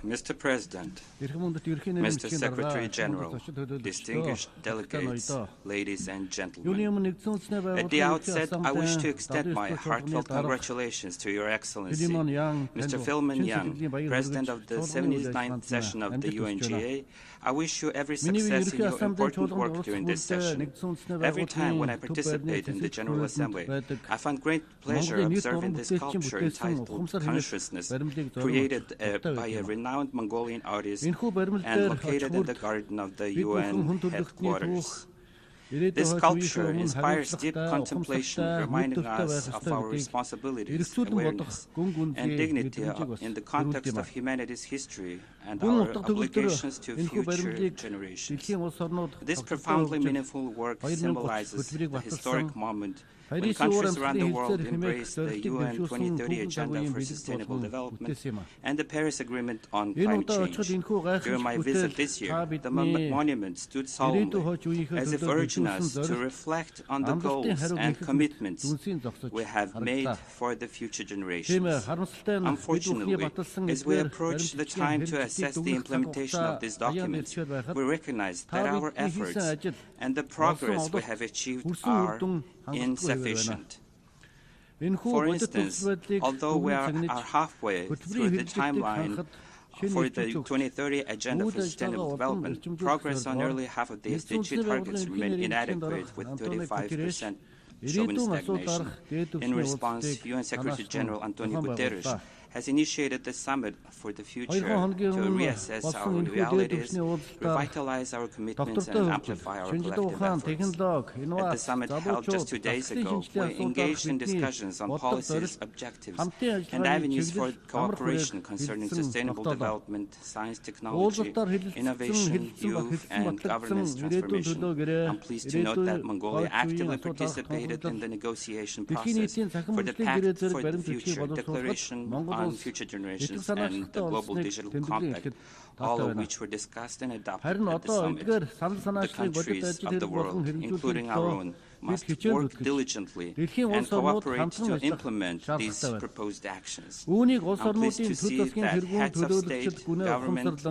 Mr. President, Mr. Secretary General, distinguished delegates, ladies and gentlemen. At the outset, I wish to extend my heartfelt congratulations to Your Excellency, Mr. Philman Yang, President of the 79th session of the UNGA. I wish you every success in your important work during this session. Every time when I participate in the General Assembly, I find great pleasure observing this sculpture entitled Consciousness, created by a renowned Mongolian artist and located in the garden of the UN headquarters. This sculpture inspires deep contemplation, reminding us of our responsibilities, awareness, and dignity in the context of humanity's history and our obligations to future generations. This profoundly meaningful work symbolizes the historic moment when countries around the world embraced the UN 2030 Agenda for Sustainable Development and the Paris Agreement on climate change. During my visit this year, the monument stood solemnly, as if urging us to reflect on the goals and commitments we have made for the future generations. Unfortunately, as we approach the time to assess the implementation of these documents, we recognize that our efforts and the progress we have achieved are insufficient. For instance, although we are halfway through the timeline for the 2030 Agenda for Sustainable Development, progress on nearly half of the SDG targets remain inadequate, with 35% showing stagnation. In response, UN Secretary General Antonio Guterres has initiated the Summit for the Future to reassess our realities, revitalize our commitments, and amplify our collective efforts. At the summit held just 2 days ago, we engaged in discussions on policies, objectives, and avenues for cooperation concerning sustainable development, science, technology, innovation, youth, and governance transformation. I'm pleased to note that Mongolia actively participated in the negotiation process for the Pact for the Future Declaration on Future Generations and the Global Digital Compact, all of which were discussed and adopted at the summit. The countries of the world, including our own, must work diligently and cooperate to implement these proposed actions. I'm pleased to see that heads of state, government,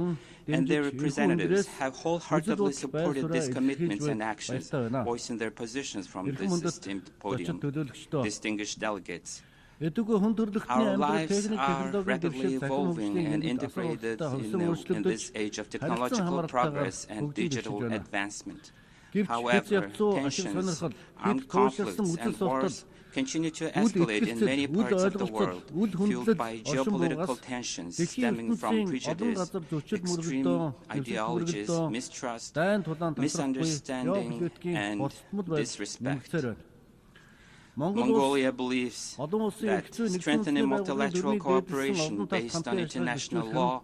and their representatives have wholeheartedly supported these commitments and actions, voicing their positions from this esteemed podium. Distinguished delegates, our lives are rapidly evolving and integrated in this age of technological progress and digital advancement. However, tensions, armed conflicts, and wars continue to escalate in many parts of the world, fueled by geopolitical tensions stemming from prejudice, extreme ideologies, mistrust, misunderstanding, and disrespect. Mongolia believes that strengthening multilateral cooperation based on international law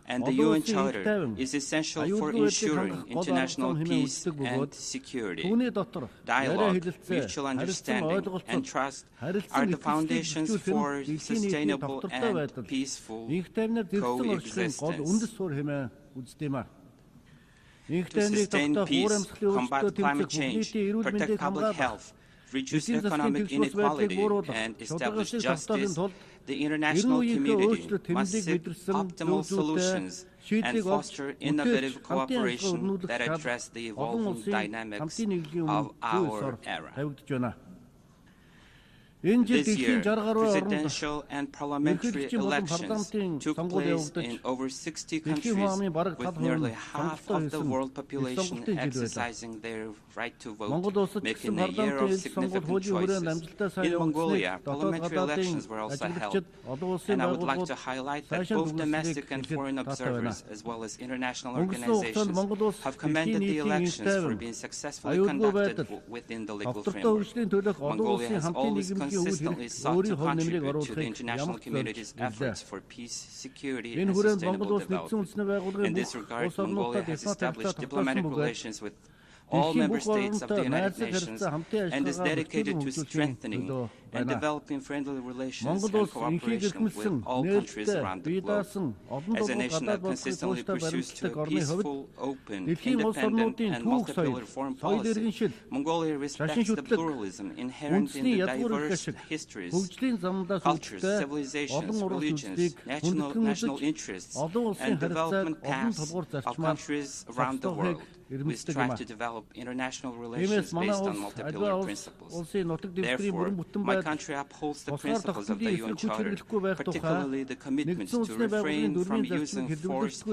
and the UN Charter is essential for ensuring international peace and security. Dialogue, mutual understanding, and trust are the foundations for sustainable and peaceful coexistence. To sustain peace, combat climate change, protect public health, reduce economic inequality, and establish justice, the international community must seek optimal solutions and foster innovative cooperation that address the evolving dynamics of our era. This year, presidential and parliamentary elections took place in over 60 countries, with nearly half of the world population exercising their right to vote, making a year of significant choices. In Mongolia, parliamentary elections were also held, and I would like to highlight that both domestic and foreign observers, as well as international organizations, have commended the elections for being successfully conducted within the legal framework. Mongolia has always consistently sought to contribute to the international community's efforts for peace, security, and sustainable development. In this regard, Mongolia has established diplomatic relations with all member states of the United Nations and is dedicated to strengthening and developing friendly relations and cooperation with all countries around the globe. As a nation that consistently pursues to a peaceful, open, independent, and multipolar foreign policy, Mongolia respects the pluralism inherent in the diverse histories, cultures, civilizations, religions, national interests, and development paths of countries around the world. We strive to develop international relations based on multipolar principles. Therefore, my country upholds the principles of the UN Charter, particularly the commitment to refrain from using force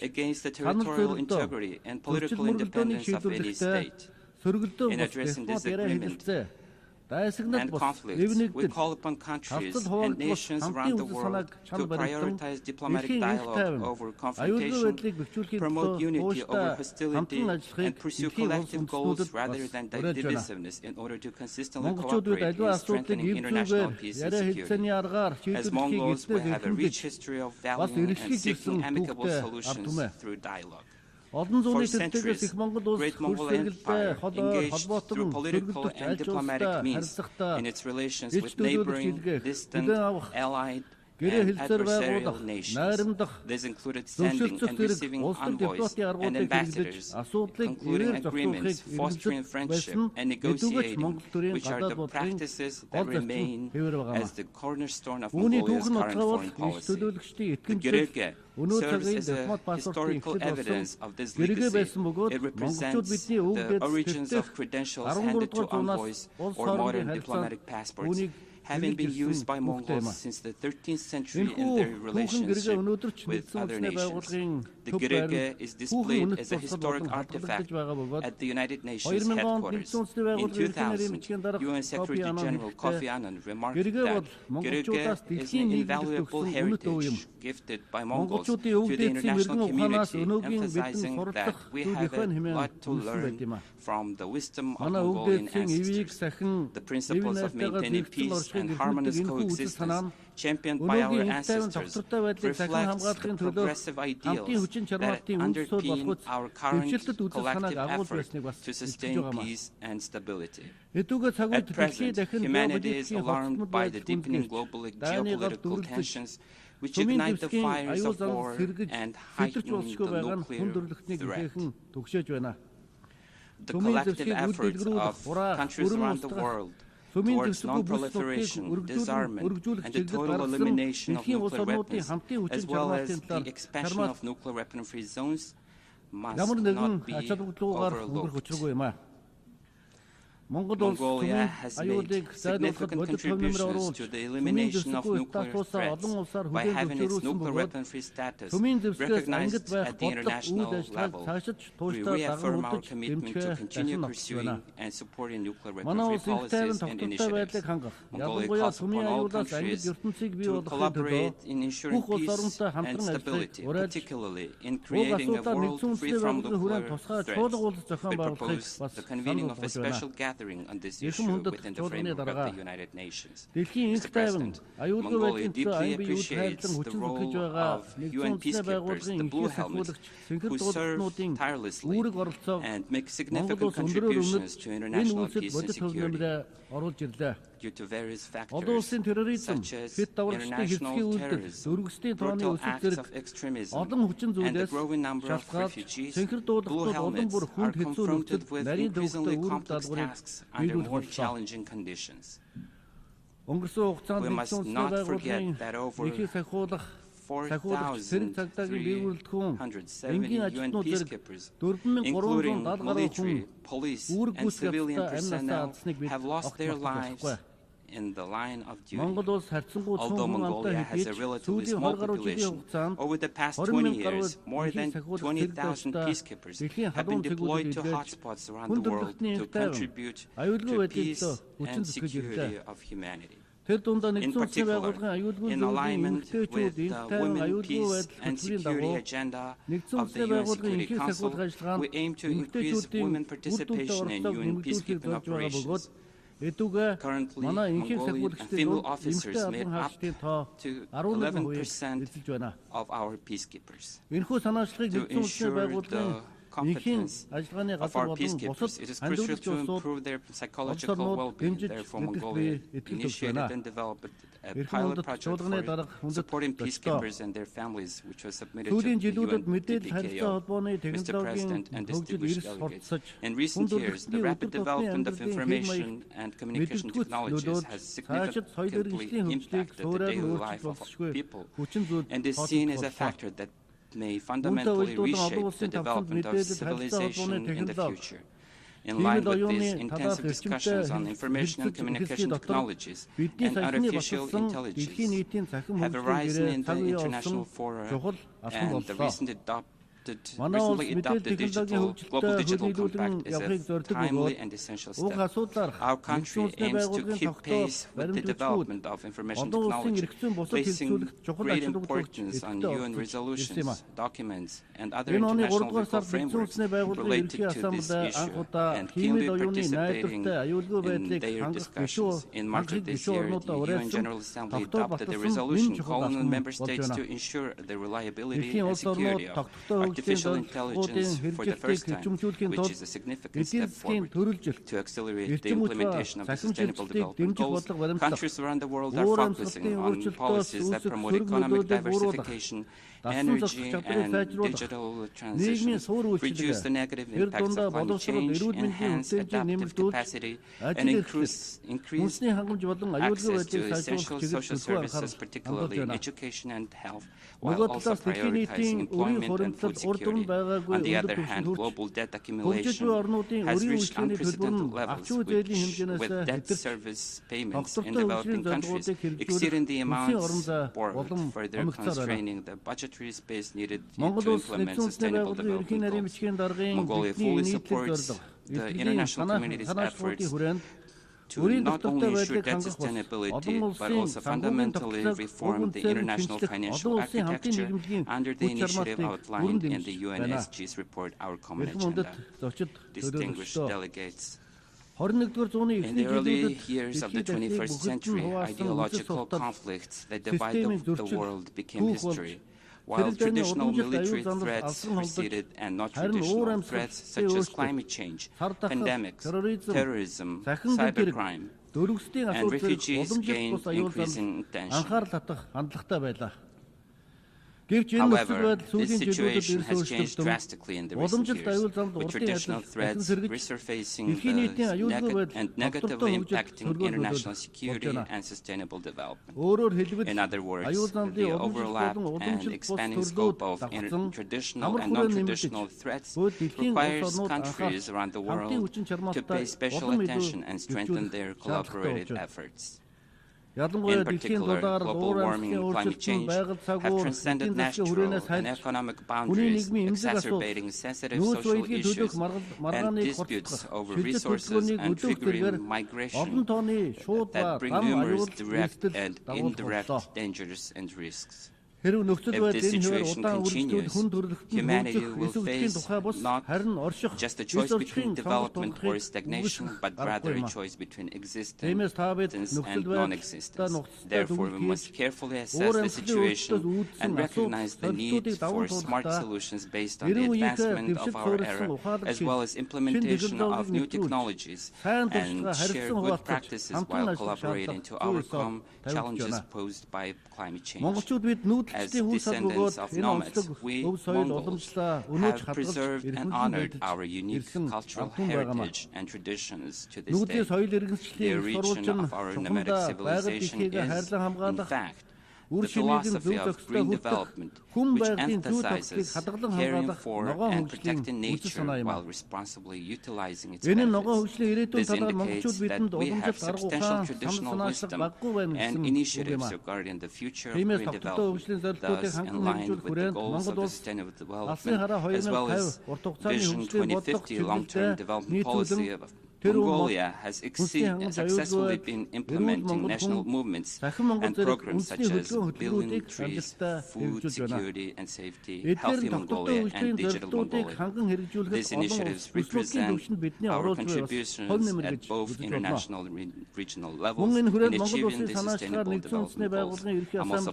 against the territorial integrity and political independence of any state. In addressing disagreement and conflicts, we call upon countries and nations around the world to prioritize diplomatic dialogue over confrontation, promote unity over hostility, and pursue collective goals rather than divisiveness in order to consistently cooperate in strengthening international peace and security. As Mongols, we have a rich history of valuing and seeking amicable solutions through dialogue. For centuries, Great Mongol Empire engaged through political and diplomatic means in its relations with neighboring, distant, allied, and adversarial nations. This included sending and receiving envoys and ambassadors, concluding agreements, fostering friendship, and negotiating, which are the practices that remain as the cornerstone of Mongolia's current foreign policy. The Gerge serves as a historical evidence of this legacy. It represents the origins of credentials handed to envoys or modern diplomatic passports, having been used by Mongols since the 13th century in their relationship with other nations. The Gerge is displayed as a historic artifact at the United Nations headquarters. In 2000, UN Secretary General Kofi Annan remarked that Gerge is an invaluable heritage gifted by Mongols to the international community, emphasizing that we have a lot to learn from the wisdom of Mongolian ancestors. The principles of maintaining peace and harmonious coexistence championed by our ancestors reflects the progressive ideals that underpin our current collective efforts to sustain peace and stability. At present, humanity is alarmed by the deepening global geopolitical tensions which ignite the fires of war and heighten the nuclear threat. The collective efforts of countries around the world towards non-proliferation, disarmament, and the total elimination of nuclear weapons, as well as the expansion of nuclear weapon-free zones, must not be overlooked. Mongolia has made significant contributions to the elimination of nuclear threats by having its nuclear weapon-free status recognized at the international level. We reaffirm our commitment to continue pursuing and supporting nuclear weapon-free policies and initiatives. Mongolia calls upon all countries to collaborate in ensuring peace and stability, particularly in creating a world free from nuclear threats. We propose the convening of a special gathering on this issue within the framework of the United Nations. Mr. President, Mongolia deeply appreciates the role of UN peacekeepers, the Blue Helmets, who serve tirelessly and make significant contributions to international peace and security. Due to various factors, such as international terrorism, brutal acts of extremism, and the growing number of refugees, Blue Helmets are confronted with increasingly complex tasks under more challenging conditions. We must not forget that over 4,370 UN peacekeepers, including military, police, and civilian personnel, have lost their lives in the line of duty. Although Mongolia has a relatively small population, over the past 20 years, more than 20,000 peacekeepers have been deployed to hotspots around the world to contribute to peace and security of humanity. In particular, in alignment with the Women, Peace and Security agenda of the UN Security Council, we aim to increase women participation in UN peacekeeping operations. Currently, Mongolian and female officers make up to 11% of our peacekeepers. To ensure the competence of our peacekeepers. It is crucial to improve their psychological well-being. Therefore, Mongolia initiated and developed a pilot project for supporting peacekeepers and their families, which was submitted to the UNDPKO, Mr. President and distinguished delegates. In recent years, the rapid development of information and communication technologies has significantly impacted the daily life of people, and is seen as a factor that may fundamentally reshape the development of civilization in the future. In line with these intensive discussions on information and communication technologies and artificial intelligence have arisen in the international fora, and the recently adopted Global Digital Compact is a timely and essential step. Our country aims to keep pace with the development of information technology, placing great importance on UN resolutions, documents, and other international legal frameworks related to this issue, and keenly participating in their discussions. In March of this year, the UN General Assembly adopted a resolution calling on member states to ensure the reliability and security of artificial intelligence for the first time, which is a significant step forward to accelerate the implementation of the Sustainable Development Goals. Countries around the world are focusing on policies that promote economic diversification, energy and digital transitions, reduce the negative impacts of climate change, enhance adaptive capacity, and increase access to essential social services, particularly in education and health, while also prioritizing employment and food security. On the other hand, global debt accumulation has reached unprecedented levels, with debt service payments in developing countries exceeding the amounts borrowed, further constraining the budgetary space needed to implement sustainable development goals. Mongolia fully supports the international community's efforts to not only ensure debt sustainability, but also fundamentally reform the international financial architecture under the initiative outlined in the UNSG's report, Our Common Agenda. Distinguished delegates, in the early years of the 21st century, ideological conflicts that divided the world became history. While traditional military threats receded and not traditional threats such as climate change, pandemics, terrorism, cybercrime, and refugees gained increasing attention. However, this situation has changed drastically in the recent years, with traditional threats resurfacing and negatively impacting international security and sustainable development. In other words, the overlap and expanding scope of traditional and non-traditional threats requires countries around the world to pay special attention and strengthen their collaborative efforts. In particular, global warming and climate change have transcended natural and economic boundaries, exacerbating sensitive social issues and disputes over resources and triggering migration that bring numerous direct and indirect dangers and risks. If this situation continues, humanity will face not just a choice between development or stagnation, but rather a choice between existence and non-existence. Therefore, we must carefully assess the situation and recognize the need for smart solutions based on the advancement of our era, as well as implementation of new technologies, and share good practices while collaborating to overcome challenges posed by climate change. As descendants of nomads, we Mongols have preserved and honored our unique cultural heritage and traditions to this day. The origin of our nomadic civilization is, in fact, the philosophy of green development, which emphasizes caring for and protecting nature while responsibly utilizing its benefits. This indicates that we have substantial traditional wisdom and initiatives regarding the future of green development, thus in line with the goals of the sustainable development, as well as Vision 2050 long-term development policy Mongolia has successfully been implementing national movements and programs such as Billion Trees, Food Security and Safety, Healthy Mongolia, and Digital Mongolia. These initiatives represent our contributions at both international and regional levels in achieving the Sustainable Development Goals. I'm also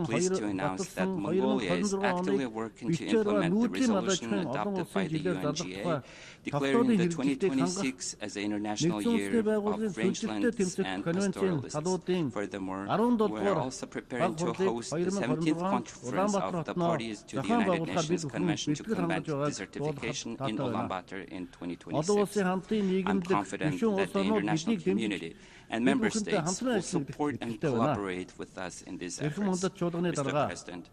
pleased to announce that Mongolia is actively working to implement the resolution adopted by the UNGA, declaring the 2026 as the International Year of Rangelands and Pastoralists. Furthermore, we are also preparing to host the 17th conference of the parties to the United Nations Convention to Combat Desertification in Ulaanbaatar in 2026. I'm confident that the international community and member states will support and collaborate with us in these efforts. Mr. President,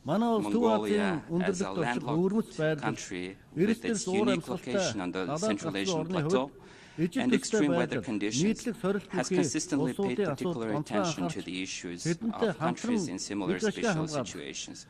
Mongolia, as a landlocked country with its unique location on the Central Asian Plateau and extreme weather conditions, has consistently paid particular attention to the issues of countries in similar special situations.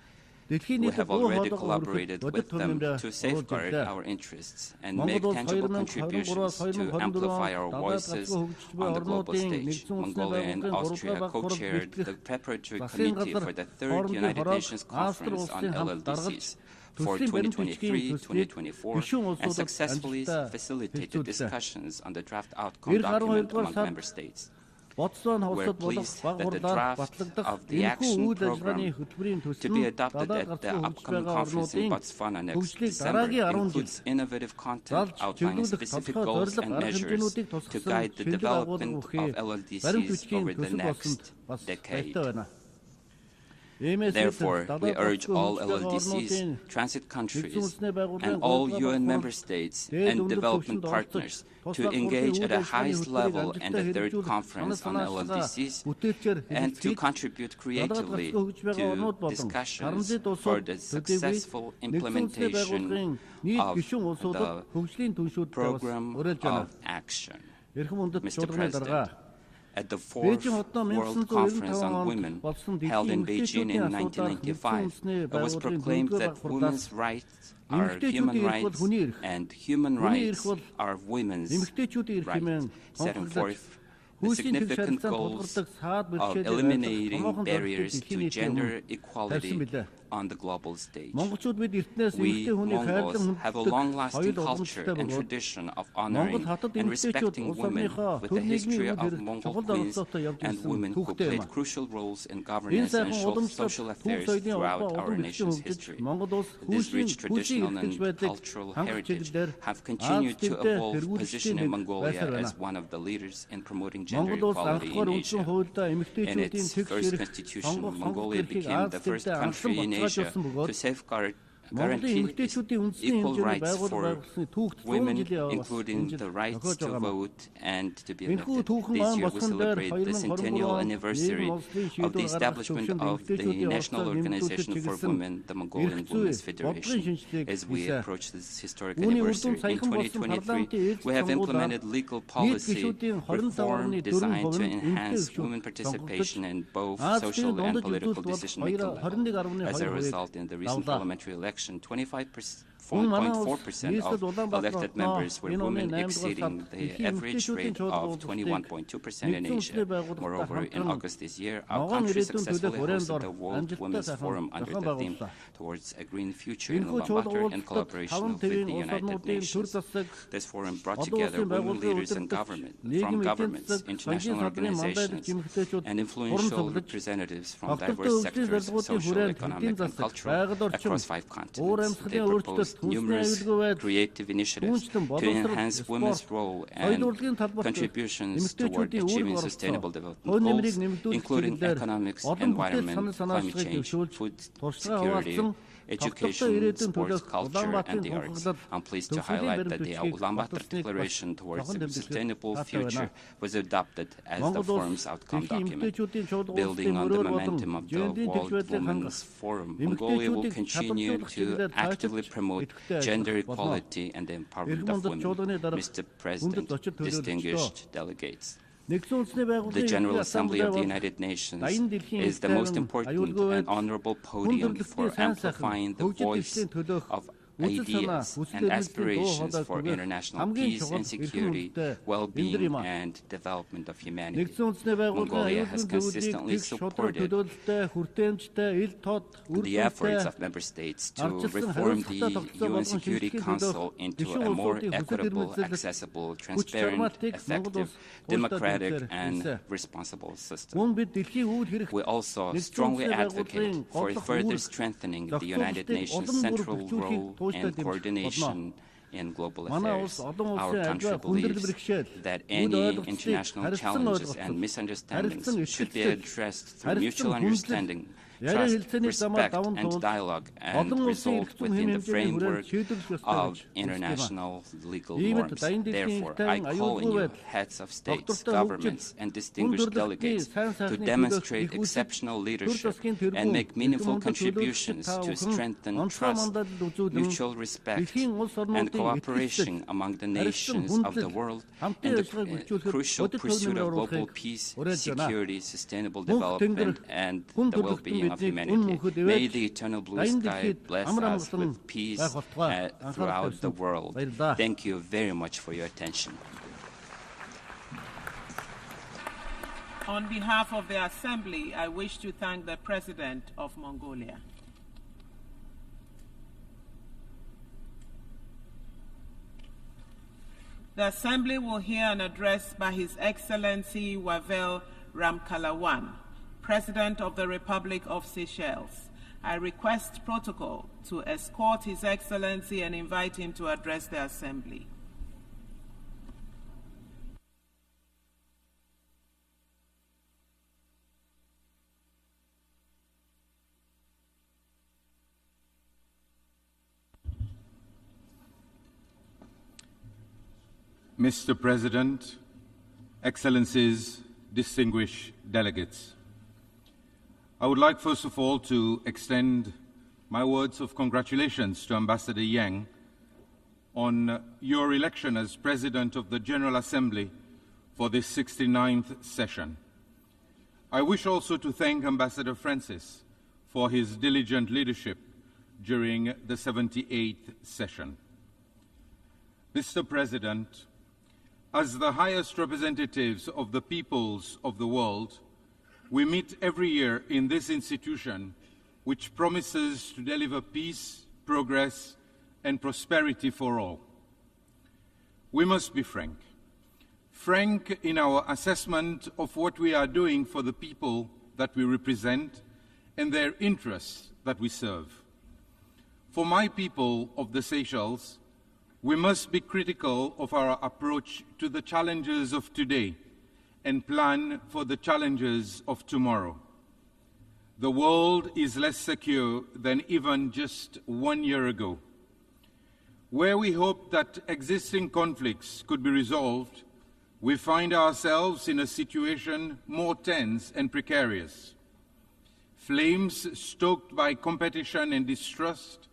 We have already collaborated with them to safeguard our interests and make tangible contributions to amplify our voices on the global stage. Mongolia and Austria co-chaired the preparatory committee for the third United Nations Conference on LLDCs for 2023-2024 and successfully facilitated discussions on the draft outcome document among member states. We're pleased that the draft of the action program to be adopted at the upcoming conference in Botswana next December includes innovative content outlining specific goals and measures to guide the development of LLDCs over the next decade. Therefore, we urge all LLDCs, transit countries, and all UN member states and development partners to engage at the highest level in the third conference on LLDCs and to contribute creatively to discussions for the successful implementation of the program of action. Mr. President, at the Fourth World Conference on Women, held in Beijing in 1995, it was proclaimed that women's rights are human rights and human rights are women's rights, setting forth the significant goals of eliminating barriers to gender equality on the global stage. We Mongols have a long-lasting culture and tradition of honoring and respecting women with a history of Mongol queens and women who played crucial roles in governance and social affairs throughout our nation's history. This rich traditional and cultural heritage have continued to evolve, positioning Mongolia as one of the leaders in promoting gender equality in Asia. In its first constitution, Mongolia became the first country in Asia to safeguard guarantee equal rights for women, including the rights to vote and to be elected. This year we celebrate the centennial anniversary of the establishment of the National Organization for Women, the Mongolian Women's Federation. As we approach this historic anniversary in 2023, we have implemented legal policy reform designed to enhance women participation in both social and political decision-making level. As a result, in the recent parliamentary election, 25.4% of elected members were women, exceeding the average rate of 21.2% in Asia. Moreover, in August this year, our country successfully hosted the World Women's Forum under the theme Towards a Green Future in Ulaanbaatar in collaboration with the United Nations. This forum brought together women leaders in government, from governments, international organizations, and influential representatives from diverse sectors, social, economic, and cultural, across 5 continents. They proposed numerous creative initiatives to enhance women's role and contributions toward achieving sustainable development goals, including economics, environment, climate change, food security, education, sports, culture, and the arts. I'm pleased to highlight that the Ulaanbaatar Declaration Towards a Sustainable Future was adopted as the forum's outcome document. Building on the momentum of the World Women's Forum, Mongolia will continue to actively promote gender equality and the empowerment of women. Mr. President, distinguished delegates, the General Assembly of the United Nations is the most important and honorable podium for amplifying the voice of ideas and aspirations for international peace and security, well-being, and development of humanity. Mongolia has consistently supported the efforts of member states to reform the UN Security Council into a more equitable, accessible, transparent, effective, democratic, and responsible system. We also strongly advocate for further strengthening the United Nations' central role and coordination in global affairs. Our country believes that any international challenges and misunderstandings should be addressed through mutual understanding, trust, respect, and dialogue, and resolved within the framework of international legal norms. Therefore, I call on you, heads of states, governments, and distinguished delegates, to demonstrate exceptional leadership and make meaningful contributions to strengthen trust, mutual respect, and cooperation among the nations of the world in the crucial pursuit of global peace, security, sustainable development, and the well-being of humanity. May the eternal blue sky bless us with peace throughout the world. Thank you very much for your attention. On behalf of the Assembly, I wish to thank the President of Mongolia. The Assembly will hear an address by His Excellency Wavel Ramkalawan, President of the Republic of Seychelles. I request protocol to escort His Excellency and invite him to address the Assembly. Mr. President, Excellencies, distinguished delegates, I would like first of all to extend my words of congratulations to Ambassador Yang on your election as President of the General Assembly for this 69th session. I wish also to thank Ambassador Francis for his diligent leadership during the 78th session. Mr. President, as the highest representatives of the peoples of the world, we meet every year in this institution, which promises to deliver peace, progress, and prosperity for all. We must be frank in our assessment of what we are doing for the people that we represent and their interests that we serve. For my people of the Seychelles, we must be critical of our approach to the challenges of today and plan for the challenges of tomorrow. The world is less secure than even just 1 year ago. Where we hoped that existing conflicts could be resolved, we find ourselves in a situation more tense and precarious. Flames stoked by competition and distrust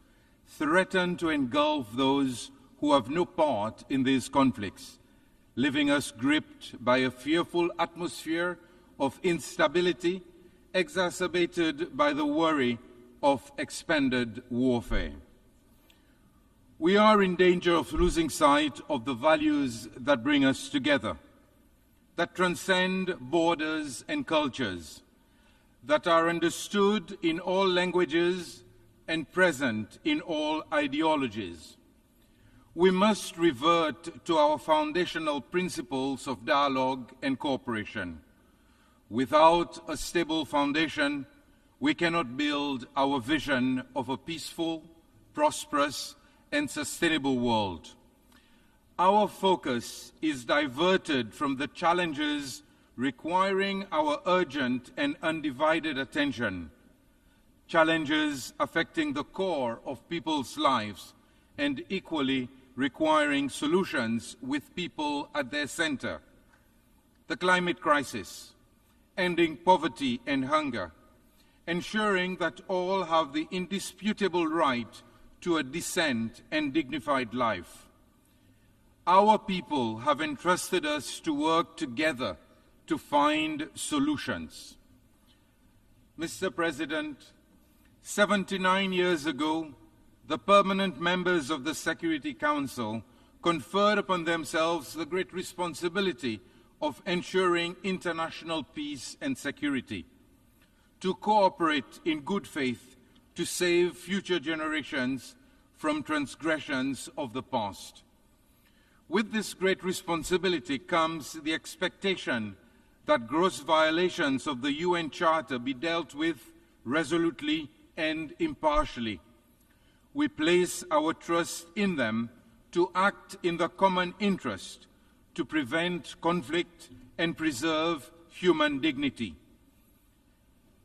threaten to engulf those who have no part in these conflicts, leaving us gripped by a fearful atmosphere of instability exacerbated by the worry of expanded warfare. We are in danger of losing sight of the values that bring us together, that transcend borders and cultures, that are understood in all languages and present in all ideologies. We must revert to our foundational principles of dialogue and cooperation. Without a stable foundation, we cannot build our vision of a peaceful, prosperous, and sustainable world. Our focus is diverted from the challenges requiring our urgent and undivided attention, challenges affecting the core of people's lives and equally requiring solutions with people at their center. The climate crisis, ending poverty and hunger, ensuring that all have the indisputable right to a decent and dignified life. Our people have entrusted us to work together to find solutions. Mr. President, 79 years ago, the permanent members of the Security Council confer upon themselves the great responsibility of ensuring international peace and security, to cooperate in good faith to save future generations from transgressions of the past. With this great responsibility comes the expectation that gross violations of the UN Charter be dealt with resolutely and impartially. We place our trust in them to act in the common interest, to prevent conflict and preserve human dignity.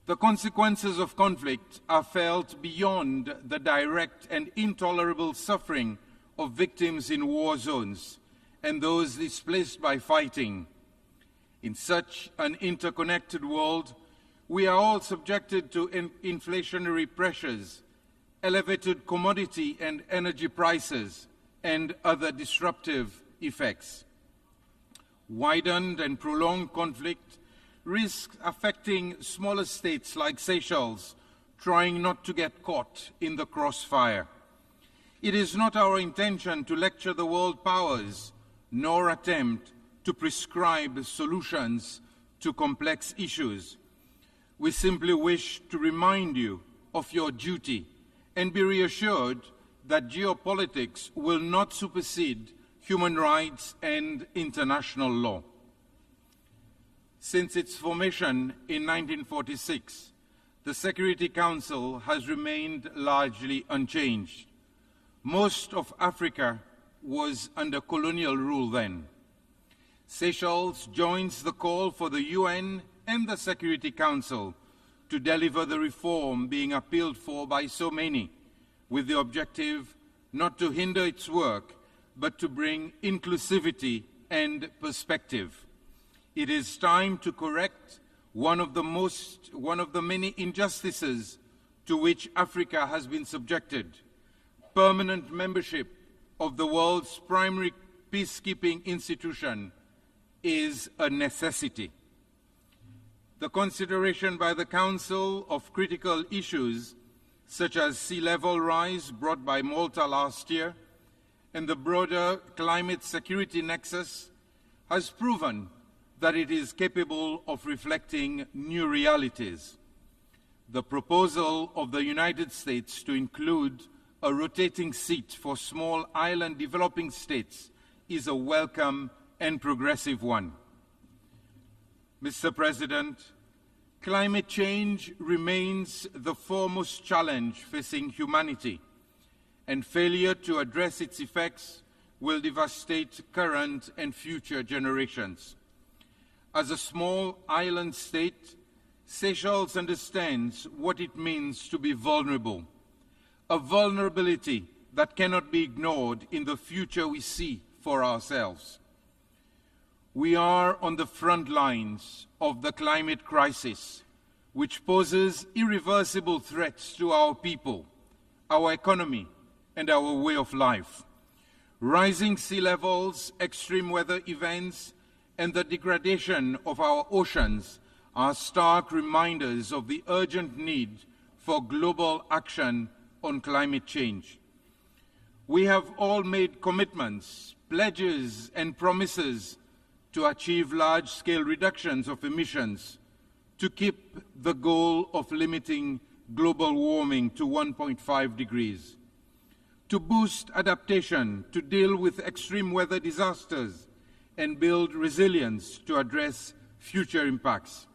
The consequences of conflict are felt beyond the direct and intolerable suffering of victims in war zones and those displaced by fighting. In such an interconnected world, we are all subjected to inflationary pressures, elevated commodity and energy prices, and other disruptive effects. Widened and prolonged conflict risks affecting smaller states like Seychelles, trying not to get caught in the crossfire. It is not our intention to lecture the world powers, nor attempt to prescribe solutions to complex issues. We simply wish to remind you of your duty and be reassured that geopolitics will not supersede human rights and international law. Since its formation in 1946, the Security Council has remained largely unchanged. Most of Africa was under colonial rule then. Seychelles joins the call for the UN and the Security Council to deliver the reform being appealed for by so many, with the objective not to hinder its work, but to bring inclusivity and perspective. It is time to correct one of the many injustices to which Africa has been subjected. Permanent membership of the world's primary peacekeeping institution is a necessity. The consideration by the Council of critical issues such as sea level rise brought by Malta last year and the broader climate security nexus has proven that it is capable of reflecting new realities. The proposal of the United States to include a rotating seat for small island developing states is a welcome and progressive one. Mr. President, climate change remains the foremost challenge facing humanity, and failure to address its effects will devastate current and future generations. As a small island state, Seychelles understands what it means to be vulnerable, a vulnerability that cannot be ignored in the future we see for ourselves. We are on the front lines of the climate crisis, which poses irreversible threats to our people, our economy, and our way of life. Rising sea levels, extreme weather events, and the degradation of our oceans are stark reminders of the urgent need for global action on climate change. We have all made commitments, pledges, and promises to achieve large-scale reductions of emissions, to keep the goal of limiting global warming to 1.5 degrees, to boost adaptation, to deal with extreme weather disasters, and build resilience to address future impacts.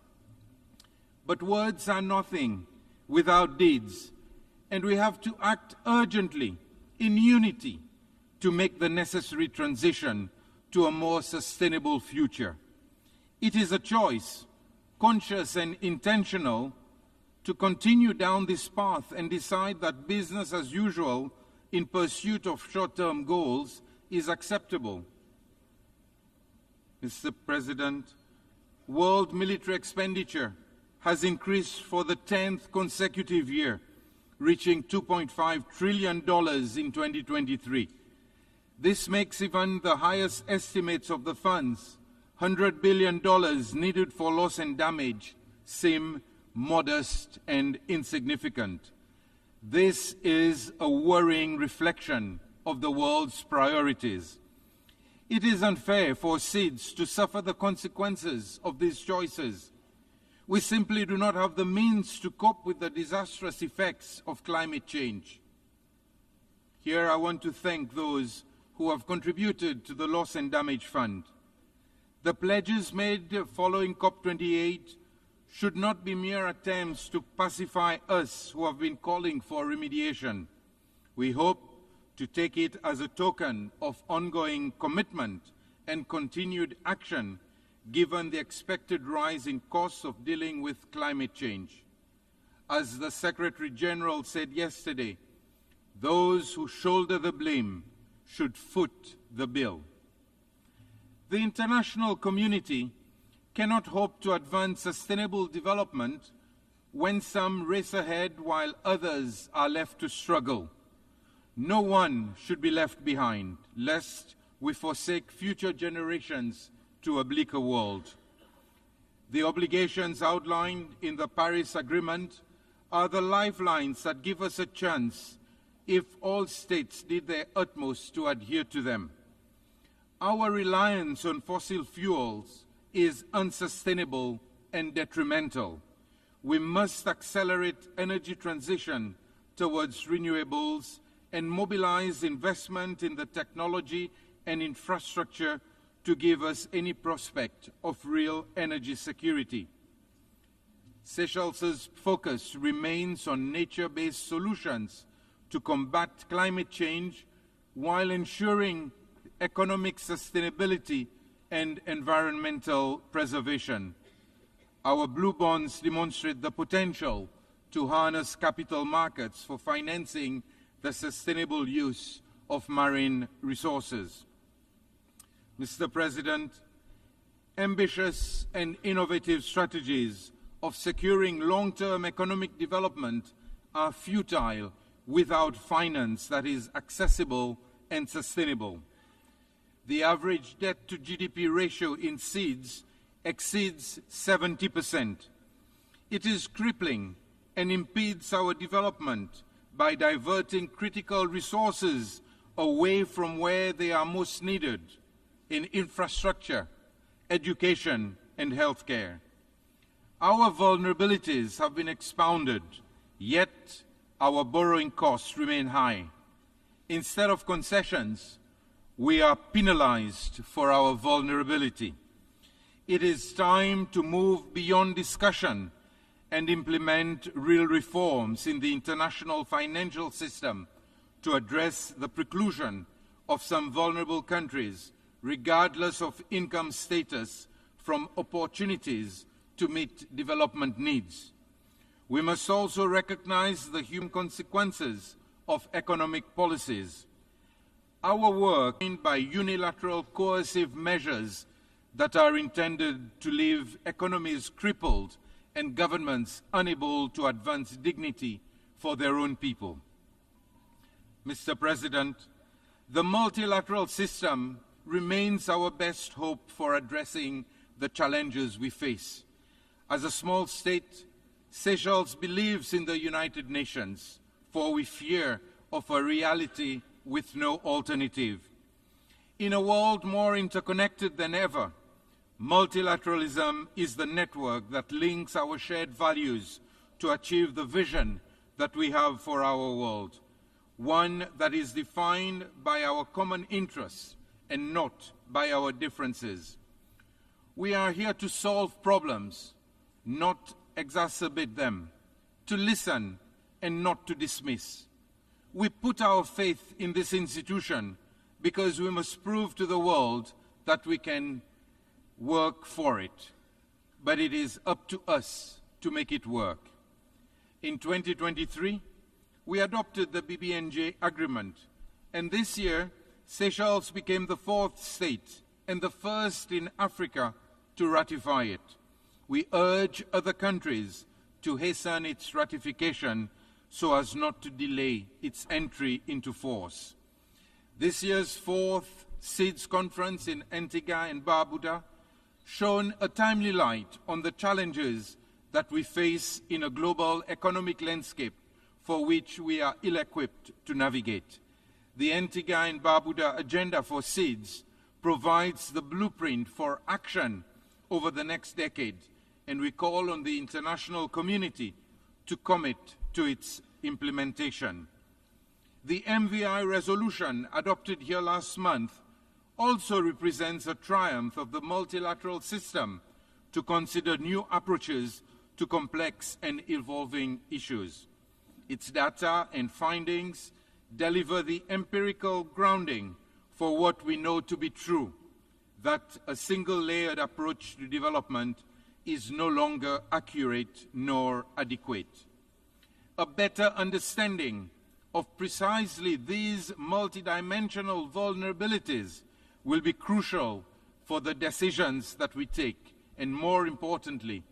But words are nothing without deeds, and we have to act urgently, in unity, to make the necessary transition to a more sustainable future. It is a choice, conscious and intentional, to continue down this path and decide that business as usual in pursuit of short-term goals is acceptable. Mr. President, world military expenditure has increased for the 10th consecutive year, reaching $2.5 trillion in 2023. This makes even the highest estimates of the funds, $100 billion needed for loss and damage, seem modest and insignificant. This is a worrying reflection of the world's priorities. It is unfair for SIDS to suffer the consequences of these choices. We simply do not have the means to cope with the disastrous effects of climate change. Here I want to thank those who have contributed to the Loss and Damage Fund. The pledges made following COP28 should not be mere attempts to pacify us who have been calling for remediation. We hope to take it as a token of ongoing commitment and continued action given the expected rise in costs of dealing with climate change. As the Secretary General said yesterday, those who shoulder the blame should foot the bill. The international community cannot hope to advance sustainable development when some race ahead while others are left to struggle. No one should be left behind, lest we forsake future generations to a bleaker world. The obligations outlined in the Paris Agreement are the lifelines that give us a chance if all states did their utmost to adhere to them. Our reliance on fossil fuels is unsustainable and detrimental. We must accelerate energy transition towards renewables and mobilize investment in the technology and infrastructure to give us any prospect of real energy security. Seychelles' focus remains on nature-based solutions to combat climate change while ensuring economic sustainability and environmental preservation. Our blue bonds demonstrate the potential to harness capital markets for financing the sustainable use of marine resources. Mr. President, ambitious and innovative strategies of securing long-term economic development are futile without finance that is accessible and sustainable. The average debt-to-GDP ratio in SIDS exceeds 70%. It is crippling and impedes our development by diverting critical resources away from where they are most needed, in infrastructure, education, and healthcare. Our vulnerabilities have been expounded, yet our borrowing costs remain high. Instead of concessions, we are penalized for our vulnerability. It is time to move beyond discussion and implement real reforms in the international financial system to address the preclusion of some vulnerable countries, regardless of income status, from opportunities to meet development needs. We must also recognize the human consequences of economic policies. Our work is by unilateral coercive measures that are intended to leave economies crippled and governments unable to advance dignity for their own people. Mr. President, the multilateral system remains our best hope for addressing the challenges we face. As a small state, Seychelles believes in the United Nations, for we fear of a reality with no alternative. In a world more interconnected than ever, multilateralism is the network that links our shared values to achieve the vision that we have for our world, one that is defined by our common interests and not by our differences. We are here to solve problems, not exacerbate them, to listen and not to dismiss. We put our faith in this institution because we must prove to the world that we can work for it, but it is up to us to make it work. In 2023, we adopted the BBNJ agreement, and this year, Seychelles became the 4th state and the first in Africa to ratify it. We urge other countries to hasten its ratification so as not to delay its entry into force. This year's 4th SIDS conference in Antigua and Barbuda shone a timely light on the challenges that we face in a global economic landscape for which we are ill-equipped to navigate. The Antigua and Barbuda Agenda for SIDS provides the blueprint for action over the next decade, and we call on the international community to commit to its implementation. The MVI resolution adopted here last month also represents a triumph of the multilateral system to consider new approaches to complex and evolving issues. Its data and findings deliver the empirical grounding for what we know to be true, that a single-layered approach to development is no longer accurate nor adequate. A better understanding of precisely these multidimensional vulnerabilities will be crucial for the decisions that we take, and more importantly,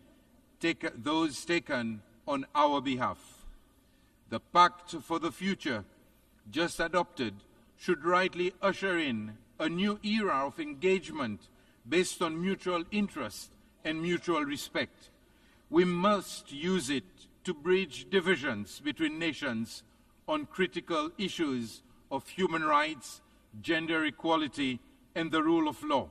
those taken on our behalf. The Pact for the Future, just adopted, should rightly usher in a new era of engagement based on mutual interest and mutual respect. We must use it to bridge divisions between nations on critical issues of human rights, gender equality, and the rule of law.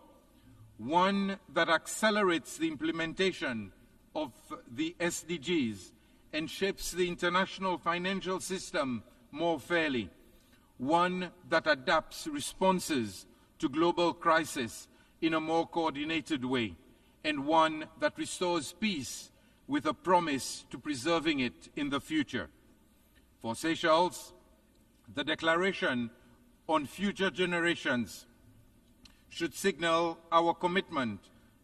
One that accelerates the implementation of the SDGs and shapes the international financial system more fairly. One that adapts responses to global crisis in a more coordinated way, and one that restores peace with a promise to preserving it in the future. For Seychelles, the Declaration on Future Generations should signal our commitment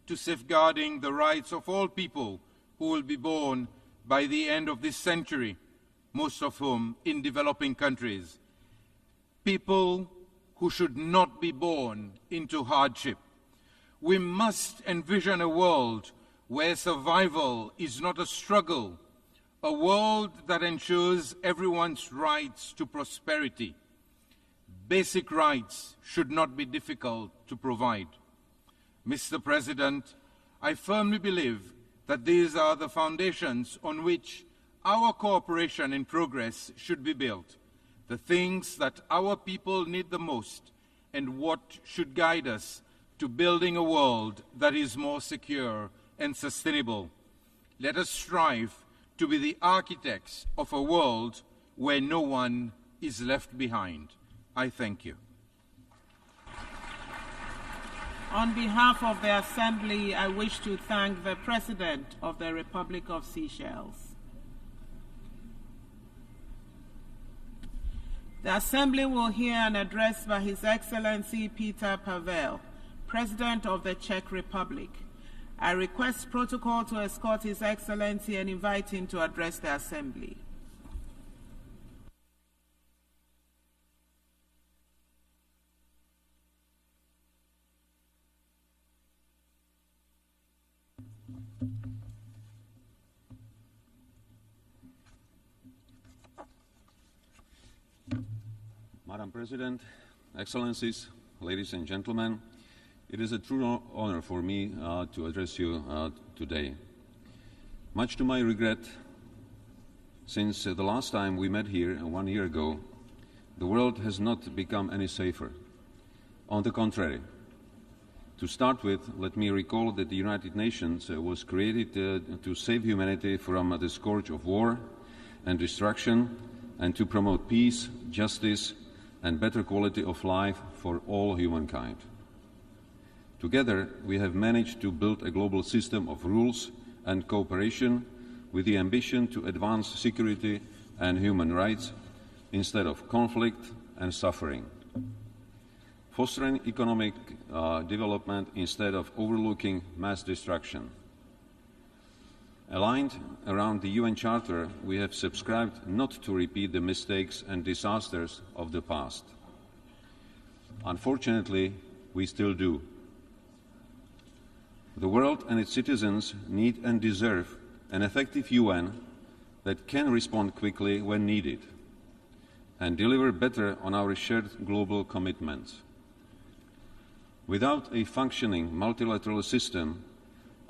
to safeguarding the rights of all people who will be born by the end of this century, most of whom in developing countries. People who should not be born into hardship. We must envision a world where survival is not a struggle, a world that ensures everyone's rights to prosperity. Basic rights should not be difficult to provide. Mr. President, I firmly believe that these are the foundations on which our cooperation and progress should be built, the things that our people need the most, and what should guide us to building a world that is more secure and sustainable. Let us strive to be the architects of a world where no one is left behind. I thank you. On behalf of the Assembly, I wish to thank the President of the Republic of Seychelles. The Assembly will hear an address by His Excellency Peter Pavel, President of the Czech Republic. I request protocol to escort His Excellency and invite him to address the Assembly. Madam President, Excellencies, ladies and gentlemen, it is a true honor for me to address you today. Much to my regret, since the last time we met here 1 year ago, the world has not become any safer. On the contrary. To start with, let me recall that the United Nations was created to save humanity from the scourge of war and destruction, and to promote peace, justice, and better quality of life for all humankind. Together, we have managed to build a global system of rules and cooperation with the ambition to advance security and human rights instead of conflict and suffering, fostering economic development instead of overlooking mass destruction. Aligned around the UN Charter, we have subscribed not to repeat the mistakes and disasters of the past. Unfortunately, we still do. The world and its citizens need and deserve an effective UN that can respond quickly when needed and deliver better on our shared global commitments. Without a functioning multilateral system,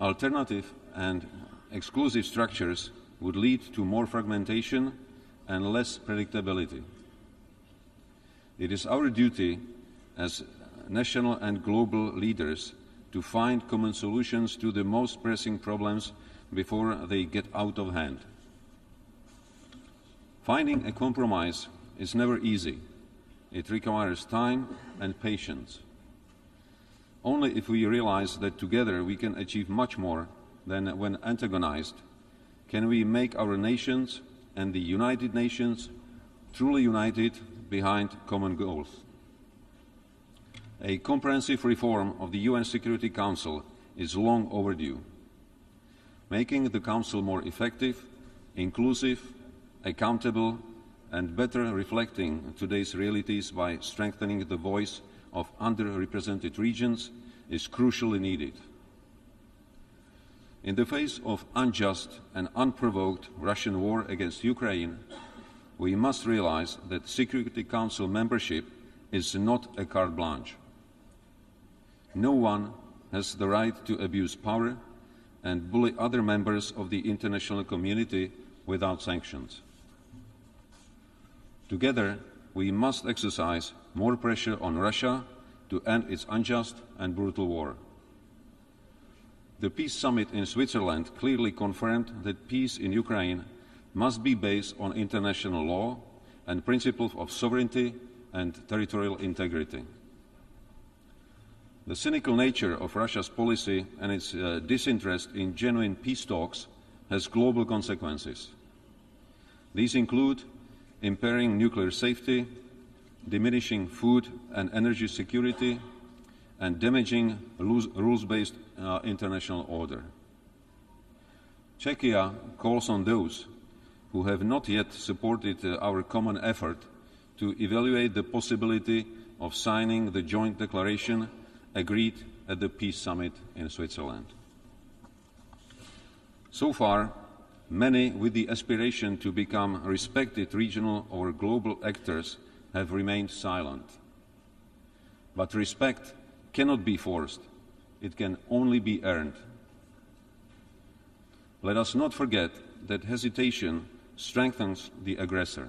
alternative and exclusive structures would lead to more fragmentation and less predictability. It is our duty as national and global leaders to find common solutions to the most pressing problems before they get out of hand. Finding a compromise is never easy. It requires time and patience. Only if we realize that together we can achieve much more than when antagonized, can we make our nations and the United Nations truly united behind common goals. A comprehensive reform of the UN Security Council is long overdue. Making the Council more effective, inclusive, accountable, and better reflecting today's realities by strengthening the voice of underrepresented regions is crucially needed. In the face of unjust and unprovoked Russian war against Ukraine, we must realize that Security Council membership is not a carte blanche. No one has the right to abuse power and bully other members of the international community without sanctions. Together, we must exercise more pressure on Russia to end its unjust and brutal war. The Peace Summit in Switzerland clearly confirmed that peace in Ukraine must be based on international law and principles of sovereignty and territorial integrity. The cynical nature of Russia's policy and its disinterest in genuine peace talks has global consequences. These include impairing nuclear safety, diminishing food and energy security, and damaging rules-based international order. Czechia calls on those who have not yet supported our common effort to evaluate the possibility of signing the joint declaration agreed at the Peace Summit in Switzerland. So far, many with the aspiration to become respected regional or global actors have remained silent. But respect cannot be forced. It can only be earned. Let us not forget that hesitation strengthens the aggressor.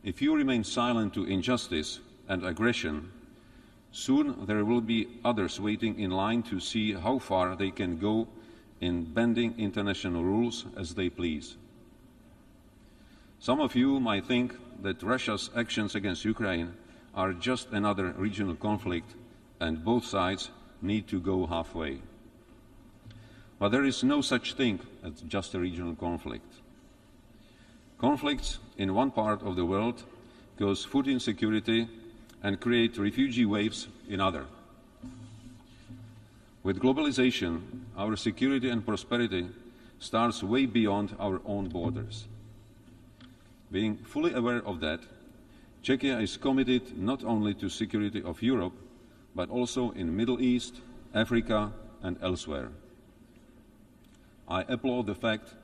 If you remain silent to injustice and aggression, soon there will be others waiting in line to see how far they can go in bending international rules as they please. Some of you might think that Russia's actions against Ukraine are just another regional conflict and both sides need to go halfway. But there is no such thing as just a regional conflict. Conflicts in one part of the world cause food insecurity and create refugee waves in others. With globalization, our security and prosperity starts way beyond our own borders. Being fully aware of that, Czechia is committed not only to security of Europe, but also in Middle East, Africa, and elsewhere. I applaud the fact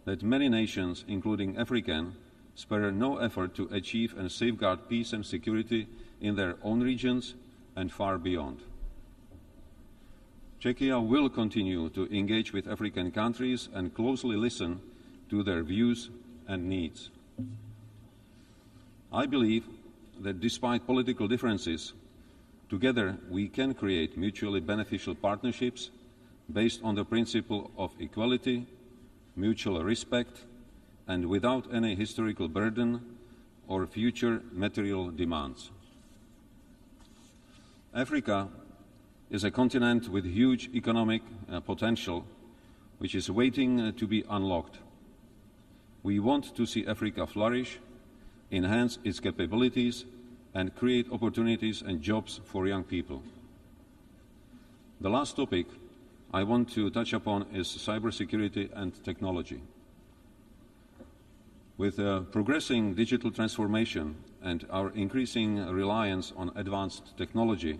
that many nations, including African, spare no effort to achieve and safeguard peace and security in their own regions and far beyond. Czechia will continue to engage with African countries and closely listen to their views and needs. I believe that despite political differences, together we can create mutually beneficial partnerships based on the principle of equality, mutual respect, and without any historical burden or future material demands. Africa is a continent with huge economic potential, which is waiting to be unlocked. We want to see Africa flourish, enhance its capabilities, and create opportunities and jobs for young people. The last topic I want to touch upon is cybersecurity and technology. With progressing digital transformation and our increasing reliance on advanced technology,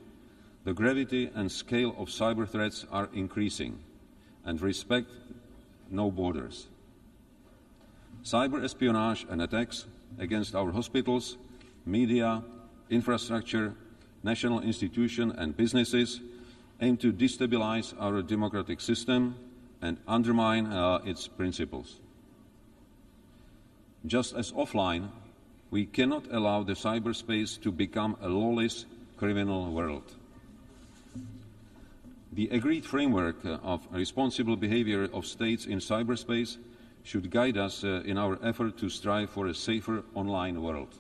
the gravity and scale of cyber threats are increasing and respect no borders. Cyber espionage and attacks against our hospitals, media, infrastructure, national institutions and businesses aim to destabilize our democratic system and undermine its principles. Just as offline, we cannot allow the cyberspace to become a lawless, criminal world. The agreed framework of responsible behavior of states in cyberspace should guide us in our effort to strive for a safer online world.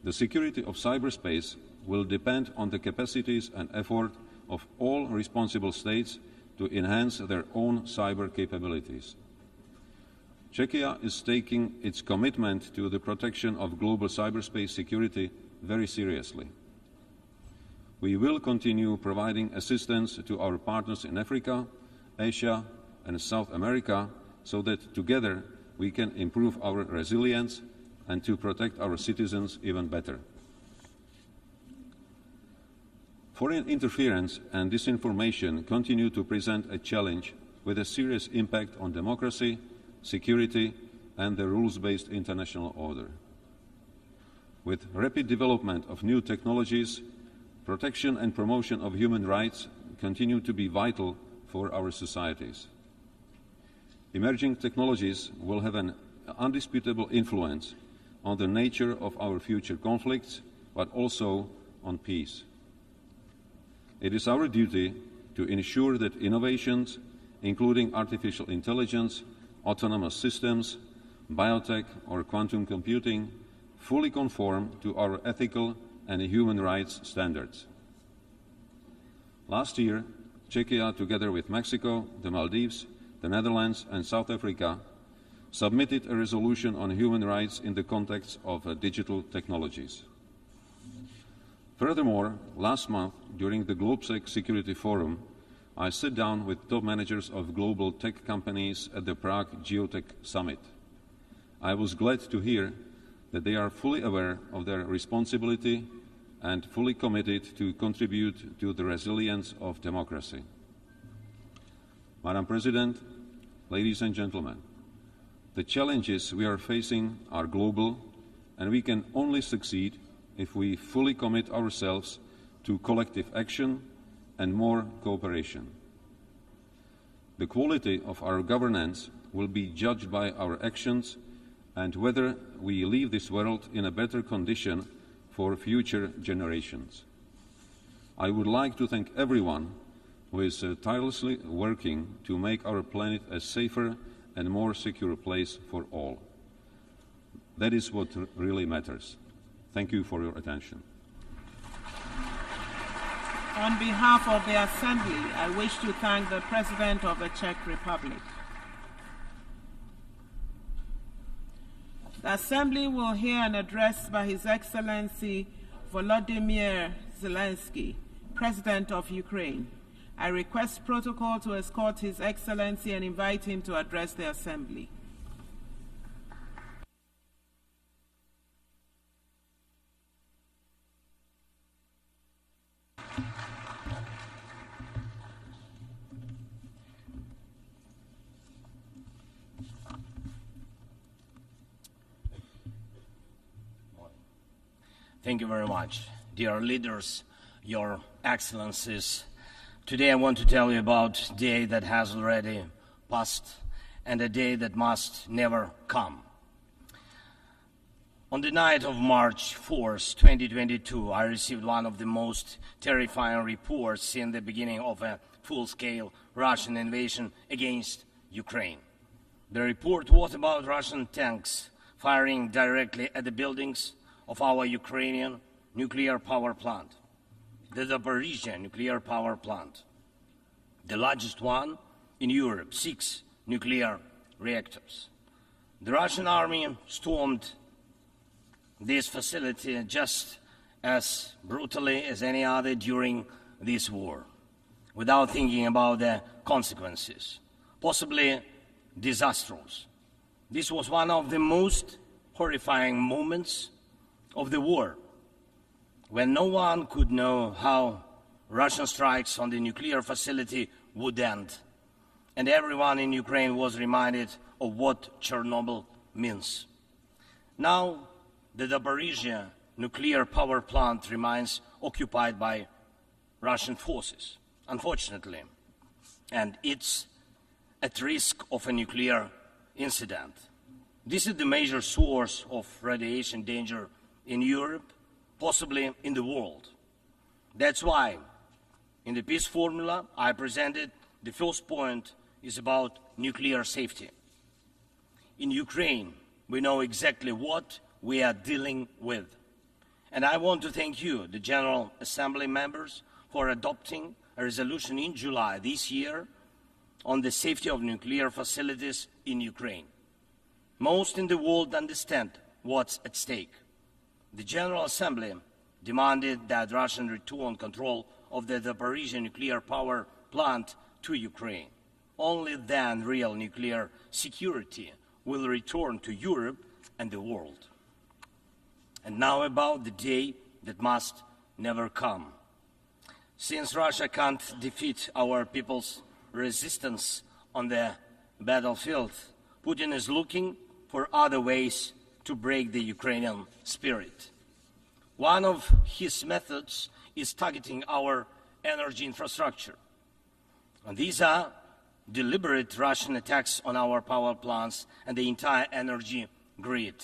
The security of cyberspace will depend on the capacities and effort of all responsible states to enhance their own cyber capabilities. Czechia is taking its commitment to the protection of global cyberspace security very seriously. We will continue providing assistance to our partners in Africa, Asia, and South America so that together we can improve our resilience and to protect our citizens even better. Foreign interference and disinformation continue to present a challenge with a serious impact on democracy, security, and the rules-based international order. With rapid development of new technologies, protection and promotion of human rights continue to be vital for our societies. Emerging technologies will have an undisputable influence on the nature of our future conflicts, but also on peace. It is our duty to ensure that innovations, including artificial intelligence, autonomous systems, biotech, or quantum computing, fully conform to our ethical and human rights standards. Last year, Czechia, together with Mexico, the Maldives, the Netherlands, and South Africa, submitted a resolution on human rights in the context of digital technologies. Furthermore, last month, during the GlobeSec Security Forum, I sat down with top managers of global tech companies at the Prague Geotech Summit. I was glad to hear that they are fully aware of their responsibility and fully committed to contribute to the resilience of democracy. Madam President, ladies and gentlemen, the challenges we are facing are global, and we can only succeed if we fully commit ourselves to collective action and more cooperation. The quality of our governance will be judged by our actions and whether we leave this world in a better condition for future generations. I would like to thank everyone who is tirelessly working to make our planet a safer and more secure place for all. That is what really matters. Thank you for your attention. On behalf of the Assembly, I wish to thank the President of the Czech Republic. The Assembly will hear an address by His Excellency Volodymyr Zelenskyy, President of Ukraine. I request protocol to escort His Excellency and invite him to address the Assembly. Thank you very much, dear leaders, your excellencies. Today I want to tell you about a day that has already passed and a day that must never come. On the night of March 4th, 2022, I received one of the most terrifying reports since the beginning of a full-scale Russian invasion against Ukraine. The report was about Russian tanks firing directly at the buildings of our Ukrainian nuclear power plant, the Zaporizhzhia nuclear power plant, the largest one in Europe, 6 nuclear reactors. The Russian army stormed this facility just as brutally as any other during this war, without thinking about the consequences, possibly disastrous. This was one of the most horrifying moments of the war, when no one could know how Russian strikes on the nuclear facility would end, and everyone in Ukraine was reminded of what Chernobyl means. Now, the Zaporizhzhia nuclear power plant remains occupied by Russian forces, unfortunately, and it's at risk of a nuclear incident. This is the major source of radiation danger in Europe, possibly in the world. That's why in the peace formula I presented, the first point is about nuclear safety. In Ukraine, we know exactly what we are dealing with. And I want to thank you, the General Assembly members, for adopting a resolution in July this year on the safety of nuclear facilities in Ukraine. Most in the world understand what's at stake. The General Assembly demanded that Russian return control of the Zaporizhzhia nuclear power plant to Ukraine. Only then real nuclear security will return to Europe and the world. And now about the day that must never come. Since Russia can't defeat our people's resistance on the battlefield, Putin is looking for other ways to break the Ukrainian spirit. One of his methods is targeting our energy infrastructure. And these are deliberate Russian attacks on our power plants and the entire energy grid.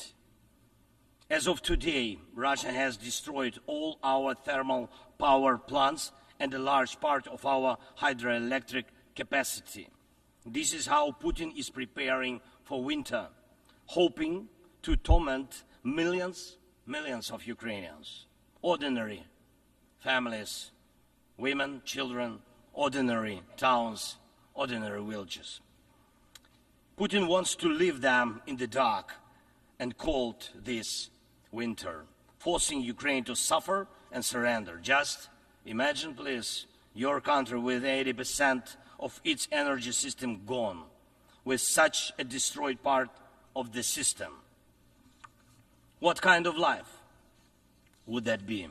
As of today, Russia has destroyed all our thermal power plants and a large part of our hydroelectric capacity. This is how Putin is preparing for winter, hoping to torment millions of Ukrainians, ordinary families, women, children, ordinary towns, ordinary villages. Putin wants to leave them in the dark and cold this winter, forcing Ukraine to suffer and surrender. Just imagine, please, your country with 80% of its energy system gone, with such a destroyed part of the system. What kind of life would that be?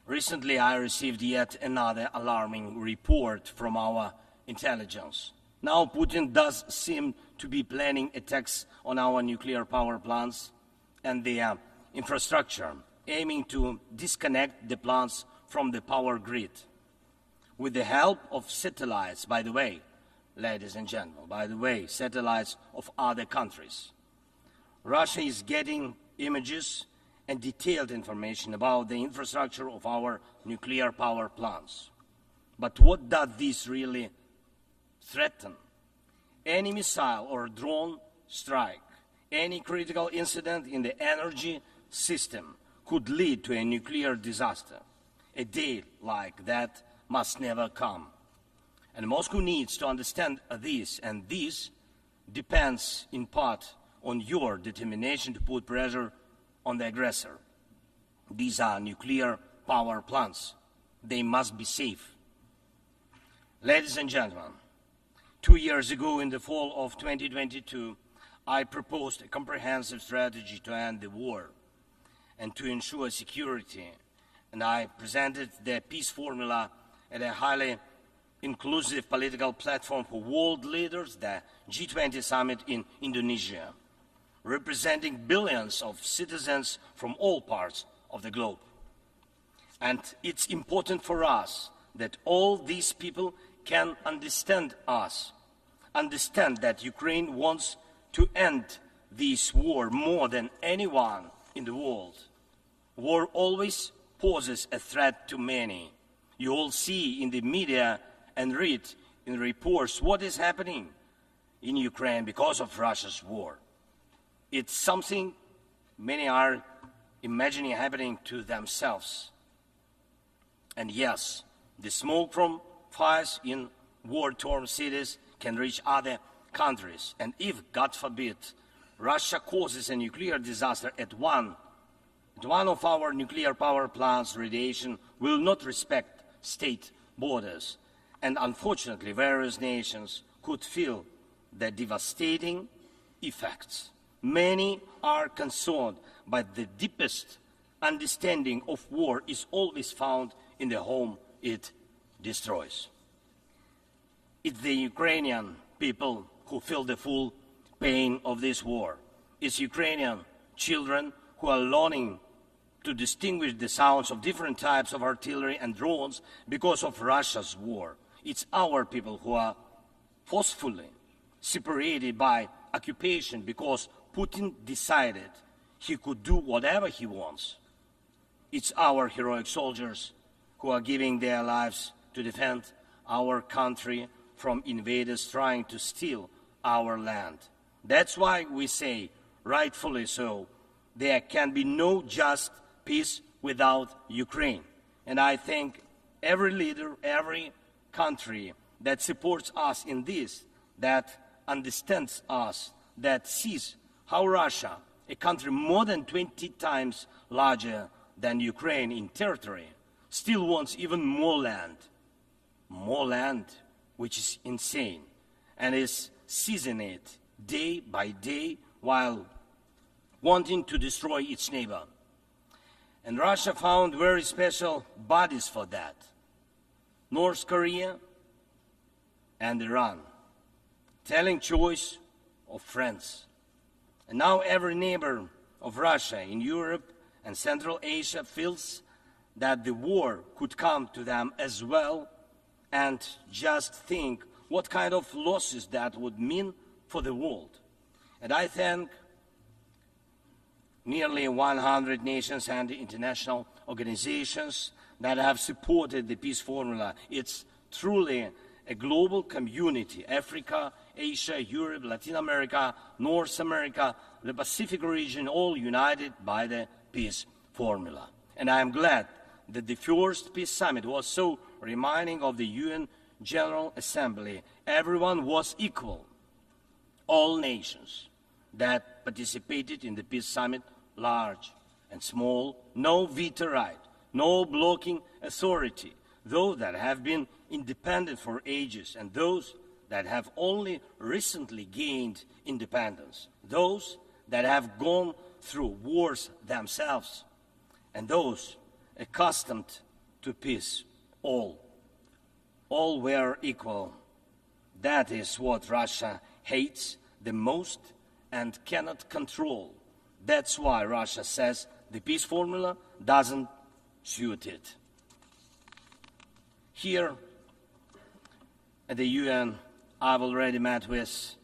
Recently, I received yet another alarming report from our intelligence. Now Putin does seem to be planning attacks on our nuclear power plants and their infrastructure, aiming to disconnect the plants from the power grid. With the help of satellites, by the way, ladies and gentlemen, satellites of other countries. Russia is getting images and detailed information about the infrastructure of our nuclear power plants. But what does this really threaten? Any missile or drone strike, any critical incident in the energy system could lead to a nuclear disaster. A day like that must never come. And Moscow needs to understand this, and this depends in part on your determination to put pressure on the aggressor. These are nuclear power plants. They must be safe. Ladies and gentlemen, 2 years ago, in the fall of 2022, I proposed a comprehensive strategy to end the war and to ensure security, and I presented the peace formula at a highly inclusive political platform for world leaders, the G20 summit in Indonesia, representing billions of citizens from all parts of the globe. And it's important for us that all these people can understand us, understand that Ukraine wants to end this war more than anyone in the world. War always poses a threat to many. You all see in the media and read in reports what is happening in Ukraine because of Russia's war. It's something many are imagining happening to themselves. And yes, the smoke from fires in war-torn cities can reach other countries. And if, God forbid, Russia causes a nuclear disaster at one of our nuclear power plants, radiation will not respect state borders. And unfortunately, various nations could feel the devastating effects. Many are concerned, but the deepest understanding of war is always found in the home it destroys. It's the Ukrainian people who feel the full pain of this war. It's Ukrainian children who are learning to distinguish the sounds of different types of artillery and drones because of Russia's war. It's our people who are forcefully separated by occupation because Putin decided he could do whatever he wants. It's our heroic soldiers who are giving their lives to defend our country from invaders trying to steal our land. That's why we say, rightfully so, there can be no just peace without Ukraine. And I thank every leader, every country that supports us in this, that understands us, that sees how Russia, a country more than 20 times larger than Ukraine in territory, still wants even more land, which is insane, and is seizing it day by day while wanting to destroy its neighbor. And Russia found very special bodies for that: North Korea and Iran, telling choice of friends. And now every neighbor of Russia in Europe and Central Asia feels that the war could come to them as well, and just think what kind of losses that would mean for the world. And I thank nearly 100 nations and international organizations that have supported the peace formula. It's truly a global community: Africa, Asia, Europe, Latin America, North America, the Pacific region, all united by the peace formula. And I am glad that the first peace summit was so reminding of the UN General Assembly. Everyone was equal. All nations that participated in the peace summit, large and small, no veto right, no blocking authority, those that have been independent for ages and those that have only recently gained independence, those that have gone through wars themselves, and those accustomed to peace. All were equal. That is what Russia hates the most and cannot control. That's why Russia says the peace formula doesn't suit it. Here at the UN, I've already met with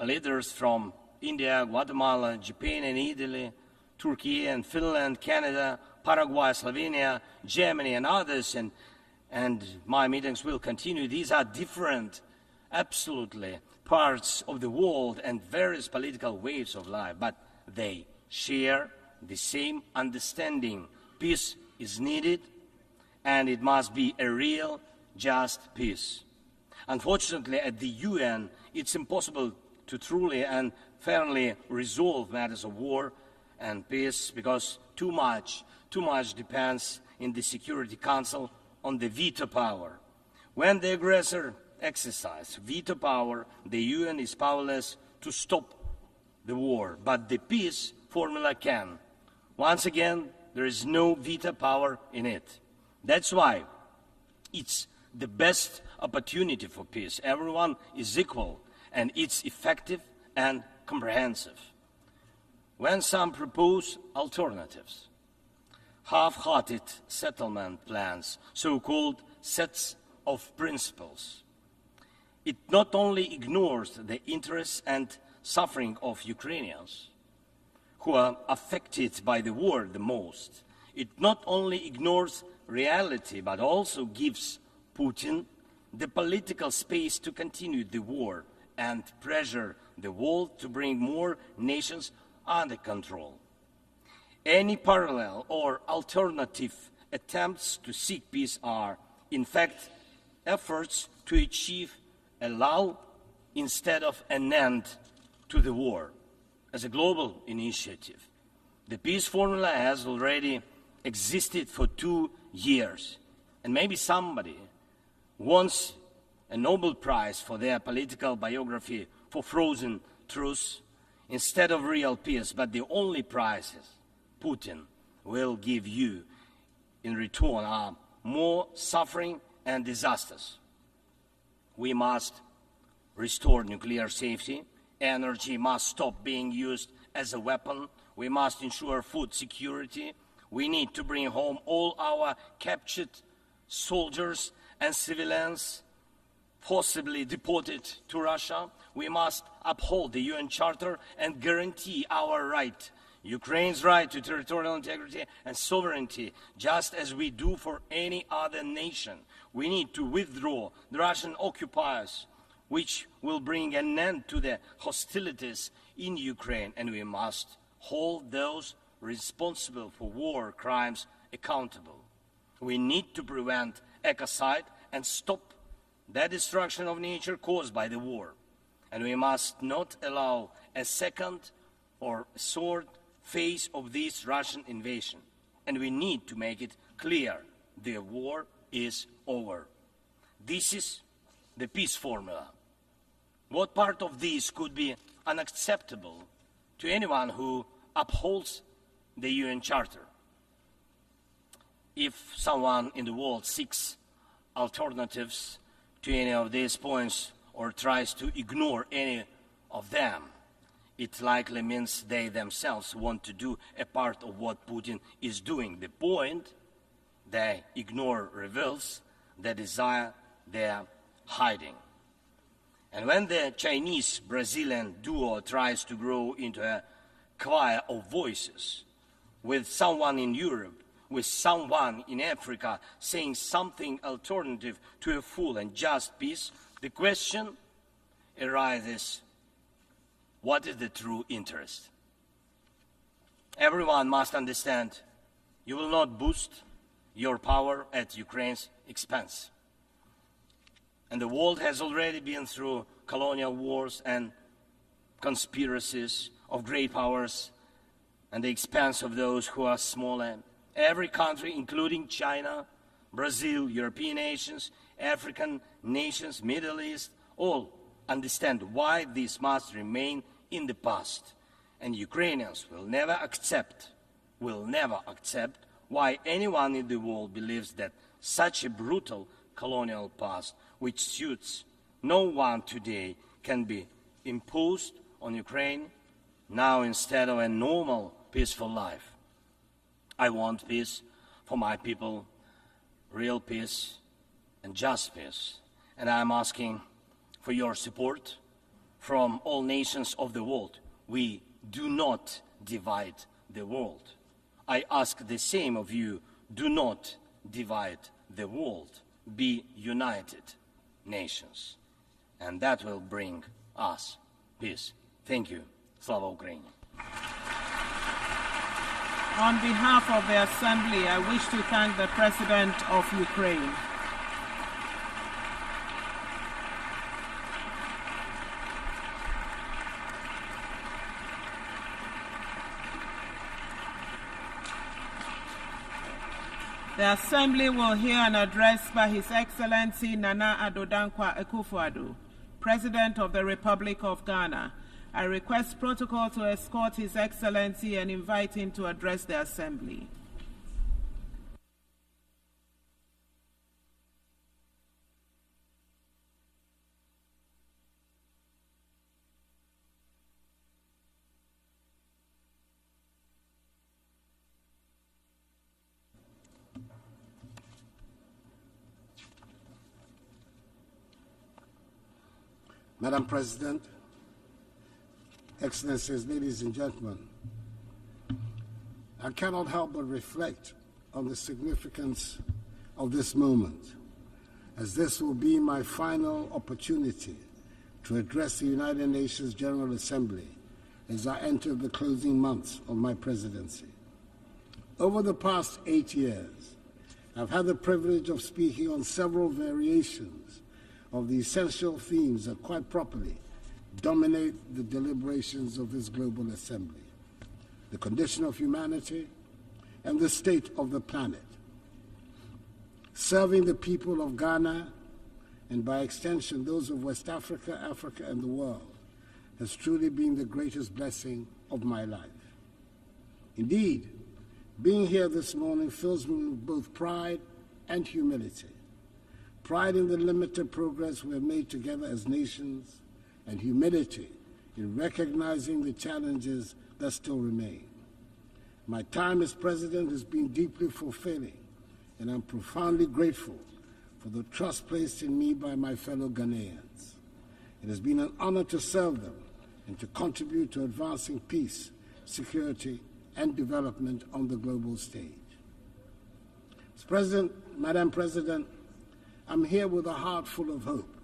leaders from India, Guatemala, Japan and Italy, Turkey and Finland, Canada, Paraguay, Slovenia, Germany and others, and my meetings will continue. These are different, absolutely, parts of the world and various political waves of life, but they share the same understanding. Peace is needed, and it must be a real, just peace. Unfortunately, at the UN, it's impossible to truly and fairly resolve matters of war and peace because too much depends in the Security Council on the veto power. When the aggressor exercises veto power, the UN is powerless to stop the war, but the peace formula can. Once again, there is no veto power in it. That's why it's the best opportunity for peace. Everyone is equal, and it's effective and comprehensive. When some propose alternatives, half-hearted settlement plans, so-called sets of principles, it not only ignores the interests and suffering of Ukrainians, who are affected by the war the most, it not only ignores reality, but also gives Putin the political space to continue the war and pressure the world to bring more nations under control. Any parallel or alternative attempts to seek peace are, in fact, efforts to achieve a lull instead of an end to the war. As a global initiative, the peace formula has already existed for 2 years, and maybe somebody wants a Nobel Prize for their political biography for frozen truth instead of real peace, but the only prizes Putin will give you in return are more suffering and disasters. We must restore nuclear safety. Energy must stop being used as a weapon. We must ensure food security. We need to bring home all our captured soldiers and civilians forcibly deported to Russia. We must uphold the UN Charter and guarantee our right, Ukraine's right to territorial integrity and sovereignty, just as we do for any other nation. We need to withdraw the Russian occupiers, which will bring an end to the hostilities in Ukraine, and we must hold those responsible for war crimes accountable. We need to prevent ecocide and stop the destruction of nature caused by the war. And we must not allow a second or third phase of this Russian invasion. And we need to make it clear the war is over. This is the peace formula. What part of this could be unacceptable to anyone who upholds the UN Charter? If someone in the world seeks alternatives to any of these points or tries to ignore any of them, it likely means they themselves want to do a part of what Putin is doing. The point they ignore reveals the desire they are hiding. And when the Chinese-Brazilian duo tries to grow into a choir of voices, with someone in Europe, with someone in Africa saying something alternative to a full and just peace, the question arises, what is the true interest? Everyone must understand you will not boost your power at Ukraine's expense. And the world has already been through colonial wars and conspiracies of great powers at the expense of those who are smaller. Every country, including China, Brazil, European nations, African nations, Middle East, all understand why this must remain in the past. And Ukrainians will never accept why anyone in the world believes that such a brutal colonial past, which suits no one today, can be imposed on Ukraine now instead of a normal, peaceful life. I want peace for my people, real peace and just peace. And I'm asking for your support from all nations of the world. We do not divide the world. I ask the same of you, do not divide the world. Be united nations. And that will bring us peace. Thank you. Slava Ukraini. On behalf of the Assembly, I wish to thank the President of Ukraine. The Assembly will hear an address by His Excellency Nana Addo Dankwa Akufo-Addo, President of the Republic of Ghana. I request protocol to escort His Excellency and invite him to address the Assembly. Madam President, Excellencies, ladies and gentlemen, I cannot help but reflect on the significance of this moment, as this will be my final opportunity to address the United Nations General Assembly as I enter the closing months of my presidency. Over the past 8 years, I've had the privilege of speaking on several variations of the essential themes that quite properly dominate the deliberations of this global assembly: the condition of humanity and the state of the planet. Serving the people of Ghana, and by extension those of West Africa, Africa, and the world, has truly been the greatest blessing of my life. Indeed, being here this morning fills me with both pride and humility. Pride in the limited progress we have made together as nations, and humility in recognizing the challenges that still remain. My time as president has been deeply fulfilling, and I'm profoundly grateful for the trust placed in me by my fellow Ghanaians. It has been an honor to serve them and to contribute to advancing peace, security, and development on the global stage. Mr. President, Madam President, I'm here with a heart full of hope,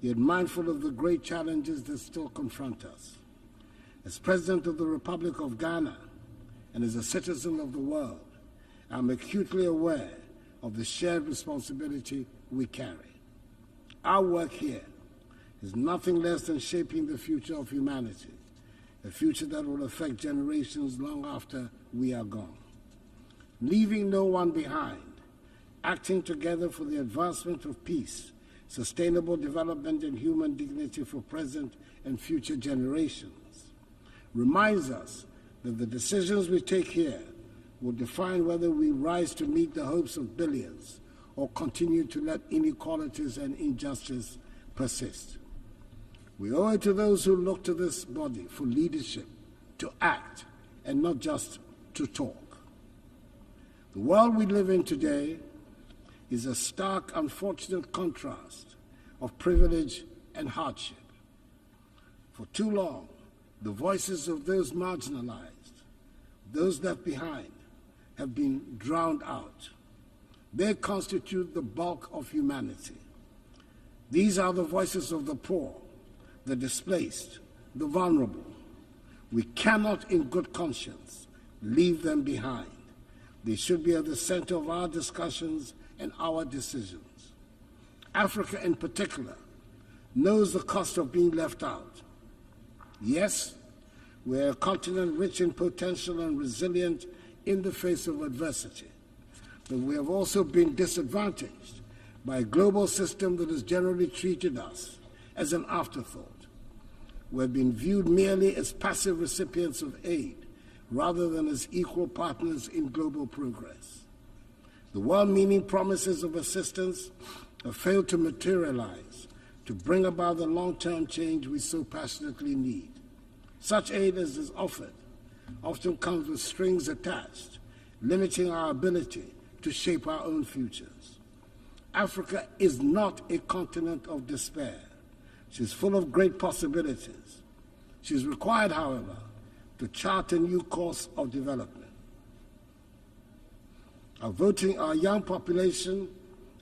yet mindful of the great challenges that still confront us. As President of the Republic of Ghana and as a citizen of the world, I'm acutely aware of the shared responsibility we carry. Our work here is nothing less than shaping the future of humanity, a future that will affect generations long after we are gone. Leaving no one behind, acting together for the advancement of peace, sustainable development, and human dignity for present and future generations, reminds us that the decisions we take here will define whether we rise to meet the hopes of billions or continue to let inequalities and injustice persist. We owe it to those who look to this body for leadership, to act, and not just to talk. The world we live in today is a stark, unfortunate contrast of privilege and hardship. For too long, the voices of those marginalized, those left behind, have been drowned out. They constitute the bulk of humanity. These are the voices of the poor, the displaced, the vulnerable. We cannot, in good conscience, leave them behind. They should be at the center of our discussions and our decisions. Africa, in particular, knows the cost of being left out. Yes, we're a continent rich in potential and resilient in the face of adversity, but we have also been disadvantaged by a global system that has generally treated us as an afterthought. We have been viewed merely as passive recipients of aid rather than as equal partners in global progress. The well-meaning promises of assistance have failed to materialize to bring about the long-term change we so passionately need. Such aid as is offered often comes with strings attached, limiting our ability to shape our own futures. Africa is not a continent of despair. She's full of great possibilities. She's required, however, to chart a new course of development. Our young population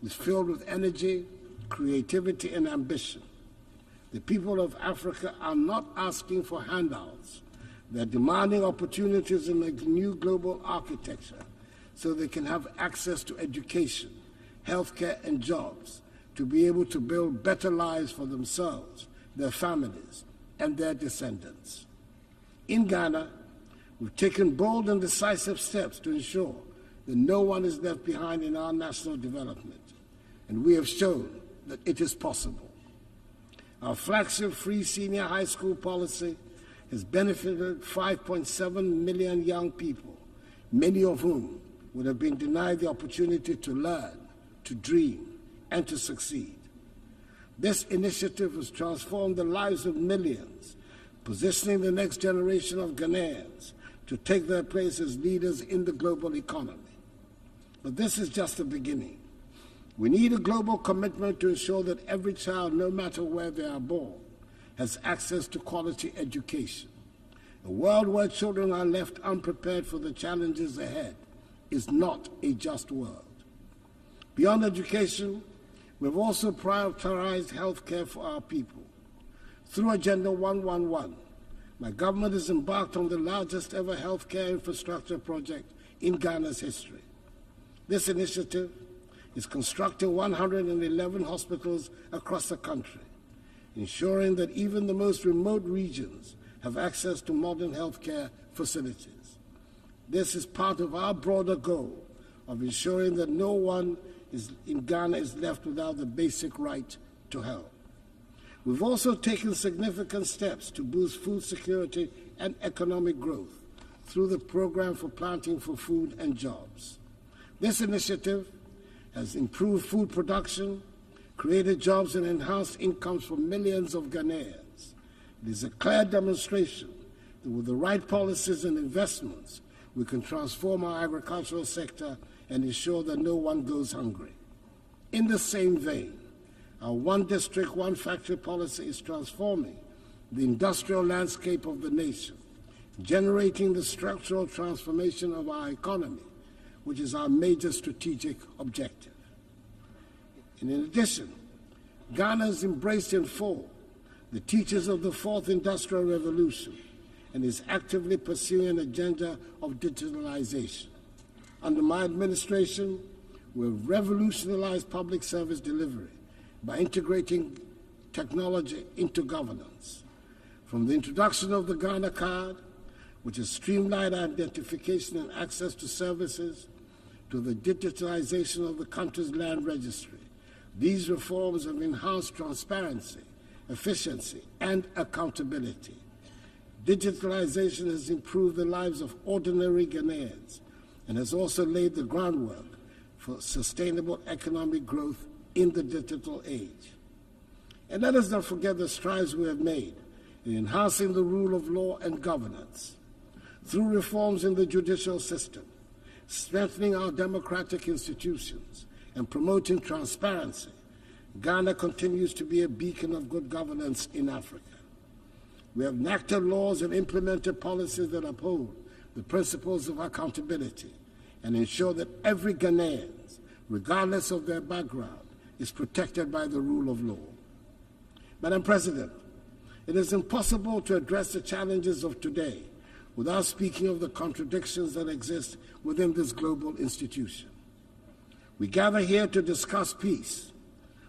is filled with energy, creativity, and ambition. The people of Africa are not asking for handouts. They're demanding opportunities in a new global architecture so they can have access to education, healthcare, and jobs to be able to build better lives for themselves, their families, and their descendants. In Ghana, we've taken bold and decisive steps to ensure that no one is left behind in our national development, and we have shown that it is possible. Our flagship free senior high school policy has benefited 5.7 million young people, many of whom would have been denied the opportunity to learn, to dream, and to succeed. This initiative has transformed the lives of millions, positioning the next generation of Ghanaians to take their place as leaders in the global economy. But this is just the beginning. We need a global commitment to ensure that every child, no matter where they are born, has access to quality education. A world where children are left unprepared for the challenges ahead is not a just world. Beyond education, we've also prioritized health care for our people. Through Agenda 111, my government has embarked on the largest ever healthcare infrastructure project in Ghana's history. This initiative is constructing 111 hospitals across the country, ensuring that even the most remote regions have access to modern healthcare facilities. This is part of our broader goal of ensuring that no one in Ghana is left without the basic right to health. We've also taken significant steps to boost food security and economic growth through the Program for Planting for Food and Jobs. This initiative has improved food production, created jobs, and enhanced incomes for millions of Ghanaians. It is a clear demonstration that with the right policies and investments, we can transform our agricultural sector and ensure that no one goes hungry. In the same vein, our one district, one factory policy is transforming the industrial landscape of the nation, generating the structural transformation of our economy, which is our major strategic objective. And in addition, Ghana has embraced in full the teachings of the Fourth Industrial Revolution and is actively pursuing an agenda of digitalization. Under my administration, we've revolutionized public service delivery by integrating technology into governance. From the introduction of the Ghana card, which has streamlined identification and access to services, to the digitalization of the country's land registry, these reforms have enhanced transparency, efficiency, and accountability. Digitalization has improved the lives of ordinary Ghanaians and has also laid the groundwork for sustainable economic growth in the digital age. And let us not forget the strides we have made in enhancing the rule of law and governance through reforms in the judicial system, strengthening our democratic institutions, and promoting transparency. Ghana continues to be a beacon of good governance in Africa. We have enacted laws and implemented policies that uphold the principles of accountability and ensure that every Ghanaian, regardless of their background, is protected by the rule of law. Madam President, it is impossible to address the challenges of today without speaking of the contradictions that exist within this global institution. We gather here to discuss peace,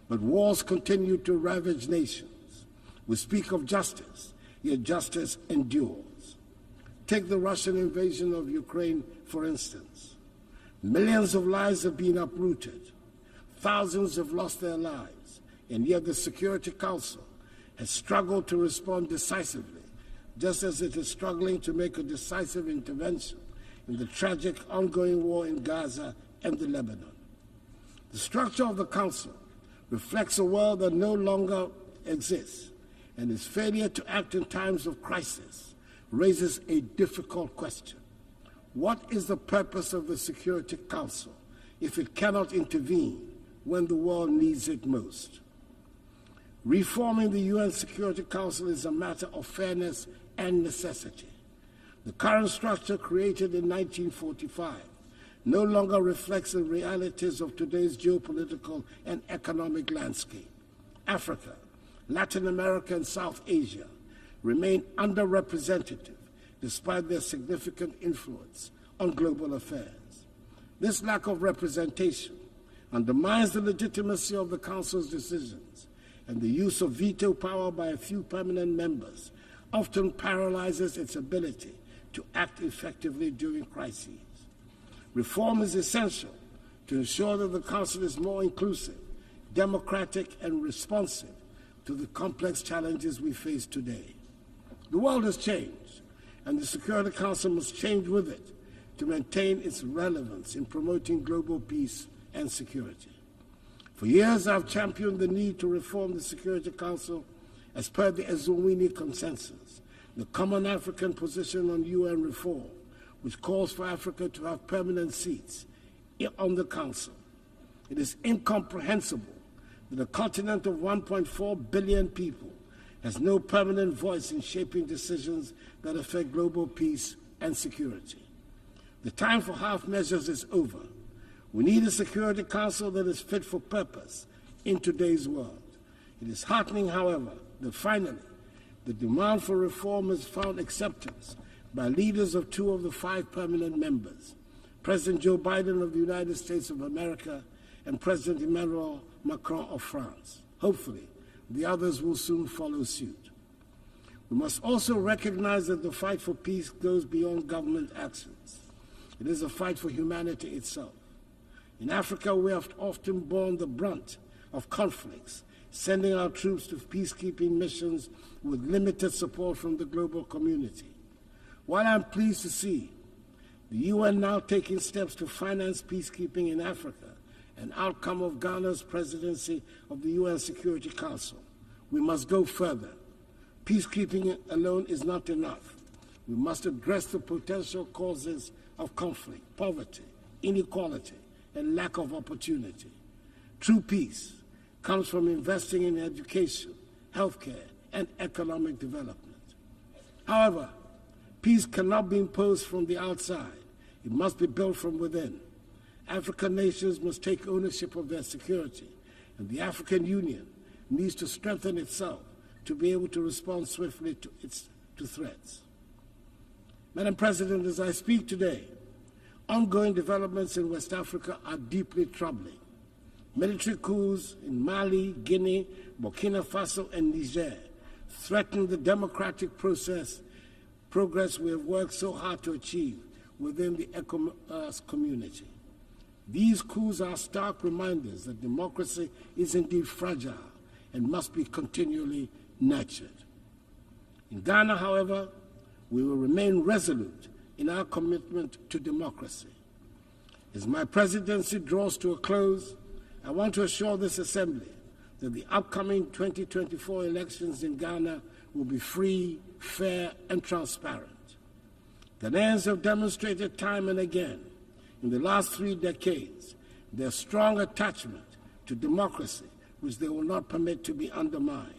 but wars continue to ravage nations. We speak of justice, yet justice endures. Take the Russian invasion of Ukraine, for instance. Millions of lives have been uprooted. Thousands have lost their lives, and yet the Security Council has struggled to respond decisively, just as it is struggling to make a decisive intervention in the tragic ongoing war in Gaza and the Lebanon. The structure of the Council reflects a world that no longer exists, and its failure to act in times of crisis raises a difficult question. What is the purpose of the Security Council if it cannot intervene when the world needs it most? Reforming the UN Security Council is a matter of fairness and necessity. The current structure, created in 1945, no longer reflects the realities of today's geopolitical and economic landscape. Africa, Latin America, and South Asia remain underrepresented despite their significant influence on global affairs. This lack of representation undermines the legitimacy of the Council's decisions, and the use of veto power by a few permanent members often paralyzes its ability to act effectively during crises. Reform is essential to ensure that the Council is more inclusive, democratic, and responsive to the complex challenges we face today. The world has changed, and the Security Council must change with it to maintain its relevance in promoting global peace and security. For years, I've championed the need to reform the Security Council as per the Eswatini Consensus, the Common African Position on UN Reform, which calls for Africa to have permanent seats on the Council. It is incomprehensible that a continent of 1.4 billion people has no permanent voice in shaping decisions that affect global peace and security. The time for half measures is over. We need a Security Council that is fit for purpose in today's world. It is heartening, however, that finally the demand for reform has found acceptance by leaders of 2 of the 5 permanent members, President Joe Biden of the United States of America and President Emmanuel Macron of France. Hopefully, the others will soon follow suit. We must also recognize that the fight for peace goes beyond government actions. It is a fight for humanity itself. In Africa, we have often borne the brunt of conflicts, sending our troops to peacekeeping missions with limited support from the global community. While I'm pleased to see the UN now taking steps to finance peacekeeping in Africa, an outcome of Ghana's presidency of the UN Security Council, we must go further. Peacekeeping alone is not enough. We must address the potential causes of conflict, poverty, inequality, and lack of opportunity. True peace comes from investing in education, healthcare, and economic development. However, peace cannot be imposed from the outside. It must be built from within. African nations must take ownership of their security, and the African Union needs to strengthen itself to be able to respond swiftly to threats. Madam President, as I speak today, ongoing developments in West Africa are deeply troubling. Military coups in Mali, Guinea, Burkina Faso, and Niger threaten the democratic progress we have worked so hard to achieve within the ECOWAS community. These coups are stark reminders that democracy is indeed fragile and must be continually nurtured. In Ghana, however, we will remain resolute in our commitment to democracy. As my presidency draws to a close, I want to assure this Assembly that the upcoming 2024 elections in Ghana will be free, fair, and transparent. Ghanaians have demonstrated time and again in the last 3 decades their strong attachment to democracy, which they will not permit to be undermined.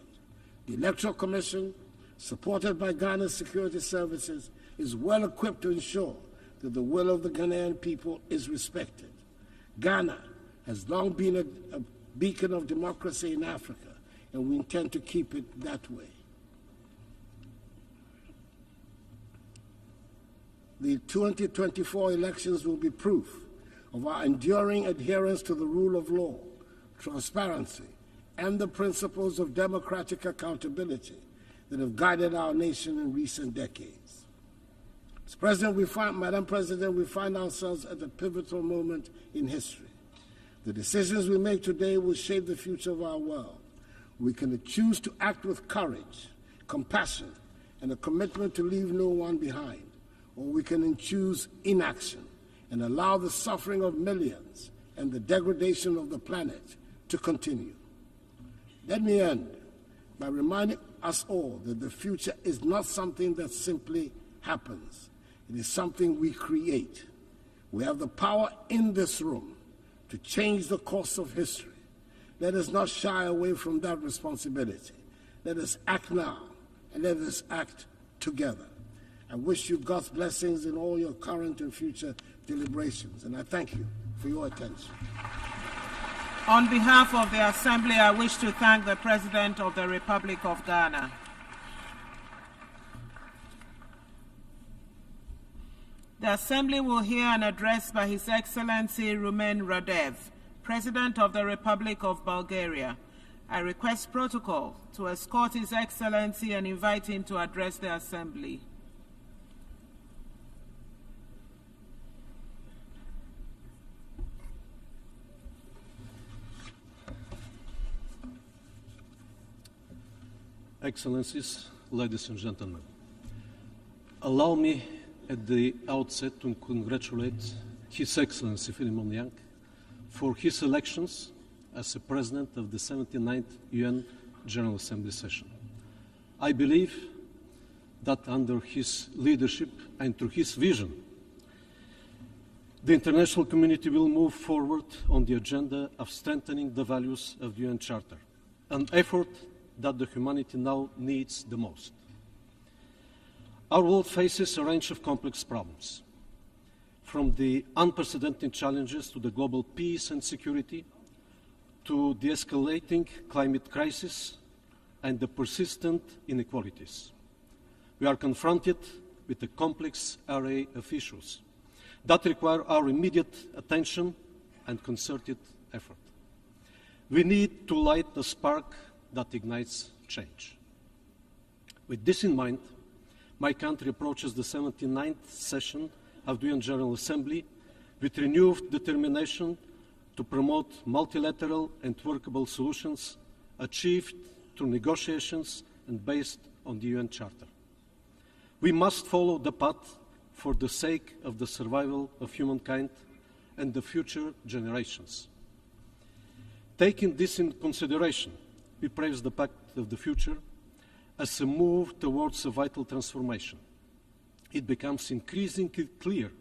The Electoral Commission, supported by Ghana's security services, is well equipped to ensure that the will of the Ghanaian people is respected. Ghana has long been a beacon of democracy in Africa, and we intend to keep it that way. The 2024 elections will be proof of our enduring adherence to the rule of law, transparency, and the principles of democratic accountability that have guided our nation in recent decades. Madam President, we find ourselves at a pivotal moment in history. The decisions we make today will shape the future of our world. We can choose to act with courage, compassion, and a commitment to leave no one behind, or we can choose inaction and allow the suffering of millions and the degradation of the planet to continue. Let me end by reminding us all that the future is not something that simply happens. It is something we create. We have the power in this room to change the course of history. Let us not shy away from that responsibility. Let us act now, and let us act together. I wish you God's blessings in all your current and future deliberations, and I thank you for your attention. On behalf of the Assembly, I wish to thank the President of the Republic of Ghana. The Assembly will hear an address by His Excellency Rumen Radev, President of the Republic of Bulgaria. I request protocol to escort His Excellency and invite him to address the Assembly. Excellencies, ladies and gentlemen, allow me at the outset to congratulate His Excellency Philemon Yang for his elections as the President of the 79th UN General Assembly session. I believe that under his leadership and through his vision, the international community will move forward on the agenda of strengthening the values of the UN Charter, an effort that the humanity now needs the most. Our world faces a range of complex problems, from the unprecedented challenges to the global peace and security, to the escalating climate crisis and the persistent inequalities. We are confronted with a complex array of issues that require our immediate attention and concerted effort. We need to light the spark that ignites change. With this in mind, my country approaches the 79th session of the UN General Assembly with renewed determination to promote multilateral and workable solutions achieved through negotiations and based on the UN Charter. We must follow the path for the sake of the survival of humankind and the future generations. Taking this into consideration, we praise the Pact of the Future as a move towards a vital transformation. It becomes increasingly clear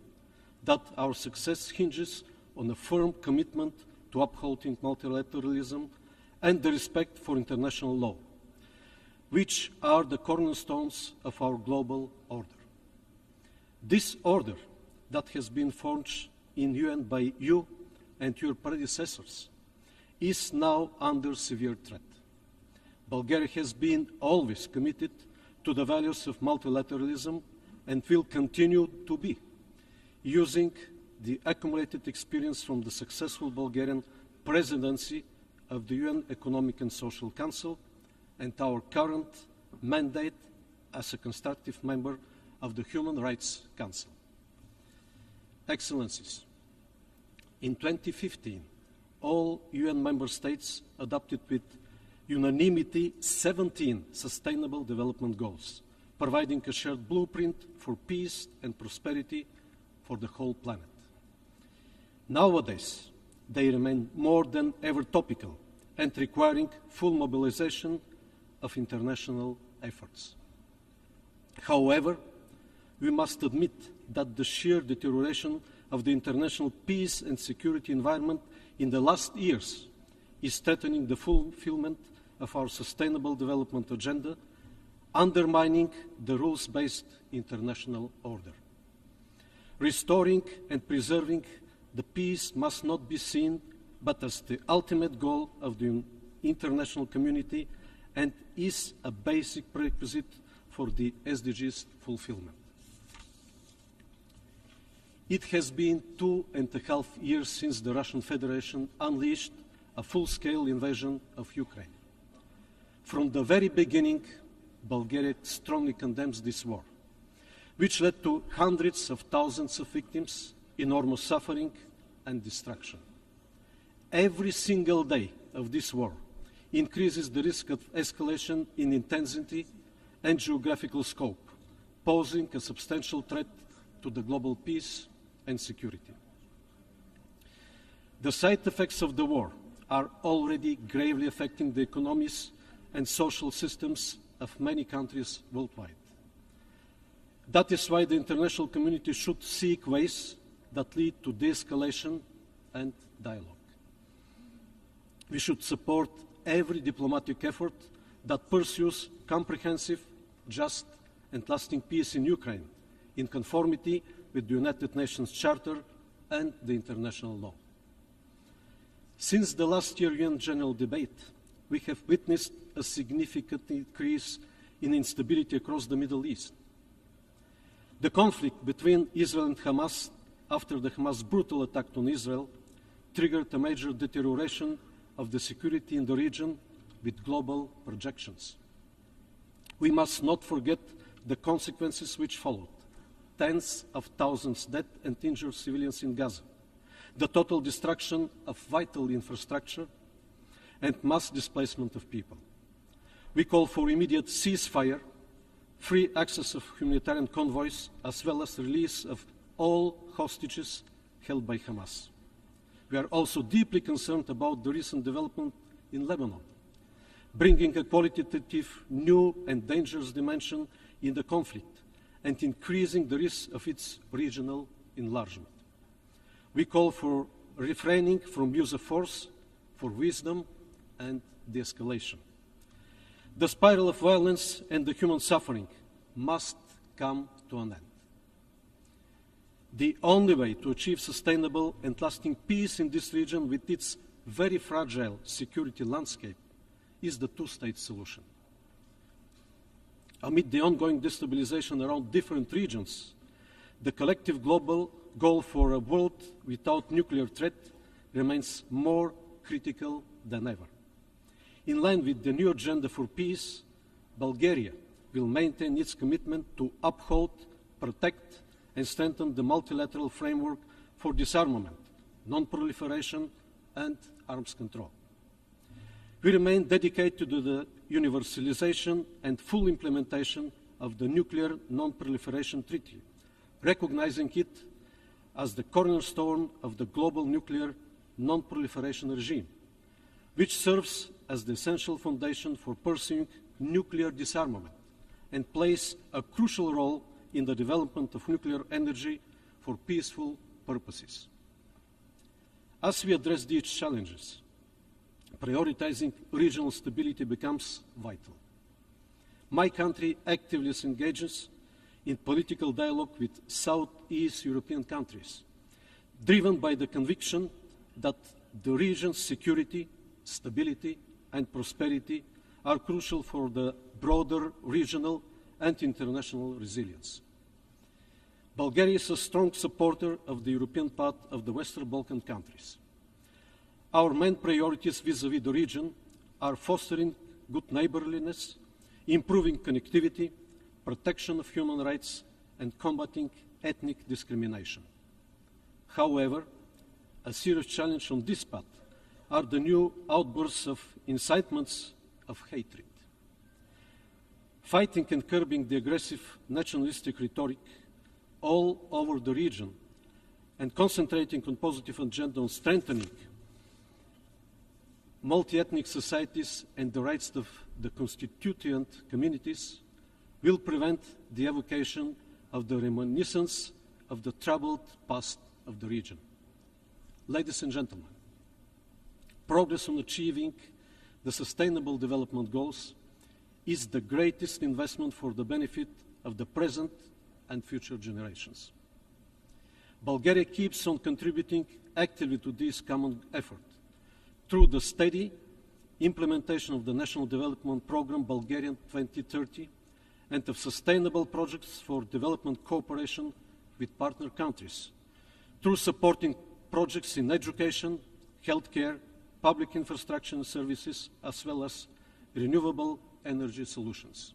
that our success hinges on a firm commitment to upholding multilateralism and the respect for international law, which are the cornerstones of our global order. This order that has been forged in UN by you and your predecessors is now under severe threat. Bulgaria has been always committed to the values of multilateralism and will continue to be, using the accumulated experience from the successful Bulgarian presidency of the UN Economic and Social Council and our current mandate as a constructive member of the Human Rights Council. Excellencies, in 2015, all UN member states adopted with unanimity 17 Sustainable Development Goals, providing a shared blueprint for peace and prosperity for the whole planet. Nowadays, they remain more than ever topical and requiring full mobilization of international efforts. However, we must admit that the sheer deterioration of the international peace and security environment in the last years is threatening the fulfillment of our Sustainable Development Agenda, undermining the rules-based international order. Restoring and preserving the peace must not be seen but as the ultimate goal of the international community and is a basic prerequisite for the SDGs fulfillment. It has been 2.5 years since the Russian Federation unleashed a full-scale invasion of Ukraine. From the very beginning, Bulgaria strongly condemns this war, which led to hundreds of thousands of victims, enormous suffering and destruction. Every single day of this war increases the risk of escalation in intensity and geographical scope, posing a substantial threat to the global peace and security. The side effects of the war are already gravely affecting the economies and social systems of many countries worldwide. That is why the international community should seek ways that lead to de-escalation and dialogue. We should support every diplomatic effort that pursues comprehensive, just and lasting peace in Ukraine, in conformity with the United Nations Charter and the international law. Since the last year UN General Debate, we have witnessed a significant increase in instability across the Middle East. The conflict between Israel and Hamas after the Hamas brutal attack on Israel triggered a major deterioration of the security in the region with global projections. We must not forget the consequences which followed. Tens of thousands dead and injured civilians in Gaza, the total destruction of vital infrastructure, and mass displacement of people. We call for immediate ceasefire, free access of humanitarian convoys, as well as release of all hostages held by Hamas. We are also deeply concerned about the recent development in Lebanon, bringing a qualitative, new and dangerous dimension in the conflict and increasing the risk of its regional enlargement. We call for refraining from use of force, for wisdom and de-escalation. The spiral of violence and the human suffering must come to an end. The only way to achieve sustainable and lasting peace in this region with its very fragile security landscape is the two-state solution. Amid the ongoing destabilization around different regions, the collective global goal for a world without nuclear threat remains more critical than ever. In line with the new agenda for peace, Bulgaria will maintain its commitment to uphold, protect, and strengthen the multilateral framework for disarmament, non-proliferation, and arms control. We remain dedicated to the universalization and full implementation of the Nuclear Non-Proliferation Treaty, recognizing it as the cornerstone of the global nuclear non-proliferation regime, which serves as the essential foundation for pursuing nuclear disarmament and plays a crucial role in the development of nuclear energy for peaceful purposes. As we address these challenges, prioritizing regional stability becomes vital. My country actively engages in political dialogue with Southeast European countries, driven by the conviction that the region's security, stability, and prosperity are crucial for the broader regional and international resilience. Bulgaria is a strong supporter of the European path of the Western Balkan countries. Our main priorities vis-à-vis the region are fostering good neighborliness, improving connectivity, protection of human rights, and combating ethnic discrimination. However, a serious challenge on this path are the new outbursts of incitements of hatred. Fighting and curbing the aggressive nationalistic rhetoric all over the region and concentrating on positive agenda on strengthening multi-ethnic societies and the rights of the constituent communities will prevent the evocation of the reminiscence of the troubled past of the region. Ladies and gentlemen, progress on achieving the Sustainable Development Goals is the greatest investment for the benefit of the present and future generations. Bulgaria keeps on contributing actively to this common effort through the steady implementation of the National Development Programme Bulgarian 2030 and of sustainable projects for development cooperation with partner countries, through supporting projects in education, healthcare, public infrastructure and services, as well as renewable energy solutions.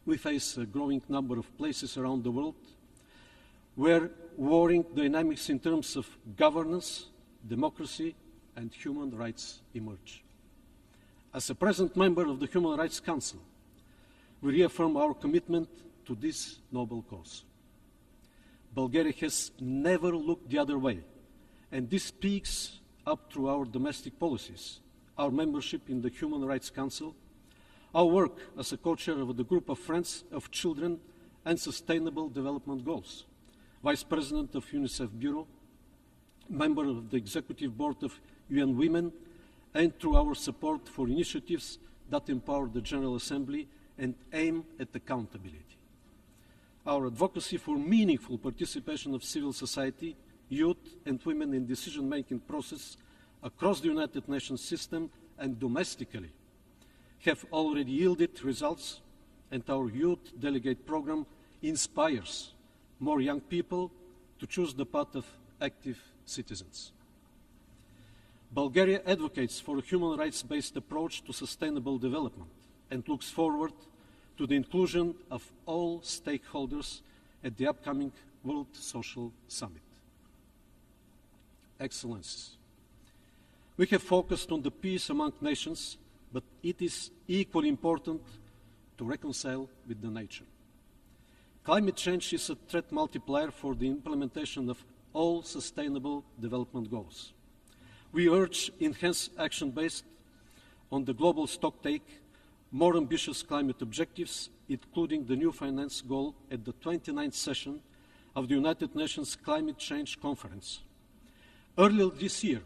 We face a growing number of places around the world where warring dynamics in terms of governance, democracy, and human rights emerge. As a present member of the Human Rights Council, we reaffirm our commitment to this noble cause. Bulgaria has never looked the other way, and this speaks up through our domestic policies, our membership in the Human Rights Council, our work as a co-chair of the Group of Friends of Children and Sustainable Development Goals, Vice President of UNICEF Bureau, member of the Executive Board of UN Women, and through our support for initiatives that empower the General Assembly and aim at accountability. Our advocacy for meaningful participation of civil society, youth and women in decision-making process across the United Nations system and domestically have already yielded results, and our youth delegate program inspires more young people to choose the path of active citizens. Bulgaria advocates for a human rights-based approach to sustainable development and looks forward to the inclusion of all stakeholders at the upcoming World Social Summit. Excellencies, we have focused on the peace among nations, but it is equally important to reconcile with the nature. Climate change is a threat multiplier for the implementation of all sustainable development goals. We urge enhanced action based on the global stocktake, more ambitious climate objectives, including the new finance goal at the 29th session of the United Nations Climate Change Conference. Earlier this year,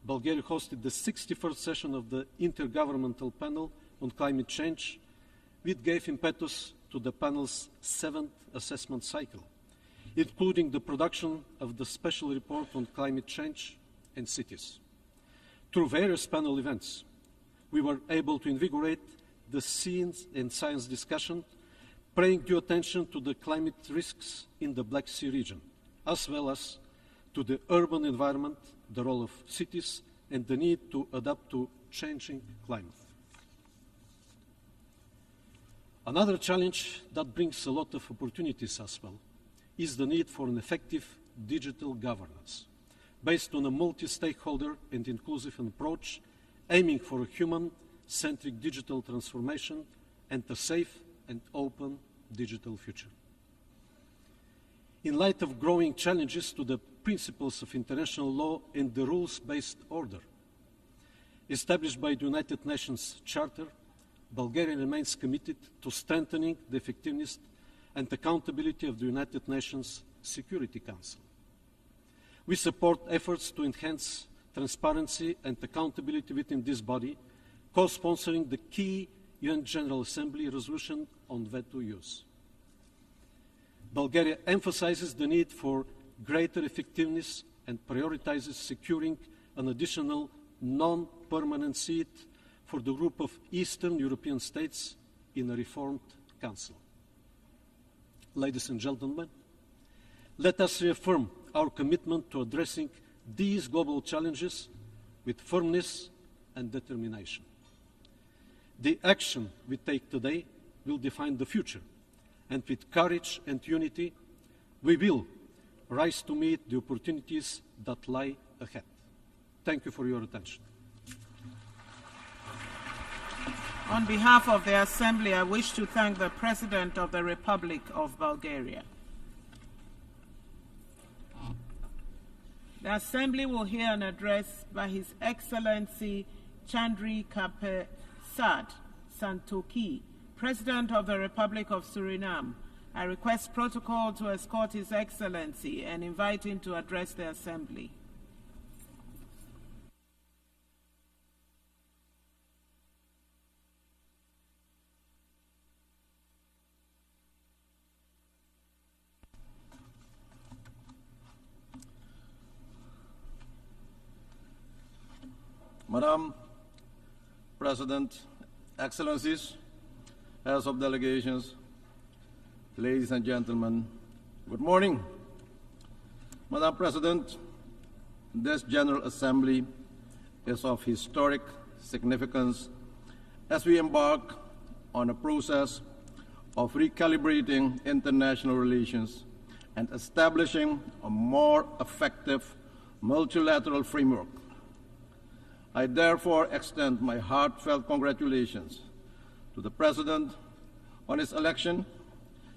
Bulgaria hosted the 61st session of the Intergovernmental Panel on Climate Change, which gave impetus to the panel's 7th assessment cycle, including the production of the special report on climate change and cities. Through various panel events, we were able to invigorate the science discussion, paying due attention to the climate risks in the Black Sea region, as well as to the urban environment, the role of cities, and the need to adapt to changing climate. Another challenge that brings a lot of opportunities as well is the need for an effective digital governance based on a multi-stakeholder and inclusive approach, aiming for a human-centric digital transformation and a safe and open digital future. In light of growing challenges to the principles of international law and the rules-based order established by the United Nations Charter, Bulgaria remains committed to strengthening the effectiveness and accountability of the United Nations Security Council. We support efforts to enhance transparency and accountability within this body, co-sponsoring the key UN General Assembly resolution on veto use. Bulgaria emphasizes the need for greater effectiveness and prioritizes securing an additional non-permanent seat for the group of Eastern European states in a reformed Council. Ladies and gentlemen, let us reaffirm our commitment to addressing these global challenges with firmness and determination. The action we take today will define the future, and with courage and unity, we will rise to meet the opportunities that lie ahead. Thank you for your attention. On behalf of the Assembly, I wish to thank the President of the Republic of Bulgaria. The Assembly will hear an address by His Excellency Chandri Kapesad Santoki, President of the Republic of Suriname. I request protocol to escort His Excellency and invite him to address the Assembly. Madam President, Excellencies, Heads of Delegations, ladies and gentlemen, good morning. Madam President, this General Assembly is of historic significance as we embark on a process of recalibrating international relations and establishing a more effective multilateral framework. I therefore extend my heartfelt congratulations to the President on his election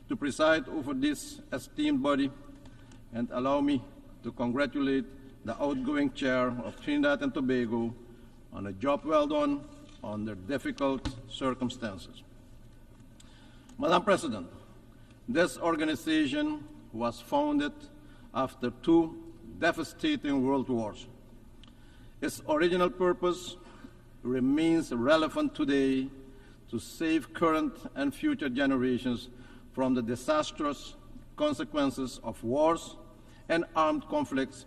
to preside over this esteemed body, and allow me to congratulate the outgoing Chair of Trinidad and Tobago on a job well done under difficult circumstances. Madam President, this organization was founded after two devastating world wars. Its original purpose remains relevant today to save current and future generations from the disastrous consequences of wars and armed conflicts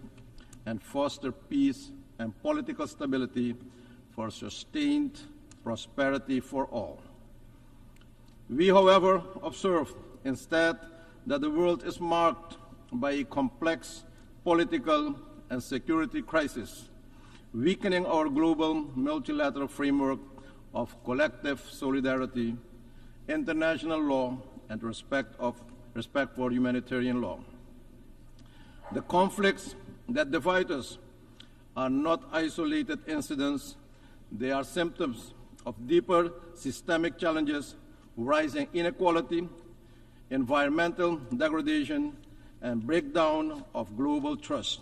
and foster peace and political stability for sustained prosperity for all. We, however, observe instead that the world is marked by a complex political and security crisis, weakening our global multilateral framework of collective solidarity, international law, and respect for humanitarian law. The conflicts that divide us are not isolated incidents. They are symptoms of deeper systemic challenges, rising inequality, environmental degradation, and breakdown of global trust.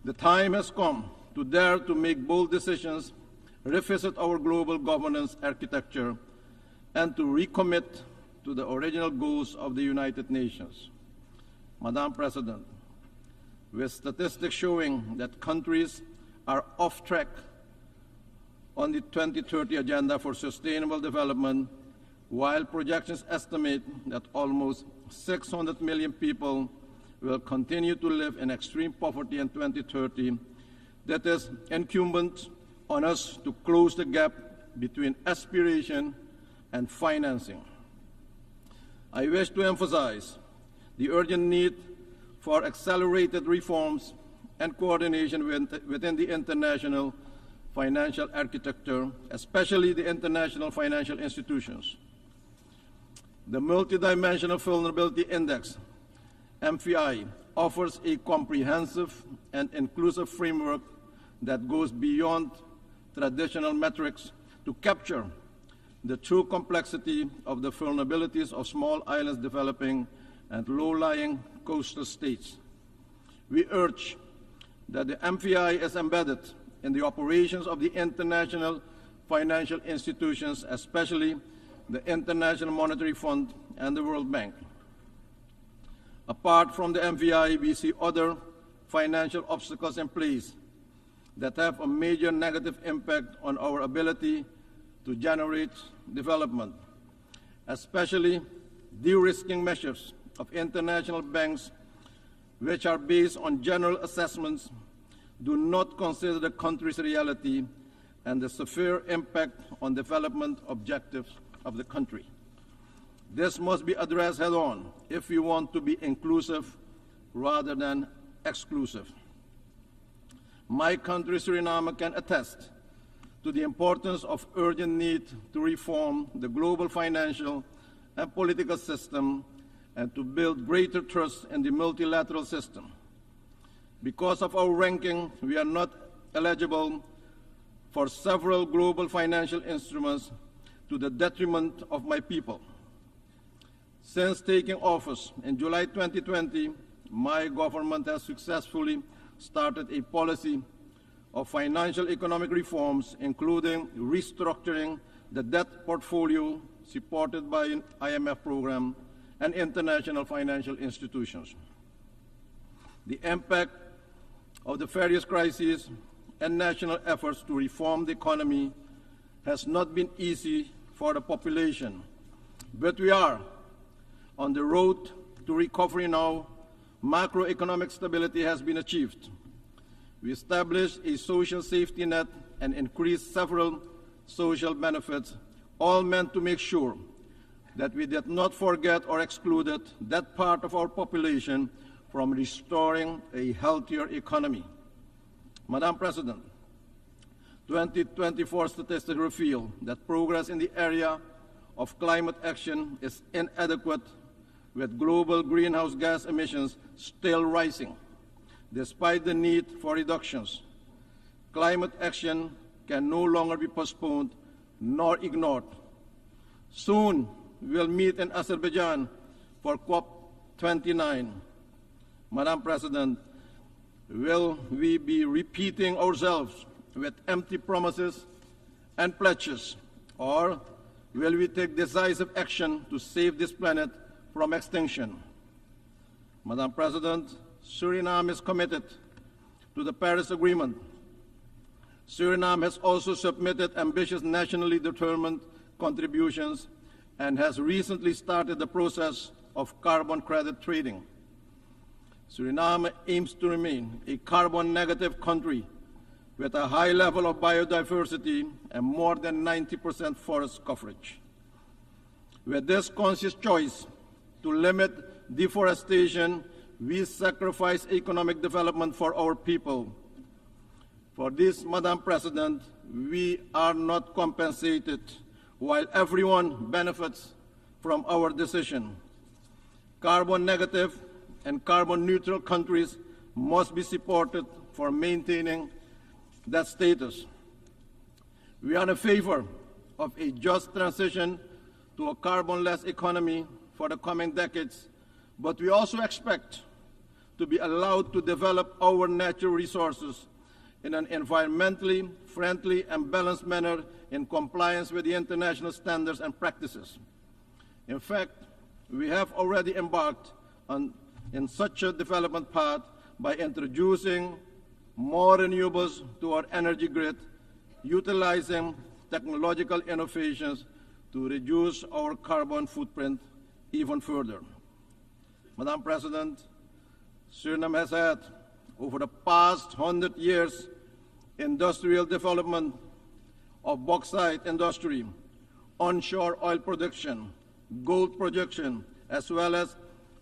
The time has come to dare to make bold decisions, revisit our global governance architecture, and to recommit to the original goals of the United Nations. Madam President, with statistics showing that countries are off track on the 2030 Agenda for Sustainable Development, while projections estimate that almost 600 million people will continue to live in extreme poverty in 2030, that is incumbent on us to close the gap between aspiration and financing. I wish to emphasize the urgent need for accelerated reforms and coordination within the international financial architecture, especially the international financial institutions. The Multidimensional Vulnerability Index, MVI, offers a comprehensive and inclusive framework that goes beyond traditional metrics to capture the true complexity of the vulnerabilities of small islands developing and low-lying coastal states. We urge that the MVI is embedded in the operations of the international financial institutions, especially the International Monetary Fund and the World Bank. Apart from the MVI, we see other financial obstacles in place that have a major negative impact on our ability to generate development, especially de-risking measures of international banks, which are based on general assessments, do not consider the country's reality and the severe impact on development objectives of the country. This must be addressed head-on if we want to be inclusive rather than exclusive. My country, Suriname, can attest to the importance of urgent need to reform the global financial and political system and to build greater trust in the multilateral system. Because of our ranking, we are not eligible for several global financial instruments to the detriment of my people. Since taking office in July 2020, my government has successfully started a policy of financial economic reforms, including restructuring the debt portfolio supported by an IMF program and international financial institutions. The impact of the various crises and national efforts to reform the economy has not been easy for the population, but we are on the road to recovery now. Macroeconomic stability has been achieved. We established a social safety net and increased several social benefits, all meant to make sure that we did not forget or excluded that part of our population from restoring a healthier economy. Madam President, 2024 statistics reveal that progress in the area of climate action is inadequate, with global greenhouse gas emissions still rising. Despite the need for reductions, climate action can no longer be postponed nor ignored. Soon, we'll meet in Azerbaijan for COP29. Madam President, will we be repeating ourselves with empty promises and pledges, or will we take decisive action to save this planet from extinction? Madam President, Suriname is committed to the Paris Agreement. Suriname has also submitted ambitious nationally determined contributions and has recently started the process of carbon credit trading. Suriname aims to remain a carbon-negative country with a high level of biodiversity and more than 90% forest coverage. With this conscious choice to limit deforestation, we sacrifice economic development for our people. For this, Madam President, we are not compensated while everyone benefits from our decision. Carbon negative and carbon neutral countries must be supported for maintaining that status. We are in favor of a just transition to a carbon-less economy for the coming decades, but we also expect to be allowed to develop our natural resources in an environmentally friendly and balanced manner in compliance with the international standards and practices. In fact, we have already embarked in such a development path by introducing more renewables to our energy grid, utilizing technological innovations to reduce our carbon footprint even further. Madam President, Suriname has had, over the past 100 years, industrial development of bauxite industry, onshore oil production, gold production, as well as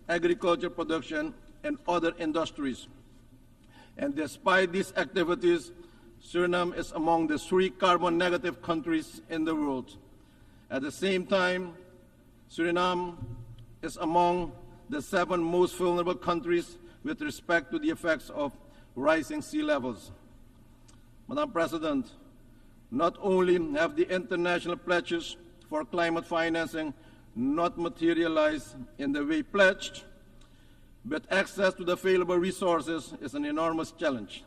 agriculture production and other industries. And despite these activities, Suriname is among the 3 carbon-negative countries in the world. At the same time, Suriname is among the 7 most vulnerable countries with respect to the effects of rising sea levels. Madam President, not only have the international pledges for climate financing not materialized in the way pledged, but access to the available resources is an enormous challenge.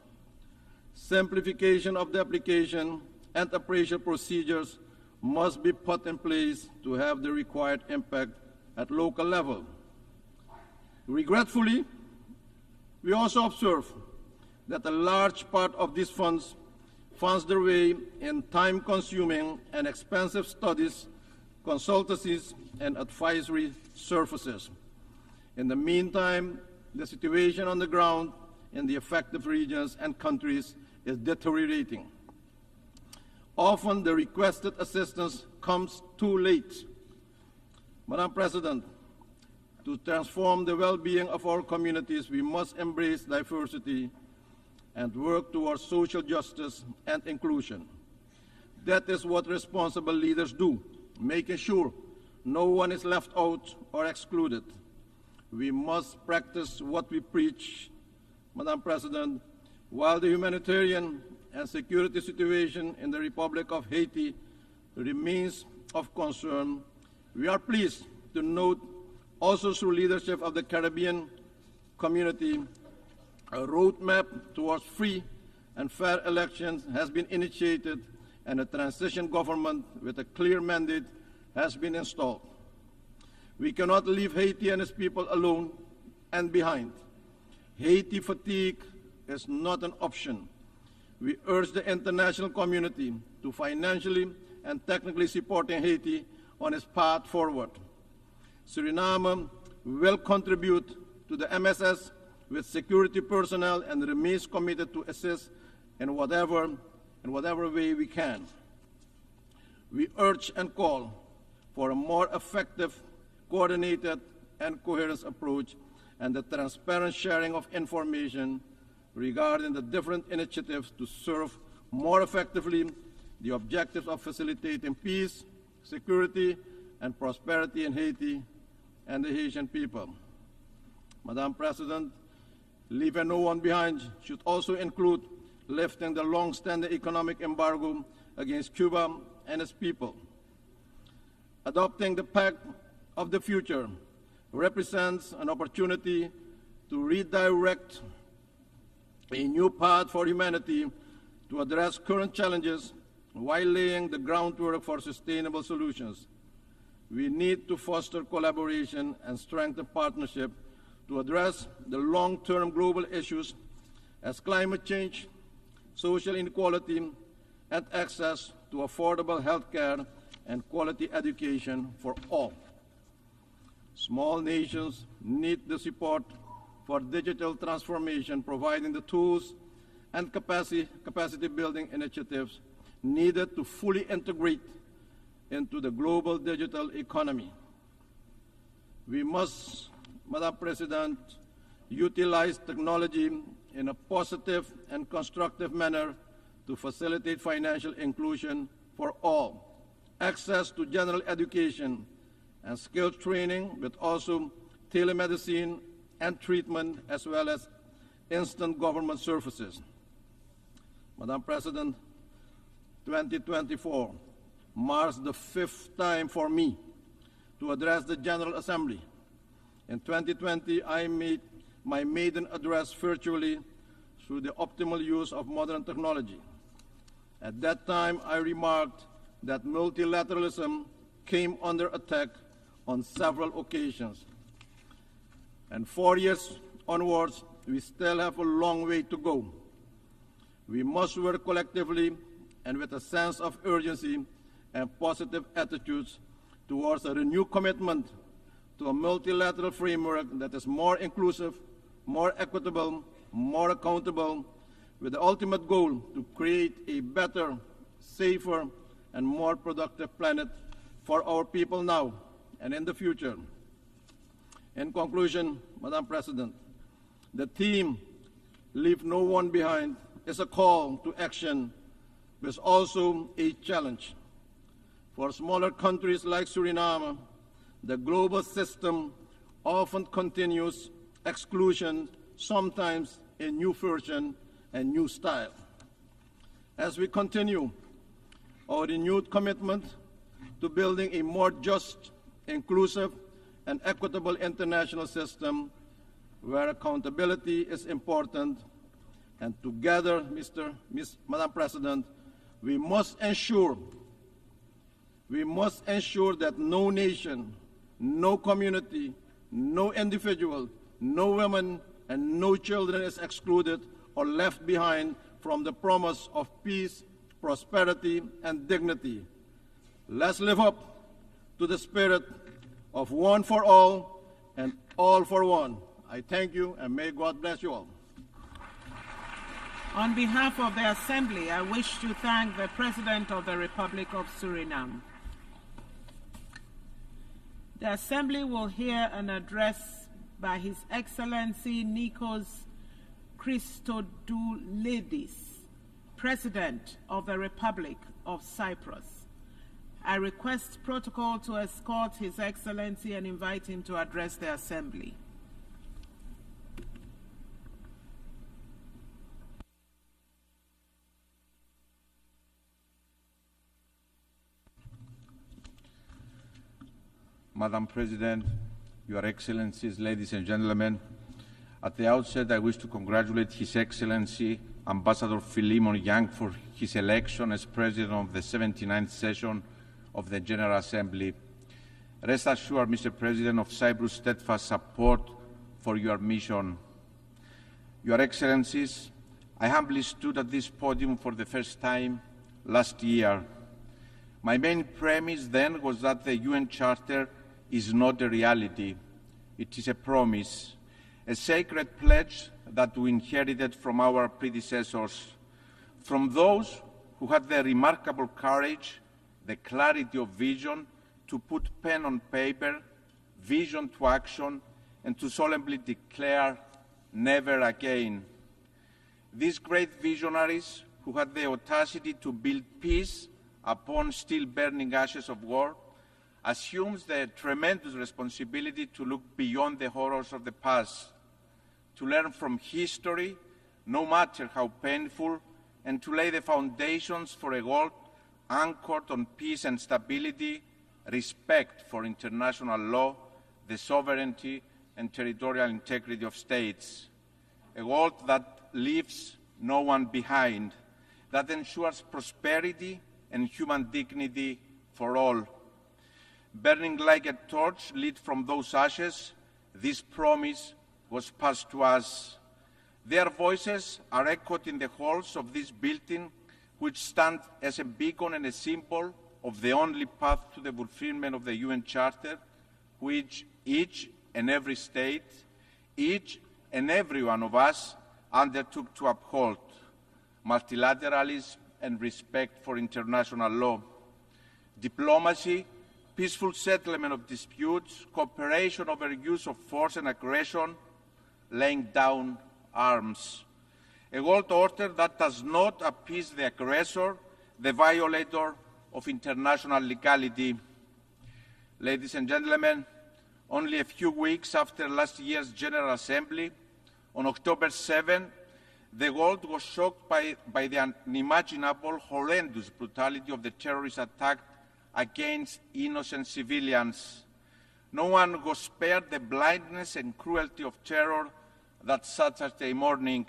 Simplification of the application and appraisal procedures must be put in place to have the required impact at local level. Regretfully, we also observe that a large part of these funds finds their way in time-consuming and expensive studies, consultancies, and advisory services. In the meantime, the situation on the ground in the affected regions and countries is deteriorating. Often the requested assistance comes too late. Madam President, to transform the well-being of our communities, we must embrace diversity and work towards social justice and inclusion. That is what responsible leaders do, making sure no one is left out or excluded. We must practice what we preach. Madam President, while the humanitarian and security situation in the Republic of Haiti remains of concern, we are pleased to note also through leadership of the Caribbean community, a roadmap towards free and fair elections has been initiated and a transition government with a clear mandate has been installed. We cannot leave Haiti and its people alone and behind. Haiti fatigue is not an option. We urge the international community to financially and technically support Haiti on its path forward. Suriname will contribute to the MSS with security personnel and remains committed to assist in whatever way we can. We urge and call for a more effective, coordinated, and coherent approach and the transparent sharing of information regarding the different initiatives to serve more effectively the objectives of facilitating peace, security, and prosperity in Haiti and the Haitian people. Madam President, leaving no one behind should also include lifting the long-standing economic embargo against Cuba and its people. Adopting the Pact of the Future represents an opportunity to redirect a new path for humanity to address current challenges while laying the groundwork for sustainable solutions. We need to foster collaboration and strengthen partnership to address the long-term global issues as climate change, social inequality, and access to affordable health care and quality education for all. Small nations need the support for digital transformation, providing the tools and capacity building initiatives needed to fully integrate into the global digital economy. We must, Madam President, utilize technology in a positive and constructive manner to facilitate financial inclusion for all, access to general education and skills training, but also telemedicine and treatment, as well as instant government services. Madam President, 2024 marks the 5th time for me to address the General Assembly. In 2020, I made my maiden address virtually through the optimal use of modern technology. At that time, I remarked that multilateralism came under attack on several occasions. And 4 years onwards, we still have a long way to go. We must work collectively and with a sense of urgency and positive attitudes towards a renewed commitment to a multilateral framework that is more inclusive, more equitable, more accountable, with the ultimate goal to create a better, safer, and more productive planet for our people now and in the future. In conclusion, Madam President, the theme, Leave No One Behind, is a call to action, but is also a challenge. For smaller countries like Suriname, the global system often continues exclusion, sometimes in new version and new style. As we continue our renewed commitment to building a more just, inclusive, and equitable international system where accountability is important, and together, Madam President, we must ensure that no nation, no community, no individual, no women and no children is excluded or left behind from the promise of peace, prosperity, and dignity. Let's live up to the spirit of one for all and all for one. I thank you, and may God bless you all. On behalf of the Assembly, I wish to thank the President of the Republic of Suriname. The Assembly will hear an address by His Excellency Nikos Christodoulidis, President of the Republic of Cyprus. I request protocol to escort His Excellency and invite him to address the Assembly. Madam President, Your Excellencies, ladies and gentlemen, at the outset I wish to congratulate His Excellency Ambassador Philemon Yang for his election as President of the 79th session of the General Assembly. Rest assured, Mr. President, of Cyprus' steadfast support for your mission. Your Excellencies, I humbly stood at this podium for the first time last year. My main premise then was that the UN Charter is not a reality. It is a promise, a sacred pledge that we inherited from our predecessors, from those who had the remarkable courage, the clarity of vision to put pen on paper, vision to action, and to solemnly declare never again. These great visionaries who had the audacity to build peace upon still burning ashes of war assumes the tremendous responsibility to look beyond the horrors of the past, to learn from history, no matter how painful, and to lay the foundations for a world anchored on peace and stability, respect for international law, the sovereignty and territorial integrity of states. A world that leaves no one behind, that ensures prosperity and human dignity for all. Burning like a torch lit from those ashes, this promise was passed to us. Their voices are echoed in the halls of this building, which stand as a beacon and a symbol of the only path to the fulfillment of the UN Charter, which each and every state, each and every one of us undertook to uphold: multilateralism and respect for international law, diplomacy, peaceful settlement of disputes, cooperation over use of force and aggression, laying down arms. A world order that does not appease the aggressor, the violator of international legality. Ladies and gentlemen, only a few weeks after last year's General Assembly, on October 7, the world was shocked by the unimaginable, horrendous brutality of the terrorist attack against innocent civilians. No one was spared the blindness and cruelty of terror that Saturday morning.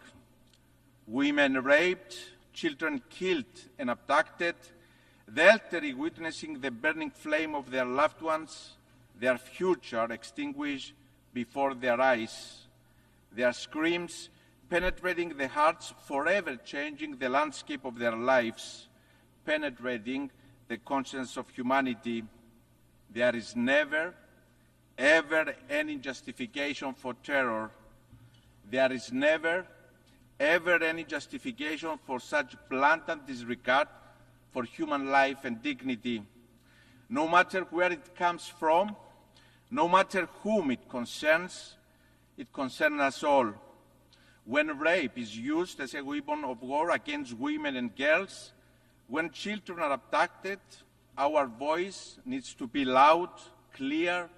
Women raped, children killed and abducted, the elderly witnessing the burning flame of their loved ones, their future extinguished before their eyes. Their screams penetrating the hearts, forever changing the landscape of their lives, penetrating the conscience of humanity. There is never, ever any justification for terror. There is never, ever any justification for such blatant disregard for human life and dignity. No matter where it comes from, no matter whom it concerns us all. When rape is used as a weapon of war against women and girls, when children are abducted, our voice needs to be loud, clear,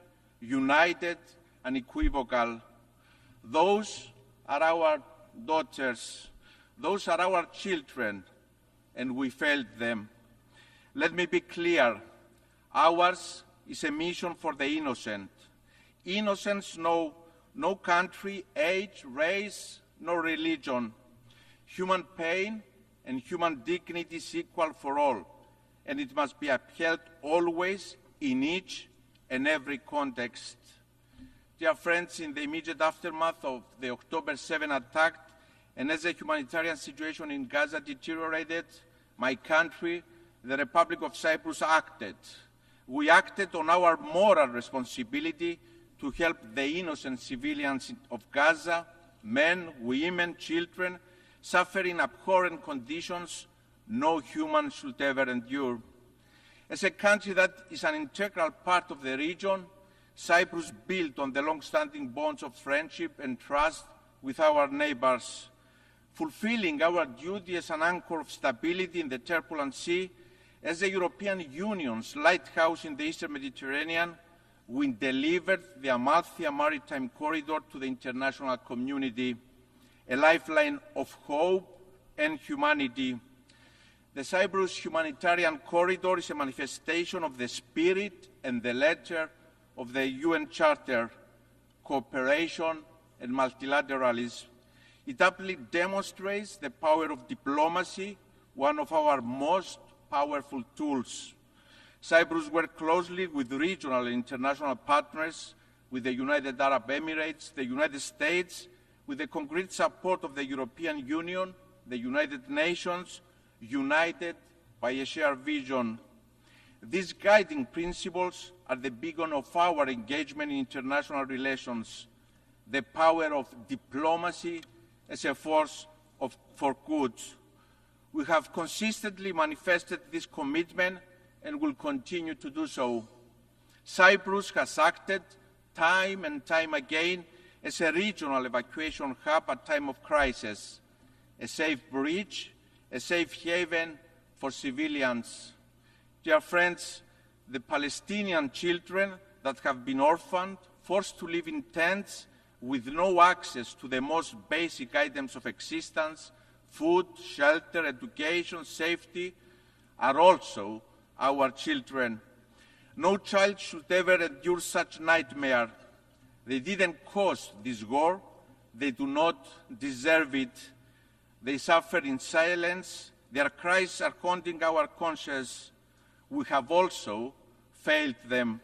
united, and unequivocal. Those are our daughters. Those are our children, and we failed them. Let me be clear. Ours is a mission for the innocent. Innocents know no country, age, race, nor religion. Human pain and human dignity is equal for all, and it must be upheld always in each and every context. Dear friends, in the immediate aftermath of the October 7 attack, and as the humanitarian situation in Gaza deteriorated, my country, the Republic of Cyprus, acted. We acted on our moral responsibility to help the innocent civilians of Gaza, men, women, children, suffering abhorrent conditions no human should ever endure. As a country that is an integral part of the region, Cyprus built on the long-standing bonds of friendship and trust with our neighbors. Fulfilling our duty as an anchor of stability in the turbulent sea, as the European Union's lighthouse in the Eastern Mediterranean, we delivered the Amalthea Maritime Corridor to the international community, a lifeline of hope and humanity. The Cyprus Humanitarian Corridor is a manifestation of the spirit and the letter of the UN Charter, cooperation and multilateralism. It aptly demonstrates the power of diplomacy, one of our most powerful tools. Cyprus worked closely with regional and international partners, with the United Arab Emirates, the United States, with the concrete support of the European Union, the United Nations, united by a shared vision. These guiding principles are the beacon of our engagement in international relations, the power of diplomacy as a force for good. We have consistently manifested this commitment and will continue to do so. Cyprus has acted time and time again as a regional evacuation hub at time of crisis, a safe bridge, a safe haven for civilians. Dear friends, the Palestinian children that have been orphaned, forced to live in tents with no access to the most basic items of existence, food, shelter, education, safety, are also our children. No child should ever endure such nightmare. They didn't cause this war. They do not deserve it. They suffer in silence. Their cries are haunting our conscience. We have also failed them.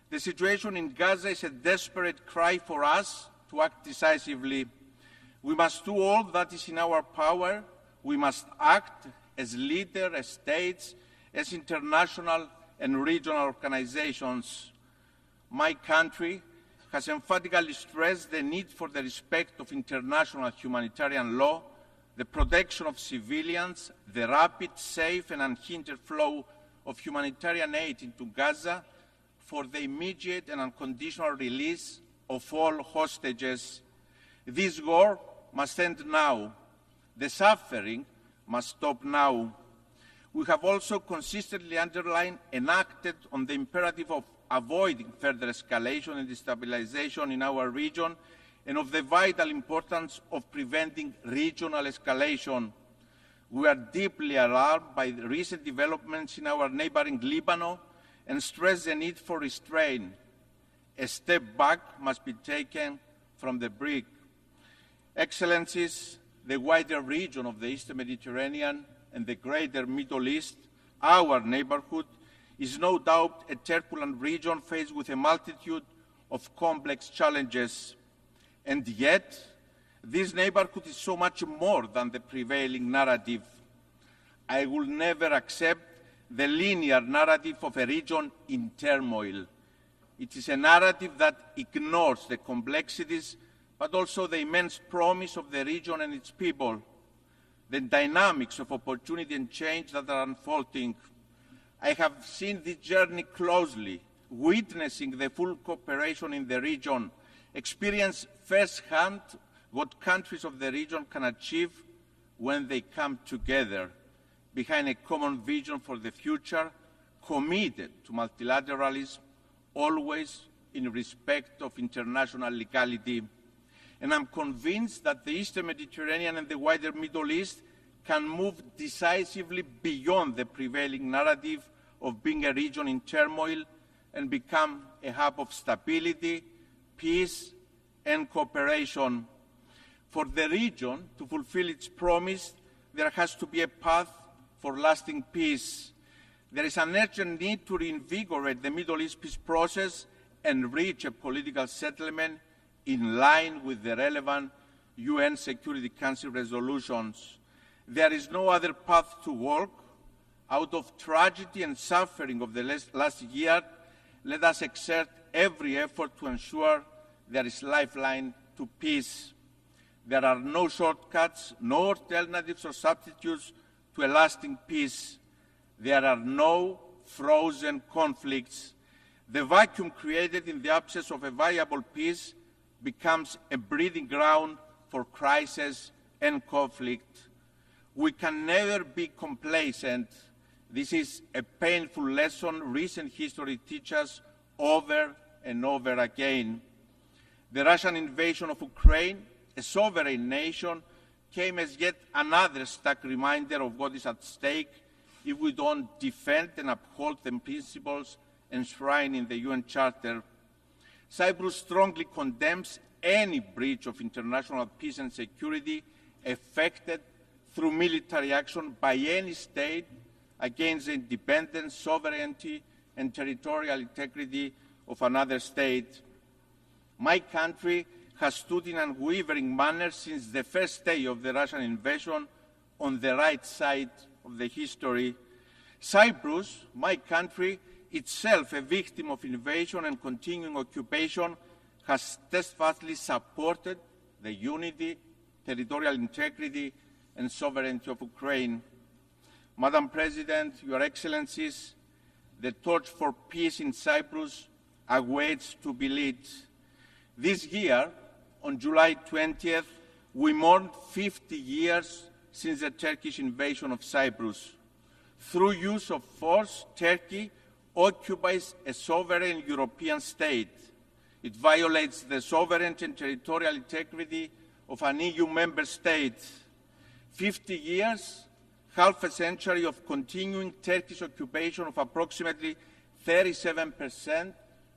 The situation in Gaza is a desperate cry for us to act decisively. We must do all that is in our power. We must act as leaders, as states, as international and regional organizations. My country has emphatically stressed the need for the respect of international humanitarian law, the protection of civilians, the rapid, safe and unhindered flow of humanitarian aid into Gaza, for the immediate and unconditional release of all hostages. This war must end now. The suffering must stop now. We have also consistently underlined and acted on the imperative of avoiding further escalation and destabilization in our region, and of the vital importance of preventing regional escalation. We are deeply alarmed by the recent developments in our neighboring Lebanon and stress the need for restraint. A step back must be taken from the brink. Excellencies, the wider region of the Eastern Mediterranean and the greater Middle East, our neighborhood, is no doubt a turbulent region faced with a multitude of complex challenges. And yet, this neighborhood is so much more than the prevailing narrative. I will never accept the linear narrative of a region in turmoil. It is a narrative that ignores the complexities, but also the immense promise of the region and its people, the dynamics of opportunity and change that are unfolding. I have seen this journey closely, witnessing the full cooperation in the region, experience firsthand what countries of the region can achieve when they come together behind a common vision for the future, committed to multilateralism, always in respect of international legality. And I'm convinced that the Eastern Mediterranean and the wider Middle East can move decisively beyond the prevailing narrative of being a region in turmoil and become a hub of stability, peace, and cooperation. For the region to fulfill its promise, there has to be a path for lasting peace. There is an urgent need to reinvigorate the Middle East peace process and reach a political settlement in line with the relevant UN Security Council resolutions. There is no other path to walk. Out of tragedy and suffering of the last year, let us exert every effort to ensure there is lifeline to peace. There are no shortcuts, no alternatives or substitutes to a lasting peace. There are no frozen conflicts. The vacuum created in the absence of a viable peace becomes a breeding ground for crisis and conflict. We can never be complacent. This is a painful lesson recent history teaches us over and over again. The Russian invasion of Ukraine, a sovereign nation, came as yet another stark reminder of what is at stake if we don't defend and uphold the principles enshrined in the UN Charter. Cyprus strongly condemns any breach of international peace and security effected through military action by any state against the independence, sovereignty, and territorial integrity of another state. My country has stood in unwavering manner since the first day of the Russian invasion on the right side of the history. Cyprus, my country, itself a victim of invasion and continuing occupation, has steadfastly supported the unity, territorial integrity, and sovereignty of Ukraine. Madam President, Your Excellencies, the torch for peace in Cyprus awaits to be lit. This year, on July 20th, we mourned 50 years since the Turkish invasion of Cyprus. Through use of force, Turkey occupies a sovereign European state. It violates the sovereignty and territorial integrity of an EU member state. 50 years, half a century of continuing Turkish occupation of approximately 37%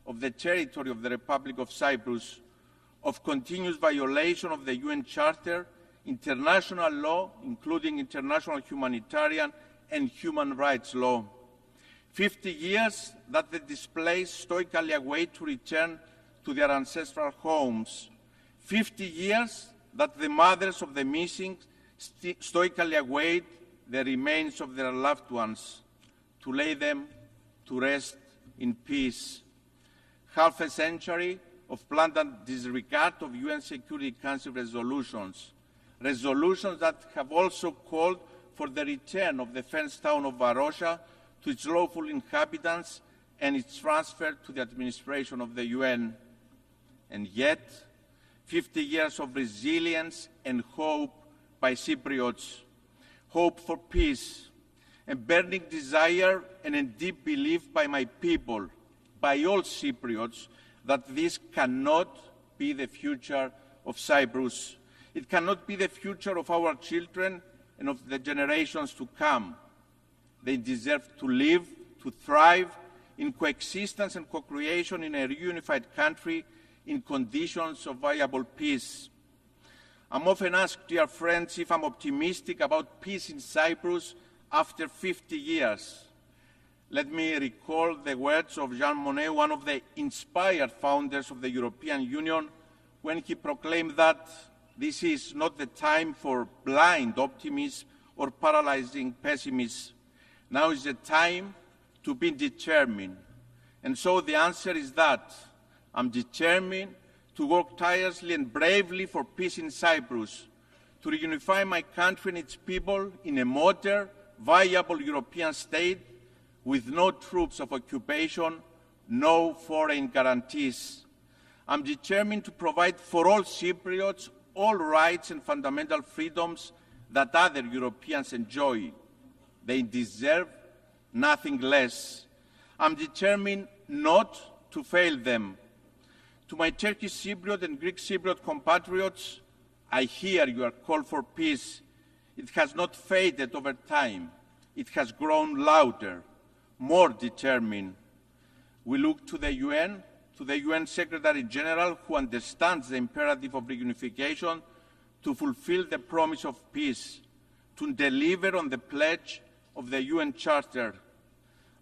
of the territory of the Republic of Cyprus, of continuous violation of the UN Charter, international law, including international humanitarian and human rights law. 50 years that the displaced stoically await to return to their ancestral homes. 50 years that the mothers of the missing stoically await the remains of their loved ones, to lay them to rest in peace. Half a century of blatant disregard of UN Security Council resolutions, resolutions that have also called for the return of the fenced town of Varosha to its lawful inhabitants and its transfer to the administration of the UN. And yet, 50 years of resilience and hope by Cypriots, hope for peace, a burning desire and a deep belief by my people, by all Cypriots, that this cannot be the future of Cyprus. It cannot be the future of our children and of the generations to come. They deserve to live, to thrive in coexistence and co-creation in a reunified country in conditions of viable peace. I'm often asked, dear friends, if I'm optimistic about peace in Cyprus after 50 years. Let me recall the words of Jean Monnet, one of the inspired founders of the European Union, when he proclaimed that this is not the time for blind optimism or paralyzing pessimism. Now is the time to be determined. And so the answer is that I'm determined to work tirelessly and bravely for peace in Cyprus, to reunify my country and its people in a modern, viable European state with no troops of occupation, no foreign guarantees. I'm determined to provide for all Cypriots all rights and fundamental freedoms that other Europeans enjoy. They deserve nothing less. I'm determined not to fail them. To my Turkish Cypriot and Greek Cypriot compatriots, I hear your call for peace. It has not faded over time. It has grown louder, more determined. We look to the UN Secretary General, who understands the imperative of reunification, to fulfill the promise of peace, to deliver on the pledge of the UN Charter.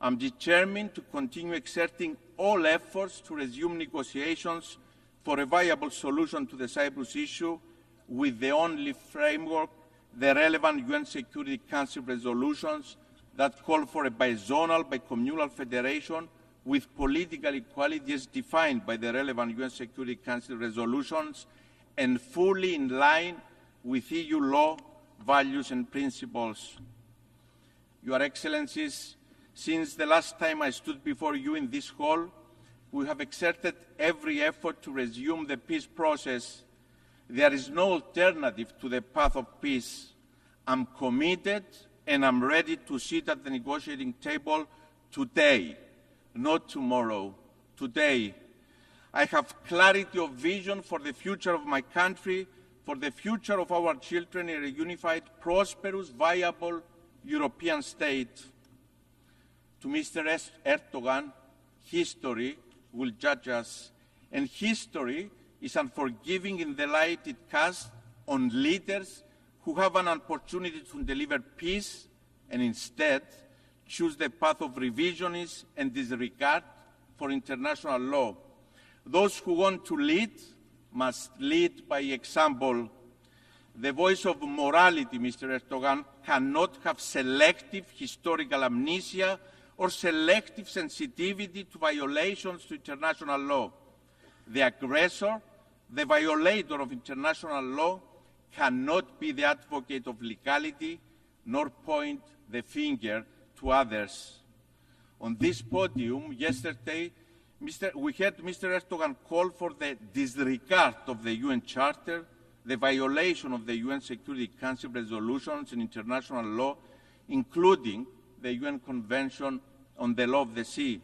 I'm determined to continue exerting all efforts to resume negotiations for a viable solution to the Cyprus issue with the only framework, the relevant UN Security Council resolutions that call for a bizonal, bicommunal federation with political equality as defined by the relevant UN Security Council resolutions and fully in line with EU law, values and principles. Your Excellencies, since the last time I stood before you in this hall, we have exerted every effort to resume the peace process. There is no alternative to the path of peace. I'm committed and I'm ready to sit at the negotiating table today, not tomorrow, today. I have clarity of vision for the future of my country, for the future of our children in a unified, prosperous, viable European state. To Mr. Erdogan, history will judge us, and history is unforgiving in the light it casts on leaders who have an opportunity to deliver peace and instead choose the path of revisionism and disregard for international law. Those who want to lead must lead by example. The voice of morality, Mr. Erdogan, cannot have selective historical amnesia or selective sensitivity to violations to international law. The aggressor, the violator of international law, cannot be the advocate of legality nor point the finger to others. On this podium yesterday, we heard Mr. Erdogan call for the disregard of the UN Charter, the violation of the UN Security Council resolutions and international law, including the UN Convention on the Law of the Sea.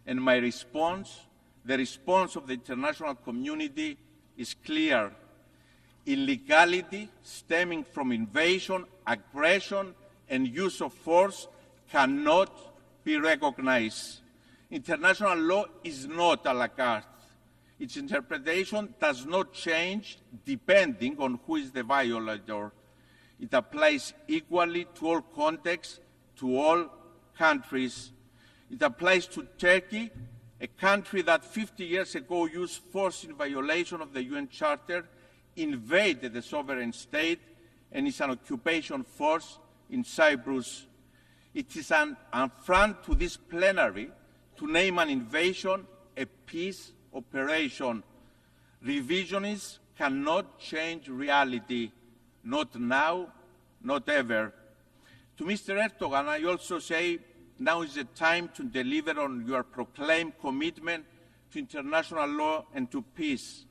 And my response, the response of the international community, is clear. Illegality stemming from invasion, aggression, and use of force cannot be recognized. International law is not a la carte. Its interpretation does not change depending on who is the violator. It applies equally to all contexts, to all countries. It applies to Turkey, a country that 50 years ago used force in violation of the UN Charter, invaded the sovereign state, and is an occupation force in Cyprus. It is an affront to this plenary to name an invasion a peace operation. Revisionists cannot change reality, not now, not ever. To Mr. Erdogan, I also say now is the time to deliver on your proclaimed commitment to international law and to peace.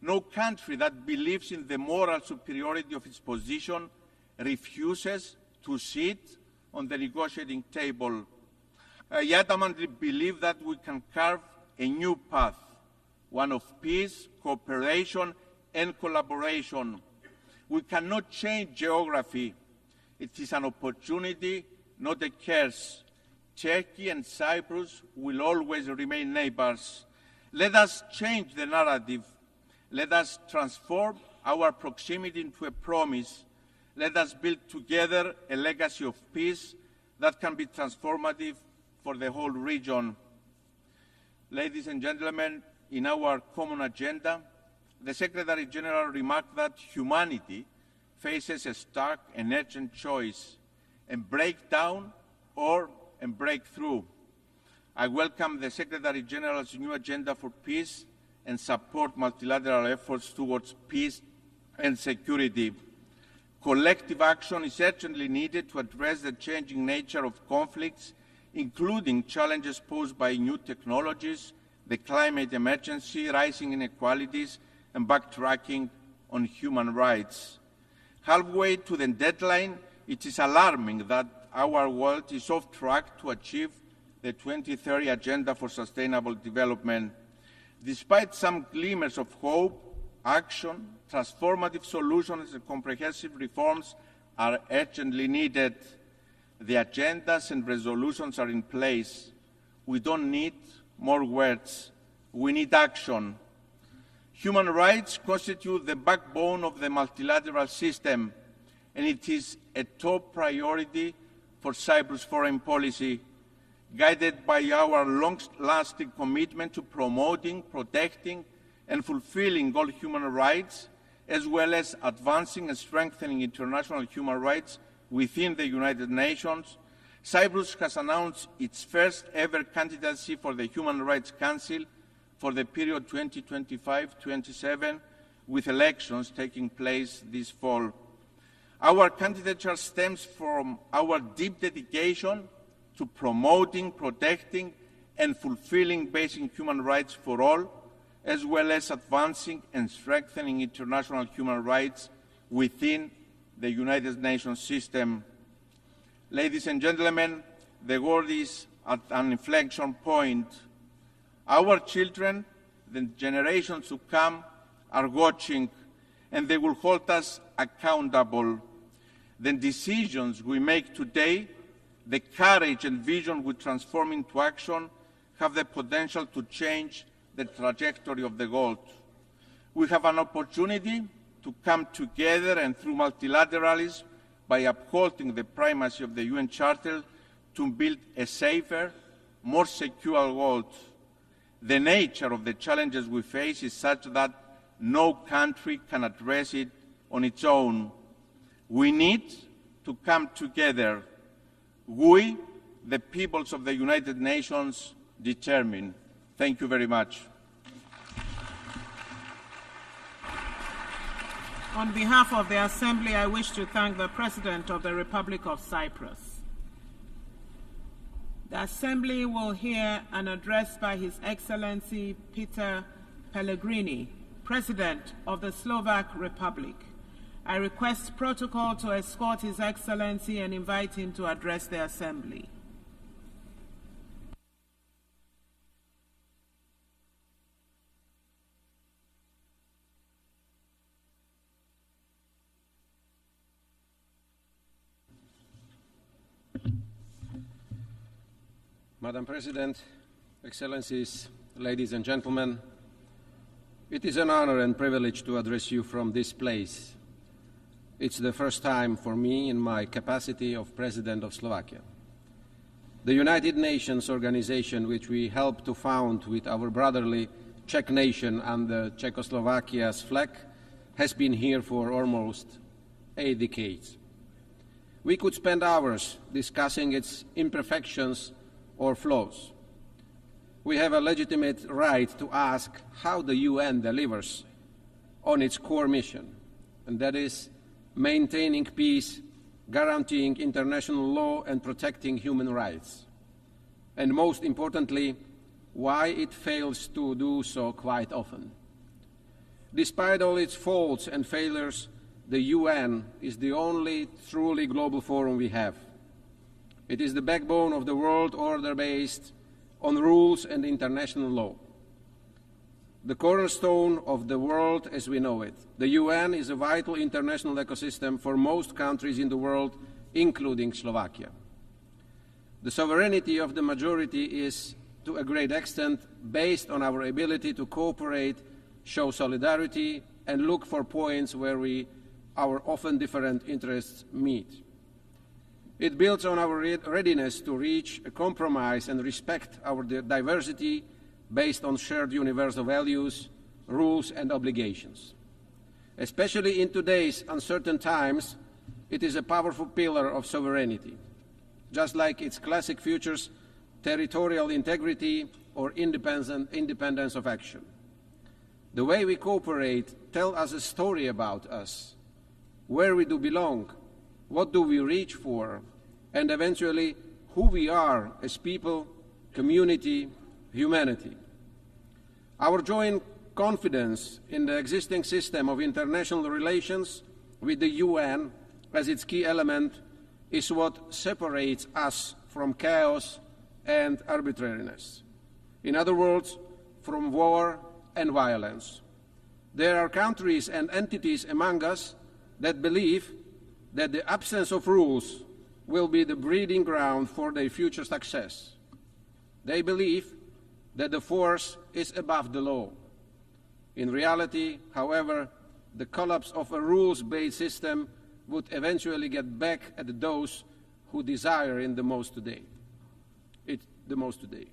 No country that believes in the moral superiority of its position refuses to sit on the negotiating table. I adamantly believe that we can carve a new path, one of peace, cooperation, and collaboration. We cannot change geography. It is an opportunity, not a curse. Turkey and Cyprus will always remain neighbors. Let us change the narrative. Let us transform our proximity into a promise. Let us build together a legacy of peace that can be transformative for the whole region. Ladies and gentlemen, in our common agenda, the Secretary General remarked that humanity faces a stark and urgent choice, and break down or and break through. I welcome the Secretary General's new agenda for peace and support multilateral efforts towards peace and security. Collective action is urgently needed to address the changing nature of conflicts, including challenges posed by new technologies, the climate emergency, rising inequalities, and backtracking on human rights. Halfway to the deadline, it is alarming that our world is off track to achieve the 2030 Agenda for Sustainable Development. Despite some glimmers of hope, action, transformative solutions and comprehensive reforms are urgently needed. The agendas and resolutions are in place. We don't need more words. We need action. Human rights constitute the backbone of the multilateral system, and it is a top priority for Cyprus' foreign policy. guided by our long-lasting commitment to promoting, protecting, and fulfilling all human rights, as well as advancing and strengthening international human rights within the United Nations, Cyprus has announced its first ever candidacy for the Human Rights Council for the period 2025-27, with elections taking place this fall. Our candidature stems from our deep dedication to promoting, protecting, and fulfilling basic human rights for all, as well as advancing and strengthening international human rights within the United Nations system. Ladies and gentlemen, the world is at an inflection point. Our children, the generations to come, are watching, and they will hold us accountable. The decisions we make today, the courage and vision we transform into action, have the potential to change the trajectory of the world. We have an opportunity to come together and, through multilateralism, by upholding the primacy of the UN Charter, to build a safer, more secure world. The nature of the challenges we face is such that no country can address it on its own. We need to come together. We, the peoples of the United Nations, determine. Thank you very much. On behalf of the Assembly, I wish to thank the President of the Republic of Cyprus. The Assembly will hear an address by His Excellency Peter Pellegrini, President of the Slovak Republic. I request protocol to escort His Excellency and invite him to address the Assembly. Madam President, Excellencies, ladies and gentlemen, it is an honor and privilege to address you from this place. It's the first time for me in my capacity of President of Slovakia. The United Nations organization, which we helped to found with our brotherly Czech nation under Czechoslovakia's flag, has been here for almost 8 decades. We could spend hours discussing its imperfections or flaws. We have a legitimate right to ask how the UN delivers on its core mission, and that is maintaining peace, guaranteeing international law, and protecting human rights. And most importantly, why it fails to do so quite often. Despite all its faults and failures, the UN is the only truly global forum we have. It is the backbone of the world order based on rules and international law. The cornerstone of the world as we know it. The UN is a vital international ecosystem for most countries in the world, including Slovakia. The sovereignty of the majority is, to a great extent, based on our ability to cooperate, show solidarity, and look for points where our often different interests meet. It builds on our readiness to reach a compromise and respect our diversity based on shared universal values, rules, and obligations. Especially in today's uncertain times, it is a powerful pillar of sovereignty, just like its classic features, territorial integrity or independence of action. The way we cooperate tells us a story about us, where we do belong, what do we reach for, and eventually who we are as people, community, humanity. Our joint confidence in the existing system of international relations with the UN as its key element is what separates us from chaos and arbitrariness. In other words, from war and violence. There are countries and entities among us that believe that the absence of rules will be the breeding ground for their future success. They believe that the force is above the law. In reality, however, the collapse of a rules-based system would eventually get back at those who desire it the most today. the most today.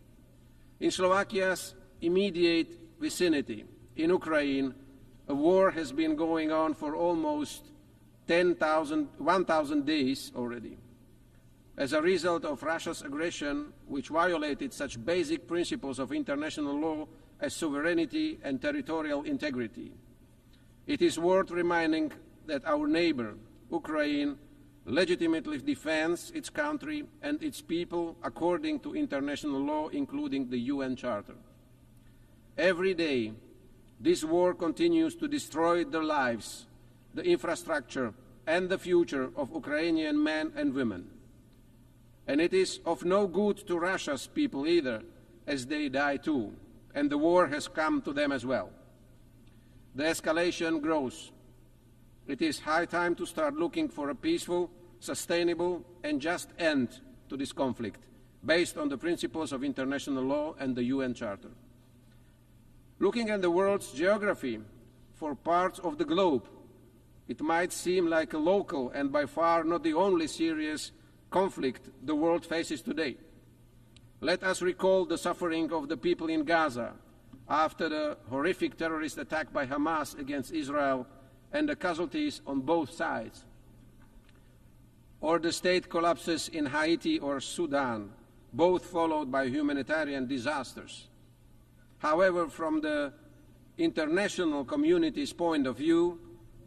In Slovakia's immediate vicinity, in Ukraine, a war has been going on for almost 1,000 days already. As a result of Russia's aggression, which violated such basic principles of international law as sovereignty and territorial integrity, it is worth reminding that our neighbor, Ukraine, legitimately defends its country and its people according to international law, including the UN Charter. Every day, this war continues to destroy the lives, the infrastructure, and the future of Ukrainian men and women. And it is of no good to Russia's people either, as they die too, and the war has come to them as well. The escalation grows. It is high time to start looking for a peaceful, sustainable, and just end to this conflict, based on the principles of international law and the UN Charter. Looking at the world's geography for parts of the globe, it might seem like a local and by far not the only serious conflict the world faces today. Let us recall the suffering of the people in Gaza after the horrific terrorist attack by Hamas against Israel and the casualties on both sides. Or the state collapses in Haiti or Sudan, both followed by humanitarian disasters. However, from the international community's point of view,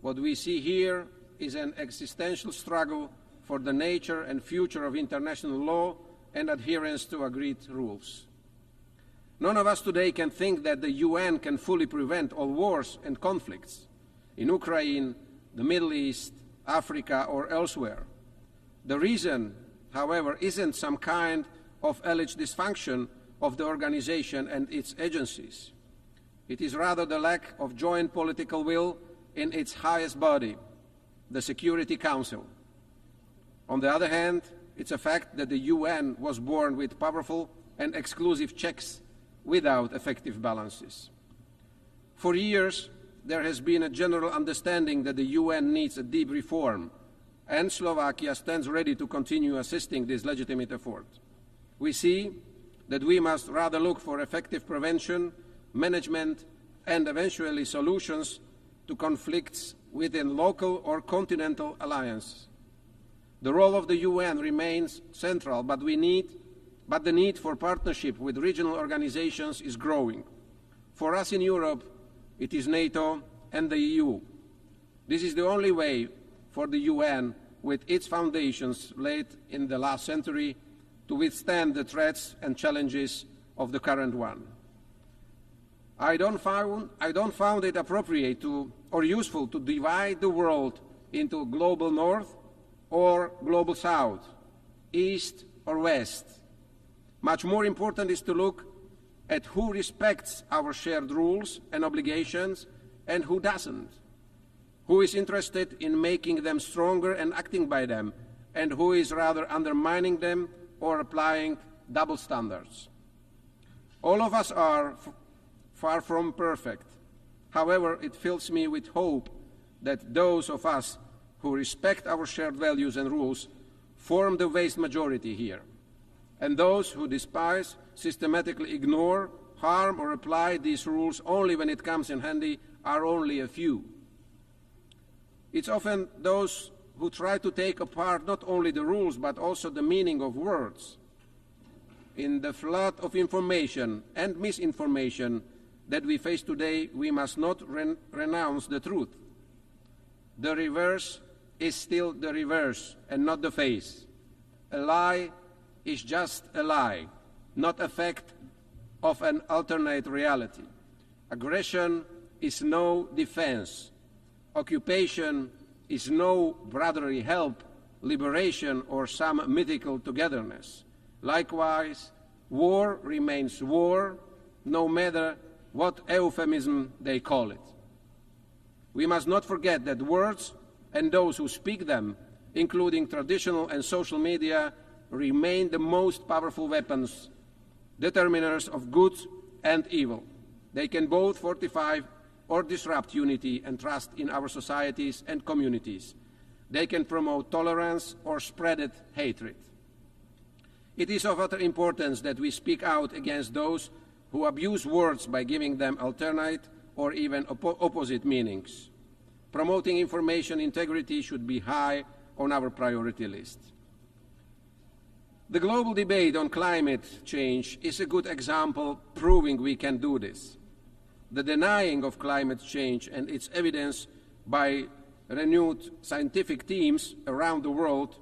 what we see here is an existential struggle for the nature and future of international law and adherence to agreed rules. None of us today can think that the UN can fully prevent all wars and conflicts in Ukraine, the Middle East, Africa, or elsewhere. The reason, however, isn't some kind of alleged dysfunction of the organization and its agencies. It is rather the lack of joint political will in its highest body, the Security Council. On the other hand, it's a fact that the UN was born with powerful and exclusive checks without effective balances. For years, there has been a general understanding that the UN needs a deep reform, and Slovakia stands ready to continue assisting this legitimate effort. We see that we must rather look for effective prevention, management, and eventually solutions to conflicts within local or continental alliances. The role of the UN remains central, but the need for partnership with regional organizations is growing. For us in Europe, it is NATO and the EU. This is the only way for the UN, with its foundations laid in the last century, to withstand the threats and challenges of the current one. I don't find it appropriate or useful to divide the world into global north or global south, east or west. Much more important is to look at who respects our shared rules and obligations and who doesn't, who is interested in making them stronger and acting by them, and who is rather undermining them or applying double standards. All of us are far from perfect. However, it fills me with hope that those of us who respect our shared values and rules form the vast majority here, and those who despise, systematically ignore, harm, or apply these rules only when it comes in handy are only a few. It's often those who try to take apart not only the rules but also the meaning of words. In the flood of information and misinformation that we face today, we must not renounce the truth. The reverse is still the reverse and not the face. A lie is just a lie, not a fact of an alternate reality. Aggression is no defense. Occupation is no brotherly help, liberation, or some mythical togetherness. Likewise, war remains war, no matter what euphemism they call it. We must not forget that words and those who speak them, including traditional and social media, remain the most powerful weapons, determiners of good and evil. They can both fortify or disrupt unity and trust in our societies and communities. They can promote tolerance or spread hatred. It is of utter importance that we speak out against those who abuse words by giving them alternate or even opposite meanings. Promoting information integrity should be high on our priority list. The global debate on climate change is a good example proving we can do this. The denying of climate change and its evidence by renewed scientific teams around the world,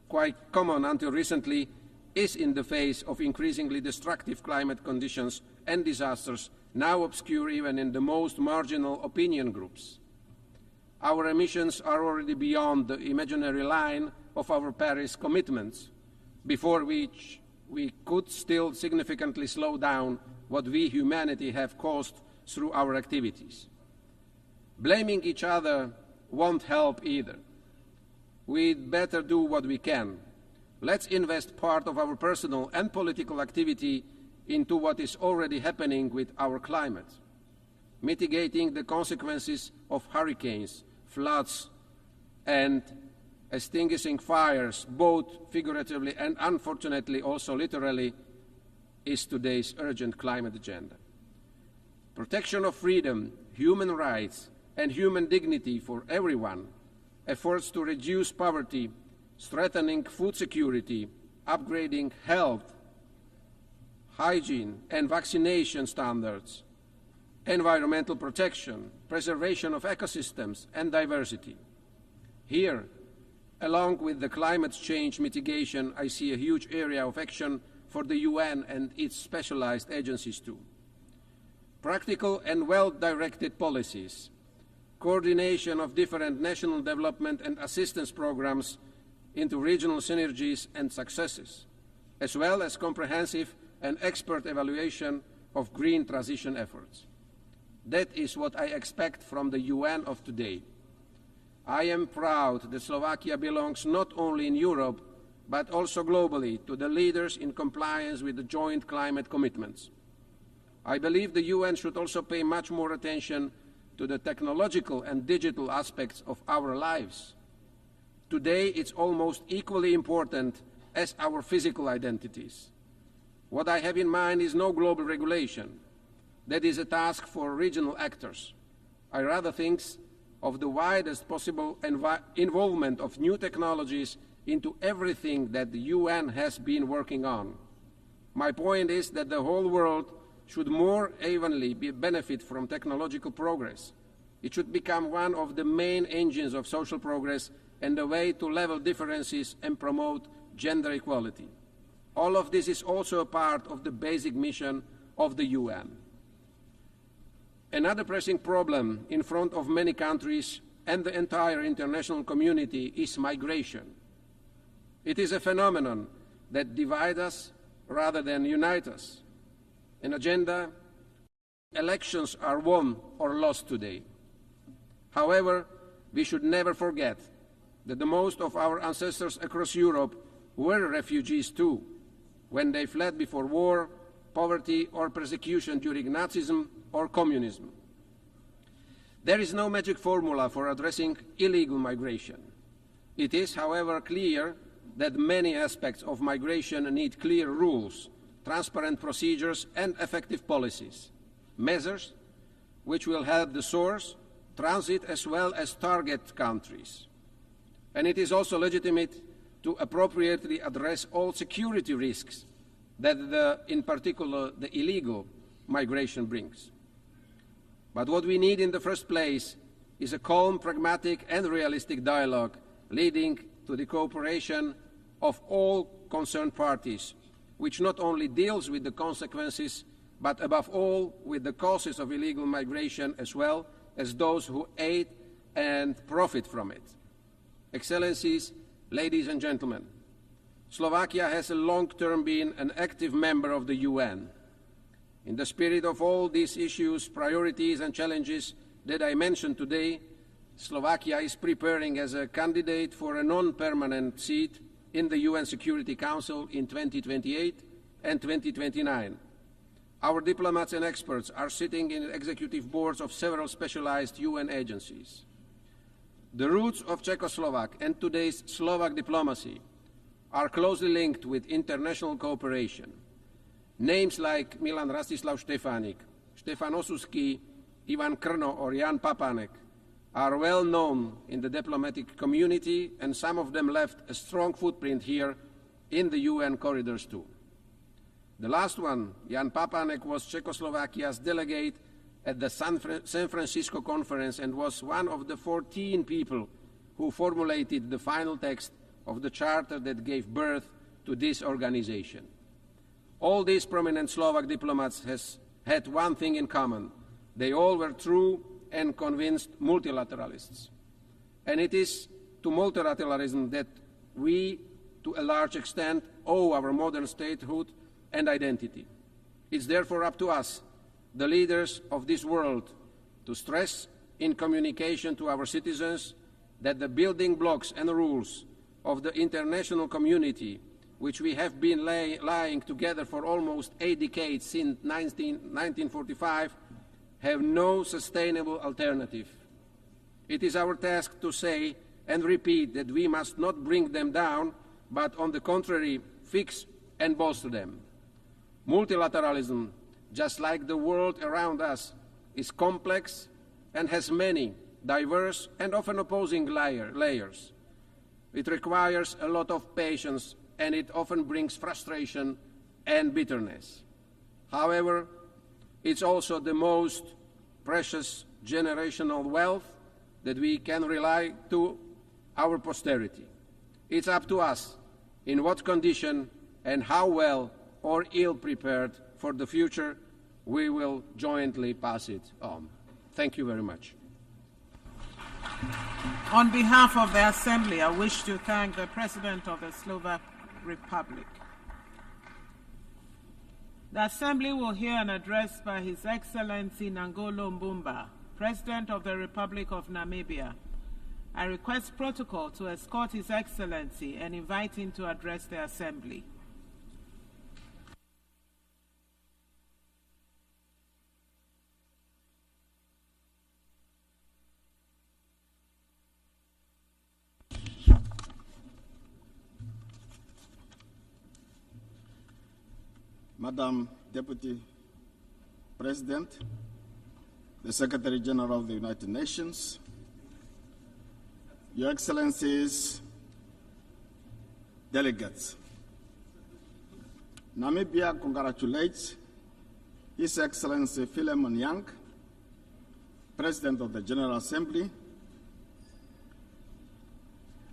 quite common until recently, is in the face of increasingly destructive climate conditions and disasters, now obscure even in the most marginal opinion groups. Our emissions are already beyond the imaginary line of our Paris commitments, before which we could still significantly slow down what we, humanity, have caused through our activities. Blaming each other won't help either. We'd better do what we can. Let's invest part of our personal and political activity into what is already happening with our climate, mitigating the consequences of hurricanes, floods, and extinguishing fires, both figuratively and unfortunately also literally, is today's urgent climate agenda. Protection of freedom, human rights, and human dignity for everyone, efforts to reduce poverty, strengthening food security, upgrading health, hygiene and vaccination standards, environmental protection, preservation of ecosystems and diversity. Here, along with the climate change mitigation, I see a huge area of action for the UN and its specialized agencies too. Practical and well-directed policies, coordination of different national development and assistance programs into regional synergies and successes, as well as comprehensive and expert evaluation of green transition efforts. That is what I expect from the UN of today. I am proud that Slovakia belongs not only in Europe, but also globally to the leaders in compliance with the joint climate commitments. I believe the UN should also pay much more attention to the technological and digital aspects of our lives. Today, it's almost equally important as our physical identities. What I have in mind is no global regulation. That is a task for regional actors. I rather think of the widest possible involvement of new technologies into everything that the UN has been working on. My point is that the whole world should more evenly benefit from technological progress. It should become one of the main engines of social progress and a way to level differences and promote gender equality. All of this is also a part of the basic mission of the UN. Another pressing problem in front of many countries and the entire international community is migration. It is a phenomenon that divides us rather than unites us. An agenda, elections are won or lost today. However, we should never forget that the most of our ancestors across Europe were refugees too, when they fled before war, poverty or persecution during Nazism or communism. There is no magic formula for addressing illegal migration. It is, however, clear that many aspects of migration need clear rules, transparent procedures and effective policies, measures which will help the source, transit as well as target countries. And it is also legitimate to appropriately address all security risks that in particular the illegal migration brings. But what we need in the first place is a calm, pragmatic and realistic dialogue leading to the cooperation of all concerned parties, which not only deals with the consequences, but above all with the causes of illegal migration as well as those who aid and profit from it. Excellencies, ladies and gentlemen, Slovakia has a long-term been an active member of the UN. In the spirit of all these issues, priorities and challenges that I mentioned today, Slovakia is preparing as a candidate for a non-permanent seat in the UN Security Council in 2028 and 2029. Our diplomats and experts are sitting in executive boards of several specialized UN agencies. The roots of Czechoslovak and today's Slovak diplomacy are closely linked with international cooperation. Names like Milan Rastislav Stefanik, Stefan Osuski, Ivan Krno, or Jan Papanek are well known in the diplomatic community, and some of them left a strong footprint here in the UN corridors too. The last one, Jan Papanek, was Czechoslovakia's delegate at the San Francisco conference and was one of the 14 people who formulated the final text of the charter that gave birth to this organization. All these prominent Slovak diplomats had one thing in common. They all were true and convinced multilateralists. And it is to multilateralism that we, to a large extent, owe our modern statehood and identity. It's therefore up to us, the leaders of this world, to stress in communication to our citizens that the building blocks and rules of the international community, which we have been lying together for almost 8 decades since 1945, have no sustainable alternative. It is our task to say and repeat that we must not bring them down, but on the contrary, fix and bolster them. Multilateralism, just like the world around us, is complex and has many diverse and often opposing layers. It requires a lot of patience, and it often brings frustration and bitterness. However, it's also the most precious generational wealth that we can rely to our posterity. It's up to us in what condition and how well or ill prepared for the future we will jointly pass it on. Thank you very much. On behalf of the Assembly, I wish to thank the President of the Slovak Republic. The Assembly will hear an address by His Excellency Nangolo Mbumba, President of the Republic of Namibia. I request protocol to escort His Excellency and invite him to address the Assembly. Madam Deputy President, the Secretary General of the United Nations, Your Excellencies, delegates, Namibia congratulates His Excellency Philemon Yang, President of the General Assembly.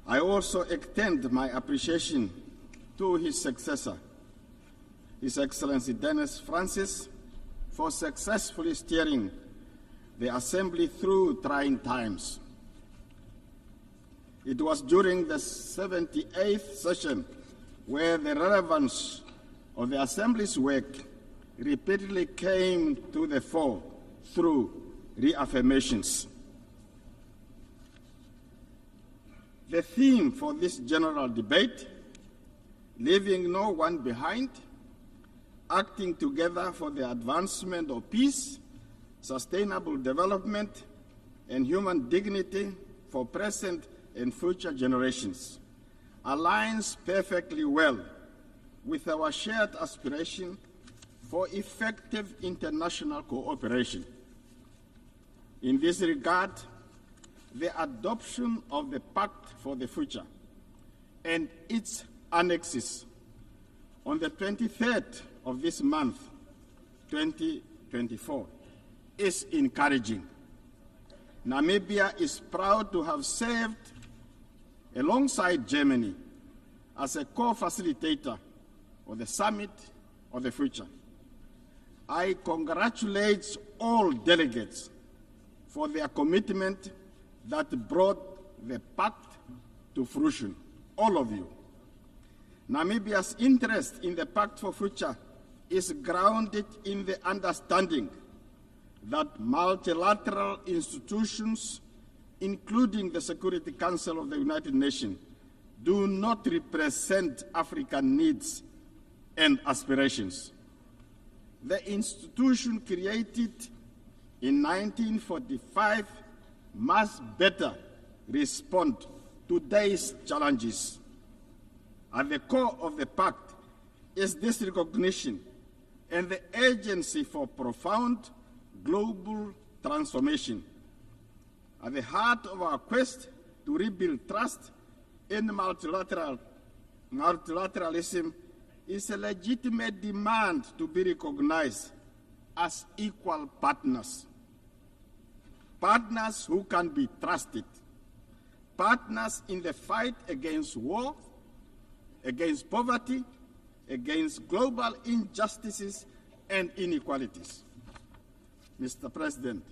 I also extend my appreciation to his successor, His Excellency Dennis Francis, for successfully steering the Assembly through trying times. It was during the 78th session where the relevance of the Assembly's work repeatedly came to the fore through reaffirmations. The theme for this general debate, leaving no one behind, acting together for the advancement of peace, sustainable development, and human dignity for present and future generations, aligns perfectly well with our shared aspiration for effective international cooperation. In this regard, the adoption of the Pact for the Future and its annexes on the 23rd of this month, 2024, is encouraging. Namibia is proud to have served alongside Germany as a co-facilitator of the Summit of the Future. I congratulate all delegates for their commitment that brought the Pact to fruition, all of you. Namibia's interest in the Pact for Future is grounded in the understanding that multilateral institutions, including the Security Council of the United Nations, do not represent African needs and aspirations. The institution created in 1945 must better respond to today's challenges. At the core of the pact is this recognition and the urgency for profound global transformation. At the heart of our quest to rebuild trust in multilateralism is a legitimate demand to be recognized as equal partners. Partners who can be trusted. Partners in the fight against war, against poverty, against global injustices and inequalities. Mr. President,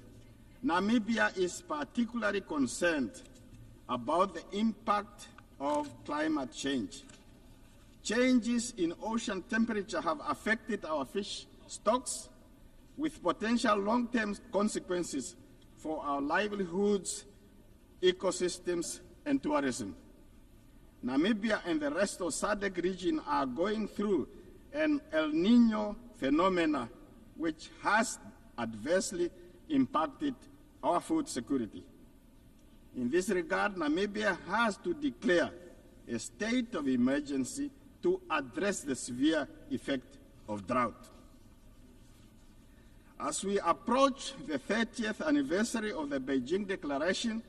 Namibia is particularly concerned about the impact of climate change. Changes in ocean temperature have affected our fish stocks with potential long-term consequences for our livelihoods, ecosystems, and tourism. Namibia and the rest of SADC region are going through an El Niño phenomena which has adversely impacted our food security. In this regard, Namibia has to declare a state of emergency to address the severe effect of drought. As we approach the 30th anniversary of the Beijing Declaration,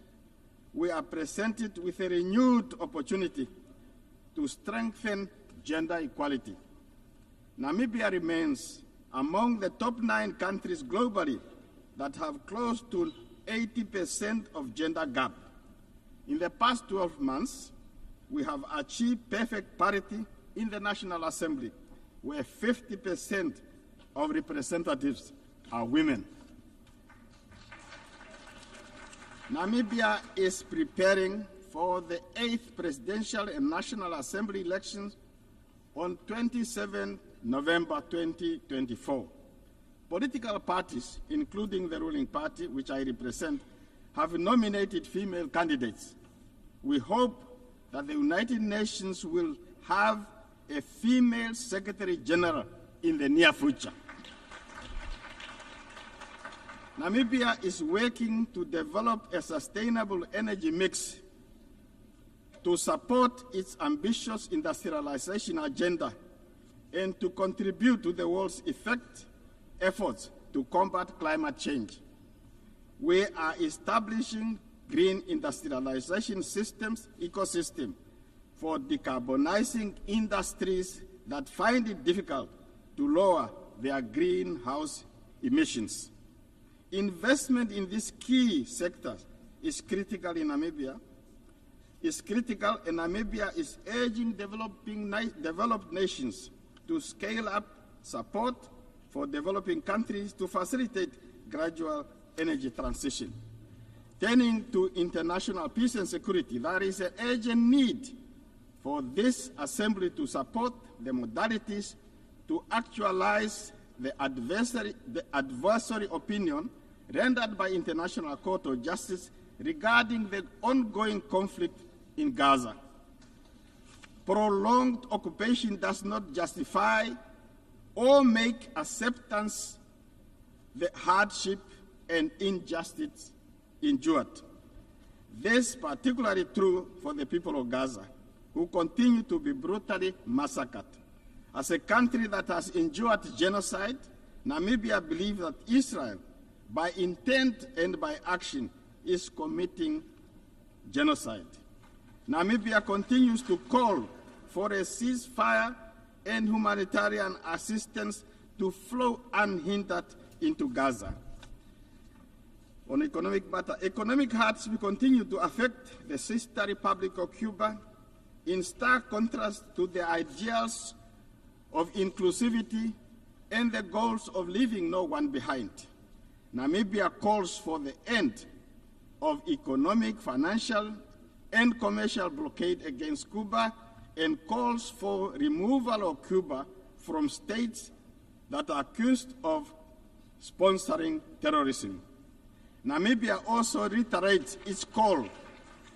we are presented with a renewed opportunity to strengthen gender equality. Namibia remains among the top 9 countries globally that have close to 80% of gender gap. In the past 12 months, we have achieved perfect parity in the National Assembly, where 50% of representatives are women. Namibia is preparing for the 8th Presidential and National Assembly elections on 27 November 2024. Political parties, including the ruling party, which I represent, have nominated female candidates. We hope that the United Nations will have a female Secretary General in the near future. Namibia is working to develop a sustainable energy mix to support its ambitious industrialization agenda and to contribute to the world's efforts to combat climate change. We are establishing green industrialization ecosystem for decarbonizing industries that find it difficult to lower their greenhouse emissions. Investment in these key sectors is critical in Namibia. And Namibia is urging developed nations to scale up support for developing countries to facilitate gradual energy transition. Turning to international peace and security, there is an urgent need for this Assembly to support the modalities to actualize the adversary opinion rendered by International Court of Justice regarding the ongoing conflict in Gaza. Prolonged occupation does not justify or make acceptance the hardship and injustice endured. This is particularly true for the people of Gaza, who continue to be brutally massacred. As a country that has endured genocide, Namibia believes that Israel, by intent and by action, is committing genocide. Namibia continues to call for a ceasefire and humanitarian assistance to flow unhindered into Gaza. On economic matter, economic hardship continue to affect the sister Republic of Cuba in stark contrast to the ideals of inclusivity and the goals of leaving no one behind. Namibia calls for the end of economic, financial, and commercial blockade against Cuba and calls for removal of Cuba from states that are accused of sponsoring terrorism. Namibia also reiterates its call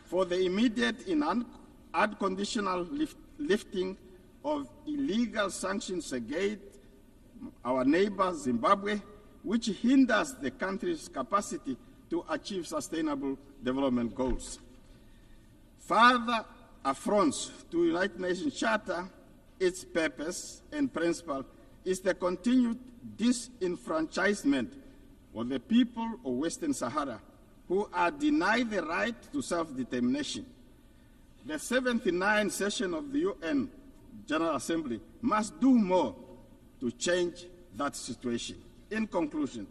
for the immediate and unconditional lifting of illegal sanctions against our neighbor Zimbabwe, which hinders the country's capacity to achieve sustainable development goals. Further affronts to the United Nations Charter, its purpose and principle is the continued disenfranchisement of the people of Western Sahara who are denied the right to self-determination. The 79th session of the UN General Assembly must do more to change that situation. In conclusion,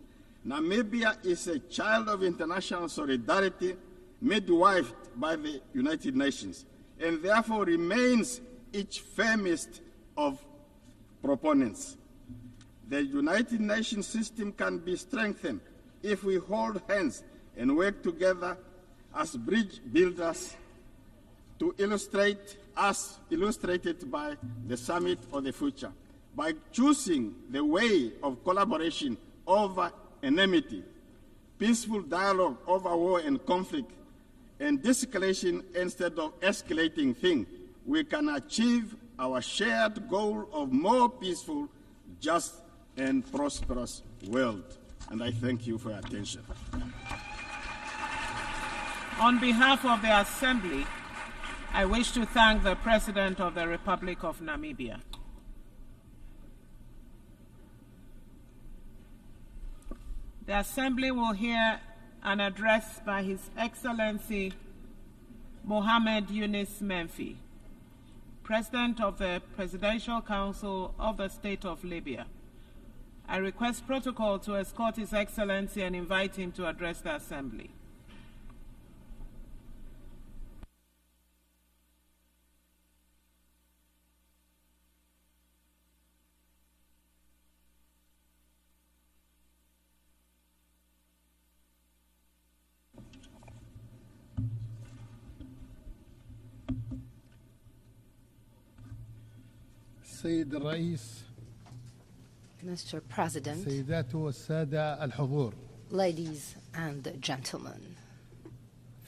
Namibia is a child of international solidarity midwifed by the United Nations, and therefore remains its firmest of proponents. The United Nations system can be strengthened if we hold hands and work together as bridge builders to illustrate, as illustrated by the Summit for the Future, by choosing the way of collaboration over enmity, peaceful dialogue over war and conflict, and de-escalation instead of escalating things, we can achieve our shared goal of more peaceful, just, and prosperous world. And I thank you for your attention. On behalf of the Assembly, I wish to thank the President of the Republic of Namibia. The Assembly will hear an address by His Excellency Mohamed Yunus Menfi, President of the Presidential Council of the State of Libya. I request protocol to escort His Excellency and invite him to address the Assembly. السيد الرئيس Mr. President, السيدات والسادة الحضور ladies and gentlemen,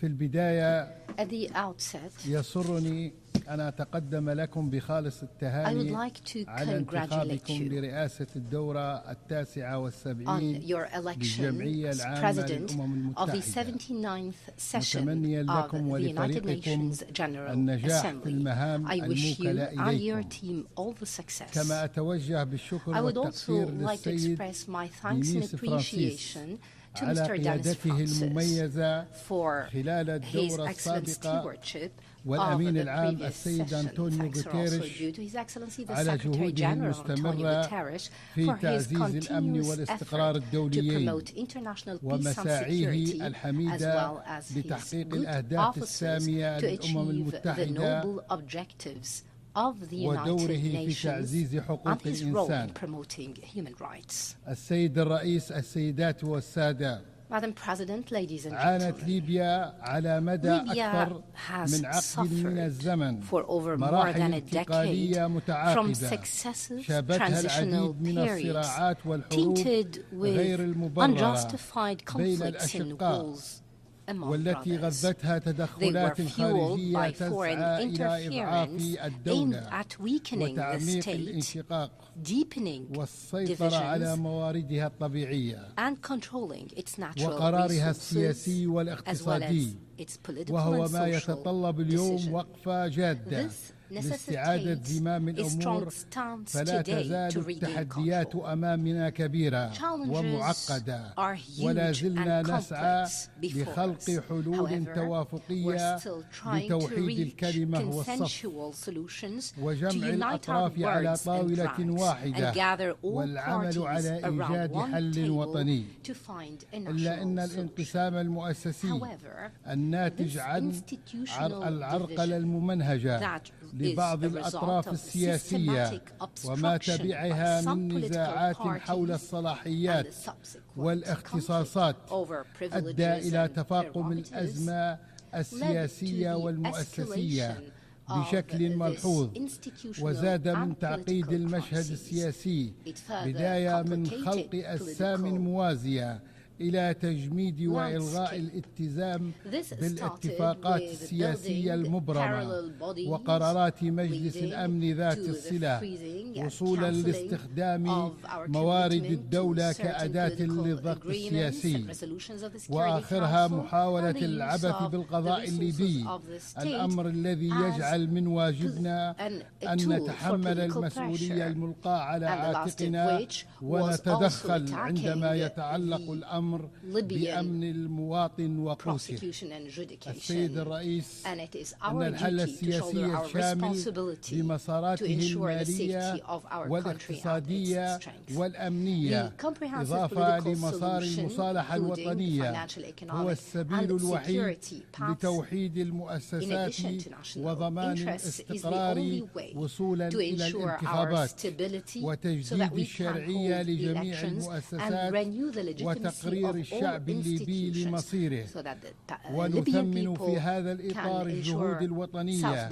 في البداية at the outset, يسرني أن أتقدم لكم بخالص I would التهاني like to على congratulate انتخابكم you لرئاسة الدورة on 79 your election للجمعية as العامة President للأمم of the المتحدة 79th session متمنيا of لكم the United ولفريقكم Nations General النجاح في Assembly. المهام I wish you الموكلة and your إليكم. team all the success. كما أتوجه بالشكر I would also والتقدير like to للسيد express my thanks and دينيس فرانسيس appreciation to على Mr. Dennis قيادته Francis المميزة for خلال his الدورة excellent السابقة stewardship of والأمين the العام previous السيد session. أنطونيو Thanks are also غوتيريش due to His Excellency the على Secretary جهوده General Antonio المستمرة Guterres في for his تعزيز الأمن continuous والاستقرار effort to الدوليين promote international peace and ومساعيه security, as الحميدة well as his بتحقيق good الأهداف offices السامية to للأمم achieve the المتحدة noble objectives of the United ودوره في Nations تعزيز and حقوق his role in الإنسان. promoting human rights. السيد الرئيس، السيدات والسادة، Madam President, ladies and عانت gentlemen, ليبيا على مدى أكثر من عقد من الزمن for over more مراحل than a decade انتقالية from متعاقبة successive شابتها transitional العديد من periods الصراعات والحروب tainted غير with المبررة unjustified بين conflicts and الأشقاء wars among والتي brothers. غذتها They were تدخلات fueled خارجية by foreign تسعى إلى إضعاف interference aimed الدولة at weakening the وتعميق state, الانشقاق deepening والسيطرة على divisions, مواردها الطبيعية and controlling its natural وقرارها resources, السياسي as well as والاقتصادي، its political وهو and ما social يتطلب اليوم decision. وقفة جادة This لاستعادة necessitates زمام a الأمور، strong stance فلا today تزال to regain التحديات control. أمامنا كبيرة Challenges ومعقدة، are huge ولا زلنا and نسعى complex before لخلق us. حلول However, we're توافقية still trying to لتوحيد reach الكلمة والصف consensual solutions to وجمع unite our الأطراف على words and طاولة ranks واحدة and gather all والعمل parties على around إيجاد one حل table وطني. to find a إلا أن national solution. الانقسام المؤسسي However, الناتج this عن institutional العرقلة division الممنهجة that لبعض is a result الأطراف of the السياسية systematic وما obstruction تبعها by some من political نزاعات parties حول and الصلاحيات the subsequent والاختصاصات conflict over أدى privileges إلى and تفاقم prerogatives الأزمة led to السياسية the والمؤسسية escalation of بشكل this ملحوظ، institutional وزاد من and تعقيد political المشهد crises. السياسي It further بداية من complicated خلق أسام political موازية إلى تجميد وإلغاء الالتزام بالاتفاقات السياسية المبرمة وقرارات مجلس الأمن ذات الصلة، وصولا لاستخدام موارد الدولة كأداة للضغط السياسي، وآخرها محاولة العبث بالقضاء الليبي، الأمر الذي يجعل من واجبنا أن نتحمل المسؤولية الملقاة على عاتقنا ونتدخل عندما يتعلق الأمر بأمن المواطن وقوته. السيد الرئيس، أن الحل السياسي الشامل بمساراته المالية والاقتصادية والأمنية إضافة لمسار المصالحة الوطنية هو السبيل الوحيد لتوحيد المؤسسات وضمان الاستقرار وصولا إلى الانتخابات وتجديد الشرعية لجميع المؤسسات وتقرير الشعب الليبي لمصيره. ونثمن في هذا الإطار الجهود الوطنية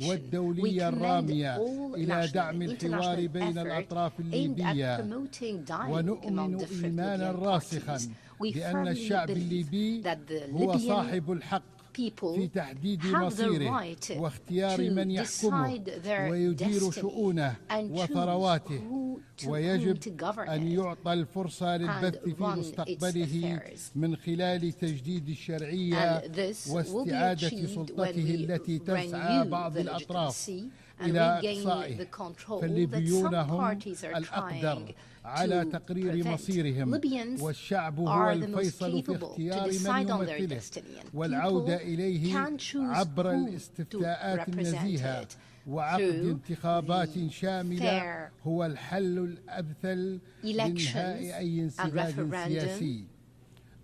والدولية الرامية إلى دعم الحوار بين الأطراف الليبية، ونؤمن إيمانا راسخا بأن الشعب الليبي هو صاحب الحق في تحديد مصيره واختيار من يحكمه ويدير شؤونه وثرواته، ويجب أن يعطى الفرصة للبث في مستقبله من خلال تجديد الشرعية واستعادة سلطته التي تسعى بعض الأطراف إلى إقصائه. فالليبيون هم الأقدر على تقرير مصيرهم، والشعب هو الفيصل في اختيار من يمثله والعودة إليه عبر الاستفتاءات النزيهة، وعقد انتخابات شاملة هو الحل الأمثل لإنهاء أي انسداد سياسي.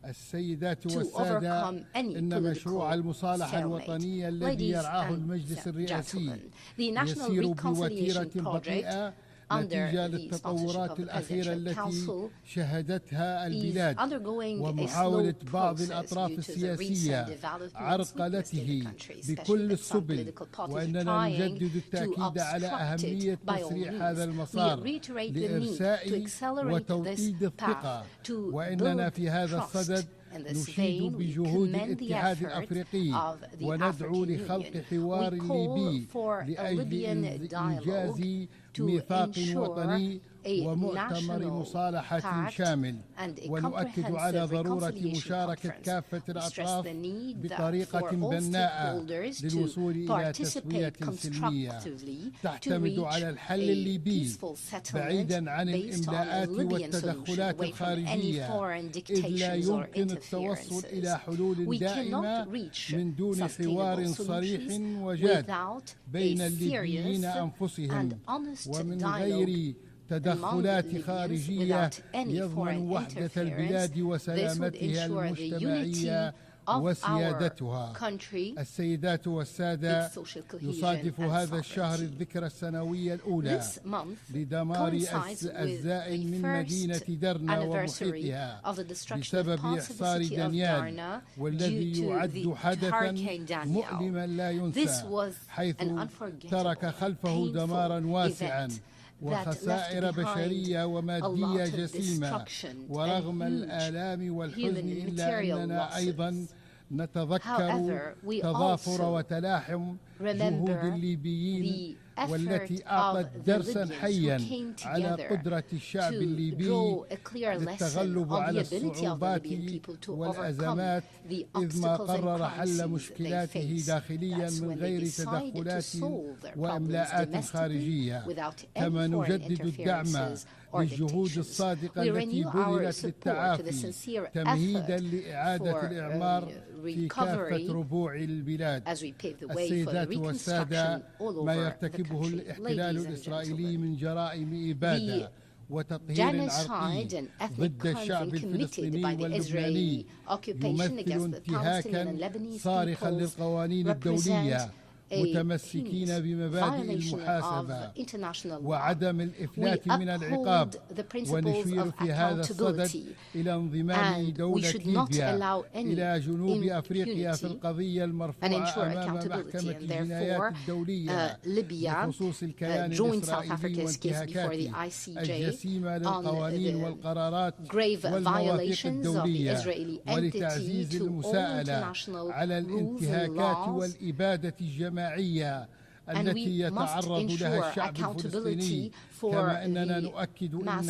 السيدات والسادة، إن مشروع المصالحة الوطنية الذي يرعاه المجلس الرئاسي يسير بوتيرة بطيئة نتيجة للتطورات الأخيرة التي شهدتها البلاد ومحاولة بعض الأطراف السياسية عرقلته بكل السبل. وإننا نجدد التأكيد على أهمية تسريع هذا المسار لإرساء وتوطيد الثقة، وإننا في هذا الصدد نشيد بجهود الاتحاد الأفريقي وندعو لخلق حوار ليبي لأجل إنجاز ميثاق وطني ومؤتمر مصالحة شامل. ونؤكد على ضرورة مشاركة كافة الأطراف بطريقة بناءة للوصول إلى تسوية سلمية تعتمد على الحل الليبي بعيدا عن الإملاءات والتدخلات الخارجية، إذ لا يمكن التوصل إلى حلول دائمة من دون حوار صريح وجاد بين الليبيين أنفسهم، ومن غير تدخلات خارجية يضمن وحدة البلاد وسلامتها المجتمعية وسيادتها. السيدات والسادة، يصادف هذا الشهر الذكرى السنوية الأولى لدمار الزائل من مدينة درنا ومحيطها بسبب إحصار دانيال، والذي يعد حدثا مؤلما لا ينسى، حيث ترك خلفه دمارا واسعا وخسائر بشرية ومادية جسيمة. ورغم الآلام والحزن إلا أننا أيضا نتذكر تضافر وتلاحم جهود الليبيين والتي أعطت درسا حيا على قدرة الشعب الليبي للتغلب على الصعوبات والأزمات، إذ ما قرر حل مشكلاته داخليا من غير تدخلات وإملاءات خارجية. كما نجدد الدعم للجهود الصادقة التي بذلت للتعافي تمهيدا لإعادة الإعمار في كافة ربوع البلاد. السيدات والسادة، ما يرتكبه الاحتلال الإسرائيلي من جرائم إبادة وتطهير عرقي ضد الشعب الفلسطيني واللبناني يمثل انتهاكا صارخا للقوانين الدولية متمسكين بمبادئ المحاسبة وعدم الإفلات من العقاب، ونشير في هذا الصدد إلى انضمام دولة ليبيا إلى جنوب أفريقيا في القضية المرفوعة أمام محكمة الجنايات الدولية بخصوص الكيان الإسرائيلي وانتهاكاته الجسيمة للقوانين والقرارات والمواثيق الدولية، ولتعزيز المساءلة على الانتهاكات والإبادة الجماعية التي يتعرض لها الشعب الفلسطيني، كما أننا نؤكد أن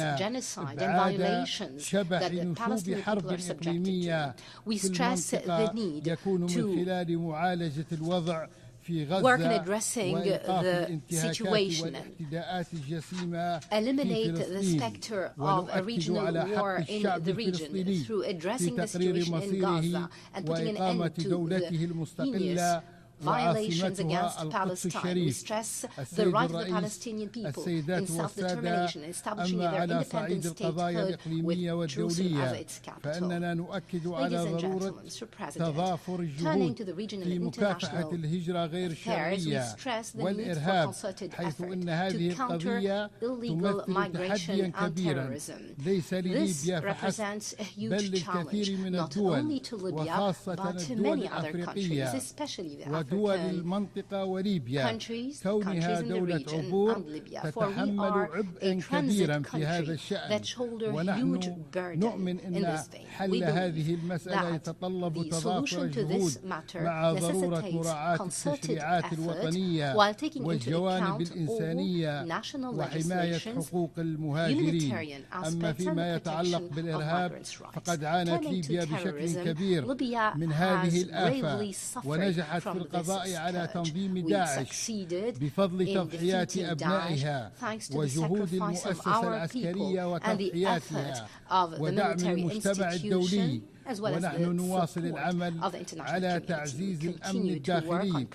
إبعاد شبح نشوب حرب إقليمية في المنطقة يكون من خلال معالجة الوضع في غزة وإيقاف الانتهاكات والاعتداءات الجسيمة في فلسطين، ونؤكد على حق الشعب الفلسطيني في تقرير مصيره وإقامة دولته المستقلة violations against Palestine. We stress the right of the Palestinian people in self-determination and establishing their independent statehood with Jerusalem as its capital. Ladies and gentlemen, Mr. President, turning to the regional and international affairs, we stress the need for concerted effort to counter illegal migration and terrorism. This represents a huge challenge, not only to Libya, but to many other countries, especially the دول المنطقة وليبيا كونها دولة عبور تتحمل عبئا كبيرا في هذا الشأن، ونحن نؤمن أن حل هذه المسألة يتطلب تضافر الجهود مع ضرورة مراعاة التشريعات الوطنية والجوانب الإنسانية وحماية حقوق المهاجرين. أما فيما يتعلق بالإرهاب فقد عانت ليبيا بشكل كبير من هذه الآفة، ونجحت في القضاء على تنظيم داعش بفضل تضحيات أبنائها وجهود المؤسسة العسكرية وتضحياتها ودعم المجتمع الدولي. ونحن نواصل العمل على تعزيز الأمن الداخلي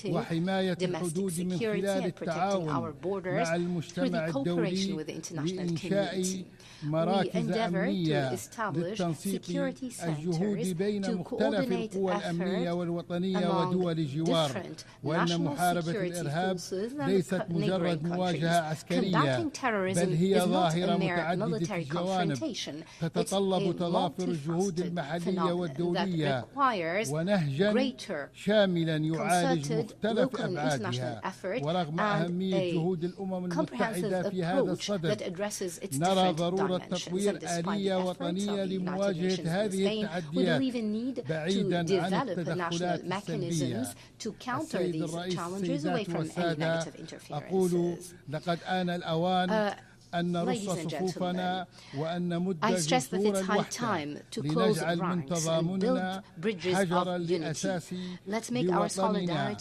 وحماية الحدود من خلال التعاون مع المجتمع الدولي لإنشاء مراكز أمنية للتنسيق الجهود بين مختلف القوى الأمنية والوطنية ودول الجوار، وأن محاربة الإرهاب ليست مجرد مواجهة عسكرية بل هي ظاهرة متعددة الجوانب تتطلب تضافر الجهود المحلية والدولية ونهجا شاملا يعالج مختلف أبعادها. ورغم أهمية جهود الأمم المتحدة في هذا الصدد نرى ضرورة تطوير آلية وطنية لمواجهة هذه التحديات بعيدا عن التدخلات السلبية. السيد الرئيس، السيدات والسادة، أقول لقد آن الأوان أن نرص صفوفنا وأن نمد جسور الوحدة لنجعل من تضامننا حجرا لأساس لوطننا،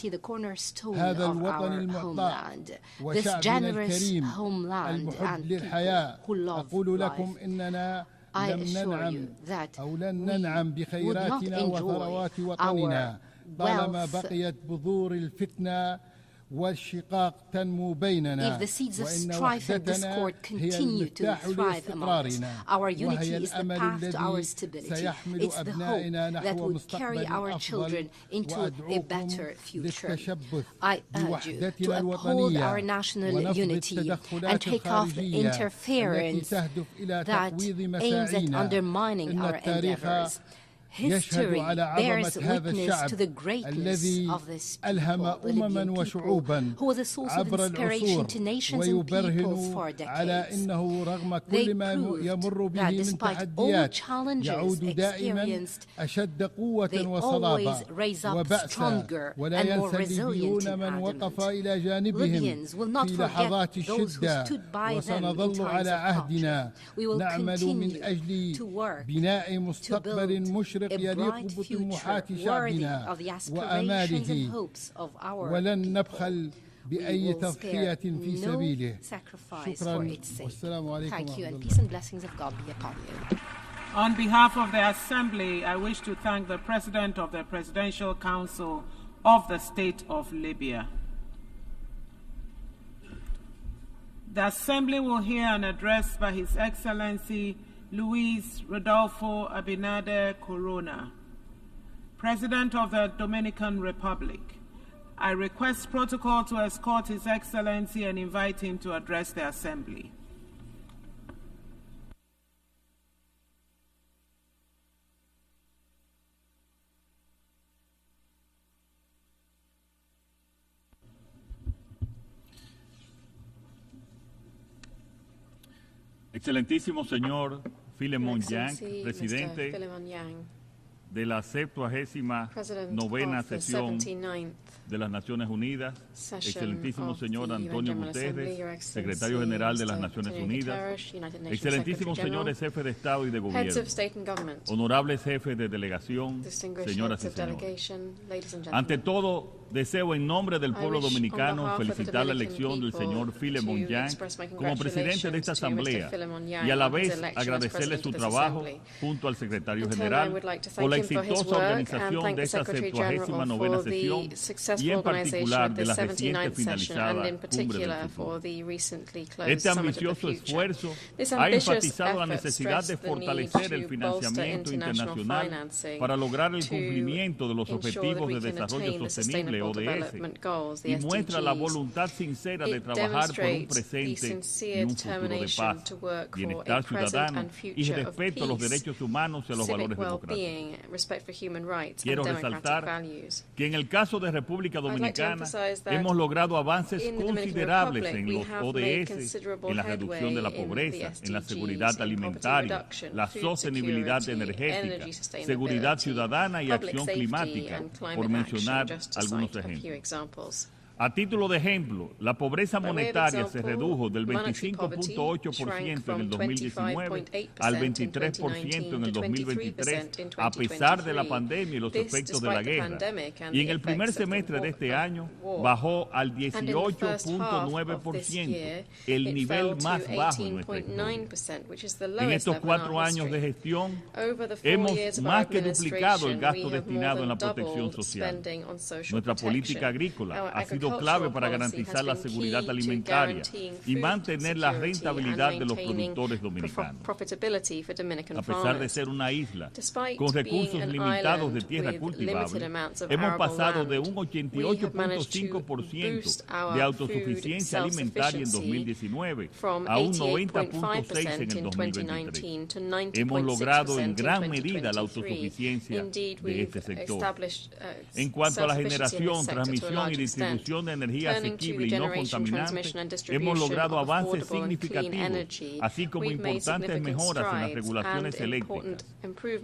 هذا الوطن المعطاء وشعبنا الكريم المحب للحياة. أقول لكم إننا لن ننعم بخيراتنا وثروات وطننا طالما بقيت بذور الفتنة والشقاق تنمو بيننا، وإن وحدتنا هي المفتاح لاستقرارنا وهي الأمل الذي سيحمل أبنائنا نحو مستقبل أفضل. وأدعوكم للتشبث بوحدتنا الوطنية ونفض التدخلات الخارجية التي تهدف إلى تقويض مساعينا. إن التاريخ يشهد على عظمة هذا الشعب الذي ألهم أمما وشعوبا عبر العصور، ويبرهن على أنه رغم كل ما يمر به من تحديات يعود دائما أشد قوة وصلابة وبأسا، ولا ينسى الليبيون من وقف إلى جانبهم في لحظات الشدة. وسنظل على عهدنا نعمل من أجل بناء مستقبل مشرق يليق بطموحات شعبنا وآماله، ولن نبخل بأي تضحية في سبيله. شكرا والسلام عليكم ورحمة الله. On behalf of the Assembly, I wish to thank the President of the Presidential Council of the State of Libya. The Assembly will hear an address by His Excellency Luis Rodolfo Abinader Corona, President of the Dominican Republic. I request protocol to escort His Excellency and invite him to address the Assembly. Excelentísimo señor Philemon Yang, presidente de la 79ª sesión de las Naciones Unidas, excelentísimo señor Antonio Guterres, secretario general de las Naciones Unidas, excelentísimos señores jefes de Estado y de Gobierno, honorables jefes de delegación, señoras y señores. Ante todo, deseo en nombre del pueblo dominicano felicitar la elección del señor Philemon Yang como presidente de esta Asamblea y a la vez agradecerle su trabajo junto al secretario general por la exitosa organización de esta 79ª sesión y en particular de la reciente finalizada Cumbre del Futuro. Este ambicioso esfuerzo ha enfatizado la necesidad de fortalecer el financiamiento internacional para lograr el cumplimiento de los Objetivos de Desarrollo Sostenible ODS y muestra la voluntad sincera de trabajar por un presente y un futuro de paz, bienestar ciudadano y respeto a los derechos humanos y a los valores democráticos. Quiero resaltar que en el caso de República Dominicana hemos logrado avances considerables en los ODS, en la reducción de la pobreza, en la seguridad alimentaria, la sostenibilidad energética, seguridad ciudadana y acción climática, por mencionar algunos ejemplos. A título de ejemplo, la pobreza monetaria se redujo del 25.8% en el 2019 al 23% en el 2023, a pesar de la pandemia y los efectos de la guerra. Y en el primer semestre de este año bajó al 18.9%, el nivel más bajo en nuestra historia. En estos 4 años de gestión, hemos más que duplicado el gasto destinado en la protección social. Nuestra política agrícola ha sido clave para garantizar la seguridad alimentaria y mantener la rentabilidad de los productores dominicanos. A pesar de ser una isla con recursos limitados de tierra cultivable, hemos pasado de un 88.5% de autosuficiencia alimentaria en 2019 a un 90.6% en el 2023. Hemos logrado en gran medida la autosuficiencia de este sector. En cuanto a la generación, transmisión y distribución de energía asequible y no contaminante, hemos logrado avances significativos, así como importantes mejoras en las regulaciones eléctricas.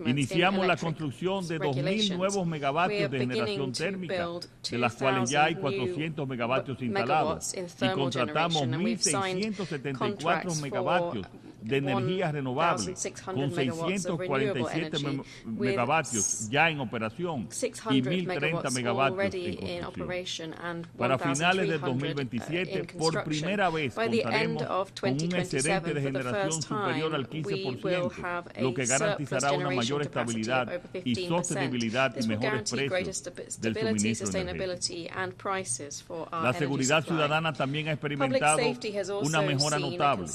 Iniciamos la construcción de 2.000 nuevos megavatios de generación térmica, de las cuales ya hay 400 megavatios instalados, y contratamos 1.674 megavatios de energía renovable, con 647 megavatios ya en operación y 1.030 megavatios en construcción. Para finales del 2027, por primera vez contaremos con un excedente de generación superior al 15%, lo que garantizará una mayor estabilidad y sostenibilidad y mejores precios del suministro energético. La seguridad ciudadana también ha experimentado una mejora notable.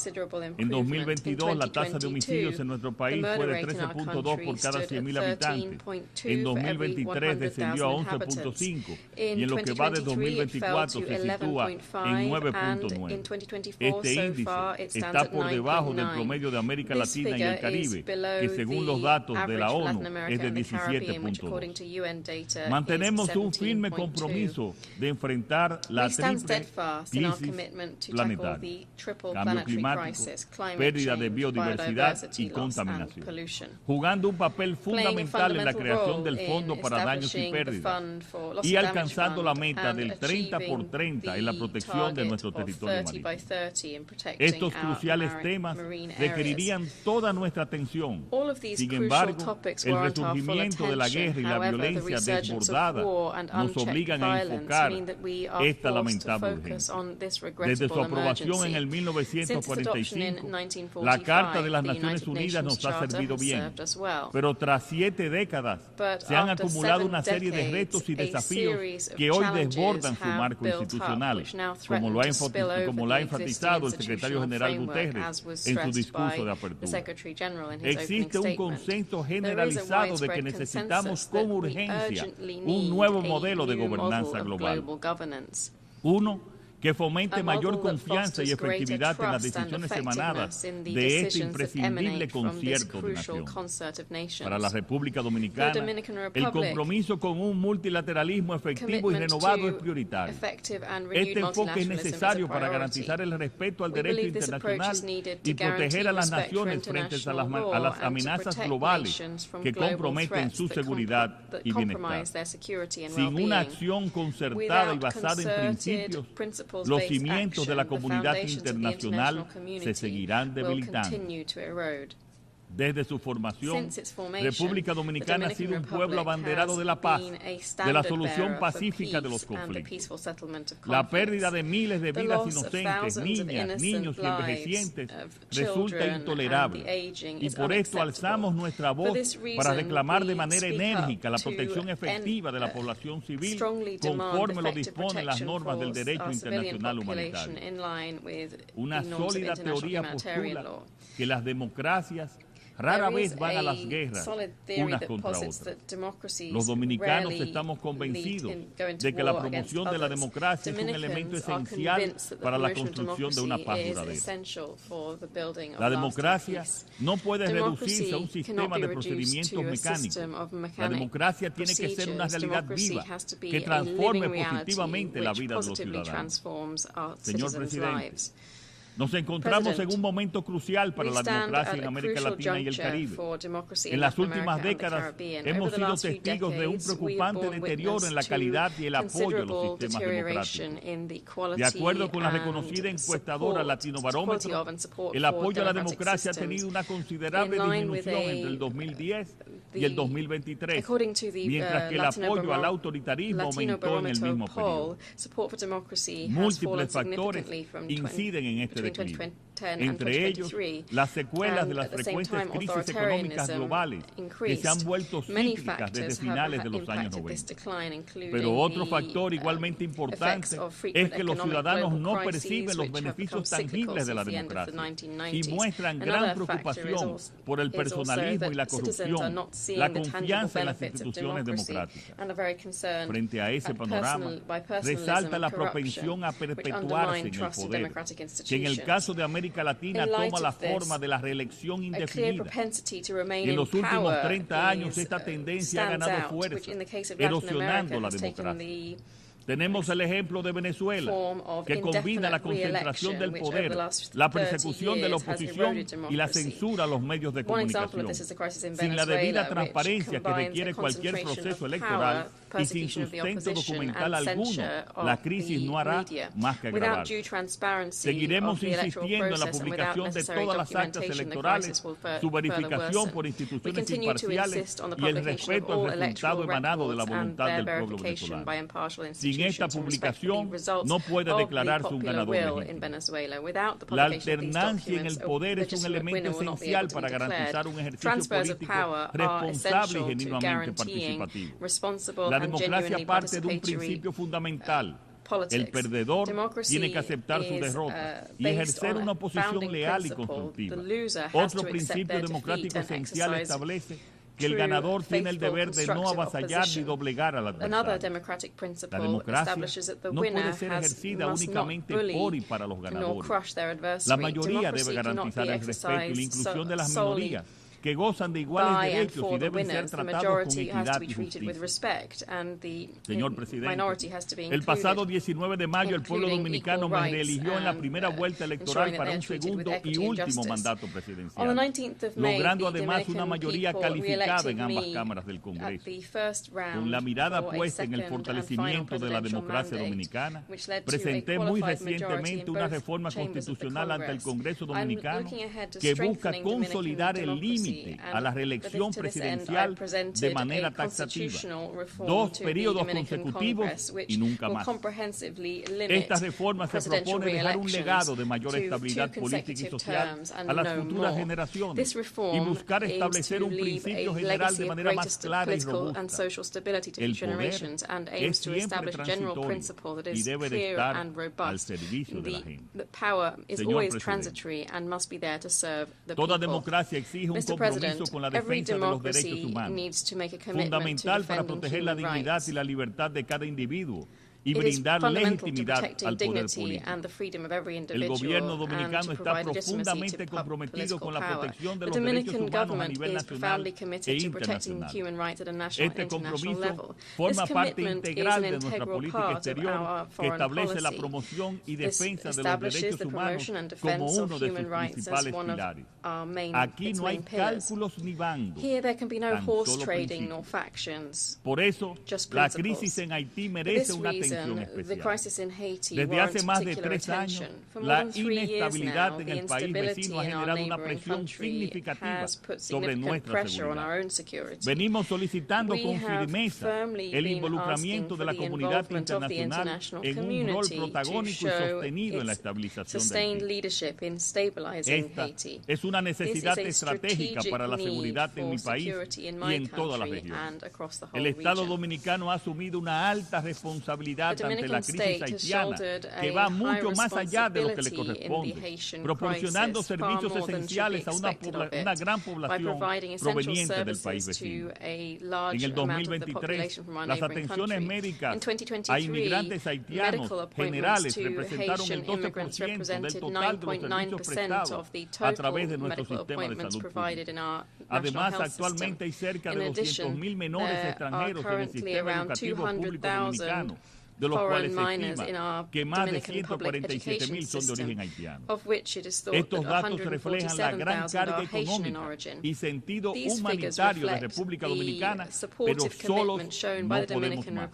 En 2022, la tasa de homicidios en nuestro país fue de 13.2 por cada 100.000 habitantes. En 2023 descendió a 11.5 y en lo que va de 2024 se sitúa en 9.9. Este índice está por debajo del promedio de América Latina y el Caribe, que según los datos de la ONU es de 17.2. Mantenemos un firme compromiso de enfrentar la triple crisis planetaria: cambio climático, pérdida de biodiversidad y contaminación, jugando un papel fundamental en la creación del Fondo para Daños y Pérdidas y alcanzando la meta del 30 por 30 en la protección de nuestro territorio marítimo. Estos cruciales temas requerirían toda nuestra atención. Sin embargo, el resurgimiento de la guerra y la violencia desbordada nos obligan a enfocar esta lamentable urgencia. Desde su aprobación en el 1945, La Carta de las Naciones Unidas nos ha servido bien, pero tras 7 décadas se han acumulado una serie de retos y desafíos que hoy desbordan su marco institucional, como lo ha enfatizado el secretario general Guterres en su discurso de apertura. Existe un consenso generalizado de que necesitamos con urgencia un nuevo modelo de gobernanza global. Uno que fomente mayor confianza y efectividad en las decisiones emanadas de este imprescindible concierto de naciones. Para la República Dominicana, el compromiso con un multilateralismo efectivo y renovado es prioritario. Este enfoque es necesario para garantizar el respeto al derecho internacional y proteger a las naciones frente a las amenazas globales que comprometen su seguridad y bienestar. Sin una acción concertada y basada en principios, los cimientos de la comunidad internacional se seguirán debilitando. Desde su formación, República Dominicana ha sido un pueblo abanderado de la paz, de la solución pacífica de los conflictos. La pérdida de miles de vidas inocentes, niñas, niños y envejecientes resulta intolerable. Y por esto alzamos nuestra voz para reclamar de manera enérgica la protección efectiva de la población civil conforme lo disponen las normas del derecho internacional humanitario. Una sólida teoría postula que las democracias rara vez van a las guerras unas contra otras. Los dominicanos estamos convencidos de que la promoción de la democracia es un elemento esencial para la construcción de una paz duradera. La democracia no puede reducirse a un sistema de procedimientos mecánicos. La democracia tiene que ser una realidad viva que transforme positivamente la vida de los ciudadanos. Señor presidente, nos encontramos en un momento crucial para la democracia en América Latina y el Caribe. En las últimas décadas hemos sido testigos de un preocupante deterioro en la calidad y el apoyo a los sistemas democráticos. De acuerdo con la reconocida encuestadora Latino Barómetro, el apoyo a la democracia ha tenido una considerable disminución entre el 2010 y el 2023, mientras que el apoyo al autoritarismo aumentó en el mismo periodo. Múltiples factores inciden en este declive. Entre ellos, las secuelas de las frecuentes crisis económicas globales que se han vuelto cíclicas desde finales de los años 90. Pero otro factor igualmente importante es que los ciudadanos no perciben los beneficios tangibles de la democracia y muestran gran preocupación por el personalismo y la corrupción, la confianza en las instituciones democráticas. Frente a ese panorama, resalta la propensión a perpetuarse en el poder, que en el caso de América Latina toma la forma de la reelección indefinida. En los últimos 30 años esta tendencia ha ganado fuerza, erosionando la democracia. Tenemos el ejemplo de Venezuela, que combina la concentración del poder, la persecución de la oposición y la censura a los medios de comunicación. Sin la debida transparencia que requiere cualquier proceso electoral y sin sustento documental alguno, la crisis no hará más que agravarse. Seguiremos insistiendo en la publicación de todas las actas electorales, su verificación por instituciones imparciales y el respeto al resultado emanado de la voluntad del pueblo venezolano. Sin esta publicación no puede declararse un ganador legítimo. La alternancia en el poder es un elemento esencial para garantizar un ejercicio político responsable y genuinamente participativo. La democracia parte de un principio fundamental. El perdedor tiene que aceptar su derrota y ejercer una oposición leal y constructiva. Otro principio democrático esencial establece que el ganador tiene el deber de no avasallar ni doblegar al adversario. La democracia no puede ser ejercida únicamente por y para los ganadores. La mayoría debe garantizar el respeto y la inclusión de las minorías, que gozan de iguales derechos y deben ser tratados con equidad y justicia. Señor presidente, el pasado 19 de mayo el pueblo dominicano me reeligió en la primera vuelta electoral para un segundo y último mandato presidencial, logrando además una mayoría calificada en ambas cámaras del Congreso. Con la mirada puesta en el fortalecimiento de la democracia dominicana, presenté muy recientemente una reforma constitucional ante el Congreso dominicano que busca consolidar el límite límite a la reelección presidencial de manera taxativa, 2 periodos consecutivos y nunca más. Esta reforma se propone dejar un legado de mayor estabilidad política y social a las futuras generaciones y buscar establecer un principio general de manera más clara y robusta. El poder es siempre transitorio y debe de estar al servicio de la gente. Señor Presidente, toda democracia exige un compromiso con la defensa de los derechos humanos, fundamental para proteger la dignidad y la libertad de cada individuo y brindar legitimidad al poder político. El gobierno dominicano está profundamente comprometido con la protección de los derechos humanos a nivel nacional e internacional. Este compromiso forma parte integral de nuestra política exterior, que establece la promoción y defensa de los derechos humanos como uno de sus principales pilares. Aquí no hay cálculos ni bandos, tan solo principios. Por eso, la crisis en Haití merece una atención especial. Desde hace más de 3 años, la inestabilidad en el país vecino ha generado una presión significativa sobre nuestra seguridad. Venimos solicitando con firmeza el involucramiento de la comunidad internacional en un rol protagónico y sostenido en la estabilización de Haití. Esta es una necesidad estratégica para la seguridad en mi país y en toda la región. El Estado dominicano ha asumido una alta responsabilidad ante la crisis haitiana, que va mucho más allá de lo que le corresponde, proporcionando servicios esenciales a una gran población proveniente del país vecino. En el 2023, las atenciones médicas a inmigrantes haitianos generales representaron el 12% del total de los servicios prestados a través de nuestro sistema de salud pública. Además, actualmente hay cerca de 200,000 menores extranjeros en el sistema educativo público dominicano, de los cuales se estima que más de 147,000 son de origen haitiano. Estos datos reflejan la gran carga económica y sentido humanitario de República Dominicana, pero solos no podemos más.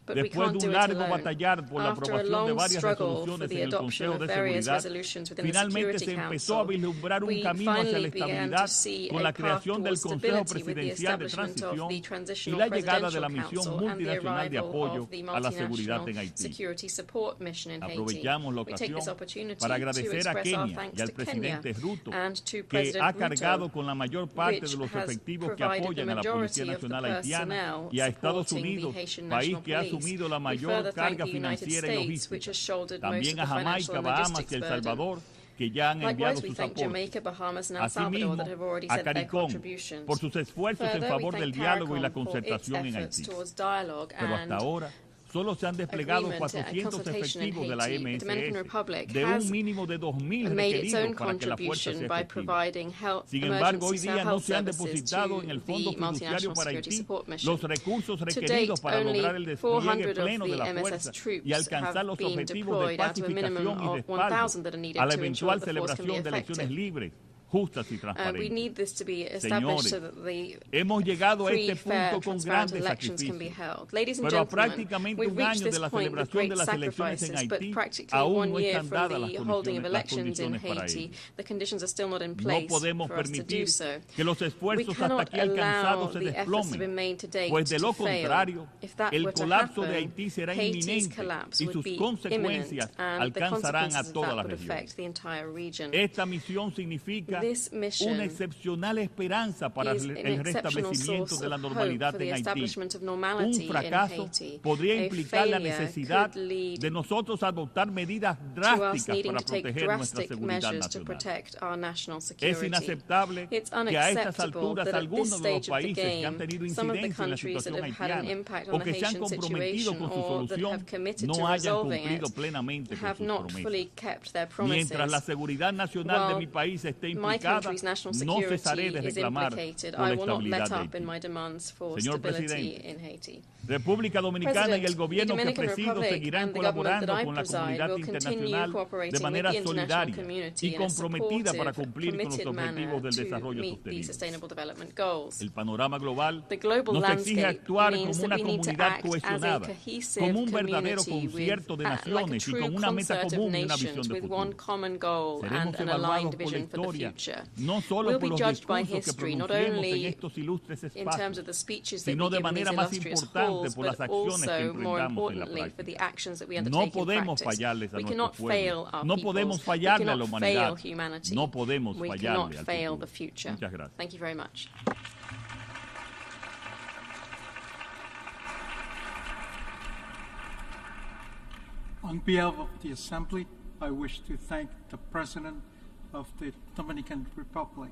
Después de un largo batallar por la aprobación de varias resoluciones en el Consejo de Seguridad, finalmente se empezó a vislumbrar un camino hacia la estabilidad con la creación del Consejo Presidencial de Transición y la llegada de la misión multinacional de apoyo a la seguridad en Haití. Aprovechamos la ocasión para agradecer a Kenia y al presidente Ruto, que ha cargado con la mayor parte de los efectivos que apoyan a la Policía Nacional Haitiana, y a Estados Unidos, país que ha asumido la mayor carga financiera y logística. También a Jamaica, Bahamas y El Salvador, que ya han enviado sus aportes. Asimismo, a CARICOM, por sus esfuerzos en favor del diálogo y la concertación en Haití. Pero hasta ahora, solo se han desplegado 400 efectivos de la MSS, de un mínimo de 2,000 requeridos para que la fuerza sea efectiva. Sin embargo, hoy día no se han depositado en el Fondo Fiduciario para Haití los recursos requeridos para lograr el despliegue pleno de la fuerza y alcanzar los objetivos de pacificación y respaldo a la eventual celebración de elecciones libres, justas y transparentes. Señores, hemos llegado a este punto con grandes sacrificios, pero a prácticamente un año de la celebración de las elecciones en Haití, aún no están dadas las condiciones para ello. No podemos permitir que los esfuerzos hasta aquí alcanzados se desplomen, pues de lo contrario, el colapso de Haití será inminente y sus consecuencias alcanzarán a toda la región. Esta misión significa una excepcional esperanza para el restablecimiento de la normalidad en Haití. Un fracaso podría implicar la necesidad de nosotros adoptar medidas drásticas para proteger nuestra seguridad nacional. Es inaceptable que a estas alturas algunos de los países que han tenido incidencia en la situación haitiana o que se han comprometido con su solución no hayan cumplido plenamente con sus promesas. Mientras la seguridad nacional de mi país esté implicada, no cesaré de reclamar por la estabilidad de Haití. Señor Presidente, República Dominicana y el gobierno que presido seguirán colaborando con la comunidad internacional de manera solidaria y comprometida para cumplir con los objetivos del desarrollo sostenible. El panorama global nos exige actuar como una comunidad cohesionada, como un verdadero concierto de naciones y con una meta común y una visión de futuro. Seremos evaluados por la historia future. solo We'll por be los judged by discursos que history, not pronunciemos only en estos ilustres in terms espacios, of the speeches that sino we de give in these manera más illustrious importante halls, por las but acciones que also, more emprendamos en la importantly, for the práctica. actions that we No undertake in podemos practice. fallarles a We nuestro cannot fail pueblo. our No peoples. podemos We fallarle a la cannot fail humanidad. humanity. No podemos We fallarle cannot al fail futuro. the future. Muchas gracias. Thank you very much. On behalf of the Assembly, I wish to thank the President of the Dominican Republic.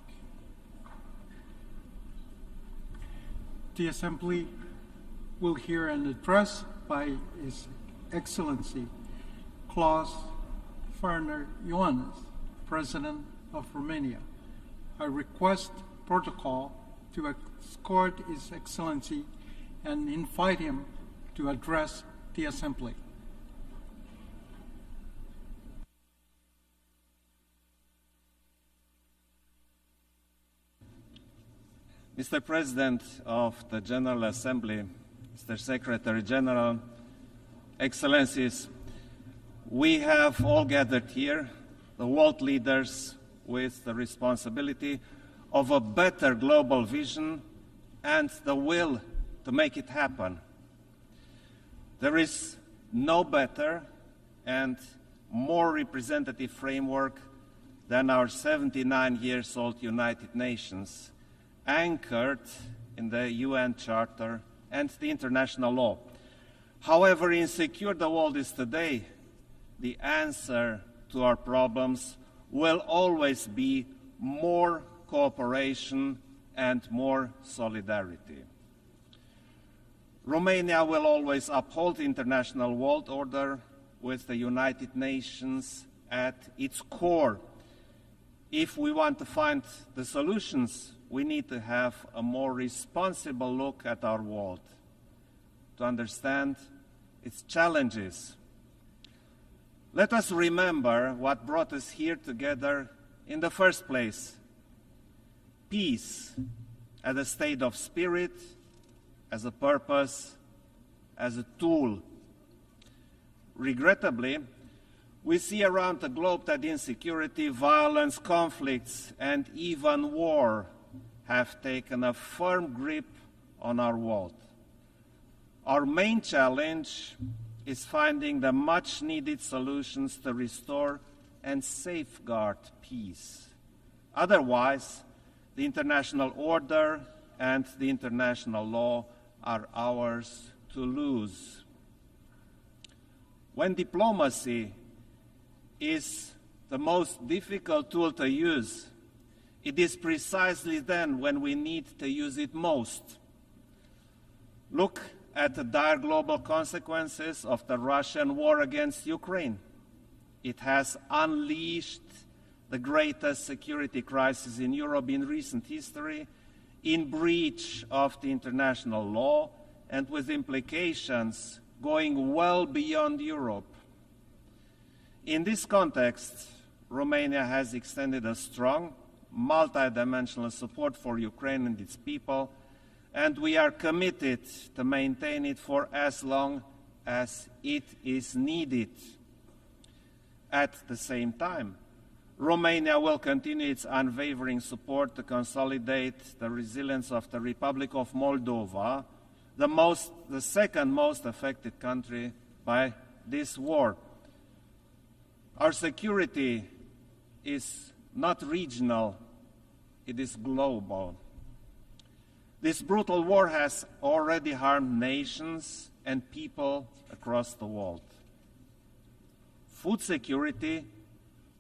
The Assembly will hear an address by His Excellency Klaus Werner Iohannis, President of Romania. I request protocol to escort His Excellency and invite him to address the Assembly. Mr. President of the General Assembly, Mr. Secretary General, Excellencies, we have all gathered here, the world leaders, with the responsibility of a better global vision and the will to make it happen. There is no better and more representative framework than our 79-year-old United Nations, anchored in the UN Charter and the international law. However insecure the world is today, the answer to our problems will always be more cooperation and more solidarity. Romania will always uphold the international world order with the United Nations at its core. If we want to find the solutions, we need to have a more responsible look at our world, to understand its challenges. Let us remember what brought us here together in the first place: peace as a state of spirit, as a purpose, as a tool. Regrettably, we see around the globe that insecurity, violence, conflicts, and even war have taken a firm grip on our world. Our main challenge is finding the much-needed solutions to restore and safeguard peace. Otherwise, the international order and the international law are ours to lose. When diplomacy is the most difficult tool to use, it is precisely then when we need to use it most. Look at the dire global consequences of the Russian war against Ukraine. It has unleashed the greatest security crisis in Europe in recent history, in breach of the international law and with implications going well beyond Europe. In this context, Romania has extended a strong, multidimensional support for Ukraine and its people, and we are committed to maintain it for as long as it is needed. At the same time, Romania will continue its unwavering support to consolidate the resilience of the Republic of Moldova, the second most affected country by this war. Our security is not regional, it is global. This brutal war has already harmed nations and people across the world. Food security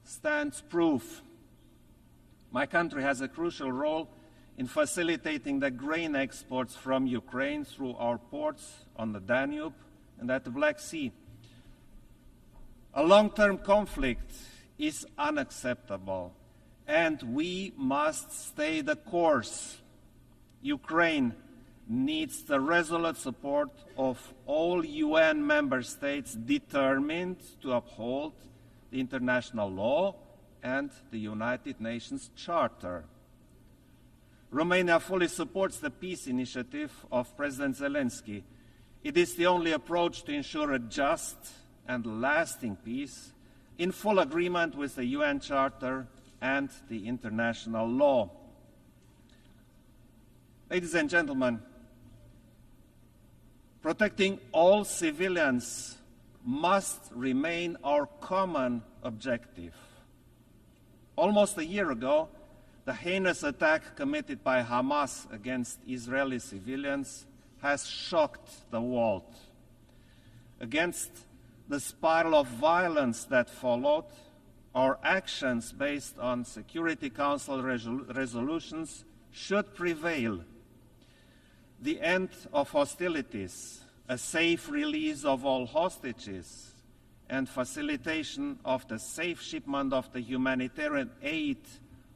stands proof. My country has a crucial role in facilitating the grain exports from Ukraine through our ports on the Danube and at the Black Sea. A long-term conflict is unacceptable, and we must stay the course. Ukraine needs the resolute support of all UN member states determined to uphold the international law and the United Nations Charter. Romania fully supports the peace initiative of President Zelenskyy. It is the only approach to ensure a just and lasting peace in full agreement with the UN Charter and the international law. Ladies and gentlemen, protecting all civilians must remain our common objective. Almost a year ago, the heinous attack committed by Hamas against Israeli civilians has shocked the world. Against the spiral of violence that followed, our actions based on Security Council resolutions should prevail. The end of hostilities, a safe release of all hostages, and facilitation of the safe shipment of the humanitarian aid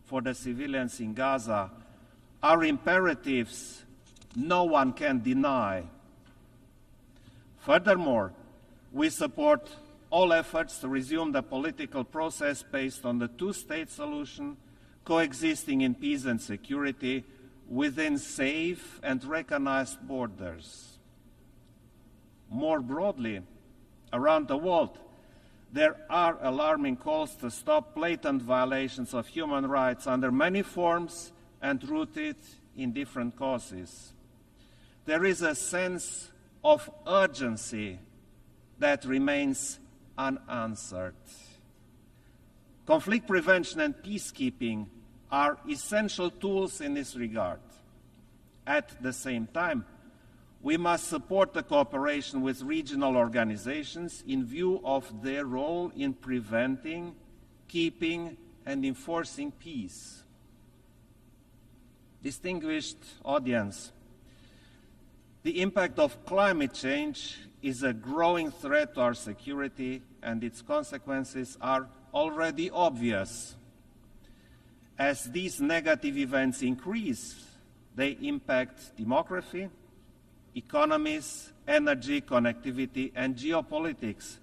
for the civilians in Gaza are imperatives no one can deny. Furthermore, we support all efforts to resume the political process based on the two-state solution, coexisting in peace and security within safe and recognized borders. More broadly, around the world, there are alarming calls to stop blatant violations of human rights under many forms and rooted in different causes. There is a sense of urgency that remains unanswered. Conflict prevention and peacekeeping are essential tools in this regard. At the same time, we must support the cooperation with regional organizations in view of their role in preventing, keeping, and enforcing peace. Distinguished audience, the impact of climate change is a growing threat to our security, and its consequences are already obvious. As these negative events increase, they impact demography, economies, energy, connectivity, and geopolitics.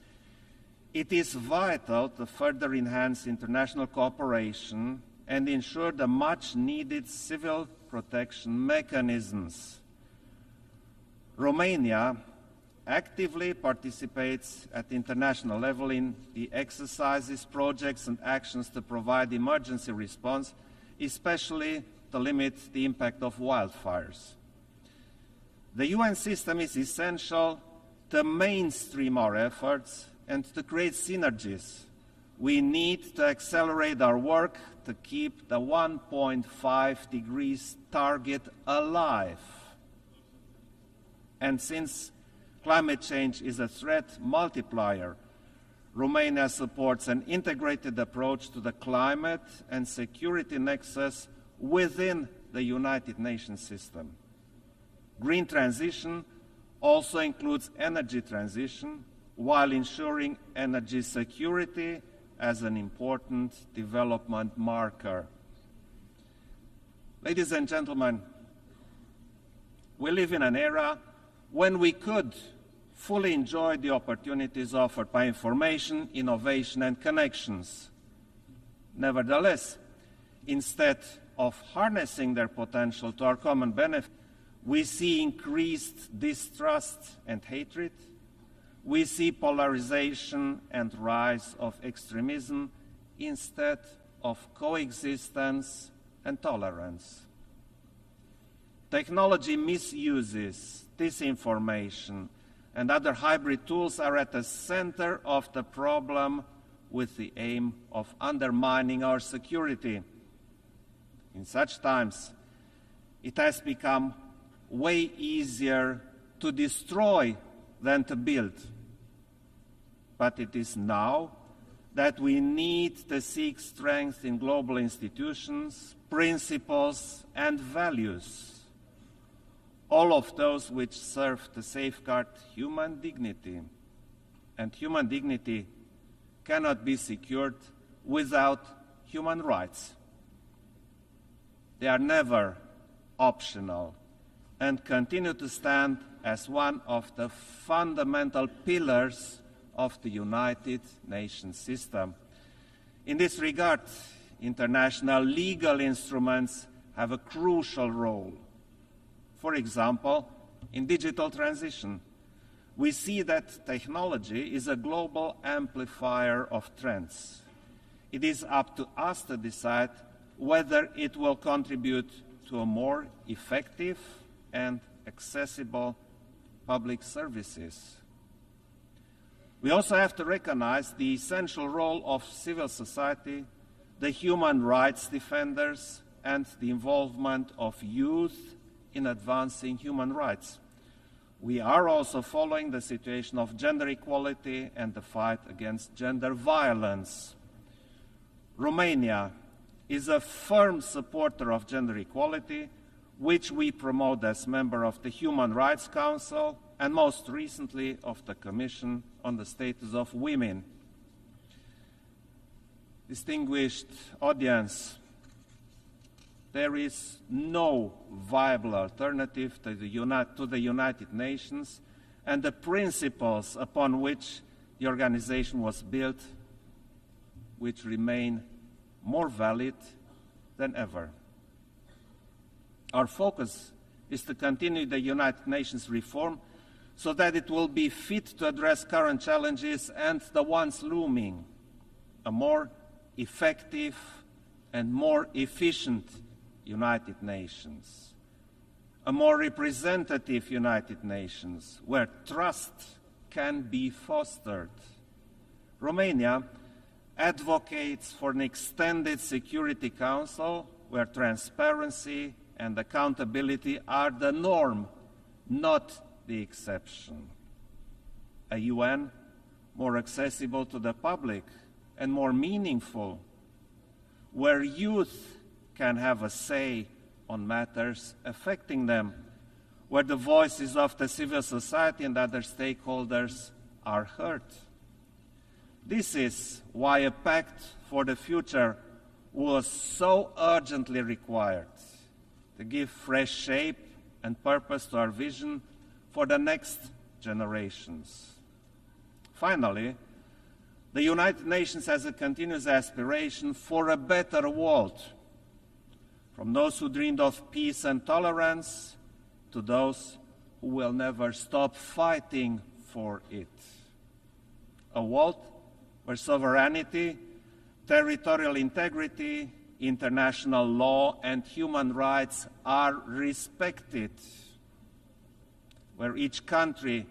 It is vital to further enhance international cooperation and ensure the much-needed civil protection mechanisms. Romania actively participates at the international level in the exercises, projects, and actions to provide emergency response, especially to limit the impact of wildfires. The UN system is essential to mainstream our efforts and to create synergies. We need to accelerate our work to keep the 1.5 degrees target alive. And since climate change is a threat multiplier, Romania supports an integrated approach to the climate and security nexus within the United Nations system. Green transition also includes energy transition, while ensuring energy security as an important development marker. Ladies and gentlemen, we live in an era when we could fully enjoy the opportunities offered by information, innovation, and connections. Nevertheless, instead of harnessing their potential to our common benefit, we see increased distrust and hatred. We see polarization and rise of extremism instead of coexistence and tolerance. Technology misuses, disinformation, and other hybrid tools are at the center of the problem with the aim of undermining our security. In such times, it has become way easier to destroy than to build. But it is now that we need to seek strength in global institutions, principles, and values, all of those which serve to safeguard human dignity. And human dignity cannot be secured without human rights. They are never optional and continue to stand as one of the fundamental pillars of the United Nations system. In this regard, international legal instruments have a crucial role. For example, in digital transition, we see that technology is a global amplifier of trends. it is up to us to decide whether it will contribute to a more effective and accessible public services. We also have to recognize the essential role of civil society, the human rights defenders, and the involvement of youth in advancing human rights. We are also following the situation of gender equality and the fight against gender violence. Romania is a firm supporter of gender equality, which we promote as member of the Human Rights Council and most recently of the Commission on the Status of Women. Distinguished audience, there is no viable alternative to the United Nations and the principles upon which the organization was built, which remain more valid than ever. Our focus is to continue the United Nations reform so that it will be fit to address current challenges and the ones looming, a more effective and more efficient United Nations, a more representative United Nations where trust can be fostered. Romania advocates for an extended Security Council where transparency and accountability are the norm, not the exception. A UN more accessible to the public and more meaningful, where youth can have a say on matters affecting them, where the voices of the civil society and other stakeholders are heard. This is why a pact for the future was so urgently required, to give fresh shape and purpose to our vision for the next generations. Finally, the United Nations has a continuous aspiration for a better world, from those who dreamed of peace and tolerance to those who will never stop fighting for it. A world where sovereignty, territorial integrity, international law, and human rights are respected, where each country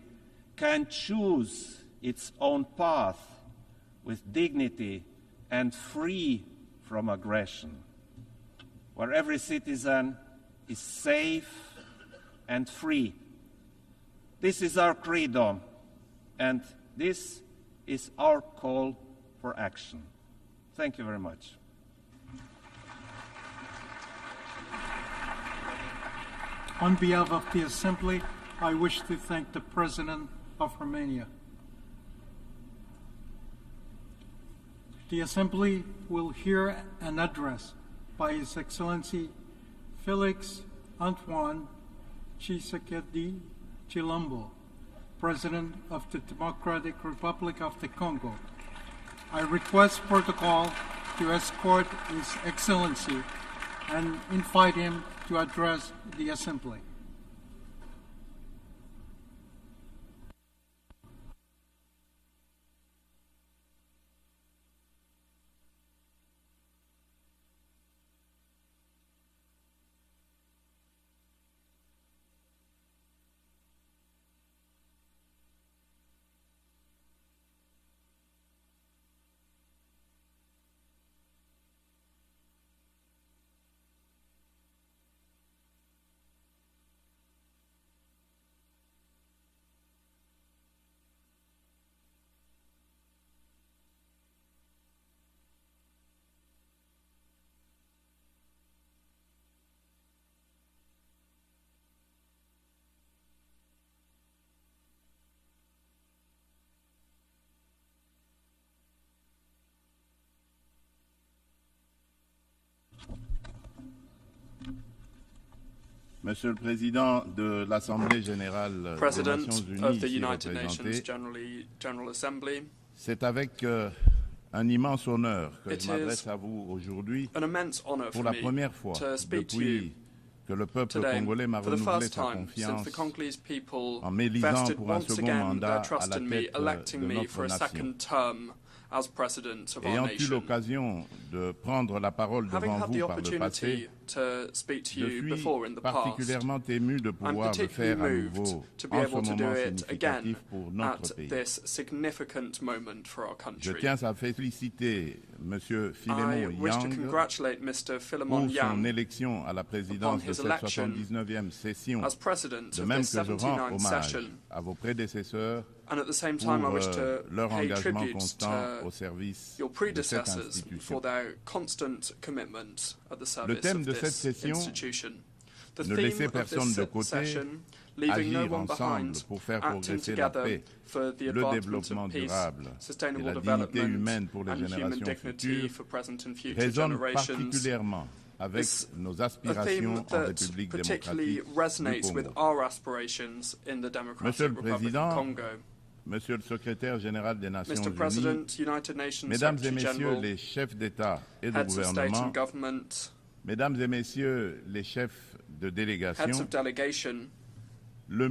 can choose its own path with dignity and free from aggression, where every citizen is safe and free. This is our credo, and this is our call for action. Thank you very much. On behalf of the Assembly, I wish to thank the President of Romania. The Assembly will hear an address by His Excellency Felix Antoine Tshisekedi Chilombo, President of the Democratic Republic of the Congo. I request protocol to escort His Excellency and invite him to address the Assembly. Monsieur le Président de l'Assemblée générale des Nations Unies, ici représenté, c'est avec un immense honneur que je m'adresse à vous aujourd'hui pour la première fois depuis que le peuple congolais m'a renouvelé sa confiance en m'élisant pour un second mandat à la tête de notre nation. as President of our Ayant eu nation. l'occasion de prendre la parole devant vous par le passé, to speak to je you suis before in the past, particulièrement ému de I'm pouvoir le particularly faire à moved nouveau to be en ce able to do moment it again significatif pour notre at pays. this significant moment for our Je country. tiens à féliciter M. I Philemon wish to Yang congratulate Mr. pour Philemon son Yang élection à la présidence de his cette election 79e session, as president de of même this que je rends 79th hommage session. à vos prédécesseurs And at the same pour time, I wish to leur pay engagement tribute constant to au service your de cette predecessors institution. for their constant commitment at the Le service thème of de cette this session, institution. The ne theme laissez of personne this de côté, session, leaving no agir one ensemble behind, pour faire acting progresser la together paix, for the le advancement développement of peace, durable et sustainable la dignité development, humaine pour les and human générations dignity futures for present and future résonne generations. particulièrement avec nos A aspirations theme en that République particularly démocratique du resonates with Congo. our aspirations in the Monsieur Democratic le Republic of Président, Congo. Monsieur le Secrétaire général des Nations Mr. Unies, President, United Nations Mesdames et Secretary Messieurs General, les chefs d'État et de heads of state gouvernement, and government, Mesdames et Messieurs les chefs de heads délégation, of delegation, le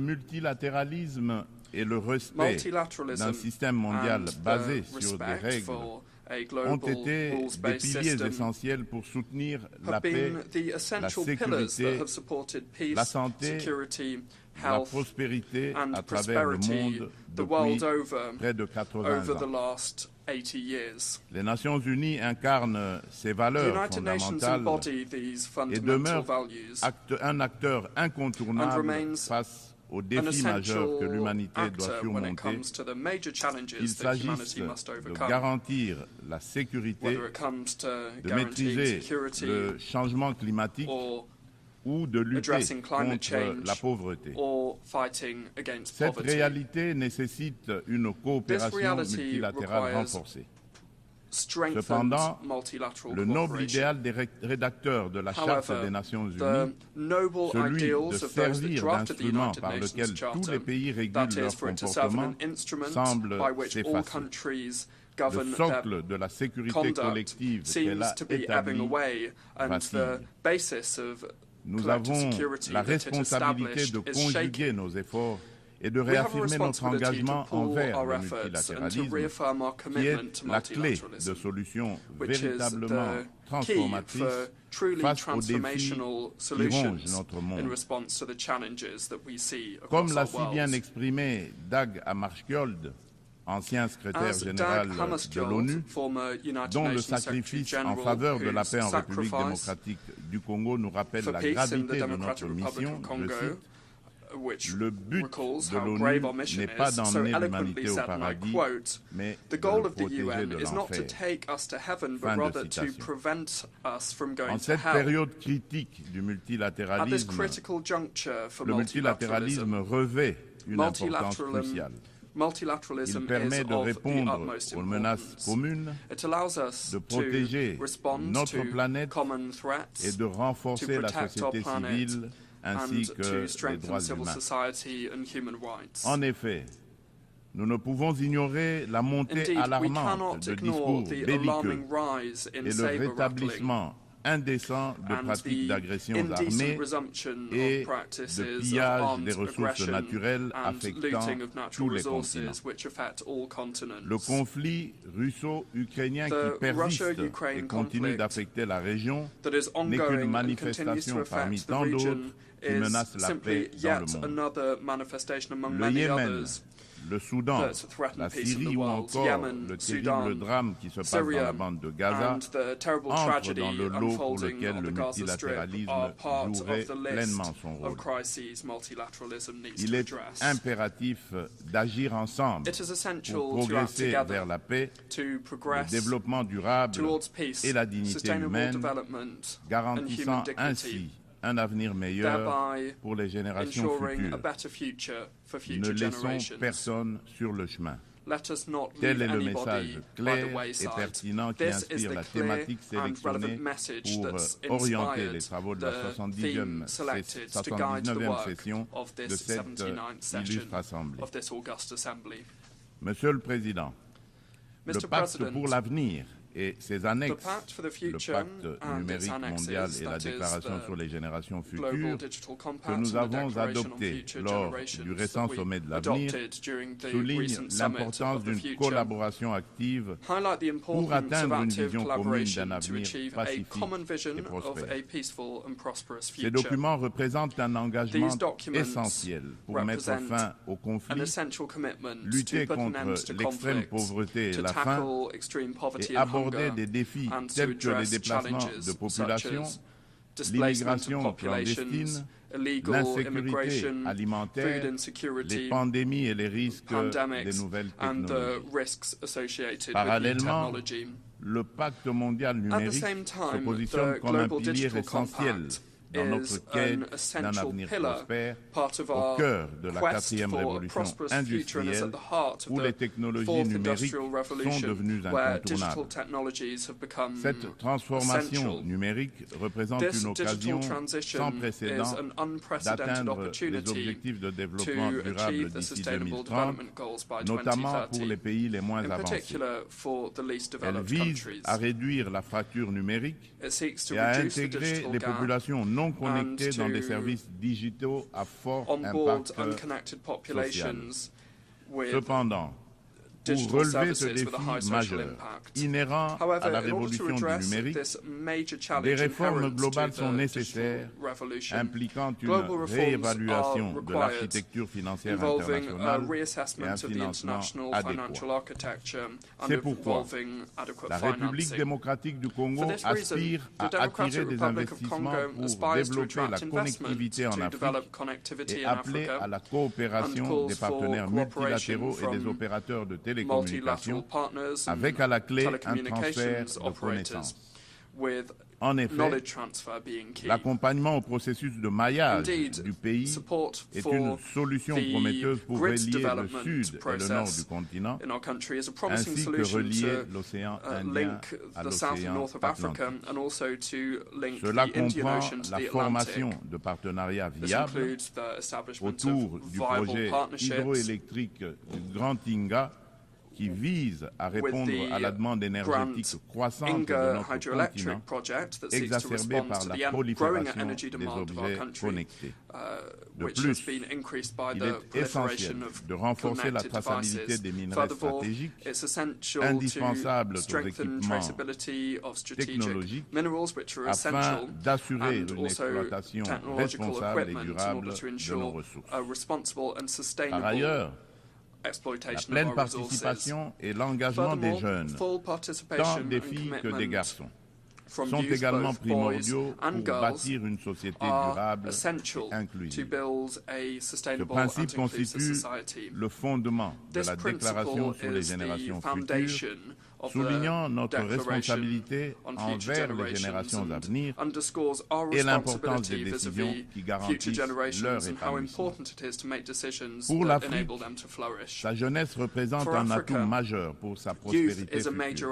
multilatéralisme et le respect multilateralism d'un système mondial and basé the sur des respect règles for a ont global été des rules-based piliers system essentiels pour soutenir la have paix, been the la essential pillars that sécurité, have supported peace, la santé, security, la health, prospérité and à travers le prosperity monde the depuis world over près de 80 over the ans. last 80 years. Les Nations Unies incarnent ces The valeurs United Nations fondamentales embody these et fundamental demeurent values un acteur and incontournable remains face aux an défis majeurs que essential l'humanité doit actor when it surmonter, comes to the major qu'il challenges that s'agisse humanity must de overcome, garantir la sécurité, whether it comes to de guaranteeing maîtriser security le changement climatique or ou de lutter addressing climate contre change la pauvreté. or fighting against Cette poverty. réalité nécessite une coopération reality multilatérale requires renforcée. Strengthened Cependant, multilateral le noble cooperation. idéal des rédacteurs de la Charte However, des Nations the Unies, noble celui de ideals of those that servir drafted the d'instrument United par Nations lequel tous Charter, les pays régulent that leur is, for it to serve comportement, an instrument semble by which all s'effacer. countries Le govern socle their de la sécurité conduct collective qu'elle seems a to be ebbing établie away, and the vacille. basis of Nous collective avons security la that it responsabilité established de is conjuguer shaky. nos efforts et de We have a réaffirmer notre responsibility engagement to pool envers our le efforts and to multilatéralisme, reaffirm our qui commitment est to la clé de multilateralism, solutions which is véritablement the key transformatrices for truly face aux défis transformational qui rongent solutions notre in monde. response to the challenges that we see Comme across l'a our si world. bien exprimé Dag Hammarskjöld, ancien secrétaire As général Dag de Hammarskjöld, l'ONU, former United dont le Nations Secretary sacrifice en General, faveur de la whose paix en République sacrifice démocratique du Congo nous rappelle for la peace in the gravité de Democratic notre Republic mission, of je Congo, cite, which le but recalls de how l'ONU brave our mission n'est pas is, so d'emmener eloquently l'humanité au said, and I paradis, quote, mais the de goal le of the protéger UN de is not to l'enfer. take us to heaven, but Fin de rather to citation. prevent us from going En to cette hell. période critique du At this multilatéralisme, critical juncture for le multilatéralisme revêt une importance cruciale. Il multilateralism permet is de of the répondre utmost aux menaces importance. communes, It allows us de to protéger respond notre to planète common threats, et de renforcer to la protect our société planet, civile ainsi and que to les strengthen droits civil humains. society and human rights. En effet, nous ne pouvons ignorer la montée Indeed, we alarmante cannot de ignore discours the belliqueux alarming rise in et le saber-rattling rétablissement indécent de and pratiques the d'agressions indecent armées resumption et of practices de of pillage armed des ressources aggression naturelles and affectant looting of tous natural les resources continents. which affect all continents. Le conflit russo-ukrainien The qui persiste Russia-Ukraine et continue conflict d'affecter la région that is n'est qu'une ongoing and continues to manifestation parmi affect the tant d'autres region qui is menacent la simply paix dans le yet monde. another manifestation among Le many Yémen, others le Soudan, that threaten la peace in the Syrie ou world. encore Yemen, le Sudan, terrible drame qui se passe dans Syria, la bande de Gaza and the terrible entrent tragedy dans le lot pour unfolding lequel on le the Gaza Strip multilatéralisme are part jouerait of the list pleinement son rôle. of crises multilateralism needs Il to est address. impératif d'agir ensemble It is essential pour to act progresser together vers la paix, to le progress développement durable towards peace, et la dignité sustainable humaine, development, and garantissant human dignity, ainsi un avenir meilleur thereby pour les générations ensuring a futures. better future for Ne future laissons generations. personne sur le chemin. Let us not Tel leave est le anybody message by clair the et wayside. pertinent qui This is inspire the la clear thématique and sélectionnée relevant message pour that's orienter les inspired travaux de la the 79e theme selected to guide the 79e work session of de this cette 79th session illustre Assemblée. of this august assembly. Monsieur le Président, le Mr. pacte President, pour l'avenir et ses annexes, le pacte numérique mondial et la déclaration sur les générations futures, que nous avons adoptés lors du récent sommet de l'avenir, soulignent l'importance d'une collaboration active pour atteindre une vision commune d'un avenir pacifique et prospère. Ces documents représentent un engagement essentiel pour mettre fin au conflit, lutter contre l'extrême pauvreté et la faim, et aborder des défis tels que les déplacements de population, l'immigration clandestine, l'insécurité alimentaire, les pandémies et les risques des nouvelles technologies. Parallèlement, le pacte mondial numérique se positionne comme un pilier essentiel dans notre quête d'un avenir prospère, au cœur de la quatrième révolution industrielle, où les technologies numériques sont devenues incontournables. Cette transformation numérique représente une occasion sans précédent d'atteindre les objectifs de développement durable d'ici 2030, notamment pour les pays les moins avancés. Elle vise à réduire la fracture numérique et à intégrer les populations non connectés dans des services digitaux à fort impact social. Cependant, pour relever ce défi majeur inhérent à la révolution du numérique, des réformes globales sont nécessaires, impliquant une réévaluation de l'architecture financière internationale et un financement adéquat. C'est pourquoi la République démocratique du Congo aspire à attirer des investissements pour développer la connectivité en Afrique et appeler à la coopération des partenaires multilatéraux et des opérateurs de télécommunications, avec à la clé un transfert de connaissances. En effet, l'accompagnement au processus de maillage du pays est une solution prometteuse pour relier le sud et le nord du continent, ainsi que relier l'océan Indien à l'océan Atlantique. Cela comprend la formation de partenariats viables autour du projet hydroélectrique du Grand Inga, qui vise à répondre à la demande énergétique croissante de notre continent, exacerbée par la prolifération des objets connectés. De plus, il est essentiel de renforcer la traçabilité des minerais stratégiques, indispensables aux équipements technologiques, afin d'assurer une exploitation responsable et durable de nos ressources. Par ailleurs, la pleine participation et l'engagement des jeunes, tant des filles que des garçons, sont également primordiaux pour bâtir une société durable et inclusive. Ce principe constitue le fondement de la Déclaration sur les générations futures, soulignant notre responsabilité envers les générations à venir et l'importance des décisions qui garantissent leur épanouissement. Pour l'Afrique, sa jeunesse représente un atout majeur pour sa prospérité future.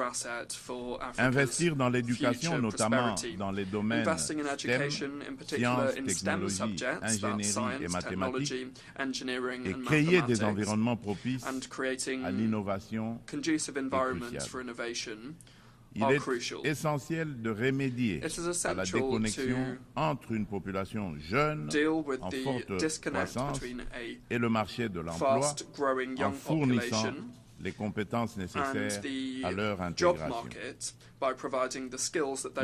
Investir dans l'éducation, notamment dans les domaines STEM, sciences, technologies, ingénierie et mathématiques, et créer des environnements propices à l'innovation est crucial. Il est essentiel de remédier à la déconnexion entre une population jeune en forte croissance et le marché de l'emploi en fournissant les compétences nécessaires à leur intégration.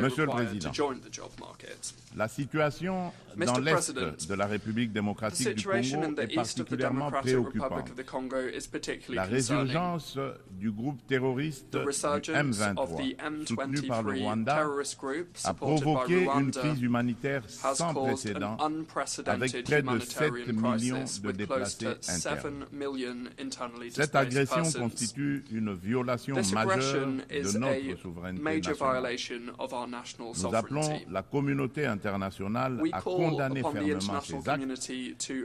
Monsieur le Président, la situation dans l'Est de la République démocratique du Congo est particulièrement préoccupante. La résurgence du groupe terroriste du M23, soutenu par le Rwanda, a provoqué une crise humanitaire sans précédent, avec près de 7 millions de déplacés internes. Cette agression constitue une violation majeure de notre souveraineté nationale. Nous appelons la communauté internationale à condamner fermement ces actes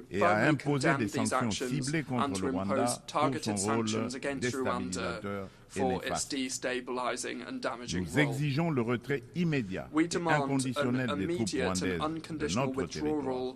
et à imposer des sanctions ciblées contre le Rwanda pour son rôle déstabilisateur et néfaste. Nous exigeons le retrait immédiat et inconditionnel des troupes rwandaises de notre territoire.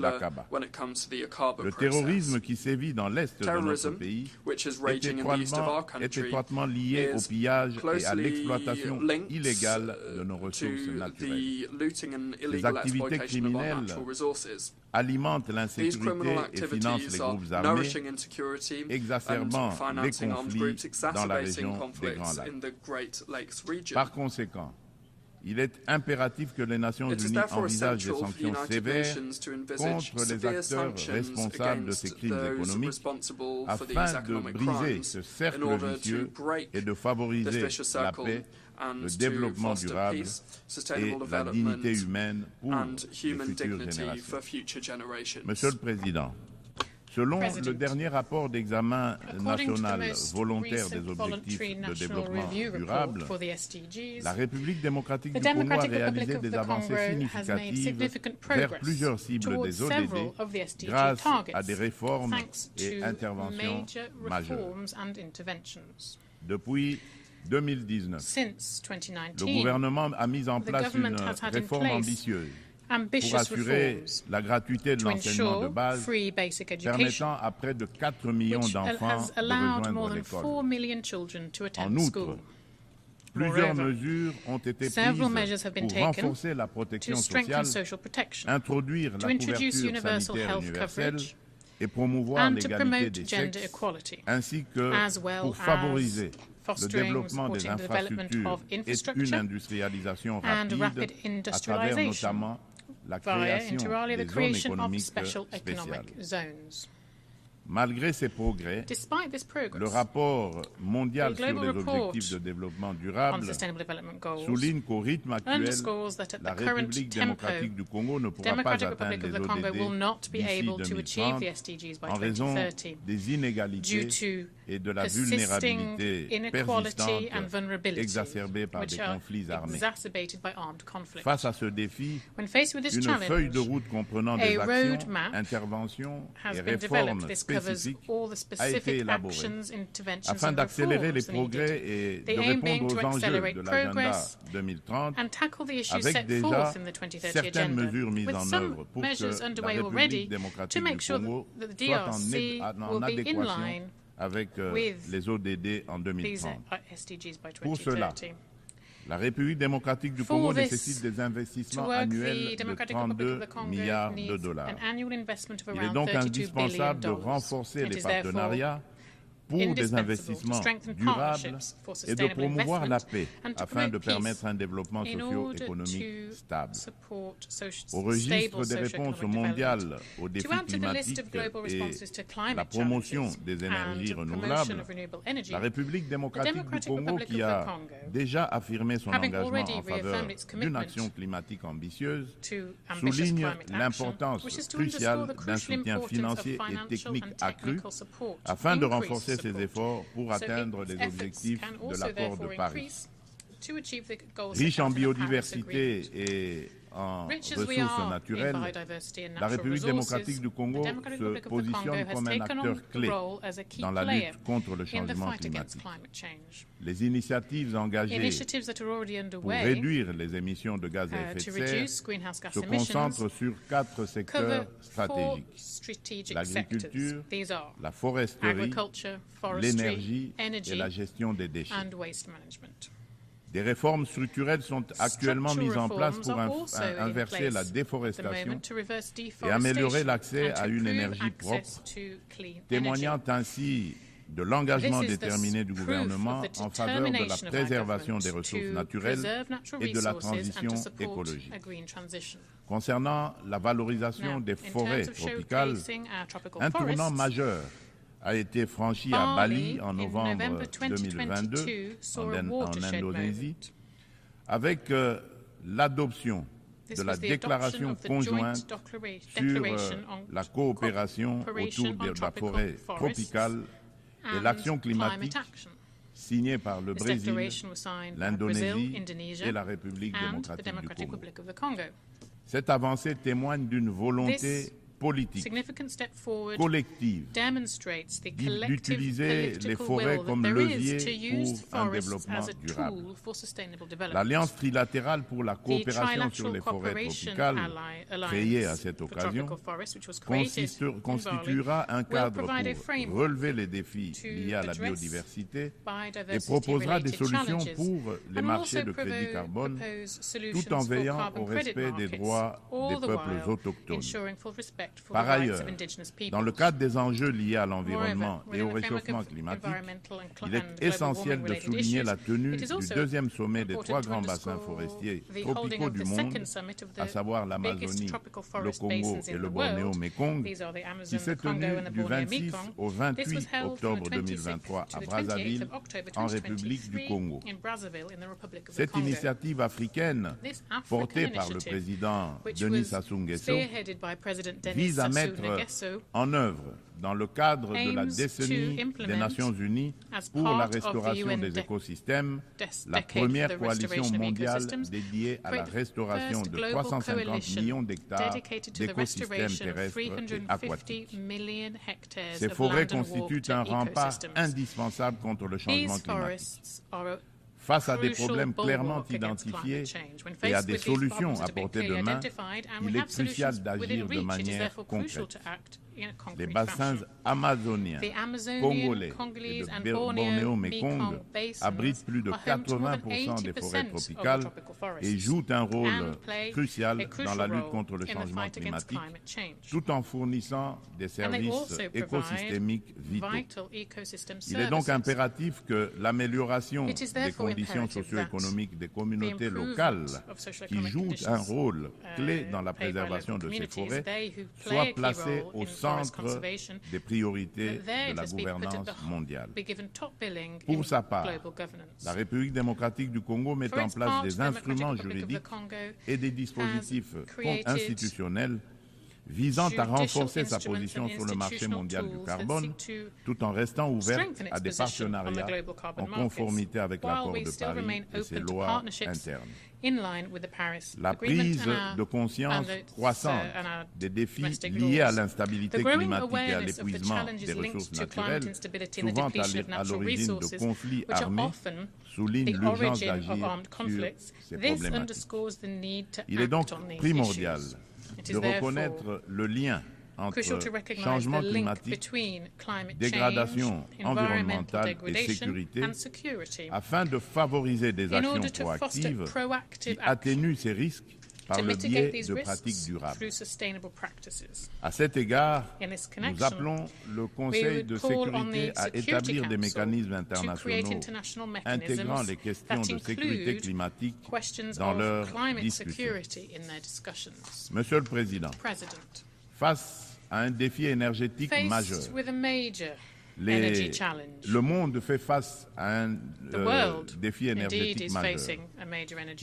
l'Aqaba. Le terrorisme qui sévit dans l'Est de notre pays est étroitement lié au pillage et à l'exploitation illégale de nos ressources naturelles. Les activités criminelles alimentent l'insécurité et financent les groupes armés, exacerbant les conflits dans la région des Grands Lacs. Par conséquent, il est impératif que les Nations Unies envisagent des sanctions sévères contre les acteurs responsables de ces crimes économiques afin de briser ce cercle vicieux et de favoriser la paix, le développement durable et la dignité humaine pour les futures générations. Monsieur le Président, selon le dernier rapport d'examen national volontaire des objectifs de développement durable, la République démocratique du Congo a réalisé des avancées significatives vers plusieurs cibles des ODD grâce à des réformes et interventions majeures. Depuis 2019, le gouvernement a mis en place une réforme ambitieuse pour assurer la gratuité de l'enseignement de base, permettant à près de 4 millions d'enfants de rejoindre l'école. En outre, plusieurs mesures ont été prises pour renforcer la protection sociale, introduire la couverture sanitaire universelle et promouvoir l'égalité des sexes, ainsi que pour favoriser le développement des infrastructures et une industrialisation rapide à travers notamment la création des zones économiques spéciales. Malgré ces progrès, le rapport mondial sur les objectifs de développement durable souligne qu'au rythme actuel, la République démocratique du Congo ne pourra pas atteindre les ODD d'ici 2030 en raison des inégalités et de la vulnérabilité persistante exacerbée par des conflits armés. Face à ce défi, une feuille de route comprenant des actions, interventions et réformes spécifiques a été élaborée afin d'accélérer les progrès et de répondre aux enjeux de l'agenda 2030 avec déjà certaines mesures mises en œuvre pour que la République démocratique du Congo soit en adéquation avec les ODD en 2030. Pour cela, la République démocratique du Congo nécessite des investissements annuels de 32 milliards de dollars. Il est donc indispensable de renforcer les partenariats pour des investissements durables et de promouvoir la paix afin de permettre un développement socio-économique stable. Au registre des réponses mondiales aux défis climatiques et la promotion des énergies renouvelables, la République démocratique du Congo, qui a déjà affirmé son engagement en faveur d'une action climatique ambitieuse, souligne l'importance cruciale d'un soutien financier et technique accru afin de renforcer ses efforts pour atteindre les objectifs de l'accord de Paris. Riche en biodiversité et en ressources naturelles, la République démocratique du Congo se positionne comme un acteur clé dans la lutte contre le changement climatique. Les initiatives engagées pour réduire les émissions de gaz à effet de serre se concentrent sur 4 secteurs stratégiques: l'agriculture, la foresterie, l'énergie et la gestion des déchets. Des réformes structurelles sont actuellement mises en place pour inverser la déforestation et améliorer l'accès à une énergie propre, témoignant ainsi de l'engagement déterminé du gouvernement en faveur de la préservation des ressources naturelles et de la transition écologique. Concernant la valorisation des forêts tropicales, un tournant majeur a été franchi à Bali en novembre 2022 en Indonésie avec l'adoption de la déclaration conjointe sur la coopération autour de la forêt tropicale et l'action climatique signée par le Brésil, l'Indonésie et la République démocratique du Congo. Cette avancée témoigne d'une volonté politique collective d'utiliser les forêts comme levier pour un développement durable. L'Alliance trilatérale pour la coopération sur les forêts tropicales, créée à cette occasion, constituera un cadre pour relever les défis liés à la biodiversité et proposera des solutions pour les marchés de crédit carbone, tout en veillant au respect des droits des peuples autochtones. Par ailleurs, dans le cadre des enjeux liés à l'environnement et au réchauffement climatique, il est essentiel de souligner la tenue du deuxième sommet des 3 grands bassins forestiers tropicaux du monde, à savoir l'Amazonie, le Congo et le Bornéo-Mékong, qui s'est tenu du 26 au 28 octobre 2023 à Brazzaville, en République du Congo. Cette initiative africaine, portée par le président Denis Sassou Nguesso, vise à mettre en œuvre, dans le cadre de la décennie des Nations Unies pour la restauration des écosystèmes, la première coalition mondiale dédiée à la restauration de 350 millions d'hectares d'écosystèmes terrestres et aquatiques. Ces forêts constituent un rempart indispensable contre le changement climatique. Face à des problèmes clairement identifiés et à des solutions à portée de main, il est crucial d'agir de manière concrète. Les bassins amazoniens, congolais et de Bornéo-Mékong abritent plus de 80% des forêts tropicales et jouent un rôle crucial dans la lutte contre le changement climatique, tout en fournissant des services écosystémiques vitaux. Il est donc impératif que l'amélioration des conditions socio-économiques des communautés locales qui jouent un rôle clé dans la préservation de ces forêts soit placée au centre des priorités de la gouvernance mondiale. Pour sa part, la République démocratique du Congo met en place des instruments juridiques et des dispositifs institutionnels visant à renforcer sa position sur le marché mondial du carbone, tout en restant ouverte à des partenariats en conformité avec l'accord de Paris et ses lois internes. La prise de conscience croissante des défis liés à l'instabilité climatique et à l'épuisement des ressources naturelles, souvent à l'origine de conflits armés, souligne l'urgence d'agir sur ces problématiques. Il est donc primordial de reconnaître le lien entre changement climatique, dégradation environnementale et sécurité, afin de favoriser des actions proactives qui atténuent ces risques par le biais de pratiques durables. À cet égard, nous appelons le Conseil de sécurité à établir des mécanismes internationaux intégrant les questions de sécurité climatique dans leurs discussions. Monsieur le Président, face à un défi énergétique majeur, le monde fait face à un défi énergétique majeur.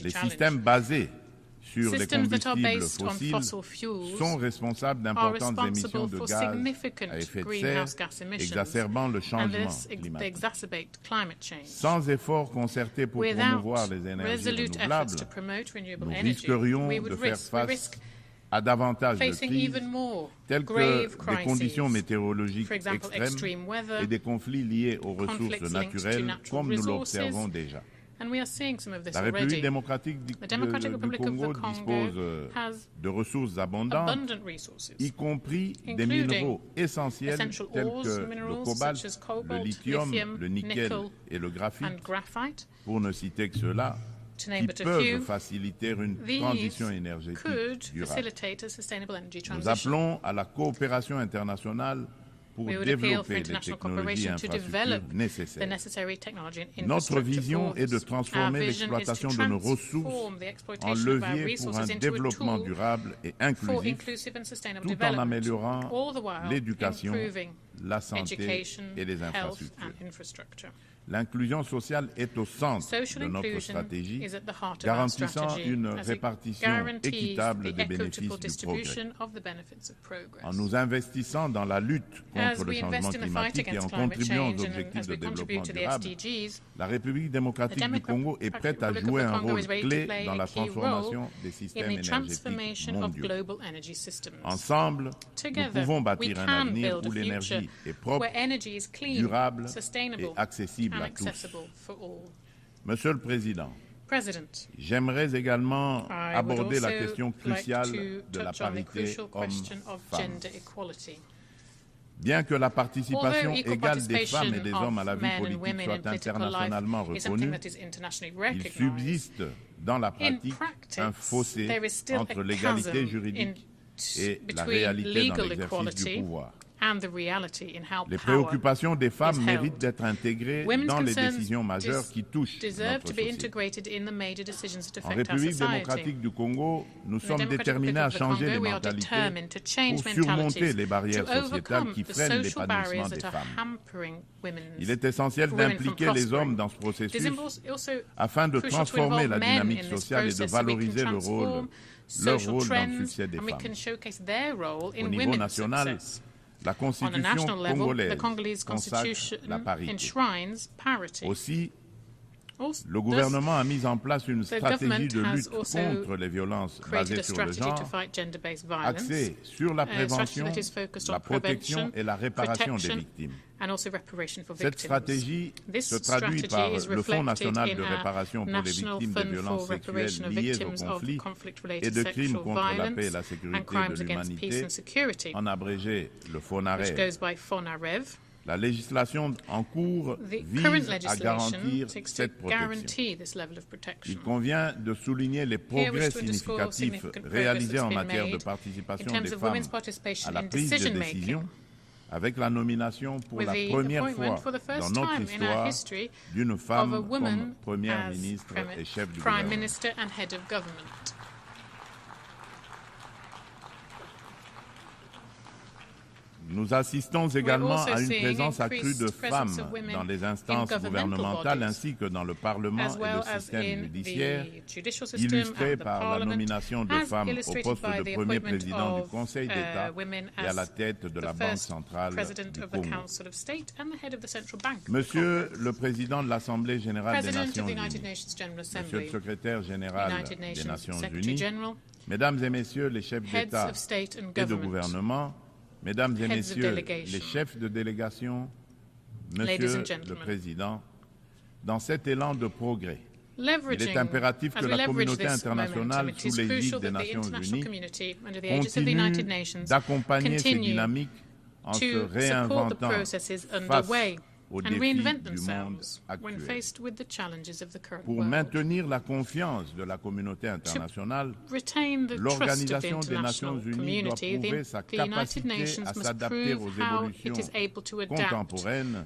Les systèmes basés sur les combustibles fossiles sont responsables d'importantes émissions de gaz à effet de serre, exacerbant le changement climatique. Sans efforts concertés pour promouvoir les énergies renouvelables, nous risquerions de faire face à davantage de crises, telles que des conditions météorologiques extrêmes et des conflits liés aux ressources naturelles, comme nous l'observons déjà. La République démocratique du Congo dispose de ressources abondantes, y compris des minéraux essentiels tels que le cobalt, le lithium, le nickel et le graphite, pour ne citer que ceux-là, qui peuvent faciliter une transition énergétique durable. Nous appelons à la coopération internationale pour développer les technologies et infrastructures nécessaires. Notre vision est de transformer l'exploitation de nos ressources en levier pour un développement durable et inclusif, tout en améliorant l'éducation, la santé et les infrastructures. L'inclusion sociale est au centre de notre stratégie, garantissant une répartition équitable des bénéfices du progrès. En nous investissant dans la lutte contre le changement climatique et en contribuant aux objectifs de développement durable, la République démocratique du Congo est prête à jouer un rôle clé dans la transformation des systèmes énergétiques mondiaux. Ensemble, nous pouvons bâtir un avenir où l'énergie est propre, durable et accessible à tous. Monsieur le Président, j'aimerais également aborder la question cruciale de la parité homme-femme. Bien que la participation égale des femmes et des hommes à la vie politique soit internationalement reconnue, il subsiste dans la pratique un fossé entre l'égalité juridique et la réalité dans l'exercice du pouvoir. Les préoccupations des femmes méritent d'être intégrées dans les décisions majeures qui touchent notre société. En République démocratique du Congo, nous sommes déterminés à changer les mentalités pour surmonter les barrières sociétales qui freinent l'épanouissement des femmes. Il est essentiel d'impliquer les hommes dans ce processus afin de transformer la dynamique sociale et de valoriser leur rôle dans le succès des femmes. Au niveau national, la Constitution congolaise consacre la parité. Aussi, le gouvernement a mis en place une stratégie de lutte contre les violences basées sur le genre, axée sur la prévention, la protection et la réparation des victimes. Cette stratégie se traduit par le Fonds national de réparation pour les victimes de violences sexuelles liées au conflit et de crimes contre la paix et la sécurité de l'humanité, en abrégé le FONAREV. La législation en cours vise à garantir cette protection. Il convient de souligner les progrès significatifs réalisés en matière de participation des femmes à la prise de décision, avec la nomination pour la première fois dans notre histoire d'une femme comme première ministre et chef du gouvernement. Nous assistons également à une présence accrue de femmes dans les instances gouvernementales ainsi que dans le Parlement et le système judiciaire, illustré par la nomination de femmes au poste de premier président du Conseil d'État et à la tête de la Banque centrale du Congo. Monsieur le Président de l'Assemblée générale des Nations unies, Monsieur le Secrétaire général des Nations unies, Mesdames et Messieurs les chefs d'État et de gouvernement, Mesdames et Messieurs les chefs de délégation, Monsieur le Président, dans cet élan de progrès, il est impératif que la communauté internationale, sous l'égide des Nations Unies, continue d'accompagner ces dynamiques en se réinventant face aux défis du monde actuel. Pour maintenir la confiance de la communauté internationale, l'Organisation des Nations Unies doit prouver sa capacité à s'adapter aux évolutions contemporaines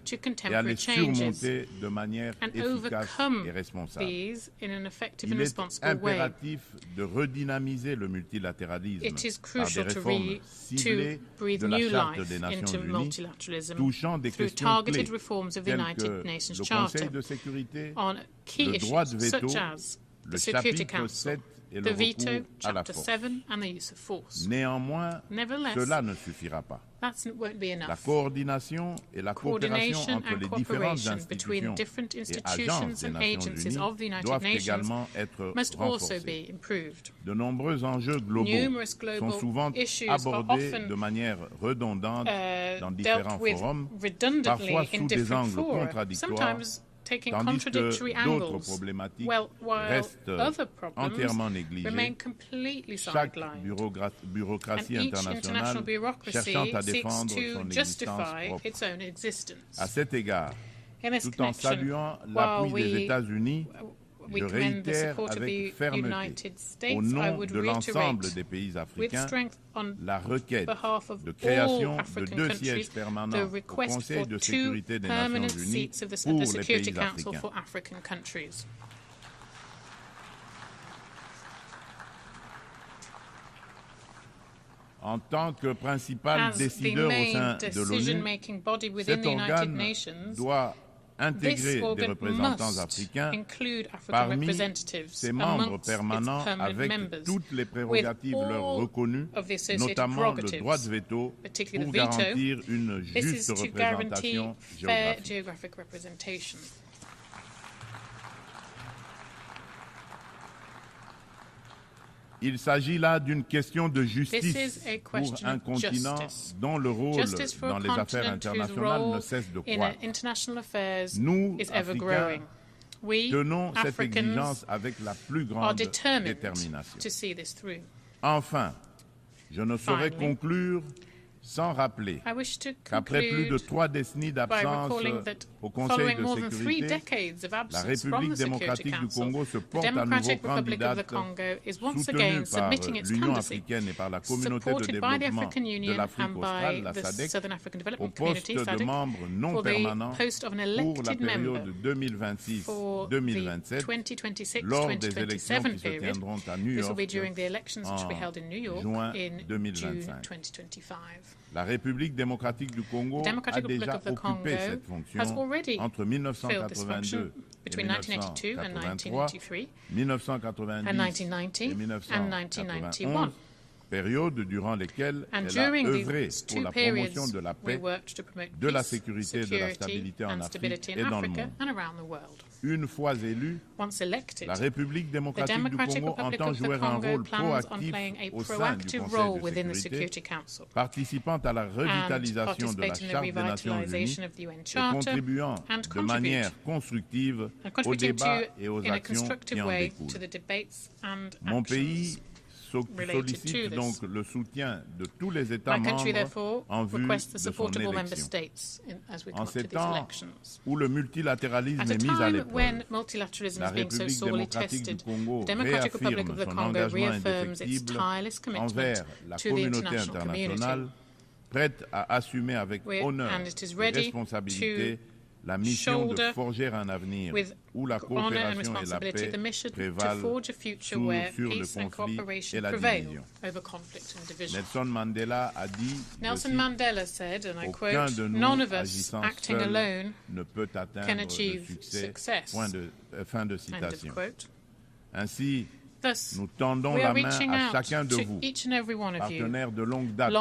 et à les surmonter de manière efficace et responsable. Il est impératif de redynamiser le multilatéralisme par des réformes ciblées de la Charte des Nations Unies touchant des questions clés tels que le Conseil de sécurité, le droit de veto, le chapitre 7 et le recours à la force. Néanmoins, cela ne suffira pas. La coordination et la coopération entre les différentes institutions et agences des Nations Unies doivent également être renforcées. De nombreux enjeux globaux sont souvent abordés de manière redondante dans différents forums, parfois sous des angles contradictoires, tandis que d'autres problématiques restent entièrement négligées, chaque bureaucratie internationale cherchant à défendre son existence propre. À cet égard, tout en saluant l'appui des États-Unis, je réitère avec fermeté, au nom de l'ensemble des pays africains, la requête de création de 2 sièges permanents au Conseil de sécurité des Nations Unies pour les pays africains. En tant que principal décideur au sein de l'ONU, cet organe doit intégrer des représentants africains parmi ses membres permanents avec toutes les prérogatives leur reconnues, notamment le droit de veto pour garantir une juste représentation géographique. Il s'agit là d'une question de justice pour un continent dont le rôle dans les affaires internationales ne cesse de croître. Nous, Africains, tenons cette exigence avec la plus grande détermination. Enfin, je ne saurais conclure sans rappeler qu'après plus de 3 décennies d'absence au Conseil de sécurité, la République démocratique du Congo se porte à nouveau candidate, soutenue par l'Union africaine et par la communauté de développement de l'Afrique australe, la SADC, au poste de membre non permanent pour la période 2026-2027, lors des élections qui se tiendront à New York en juin 2025. La République démocratique du Congo a déjà occupé cette fonction entre 1982 et 1983, 1990 et 1991, périodes durant lesquelles elle a œuvré pour la promotion de la paix, de la sécurité et de la stabilité en Afrique et dans le monde. Une fois élue, la République démocratique du Congo entend jouer un rôle proactif au sein du Conseil de sécurité, participant à la revitalisation de la Charte des Nations Unies et contribuant de manière constructive aux débats et aux actions qui en découlent. Mon pays sollicite donc le soutien de tous les États membres en vue de son élection. En ces temps où le multilatéralisme est mis à l'épreuve, la République démocratique du Congo réaffirme son engagement indéfectible envers la communauté internationale, prête à assumer avec honneur et responsabilité la mission de forger un avenir où la coopération et la paix prévalent sur le conflit et la division. Nelson Mandela a dit, aucun de nous agissant seul ne peut atteindre le succès. Fin de citation. Ainsi, nous tendons la main à chacun de vous, partenaires de longue date et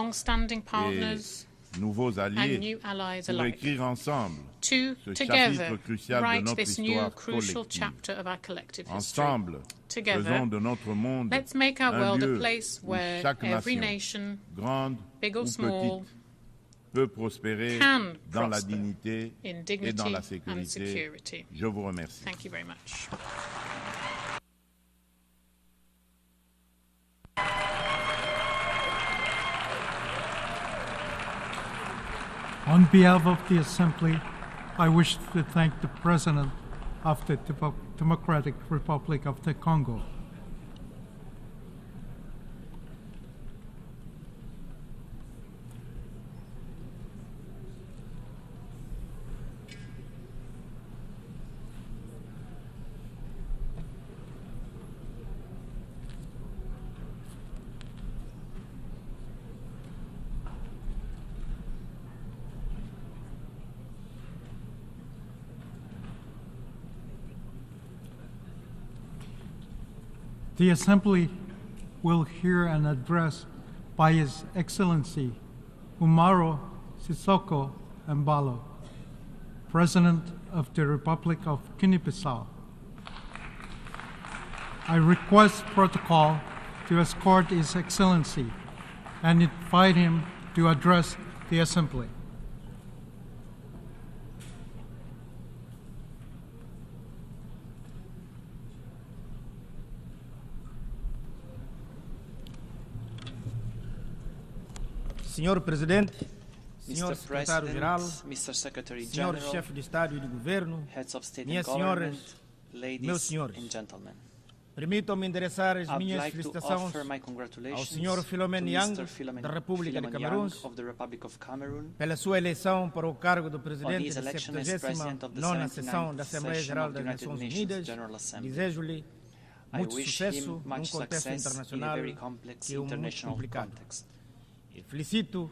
nouveaux alliés, pour écrire ensemble ce chapitre crucial de notre histoire collective. Ensemble, faisons de notre monde un lieu où chaque nation, grande ou petite, peut prospérer dans la dignité et dans la sécurité. Je vous remercie. On behalf of the Assembly, I wish to thank the President of the Democratic Republic of the Congo. The Assembly will hear an address by His Excellency Umaro Sissoco Embalo, President of the Republic of Guinea-Bissau. I request protocol to escort His Excellency and invite him to address the Assembly. Senhor Presidente, Senhor Secretário-Geral, Senhor Chefe de Estado e de Governo, minhas senhoras, meus senhores, permitam-me endereçar as minhas felicitações ao Sr. Philomène Yang, da República de Camarões, pela sua eleição para o cargo do Presidente da 79ª Sessão da Assembleia Geral das Nações Unidas. Desejo-lhe muito sucesso num contexto internacional que é muito complicado. E felicito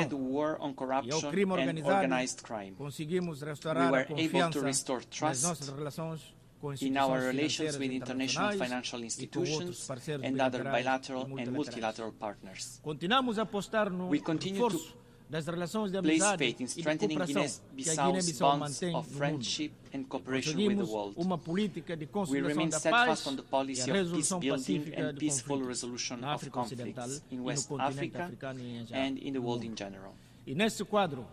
declared war on corruption and organized crime. Conseguimos We restaurar were a able to confiança restore nas trust nossas relações com in our instituições relations financeiras with international internacionais financial e com outros institutions parceiros and other bilaterais bilateral e and multilaterais. multilateral partners. Continuamos a apostar no We continue reforço das relações de Place amizade faith in e de strengthening cooperação que a Guiné-Bissau's Guiné-Bissau bonds mantém of no mundo. friendship and cooperation with the Conseguimos world. uma política de We conciliação remain da steadfast paz on the e policy a of peace resolução building pacífica and de peaceful conflitos resolution na of África Ocidental conflicts e in no West continente Africa africano e em and in the no world mundo. in general. E nesse quadro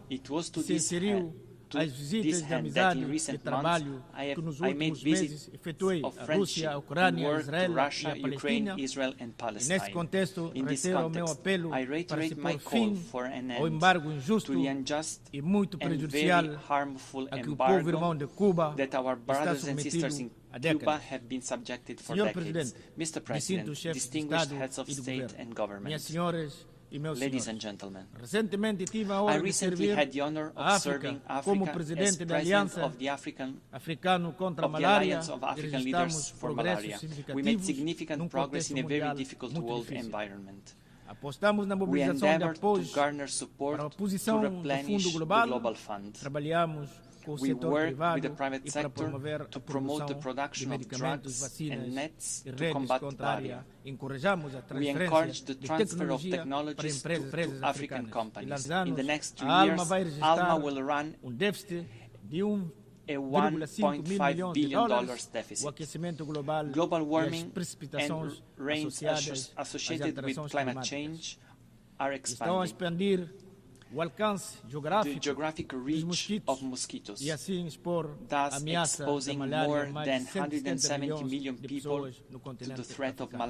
se inseriu as visitas de amizade e trabalho que nos últimos meses efetuei a Rússia, a Ucrânia, a Israel e a Palestina. E nesse contexto, reitero o meu apelo para se pôr fim ao embargo injusto e muito prejudicial a que o povo irmão de Cuba está submetido há décadas. Senhor Presidente, distintos chefes de Estado e de Governo, minhas senhoras e meus senhores, recentemente tive a honra de servir a África como presidente da Aliança Africano contra a Malária e registramos progressos significativos num contexto mundial muito difícil. Apostamos na mobilização de apoios para a posição do Fundo Global, trabalhamos com o setor privado e para promover a produção de medicamentos, vacinas e redes contra a encorajamos a transferência de tecnologia para empresas africanas. E lançamos, a Alma vai registrar déficit de 1,5 mil milhões de dólares, o aquecimento global e as precipitações associadas às alterações climáticas. Estão a expandir o alcance geográfico dos mosquitos e assim expor a ameaça da malária a mais de 170 milhões de pessoas no continente africano.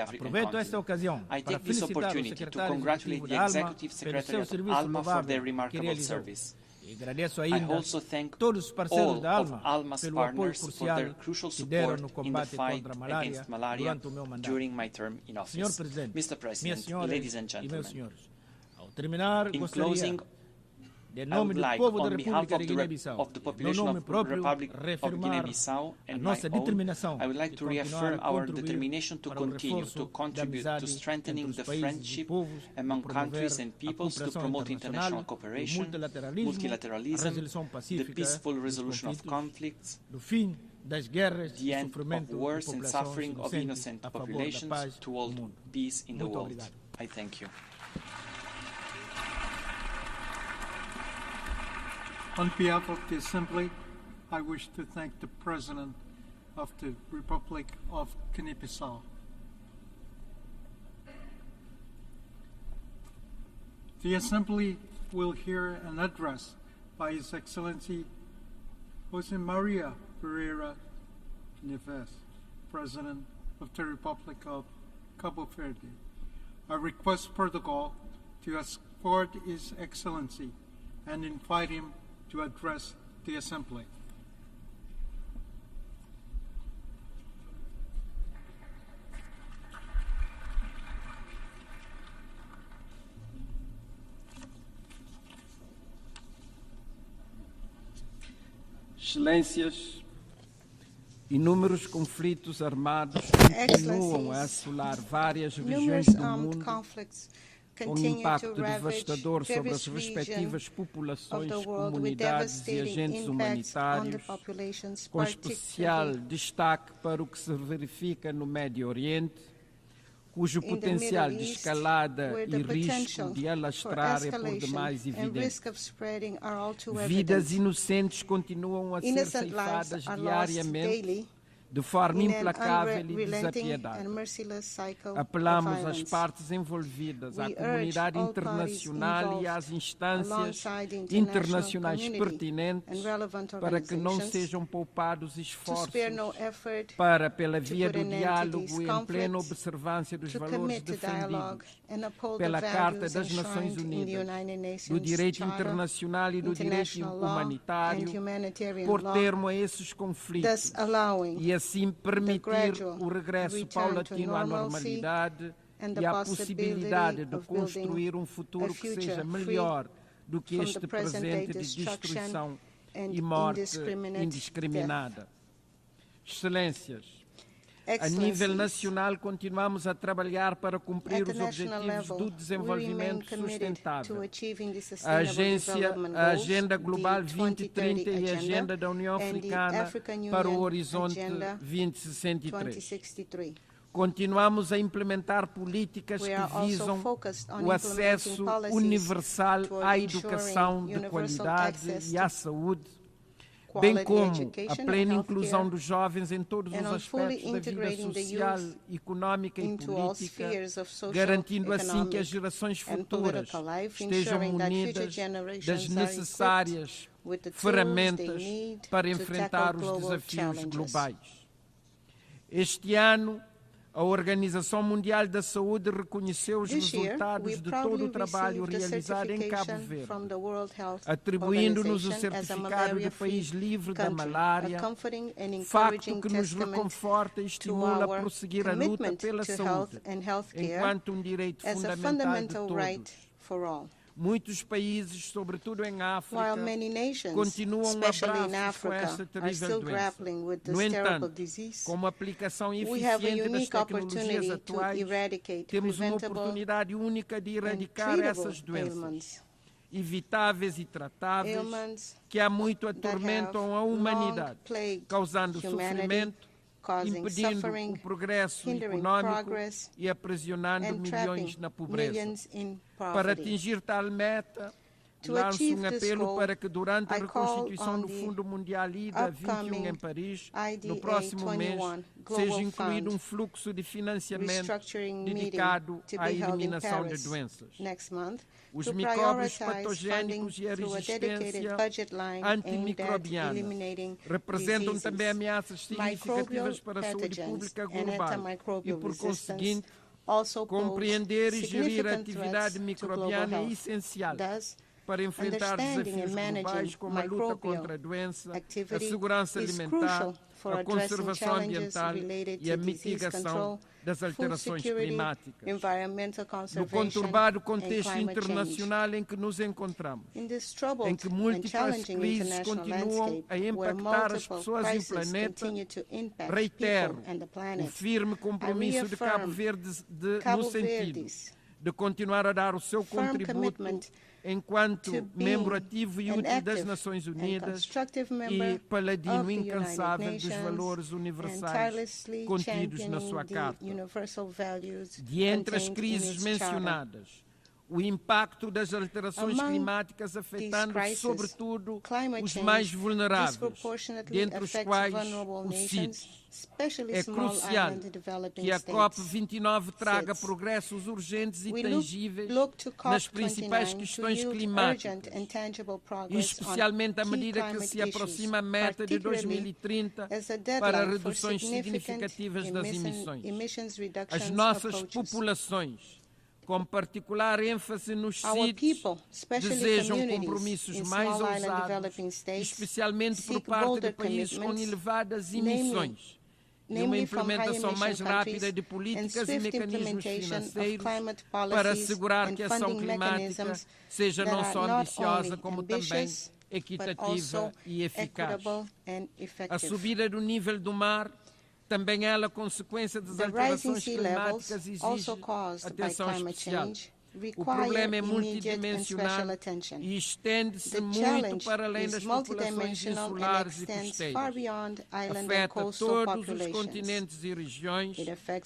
Aproveito esta ocasião para felicitar o secretário executivo da ALMA pelo seu serviço louvável que realizou. E agradeço ainda todos os parceiros da ALMA pelo apoio crucial que deram no combate contra a malária durante o meu mandato. Senhor Presidente, minhas senhoras e meus senhores, ao terminar, gostaria, em nome do povo da República de Guiné-Bissau, no nome próprio, reafirmar a nossa determinação de continuar a contribuir para o reforço da amizade entre os países e povos, promover a cooperação internacional, o multilateralismo, a resolução pacífica dos conflitos, do fim das guerras e sofrimento de populações inocentes a favor da paz no mundo. Muito obrigado. I thank you. On behalf of the Assembly, I wish to thank the President of the Republic of Guinea-Bissau. The Assembly will hear an address by His Excellency José Maria Pereira Neves, President of the Republic of Cabo Verde. I request protocol to escort His Excellency and invite him to address the Assembly. Excelências, inúmeros conflitos armados continuam a assolar várias regiões do mundo, com impacto devastador sobre as respectivas populações, comunidades e agentes humanitários, com especial destaque para o que se verifica no Médio Oriente, cujo potencial de escalada e risco de alastrar é por demais evidente. Vidas inocentes continuam a ser ceifadas diariamente de forma implacável e desapiedada. Apelamos às partes envolvidas, à comunidade internacional e às instâncias internacionais pertinentes para que não sejam poupados esforços para, pela via do diálogo e em plena observância dos valores defendidos pela Carta das Nações Unidas, do direito internacional e do direito humanitário, por termo a esses conflitos e assim permitir o regresso paulatino à normalidade e a possibilidade de construir um futuro que seja melhor do que este presente de destruição e morte indiscriminada. Excelências, a nível nacional continuamos a trabalhar para cumprir os objetivos do desenvolvimento sustentável. A Agenda Global 2030 e a Agenda da União Africana para o Horizonte 2063. Continuamos a implementar políticas que visam o acesso universal à educação de qualidade e à saúde, bem como a plena inclusão dos jovens em todos os aspectos da vida social, económica e política, garantindo assim que as gerações futuras estejam munidas das necessárias ferramentas para enfrentar os desafios globais. Este ano, a Organização Mundial da Saúde reconheceu os resultados de todo o trabalho realizado em Cabo Verde, atribuindo-nos o certificado de país livre da malária, facto que nos reconforta e estimula a prosseguir a luta pela saúde, enquanto um direito fundamental de todos. Muitos países, sobretudo em África, continuam abraçados com esta terrível doença. No entanto, com uma aplicação eficiente das tecnologias atuais, temos uma oportunidade única de erradicar essas doenças evitáveis e tratáveis que há muito atormentam a humanidade, causando sofrimento, impedindo o progresso econômico e aprisionando milhões na pobreza. Para atingir tal meta, lanço um apelo para que durante a reconstituição do Fundo Mundial IDA 21 em Paris, no próximo mês, seja incluído um fluxo de financiamento dedicado à eliminação de doenças. Os micróbios patogênicos e a resistência antimicrobiana representam também ameaças significativas para a saúde pública global e, por conseguinte, compreender e gerir a atividade microbiana é essencial para enfrentar desafios globais como a luta contra a doença, a segurança alimentar, a conservação ambiental e a mitigação das alterações climáticas. No conturbado contexto internacional em que nos encontramos, em que múltiplas crises continuam a impactar as pessoas e o planeta, reitero o firme compromisso de Cabo Verde no sentido de continuar a dar o seu contributo enquanto membro ativo e útil das Nações Unidas e paladino incansável dos valores universais contidos na sua Carta. De entre as crises mencionadas, o impacto das alterações climáticas afetando sobretudo os mais vulneráveis, dentre os quais os sítios. É crucial que a COP29 traga progressos urgentes e tangíveis nas principais questões climáticas, e especialmente à medida que se aproxima a meta de 2030 para reduções significativas das emissões. As nossas populações, com particular ênfase nos sítios, desejam compromissos mais ousados, especialmente por parte de países com elevadas emissões, e uma implementação mais rápida de políticas e mecanismos financeiros para assegurar que a ação climática seja não só ambiciosa, como também equitativa e eficaz. A subida do nível do mar, também ela consequência das alterações climáticas, exige atenção especial. O problema é multidimensional e estende-se muito para além das populações insulares e costeiras. Afeta todos os continentes e regiões,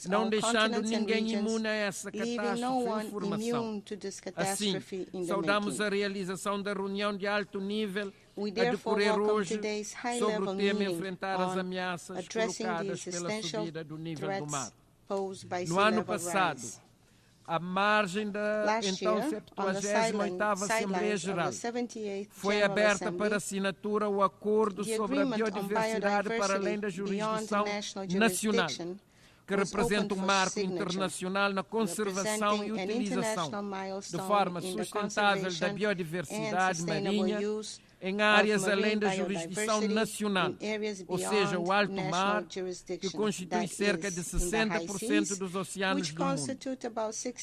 não deixando ninguém imune a essa catástrofe em formação. Assim, saudamos a realização da reunião de alto nível a decorrer hoje sobre o tema enfrentar as ameaças colocadas pela subida do nível do mar. No ano passado, à margem da então 78ª Assembleia Geral, foi aberta para assinatura o Acordo sobre a Biodiversidade para além da jurisdição nacional, que representa um marco internacional na conservação e utilização de forma sustentável da biodiversidade marinha em áreas além da jurisdição nacional, ou seja, o alto mar, que constitui cerca de 60% dos oceanos do mundo.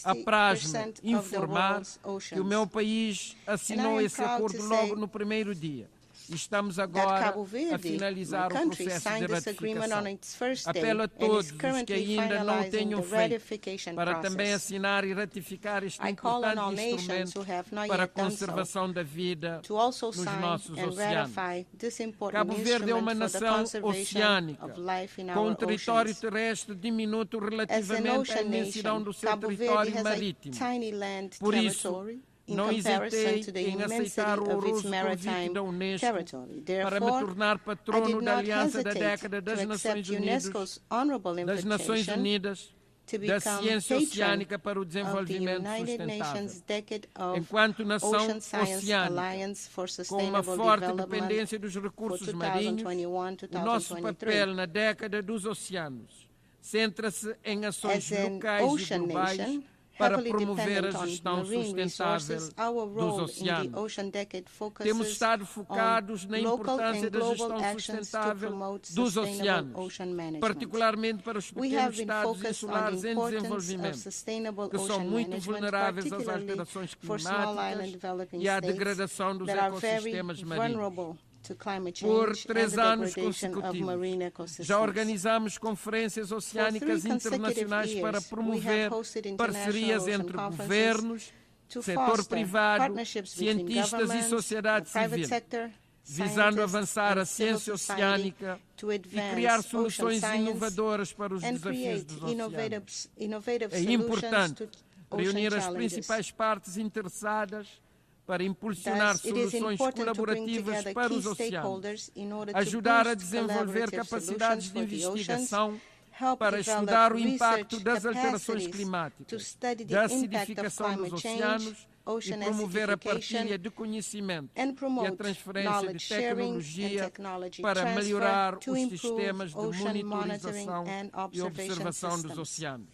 Apraz-me informar que o meu país assinou esse acordo logo no primeiro dia. Estamos agora a finalizar o processo de ratificação. Apelo a todos os que ainda não o tenham feito para também assinar e ratificar este importante instrumento para a conservação da vida nos nossos oceanos. Cabo Verde é uma nação oceânica, com um território terrestre diminuto relativamente à imensidão do seu território marítimo. Por isso, in comparison to the immensity of its maritime territory. Therefore, I did not hesitate to accept UNESCO's honorable invitation to become patron of the United Nations Decade of Ocean Science Alliance for Sustainable Development for 2021-2023. Centra-se em ações locais e globais para promover a gestão sustentável dos oceanos. Temos estado focados na importância da gestão sustentável dos oceanos, particularmente para os pequenos estados insulares em desenvolvimento, que são muito vulneráveis às alterações climáticas e à degradação dos ecossistemas marinhos. Por 3 anos consecutivos, já organizamos conferências oceânicas internacionais para promover parcerias entre governos, setor privado, cientistas e sociedade civil, visando avançar a ciência oceânica e criar soluções inovadoras para os desafios dos oceanos. É importante reunir as principais partes interessadas para impulsionar soluções colaborativas para os oceanos, ajudar a desenvolver capacidades de investigação para estudar o impacto das alterações climáticas, da acidificação dos oceanos e promover a partilha de conhecimento e a transferência de tecnologia para melhorar os sistemas de monitorização e observação dos oceanos.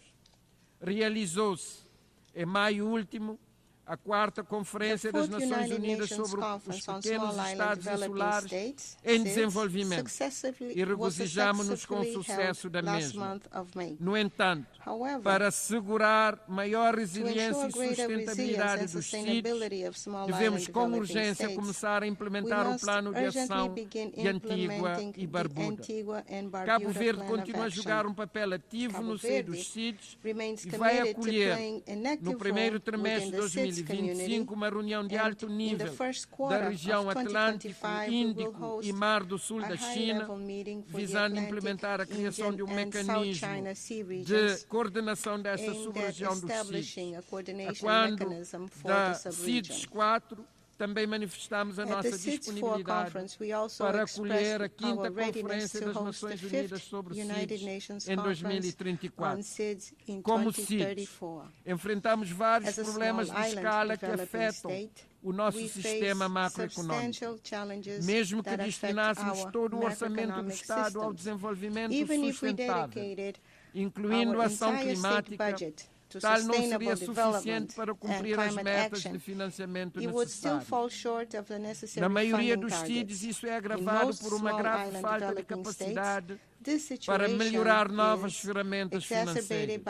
Realizou-se, em maio último, a 4ª Conferência das Nações Unidas sobre os Pequenos Estados Insulares em Desenvolvimento e regozijamo-nos com o sucesso da mesma. No entanto, para assegurar maior resiliência e sustentabilidade dos sítios, devemos com urgência começar a implementar o plano de ação de Antigua e Barbuda. Cabo Verde continua a jogar um papel ativo no seio dos sítios e vai acolher, no primeiro trimestre de 2025, uma reunião de alto nível da região Atlântico, Índico e Mar do Sul da China, visando implementar a criação de um mecanismo de coordenação desta sub-região dos sítios. A quando da CIDES 4, também manifestamos a nossa disponibilidade para acolher a 5ª Conferência das Nações Unidas sobre CIDES em 2034. Como CIDES, enfrentamos vários problemas de escala que afetam o nosso sistema macroeconômico. Mesmo que destinássemos todo o orçamento do Estado ao desenvolvimento sustentável, incluindo a ação climática, tal não seria suficiente para cumprir as metas de financiamento necessárias. Na maioria dos CIDES, isso é agravado por uma grave falta de capacidade para melhorar novas ferramentas financeiras,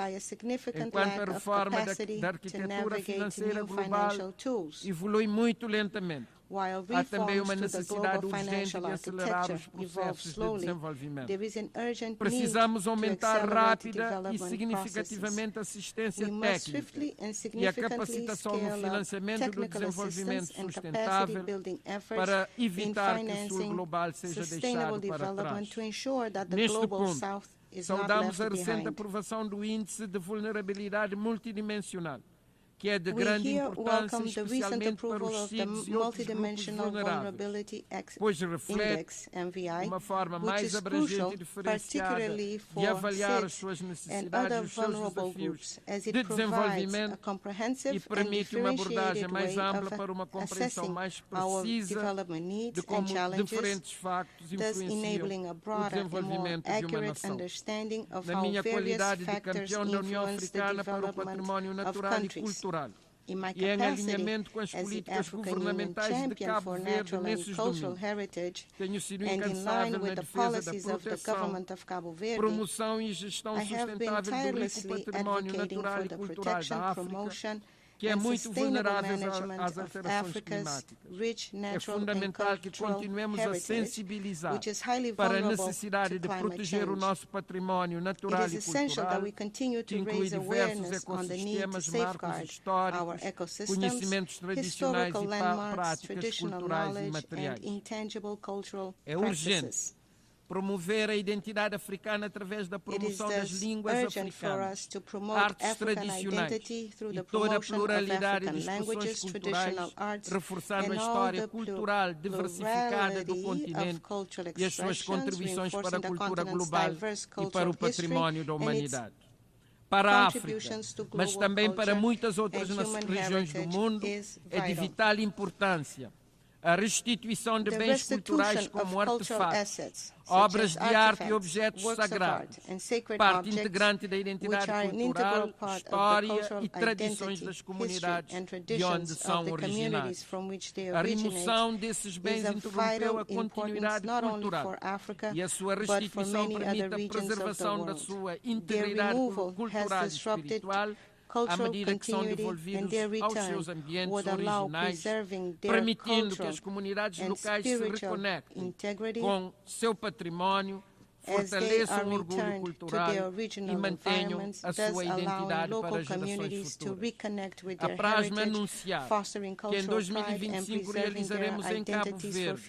enquanto a reforma da arquitetura financeira global evolui muito lentamente. Há também uma necessidade urgente de acelerar os processos de desenvolvimento. Precisamos aumentar rápida e significativamente a assistência técnica e a capacitação no financiamento do desenvolvimento sustentável para evitar que o Sul global seja deixado para trás. Neste ponto, saudamos a recente aprovação do Índice de Vulnerabilidade Multidimensional, que é de grande importância, especialmente para os sítios e outros grupos vulneráveis, pois reflete uma forma mais abrangente e diferenciada de avaliar as suas necessidades e os seus desafios de desenvolvimento e permite uma abordagem mais ampla para uma compreensão mais precisa de como diferentes factos influenciam o desenvolvimento de uma nação. Na minha qualidade de campeão da União Africana para o Património Natural e Cultural, e em alinhamento com as políticas governamentais de Cabo Verde nesses domínios, tenho sido incansável na defesa da proteção, promoção e gestão sustentável do rico património natural e cultural da África, que é muito vulnerável às alterações climáticas. É fundamental que continuemos a sensibilizar para a necessidade de proteger o nosso património natural e cultural, que inclui diversos ecossistemas, marcos históricos, conhecimentos tradicionais e práticas culturais e materiais. É urgente promover a identidade africana através da promoção das línguas africanas, artes tradicionais e toda a pluralidade de expressões culturais, reforçando a história cultural diversificada do continente e as suas contribuições para a cultura global e para o património da humanidade. Para a África, mas também para muitas outras regiões do mundo, é de vital importância a restituição de bens culturais como artefatos, obras de arte e objetos sagrados, parte integrante da identidade cultural, história e tradições das comunidades de onde são originários. A remoção desses bens interrompeu a continuidade cultural e a sua restituição permite a preservação da sua integridade cultural e espiritual à medida que são devolvidos aos seus ambientes originais, permitindo que as comunidades locais se reconectem com seu património, fortaleçam o orgulho cultural e mantenham a sua identidade para gerações futuras. Apraz-me anunciar que em 2025 realizaremos em Cabo Verde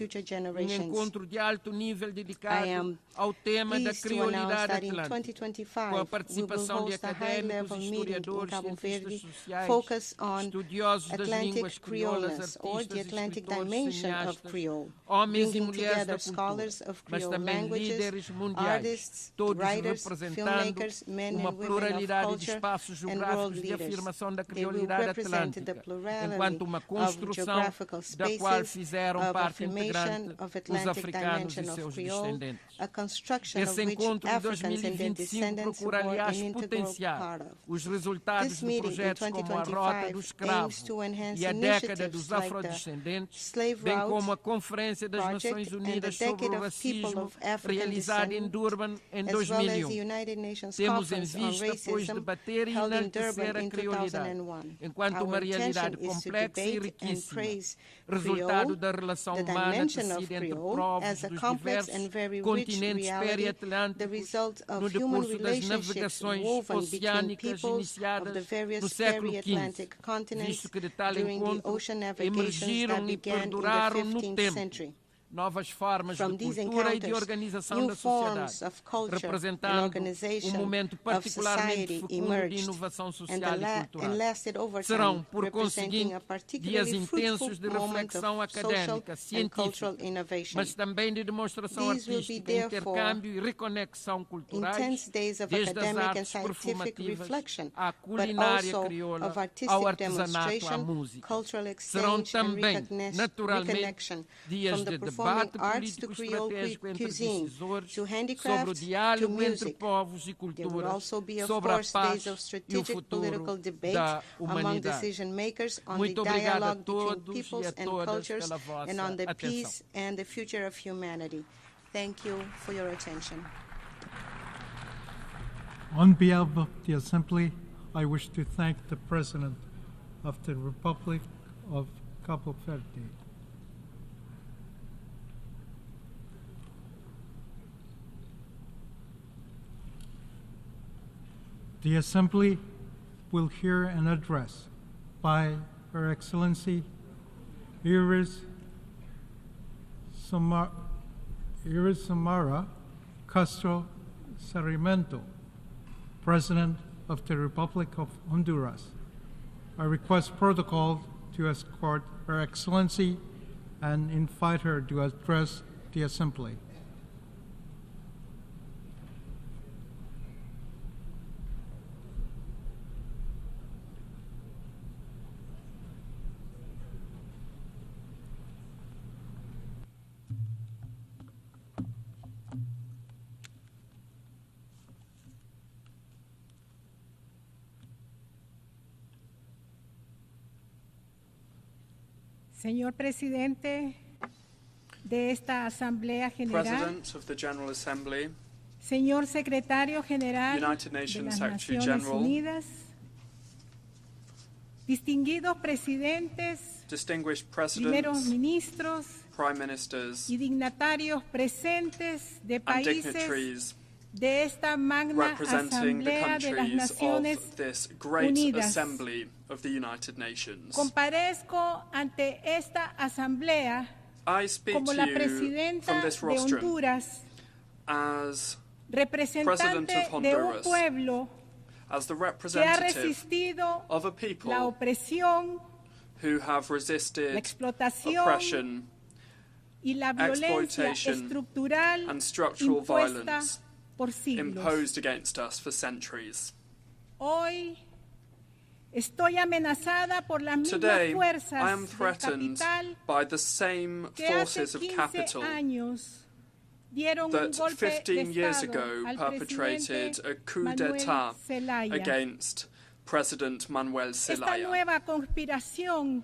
um encontro de alto nível dedicado ao tema da criolidade atlântica, com a participação de académicos, historiadores, cientistas sociais, estudiosos das línguas crioulas, artistas, escritores, cineastas, homens e mulheres da cultura, mas também líderes mundiais, todos representando uma pluralidade de espaços geográficos de afirmação da criolidade atlântica, enquanto uma construção da qual fizeram parte integrante os africanos e seus descendentes. Esse encontro de 2025 procura, aliás, potenciar os resultados de projetos como a Rota do Escravo e a Década dos Afrodescendentes, bem como a Conferência das Nações Unidas sobre o Racismo, realizada em Durban em 2001. Temos em vista, pois, debater e enaltecer a criolidade, enquanto uma realidade complexa e riquíssima, resultado da relação humana tecida entre povos dos diversos continentes periatlânticos no decurso das navegações oceânicas iniciadas no século XV, visto que de tal encontro emergiram e perduraram no tempo novas formas de cultura e de organização da sociedade, representando um momento particularmente fecundo de inovação social e cultural. Serão, por conseguinte, dias intensos de reflexão académica, científica, mas também de demonstração artística, de intercâmbio e reconexão culturais, desde as artes performativas à culinária crioula, ao artesanato, à música. Serão também, naturalmente, dias de debate político estratégico entre decisores sobre o diálogo entre povos e culturas, sobre a paz e o futuro da humanidade. Muito obrigado a todos e a todas pela vossa atenção. On behalf of the Assembly, I wish to thank the President of the Republic of Cabo Verde. The Assembly will hear an address by Her Excellency Iris Samara Castro Sarmiento, President of the Republic of Honduras. I request protocol to escort Her Excellency and invite her to address the Assembly. Señor Presidente de esta Asamblea General, President of the General Assembly, Señor Secretario General United de Nations las Secretary Naciones General, Unidas, distinguidos presidentes, distinguished primeros presidents, ministros prime ministers, y dignatarios presentes de and países dignitaries de esta magna representing the Asamblea de las countries Naciones of this great Unidas. assembly of the United Nations. Comparezco ante esta Asamblea I speak como to la you presidenta from this de rostrum Honduras as representante de un pueblo as the que ha representative resistido of a people la opresión, who have resisted la explotación oppression, y la violencia exploitation, estructural and structural impuesta violence por siglos. imposed against us for centuries. Hoy estoy amenazada por las mismas Today, I fuerzas am del threatened capital by the same que hace forces of 15 capital años dieron un that golpe 15 de years Estado ago al perpetrated presidente a coup Manuel d'etat Zelaya. against President Manuel Esta Zelaya. nueva conspiración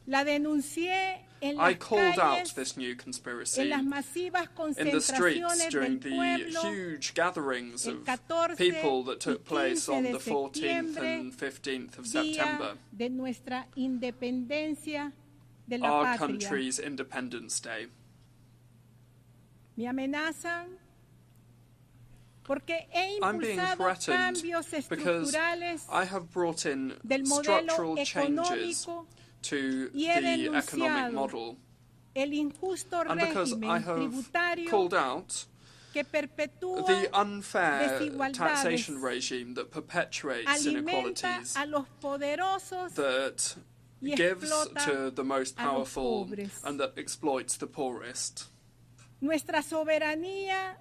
la denuncié en I las called out calles, this new conspiracy en las masivas in the streets concentraciones during del the pueblo, huge gatherings el of 14 people that took y place 15 on de the 14th septiembre, and 15th of día September, de nuestra independencia de la our patria. country's Independence Day. Me amenazan porque he I'm being impulsado threatened cambios because estructurales I have brought in del modelo structural changes económico to y he the economic denunciado model, el injusto and because I régimen have tributario called out que perpetúa the unfair desigualdades, taxation regime that perpetuates alimenta inequalities, a los poderosos that y gives explota to the most a los powerful pobres. and that exploits the poorest. Nuestra soberanía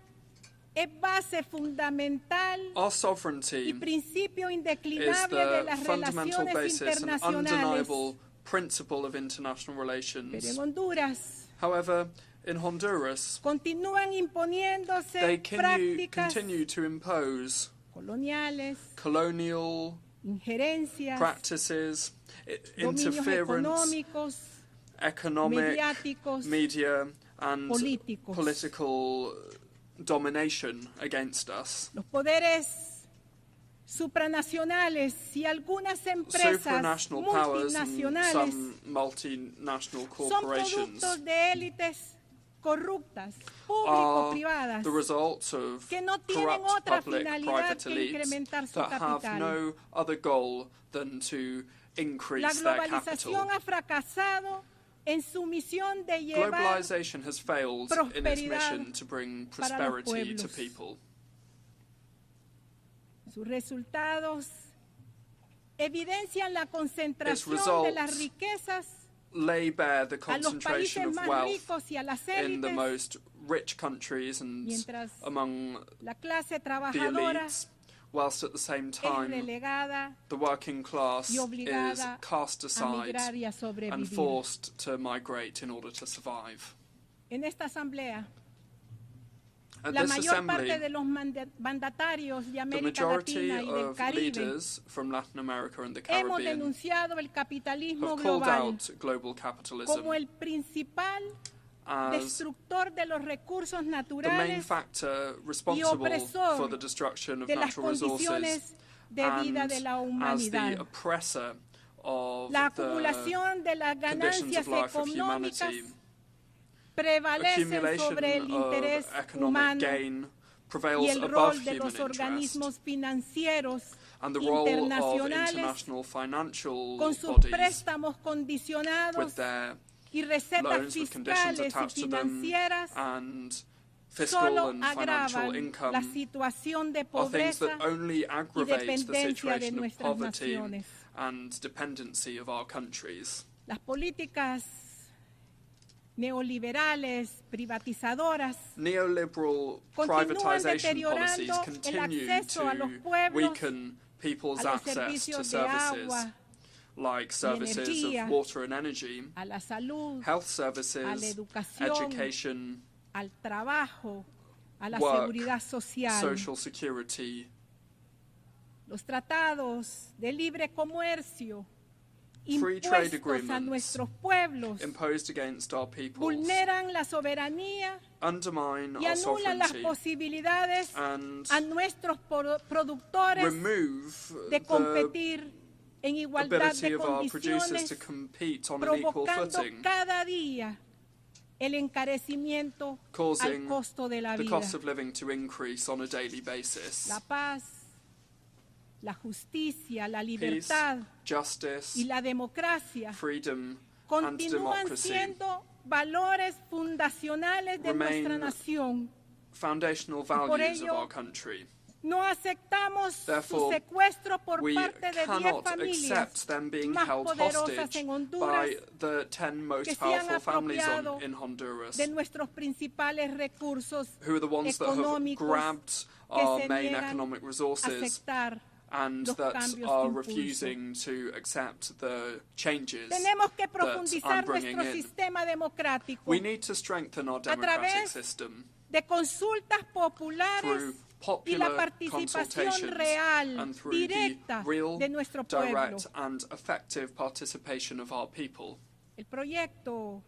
es base fundamental Our y sovereignty principio is indeclinable de the las fundamental relaciones basis and internacionales. undeniable principle of international Pero en relations. Honduras However, in Honduras, continúan imponiéndose they prácticas continue to impose coloniales, colonial injerencias, practices, dominios interference, económicos, economic, mediáticos, media, and políticos. political domination against us. Los poderes supranacionales y algunas empresas Supranational powers and multinacionales some multinational son corporations productos de élites corruptas, are público-privadas, the results of que no tienen corrupt otra public-private finalidad que elites incrementar su that have capital. no other goal than to La increase their globalización capital. ha fracasado en su misión de llevar Globalization has failed in its prosperidad mission to bring para los prosperity to pueblos. people. Sus resultados evidencian la Its concentración de las results riquezas lay bare the a los concentration países of más wealth ricos y a las in the élites, most rich countries and mientras among la clase the trabajadora elites, whilst at the same es time relegada the working class y is obligada cast a aside migrar y a and sobrevivir. forced to migrate in order to survive. En esta asamblea, At la this mayor parte assembly, de los mandatarios de the América majority Latina y del of Caribe leaders from Latin America and the hemos Caribbean denunciado el capitalismo have called global out global capitalism como el principal as destructor de los recursos the main naturales factor y responsible opresor for the destruction of de las natural resources condiciones de vida and de la as the humanidad. oppressor of La the acumulación de las conditions ganancias of life of económicas humanity. prevalecen Accumulation sobre el of interés economic humano gain y prevails el above rol de human los interest, organismos financieros and the role of internacionales international financial con sus bodies préstamos condicionados with their y recetas loans with conditions fiscales y attached to them financieras and fiscal solo and financial agravan income la situación de are things pobreza that only y aggravate the dependencia de situation of nuestras poverty naciones. and dependency of our countries. Las políticas neoliberales, privatizadoras, Neoliberal continúan privatization policies deteriorando el continue acceso a los to pueblos weaken people's a los access to servicios de services agua, like services energía, of water and energy, a la salud, health a la services, educación, education, al trabajo, a la work, seguridad social. social security. Los tratados de libre comercio Free trade impuestos a agreements nuestros pueblos imposed against our peoples vulneran la soberanía undermine y our anulan las sovereignty posibilidades and a nuestros productores remove de the competir en igualdad ability de of our producers condiciones, to compete on an equal provocando footing, cada día el encarecimiento al causing costo de la the vida. cost of living to increase on a daily basis. La paz, la justicia, la Peace, libertad justice, y la democracia freedom, and continúan democracy siendo valores fundacionales de remain nuestra nación foundational values of our country. No aceptamos su Therefore, secuestro por we parte de 10 cannot familias accept them being más held poderosas hostage en Honduras by the 10 most que se han powerful families apropiado in Honduras, de nuestros principales recursos who are the ones that have económicos grabbed que our se main niegan economic a resources aceptar and los that cambios are que impulso. refusing to accept the changes Tenemos que that I'm profundizar bringing nuestro in. sistema democrático We need to strengthen our democratic través system de consultas populares through y la popular participación consultations real, and through directa the real, de nuestro pueblo. direct and effective participation of our people. El proyecto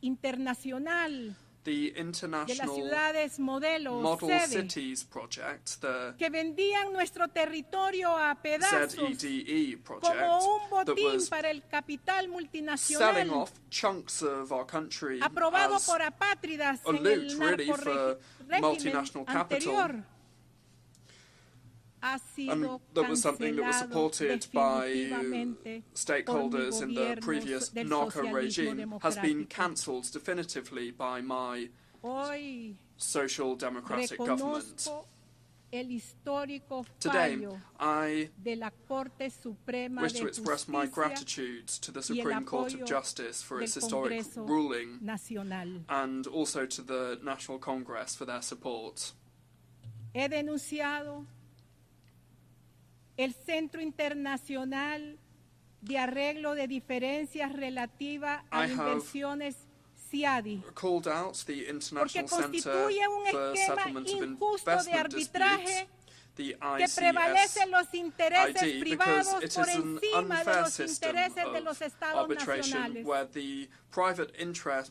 internacional The de las international ciudades modelo Model sede Cities project, the que vendían nuestro territorio a pedazos ZEDE project, como un that botín was para el capital selling multinacional off chunks of our country aprobado as por apátridas a en loot, el really, for régimen multinational capital. anterior ha sido And that was something that was cancelado supported by definitivamente stakeholders por in mi the gobierno previous del narco socialismo regime, has been democrático. cancelled definitively by my Hoy social democratic government. reconozco el histórico Today, fallo I de la Corte Suprema wish de to express my Justicia gratitude to the y el Supreme Court of apoyo Justice for its del historic Congreso ruling, Nacional. and also to the National Congress for their support. He denunciado el Centro Internacional de Arreglo de Diferencias relativa a I have inversiones CIADI, Called out the porque International Center constituye un for esquema Settlement of injusto de Investment arbitraje Disputes, the que prevalecen los intereses ICSID, privados because it por is an encima de unfair los system intereses de los of estados arbitration nacionales.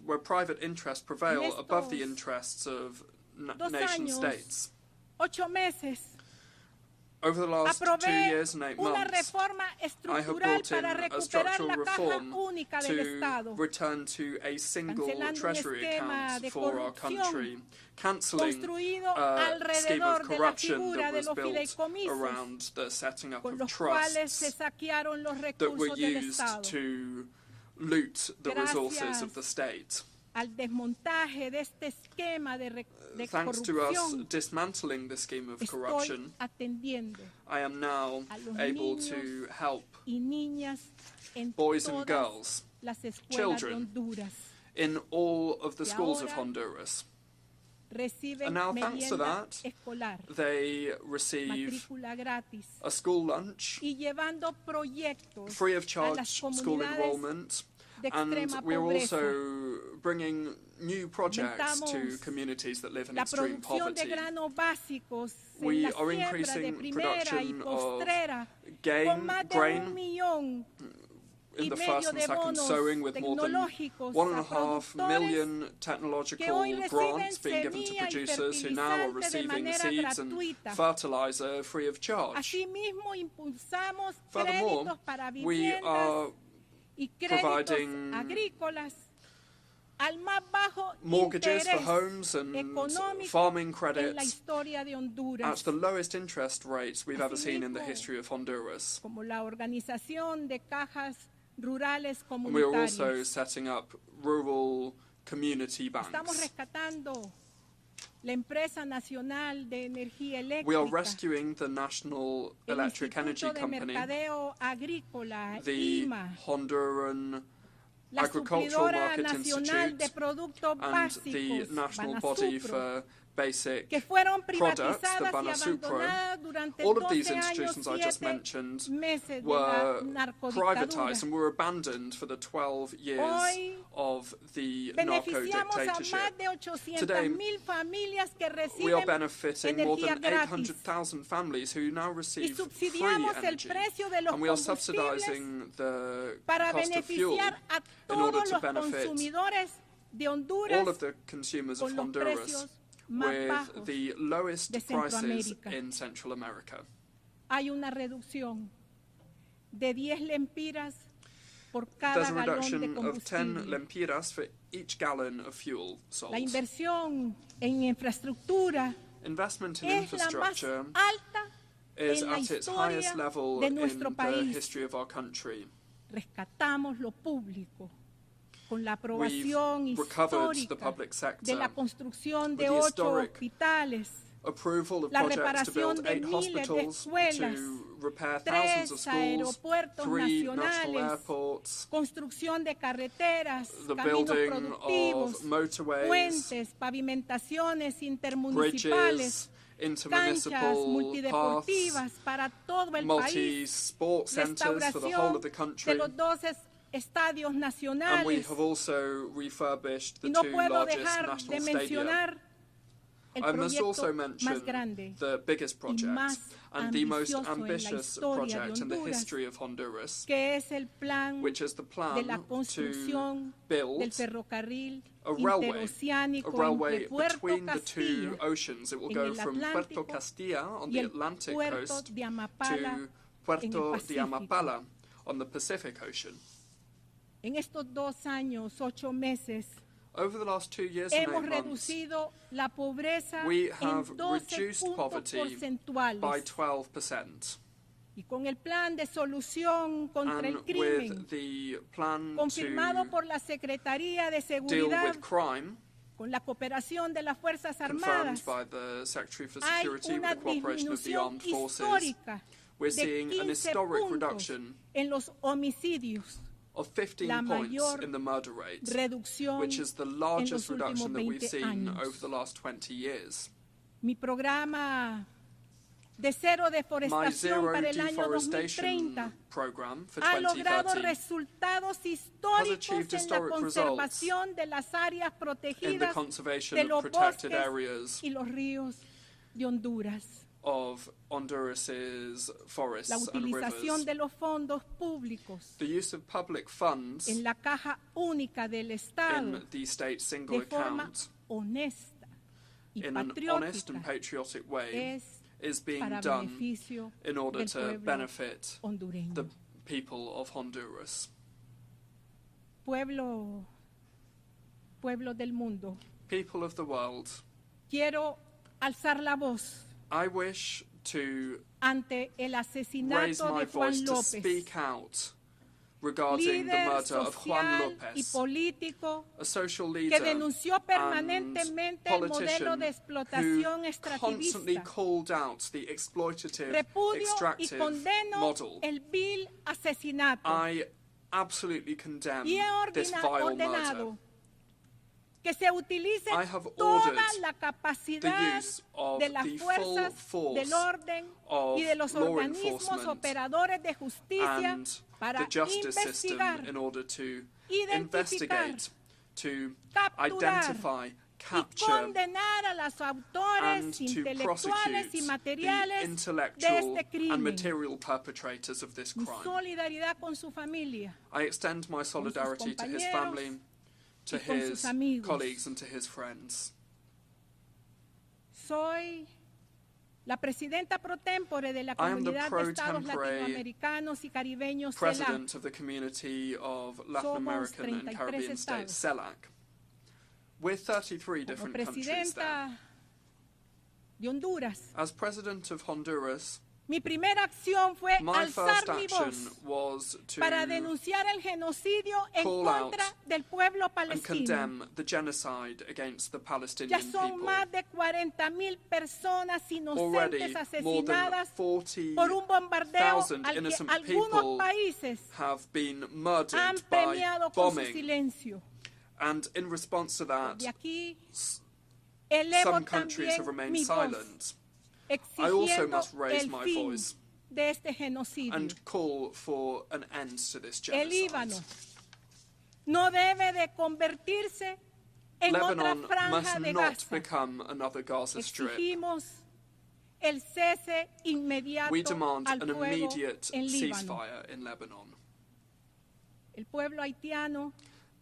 where private interests prevail En above the estos interests of 2 nation años, states. 8 meses, Over the last 2 aprobé years and 8 una months, reforma I have estructural brought in para a recuperar structural la caja reform única del to Estado, return to a single cancelando un treasury esquema account de for our corrupción country, cancelling construido a scheme alrededor of de la corruption figura that de was los built fideicomisos, around the setting up con of los cuales se trusts saquearon los that were recursos del used Estado. to loot the resources of the state. Al desmontaje de este esquema de Thanks to us corrupción, dismantling the scheme of estoy corruption, atendiendo I am now a los able niños to help y niñas en boys and todas girls, las escuelas de children, Honduras. in all of the Y schools of ahora Honduras. Reciben And now, thanks to merienda that, escolar, they receive matrícula gratis a school lunch, y llevando proyectos free of a charge las school comunidades enrollment, de and extrema we're pobreza. also bringing new projects to Aumentamos communities that live in la extreme producción de poverty. granos básicos en We la are siembra de increasing primera y production of postrera grain, con más de grain 1 millón in y the medio first and de second bonos sowing, with more than tecnológicos 1.5 a productores million que technological hoy reciben grants being given to semilla y producers who now are fertilizante de receiving manera seeds and gratuita. fertilizer free of charge. Asimismo, impulsamos Furthermore, créditos para we viviendas are y créditos providing agrícolas al más bajo mortgages for interés homes and económico farming en la credits historia de at Honduras, the lowest interest rates we've ever seen in the Asimismo, history of Honduras. como la organización de cajas rurales And we are also comunitarias. setting up rural community Estamos banks. rescatando la empresa nacional de energía We are eléctrica, rescuing the National el Electric Energy Instituto de Company, Mercadeo Agrícola, the IMA, Honduran la Agricultural Suplidora Market Nacional de Institute, Productos and the Básicos, National Body Banasupro, for Basic que fueron Products, the privatizadas y Banasupro. abandonadas durante All of 12 these años, institutions I just 7 mentioned meses de la were narcodictadura. privatized and were abandoned for the 12 years Hoy of the beneficiamos a narco-dictatorship. más de 800,000 Today, familias que we are reciben benefiting more energía than gratis 800,000 families who now y receive free subsidiamos el energy. precio de los And we are combustibles subsidizing the para cost of fuel beneficiar a in order todos to los benefit consumidores de all Honduras of the consumers con of los Honduras precios más with bajos the lowest de prices Centroamérica. in Central America. Hay una reducción de 10 lempiras por cada There's a galón de reduction of 10 combustible. lempiras for each gallon of fuel sold. La inversión en infraestructura Investment in es la más infrastructure alta is en la at its historia highest level de in nuestro the país. history of our country. Rescatamos lo público con la aprobación histórica de la construcción de 8 hospitales, approval of la projects to reparación build de 8 miles de hospitals, escuelas, to repair thousands of 3 schools, aeropuertos 3 national nacionales, airports, construcción de carreteras, the caminos building productivos, of motorways, puentes, pavimentaciones bridges, intermunicipales, canchas intermunicipal multideportivas paths, para todo el país, multi-sport centres for the whole of the de country. los 12 estadios And we nacionales. have also refurbished the Y no 2 puedo largest dejar de national stadia. mencionar el I must also proyecto mention más grande the biggest y project más and the most ambicioso en la ambitious historia de project in the Honduras, history of Honduras, que es el plan which is the de plan la to construcción build del ferrocarril a railway interoceánico between entre Puerto the 2 Castilla oceans. It will en go el from Puerto Atlántico Castilla on y the el Atlantic puerto coast de Amapala to en Puerto el de Pacífico. Amapala on the Pacific Ocean. En estos 2 años, 8 meses, Over the last 2 years and 8 hemos months, reducido la pobreza we en have 12 reduced puntos poverty by porcentuales. 12%. Y con el plan de solución contra el And crimen, with the plan confirmado to por la Secretaría de deal Seguridad, with crime, con la cooperación de las Fuerzas confirmed Armadas, by the Secretary for hay Security with una the cooperation of the disminución armed forces, histórica we're de seeing an 15 historic puntos reduction en los homicidios, of 15 la points mayor in the murder rate, reducción which is the en largest los reduction that últimos we've 20 seen años. over the last 20 years. Mi programa de cero My deforestación zero para el año deforestation 2030 program for ha logrado 2030 resultados has históricos achieved en la historic results conservación de las áreas in the protegidas conservation de of los protected bosques areas y los ríos de Honduras. of Honduras's forests La and utilización rivers. de los fondos públicos The use of public funds en la caja única del Estado in the state single de forma account honesta y in an honest and patriótica patriotic way es is being para done beneficio in order del to pueblo benefit hondureño. the people of Honduras. Pueblo del mundo, People of the world, quiero alzar la voz I wish to ante el raise asesinato my de Juan voice to López, speak out regarding the líder murder of Juan social y López, político a social que leader denunció and permanentemente el modelo politician de who explotación constantly extractivista. called out the exploitative, Repudio y extractive condeno model. el vil asesinato I absolutely condemn y he this vile murder. ordenado que se utilice I have toda ordered la the capacidad use of de las the fuerzas full del force orden of y de los law organismos enforcement operadores de justicia and para the justice system investigar, in order to identificar, investigate, to capturar identify, y capture, condenar a los and autores to intelectuales y prosecute the materiales de intellectual este and crimen. material perpetrators of this Mi crime. solidaridad con su familia, I extend my solidarity to his family, to y con sus his amigos. colleagues, and to his friends. Soy la presidenta pro tempore de la I am the Comunidad de pro Estados tempore Latinoamericanos y Caribeños CELAC. President of the Community of Latin Somos American and 33 Caribbean States, estados. CELAC. We're 33 Como different countries there. presidenta de Honduras, As President of Honduras, mi primera acción fue my first alzar mi action voz was to para denunciar el genocidio en call out contra del pueblo and palestino. condemn the genocide against the Ya Palestinian son people. más de 40,000 personas Already, inocentes more than asesinadas por un bombardeo 40,000 al que innocent algunos people países have been han murdered by premiado con su bombing. silencio. And in response to that, De aquí elevo some countries have también remained mi voz, silent. I also exigiendo must raise el my fin voice de este genocidio. and call for an end to this El genocide. Líbano no debe de convertirse en otra Lebanon must franja de not Gaza. become another Gaza Strip. Exigimos el cese inmediato We demand al an fuego immediate en Líbano. ceasefire in Lebanon. El pueblo haitiano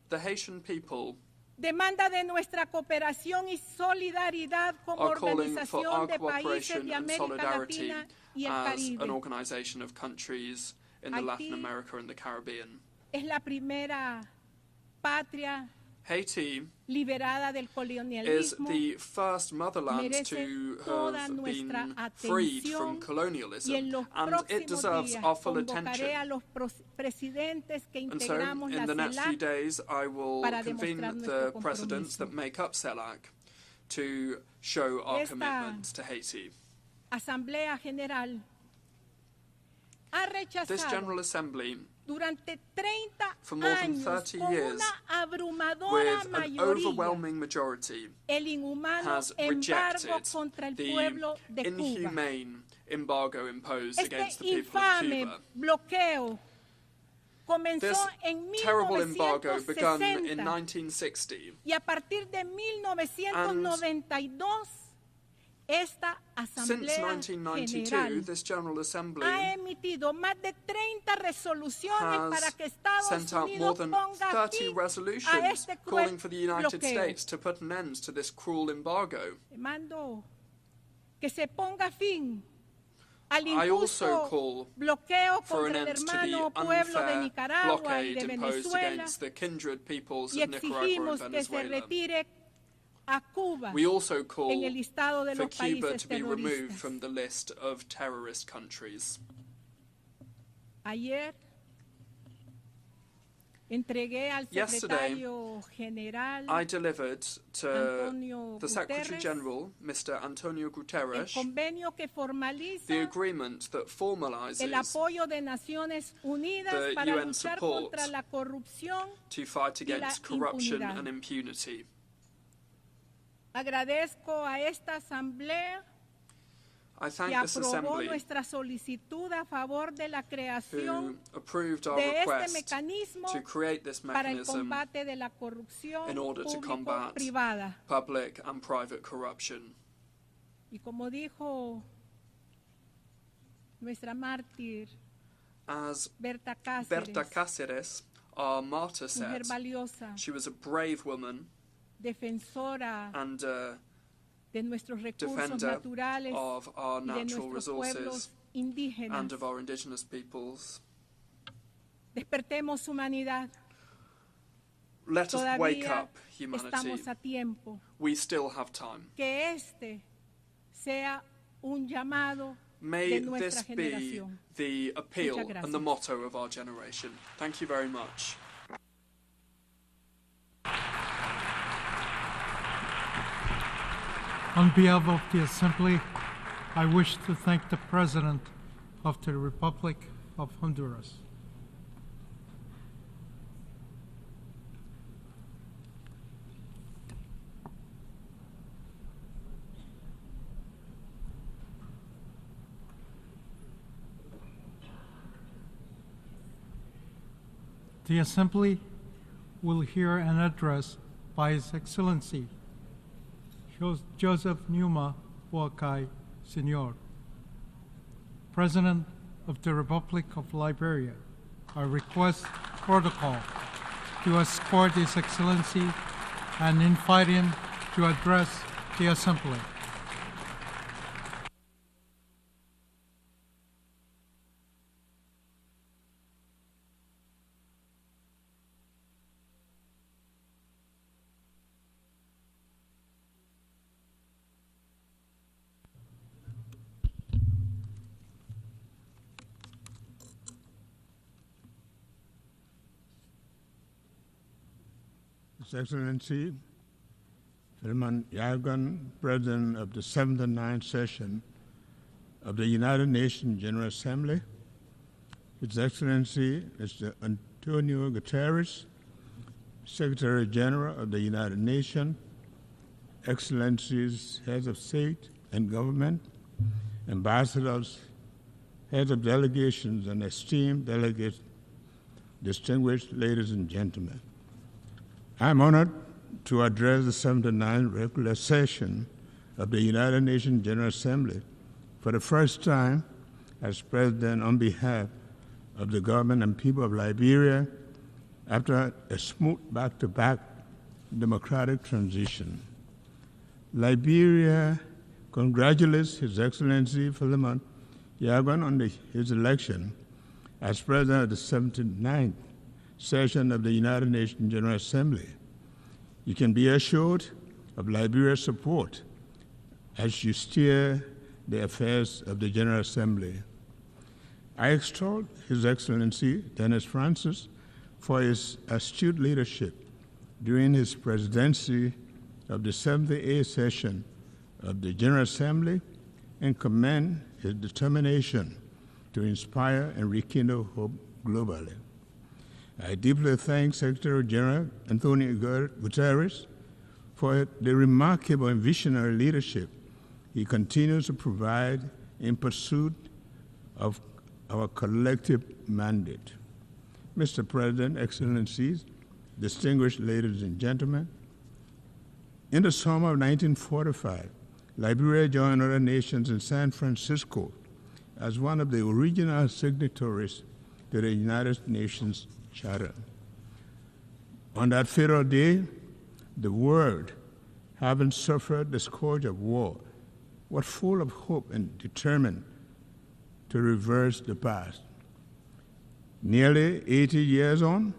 The Haitian people demanda de nuestra cooperación y solidaridad como are calling for our organización de países cooperation de and América solidarity Latina y el as Caribe. an organization of countries in the Haití Latin America and the Caribbean. Es la primera patria Haiti liberada del is colonialismo, the first motherland to have been freed from colonialism, and it deserves our full attention. And so, in the next few days, I will convene the presidents that make up CELAC to show our commitment to Haiti. Asamblea General ha rechazado This General Assembly, durante 30 for more than años, 30 con years, una abrumadora with an mayoría, overwhelming majority, el inhumano has embargo rejected contra el the pueblo de Cuba. inhumane embargo imposed against the Este people of infame Cuba. bloqueo comenzó This en terrible embargo began 1960 in 1960, y a partir de 1992 esta since Asamblea 1992, General this General Assembly ha emitido más de 30 resoluciones para has que Estados sent out more Unidos than ponga 30 fin a resolutions este cruel calling for the United bloqueo. States to put an end to this cruel embargo. Mando que se ponga fin al I also injusto call bloqueo for an contra el end to hermano the pueblo de unfair Nicaragua y blockade de imposed Venezuela against the kindred peoples y of Nicaragua and exigimos que se Venezuela. retire a Cuba We also en call el listado de for los Cuba países to be removed terroristas. from the list of terrorist countries. Ayer entregué al Yesterday, secretario general I delivered to Antonio the Secretary Guterres General, Mr. Antonio el Guterres, convenio que the formaliza agreement that formalizes el apoyo de Naciones Unidas the para UN luchar support contra la corrupción. to fight against corruption impunidad. and impunity. Agradezco a esta asamblea I que thank this aprobó Assembly nuestra solicitud a favor de la who creación approved our de este request mecanismo to create this para el mechanism combate de la corrupción in order to combat público-privada. public and private corruption. Y como dijo nuestra mártir As Berta Berta Cáceres, Cáceres, our martyr, mujer said, valiosa, she was a brave woman defensora and de nuestros recursos defender naturales of our y de natural nuestros pueblos resources indígenas. and of our indigenous peoples. Despertemos humanidad. Let us wake Todavía up, humanity. estamos a tiempo. We still have time. Que este sea un llamado May de nuestra this be generación. the appeal Muchas gracias. and the motto of our generation. Thank you very much. On behalf of the Assembly, I wish to thank the President of the Republic of Honduras. The Assembly will hear an address by His Excellency Joseph Numa Boakai, Sr., President of the Republic of Liberia. I request protocol to escort His Excellency and invite him to address the Assembly. His Excellency, Herman Yagan, President of the 7th and 9th session of the United Nations General Assembly, His Excellency Mr. Antonio Guterres, Secretary General of the United Nations, Excellencies, Heads of State and Government, Ambassadors, Heads of Delegations, and esteemed delegates, distinguished ladies and gentlemen. I am honored to address the 79th regular session of the United Nations General Assembly for the first time as President on behalf of the government and people of Liberia after a smooth back-to-back democratic transition. Liberia congratulates His Excellency Philemon Yagan on his election as President of the 79th session of the United Nations General Assembly. You can be assured of Liberia's support as you steer the affairs of the General Assembly. I extol His Excellency Dennis Francis for his astute leadership during his presidency of the 78th session of the General Assembly and commend his determination to inspire and rekindle hope globally. I deeply thank Secretary General Antonio Guterres for the remarkable and visionary leadership he continues to provide in pursuit of our collective mandate. Mr. President, Excellencies, distinguished ladies and gentlemen, in the summer of 1945, Liberia joined other nations in San Francisco as one of the original signatories to the United Nations Charter. On that fatal day, the world, having suffered the scourge of war, was full of hope and determined to reverse the past. Nearly 80 years on,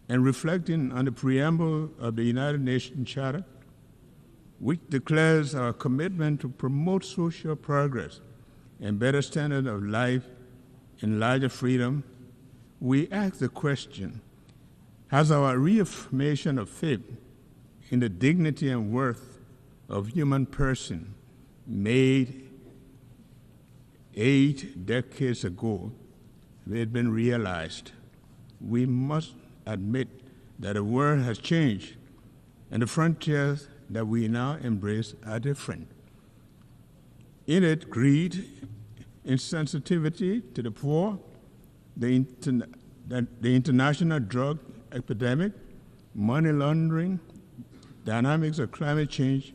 and reflecting on the preamble of the United Nations Charter, which declares our commitment to promote social progress and better standard of life and larger freedom, we ask the question, has our reaffirmation of faith in the dignity and worth of human person made 8 decades ago had been realized? We must admit that the world has changed and the frontiers that we now embrace are different. In it, greed, insensitivity to the poor, the international drug epidemic, money laundering, dynamics of climate change,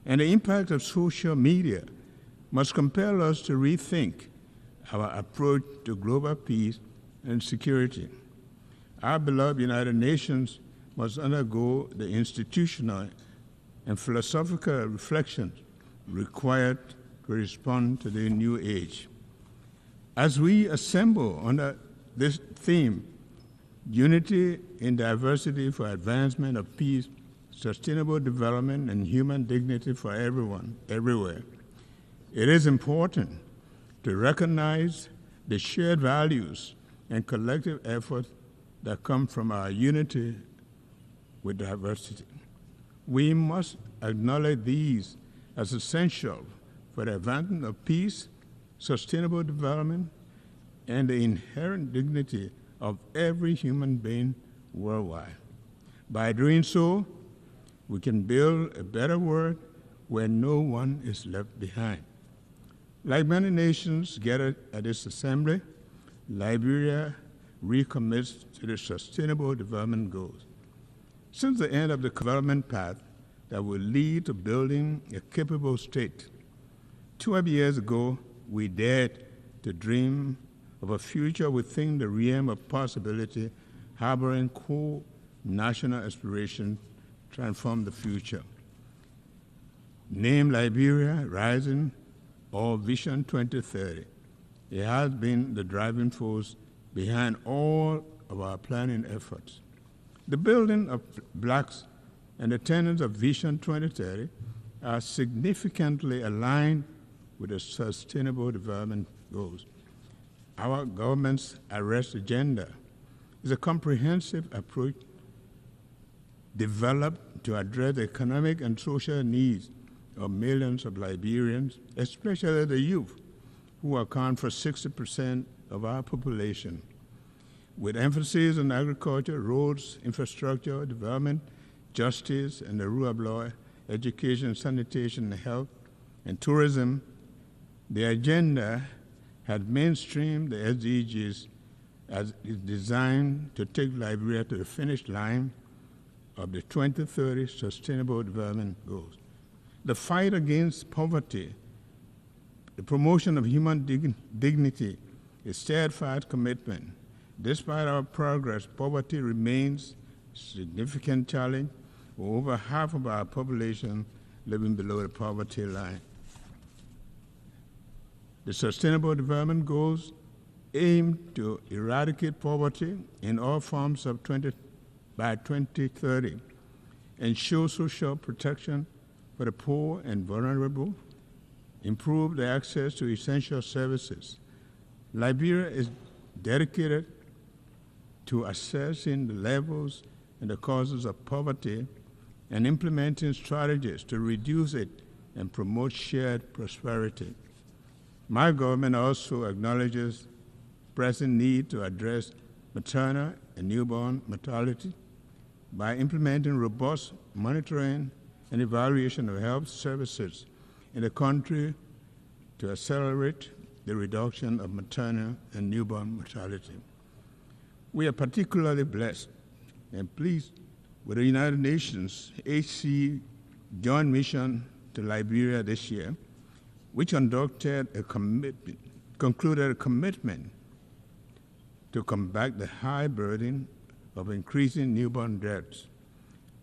and the impact of social media must compel us to rethink our approach to global peace and security. Our beloved United Nations must undergo the institutional and philosophical reflections required to respond to the new age. As we assemble under this theme, unity in diversity for advancement of peace, sustainable development, and human dignity for everyone, everywhere, it is important to recognize the shared values and collective efforts that come from our unity with diversity. We must acknowledge these as essential for the advancement of peace, sustainable development, and the inherent dignity of every human being worldwide. By doing so, we can build a better world where no one is left behind. Like many nations gathered at this assembly, Liberia recommits to the Sustainable Development Goals. Since the end of the development path that will lead to building a capable state, 12 years ago, we dared to dream of a future within the realm of possibility, harboring core national aspirations to transform the future. Named Liberia Rising or Vision 2030, it has been the driving force behind all of our planning efforts. The building of blocks and the tenets of Vision 2030 are significantly aligned with the Sustainable Development Goals. Our government's Arrest Agenda is a comprehensive approach developed to address the economic and social needs of millions of Liberians, especially the youth, who account for 60% of our population. With emphasis on agriculture, roads, infrastructure, development, justice, and the rule of law, education, sanitation, health, and tourism, the agenda had mainstreamed the SDGs as is designed to take Liberia to the finish line of the 2030 Sustainable Development Goals. The fight against poverty, the promotion of human dignity, a steadfast commitment. Despite our progress, poverty remains a significant challenge, with over half of our population living below the poverty line. The Sustainable Development Goals aim to eradicate poverty in all forms by 2030. ensure social protection for the poor and vulnerable, improve the access to essential services. Liberia is dedicated to assessing the levels and the causes of poverty and implementing strategies to reduce it and promote shared prosperity. My government also acknowledges pressing need to address maternal and newborn mortality by implementing robust monitoring and evaluation of health services in the country to accelerate the reduction of maternal and newborn mortality. We are particularly blessed and pleased with the United Nations HC Joint Mission to Liberia this year, which concluded a commitment to combat the high burden of increasing newborn deaths.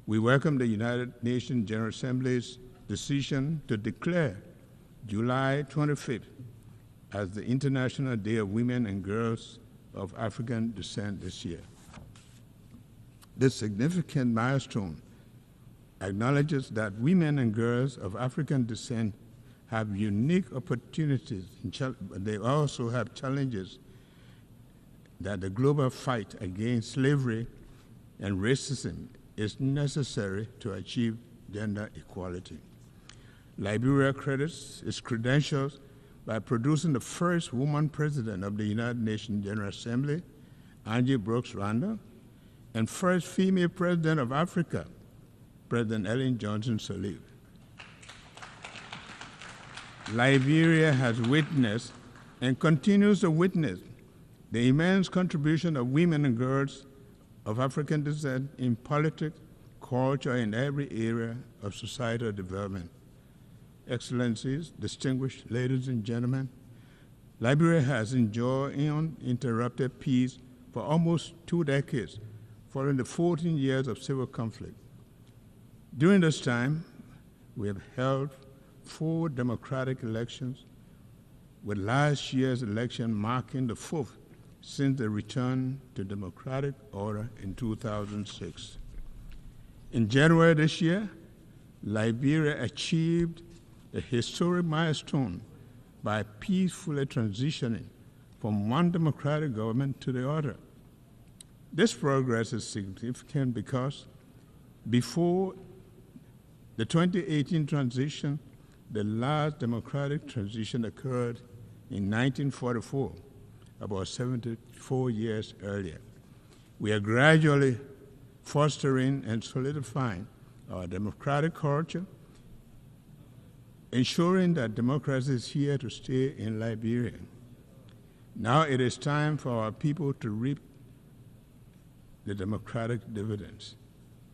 We welcome the United Nations General Assembly's decision to declare July 25th as the International Day of Women and Girls of African Descent this year. This significant milestone acknowledges that women and girls of African descent have unique opportunities, but they also have challenges that the global fight against slavery and racism is necessary to achieve gender equality. Liberia credits its credentials by producing the first woman president of the United Nations General Assembly, Angie Brooks Randall, and first female president of Africa, President Ellen Johnson Sirleaf. Liberia has witnessed and continues to witness the immense contribution of women and girls of African descent in politics, culture, and every area of societal development. Excellencies, distinguished ladies and gentlemen, Liberia has enjoyed uninterrupted peace for almost 2 decades, following the 14 years of civil conflict. During this time, we have held 4 democratic elections, with last year's election marking the 4th since the return to democratic order in 2006. In January this year, Liberia achieved a historic milestone by peacefully transitioning from one democratic government to the other. This progress is significant because before the 2018 transition, the last democratic transition occurred in 1944, about 74 years earlier. We are gradually fostering and solidifying our democratic culture, ensuring that democracy is here to stay in Liberia. Now it is time for our people to reap the democratic dividends.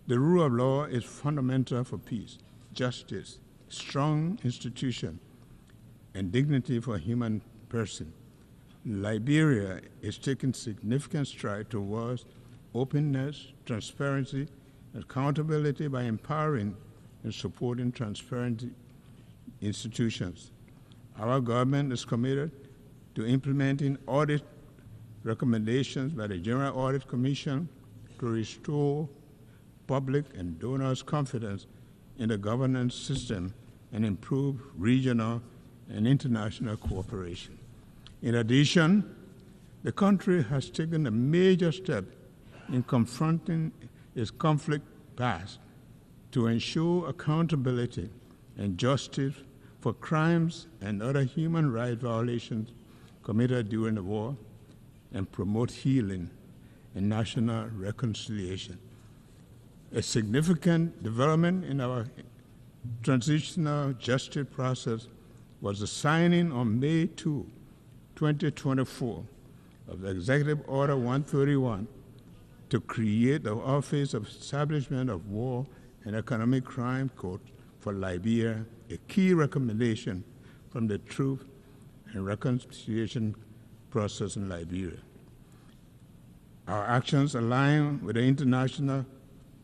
The rule of law is fundamental for peace, justice, strong institution, and dignity for a human person. Liberia is taking significant strides towards openness, transparency, and accountability by empowering and supporting transparent institutions. Our government is committed to implementing audit recommendations by the General Audit Commission to restore public and donors' confidence in the governance system and improve regional and international cooperation. In addition, the country has taken a major step in confronting its conflict past to ensure accountability and justice for crimes and other human rights violations committed during the war and promote healing and national reconciliation. A significant development in our transitional justice process was the signing on May 2, 2024, of the Executive Order 131 to create the Office of Establishment of War and Economic Crime Court for Liberia, a key recommendation from the Truth and Reconciliation process in Liberia. Our actions align with the International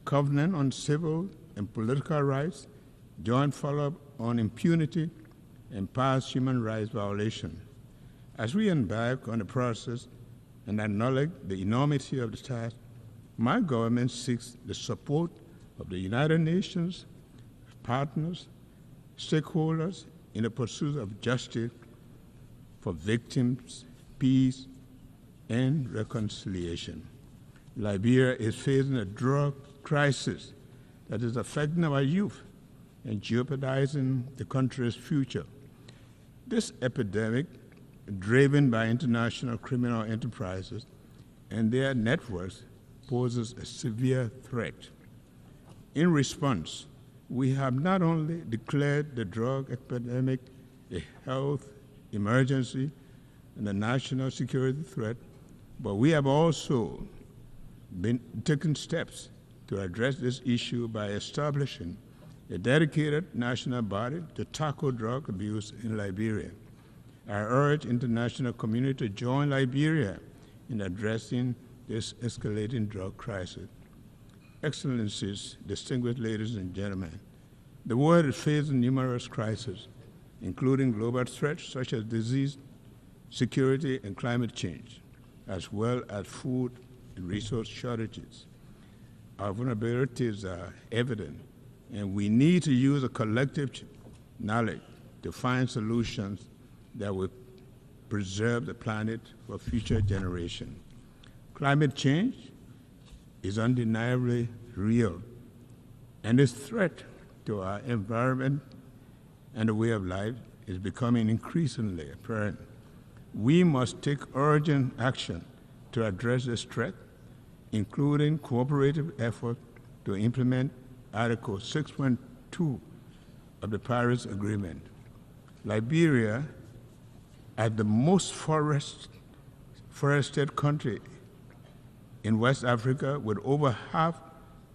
Covenant on Civil and Political Rights, joint follow-up on impunity, and past human rights violations. As we embark on the process and acknowledge the enormity of the task, my government seeks the support of the United Nations, partners, stakeholders in the pursuit of justice for victims, peace, and reconciliation. Liberia is facing a drug crisis that is affecting our youth and jeopardizing the country's future. This epidemic, driven by international criminal enterprises and their networks, poses a severe threat. In response, we have not only declared the drug epidemic a health emergency and a national security threat, but we have also been taking steps to address this issue by establishing a dedicated national body to tackle drug abuse in Liberia. I urge international community to join Liberia in addressing this escalating drug crisis. Excellencies, distinguished ladies and gentlemen, the world is facing numerous crises, including global threats such as disease, security, and climate change, as well as food and resource shortages. Our vulnerabilities are evident, and we need to use a collective knowledge to find solutions that will preserve the planet for future generations. Climate change is undeniably real, and its threat to our environment and the way of life is becoming increasingly apparent. We must take urgent action to address this threat, including cooperative effort to implement Article 6.2 of the Paris Agreement. Liberia, as the most forested country in West Africa, with over half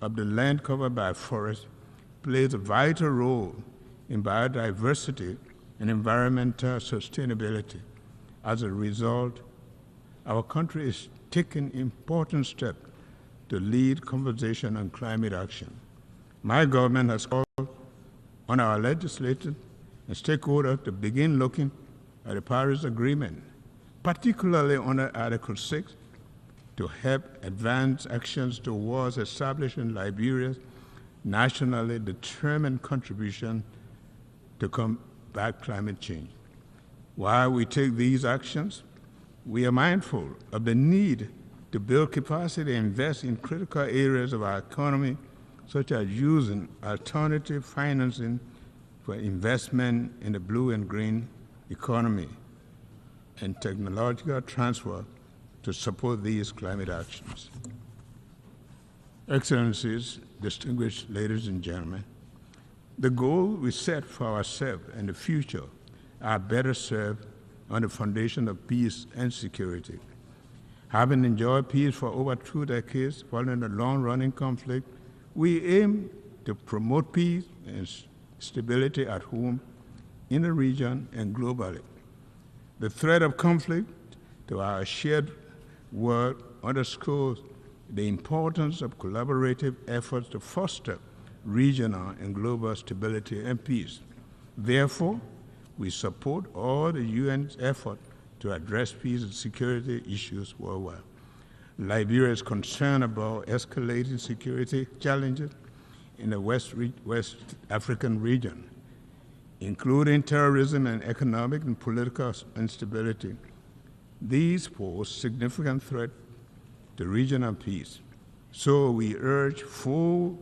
of the land covered by forests, plays a vital role in biodiversity and environmental sustainability. As a result, our country is taking important steps to lead conversation on climate action. My government has called on our legislators and stakeholders to begin looking at the Paris Agreement, particularly under Article 6, to help advance actions towards establishing Liberia's nationally determined contribution to combat climate change. While we take these actions, we are mindful of the need to build capacity and invest in critical areas of our economy, such as using alternative financing for investment in the blue and green economy and technological transfer to support these climate actions. Excellencies, distinguished ladies and gentlemen, the goals we set for ourselves and the future are better served on the foundation of peace and security. Having enjoyed peace for over 2 decades following a long-running conflict, we aim to promote peace and stability at home, in the region, and globally. The threat of conflict to our shared world underscores the importance of collaborative efforts to foster regional and global stability and peace. Therefore, we support all the UN's effort to address peace and security issues worldwide. Liberia is concerned about escalating security challenges in the West African region, including terrorism and economic and political instability. These pose significant threat to regional peace. So we urge full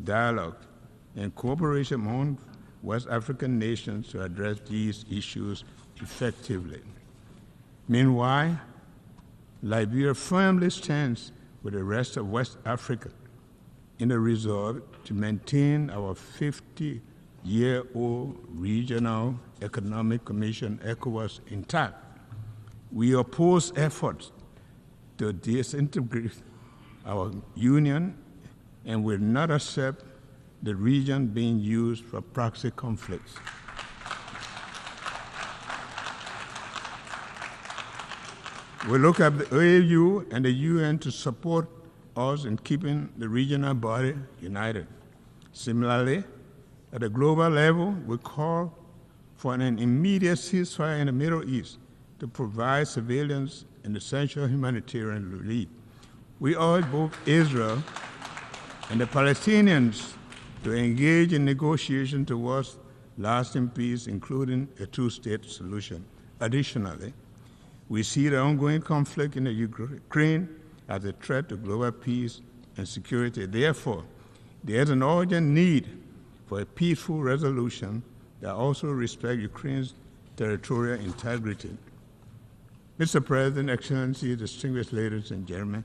dialogue and cooperation among West African nations to address these issues effectively. Meanwhile, Liberia firmly stands with the rest of West Africa in the resolve to maintain our 50-year-old Regional Economic Commission, ECOWAS, intact. We oppose efforts to disintegrate our union and will not accept the region being used for proxy conflicts. We look at the AU and the UN to support us in keeping the regional body united. Similarly, at a global level, we call for an immediate ceasefire in the Middle East to provide civilians and essential humanitarian relief. We urge both Israel and the Palestinians to engage in negotiations towards lasting peace, including a two-state solution. Additionally, we see the ongoing conflict in the Ukraine as a threat to global peace and security. Therefore, there is an urgent need for a peaceful resolution that also respects Ukraine's territorial integrity. Mr. President, Excellency, distinguished ladies and gentlemen,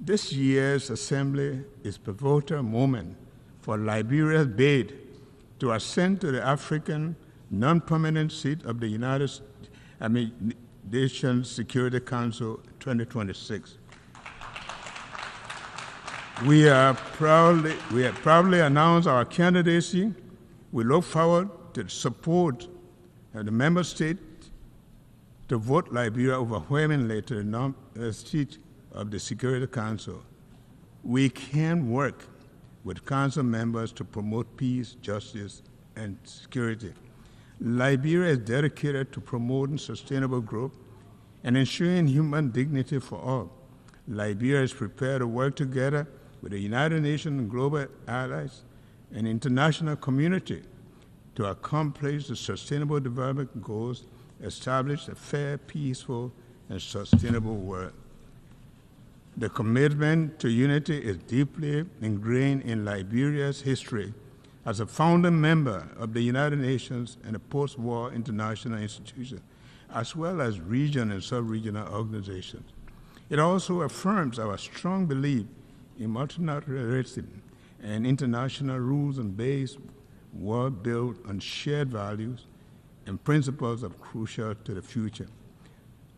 this year's Assembly is a pivotal moment for Liberia's bid to ascend to the African non-permanent seat of the United Nations Security Council 2026. We have proudly announced our candidacy. We look forward to the support of the member states to vote Liberia overwhelmingly to the seat of the Security Council. We can work with Council members to promote peace, justice, and security. Liberia is dedicated to promoting sustainable growth and ensuring human dignity for all. Liberia is prepared to work together with the United Nations and global allies and international community to accomplish the sustainable development goals, establish a fair, peaceful, and sustainable world. The commitment to unity is deeply ingrained in Liberia's history as a founding member of the United Nations and a post-war international institution, as well as regional and sub-regional organizations. It also affirms our strong belief in multilateralism and international rules and based world built on shared values and principles are crucial to the future.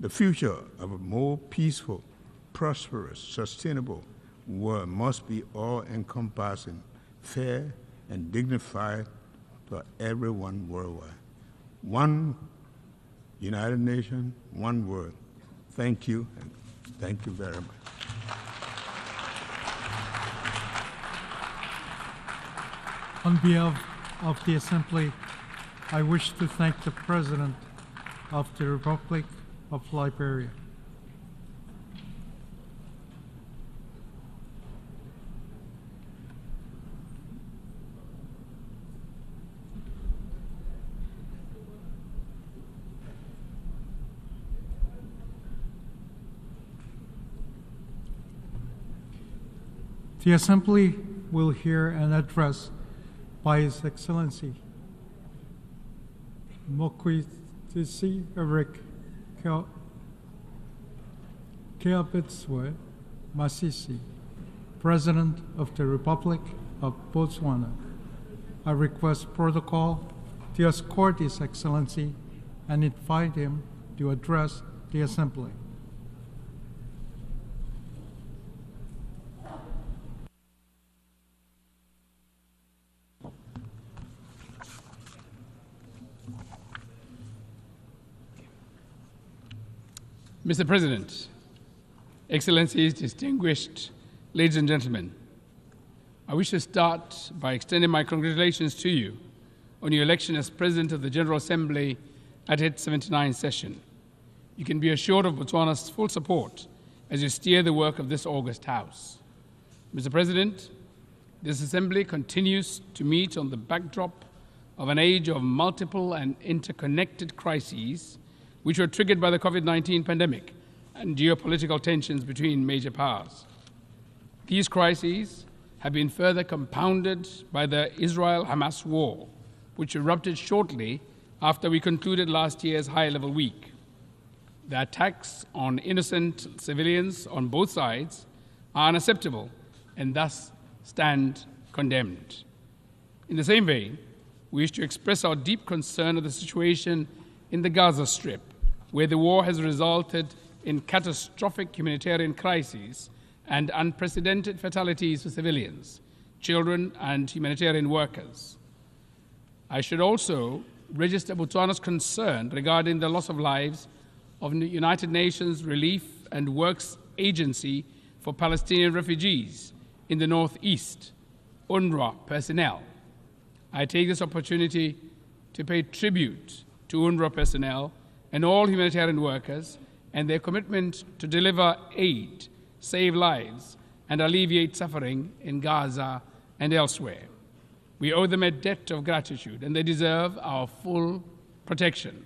The future of a more peaceful, prosperous, sustainable world must be all-encompassing, fair, and dignified for everyone worldwide. One United Nations, one world. Thank you, and thank you very much. On behalf of the Assembly, I wish to thank the President of the Republic of Liberia. The Assembly will hear an address by His Excellency Mokwitisi Eric Keabetswe Masisi, President of the Republic of Botswana. I request protocol to escort His Excellency and invite him to address the Assembly. Mr. President, Excellencies, distinguished ladies and gentlemen, I wish to start by extending my congratulations to you on your election as President of the General Assembly at its 79th session. You can be assured of Botswana's full support as you steer the work of this august House. Mr. President, this Assembly continues to meet on the backdrop of an age of multiple and interconnected crises which were triggered by the COVID-19 pandemic and geopolitical tensions between major powers. These crises have been further compounded by the Israel-Hamas war, which erupted shortly after we concluded last year's high-level week. The attacks on innocent civilians on both sides are unacceptable and thus stand condemned. In the same vein, we wish to express our deep concern of the situation in the Gaza Strip, where the war has resulted in catastrophic humanitarian crises and unprecedented fatalities for civilians, children, and humanitarian workers. I should also register Botswana's concern regarding the loss of lives of the United Nations Relief and Works Agency for Palestinian Refugees in the Northeast, UNRWA personnel. I take this opportunity to pay tribute to UNRWA personnel and all humanitarian workers and their commitment to deliver aid, save lives, and alleviate suffering in Gaza and elsewhere. We owe them a debt of gratitude, and they deserve our full protection.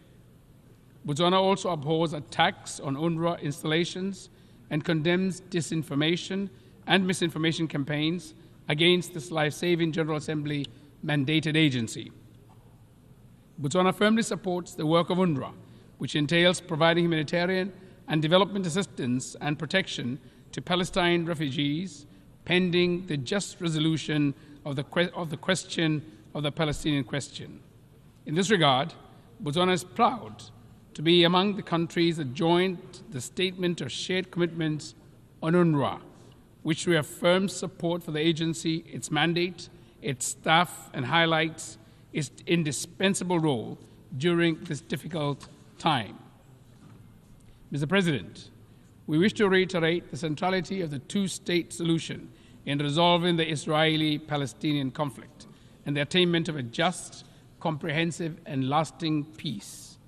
Botswana also abhors attacks on UNRWA installations and condemns disinformation and misinformation campaigns against this life-saving General Assembly mandated agency. Botswana firmly supports the work of UNRWA, which entails providing humanitarian and development assistance and protection to Palestine refugees pending the just resolution of the question of the Palestinian question. In this regard, Botswana is proud to be among the countries that joined the Statement of Shared Commitments on UNRWA, which reaffirms support for the agency, its mandate, its staff, and highlights its indispensable role during this difficult time. Mr. President, we wish to reiterate the centrality of the two-state solution in resolving the Israeli-Palestinian conflict and the attainment of a just, comprehensive, and lasting peace.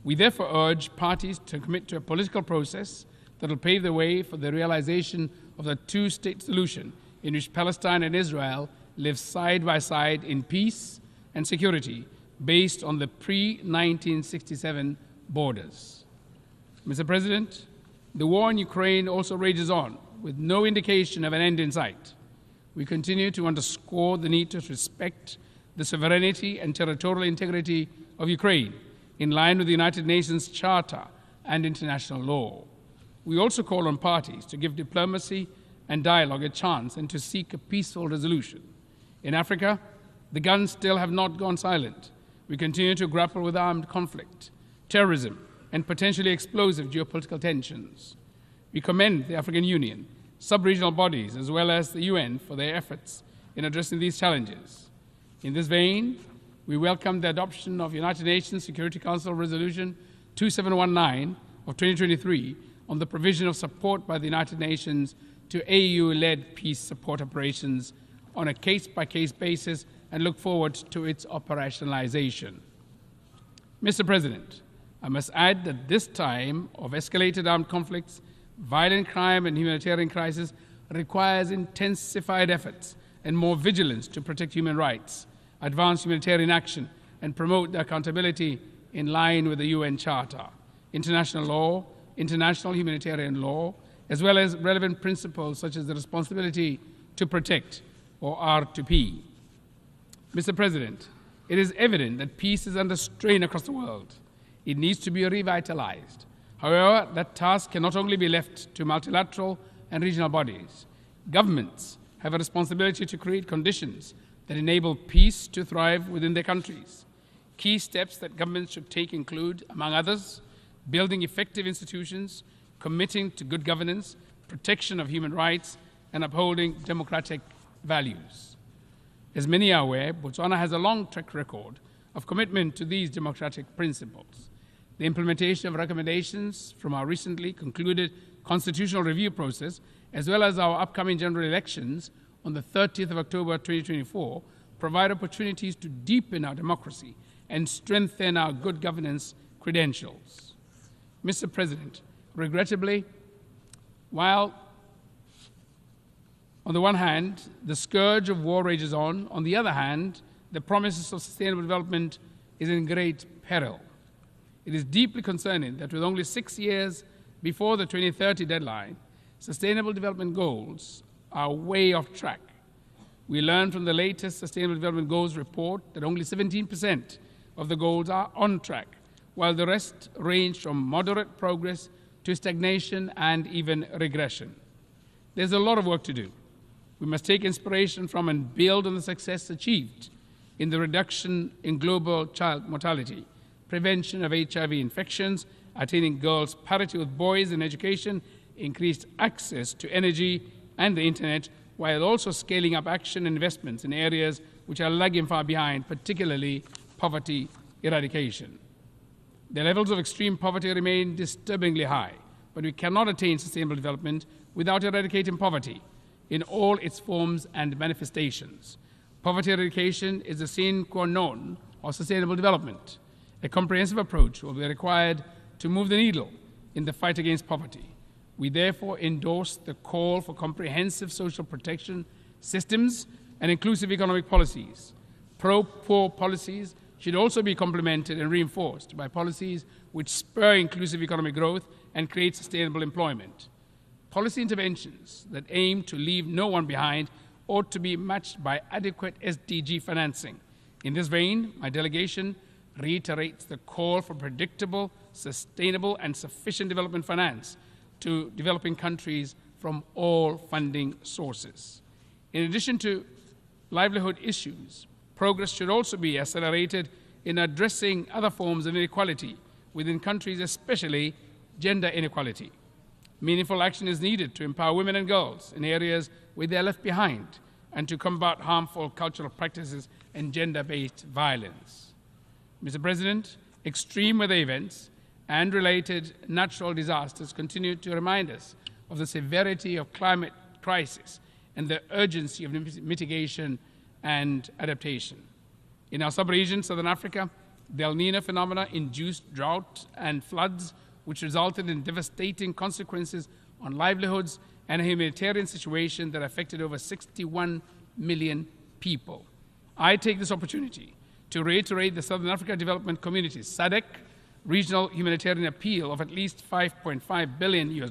We therefore urge parties to commit to a political process that will pave the way for the realization of the two-state solution in which Palestine and Israel live side by side in peace and security based on the pre-1967 borders. Mr. President, the war in Ukraine also rages on with no indication of an end in sight. We continue to underscore the need to respect the sovereignty and territorial integrity of Ukraine in line with the United Nations Charter and international law. We also call on parties to give diplomacy and dialogue a chance and to seek a peaceful resolution. In Africa, the guns still have not gone silent. We continue to grapple with armed conflict, terrorism, and potentially explosive geopolitical tensions. We commend the African Union, sub-regional bodies, as well as the UN for their efforts in addressing these challenges. In this vein, we welcome the adoption of United Nations Security Council Resolution 2719 of 2023 on the provision of support by the United Nations to AU-led peace support operations on a case-by-case basis and look forward to its operationalization. Mr. President, I must add that this time of escalated armed conflicts, violent crime, and humanitarian crisis requires intensified efforts and more vigilance to protect human rights, advance humanitarian action, and promote the accountability in line with the UN Charter, international law, international humanitarian law, as well as relevant principles such as the responsibility to protect, or R2P. Mr. President, it is evident that peace is under strain across the world. It needs to be revitalized. However, that task can not only be left to multilateral and regional bodies. Governments have a responsibility to create conditions that enable peace to thrive within their countries. Key steps that governments should take include, among others, building effective institutions, committing to good governance, protection of human rights, and upholding democratic values. As many are aware, Botswana has a long track record of commitment to these democratic principles. The implementation of recommendations from our recently concluded constitutional review process, as well as our upcoming general elections on the 30th of October 2024, provide opportunities to deepen our democracy and strengthen our good governance credentials. Mr. President, regrettably, while on the one hand, the scourge of war rages on the other hand, the promises of sustainable development is in great peril. It is deeply concerning that with only 6 years before the 2030 deadline, sustainable development goals are way off track. We learned from the latest Sustainable Development Goals report that only 17% of the goals are on track, while the rest range from moderate progress to stagnation and even regression. There's a lot of work to do. We must take inspiration from and build on the success achieved in the reduction in global child mortality, prevention of HIV infections, attaining girls' parity with boys in education, increased access to energy and the internet, while also scaling up action and investments in areas which are lagging far behind, particularly poverty eradication. The levels of extreme poverty remain disturbingly high, but we cannot attain sustainable development without eradicating poverty in all its forms and manifestations. Poverty eradication is the sine qua non of sustainable development. A comprehensive approach will be required to move the needle in the fight against poverty. We therefore endorse the call for comprehensive social protection systems and inclusive economic policies. Pro-poor policies should also be complemented and reinforced by policies which spur inclusive economic growth and create sustainable employment. Policy interventions that aim to leave no one behind ought to be matched by adequate SDG financing. In this vein, my delegation reiterates the call for predictable, sustainable, and sufficient development finance to developing countries from all funding sources. In addition to livelihood issues, progress should also be accelerated in addressing other forms of inequality within countries, especially gender inequality. Meaningful action is needed to empower women and girls in areas where they are left behind and to combat harmful cultural practices and gender-based violence. Mr. President, extreme weather events and related natural disasters continue to remind us of the severity of climate crisis and the urgency of mitigation and adaptation. In our sub-region, Southern Africa, the El Niño phenomena induced drought and floods, which resulted in devastating consequences on livelihoods and a humanitarian situation that affected over 61 million people. I take this opportunity to reiterate the Southern Africa Development Community's SADC regional humanitarian appeal of at least $5.5 billion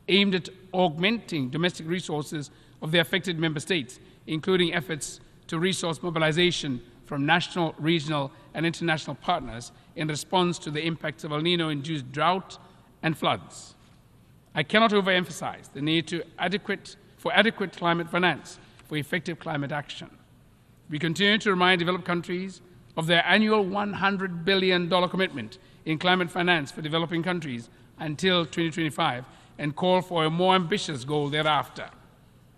aimed at augmenting domestic resources of the affected member states, including efforts to resource mobilization from national, regional, and international partners in response to the impacts of El Niño-induced drought and floods. I cannot overemphasize the need for adequate climate finance for effective climate action. We continue to remind developed countries of their annual $100 billion commitment in climate finance for developing countries until 2025 and call for a more ambitious goal thereafter.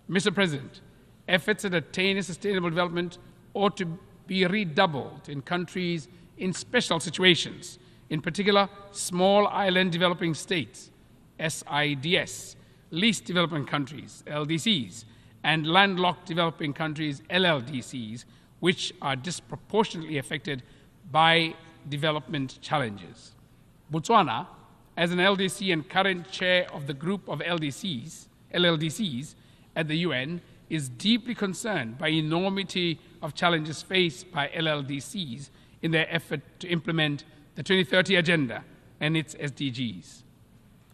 Mr. President, efforts at attaining sustainable development ought to be redoubled in countries in special situations, in particular small island developing states, SIDS, least developing countries, LDCs, and landlocked developing countries, LLDCs, which are disproportionately affected by development challenges. Botswana, as an LDC and current chair of the group of LLDCs at the UN, is deeply concerned by enormity of challenges faced by LLDCs in their effort to implement the 2030 Agenda and its SDGs.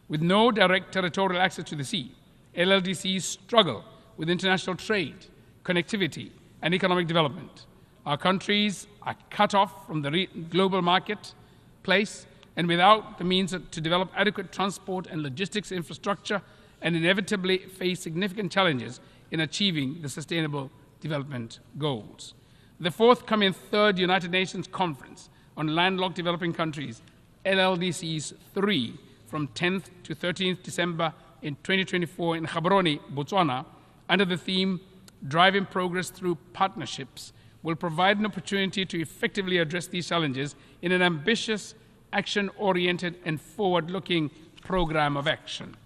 With no direct territorial access to the sea, LLDCs struggle with international trade, connectivity, and economic development. Our countries are cut off from the global marketplace and without the means to develop adequate transport and logistics infrastructure, and inevitably face significant challenges in achieving the Sustainable Development Goals. The forthcoming third United Nations Conference on Landlocked Developing Countries, LLDCs 3, from 10th to 13th December in 2024 in Gaborone, Botswana, under the theme Driving Progress Through Partnerships, will provide an opportunity to effectively address these challenges in an ambitious, action-oriented, and forward-looking program of action.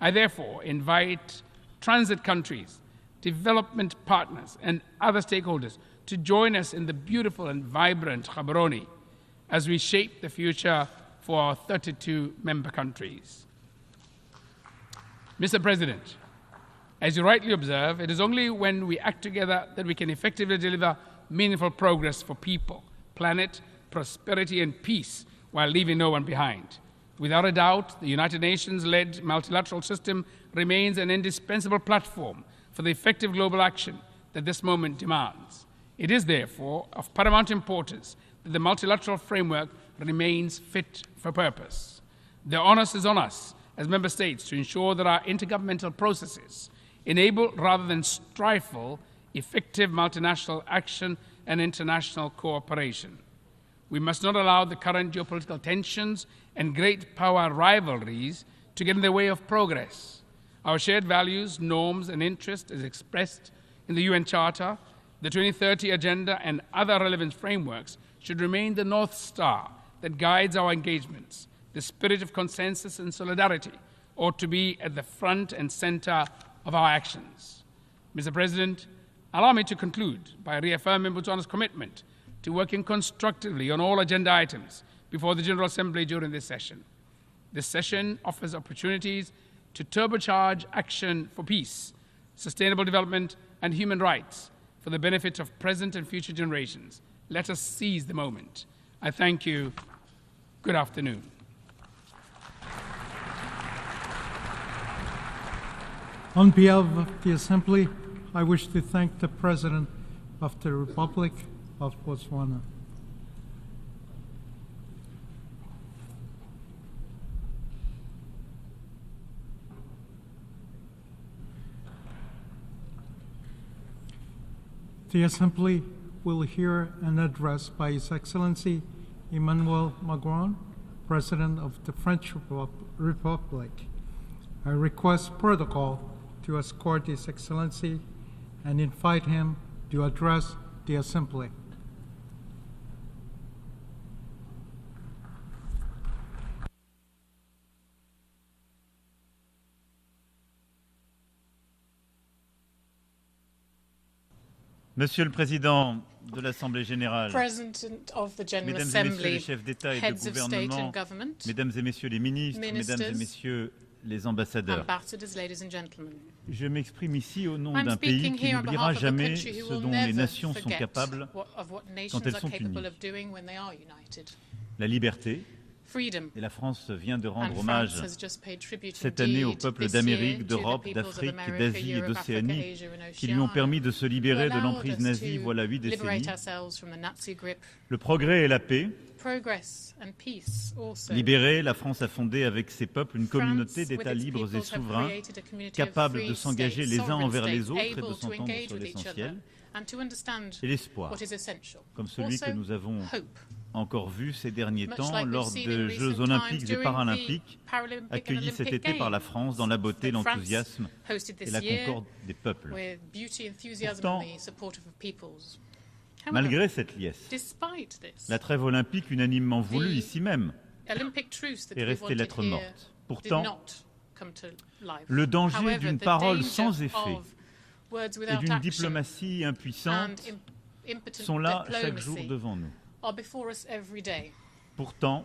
I therefore invite transit countries, development partners, and other stakeholders to join us in the beautiful and vibrant Gaborone as we shape the future for our 32 member countries. Mr. President, as you rightly observe, it is only when we act together that we can effectively deliver meaningful progress for people, planet, prosperity, and peace while leaving no one behind. Without a doubt, the United Nations-led multilateral system remains an indispensable platform for the effective global action that this moment demands. It is therefore of paramount importance that the multilateral framework remains fit for purpose. The onus is on us as member states to ensure that our intergovernmental processes enable rather than stifle effective multinational action and international cooperation. We must not allow the current geopolitical tensions and great power rivalries to get in the way of progress. Our shared values, norms, and interests, as expressed in the UN Charter, the 2030 Agenda, and other relevant frameworks, should remain the North Star that guides our engagements. The spirit of consensus and solidarity ought to be at the front and center of our actions. Mr. President, allow me to conclude by reaffirming Botswana's commitment to working constructively on all agenda items before the General Assembly during this session. This session offers opportunities to turbocharge action for peace, sustainable development, and human rights for the benefit of present and future generations. Let us seize the moment. I thank you. Good afternoon. On behalf of the Assembly, I wish to thank the President of the Republic of Botswana. The Assembly will hear an address by His Excellency Emmanuel Macron, President of the French Republic. I request protocol to escort His Excellency and invite him to address the Assembly. Monsieur le Président de l'Assemblée générale, President of the General Mesdames et Assembly, Messieurs les chefs d'État et de heads of state gouvernement, and government, Mesdames et Messieurs les ministres, Mesdames et Messieurs les ambassadeurs, ambassadors, ladies and gentlemen. je m'exprime ici au nom I'm d'un pays speaking qui here on n'oubliera behalf of a jamais country who ce will dont les never nations sont forget capables of what nations quand elles are sont capable unies. of doing when they are united. La liberté, Freedom. et la France vient de And rendre France hommage has just paid tribute cette année aux indeed peuples this year d'Amérique, to the d'Europe, peoples of d'Afrique, America, d'Asie et Europe, d'Océanie Africa, Asia, and qui lui ont Oceania, permis de se libérer who de allowed l'emprise us nazie to voilà 8 liberate décennies. ourselves from the Nazi grip. Le progrès et la paix. Progress and peace also. Libérée, la France a fondé avec ses peuples une communauté France, d'États with its libres et peoples, have souverains, created a community of capables free de s'engager states, les uns sovereign envers les states, autres et de able to s'entendre engage sur with each l'essentiel, other and to understand et l'espoir, what is essential. comme celui Also, que nous avons hope. encore vu ces derniers Much temps like we've lors seen des in Jeux recent olympiques times et during paralympiques the Paralympic and accueillis cet Olympic été par la Games France dans la beauté, that France l'enthousiasme hosted et this la year concorde des peuples. with beauty, enthusiasm, Pourtant, and the support of peoples. However, malgré cette liesse, despite this, la trêve olympique unanimement voulue the ici même Olympic truce that est we restée wanted lettre here morte. did Pourtant, not come to life. le danger However, d'une the parole danger sans effet of words et without d'une action diplomatie impuissante and impotent sont là chaque jour diplomacy devant nous. are before us every day. Pourtant,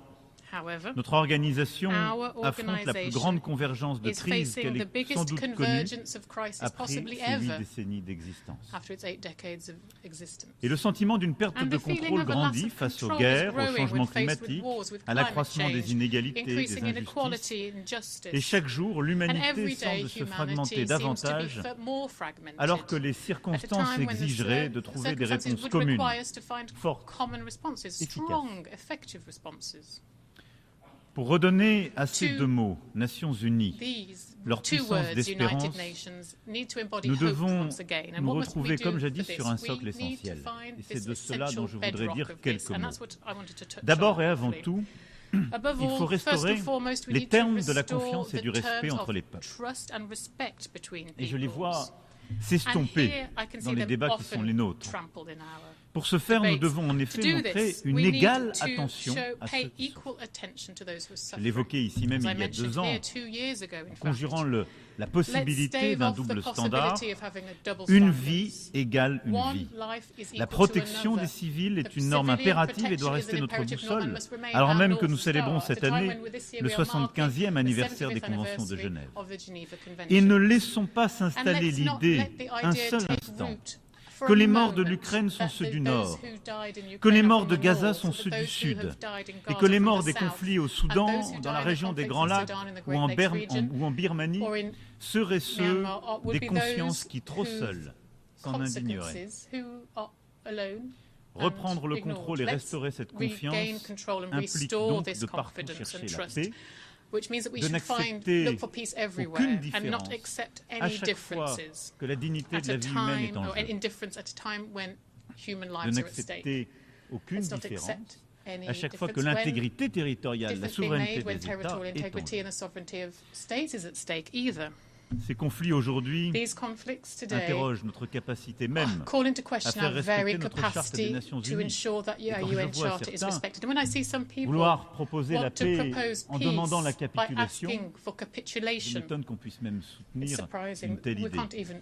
However, notre organisation our affronte la plus organisation grande convergence de is crise facing qu'elle the ait biggest sans doute connue convergence of crisis après possibly ces 8 ever décennies d'existence. after its 8 decades of existence. Et le sentiment d'une perte And de the feeling contrôle of a loss grandit of face aux control is guerres, au growing changement when faced with climatique, wars, with à climate l'accroissement des change, inégalités et des increasing injustices. inequality and justice. Et chaque jour, And l'humanité every day, semble se humanity fragmenter seems to davantage, be more fragmented. alors que les At a circonstances time when the exigeraient de trouver des circumstances réponses would communes, require us to find fortes, common responses, efficaces. strong, effective responses. Pour redonner à ces To deux mots, Nations Unies, These leur two puissance words, d'espérance, United Nations, need to embody nous hope devons once again. And nous what must we retrouver, do comme for jadis, this? sur un We socle need to essentiel. find Et this c'est de cela essential dont je voudrais bedrock dire of quelques this, and mots. that's what I wanted to touch D'abord on et avant briefly. tout, Above il faut all, first restaurer and foremost, we les need to termes de la restore confiance et the du respect terms entre of les peuples. trust and respect between Et je les peoples. vois And s'estomper here I can dans see les them débats qui sont often les nôtres. trampled in our Pour ce faire, nous debates. devons en To effet do montrer this, une we need égale to attention à pay ceux qui souffrent. equal attention to those who are Je suffering. l'évoquais ici même As I il y a mentioned 2 ans, here 2 years ago, in fact. conjurant la Let's possibilité stave d'un off the double standard, possibility of having a double une standard. vie égale une One vie. life is La equal to protection another. des civils est The une norme civilian impérative et doit protection is rester an notre imperative norm and boussole, must remain alors our même que North nous célébrons Star. At cette a time année when with this year le we are 75e marking anniversaire the des 75th conventions de anniversary Genève. of the Geneva Et Convention. ne laissons pas And s'installer let's not l'idée, let the un idea seul take instant, root for que a les morts de moment l'Ukraine sont that ceux du those Nord, who died in que les Ukraine morts are de from the Gaza North, sont that ceux du those who Sud, have died in et Gaza que les from morts the des South, conflits au and Soudan, those who dans la died in région des conflicts Grands in Lacs Sudan, in the ou Great en, Lakes region, ou en Birmanie or in seraient ceux Myanmar, would des be consciences those qui, trop whose seules, s'en indigneraient. consequences who are alone Reprendre le ignored. contrôle et Let's restaurer cette regain confiance control and implique restore donc this de partout confidence chercher and la trust, paix, which means that we de should n'accepter look for peace aucune everywhere and différence not accept à any chaque fois differences que la dignité de at la a vie humaine est time en or jeu, indifference at a time when human de lives are at stake. n'accepter aucune Let's not différence accept any à chaque fois que difference when l'intégrité territoriale, la difference being souveraineté made when des États territorial est en integrity jeu. and the sovereignty of states is at stake either. Ces conflits aujourd'hui These conflicts today interrogent notre capacité même call into à question faire our very respecter notre charte des capacity Nations to Unies. ensure that Et our quand je UN vois Charter is certains respected. And when I see some people vouloir proposer la want to paix propose en demandant la peace by capitulation, asking for je capitulation, m'étonne qu'on puisse même it's soutenir surprising une telle we idée. can't even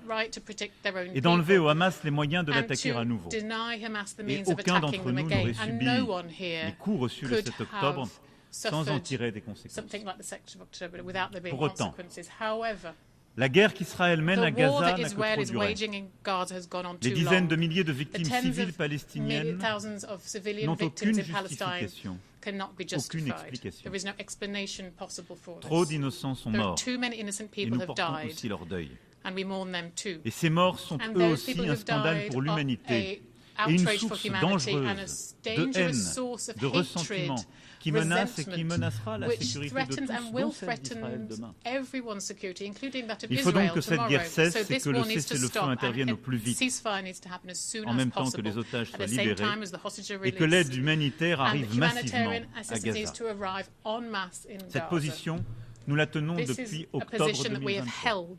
et d'enlever au Hamas les moyens de l'attaquer à nouveau. Et aucun d'entre nous n'aurait subi les coups reçus le 7 octobre sans en tirer des conséquences. Pour autant, la guerre qu'Israël mène à Gaza n'a que trop duré. Les dizaines de milliers de victimes civiles palestiniennes n'ont aucune justification, aucune explication. Trop d'innocents sont morts et nous portons aussi leur deuil. Et ces morts sont eux aussi un scandale pour l'humanité et une source dangereuse de haine, de ressentiment qui menace et qui menacera la sécurité de tous, dont celle d'Israël demain. Il faut donc que cette guerre cesse et que le cessez-le-feu intervienne au plus vite, en même temps que les otages soient libérés et que l'aide humanitaire arrive massivement à Gaza. Cette position, Nous la tenons depuis octobre 2023.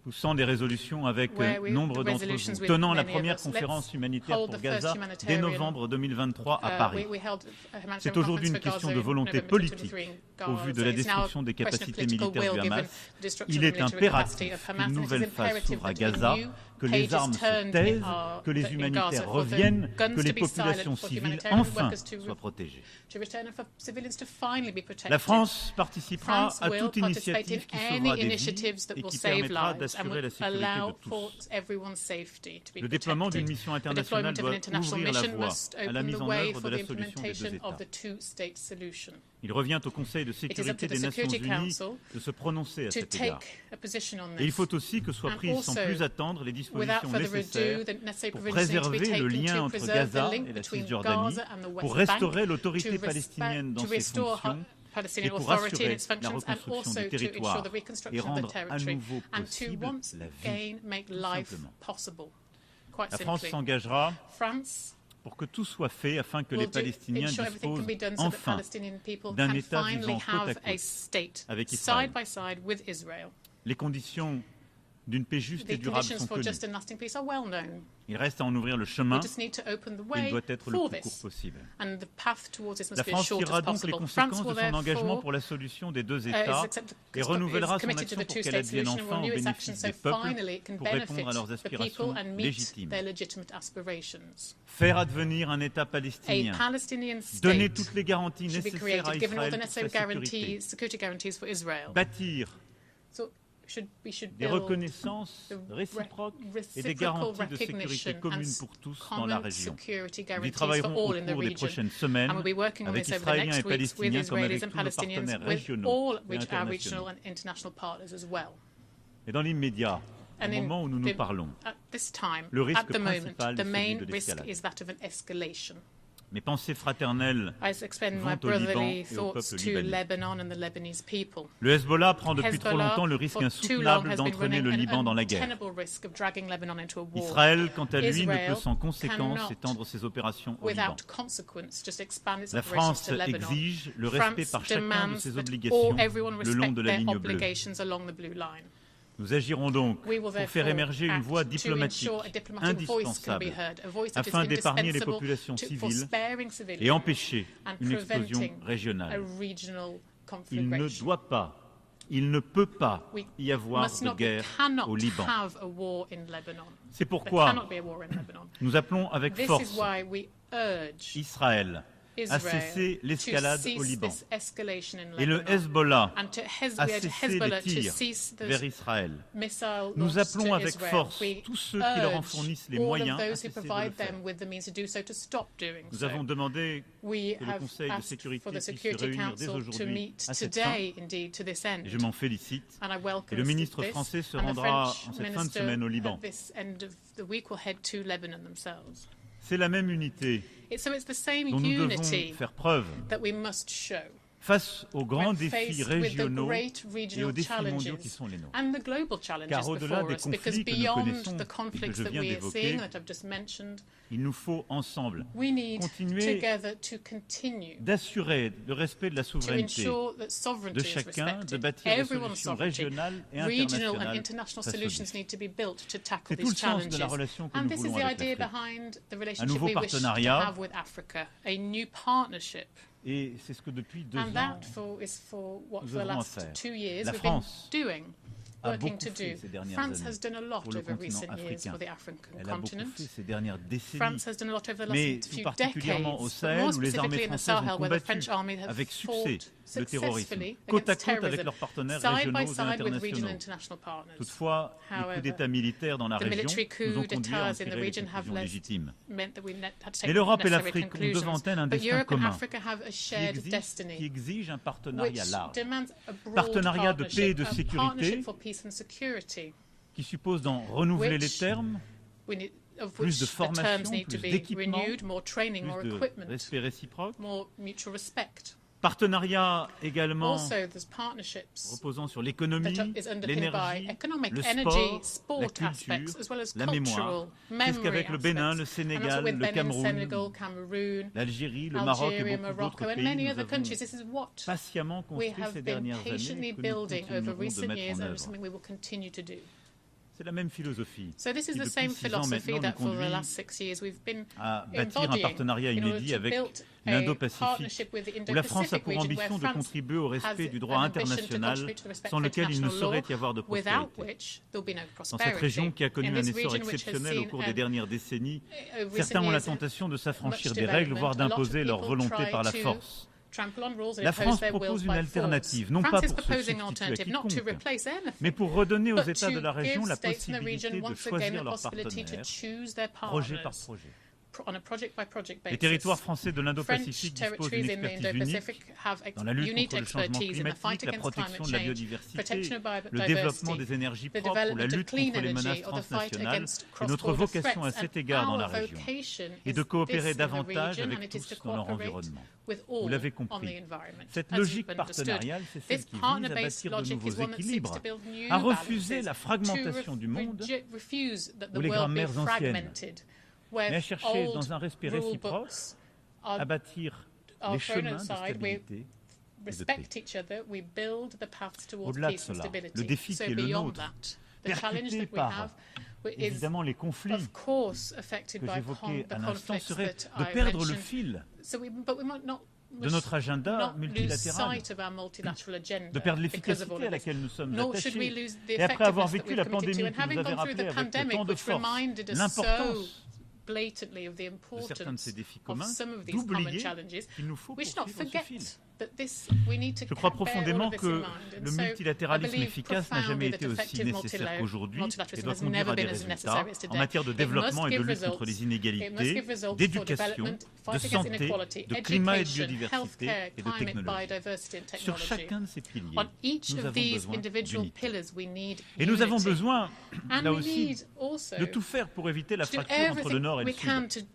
Poussant des résolutions avec nombre d'entre vous, tenant la première conférence humanitaire pour Gaza dès novembre 2023 à Paris. C'est aujourd'hui une question de volonté politique au vu de la destruction des capacités militaires du Hamas. Il est impératif qu'une nouvelle phase s'ouvre à Gaza, que les armes se taisent, que les humanitaires reviennent, que les populations civiles enfin soient protégées. La France participera à toute initiative qui sauvera des vies et qui permettra d'assurer la sécurité de tous. Le déploiement d'une mission internationale doit ouvrir la voie à la mise en œuvre de la solution des deux États. Il revient au Conseil de sécurité des Nations Unies de se prononcer à cet égard. Et il faut aussi que soient prises sans plus attendre les dispositions nécessaires pour préserver le lien entre Gaza et la Cisjordanie, pour restaurer l'autorité palestinienne dans ses fonctions et pour assurer la reconstruction du territoire et rendre à nouveau possible la vie, tout simplement. La France s'engagera pour que tout soit fait afin que les Palestiniens disposent enfin d'un État vivant côte à côte avec Israël. Les conditions d'une paix juste et durable sont connues. Il reste à en ouvrir le chemin et il doit être le plus court possible. La France tirera donc les conséquences de son engagement pour la solution des deux États et renouvellera son action pour qu'elle advienne enfin au bénéfice des peuples pour répondre à leurs aspirations légitimes. Faire advenir un État palestinien, donner toutes les garanties nécessaires à Israël pour sa sécurité, bâtir des reconnaissances réciproques et des garanties de sécurité communes pour tous dans la région. Nous y travaillerons au cours des prochaines semaines avec Israéliens et Palestiniens comme avec tous nos partenaires régionaux et internationaux. Et dans l'immédiat, au moment où nous nous parlons, le risque principal est celui de l'escalade. Mes pensées fraternelles vont au Liban et au peuple libanais. Le Hezbollah prend depuis trop longtemps le risque insoutenable d'entraîner le Liban dans la guerre. Israël, quant à lui, ne peut sans conséquence étendre ses opérations au Liban. La France exige le respect par chacun de ses obligations le long de la ligne bleue. Nous agirons donc pour faire émerger une voie diplomatique indispensable afin d'épargner les populations civiles et empêcher une explosion régionale. Il ne doit pas, il ne peut pas y avoir de guerre au Liban. C'est pourquoi nous appelons avec force Israël à cesser l'escalade au Liban et le Hezbollah à cesser les tirs vers Israël. Nous appelons avec force tous ceux qui leur en fournissent les moyens à cesser de le faire. Nous avons demandé que le Conseil de sécurité puisse se réunir dès aujourd'hui à cette fin. Je m'en félicite. Et le ministre français se rendra en cette fin de semaine au Liban. C'est la même unité dont nous devons faire preuve face aux grands défis régionaux et aux défis mondiaux qui sont les nôtres. Car au-delà des conflits que nous connaissons et que je viens d'évoquer, il nous faut ensemble continuer d'assurer le respect de la souveraineté de chacun, de bâtir des solutions régionales et internationales associées. C'est tout le sens de la relation que nous voulons avec l'Afrique. Un nouveau partenariat. Et c'est ce que depuis 2 ans, nous œuvrons à faire. La France a beaucoup fait ces dernières années pour le continent africain. Elle a beaucoup fait ces dernières décennies, mais tout particulièrement au Sahel, où les armées françaises ont combattu avec succès le terrorisme, côte à côte avec leurs partenaires régionaux et internationaux. Toutefois, les coups d'État militaires dans la région nous ont conduits à en tirer des conclusions légitimes. Mais l'Europe et l'Afrique ont devant elles un destin commun qui exige un partenariat large. Partenariat de paix et de sécurité qui suppose d'en renouveler les termes, plus de formation, plus d'équipement, plus de respect réciproque, Partenariat également reposant sur l'économie, l'énergie, le sport, la culture, la mémoire. C'est ce qu'avec le Bénin, le Sénégal, le Cameroun, l'Algérie, le Maroc et beaucoup d'autres pays, nous avons patiemment construit ces dernières années et que nous continuerons de mettre en œuvre. C'est la même philosophie. So this is the same philosophy that for the last 6 years we've been à bâtir un partenariat inédit avec l'Indo-Pacifique, où la France a pour ambition de contribuer au respect du droit international, sans lequel il ne saurait y avoir de prospérité. Dans cette région qui a connu un essor exceptionnel au cours des dernières décennies, certains ont la tentation de s'affranchir des règles, voire d'imposer leur volonté par la force. La France propose une alternative, non pas pour se substituer à quiconque, mais pour redonner aux États de la région la possibilité de choisir leurs partenaires, projet par projet. Les territoires français de l'Indo-Pacifique disposent d'une expertise unique dans la lutte contre le changement climatique, la protection de la biodiversité, le développement des énergies propres ou la lutte contre les menaces transnationales. Et notre vocation à cet égard dans la région est de coopérer davantage avec tous dans leur environnement. Vous l'avez compris. Cette logique partenariale, c'est celle qui vise à bâtir de nouveaux équilibres, à refuser la fragmentation du monde ou les grands-mères anciennes, mais à chercher dans un respect réciproque à bâtir les chemins de stabilité et de paix. Au-delà de cela, le défi qui est le nôtre, percuté par évidemment les conflits que j'évoquais à l'instant, serait de perdre le fil de notre agenda multilatéral, de perdre l'efficacité à laquelle nous sommes attachés. Et après avoir vécu la pandémie qui nous avait rappelé avec tant de force l'importance de certains de ces défis communs, d'oublier qu'il nous faut poursuivre ce fil. Je crois profondément que le multilatéralisme efficace n'a jamais été aussi nécessaire qu'aujourd'hui et doit conduire à des résultats en matière de développement et de lutte contre les inégalités, d'éducation, de santé, de climat et de biodiversité et de technologie. Sur chacun de ces piliers, nous avons besoin d'unité. Et nous avons besoin, là aussi, de tout faire pour éviter la fracture entre le Nord et le Sud.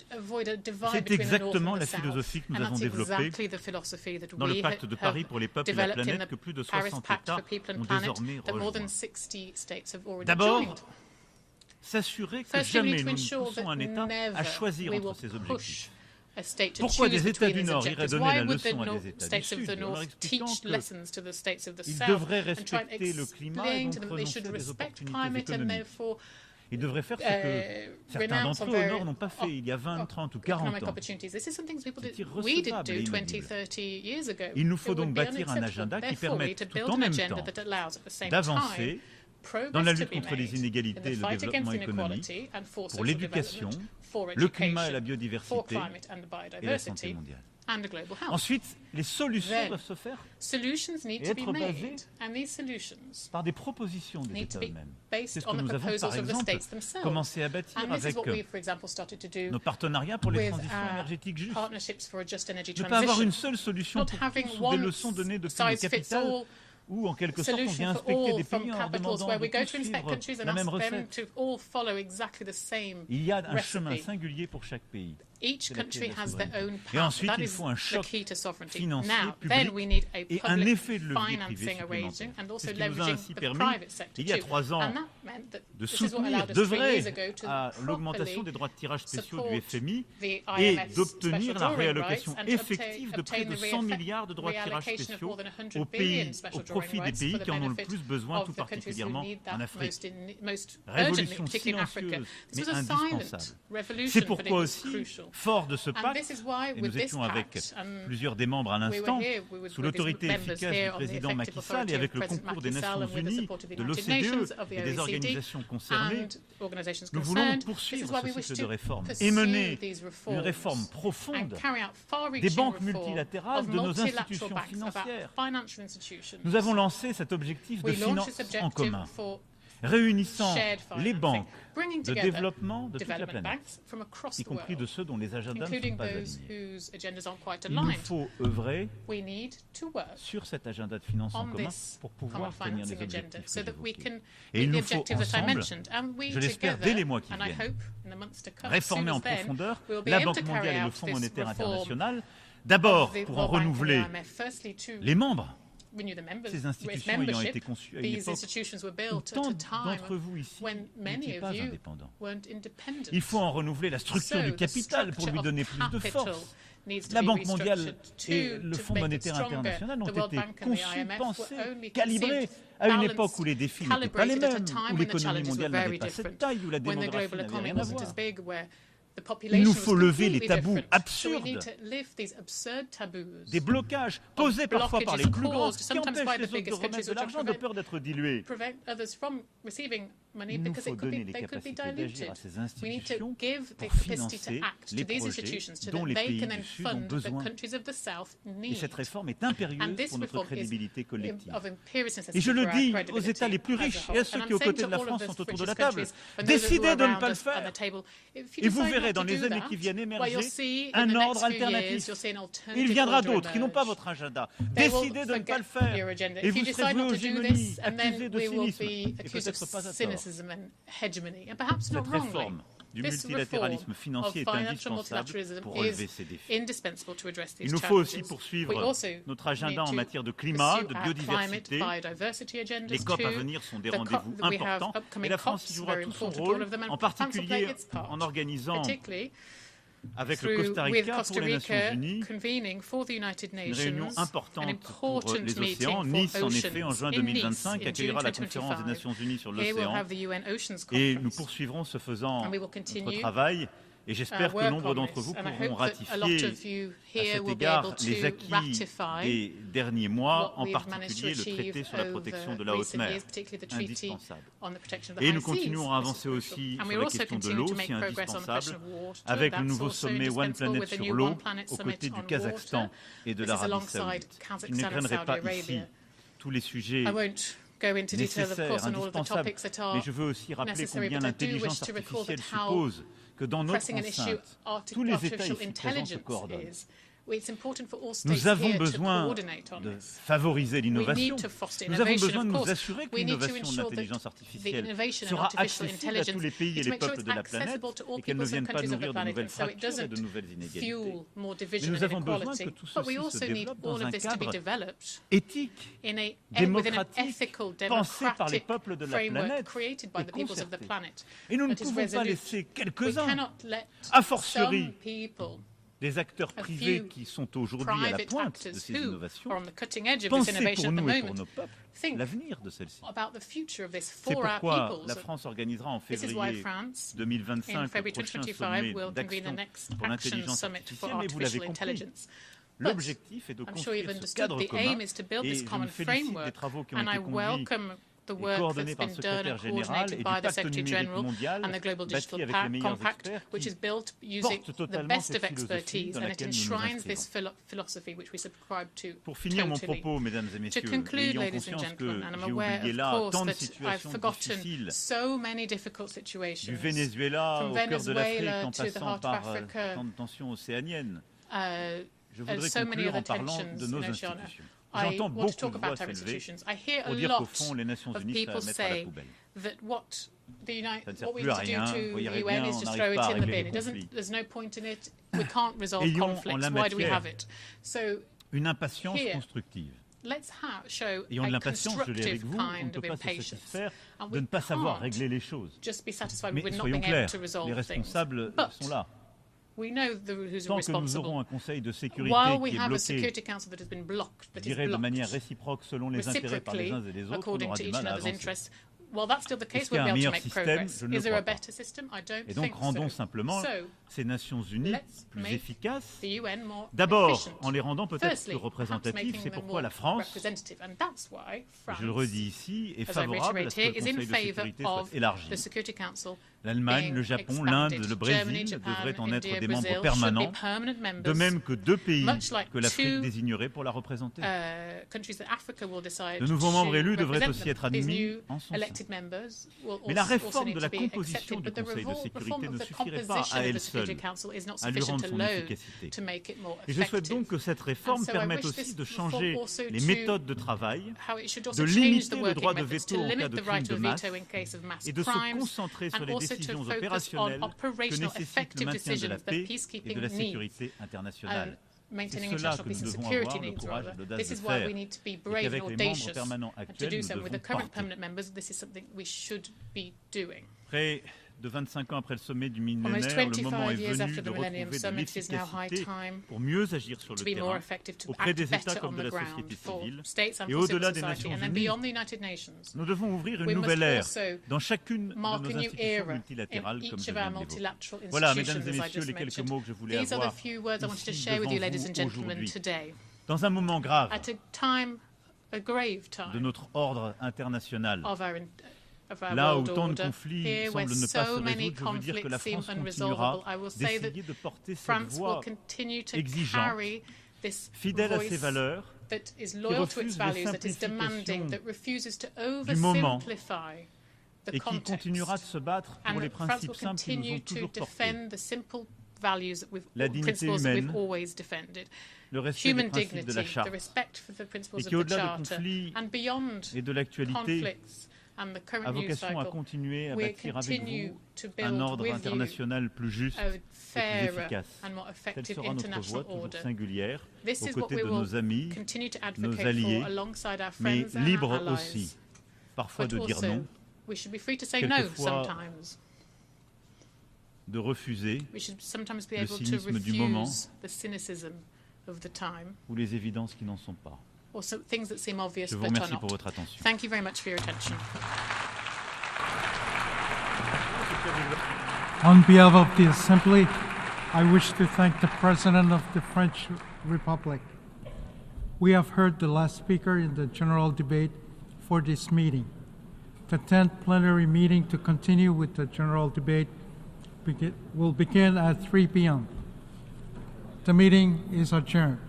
C'est exactement la philosophie que nous avons développée dans le pacte de Paris pour les peuples et la planète que plus de 60 États ont désormais rejoint. D'abord, s'assurer que jamais nous ne poussons un État à choisir entre ses objectifs. Pourquoi des États du Nord iraient donner la leçon à des États du Sud en leur expliquant qu'ils devraient respecter le climat et donc renoncer à des opportunités économiques. Ils devraient faire ce que certains d'entre eux au Nord n'ont pas fait il y a 20, 30 ou 40 ans. C'est irrecevable et inaudible. Il nous faut donc bâtir un agenda qui permette tout en même temps d'avancer dans la lutte contre les inégalités et le développement économique, pour l'éducation, le climat et la biodiversité et la santé mondiale. Ensuite, les solutions doivent se faire et être basées par des propositions des États eux-mêmes. C'est ce que nous avons, par exemple, commencé à bâtir avec nos partenariats pour les transitions énergétiques justes. Ne pas avoir une seule solution pour tous ou des leçons données depuis le capital, où en quelque sorte on vient inspecter des pays en leur demandant de tous suivre la même recette. Il y a un chemin singulier pour chaque pays. Et ensuite, il faut un choc financier public et un effet de levier privé supplémentaire. C'est ce qui nous a ainsi permis, il y a 3 ans, de soutenir, d'œuvrer à l'augmentation des droits de tirage spéciaux du FMI et d'obtenir la réallocation effective de près de 100 milliards de droits de tirage spéciaux au profit des pays qui en ont le plus besoin, tout particulièrement en Afrique. Révolution silencieuse, mais indispensable. C'est pourquoi aussi, fort de ce pacte, et nous étions avec plusieurs des membres à l'instant, sous l'autorité efficace du président Macky Sall et avec le concours des Nations Unies, de l'OCDE et des organisations concernées, nous voulons poursuivre ce cycle de réformes et mener une réforme profonde des banques multilatérales, de nos institutions financières. Nous avons lancé cet objectif de finance en commun, réunissant les banques de développement de toute la planète, y compris de ceux dont les agendas ne sont pas alignés. Il nous faut œuvrer sur cet agenda de finance en commun pour pouvoir tenir les objectifs que j'évoquais. Et il nous faut ensemble, je l'espère dès les mois qui viennent, réformer en profondeur la Banque mondiale et le Fonds monétaire international, D'abord, pour en renouveler les membres. Ces institutions ayant été conçues à une époque où tant d'entre vous ici n'étaient pas indépendants. Il faut en renouveler la structure du capital pour lui donner plus de force. La Banque mondiale et le Fonds monétaire international ont été conçus, pensés, calibrés à une époque où les défis n'étaient pas les mêmes, où l'économie mondiale n'avait pas cette taille, où la démographie n'avait rien à voir. Il nous faut lever les tabous absurdes, des blocages posés parfois par les plus grands qui empêchent les autres de remettre de l'argent de peur d'être dilués. Il nous faut donner les capacités d'agir à ces institutions pour financer les projets dont les pays du Sud ont besoin. Et cette réforme est impérieuse pour notre crédibilité collective. Et je le dis aux États les plus riches et à ceux qui, aux côtés de la France, sont autour de la table, décidez de ne pas le faire. Et vous verrez dans les années qui viennent émerger un ordre alternatif. Il viendra d'autres qui n'ont pas votre agenda. Décidez de ne pas le faire. Et vous serez voués aux gémonies, accusés de cynisme. Et peut-être pas à tort. Cette réforme du multilatéralisme financier est indispensable pour relever ces défis. Il nous faut aussi poursuivre notre agenda en matière de climat, de biodiversité. Les COP à venir sont des rendez-vous importants et la France y jouera tout son rôle, en particulier en organisant avec le Costa Rica pour les Nations Unies, une réunion importante pour les océans. Nice, en effet, en juin 2025, accueillera la conférence des Nations Unies sur l'océan. Et nous poursuivrons ce faisant notre travail. Et j'espère que nombre d'entre vous pourront ratifier à cet égard les acquis des derniers mois, en particulier le traité sur la protection de la haute mer, indispensable. Et nous continuons à avancer aussi sur la question de l'eau, si indispensable, avec le nouveau sommet One Planet sur l'eau, aux côtés du Kazakhstan et de l'Arabie saoudite. Je n'égrènerai pas ici tous les sujets nécessaires, indispensables, mais je veux aussi rappeler combien l'intelligence artificielle suppose que dans notre enceinte, tous les États ici présents se coordonnent. Nous avons besoin de favoriser l'innovation. Nous avons besoin de nous assurer que l'innovation de l'intelligence artificielle sera accessible à tous les pays et les peuples de la planète et qu'elle ne vienne pas nourrir de nouvelles fractures et de nouvelles inégalités. Mais nous avons besoin que tout ceci se développe dans un cadre éthique, démocratique, pensé par les peuples de la planète et concerté. Et nous ne pouvons pas laisser quelques-uns, a fortiori, des acteurs privés qui sont aujourd'hui à la pointe de ces innovations, penser pour nous et pour nos peuples l'avenir de celles-ci. C'est pourquoi la France organisera en février 2025 le prochain sommet d'action pour l'intelligence artificielle, mais vous l'avez compris. L'objectif est de construire ce cadre commun et je me félicite des travaux qui ont été conduits et coordonné par le secrétaire général et du pacte numérique mondial, bâti avec les meilleurs experts, qui porte totalement cette philosophie dans laquelle nous nous inscrivons. Pour finir mon propos, mesdames et messieurs, ayant conscience que j'ai oublié là tant de situations difficiles, du Venezuela au cœur de l'Afrique, en passant par tant de tensions océaniennes, je voudrais conclure en parlant de nos institutions. J'entends beaucoup de voix s'élever pour dire qu'au fond, les Nations Unies, c'est à mettre à la poubelle. Ça ne sert plus à rien, vous voyez bien, on n'arrive pas à régler les conflits. Ayons en la matière une impatience constructive. Ayons de l'impatience, je l'ai avec vous, on ne peut pas se satisfaire de ne pas savoir régler les choses. Mais soyons clairs, les responsables sont là. Tant que nous aurons un Conseil de sécurité qui est bloqué, je dirais de manière réciproque selon les intérêts par les uns et les autres, on aura du mal à avancer. Est-ce qu'il y a un meilleur système? Je ne le crois pas. Et donc rendons simplement ces Nations Unies plus efficaces, d'abord en les rendant peut-être plus représentatives, c'est pourquoi la France, je le redis ici, est favorable à ce que le Conseil de sécurité soit élargi. L'Allemagne, le Japon, l'Inde, le Brésil devraient en être des membres permanents, de même que deux pays que l'Afrique désignerait pour la représenter. De nouveaux membres élus devraient aussi être admis en son sein. Mais la réforme de la composition du Conseil de sécurité ne suffirait pas à elle seule à lui rendre son efficacité. Et je souhaite donc que cette réforme permette aussi de changer les méthodes de travail, de limiter le droit de veto en cas de crime de masse et de se concentrer sur les décisions opérationnelles que nécessite le maintien de la paix et de la sécurité internationale. maintaining C'est cela international que peace nous and devons security avoir le needs, courage rather. et l'audace This de is why faire. we need to be Et brave and qu'avec les membres audacious, permanents and to actuels, do nous so. And with the devons current porter. permanent members, this is something we should be doing. Près de 25 ans après le sommet du Almost millénaire, le moment 25 est years venu after de the Millennium retrouver de Summit, it is now high l'efficacité time pour mieux agir sur le to be more terrain effective, to auprès act des États better comme on de the la ground société for civile states and et for civil au-delà des society, Nations and then Unies. beyond the United Nations. Nous devons ouvrir une We nouvelle must ère also dans chacune de mark nos a new institutions era in multilatérales, comme each je of viens our de l'évoquer. multilateral Voilà, institutions, mesdames et as I messieurs, just les quelques mentioned. mots que je voulais These are the avoir few words I wanted to ici share with devant you, ladies vous and gentlemen, aujourd'hui. today. Dans un moment grave At a time, a grave time, de notre ordre international, of our là où world tant de order, conflits here where semblent ne pas se so many résoudre, je veux dire que la conflicts seem France unresolvable, continuera I will say that d'essayer de porter cette France will voix continue to exigeante, carry this fidèle à ses voice valeurs, that is qui loyal to refuse its les values, that is demanding, simplifications that refuses to du moment oversimplify the et qui context. continuera de se battre pour And les France will principes simples qui nous continue ont to toujours portés. defend the simple values that we've, La dignité principles that we've humaine, always defended. le respect Human des principes dignity, de la the Charte, respect for the et principles qui, of the au-delà des Charter, conflits and beyond et de l'actualité, conflicts and the a current news vocation à cycle, continuer à we bâtir avec continue vous to un build ordre with you international plus juste a et plus fairer efficace. and more Telle effective sera notre voix international toujours order. singulière, This aux is what côtés we de will nos amis, continue to nos advocate alliés, for alongside our mais friends and libres our allies. aussi, parfois But de dire also, non, we should be free to say no quelquefois sometimes. de refuser We should sometimes be le able to cynisme du moment refuse the cynicism of the time, ou les évidences qui n'en sont pas. or some things that seem obvious Je vous but are remercie not. pour votre attention. Thank you very much for your attention. On behalf of the Assembly, I wish to thank the President of the French Republic. We have heard the last speaker in the general debate for this meeting. The 10th plenary meeting to continue with the general debate will begin at 3 p.m. The meeting is adjourned.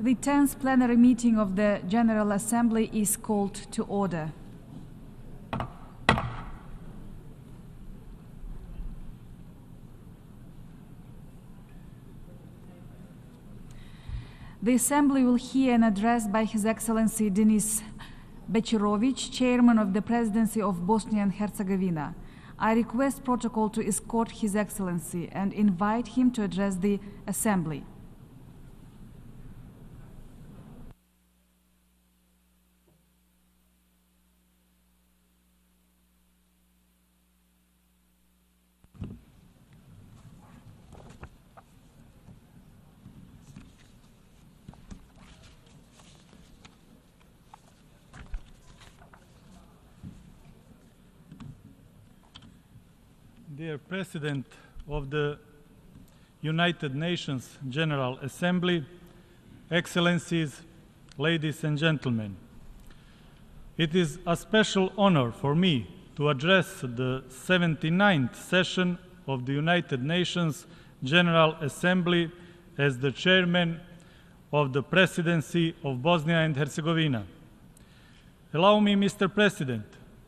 The 10th plenary meeting of the General Assembly is called to order. The Assembly will hear an address by His Excellency Denis Bechirovich, Chairman of the Presidency of Bosnia and Herzegovina. I request protocol to escort His Excellency and invite him to address the Assembly. Dear President of the United Nations General Assembly, Excellencies, ladies and gentlemen, it is a special honor for me to address the 79th session of the United Nations General Assembly as the Chairman of the Presidency of Bosnia and Herzegovina. Allow me, Mr. President,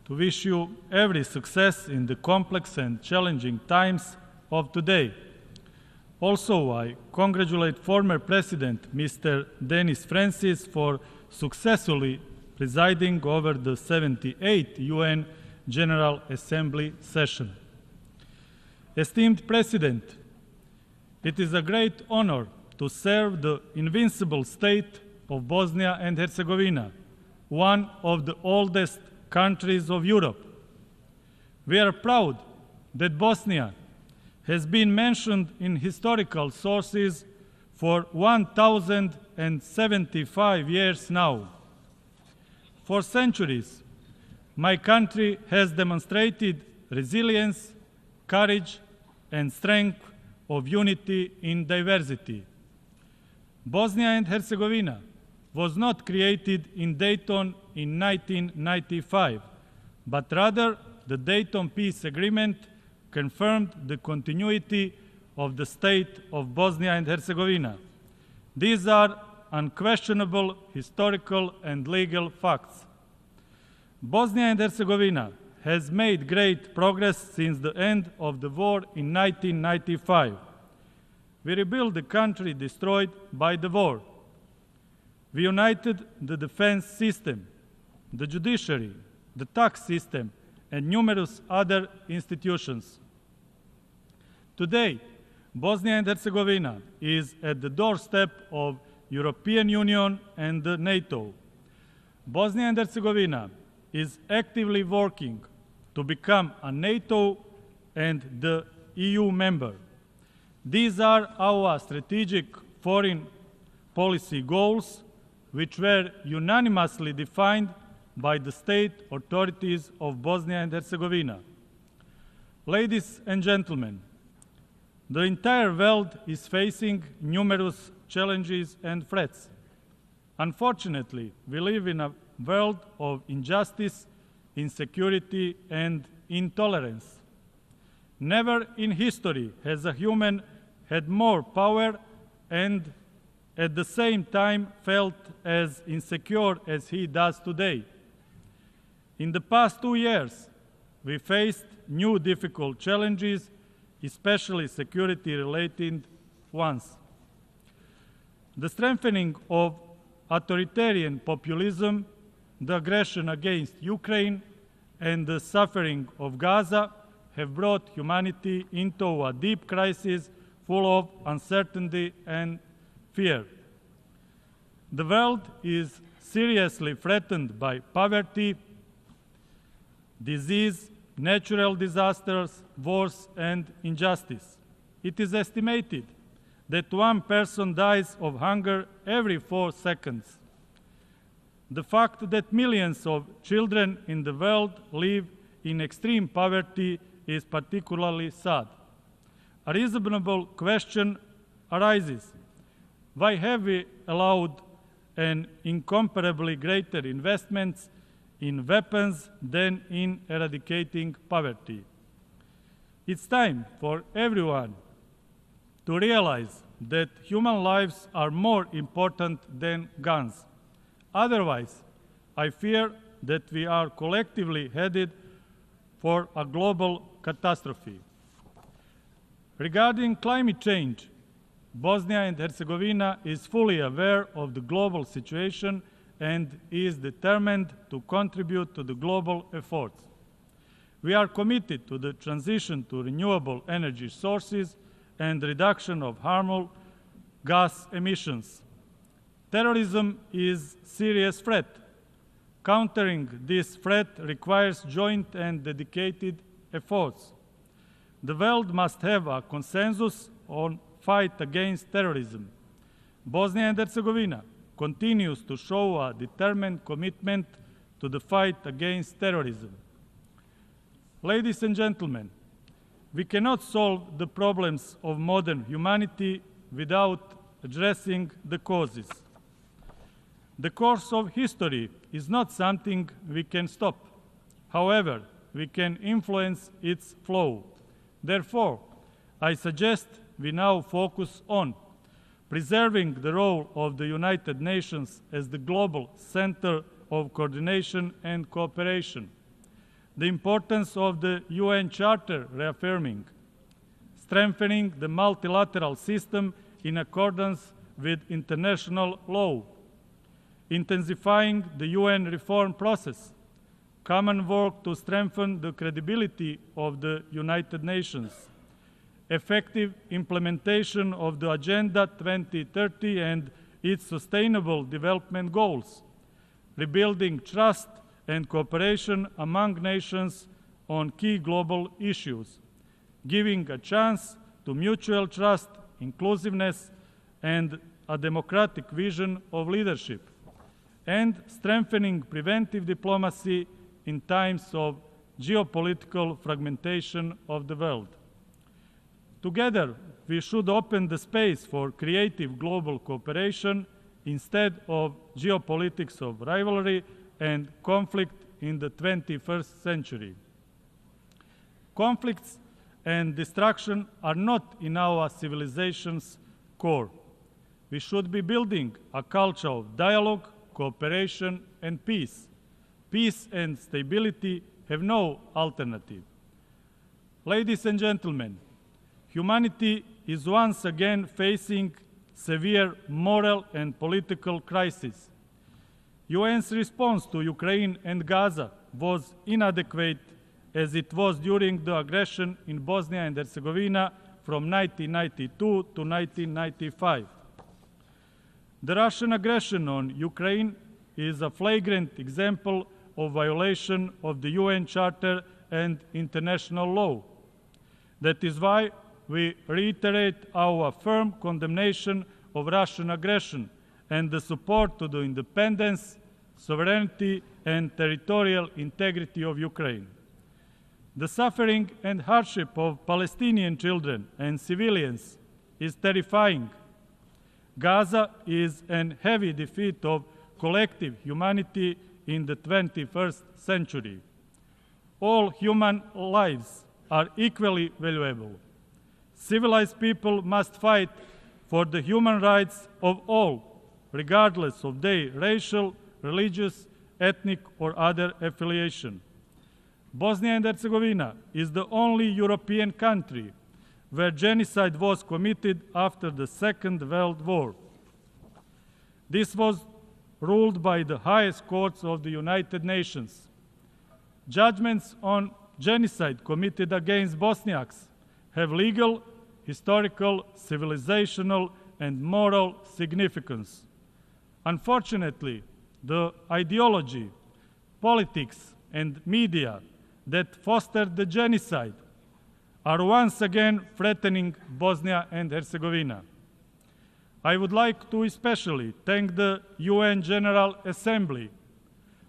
to wish you every success in the complex and challenging times of today. Also, I congratulate former President Mr. Denis Francis for successfully presiding over the 78th UN General Assembly session. Esteemed President, it is a great honor to serve the invincible state of Bosnia and Herzegovina, one of the oldest countries of Europe. We are proud that Bosnia has been mentioned in historical sources for 1,075 years now. For centuries, my country has demonstrated resilience, courage, and strength of unity in diversity. Bosnia and Herzegovina was not created in Dayton in 1995, but rather the Dayton Peace Agreement confirmed the continuity of the state of Bosnia and Herzegovina. These are unquestionable historical and legal facts. Bosnia and Herzegovina has made great progress since the end of the war in 1995. We rebuilt the country destroyed by the war. We united the defense system, the judiciary, the tax system, and numerous other institutions. Today, Bosnia and Herzegovina is at the doorstep of European Union and NATO. Bosnia and Herzegovina is actively working to become a NATO and the EU member. These are our strategic foreign policy goals, which were unanimously defined by the state authorities of Bosnia and Herzegovina. Ladies and gentlemen, the entire world is facing numerous challenges and threats. Unfortunately, we live in a world of injustice, insecurity, and intolerance. Never in history has a human had more power and at the same time felt as insecure as he does today. In the past 2 years, we faced new difficult challenges, especially security-related ones. The strengthening of authoritarian populism, the aggression against Ukraine, and the suffering of Gaza have brought humanity into a deep crisis full of uncertainty and fear. The world is seriously threatened by poverty, disease, natural disasters, wars, and injustice. It is estimated that one person dies of hunger every 4 seconds. The fact that millions of children in the world live in extreme poverty is particularly sad. A reasonable question arises: why have we allowed an incomparably greater investments in weapons than in eradicating poverty? It's time for everyone to realize that human lives are more important than guns. Otherwise, I fear that we are collectively headed for a global catastrophe. Regarding climate change, Bosnia and Herzegovina is fully aware of the global situation and is determined to contribute to the global efforts. We are committed to the transition to renewable energy sources and reduction of harmful gas emissions. Terrorism is a serious threat. Countering this threat requires joint and dedicated efforts. The world must have a consensus on fight against terrorism. Bosnia and Herzegovina continues to show a determined commitment to the fight against terrorism. Ladies and gentlemen, we cannot solve the problems of modern humanity without addressing the causes. The course of history is not something we can stop. However, we can influence its flow. Therefore, I suggest we now focus on preserving the role of the United Nations as the global center of coordination and cooperation, the importance of the UN Charter reaffirming, strengthening the multilateral system in accordance with international law, intensifying the UN reform process, common work to strengthen the credibility of the United Nations, effective implementation of the Agenda 2030 and its sustainable development goals, rebuilding trust and cooperation among nations on key global issues, giving a chance to mutual trust, inclusiveness, and a democratic vision of leadership, and strengthening preventive diplomacy in times of geopolitical fragmentation of the world. Together, we should open the space for creative global cooperation instead of geopolitics of rivalry and conflict in the 21st century. Conflicts and destruction are not in our civilization's core. We should be building a culture of dialogue, cooperation, and peace. Peace and stability have no alternative. Ladies and gentlemen, humanity is once again facing severe moral and political crisis. UN's response to Ukraine and Gaza was inadequate as it was during the aggression in Bosnia and Herzegovina from 1992 to 1995. The Russian aggression on Ukraine is a flagrant example of violation of the UN Charter and international law. That is why we reiterate our firm condemnation of Russian aggression and the support to the independence, sovereignty, and territorial integrity of Ukraine. The suffering and hardship of Palestinian children and civilians is terrifying. Gaza is a heavy defeat of collective humanity in the 21st century. All human lives are equally valuable. Civilized people must fight for the human rights of all, regardless of their racial, religious, ethnic, or other affiliation. Bosnia and Herzegovina is the only European country where genocide was committed after the Second World War. This was ruled by the highest courts of the United Nations. Judgments on genocide committed against Bosniaks have legal, historical, civilizational, and moral significance. Unfortunately, the ideology, politics, and media that fostered the genocide are once again threatening Bosnia and Herzegovina. I would like to especially thank the UN General Assembly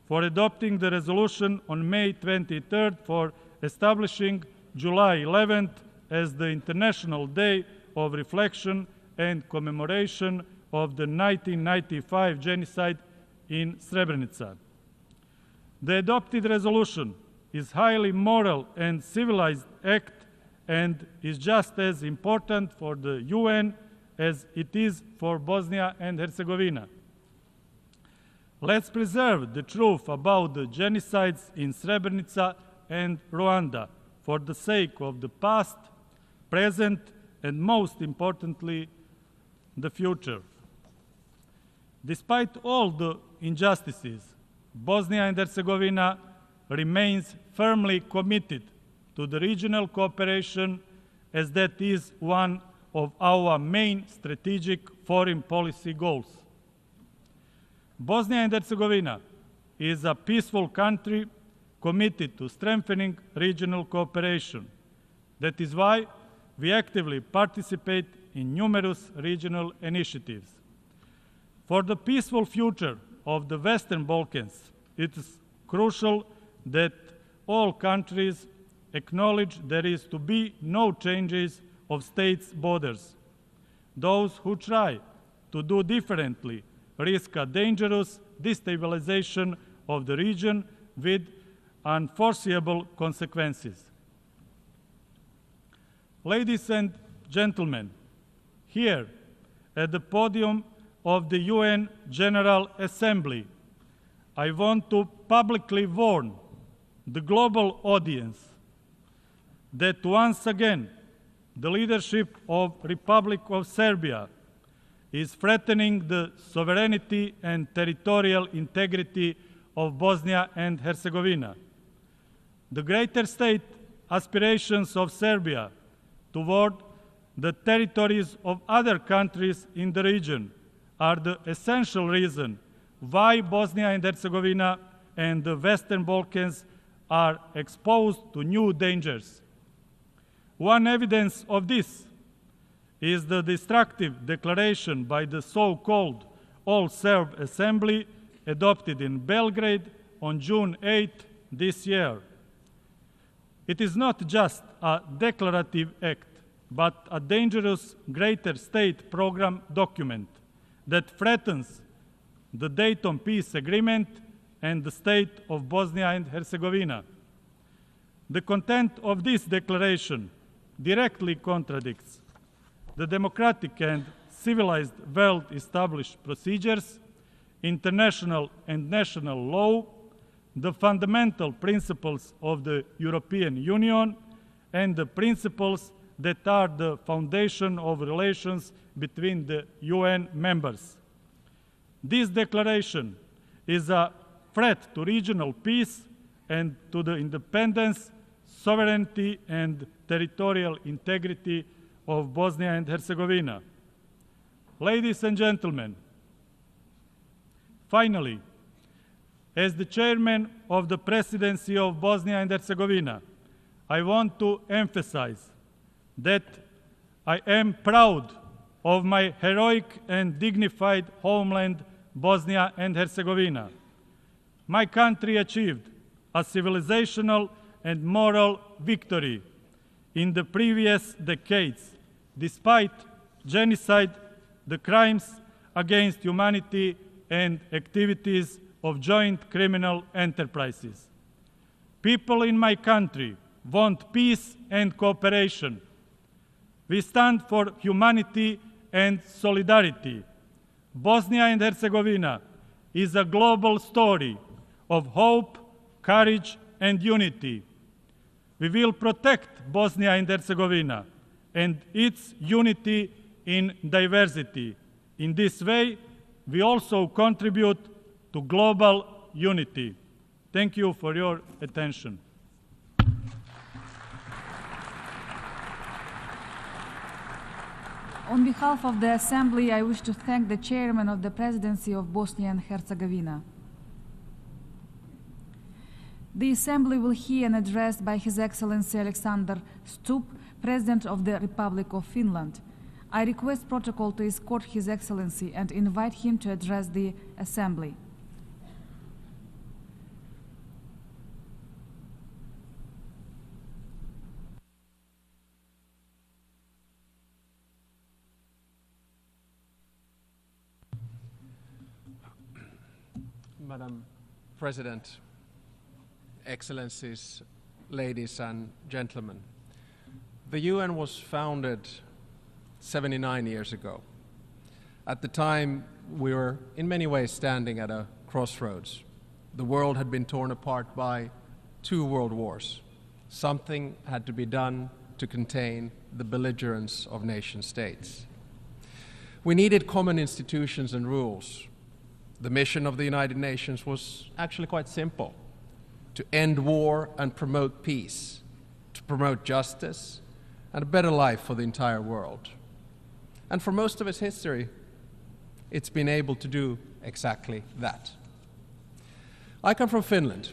for adopting the resolution on May 23rd for establishing July 11th as the International Day of Reflection and Commemoration of the 1995 genocide in Srebrenica. The adopted resolution is a highly moral and civilized act and is just as important for the UN as it is for Bosnia and Herzegovina. Let's preserve the truth about the genocides in Srebrenica and Rwanda for the sake of the past, present, and most importantly, the future. Despite all the injustices, Bosnia and Herzegovina remains firmly committed to the regional cooperation, as that is one of our main strategic foreign policy goals. Bosnia and Herzegovina is a peaceful country committed to strengthening regional cooperation. That is why we actively participate in numerous regional initiatives. For the peaceful future of the Western Balkans, it is crucial that all countries acknowledge there is to be no changes of states' borders. Those who try to do differently risk a dangerous destabilization of the region with unforeseeable consequences. Ladies and gentlemen, here at the podium of the UN General Assembly, I want to publicly warn the global audience that once again the leadership of Republic of Serbia is threatening the sovereignty and territorial integrity of Bosnia and Herzegovina. The greater state aspirations of Serbia toward the territories of other countries in the region are the essential reason why Bosnia and Herzegovina and the Western Balkans are exposed to new dangers. One evidence of this is the destructive declaration by the so-called All-Serb Assembly adopted in Belgrade on June 8 this year. It is not just a declarative act, but a dangerous greater state program document that threatens the Dayton Peace Agreement and the state of Bosnia and Herzegovina. The content of this declaration directly contradicts the democratic and civilized well-established procedures, international and national law, the fundamental principles of the European Union, and the principles that are the foundation of relations between the UN members. This declaration is a threat to regional peace and to the independence, sovereignty, and territorial integrity of Bosnia and Herzegovina. Ladies and gentlemen, finally, as the chairman of the presidency of Bosnia and Herzegovina, I want to emphasize that I am proud of my heroic and dignified homeland, Bosnia and Herzegovina. My country achieved a civilizational and moral victory in the previous decades, despite genocide, the crimes against humanity, and activities of joint criminal enterprises. People in my country want peace and cooperation. We stand for humanity and solidarity. Bosnia and Herzegovina is a global story of hope, courage, and unity. We will protect Bosnia and Herzegovina and its unity in diversity. In this way, we also contribute to global unity. Thank you for your attention. On behalf of the Assembly, I wish to thank the Chairman of the Presidency of Bosnia and Herzegovina. The Assembly will hear an address by His Excellency Alexander Stubb, President of the Republic of Finland. I request protocol to escort His Excellency and invite him to address the Assembly. Madam President, Excellencies, ladies and gentlemen, the UN was founded 79 years ago. At the time, we were in many ways standing at a crossroads. The world had been torn apart by 2 world wars. Something had to be done to contain the belligerence of nation states. We needed common institutions and rules. The mission of the United Nations was actually quite simple: to end war and promote peace, to promote justice and a better life for the entire world. And for most of its history, it's been able to do exactly that. I come from Finland.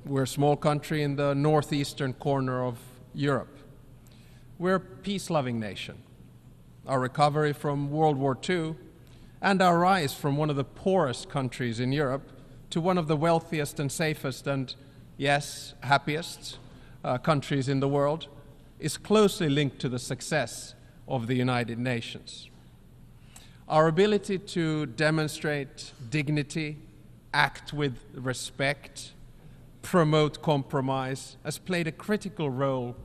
We're a small country in the northeastern corner of Europe. We're a peace-loving nation. Our recovery from World War II and our rise from one of the poorest countries in Europe to one of the wealthiest and safest and, yes, happiest countries in the world is closely linked to the success of the United Nations. Our ability to demonstrate dignity, act with respect, promote compromise has played a critical role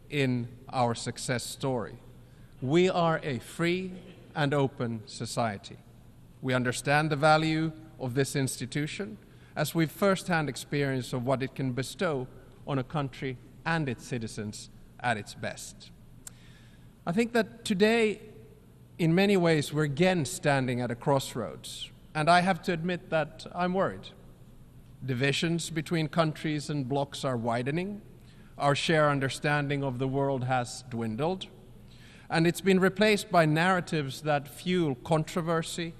in our success story. We are a free and open society. We understand the value of this institution as we've first-hand experience of what it can bestow on a country and its citizens at its best. I think that today, in many ways, we're again standing at a crossroads, and I have to admit that I'm worried. Divisions between countries and blocs are widening. Our shared understanding of the world has dwindled, and it's been replaced by narratives that fuel controversy,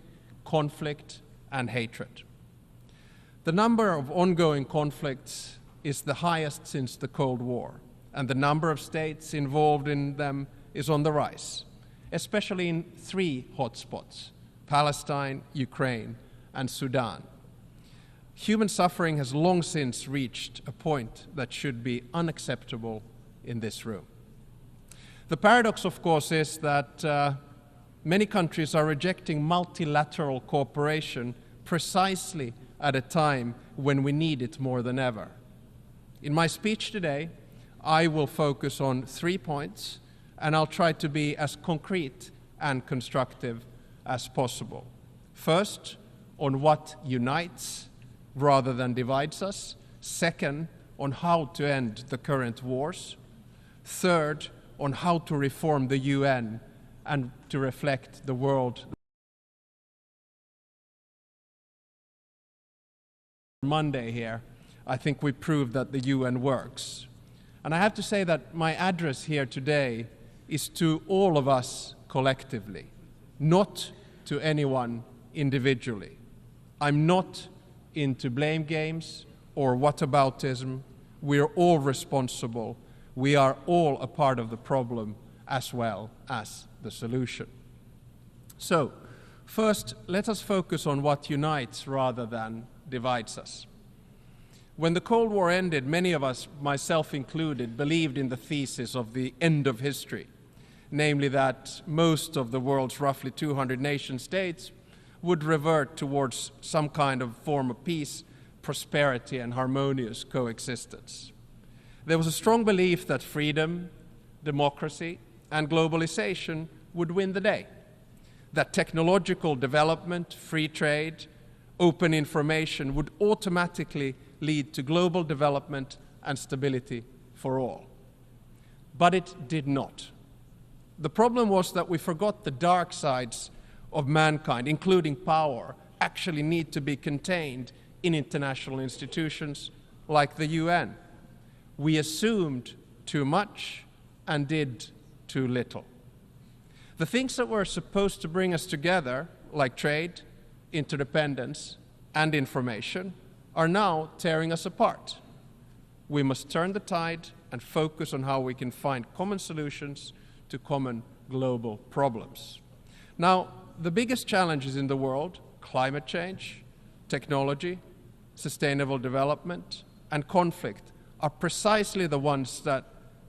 conflict, and hatred. The number of ongoing conflicts is the highest since the Cold War, and the number of states involved in them is on the rise, especially in 3 hotspots: Palestine, Ukraine, and Sudan. Human suffering has long since reached a point that should be unacceptable in this room. The paradox, of course, is that many countries are rejecting multilateral cooperation precisely at a time when we need it more than ever. In my speech today, I will focus on 3 points, and I'll try to be as concrete and constructive as possible. First, on what unites rather than divides us. Second, on how to end the current wars. Third, on how to reform the UN and to reflect the world. Monday here, I think we proved that the UN works. And I have to say that my address here today is to all of us collectively, not to anyone individually. I'm not into blame games or whataboutism. We're all responsible. We are all a part of the problem as well as the solution. So, first, let us focus on what unites rather than divides us. When the Cold War ended, many of us, myself included, believed in the thesis of the end of history, namely that most of the world's roughly 200 nation states would revert towards some kind of form of peace, prosperity, and harmonious coexistence. There was a strong belief that freedom, democracy, and globalization would win the day, that technological development, free trade, open information would automatically lead to global development and stability for all. But it did not. The problem was that we forgot the dark sides of mankind, including power, actually need to be contained in international institutions like the UN. We assumed too much and did too little. The things that were supposed to bring us together, like trade, interdependence, and information, are now tearing us apart. We must turn the tide and focus on how we can find common solutions to common global problems. Now, the biggest challenges in the world, climate change, technology, sustainable development, and conflict, are precisely the ones that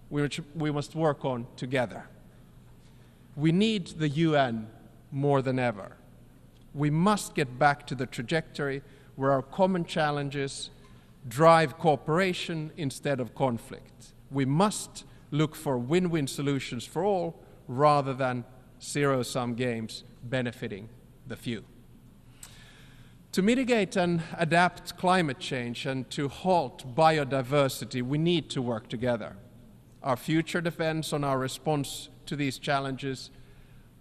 we must work on together. We need the UN more than ever. We must get back to the trajectory where our common challenges drive cooperation instead of conflict. We must look for win-win solutions for all rather than zero-sum games benefiting the few. To mitigate and adapt climate change and to halt biodiversity, we need to work together. Our future depends on our response to these challenges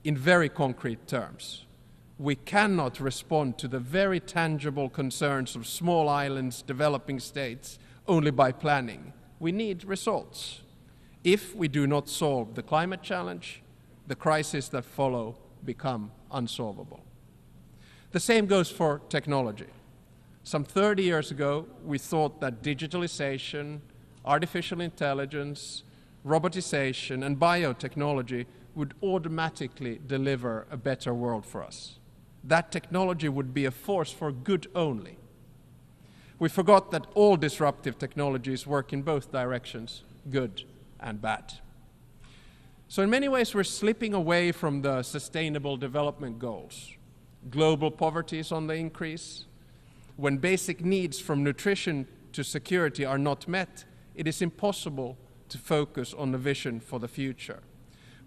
in very concrete terms. We cannot respond to the very tangible concerns of small islands, developing states, only by planning. We need results. If we do not solve the climate challenge, the crises that follow become unsolvable. The same goes for technology. Some 30 years ago, we thought that digitalization, artificial intelligence, robotization, and biotechnology would automatically deliver a better world for us. That technology would be a force for good only. We forgot that all disruptive technologies work in both directions, good and bad. So in many ways, we're slipping away from the Sustainable Development Goals. Global poverty is on the increase. When basic needs from nutrition to security are not met, it is impossible to focus on the vision for the future.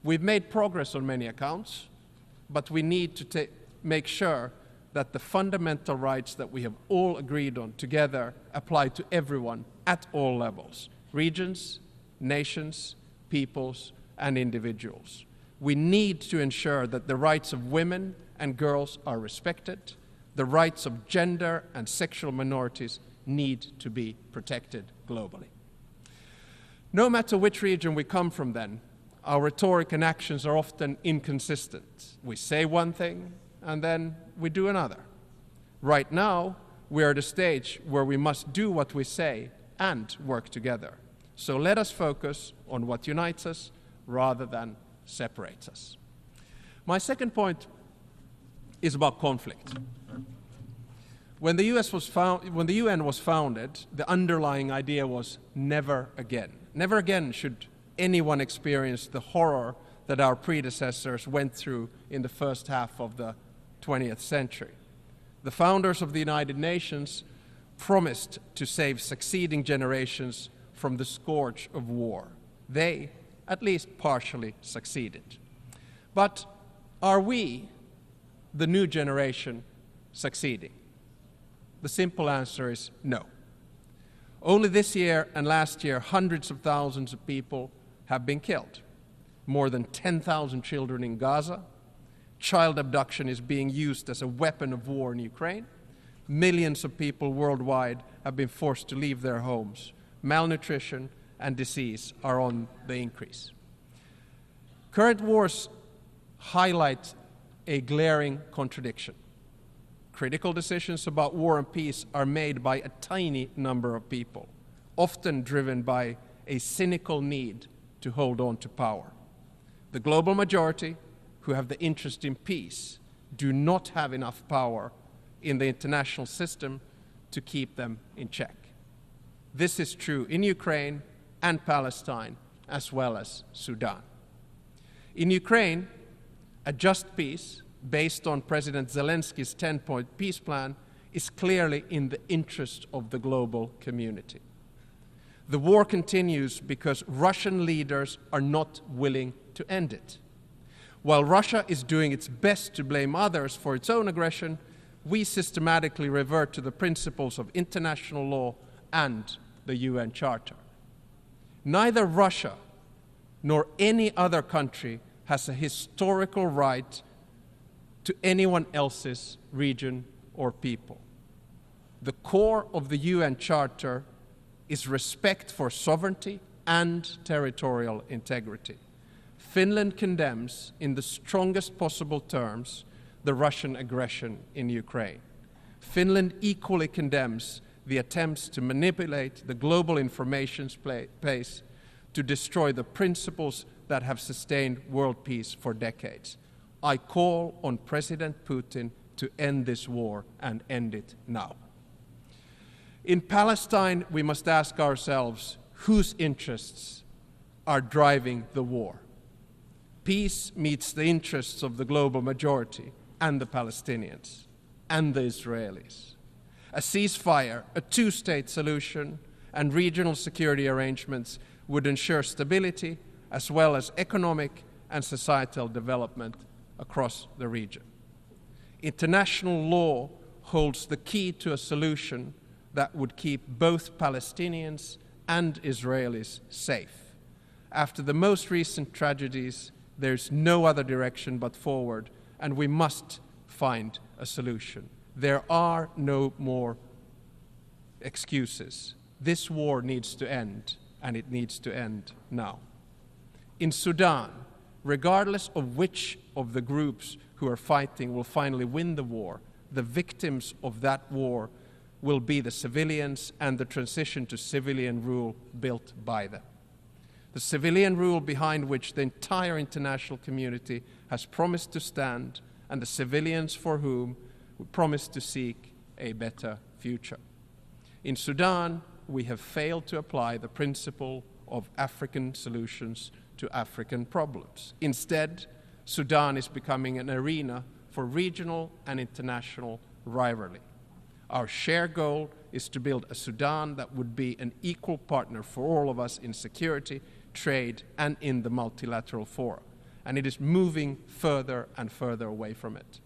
We've made progress on many accounts, but we need to make sure that the fundamental rights that we have all agreed on together apply to everyone at all levels, regions, nations, peoples, and individuals. We need to ensure that the rights of women and girls are respected. The rights of gender and sexual minorities need to be protected globally. No matter which region we come from then, our rhetoric and actions are often inconsistent. We say one thing and then we do another. Right now, we are at a stage where we must do what we say and work together. So let us focus on what unites us rather than separates us. My second point is about conflict. When the UN was founded, the underlying idea was never again. Never again should anyone experience the horror that our predecessors went through in the first half of the 20th century. The founders of the United Nations promised to save succeeding generations from the scourge of war. They, at least partially, succeeded. But are we, the new generation, succeeding? The simple answer is no. Only this year and last year, hundreds of thousands of people have been killed. More than 10,000 children in Gaza. Child abduction is being used as a weapon of war in Ukraine. Millions of people worldwide have been forced to leave their homes. Malnutrition and disease are on the increase. Current wars highlight a glaring contradiction. Critical decisions about war and peace are made by a tiny number of people, often driven by a cynical need to hold on to power. The global majority, who have the interest in peace, do not have enough power in the international system to keep them in check. This is true in Ukraine and Palestine, as well as Sudan. In Ukraine, a just peace, based on President Zelensky's 10-point peace plan, is clearly in the interest of the global community. The war continues because Russian leaders are not willing to end it. While Russia is doing its best to blame others for its own aggression, we systematically revert to the principles of international law and the UN Charter. Neither Russia nor any other country has a historical right to anyone else's region or people. The core of the UN Charter is respect for sovereignty and territorial integrity. Finland condemns, in the strongest possible terms, the Russian aggression in Ukraine. Finland equally condemns the attempts to manipulate the global information space to destroy the principles that have sustained world peace for decades. I call on President Putin to end this war and end it now. In Palestine, we must ask ourselves whose interests are driving the war. Peace meets the interests of the global majority and the Palestinians and the Israelis. A ceasefire, a two-state solution, and regional security arrangements would ensure stability as well as economic and societal development across the region. International law holds the key to a solution that would keep both Palestinians and Israelis safe. After the most recent tragedies, there's no other direction but forward, and we must find a solution. There are no more excuses. This war needs to end, and it needs to end now. In Sudan, regardless of which of the groups who are fighting will finally win the war, the victims of that war will be the civilians and the transition to civilian rule built by them. The civilian rule behind which the entire international community has promised to stand, and the civilians for whom we promise to seek a better future. In Sudan, we have failed to apply the principle of African solutions to African problems. Instead, Sudan is becoming an arena for regional and international rivalry. Our shared goal is to build a Sudan that would be an equal partner for all of us in security, trade, and in the multilateral fora. And it is moving further and further away from it.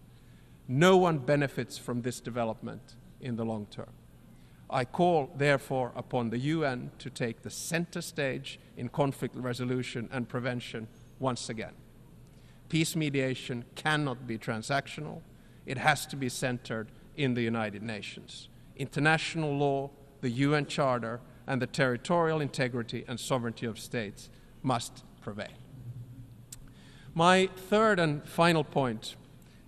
No one benefits from this development in the long term. I call, therefore, upon the UN to take the center stage in conflict resolution and prevention once again. Peace mediation cannot be transactional. It has to be centered in the United Nations. International law, the UN Charter, and the territorial integrity and sovereignty of states must prevail. My third and final point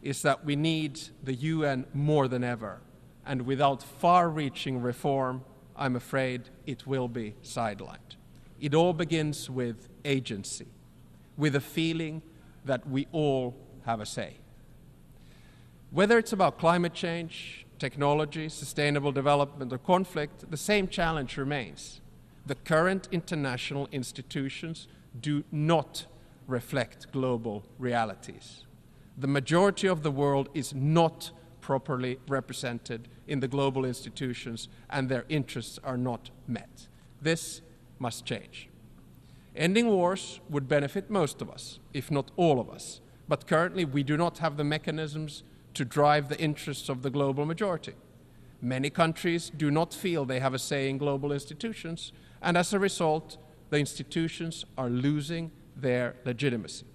is that we need the UN more than ever, and without far-reaching reform, I'm afraid it will be sidelined. It all begins with agency, with a feeling that we all have a say. Whether it's about climate change, technology, sustainable development, or conflict, the same challenge remains. The current international institutions do not reflect global realities. The majority of the world is not properly represented in the global institutions, and their interests are not met. This must change. Ending wars would benefit most of us, if not all of us, but currently we do not have the mechanisms to drive the interests of the global majority. Many countries do not feel they have a say in global institutions, and as a result, the institutions are losing their legitimacy.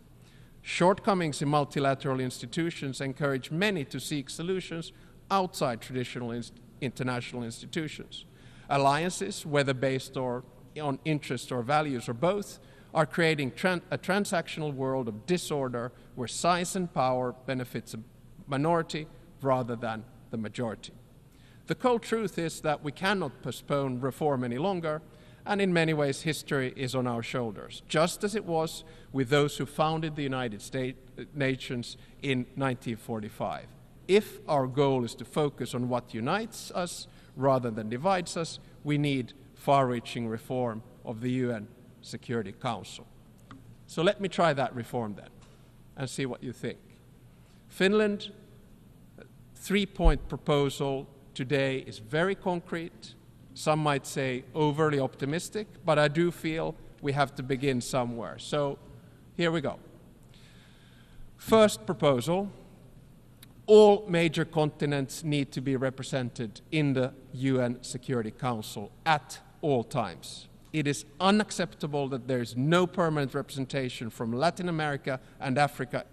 Shortcomings in multilateral institutions encourage many to seek solutions outside traditional international institutions. Alliances, whether based on interest or values or both, are creating a transactional world of disorder where size and power benefits a minority rather than the majority. The cold truth is that we cannot postpone reform any longer, and in many ways history is on our shoulders, just as it was with those who founded the United Nations in 1945. If our goal is to focus on what unites us rather than divides us, we need far-reaching reform of the UN Security Council. So let me try that reform then and see what you think. Finland, three-point proposal today is very concrete. Some might say overly optimistic, but I do feel we have to begin somewhere. So here we go. First proposal, all major continents need to be represented in the UN Security Council at all times. It is unacceptable that there is no permanent representation from Latin America and Africa,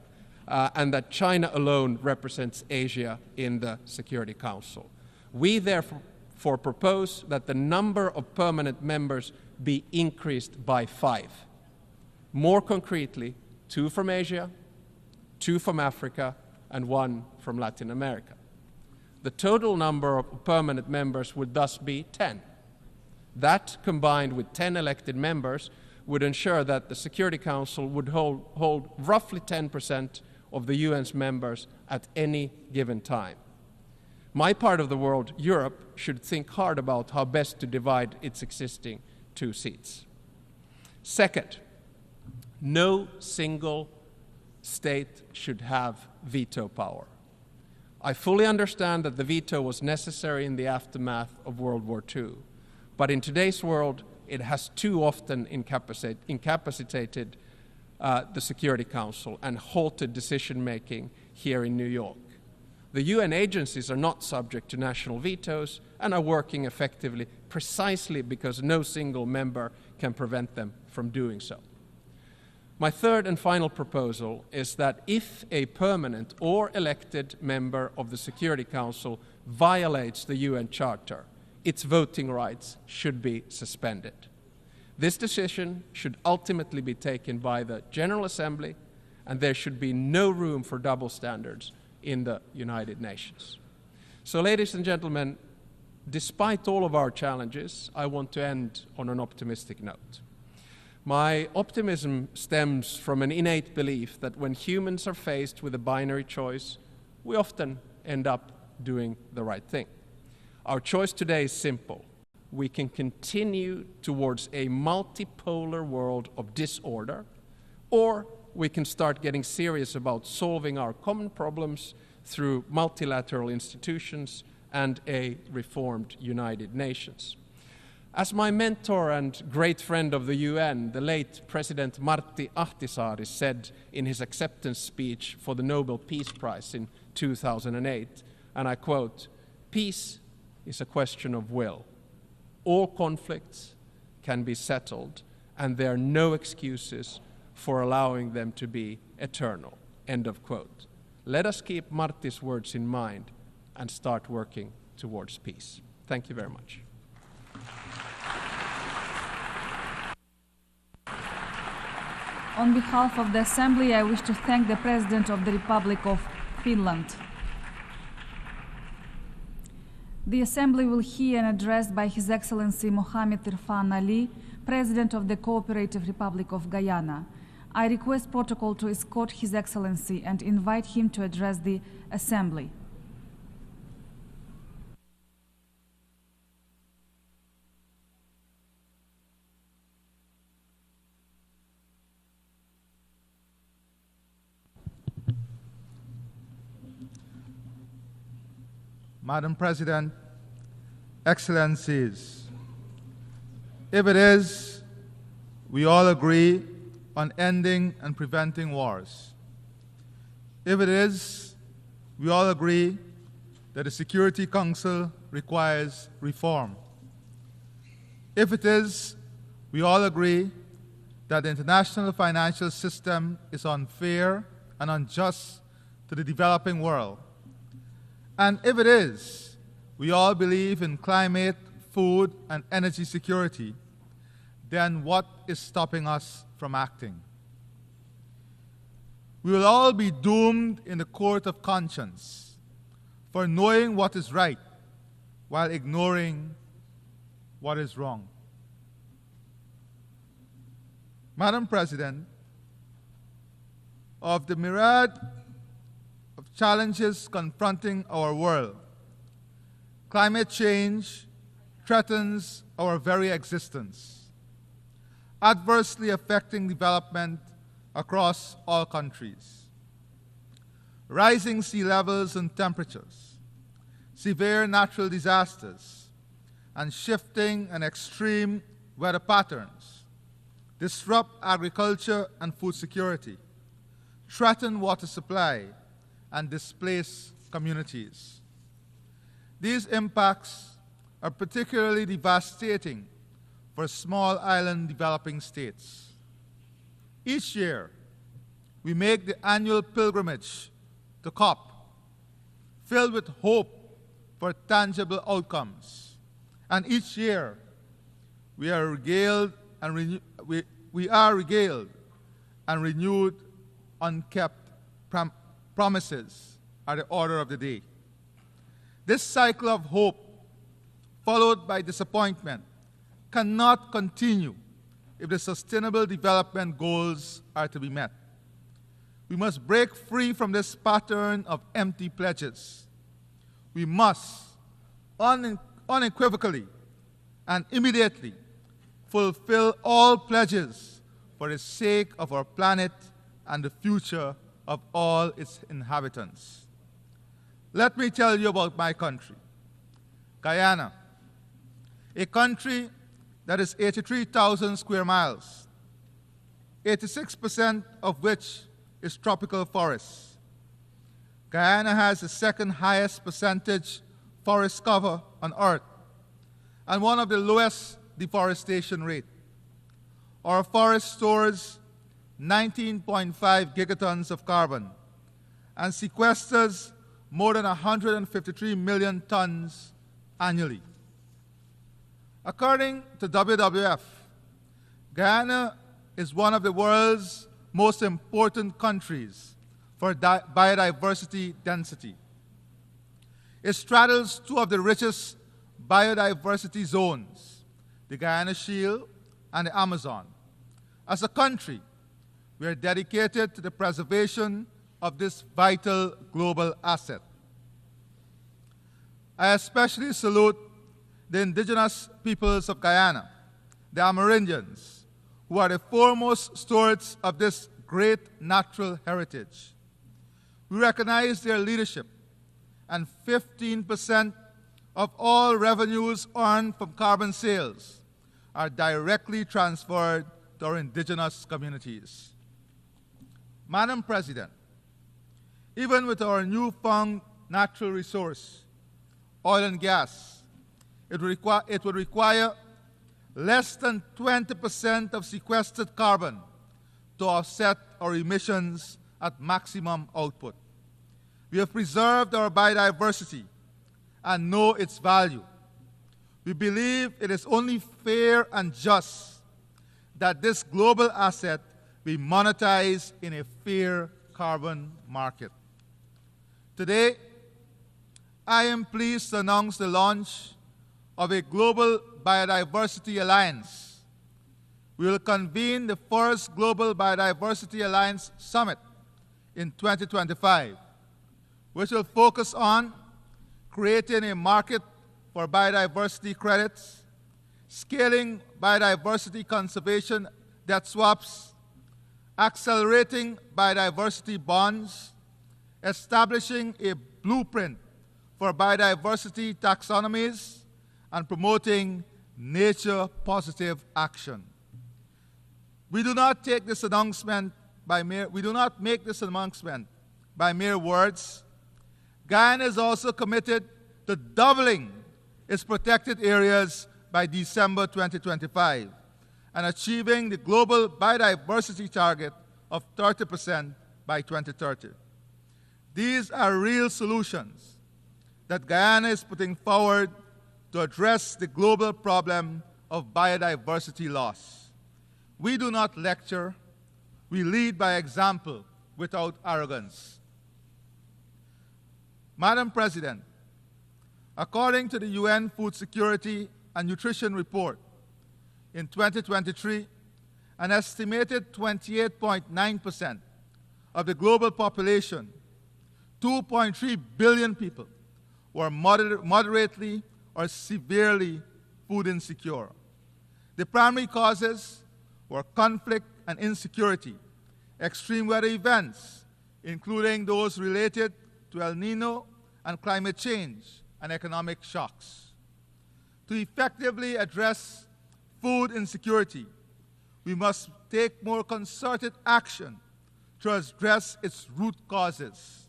and that China alone represents Asia in the Security Council. We therefore propose that the number of permanent members be increased by 5. More concretely, 2 from Asia, 2 from Africa, and 1 from Latin America. The total number of permanent members would thus be 10. That, combined with 10 elected members, would ensure that the Security Council would hold roughly 10% of the UN's members at any given time. My part of the world, Europe, should think hard about how best to divide its existing 2 seats. Second, no single state should have veto power. I fully understand that the veto was necessary in the aftermath of World War II, but in today's world, it has too often incapacitated the Security Council and halted decision-making here in New York. The UN agencies are not subject to national vetoes and are working effectively precisely because no single member can prevent them from doing so. My third and final proposal is that if a permanent or elected member of the Security Council violates the UN Charter, its voting rights should be suspended. This decision should ultimately be taken by the General Assembly, and there should be no room for double standards in the United Nations. So, ladies and gentlemen, despite all of our challenges, I want to end on an optimistic note. My optimism stems from an innate belief that when humans are faced with a binary choice, we often end up doing the right thing. Our choice today is simple. We can continue towards a multipolar world of disorder, or we can start getting serious about solving our common problems through multilateral institutions and a reformed United Nations. As my mentor and great friend of the UN, the late President Martti Ahtisaari, said in his acceptance speech for the Nobel Peace Prize in 2008, and I quote, "Peace is a question of will. All conflicts can be settled, and there are no excuses for allowing them to be eternal." End of quote. Let us keep Martti's words in mind and start working towards peace. Thank you very much. On behalf of the Assembly, I wish to thank the President of the Republic of Finland. The Assembly will hear an address by His Excellency Mohamed Irfan Ali, President of the Cooperative Republic of Guyana. I request protocol to escort His Excellency and invite him to address the Assembly. Madam President, Excellencies, if it is, we all agree on ending and preventing wars. If it is, we all agree that the Security Council requires reform. If it is, we all agree that the international financial system is unfair and unjust to the developing world. And if it is, we all believe in climate, food, and energy security, then what is stopping us from acting? We will all be doomed in the court of conscience for knowing what is right while ignoring what is wrong. Madam President, of the myriad of challenges confronting our world, climate change threatens our very existence, adversely affecting development across all countries. Rising sea levels and temperatures, severe natural disasters, and shifting and extreme weather patterns disrupt agriculture and food security, threaten water supply, and displace communities. These impacts are particularly devastating for small island developing states. Each year, we make the annual pilgrimage to COP, filled with hope for tangible outcomes. And each year, we are regaled and renewed unkept promises are the order of the day. This cycle of hope, followed by disappointment, cannot continue if the Sustainable Development Goals are to be met. We must break free from this pattern of empty pledges. We must unequivocally and immediately fulfill all pledges for the sake of our planet and the future of all its inhabitants. Let me tell you about my country, Guyana, a country that is 83,000 square miles, 86% of which is tropical forests. Guyana has the second highest percentage forest cover on Earth and one of the lowest deforestation rate. Our forest stores 19.5 gigatons of carbon and sequesters more than 153 million tons annually. According to WWF, Guyana is one of the world's most important countries for biodiversity density. It straddles two of the richest biodiversity zones, the Guyana Shield and the Amazon. As a country, we are dedicated to the preservation of this vital global asset. I especially salute the indigenous peoples of Guyana, the Amerindians, who are the foremost stewards of this great natural heritage. We recognize their leadership, and 15% of all revenues earned from carbon sales are directly transferred to our indigenous communities. Madam President, even with our newfound natural resource, oil and gas, it would require less than 20% of sequestered carbon to offset our emissions at maximum output. We have preserved our biodiversity and know its value. We believe it is only fair and just that this global asset be monetized in a fair carbon market. Today, I am pleased to announce the launch of a global biodiversity alliance. We will convene the first Global Biodiversity Alliance Summit in 2025, which will focus on creating a market for biodiversity credits, scaling biodiversity conservation debt swaps, accelerating biodiversity bonds, establishing a blueprint for biodiversity taxonomies, and promoting nature-positive action. We do not make this announcement by mere words. Guyana is also committed to doubling its protected areas by December 2025 and achieving the global biodiversity target of 30% by 2030. These are real solutions that Guyana is putting forward to address the global problem of biodiversity loss. We do not lecture, we lead by example without arrogance. Madam President, according to the UN Food Security and Nutrition Report, in 2023, an estimated 28.9% of the global population, 2.3 billion people, were moderately or severely food insecure. The primary causes were conflict and insecurity, extreme weather events, including those related to El Nino and climate change and economic shocks. To effectively address food insecurity, we must take more concerted action to address its root causes,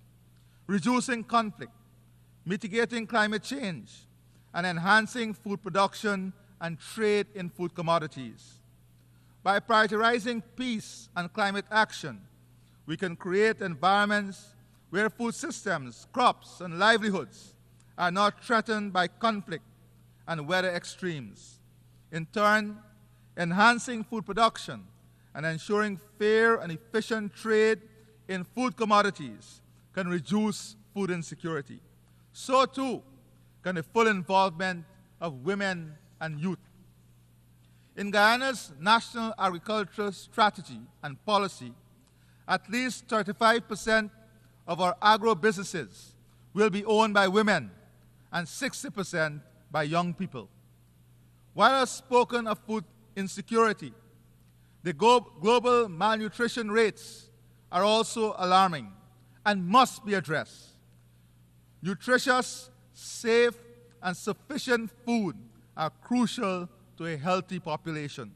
reducing conflict, mitigating climate change, and enhancing food production and trade in food commodities. By prioritizing peace and climate action, we can create environments where food systems, crops, and livelihoods are not threatened by conflict and weather extremes. In turn, enhancing food production and ensuring fair and efficient trade in food commodities can reduce food insecurity. So too can the full involvement of women and youth. In Guyana's National Agricultural Strategy and Policy, at least 35% of our agro-businesses will be owned by women and 60% by young people. While I've spoken of food insecurity, the global malnutrition rates are also alarming and must be addressed. Nutritious, safe, and sufficient food are crucial to a healthy population.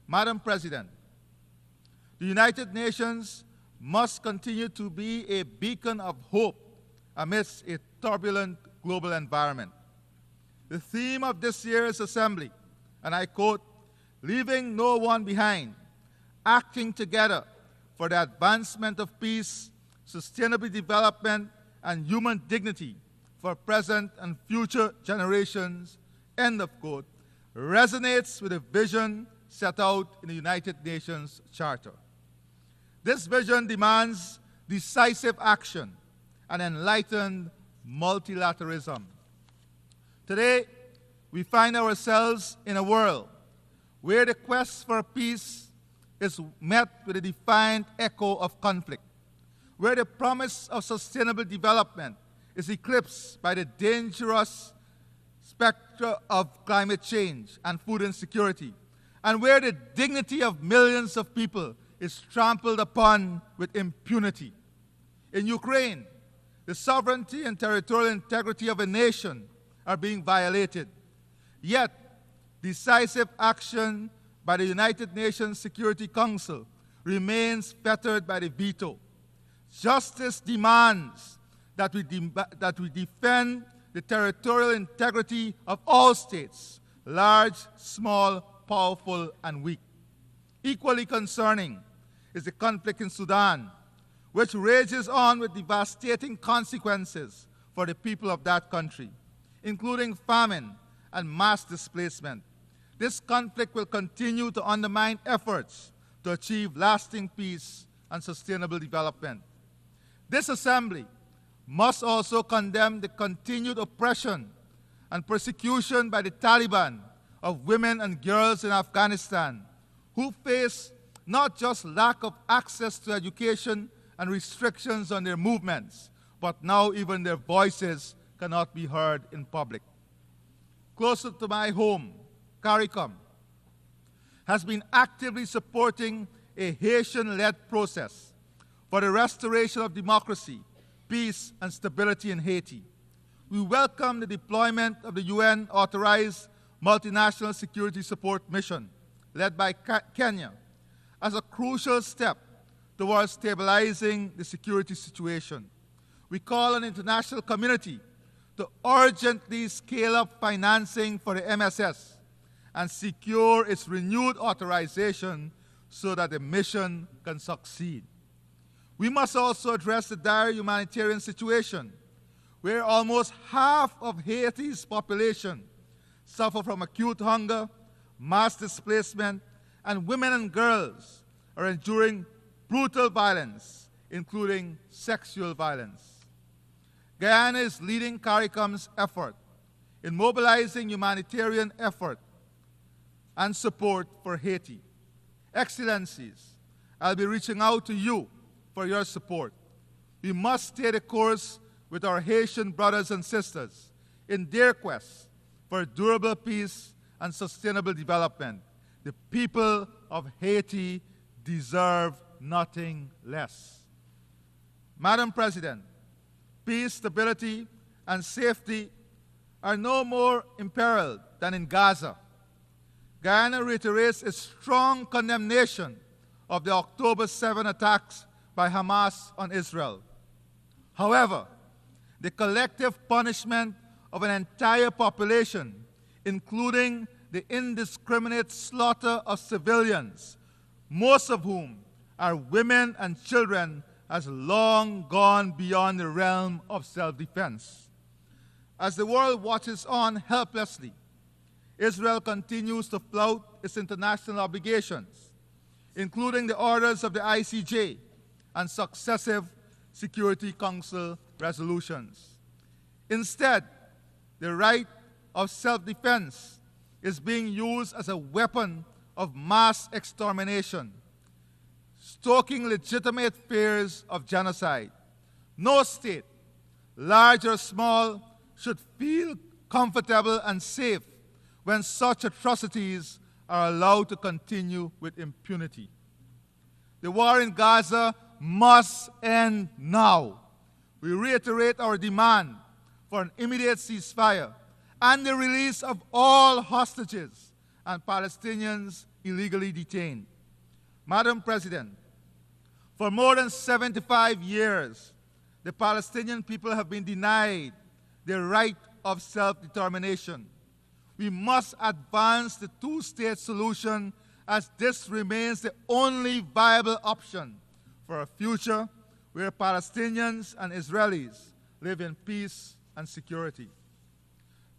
Madam President, The United Nations must continue to be a beacon of hope amidst a turbulent global environment. The theme of this year's assembly, and I quote, "Leaving no one behind, acting together for the advancement of peace, sustainable development, and human dignity for present and future generations," end of quote, resonates with the vision set out in the United Nations Charter. This vision demands decisive action and enlightened multilateralism. Today, we find ourselves in a world where the quest for peace is met with a defiant echo of conflict, where the promise of sustainable development is eclipsed by the dangerous specter of climate change and food insecurity, and where the dignity of millions of people is trampled upon with impunity. In Ukraine, the sovereignty and territorial integrity of a nation are being violated. Yet, decisive action by the United Nations Security Council remains fettered by the veto. Justice demands that we defend the territorial integrity of all states, large, small, powerful, and weak. Equally concerning is the conflict in Sudan, which rages on with devastating consequences for the people of that country, including famine and mass displacement. This conflict will continue to undermine efforts to achieve lasting peace and sustainable development. This assembly must also condemn the continued oppression and persecution by the Taliban of women and girls in Afghanistan, who face not just lack of access to education and restrictions on their movements, but now even their voices cannot be heard in public. Closer to my home, CARICOM has been actively supporting a Haitian-led process for the restoration of democracy, peace, and stability in Haiti. We welcome the deployment of the UN-authorized multinational security support mission led by Kenya as a crucial step towards stabilizing the security situation. We call on the international community to urgently scale up financing for the MSS and secure its renewed authorization so that the mission can succeed. We must also address the dire humanitarian situation where almost half of Haiti's population suffer from acute hunger, mass displacement, and women and girls are enduring brutal violence, including sexual violence. Guyana is leading CARICOM's effort in mobilizing humanitarian effort and support for Haiti. Excellencies, I'll be reaching out to you for your support. We must stay the course with our Haitian brothers and sisters in their quest for durable peace and sustainable development. The people of Haiti deserve nothing less. Madam President, peace, stability, and safety are no more imperiled than in Gaza. Guyana reiterates its strong condemnation of the October 7 attacks by Hamas on Israel. However, the collective punishment of an entire population, including the indiscriminate slaughter of civilians, most of whom are women and children, has long gone beyond the realm of self-defense. As the world watches on helplessly, Israel continues to flout its international obligations, including the orders of the ICJ and successive Security Council resolutions. Instead, the right of self-defense is being used as a weapon of mass extermination, stoking legitimate fears of genocide. No state, large or small, should feel comfortable and safe when such atrocities are allowed to continue with impunity. The war in Gaza must end now. We reiterate our demand for an immediate ceasefire and the release of all hostages and Palestinians illegally detained. Madam President, For more than 75 years, the Palestinian people have been denied their right of self-determination. We must advance the two-state solution, as this remains the only viable option for a future where Palestinians and Israelis live in peace and security.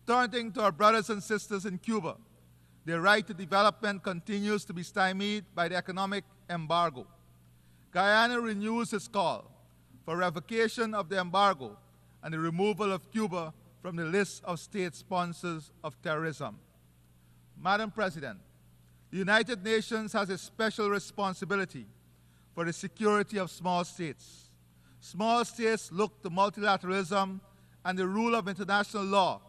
Turning to our brothers and sisters in Cuba, their right to development continues to be stymied by the economic embargo. Guyana renews its call for revocation of the embargo and the removal of Cuba from the list of state sponsors of terrorism. Madam President, the United Nations has a special responsibility for the security of small states. Small states look to multilateralism and the rule of international law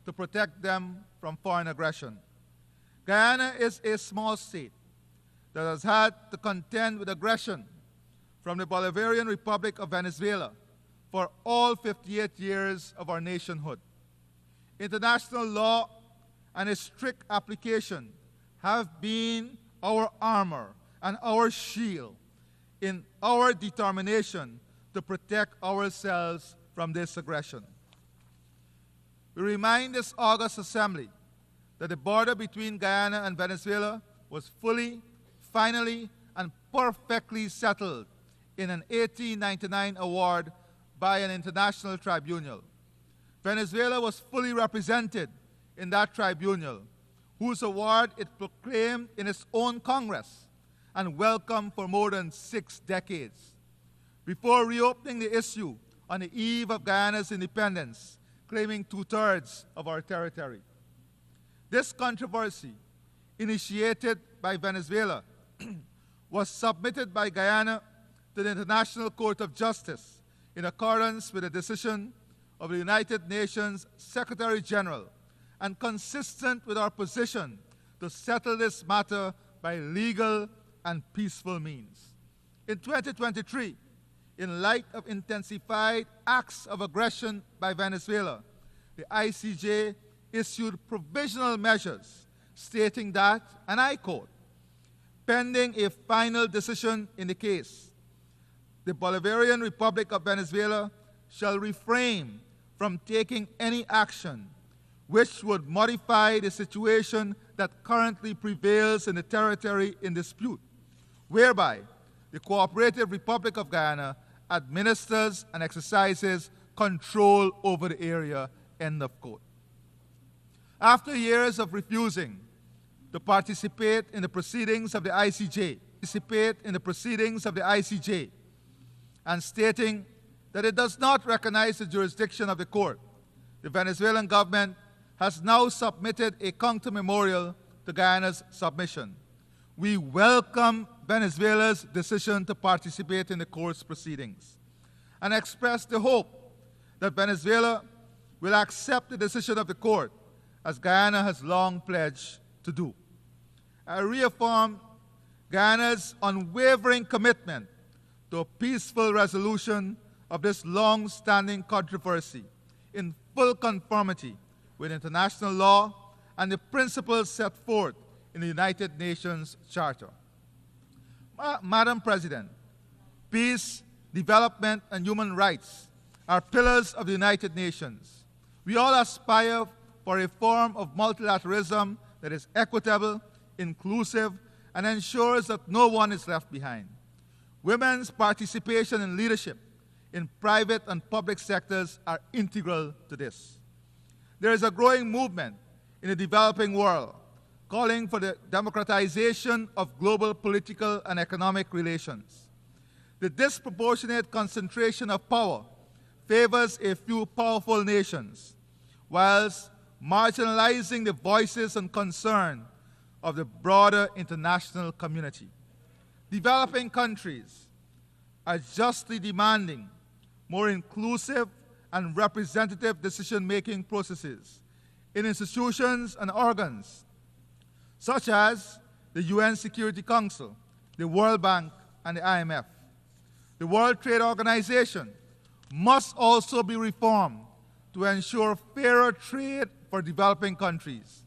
to protect them from foreign aggression. Guyana is a small state that has had to contend with aggression from the Bolivarian Republic of Venezuela for all 58 years of our nationhood. International law and its strict application have been our armor and our shield in our determination to protect ourselves from this aggression. We remind this August Assembly that the border between Guyana and Venezuela was fully, finally, and perfectly settled in an 1899 award by an international tribunal. Venezuela was fully represented in that tribunal, whose award it proclaimed in its own Congress and welcomed for more than 6 decades. Before reopening the issue on the eve of Guyana's independence, claiming 2/3 of our territory. This controversy, initiated by Venezuela, was submitted by Guyana to the International Court of Justice in accordance with a decision of the United Nations Secretary General and consistent with our position to settle this matter by legal and peaceful means. In 2023, in light of intensified acts of aggression by Venezuela, the ICJ issued provisional measures stating that, and I quote, pending a final decision in the case, the Bolivarian Republic of Venezuela shall refrain from taking any action which would modify the situation that currently prevails in the territory in dispute, whereby the Cooperative Republic of Guyana administers and exercises control over the area, end of quote. After years of refusing to participate in the proceedings of the ICJ, and stating that it does not recognize the jurisdiction of the court, the Venezuelan government has now submitted a counter-memorial to Guyana's submission. We welcome Venezuela's decision to participate in the court's proceedings and express the hope that Venezuela will accept the decision of the court, as Guyana has long pledged to do. I reaffirm Guyana's unwavering commitment to a peaceful resolution of this long-standing controversy in full conformity with international law and the principles set forth in the United Nations Charter. Madam President, peace, development, and human rights are pillars of the United Nations. We all aspire for a form of multilateralism that is equitable, inclusive, and ensures that no one is left behind. Women's participation in leadership in private and public sectors are integral to this. There is a growing movement in the developing world calling for the democratization of global political and economic relations. The disproportionate concentration of power favors a few powerful nations, whilst marginalizing the voices and concern of the broader international community. Developing countries are justly demanding more inclusive and representative decision-making processes in institutions and organs such as the UN Security Council, the World Bank, and the IMF. The World Trade Organization must also be reformed to ensure fairer trade for developing countries.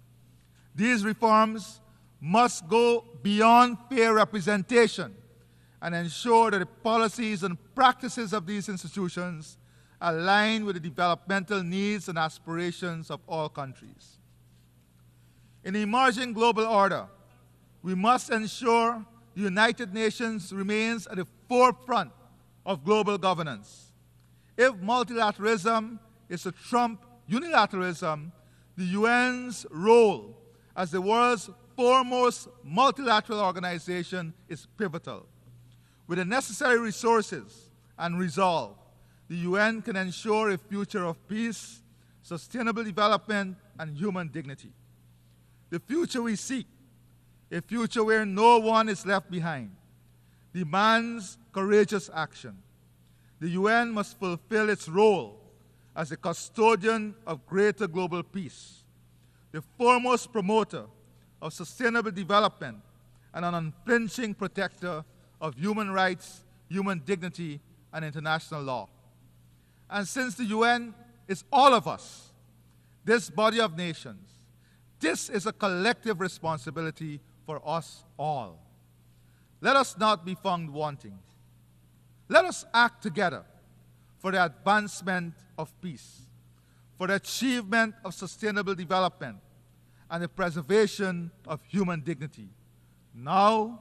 These reforms must go beyond fair representation and ensure that the policies and practices of these institutions align with the developmental needs and aspirations of all countries. In the emerging global order, we must ensure the United Nations remains at the forefront of global governance. If multilateralism is to trump unilateralism, the UN's role as the world's foremost multilateral organization is pivotal. With the necessary resources and resolve, the UN can ensure a future of peace, sustainable development, and human dignity. The future we seek, a future where no one is left behind, demands courageous action. The UN must fulfill its role as a custodian of greater global peace, the foremost promoter of sustainable development, and an unflinching protector of human rights, human dignity, and international law. And since the UN is all of us, this body of nations, this is a collective responsibility for us all. Let us not be found wanting. Let us act together for the advancement of peace, for the achievement of sustainable development, and the preservation of human dignity, now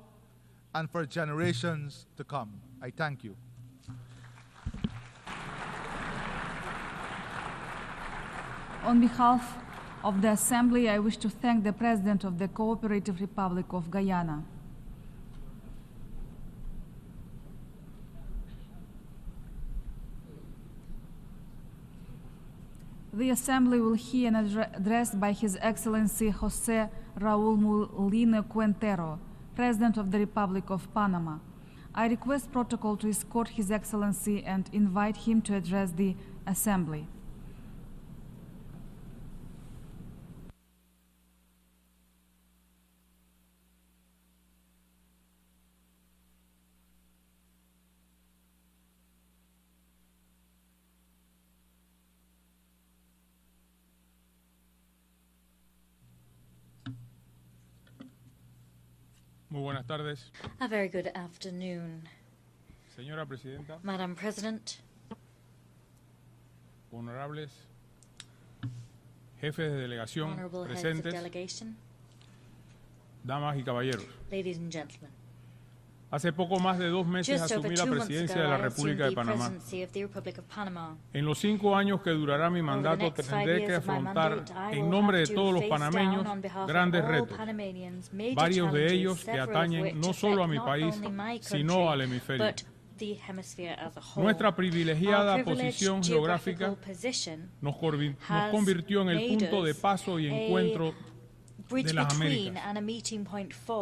and for generations to come. I thank you. On behalf of the Assembly, I wish to thank the President of the Cooperative Republic of Guyana. The Assembly will hear an address by His Excellency José Raúl Mulino Quintero, President of the Republic of Panama. I request protocol to escort His Excellency and invite him to address the Assembly. Muy buenas tardes. A very good afternoon. Señora Presidenta. Madam President. Honorables jefes de delegación Honorable presentes. Heads of delegation. Damas y caballeros. Ladies and gentlemen. Hace poco más de 2 meses asumí la presidencia de la República de Panamá. En los 5 años que durará mi mandato tendré que afrontar en nombre de todos los panameños grandes retos, varios de ellos que atañen no solo a mi país, sino al hemisferio. Nuestra privilegiada posición geográfica nos convirtió en el punto de paso y encuentro de las Américas.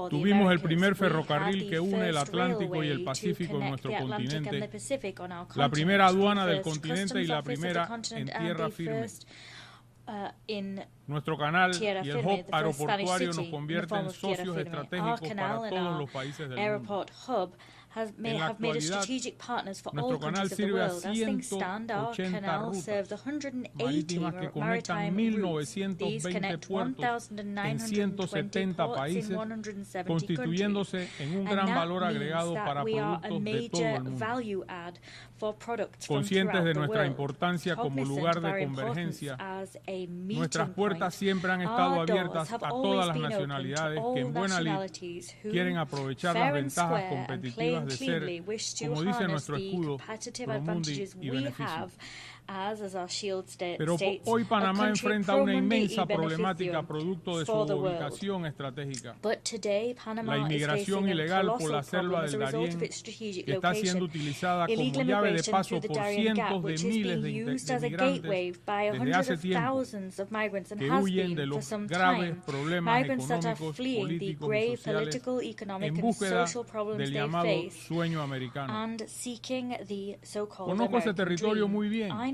Tuvimos el primer ferrocarril que une el Atlántico y el Pacífico en nuestro continente, la primera aduana del continente y la primera en tierra firme. Nuestro canal y el hub aeroportuario nos convierten en socios estratégicos para todos los países del mundo. En la actualidad, nuestro canal sirve a 180 rutas marítimas que conectan 1.920 puertos en 170 países, constituyéndose en un gran valor agregado para productos de todo el mundo. Conscientes de nuestra importancia como lugar de convergencia, nuestras puertas siempre han estado abiertas a todas las nacionalidades que en buena lid quieren aprovechar las ventajas competitivas de ser, como dice nuestro escudo, Promundi y beneficio. Pero hoy Panamá enfrenta una inmensa problemática producto de su ubicación estratégica. La inmigración ilegal por la selva del Darién, que está siendo utilizada como llave de paso por cientos de miles de inmigrantes desde hace tiempo, que huyen de los graves problemas económicos, políticos y sociales en búsqueda del llamado sueño americano. Conozco ese territorio muy bien.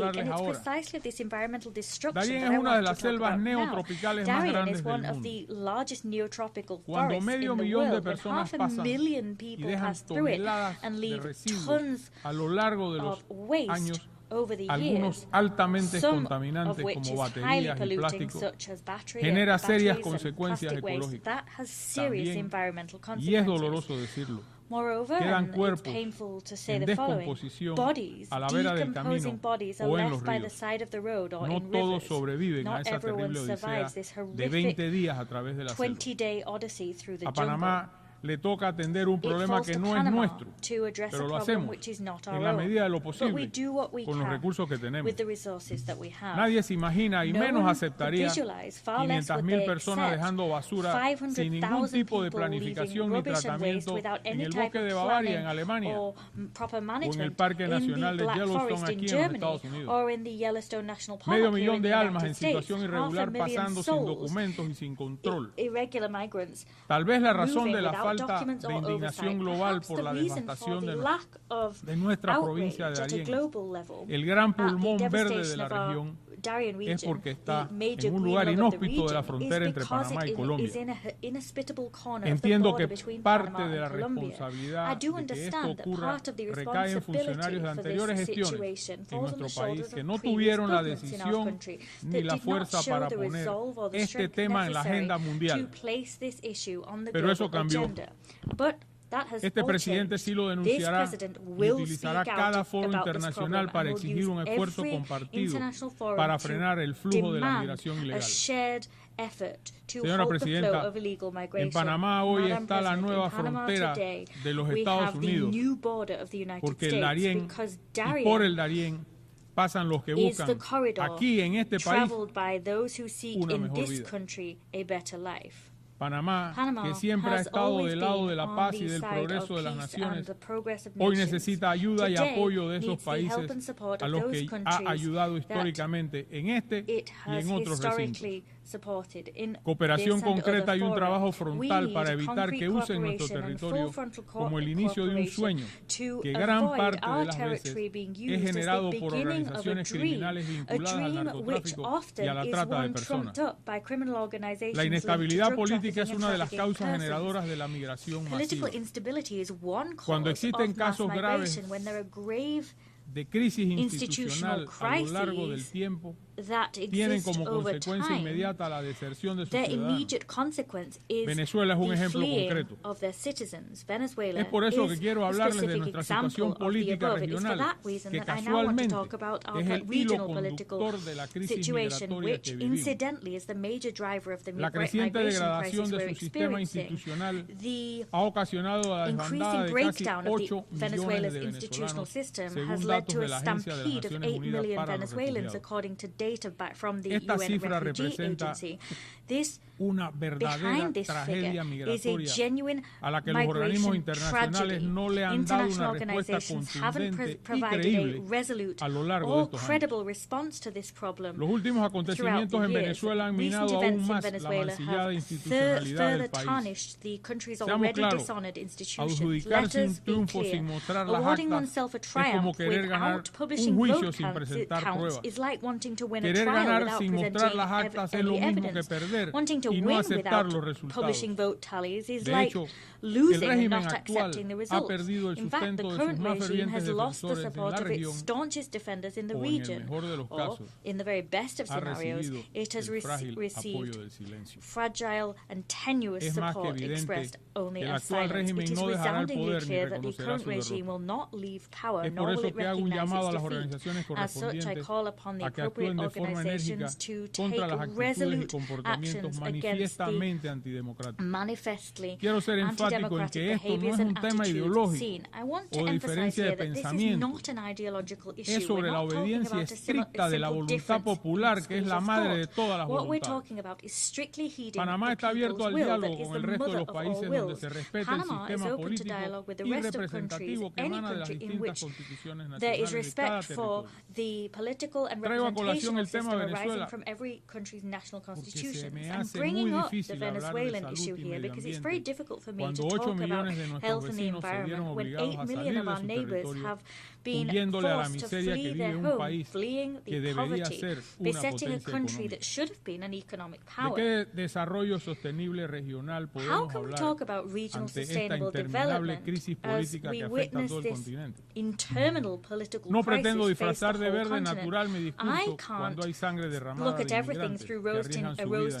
hablarles and it's ahora. precisely this environmental destruction Darien that es I una de want las to talk selvas about now. neotropicales más Darien grandes is del one of mundo. the largest neotropical Cuando forests in medio the millón de world, when personas 500,000 y people dejan pass through it toneladas and de leave residuos tons a lo largo de los of waste años, over the algunos years, altamente some contaminantes of which como is highly baterías y polluting, plásticos, such as genera serias batteries and consecuencias plastic waste. ecológicas. That has serious También, environmental y es consequences. doloroso decirlo, Moreover, quedan and it's cuerpos painful to say en the following, descomposición bodies, a la vera del decomposing camino bodies are o en los left by the ríos. side of the road or No in todos rivers. sobreviven a Not esa everyone terrible odisea survives this de horrific 20 días a través de la selva. 20-day odyssey through the A jungle. Panamá le toca atender un problema que no es nuestro, pero lo hacemos en la medida de lo posible con los recursos que tenemos. Nadie se imagina y menos aceptaría 500.000 personas dejando basura sin ningún tipo de planificación ni tratamiento en el bosque de Bavaria, en Alemania, o en el Parque Nacional de Yellowstone, aquí en los Estados Unidos. 500.000 de almas en situación irregular pasando sin documentos y sin control. Tal vez la razón de la falta de indignación global por la devastación de nuestra provincia de Darién, el gran pulmón verde de la región, es porque está en un lugar inhóspito de la frontera entre Panamá y Colombia. Entiendo que parte de la responsabilidad de que esto ocurra recae en funcionarios de anteriores gestiones en nuestro país que no tuvieron la decisión ni la fuerza para poner este tema en la agenda mundial. Pero eso cambió. Este presidente sí lo denunciará y utilizará cada foro internacional para exigir un esfuerzo compartido para frenar el flujo de la migración ilegal. Señora Presidenta, en Panamá hoy está la nueva frontera de los Estados Unidos, porque el Darién y por el Darién pasan los que buscan aquí en este país una mejor vida. Panamá, que siempre ha estado del lado de la paz y del progreso de las naciones, hoy necesita ayuda y apoyo de esos países a los que ha ayudado históricamente en este y en otros recintos. Cooperación concreta y un trabajo frontal para evitar que usen nuestro territorio como el inicio de un sueño que gran parte de las veces es generado por organizaciones criminales vinculadas al narcotráfico y a la trata de personas. La inestabilidad política es una de las causas generadoras de la migración masiva. Cuando existen casos graves de crisis institucional a lo largo del tiempo, tienen como consecuencia inmediata la deserción de sus ciudadanos. Venezuela es un ejemplo concreto. Es por eso que quiero hablarles de nuestra situación política regional, que casualmente es el hilo conductor de la crisis migratoria que vivimos. La creciente degradación de su sistema institucional ha ocasionado la desbandada de casi 8 millones de venezolanos, según datos de la Agencia de las Naciones Unidas para los Refugiados. Esta cifra representa una verdadera tragedia migratoria a la que los organismos internacionales no le han dado una respuesta contundente y creíble a lo largo de estos años. Los últimos acontecimientos en Venezuela han minado aún más la mancillada institucionalidad del país. Seamos claros, adjudicarse un triunfo sin mostrar las actas es como querer ganar un juicio sin presentar pruebas. Querer ganar sin mostrar las actas es lo mismo que perder y no aceptar los resultados. De hecho, el régimen actual ha perdido el sustento de sus más fervientes defensores en la región, o en el mejor de los casos, ha recibido el frágil apoyo del silencio. Es más que evidente que el actual régimen no dejará el poder ni reconocerá su derrota. Es por eso que hago un llamado a las organizaciones correspondientes a que actúen de forma enérgica contra las actitudes y comportamientos manifiestamente antidemocráticos. Quiero ser enfático en que esto no es un tema ideológico o de diferencia de pensamiento. Es sobre la obediencia estricta de la voluntad popular, que es la madre de todas las voluntades. Panamá está abierto al diálogo con el resto de los países donde se respete el sistema político y representativo que emana de las distintas constituciones nacionales de cada territorio. Traigo a colación el tema de Venezuela porque se me hace muy difícil hablar de salud y medio ambiente cuando 8 millones de nuestros vecinos se vieron obligados a salir de su territorio huyéndole a la miseria que vive un país que debería ser una potencia económica. ¿De qué desarrollo sostenible regional podemos hablar ante esta interminable crisis política que afecta a todo el continente? No pretendo disfrazar de verde natural mi discurso cuando hay sangre derramada de inmigrantes que arriesgan su vida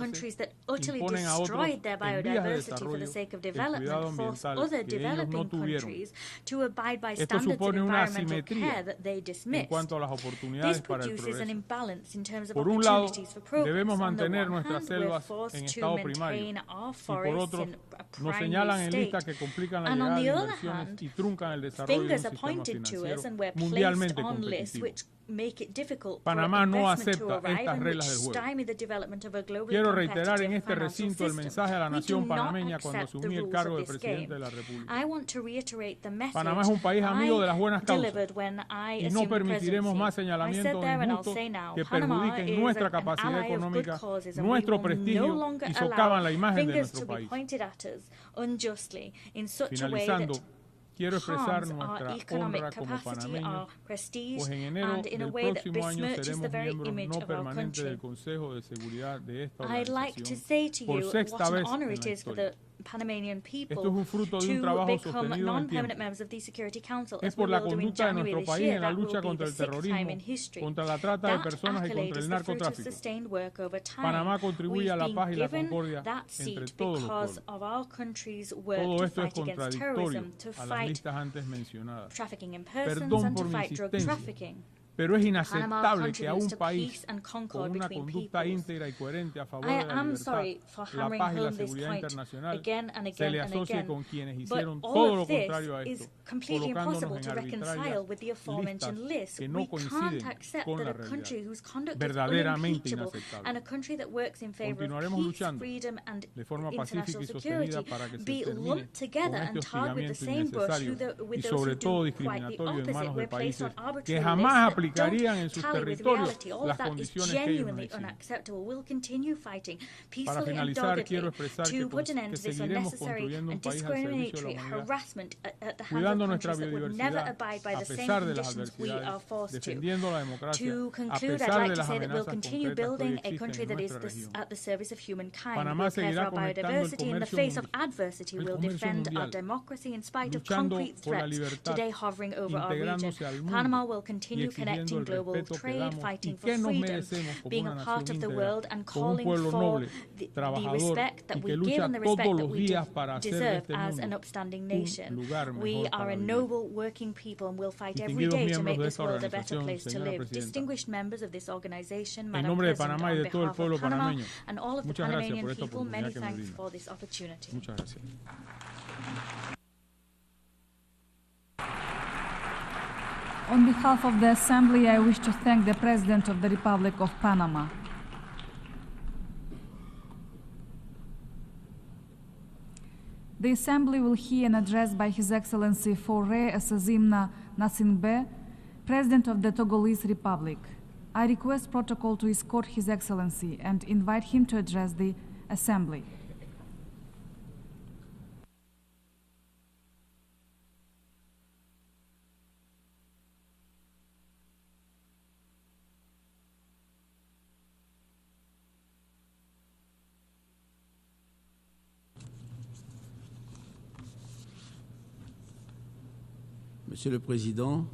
countries that utterly destroyed their biodiversity for the sake of development force other developing countries to abide by standards of environmental care that they dismissed. This produces an imbalance in terms of opportunities for progress. On the one hand, we're forced to maintain our forests in a primary state, and on the other hand, fingers are pointed to us and we're placed on lists which make it difficult for investment to arrive and which stymie the development of a globally competitive financial system. We do not accept the rules of this game. I want to reiterate the message I delivered when I assumed the presidency. I said there and I'll say now, Panama is an ally of good causes and we will no longer allow fingers to be pointed at us unjustly in such a way that harms our economic capacity, our prestige, and in a way that besmirches the very image of our country. I'd like to say to you what an honor it is for the Panamanian people Esto es un fruto de un to trabajo become sostenido en el non-permanent tiempo. members of the Security Council, Es as we por la will do in conducta de January nuestro this país year. en la That will lucha be contra the el 6th time in terrorismo, history. contra la trata de That personas y accolade contra el is the fruit of narcotráfico. sustained work over time. Panamá contribuye We've a la been paz y la given concordia that entre seat todos los because pueblos. of our country's work Todo to esto es fight against contradictorio terrorism, to a las fight listas antes mencionadas. trafficking in persons, Perdón and to por mi fight drug insistencia, trafficking. pero es Panama inaceptable que a contributes un to país peace and con concord una between conducta peoples. íntegra y coherente a favor I de la am libertad, sorry for la hammering paz y la home this seguridad point internacional, again and se again le and asocie again. con quienes But hicieron all todo lo of this contrario a is esto, completely colocándonos impossible en to reconcile arbitrarias with the aforementioned listas list. que no We can't coinciden accept con that la a country realidad. whose conduct is Verdaderamente unimpeachable inaceptable. and a country that works in favor of Continuaremos peace, luchando freedom and de forma international pacífica y security sostenida para que se be termine lumped together con and este tarred with the hostigamiento same brush innecesario with y those who sobre todo do quite the discriminatorio en opposite. manos We're de placed on países que arbitrary jamás lists that aplicarían en don't sus tally with territorios reality. All las of that is condiciones que ellos nos genuinely exigen. unacceptable. We'll continue fighting Para peacefully and finalizar, quiero doggedly expresar to put an end que to this seguiremos unnecessary construyendo un and país al servicio de discriminatory la humanidad, harassment at the hands cuidando of nuestra countries that would never biodiversidad abide by a the same pesar de las conditions we are adversidades, forced to. defendiendo la democracia To a conclude, I'd pesar like de to las say that we'll amenazas continue concretas que hoy building a existen country en that is nuestra región. at the service of humankind. Panamá We'll care for seguirá our fomentando el biodiversity in the comercio face of mundial, adversity. el We'll comercio defend our mundial, democracy in spite of luchando concrete por la threats libertad, today hovering over our region. integrándose al mundo Panama will y continue exigiendo connecting el global respeto que trade, damos fighting y for que nos freedom, merecemos como being una a part nación of the íntegra, world and como un calling pueblo for noble, the trabajador respect that y we que give lucha and the respect todos that los we días para hacer de deserve este as an mundo upstanding un nation. lugar We mejor are para a vivir. noble working people and we'll fight every Distinguidos day to miembros make de this esta world a better organización, place to señora live. presidenta, Distinguished members of this organization, en Madam nombre de President, Panamá y on de todo el behalf pueblo of Panama panameño, and all of the muchas gracias Panamanian por esta people, many oportunidad que me thanks brindan. for this opportunity. Muchas gracias. On behalf of the Assembly, I wish to thank the President of the Republic of Panama. The Assembly will hear an address by His Excellency Faure Essazimna Nasingbe, President of the Togolese Republic. I request protocol to escort His Excellency and invite him to address the Assembly. Monsieur le Président,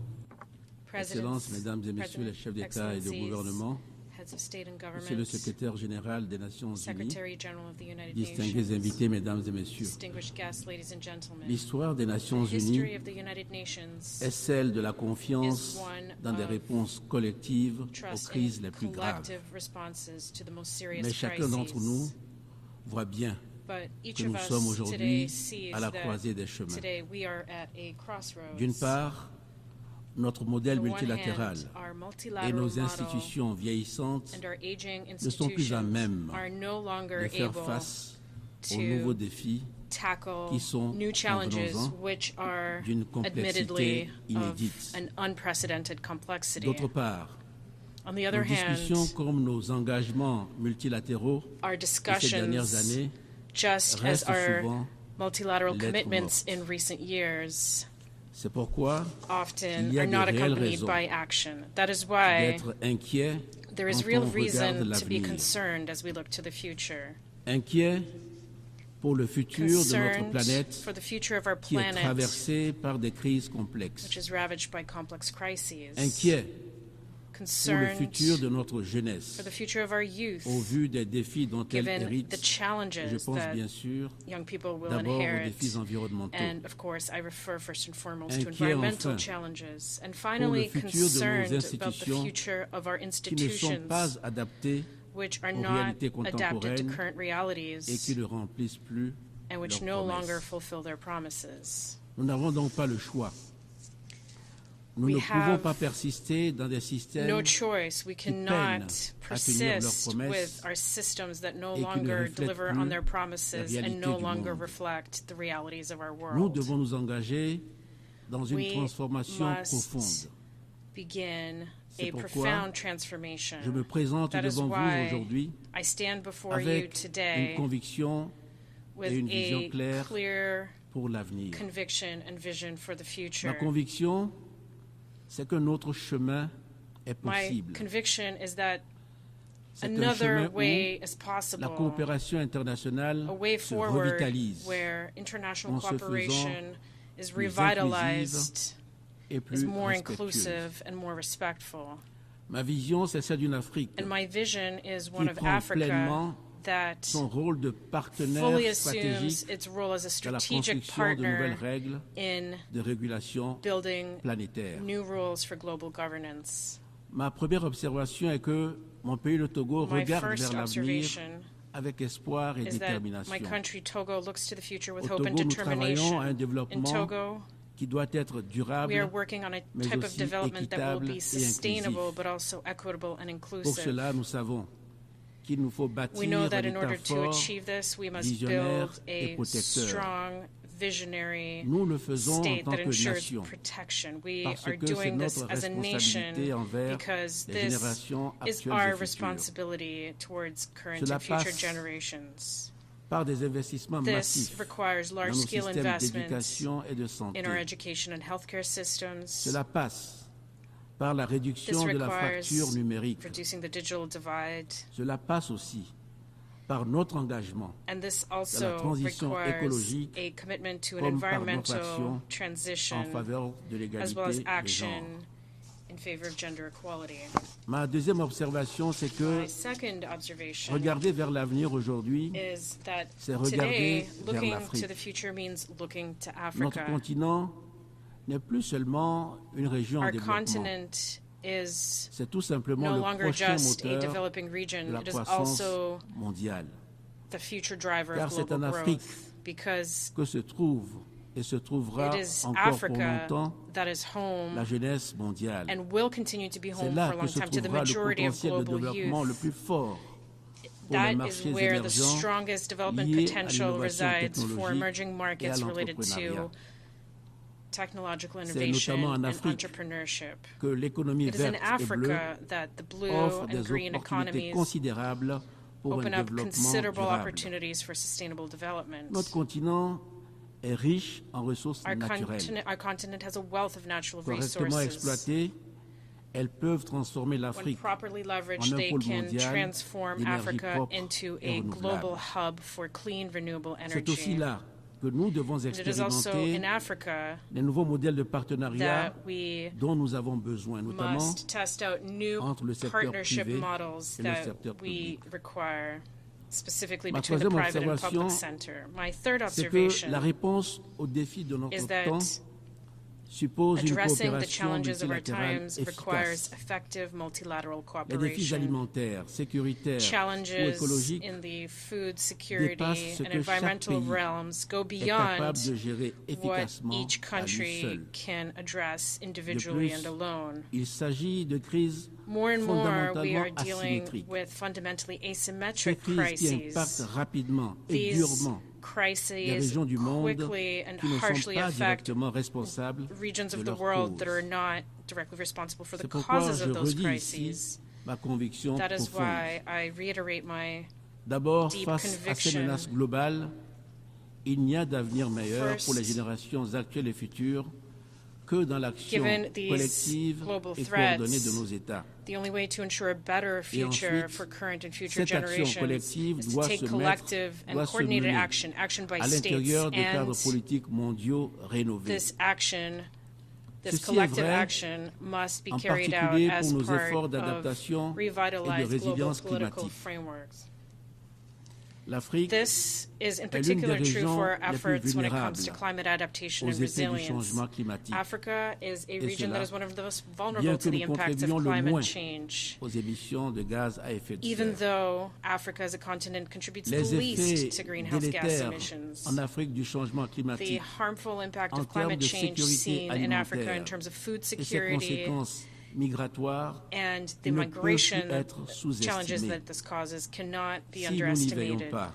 Presidents, Excellences, Mesdames et Messieurs les chefs d'État et de gouvernement, heads of state and Monsieur le Secrétaire général des Nations Unies, Secretary General of the United distingués Nations, invités, Mesdames et Messieurs, distinguished guests, ladies and gentlemen, l'histoire des Nations the history Unies of the United Nations est celle de la confiance is one dans des of réponses collectives aux trust crises in les plus graves. collective responses to the most serious Mais chacun d'entre nous crises. voit bien But each que of nous us sommes aujourd'hui today sees à la that croisée des chemins. today we are at a crossroads. D'une part, notre modèle On the one multilatéral hand, our et multilateral nos model institutions vieillissantes and our aging ne sont plus à institutions même are no longer de faire able face aux to nouveaux défis tackle qui sont, new challenges convenons-en, which are d'une complexité admittedly inédite. of an unprecedented complexity. D'autre part, On the other nos discussions hand, comme nos engagements multilatéraux our de ces dernières discussions, années just as restent our souvent multilateral lettres commitments mortes. in recent years, C'est pourquoi often il y a are de not réelles accompanied raisons by action. That is why d'être inquiet there is quand real on regarde reason to be l'avenir. concerned as we look to the future. Inquiet pour le futur de notre Concerned planète for the future of our qui est planet, traversée par des crises complexes. which is ravaged by complex crises. Inquiet pour le Concerned futur de notre jeunesse for the future of our youth, au vu des défis dont elle given hérite. the challenges Je pense that bien sûr young people will d'abord aux inherit. défis environnementaux. And of course, I refer first and foremost to Inquiet, environmental enfin, challenges. And pour finally, le futur de nos concerned about the institutions future of our qui ne sont institutions, pas adaptées which are aux not réalités adapted to contemporaines current et realities qui ne remplissent plus and which leurs no longer promesses. fulfill their promises. Nous n'avons donc pas le choix. Nous We ne pouvons have pas persister dans des systèmes no choice. We qui peinent cannot à tenir leurs persist promesses with our systems that no et qui ne longer reflètent deliver plus on their la promises and réalité no du longer monde. reflect the realities of our Nous world. devons nous engager dans une We transformation must profonde. begin C'est a pourquoi profound transformation. Je me présente That is devant vous why aujourd'hui I stand before you avec today une conviction with et une vision a claire clear pour l'avenir. conviction and vision for the future. Ma conviction, c'est que notre chemin est My possible. conviction is that another way is la possible, coopération internationale a way se forward revitalise where international en se faisant cooperation is plus revitalized, et plus is more respectueuse. inclusive and more respectful. Ma vision, c'est celle d'une Afrique And my vision is qui one of prend Africa pleinement that son rôle de partenaire fully assumes stratégique its role as a dans la strategic construction de nouvelles partner règles in de régulation building planétaire. new rules for global governance. Ma première observation est que mon pays, le Togo, My regarde first vers l'avenir observation avec espoir et is that détermination. my country, Togo, looks to the future with Au hope and Togo, nous travaillons à un determination. In développement Togo, qui doit être durable, we are working on a mais type of aussi development that will équitable be et sustainable inclusif. but also equitable and Pour inclusive. cela, nous savons qu'il nous faut bâtir We know un that in État order to fort, achieve this, we must visionnaire build et a protecteur. strong, visionary Nous le faisons en state tant that que ensures nation, protection. We parce are que c'est doing this notre as a nation responsabilité envers because les this générations is actuelles our et futures. responsibility towards current Cela and future passe generations. Par des investissements This massifs requires dans nos large-scale systèmes investments d'éducation et de santé. in our education and healthcare systems. Cela passe par la This réduction de la requires fracture numérique. reducing the digital divide. Cela passe aussi par notre engagement And this dans la also transition requires écologique a commitment to an comme par notre environmental action transition en faveur de as well as l'égalité des action genres. in favor of gender equality. Ma deuxième observation, c'est que My second observation regarder vers l'avenir aujourd'hui, is that c'est regarder today, vers looking l'Afrique. to the future means looking to Notre Africa. continent n'est plus seulement une région en Our développement. continent is C'est tout simplement no le longer prochain just a moteur developing de region, la it is croissance also mondiale. the future driver Car of c'est global en Afrique growth, because que se trouve et se trouvera it is encore pour Africa longtemps that is home la jeunesse mondiale. and will continue to be C'est home là for a que long se time to the trouvera le majority of potentiel de global développement le youth. plus fort pour les That is marchés where the émergents strongest development liés à potential l'innovation resides for technologique emerging et à markets related l'entrepreneuriat. to technological C'est innovation notamment en and Afrique entrepreneurship. que l'économie It is in verte et bleue Africa that the blue offre and des green opportunités economies considérables pour un open up développement considerable durable. opportunities for sustainable development. Notre continent est riche en ressources naturelles. Our continent has a wealth of natural Correctement resources. exploitées, elles peuvent transformer When l'Afrique properly en leveraged, un they pôle can mondial transform d'énergie Africa propre into et a global renouvelable. hub for clean, renewable C'est aussi energy. là que nous devons And it is also expérimenter in Africa les nouveaux modèles de partenariat that we dont nous avons besoin, notamment must test out new entre le secteur partnership privé models et le that secteur we public. require, specifically Ma between the troisième private and observation, public sector. My third c'est que observation la réponse aux défis de notre is that temps suppose une addressing the coopération challenges of our multilatérale times requires efficace. effective multilateral Les défis cooperation. alimentaires, sécuritaires ou Challenges écologiques in the food security dépassent ce and que chaque environmental pays realms go est beyond capable de gérer what efficacement each à lui country seul. can address De individually plus, and alone. il s'agit de crises More and more, we are fondamentalement dealing asymétriques. with fundamentally Ces asymmetric crises qui impactent crises. rapidement et These durement les crises régions du monde quickly and qui ne sont harshly pas affect directement responsables regions de of the leurs world that causes. are not directly responsible for the C'est pourquoi causes je of those redis ici crises. ma conviction That is profonde. why I reiterate my D'abord, deep face à ces conviction. menaces globales, il n'y a d'avenir meilleur pour les First, générations actuelles et futures que dans l'action given these collective global et coordonnée threats, de nos États. the only way to ensure a better Et future ensuite, for current and future cette action generations collective is to doit take se mettre, collective and doit se coordinated mener action by à states, l'intérieur des cadres and politiques mondiaux rénovés. this action, this Ceci est collective vrai action must be en carried out particulier as pour nos part efforts of d'adaptation et de revitalized global résilience political climatique. frameworks. L'Afrique This is in est l'une des particular true régions for les plus efforts when it comes to vulnérables climate adaptation aux and effets du resilience. changement climatique. Africa is a Et region cela, that is one of the most bien vulnerable que to the nous impacts contribuions of le climate moins change. aux émissions de gaz à effet de Even serre. though Africa as a continent contributes the Les least effets to greenhouse gas délétères emissions, en Afrique du changement the climatique harmful impact en of termes climate de change sécurité seen in Africa in alimentaire terms of food et ses security conséquences migratoires and the ne peuvent plus migration être challenges sous-estimées. that this causes cannot be Si nous n'y veillons underestimated. pas,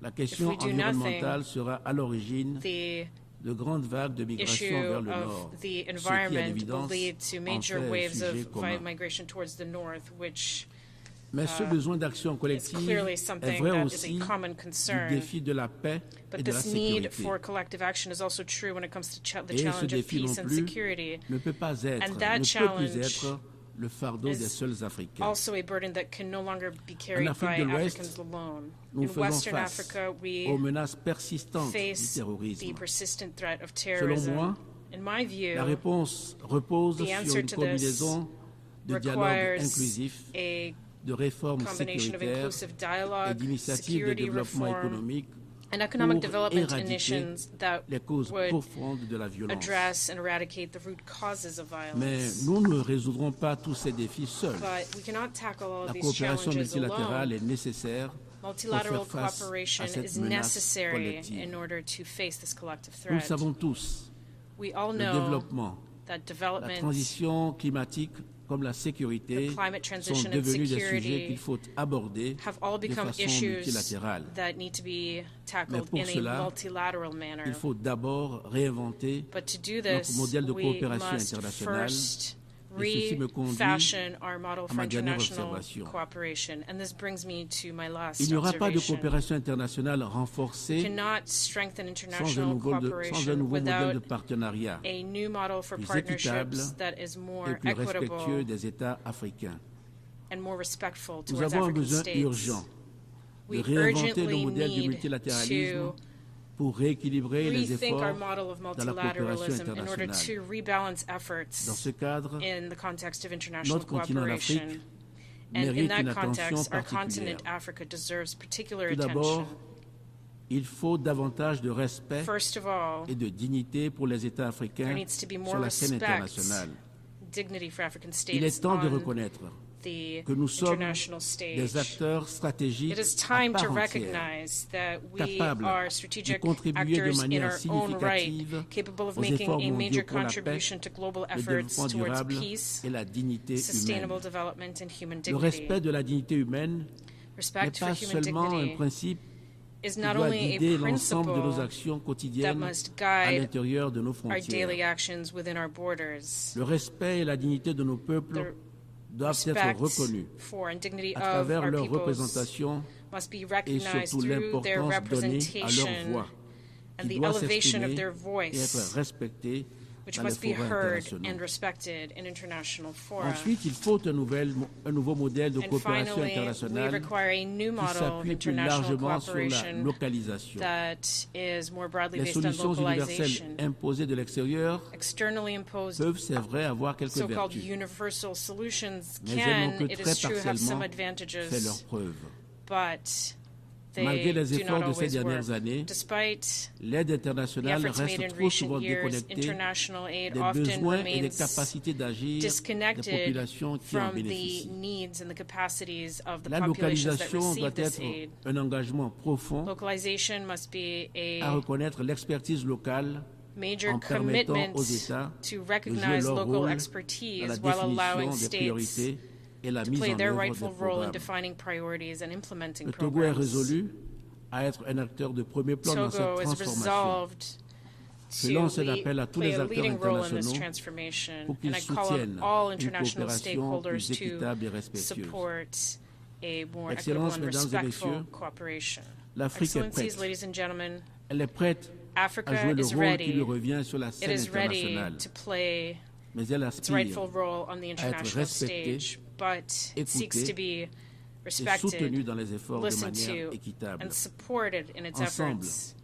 la question we do environnementale nothing, sera à l'origine The de grandes vagues de migration issue vers le nord, of the ce qui, à environment will l'évidence, lead to en major fait un waves sujet of commun. migration towards the north, which Mais ce besoin d'action is collective clearly est something vrai that aussi is a common du concern. défi de la paix et But de la this need sécurité. for collective action is also true when it comes to the Et ce challenge of défi non peace and plus security. ne peut pas être, And ne that peut plus challenge être le fardeau des seuls Africains. Also a burden that can no longer be En carried by Afrique de l'Ouest, Africans alone. nous In faisons Western face Africa, we aux menaces persistantes du face the terrorisme. persistent threat of Selon terrorism. moi, In my view, la réponse repose the sur answer une to combinaison de dialogue requires inclusif, a de réformes combination of sécuritaires inclusive et dialogue, d'initiatives de security développement reform, économique and economic pour development éradiquer initiatives that les causes would profondes de la violence. address and eradicate the root causes of Mais violence. nous ne résoudrons pas tous ces défis seuls. But we cannot tackle all of La these coopération challenges multilatérale alone. est nécessaire pour Multilateral faire face cooperation à cette is menace necessary collective. in order to face this collective Nous le threat. savons tous, We all le know développement, that la development, transition climatique comme la sécurité the climate sont transition and devenus des security sujets qu'il faut aborder have all de become façon issues multilatérale. that need to be Mais tackled pour in cela, a multilateral manner. il faut d'abord réinventer But to do notre this, modèle de we coopération must internationale. first Et ceci me conduit refashion our model à for ma dernière international observation. cooperation. And this brings me to my last Il n'y aura pas de observation. coopération internationale We renforcée cannot strengthen sans un international nouveau cooperation modèle de without partenariat a new model for plus équitable partnerships that is more et plus respectueux equitable des États africains. and more respectful Nous towards avons un African besoin states. urgent de We réinventer le urgently modèle du need multilatéralisme to pour rééquilibrer les rethink our efforts model of dans la coopération multilateralism in order internationale. to rebalance efforts Dans ce cadre, in the context of international notre continent cooperation. l'Afrique And in mérite that une attention context, our particulière. continent, Africa, deserves particular Tout d'abord, attention. il faut davantage de respect First of all, et de dignité pour les États africains there needs to be sur more la scène respect, internationale. dignity for African Il est states temps de on reconnaître the que nous sommes international stage. des acteurs stratégiques It is à time to part entière, recognize that we capables are de strategic contribuer de actors in manière our own right, significative capable of aux making efforts a major mondiaux pour la paix, contribution to global le efforts développement towards durable peace, et la dignité sustainable humaine. development, and human Le dignity. respect de la dignité humaine n'est Respect for pas human seulement un dignity principe is qui not doit only guider a l'ensemble de nos principle actions that quotidiennes must à guide l'intérieur de nos our daily frontières. actions within our borders. Le respect et la dignité de nos peuples doivent être Respect reconnus for and dignity à of travers our leur peoples représentation must be et recognized surtout through their l'importance donnée à leur representation voix, and qui the doit elevation of s'exprimer their et être voice, respectée which dans les must be forums heard internationaux. and respected in international fora. Ensuite, il faut un nouveau modèle de And coopération finally, we internationale require a new qui model of s'appuie plus international largement sur la cooperation localisation. that is more broadly Les based on solutions universelles localization. imposées de l'extérieur Externally imposed peuvent, c'est vrai, avoir quelques so-called vertus, universal solutions mais elles n'ont can, que it très is true, have some partiellement fait advantages, leurs preuves. but they Malgré les do efforts not de ces always dernières work. années, Despite l'aide the internationale efforts made reste in trop souvent recent years, déconnectée international aid des often besoins et des remains capacités d'agir des disconnected populations qui en from the bénéficient. needs and the capacities of the La populations that localisation doit receive this être aid. un engagement profond Localization must be à a reconnaître l'expertise locale major en permettant commitment aux États to de jouer recognize leur local rôle dans la expertise while allowing définition des states priorités et la to mise play en their œuvre des rightful role in programmes. defining priorities and implementing Le Togo est programs. résolu à être un acteur de premier plan dans cette Togo is transformation. resolved Je to lance un appel à tous play les a acteurs leading role in this internationaux transformation, pour qu'ils and I call soutiennent on all une international coopération stakeholders plus to équitable et respectueuse. support a more Excellences, equitable and Mesdames et respectful Messieurs, cooperation. l'Afrique est Excellencies, prête. ladies and gentlemen, Elle est prête Africa à jouer le is rôle ready. qui lui revient sur la It scène is ready internationale. to play Mais elle its aspire rightful role on the à être international respectée, stage, but seeks to be et soutenue respected, dans les efforts de listened manière to, équitable. and supported in its Ensemble, efforts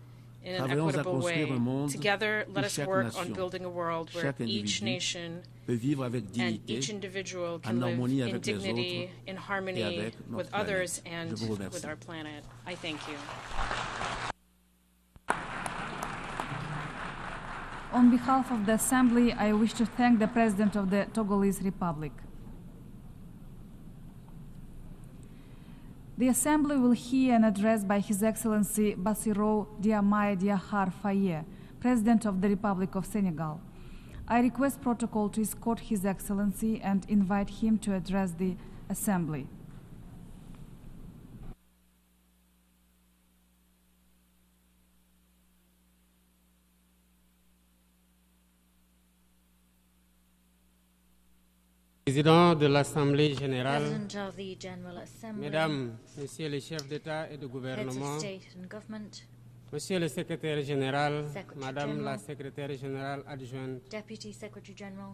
in an travaillons à equitable construire way. un monde Together, où let us chaque work on nation, building a world where chaque each individu nation peut vivre avec and dignité, each individual en can live harmonie in avec les dignity, autres in et harmony avec notre with planète. others and Je vous remercie. with our planet. I thank you. On behalf of the Assembly, I wish to thank the President of the Togolese Republic. The Assembly will hear an address by His Excellency Bassirou Diomaye Diakhar Faye, President of the Republic of Senegal. I request protocol to escort His Excellency and invite him to address the Assembly. Président de l'Assemblée générale, President of the General Assembly, Mesdames, Messieurs les chefs d'État et de heads gouvernement, of state and government, Monsieur le secrétaire général, Secretary Madame la General, secrétaire générale adjointe, Deputy Secretary General,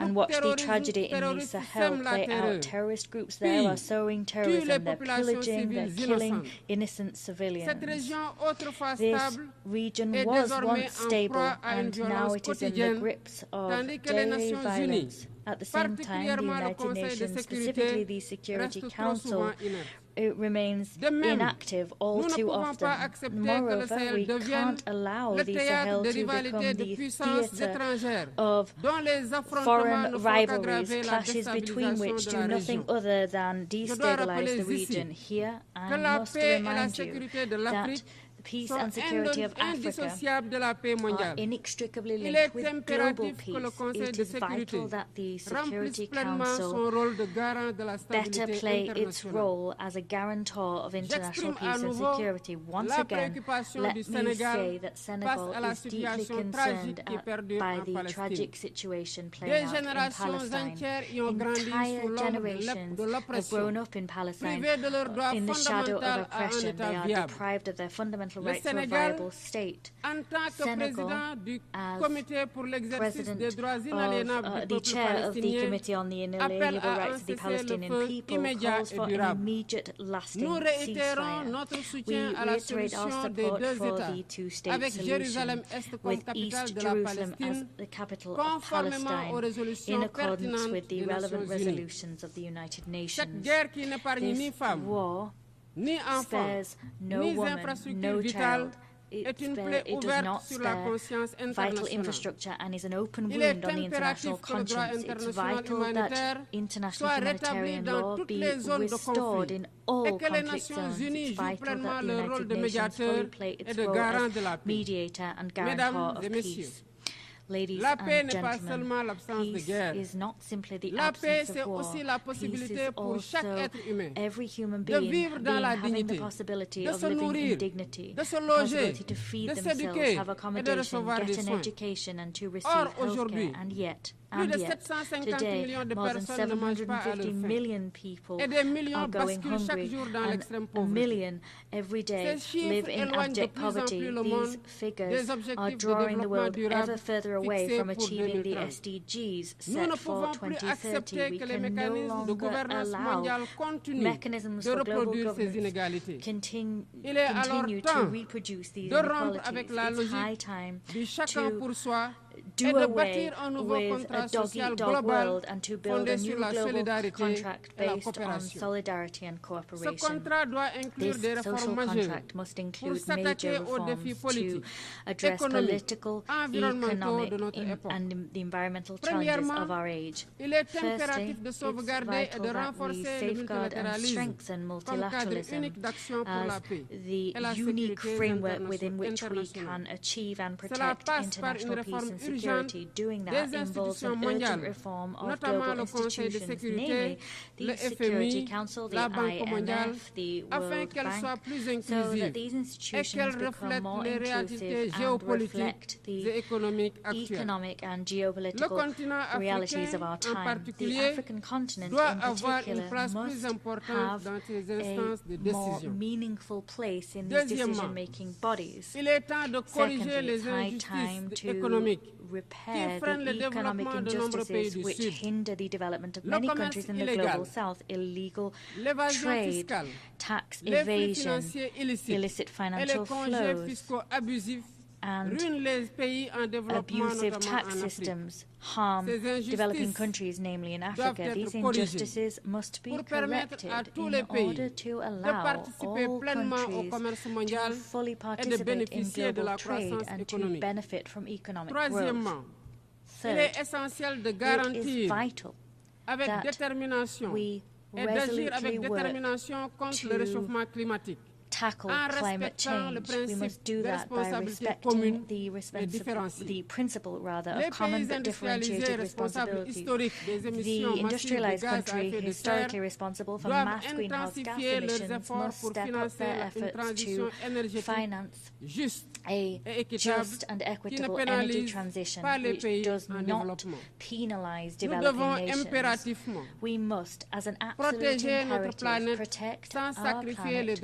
and watch the tragedy in the Sahel play out. Terrorist groups there are sowing terrorism. They're pillaging, they're killing innocent civilians. This region was once stable, and now it is in the grips of daily violence. At the same time, the United Nations, specifically the Security Council, it remains inactive all too often. Moreover, we can't allow the Sahel to become the theatre of foreign rivalries, clashes between which do nothing other than destabilize the region. Here, I must remind you that peace and security of Africa are inextricably linked with global peace. It is vital that the Security Council better play its role as a guarantor of international peace and security. Once again, let me say that Senegal is deeply concerned by the tragic situation playing out in Palestine. Entire generations have grown up in Palestine in the shadow of oppression. They are deprived of their fundamental right to a viable state. Senegal, as president of the chair of the Committee on the Inalienable Rights of the Palestinian People, calls for an immediate, lasting ceasefire. We reiterate our support for the two-state solution, with East Jerusalem as the capital of Palestine, in accordance with the relevant resolutions of the United Nations. This war spares no woman, no child. It does not spare vital infrastructure and is an open wound on the international conscience. It's vital that international humanitarian law be restored in all conflict zones. It's vital that the United Nations fully play its role as mediator and guarantor of peace. Ladies and gentlemen, peace is not simply the absence of war. Peace is also every human being having the possibility of living in dignity, the possibility to feed themselves, have accommodation, get an education, and to receive healthcare. And yet, today, more than 750 million people are going hungry, and a million every day live in abject poverty. These figures are drawing the world ever further away from achieving the SDGs set for 2030. We can no longer allow mechanisms for global governance continue to reproduce these inequalities. It's high time to do away with a dog-eat-dog world and to build a new global contract based on solidarity and cooperation. This social contract must include major reforms to address political, economic, and the environmental challenges of our age. Firstly, it's vital that we safeguard and strengthen multilateralism as the unique framework within which we can achieve and protect international peace and security. Doing that involves an urgent reform of global institutions, namely the Security Council, the IMF, the World Bank, so that these institutions become more inclusive and reflect the economic and geopolitical realities of our time. The African continent in particular must have a more meaningful place in these decision-making bodies. Secondly, it's high time to repair the economic injustices which hinder the development of many countries in the global south: illegal trade, tax evasion, illicit financial flows, and abusive tax systems harm developing countries, namely in Africa. These injustices must be corrected in order to allow all countries to fully participate in global trade and to benefit from economic growth. Third, it is vital that we resolutely work to tackle climate change. We must do that by respecting the principle of common but differentiated responsibility. The industrialized country historically responsible for mass greenhouse gas emissions must step up their efforts to finance a just and equitable energy transition which does not penalize developing nations. We must, as an absolute imperative, protect our planet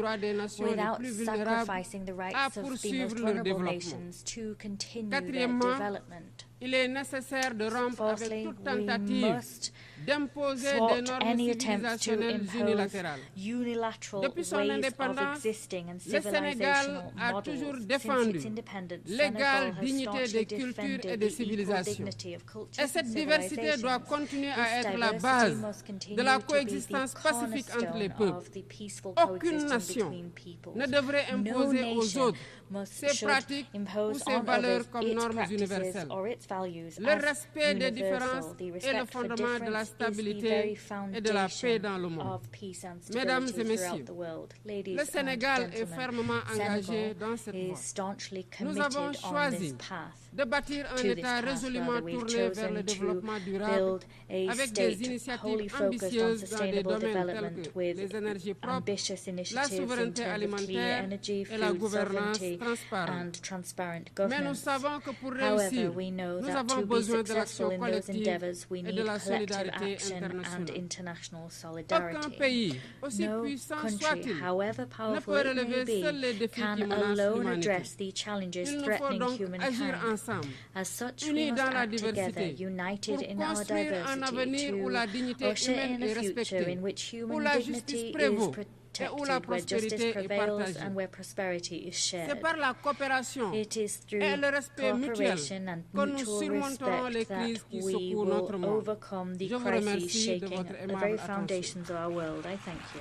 without sacrificing the rights of the most vulnerable nations to continue their development. Il est nécessaire de rompre avec Fourthly, toute we tentative must d'imposer des thwart normes any attempt to civilisationnelles impose unilatérales. unilateral Depuis son ways of indépendance, existing and le Sénégal civilizational a models. toujours Since défendu its independence, l'égale Senegal has dignité staunchly des cultures et defended des the equal civilisations. dignity of cultures Et cette and diversité doit civilizations. continuer à This être la diversity base must continue de la to be the coexistence pacifique entre les cornerstone peuples. of the peaceful Aucune coexistence nation between peoples. ne devrait No imposer aux nation autres must ses should pratiques ou impose ses on valeurs others comme its normes practices universelles. or its values Le as respect des universal. différences The est le respect for fondement de la difference is the very stabilité et de la paix dans le monde. of peace and Mesdames stability et messieurs, throughout the world. Ladies le Sénégal and est gentlemen, fermement engagé Senegal dans cette is voie. staunchly Nous committed avons on this choisi path. de bâtir un To this État path, résolument rather, we've tourné vers chosen le to développement durable build a avec des state initiatives wholly focused on ambitieuses dans des sustainable domaines tels development que with les énergies propres, ambitious la initiatives in souveraineté terms of clean alimentaire energy, et la food gouvernance sovereignty, transparente. and transparent Mais nous governance. savons que pour However, réussir, we know nous that avons to be besoin de successful l'action in those collective endeavors, we et need de la collective solidarité action and internationale. international Aucun solidarity. pays, aussi No puissant country, soit-il, however ne powerful peut it may relever seuls les be, défis can qui menacent alone l'humanité. address the challenges Il nous faut threatening donc agir humankind. ensemble, As such, we unis must dans la act together, diversité, united pour in our construire un diversity, avenir où la dignité to usher humaine in a est future respectée, in which où human la dignity justice is prévaut et où la protected, where justice prospérité est prevails partagée. and where prosperity is C'est shared. par la coopération It is through et le respect mutuel cooperation and que nous mutual surmonterons les respect crises that qui we secouent will notre monde. overcome the Je vous crises remercie de shaking votre the aimable very attention. foundations of our world. I thank you.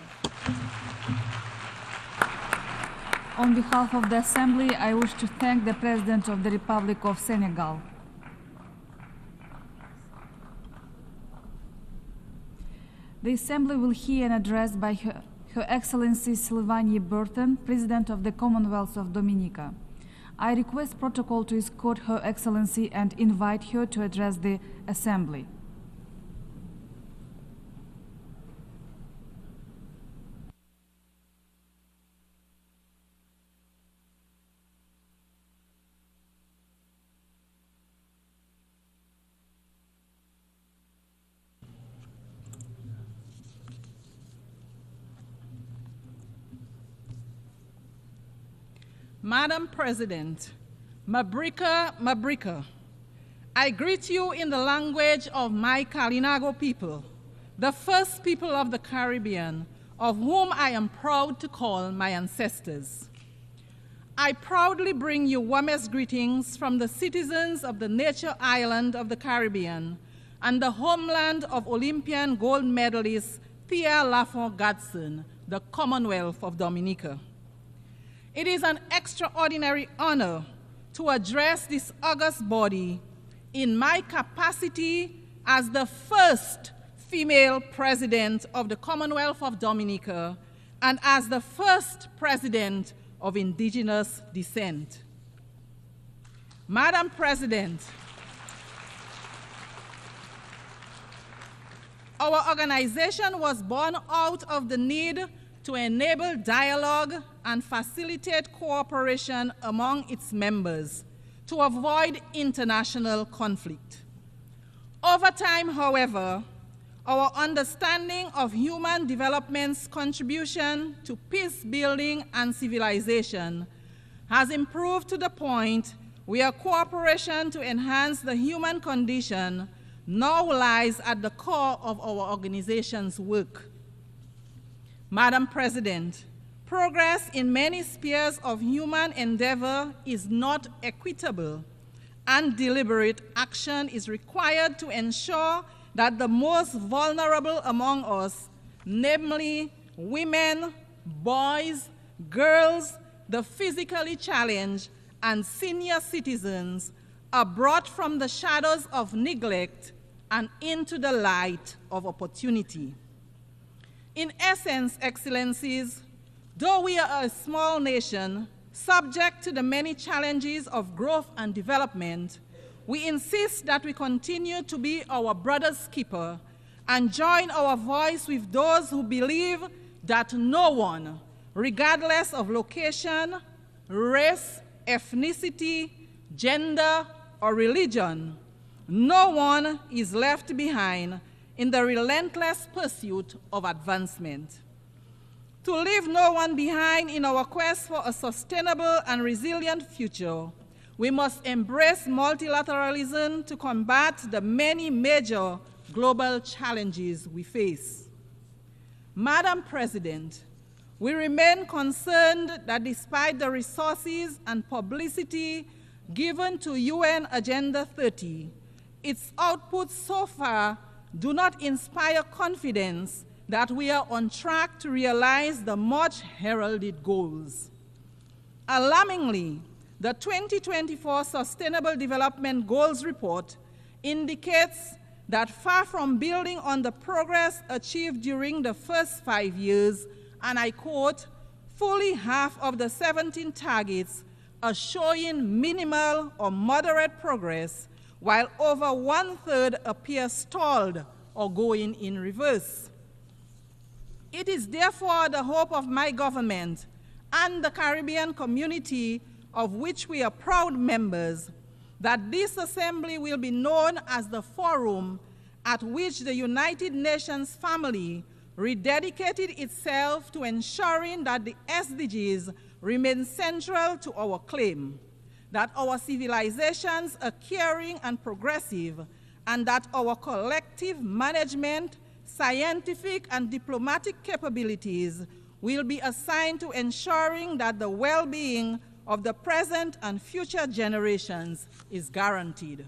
On behalf of the Assembly, I wish to thank the President of the Republic of Senegal. The Assembly will hear an address by Her Excellency Sylvanie Burton, President of the Commonwealth of Dominica. I request protocol to escort Her Excellency and invite her to address the Assembly. Madam President, Mabrika, I greet you in the language of my Kalinago people, the first people of the Caribbean, of whom I am proud to call my ancestors. I proudly bring you warmest greetings from the citizens of the nature island of the Caribbean and the homeland of Olympian gold medalist Thea Lafont Gadson, the Commonwealth of Dominica. It is an extraordinary honor to address this august body in my capacity as the first female president of the Commonwealth of Dominica and as the first president of indigenous descent. Madam President, our organization was born out of the need to enable dialogue and facilitate cooperation among its members to avoid international conflict. Over time, however, our understanding of human development's contribution to peace building and civilization has improved to the point where cooperation to enhance the human condition now lies at the core of our organization's work. Madam President, progress in many spheres of human endeavor is not equitable, and deliberate action is required to ensure that the most vulnerable among us, namely women, boys, girls, the physically challenged, and senior citizens, are brought from the shadows of neglect and into the light of opportunity. In essence, Excellencies, though we are a small nation, subject to the many challenges of growth and development, we insist that we continue to be our brother's keeper and join our voice with those who believe that no one, regardless of location, race, ethnicity, gender, or religion, no one is left behind in the relentless pursuit of advancement. To leave no one behind in our quest for a sustainable and resilient future, We must embrace multilateralism to combat the many major global challenges we face. Madam President, we remain concerned that despite the resources and publicity given to UN Agenda 30, its outputs so far do not inspire confidence that we are on track to realize the much heralded goals. Alarmingly, the 2024 Sustainable Development Goals report indicates that far from building on the progress achieved during the first 5 years, and I quote, fully half of the 17 targets are showing minimal or moderate progress, while over 1/3 appear stalled or going in reverse. It is therefore the hope of my government and the Caribbean community, of which we are proud members, that this assembly will be known as the forum at which the United Nations family rededicated itself to ensuring that the SDGs remain central to our claim, that our civilizations are caring and progressive, and that our collective management, scientific and diplomatic capabilities will be assigned to ensuring that the well-being of the present and future generations is guaranteed.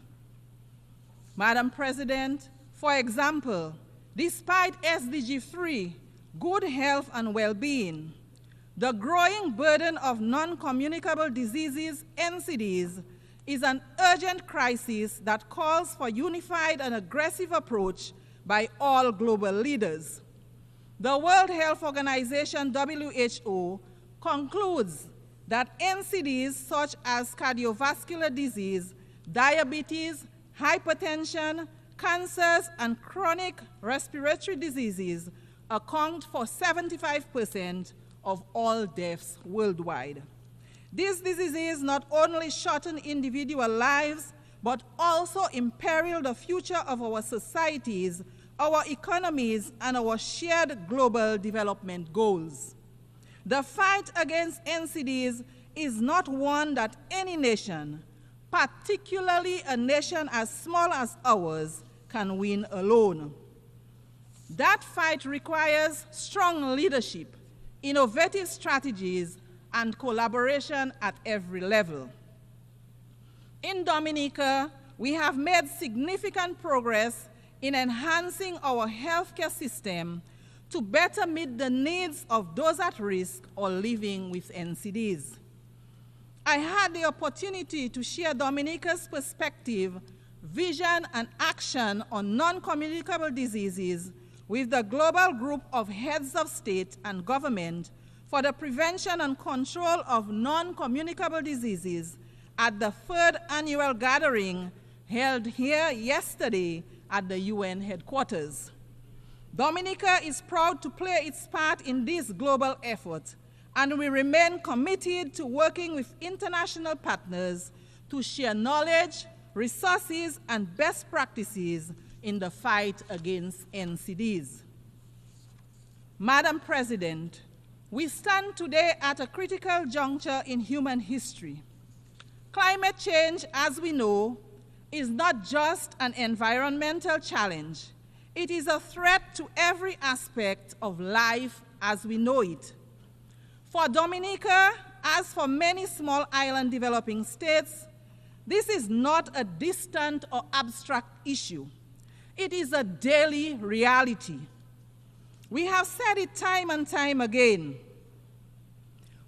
Madam President, for example, despite SDG 3, good health and well-being, the growing burden of non-communicable diseases, NCDs, is an urgent crisis that calls for a unified and aggressive approach by all global leaders. The World Health Organization, WHO, concludes that NCDs such as cardiovascular disease, diabetes, hypertension, cancers, and chronic respiratory diseases account for 75% of all deaths worldwide. These diseases not only shorten individual lives, but also imperil the future of our societies, our economies, and our shared global development goals. The fight against NCDs is not one that any nation, particularly a nation as small as ours, can win alone. That fight requires strong leadership, innovative strategies, and collaboration at every level. In Dominica, we have made significant progress in enhancing our healthcare system to better meet the needs of those at risk or living with NCDs. I had the opportunity to share Dominica's perspective, vision, and action on non-communicable diseases with the global group of heads of state and government for the prevention and control of non-communicable diseases at the 3rd annual gathering held here yesterday at the UN headquarters. Dominica is proud to play its part in this global effort, and we remain committed to working with international partners to share knowledge, resources, and best practices in the fight against NCDs. Madam President, we stand today at a critical juncture in human history. Climate change, as we know, is not just an environmental challenge. It is a threat to every aspect of life as we know it. For Dominica, as for many small island developing states, this is not a distant or abstract issue. It is a daily reality. We have said it time and time again.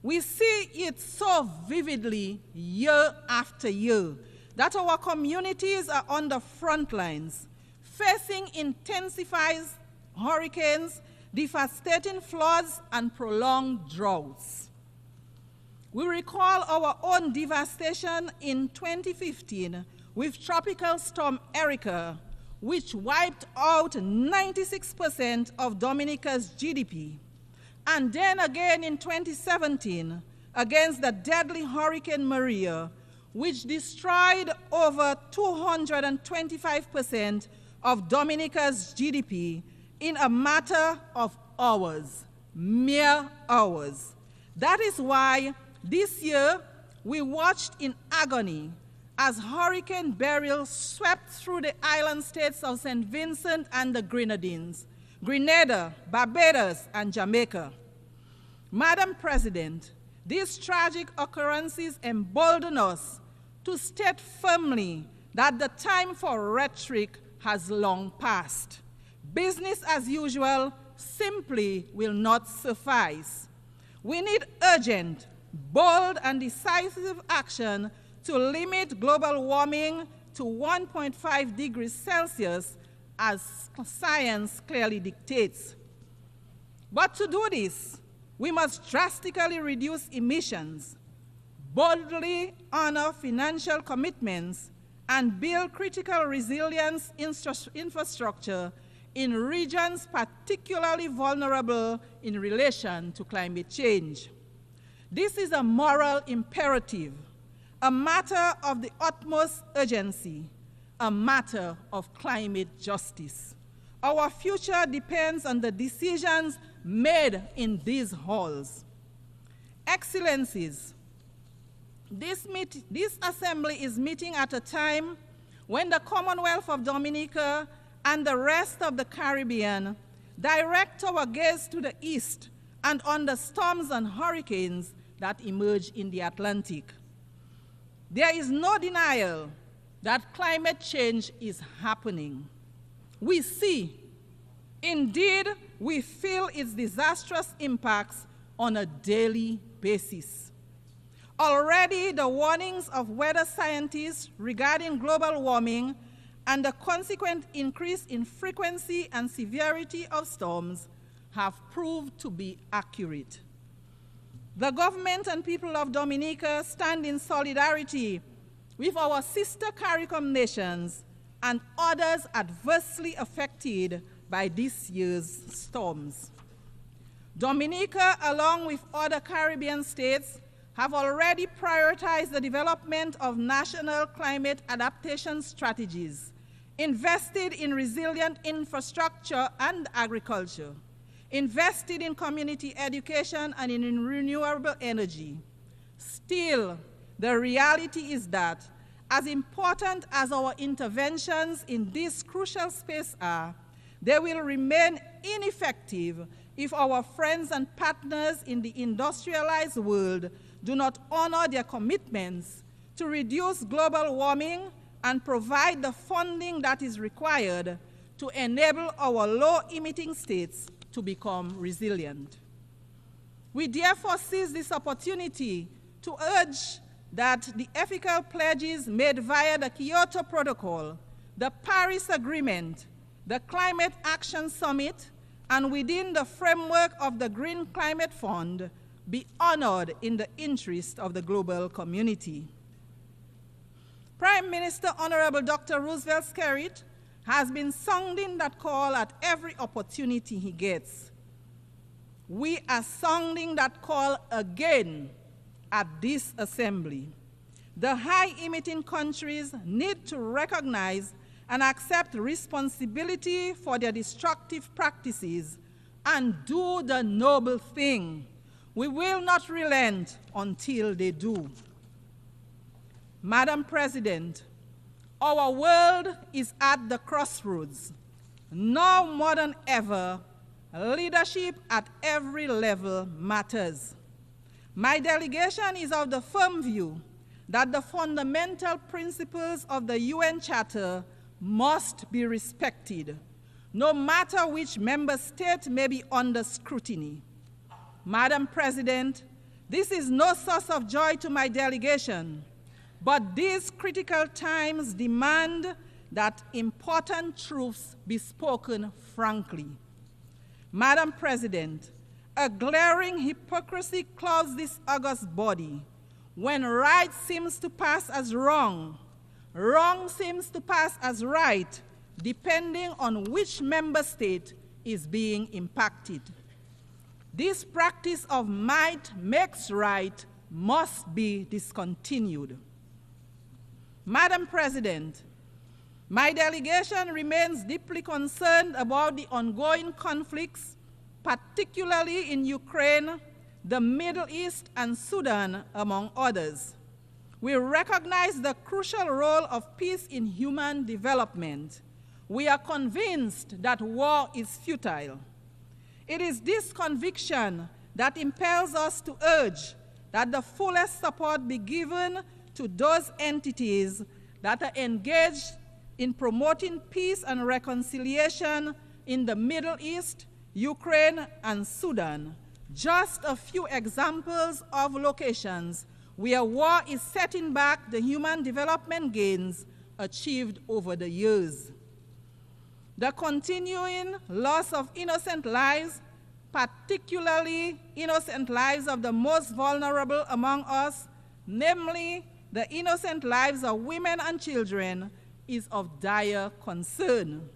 We see it so vividly year after year that our communities are on the front lines, facing intensified hurricanes, devastating floods, and prolonged droughts. We recall our own devastation in 2015 with Tropical Storm Erica, which wiped out 96% of Dominica's GDP. And then again in 2017, against the deadly Hurricane Maria, which destroyed over 225% of Dominica's GDP in a matter of hours, mere hours. That is why this year we watched in agony as Hurricane Beryl swept through the island states of St. Vincent and the Grenadines, Grenada, Barbados, and Jamaica. Madam President, these tragic occurrences embolden us to state firmly that the time for rhetoric has long passed. Business as usual simply will not suffice. We need urgent, bold, and decisive action to limit global warming to 1.5 degrees Celsius as science clearly dictates. But to do this, we must drastically reduce emissions, boldly honor financial commitments, and build critical resilience infrastructure in regions particularly vulnerable in relation to climate change. This is a moral imperative, a matter of the utmost urgency, a matter of climate justice. Our future depends on the decisions made in these halls. Excellencies, this assembly is meeting at a time when the Commonwealth of Dominica and the rest of the Caribbean direct our gaze to the east and on the storms and hurricanes that emerge in the Atlantic. There is no denial that climate change is happening. We see, indeed, we feel its disastrous impacts on a daily basis. Already, the warnings of weather scientists regarding global warming and the consequent increase in frequency and severity of storms have proved to be accurate. The government and people of Dominica stand in solidarity with our sister CARICOM nations and others adversely affected by this year's storms. Dominica, along with other Caribbean states, have already prioritized the development of national climate adaptation strategies, invested in resilient infrastructure and agriculture, invested in community education and in renewable energy. Still, the reality is that, as important as our interventions in this crucial space are, they will remain ineffective if our friends and partners in the industrialized world do not honor their commitments to reduce global warming and provide the funding that is required to enable our low-emitting states to become resilient. We therefore seize this opportunity to urge that the ethical pledges made via the Kyoto Protocol, the Paris Agreement, the Climate Action Summit, and within the framework of the Green Climate Fund be honored in the interest of the global community. Prime Minister Honorable Dr. Roosevelt Skerrit has been sounding that call at every opportunity he gets. We are sounding that call again at this assembly. The high-emitting countries need to recognize and accept responsibility for their destructive practices and do the noble thing. We will not relent until they do. Madam President, our world is at the crossroads. Now more than ever, leadership at every level matters. My delegation is of the firm view that the fundamental principles of the UN Charter must be respected, no matter which member state may be under scrutiny. Madam President, this is no source of joy to my delegation, but these critical times demand that important truths be spoken frankly. Madam President, a glaring hypocrisy clouds this august body. When right seems to pass as wrong, wrong seems to pass as right, depending on which member state is being impacted. This practice of might makes right must be discontinued. Madam President, my delegation remains deeply concerned about the ongoing conflicts, particularly in Ukraine, the Middle East, and Sudan, among others. we recognize the crucial role of peace in human development. We are convinced that war is futile. It is this conviction that impels us to urge that the fullest support be given to those entities that are engaged in promoting peace and reconciliation in the Middle East, Ukraine, and Sudan. Just a few examples of locations where war is setting back the human development gains achieved over the years. The continuing loss of innocent lives, particularly innocent lives of the most vulnerable among us, namely the innocent lives of women and children, is of dire concern.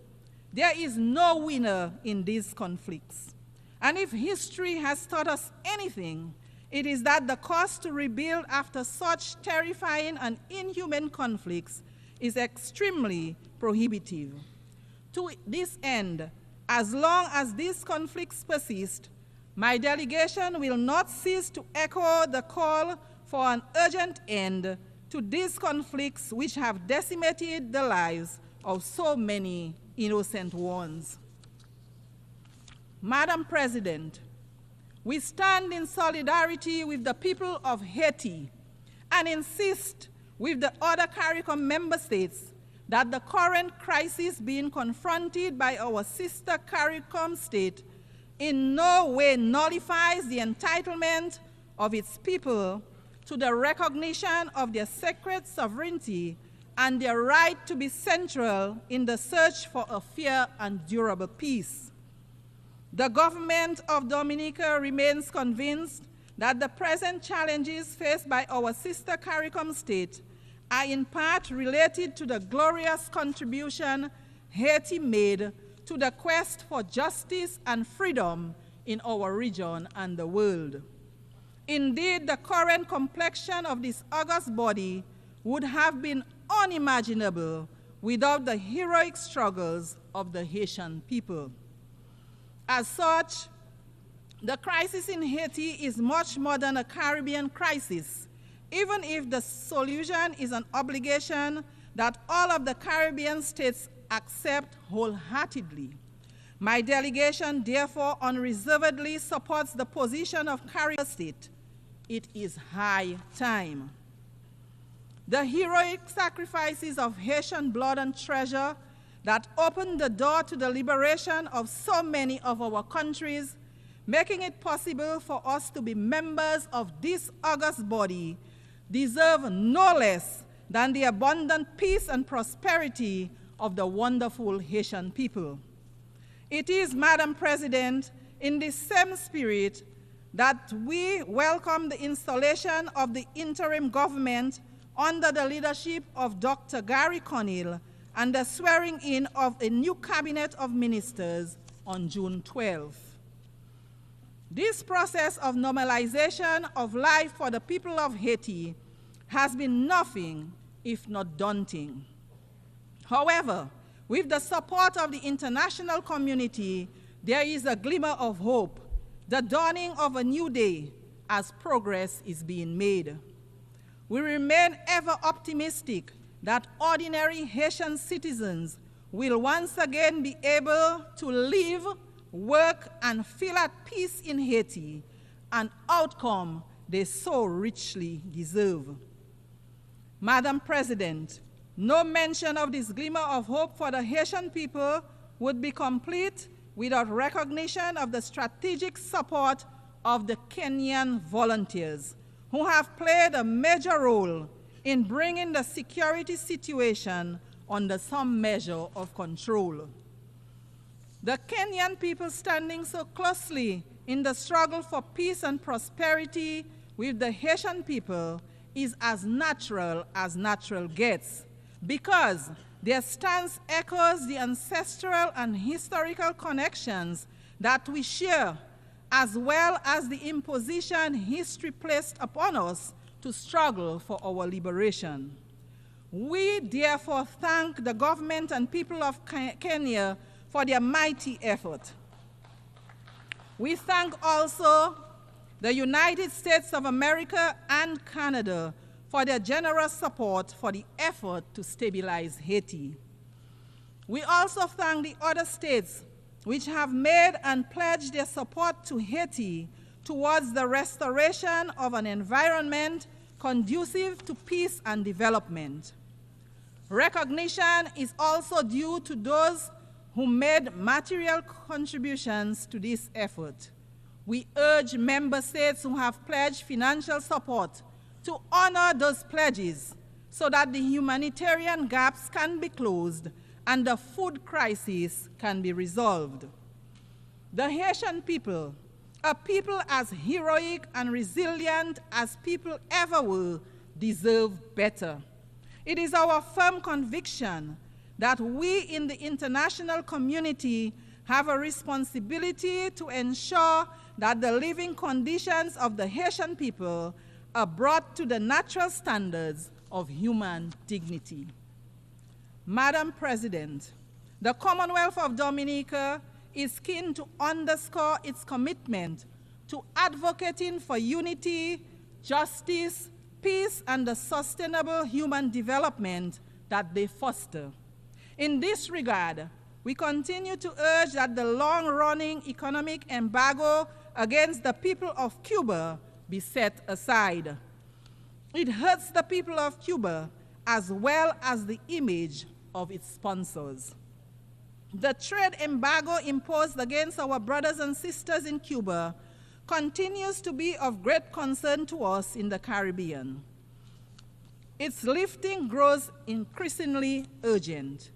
There is no winner in these conflicts. And if history has taught us anything, it is that the cost to rebuild after such terrifying and inhuman conflicts is extremely prohibitive. To this end, as long as these conflicts persist, my delegation will not cease to echo the call for an urgent end to these conflicts which have decimated the lives of so many innocent ones. Madam President, we stand in solidarity with the people of Haiti and insist with the other CARICOM member states that the current crisis being confronted by our sister CARICOM state in no way nullifies the entitlement of its people to the recognition of their sacred sovereignty and their right to be central in the search for a fair and durable peace. The government of Dominica remains convinced that the present challenges faced by our sister CARICOM state are in part related to the glorious contribution Haiti made to the quest for justice and freedom in our region and the world. Indeed, the current complexion of this august body would have been unimaginable without the heroic struggles of the Haitian people. As such, the crisis in Haiti is much more than a Caribbean crisis, even if the solution is an obligation that all of the Caribbean states accept wholeheartedly. My delegation therefore unreservedly supports the position of CARICOM state. It is high time. The heroic sacrifices of Haitian blood and treasure that opened the door to the liberation of so many of our countries, making it possible for us to be members of this august body, deserve no less than the abundant peace and prosperity of the wonderful Haitian people. It is, Madam President, in this same spirit that we welcome the installation of the interim government under the leadership of Dr. Gary Conil and the swearing in of a new cabinet of ministers on June 12th. This process of normalization of life for the people of Haiti has been nothing if not daunting. However, with the support of the international community, there is a glimmer of hope, the dawning of a new day as progress is being made. We remain ever optimistic that ordinary Haitian citizens will once again be able to live, work, and feel at peace in Haiti, an outcome they so richly deserve. Madam President, no mention of this glimmer of hope for the Haitian people would be complete without recognition of the strategic support of the Kenyan volunteers, who have played a major role in bringing the security situation under some measure of control. The Kenyan people standing so closely in the struggle for peace and prosperity with the Haitian people is as natural gets, because their stance echoes the ancestral and historical connections that we share, as well as the imposition history placed upon us to struggle for our liberation. We therefore thank the government and people of Kenya for their mighty effort. We thank also the United States of America and Canada for their generous support for the effort to stabilize Haiti. We also thank the other states which have made and pledged their support to Haiti towards the restoration of an environment conducive to peace and development. Recognition is also due to those who made material contributions to this effort. We urge member states who have pledged financial support to honor those pledges so that the humanitarian gaps can be closed and the food crisis can be resolved. The Haitian people, a people as heroic and resilient as people ever were, deserve better. It is our firm conviction that we in the international community have a responsibility to ensure that the living conditions of the Haitian people are brought to the natural standards of human dignity. Madam President, the Commonwealth of Dominica is keen to underscore its commitment to advocating for unity, justice, peace, and the sustainable human development that they foster. In this regard, we continue to urge that the long-running economic embargo against the people of Cuba be set aside. It hurts the people of Cuba as well as the image of its sponsors. The trade embargo imposed against our brothers and sisters in Cuba continues to be of great concern to us in the Caribbean. Its lifting grows increasingly urgent.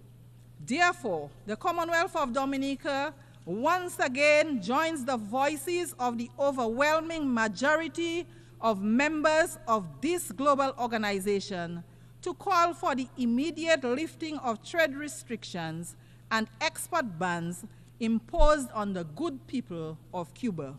Therefore, the Commonwealth of Dominica once again joins the voices of the overwhelming majority of members of this global organization to call for the immediate lifting of trade restrictions and export bans imposed on the good people of Cuba.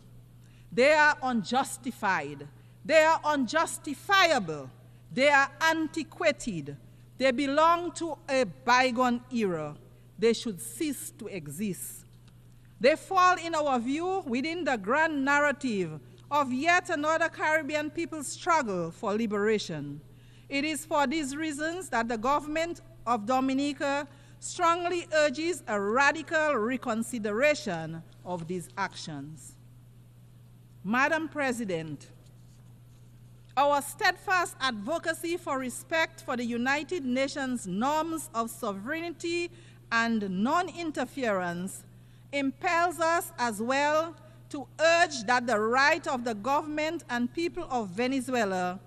They are unjustified, they are unjustifiable, they are antiquated, they belong to a bygone era. They should cease to exist. They fall, in our view, within the grand narrative of yet another Caribbean people's struggle for liberation. It is for these reasons that the government of Dominica strongly urges a radical reconsideration of these actions. Madam President, our steadfast advocacy for respect for the United Nations norms of sovereignty and non-interference impels us as well to urge that the right of the government and people of Venezuela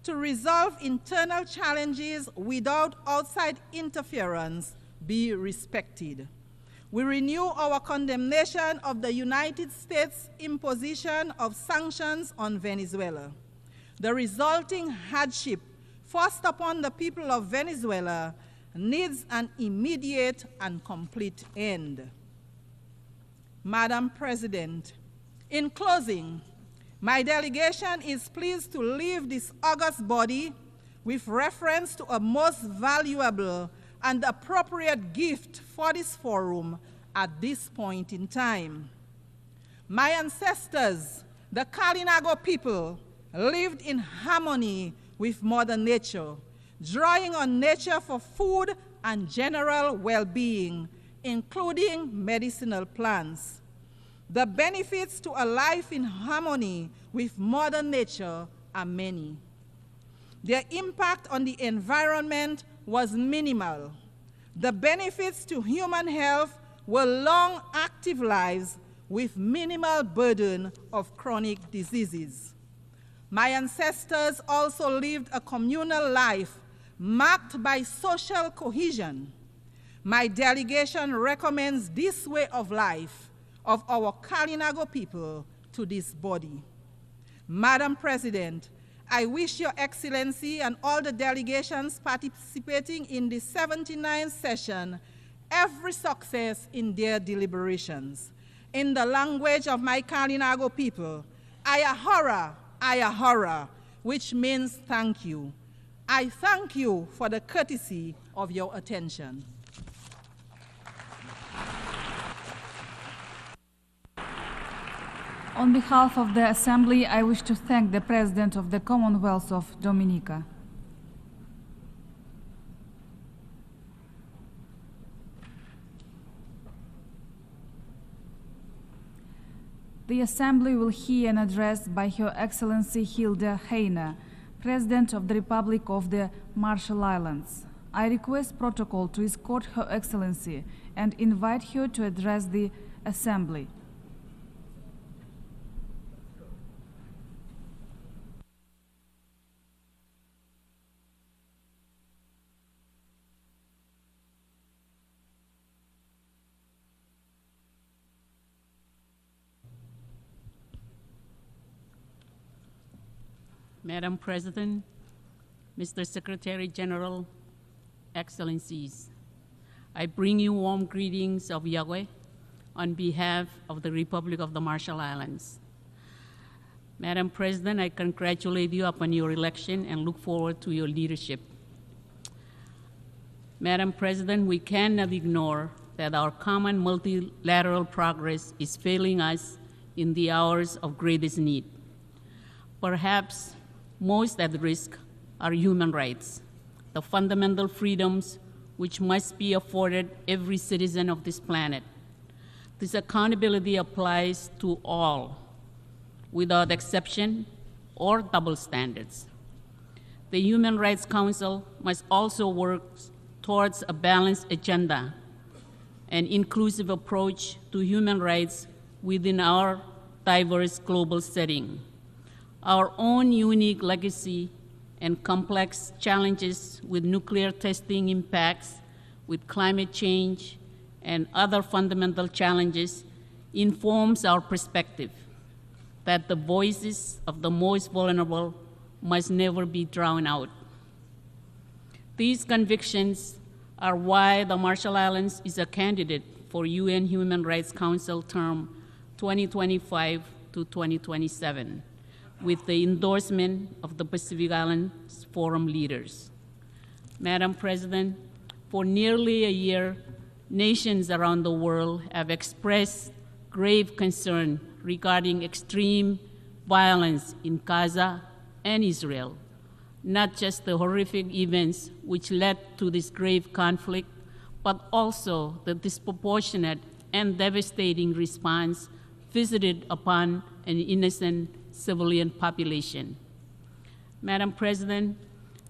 to resolve internal challenges without outside interference be respected. We renew our condemnation of the United States' imposition of sanctions on Venezuela. The resulting hardship forced upon the people of Venezuela needs an immediate and complete end. Madam President, in closing, my delegation is pleased to leave this august body with reference to a most valuable and appropriate gift for this forum at this point in time. My ancestors, the Kalinago people, lived in harmony with Mother Nature, drawing on nature for food and general well-being, including medicinal plants. The benefits to a life in harmony with Mother Nature are many. Their impact on the environment was minimal. The benefits to human health were long, active lives with minimal burden of chronic diseases. My ancestors also lived a communal life marked by social cohesion. My delegation recommends this way of life of our Kalinago people to this body. Madam President, I wish Your Excellency and all the delegations participating in the 79th session every success in their deliberations. In the language of my Kalinago people, Ayahara, which means thank you. I thank you for the courtesy of your attention. On behalf of the Assembly, I wish to thank the President of the Commonwealth of Dominica. The Assembly will hear an address by Her Excellency Hilde Heine, President of the Republic of the Marshall Islands. I request protocol to escort Her Excellency and invite her to address the Assembly. Madam President, Mr. Secretary General, Excellencies, I bring you warm greetings of Yahweh on behalf of the Republic of the Marshall Islands. Madam President, I congratulate you upon your election and look forward to your leadership. Madam President, we cannot ignore that our common multilateral progress is failing us in the hours of greatest need. Perhaps most at risk are human rights, the fundamental freedoms which must be afforded every citizen of this planet. This accountability applies to all, without exception or double standards. The Human Rights Council must also work towards a balanced agenda, an inclusive approach to human rights within our diverse global setting. Our own unique legacy and complex challenges with nuclear testing impacts, with climate change, and other fundamental challenges informs our perspective that the voices of the most vulnerable must never be drowned out. These convictions are why the Marshall Islands is a candidate for UN Human Rights Council term 2025 to 2027. With the endorsement of the Pacific Islands Forum leaders. Madam President, for nearly a year, nations around the world have expressed grave concern regarding extreme violence in Gaza and Israel, not just the horrific events which led to this grave conflict, but also the disproportionate and devastating response visited upon an innocent civilian population. Madam President,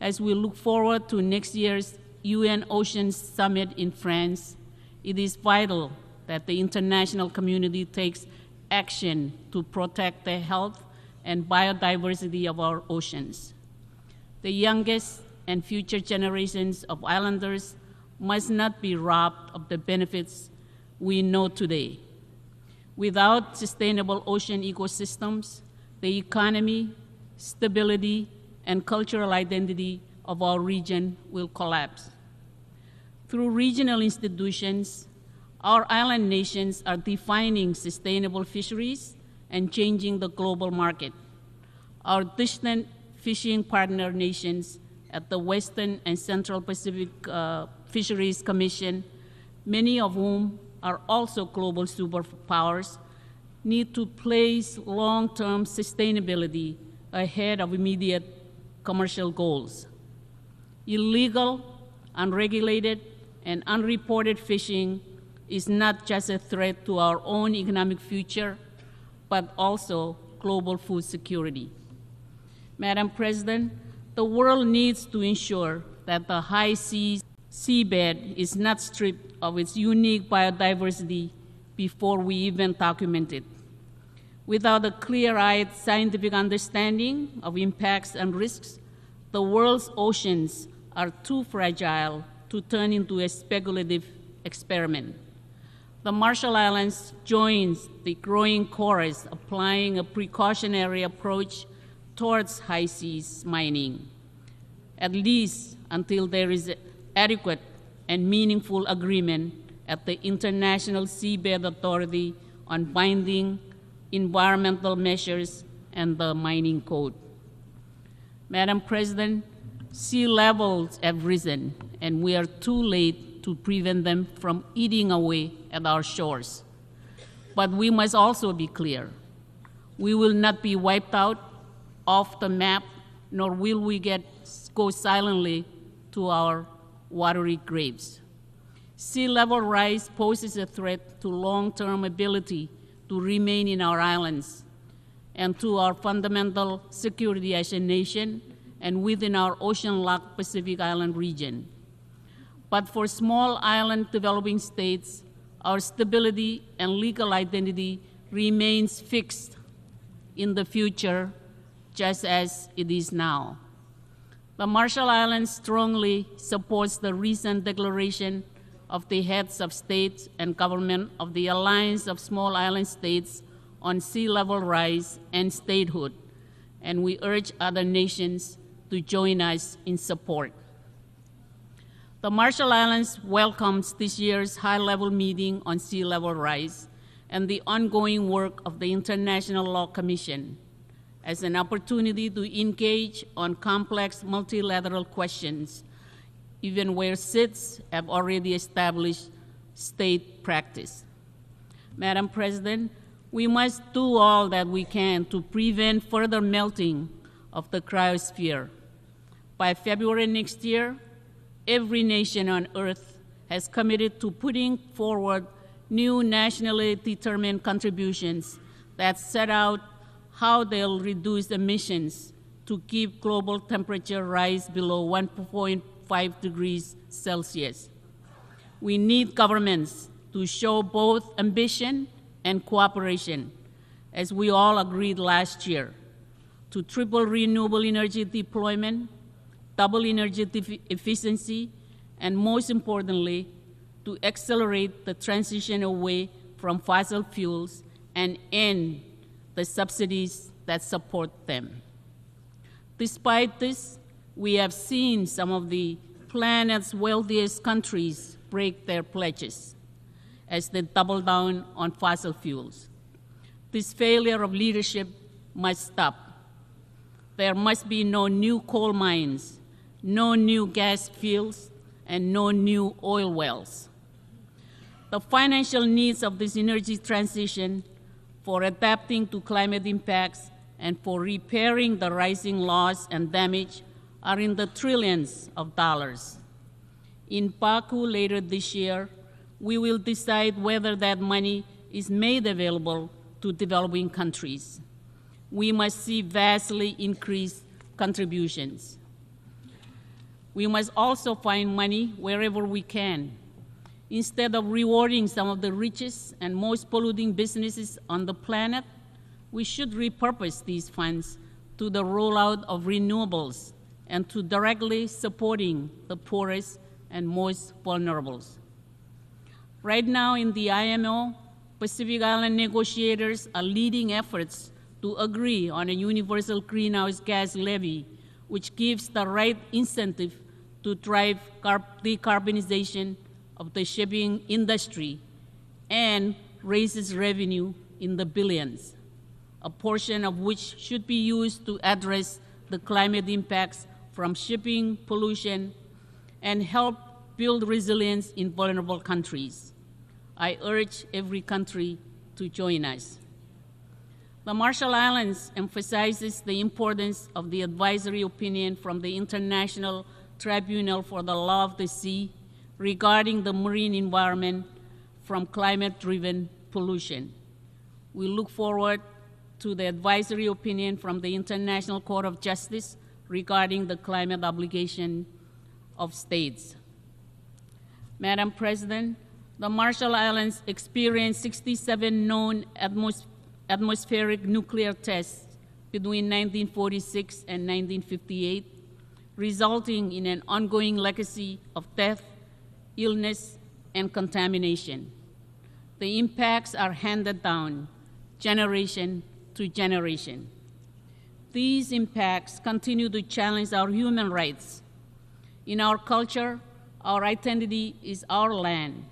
as we look forward to next year's UN Oceans Summit in France, it is vital that the international community takes action to protect the health and biodiversity of our oceans. The youngest and future generations of islanders must not be robbed of the benefits we know today. Without sustainable ocean ecosystems, the economy, stability, and cultural identity of our region will collapse. Through regional institutions, our island nations are defining sustainable fisheries and changing the global market. Our distant fishing partner nations at the Western and Central Pacific Fisheries Commission, many of whom are also global superpowers, need to place long-term sustainability ahead of immediate commercial goals. Illegal, unregulated, and unreported fishing is not just a threat to our own economic future, but also global food security. Madam President, the world needs to ensure that the high seas seabed is not stripped of its unique biodiversity before we even document it. Without a clear-eyed scientific understanding of impacts and risks, the world's oceans are too fragile to turn into a speculative experiment. The Marshall Islands joins the growing chorus applying a precautionary approach towards high seas mining, at least until there is adequate and meaningful agreement at the International Seabed Authority on binding environmental measures and the mining code. Madam President, sea levels have risen, and we are too late to prevent them from eating away at our shores. But we must also be clear. We will not be wiped out off the map, nor will we go silently to our watery graves. Sea level rise poses a threat to long-term ability to remain in our islands and to our fundamental security as a nation and within our ocean-locked Pacific Island region. But for small island developing states, our stability and legal identity remains fixed in the future, just as it is now. The Marshall Islands strongly supports the recent declaration of the heads of state and government of the Alliance of Small Island States on Sea Level Rise and Statehood, and we urge other nations to join us in support. The Marshall Islands welcomes this year's high-level meeting on sea level rise and the ongoing work of the International Law Commission as an opportunity to engage on complex multilateral questions, even where SIDS have already established state practice. Madam President, we must do all that we can to prevent further melting of the cryosphere. By February next year, every nation on Earth has committed to putting forward new nationally determined contributions that set out how they'll reduce emissions to keep global temperature rise below 1.5 degrees Celsius. We need governments to show both ambition and cooperation, as we all agreed last year, to triple renewable energy deployment, double energy efficiency, and most importantly, to accelerate the transition away from fossil fuels and end the subsidies that support them. Despite this, we have seen some of the planet's wealthiest countries break their pledges as they double down on fossil fuels. This failure of leadership must stop. There must be no new coal mines, no new gas fields, and no new oil wells. The financial needs of this energy transition for adapting to climate impacts and for repairing the rising loss and damage are in the trillions of dollars. In Baku later this year, we will decide whether that money is made available to developing countries. We must see vastly increased contributions. We must also find money wherever we can. Instead of rewarding some of the richest and most polluting businesses on the planet, we should repurpose these funds to the rollout of renewables and to directly supporting the poorest and most vulnerable. Right now in the IMO, Pacific Island negotiators are leading efforts to agree on a universal greenhouse gas levy, which gives the right incentive to drive decarbonization of the shipping industry and raises revenue in the billions, a portion of which should be used to address the climate impacts from shipping pollution and help build resilience in vulnerable countries. I urge every country to join us. The Marshall Islands emphasizes the importance of the advisory opinion from the International Tribunal for the Law of the Sea regarding the marine environment from climate-driven pollution. We look forward to the advisory opinion from the International Court of Justice regarding the climate obligation of states. Madam President, the Marshall Islands experienced 67 known atmospheric nuclear tests between 1946 and 1958, resulting in an ongoing legacy of death, illness, and contamination. The impacts are handed down generation to generation. These impacts continue to challenge our human rights. In our culture, our identity is our land.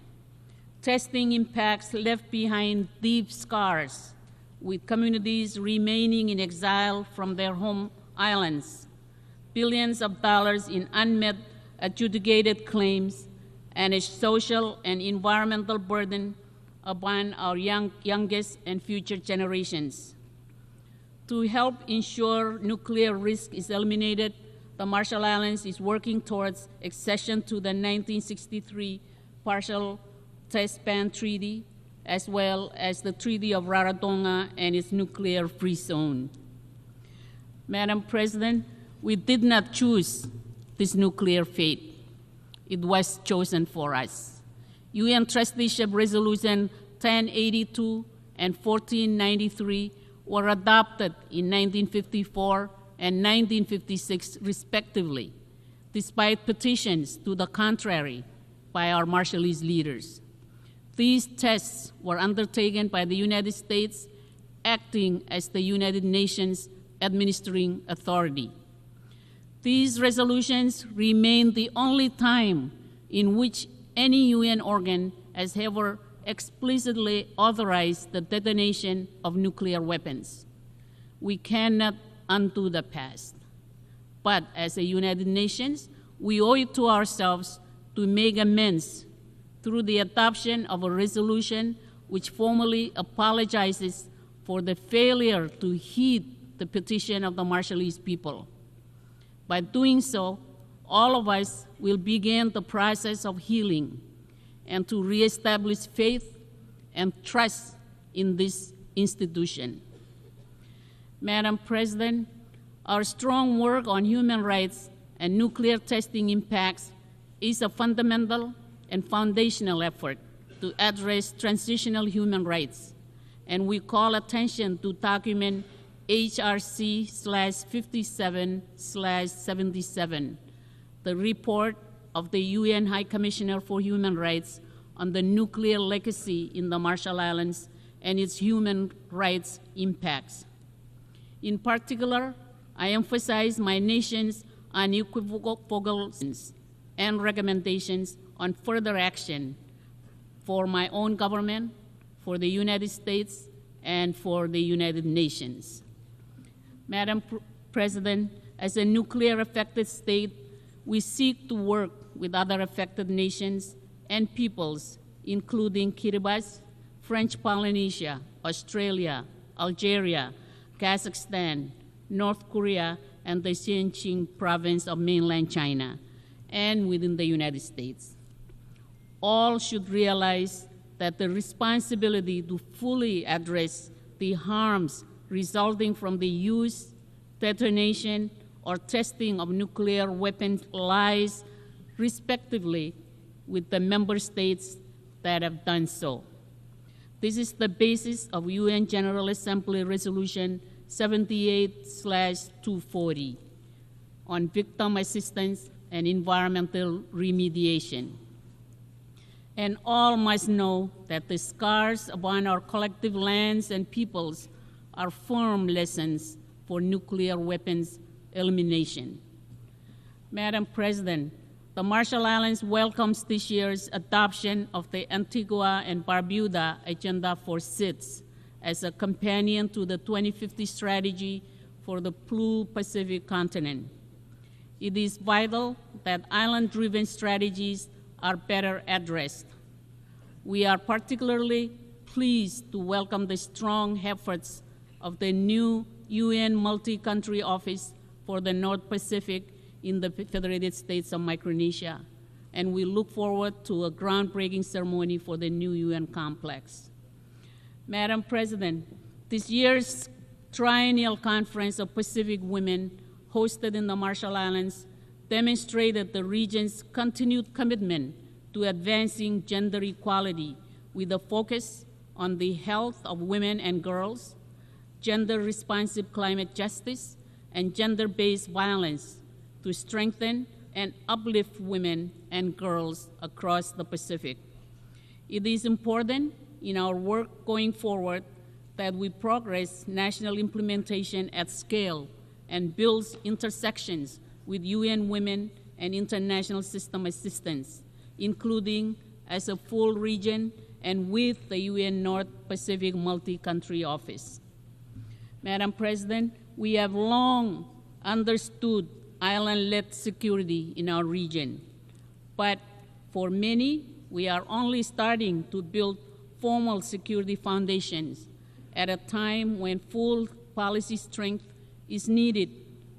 Testing impacts left behind deep scars, with communities remaining in exile from their home islands, billions of dollars in unmet adjudicated claims, and a social and environmental burden upon our youngest and future generations. To help ensure nuclear risk is eliminated, the Marshall Islands is working towards accession to the 1963 Partial Test Ban Treaty as well as the Treaty of Rarotonga and its nuclear-free zone. Madam President, we did not choose this nuclear fate. It was chosen for us. UN Trusteeship Resolution 1082 and 1493 were adopted in 1954 and 1956 respectively, despite petitions to the contrary by our Marshallese leaders. These tests were undertaken by the United States, acting as the United Nations administering authority. These resolutions remain the only time in which any UN organ has ever explicitly authorized the detonation of nuclear weapons. We cannot undo the past, but as a United Nations, we owe it to ourselves to make amends through the adoption of a resolution which formally apologizes for the failure to heed the petition of the Marshallese people. By doing so, all of us will begin the process of healing and to reestablish faith and trust in this institution. Madam President, our strong work on human rights and nuclear testing impacts is a fundamental and foundational effort to address transitional human rights, and we call attention to document HRC/57/77, the report of the UN High Commissioner for Human Rights on the nuclear legacy in the Marshall Islands and its human rights impacts. In particular, I emphasize my nation's unequivocal and recommendations on further action for my own government, for the United States, and for the United Nations. Madam President, as a nuclear-affected state, we seek to work with other affected nations and peoples, including Kiribati, French Polynesia, Australia, Algeria, Kazakhstan, North Korea, and the Xinjiang province of mainland China, and within the United States. All should realize that the responsibility to fully address the harms resulting from the use, detonation, or testing of nuclear weapons lies, respectively, with the member states that have done so. This is the basis of UN General Assembly Resolution 78/240 on victim assistance and environmental remediation. And all must know that the scars upon our collective lands and peoples are firm lessons for nuclear weapons elimination. Madam President, the Marshall Islands welcomes this year's adoption of the Antigua and Barbuda Agenda for SIDS as a companion to the 2050 strategy for the Blue Pacific continent. It is vital that island-driven strategies are better addressed. We are particularly pleased to welcome the strong efforts of the new UN Multi-Country Office for the North Pacific in the Federated States of Micronesia, and we look forward to a groundbreaking ceremony for the new UN complex. Madam President, this year's Triennial Conference of Pacific Women hosted in the Marshall Islands demonstrated the region's continued commitment to advancing gender equality with a focus on the health of women and girls, gender-responsive climate justice, and gender-based violence to strengthen and uplift women and girls across the Pacific. It is important in our work going forward that we progress national implementation at scale and build intersections with UN Women and international system assistance, including as a full region and with the UN North Pacific Multi-Country Office. Madam President, we have long understood island-led security in our region, but for many, we are only starting to build formal security foundations at a time when full policy strength is needed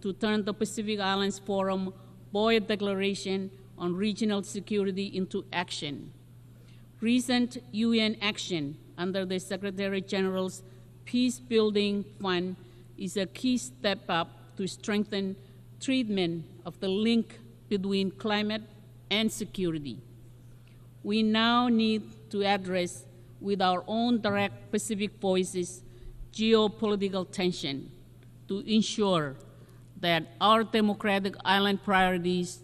to turn the Pacific Islands Forum Boyd Declaration on Regional Security into action. Recent UN action under the Secretary General's Peace Building Fund is a key step up to strengthen treatment of the link between climate and security. We now need to address with our own direct Pacific voices geopolitical tension to ensure that our democratic island priorities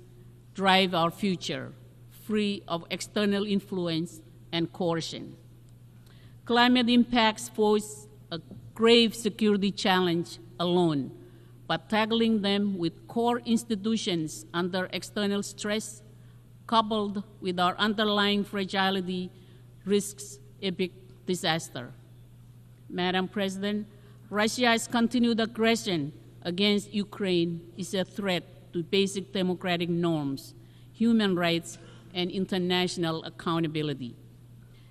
drive our future, free of external influence and coercion. Climate impacts pose a grave security challenge alone, but tackling them with core institutions under external stress, coupled with our underlying fragility, risks epic disaster. Madam President, Russia's continued aggression against Ukraine is a threat to basic democratic norms, human rights, and international accountability.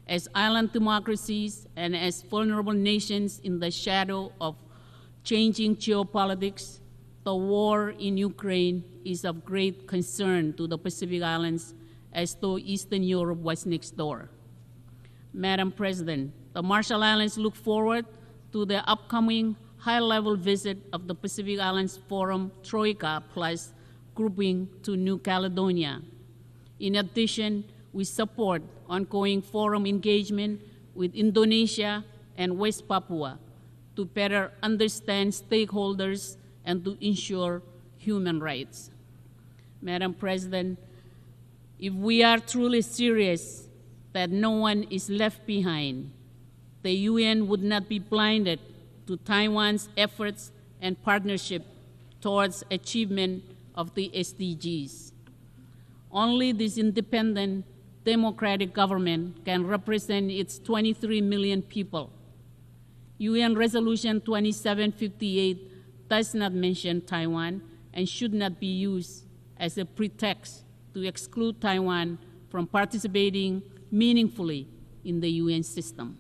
As island democracies and as vulnerable nations in the shadow of changing geopolitics, the war in Ukraine is of great concern to the Pacific Islands, as though Eastern Europe was next door. Madam President, the Marshall Islands look forward to the upcoming high-level visit of the Pacific Islands Forum Troika Plus grouping to New Caledonia. In addition, we support ongoing forum engagement with Indonesia and West Papua to better understand stakeholders and to ensure human rights. Madam President, if we are truly serious that no one is left behind, the UN would not be blinded to Taiwan's efforts and partnership towards achievement of the SDGs. Only this independent, democratic government can represent its 23 million people. UN Resolution 2758 does not mention Taiwan and should not be used as a pretext to exclude Taiwan from participating meaningfully in the UN system.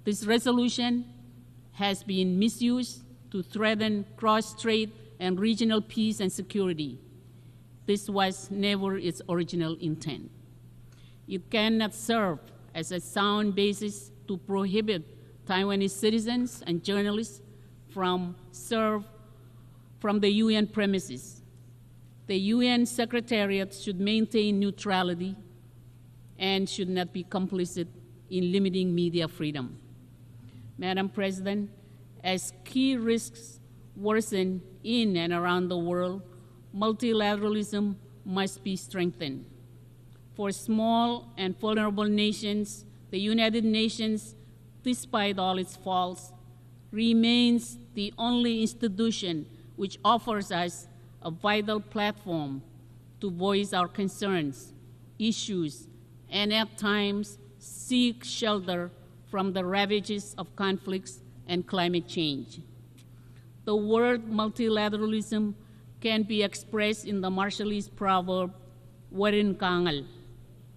This resolution has been misused to threaten cross-strait and regional peace and security. This was never its original intent. It cannot serve as a sound basis to prohibit Taiwanese citizens and journalists from the UN premises. The UN Secretariat should maintain neutrality and should not be complicit in limiting media freedom. Madam President, as key risks worsen in and around the world, multilateralism must be strengthened. For small and vulnerable nations, the United Nations, despite all its faults, remains the only institution which offers us a vital platform to voice our concerns, issues, and at times seek shelter from the ravages of conflicts and climate change. The word multilateralism can be expressed in the Marshallese proverb, "Warin kangal,"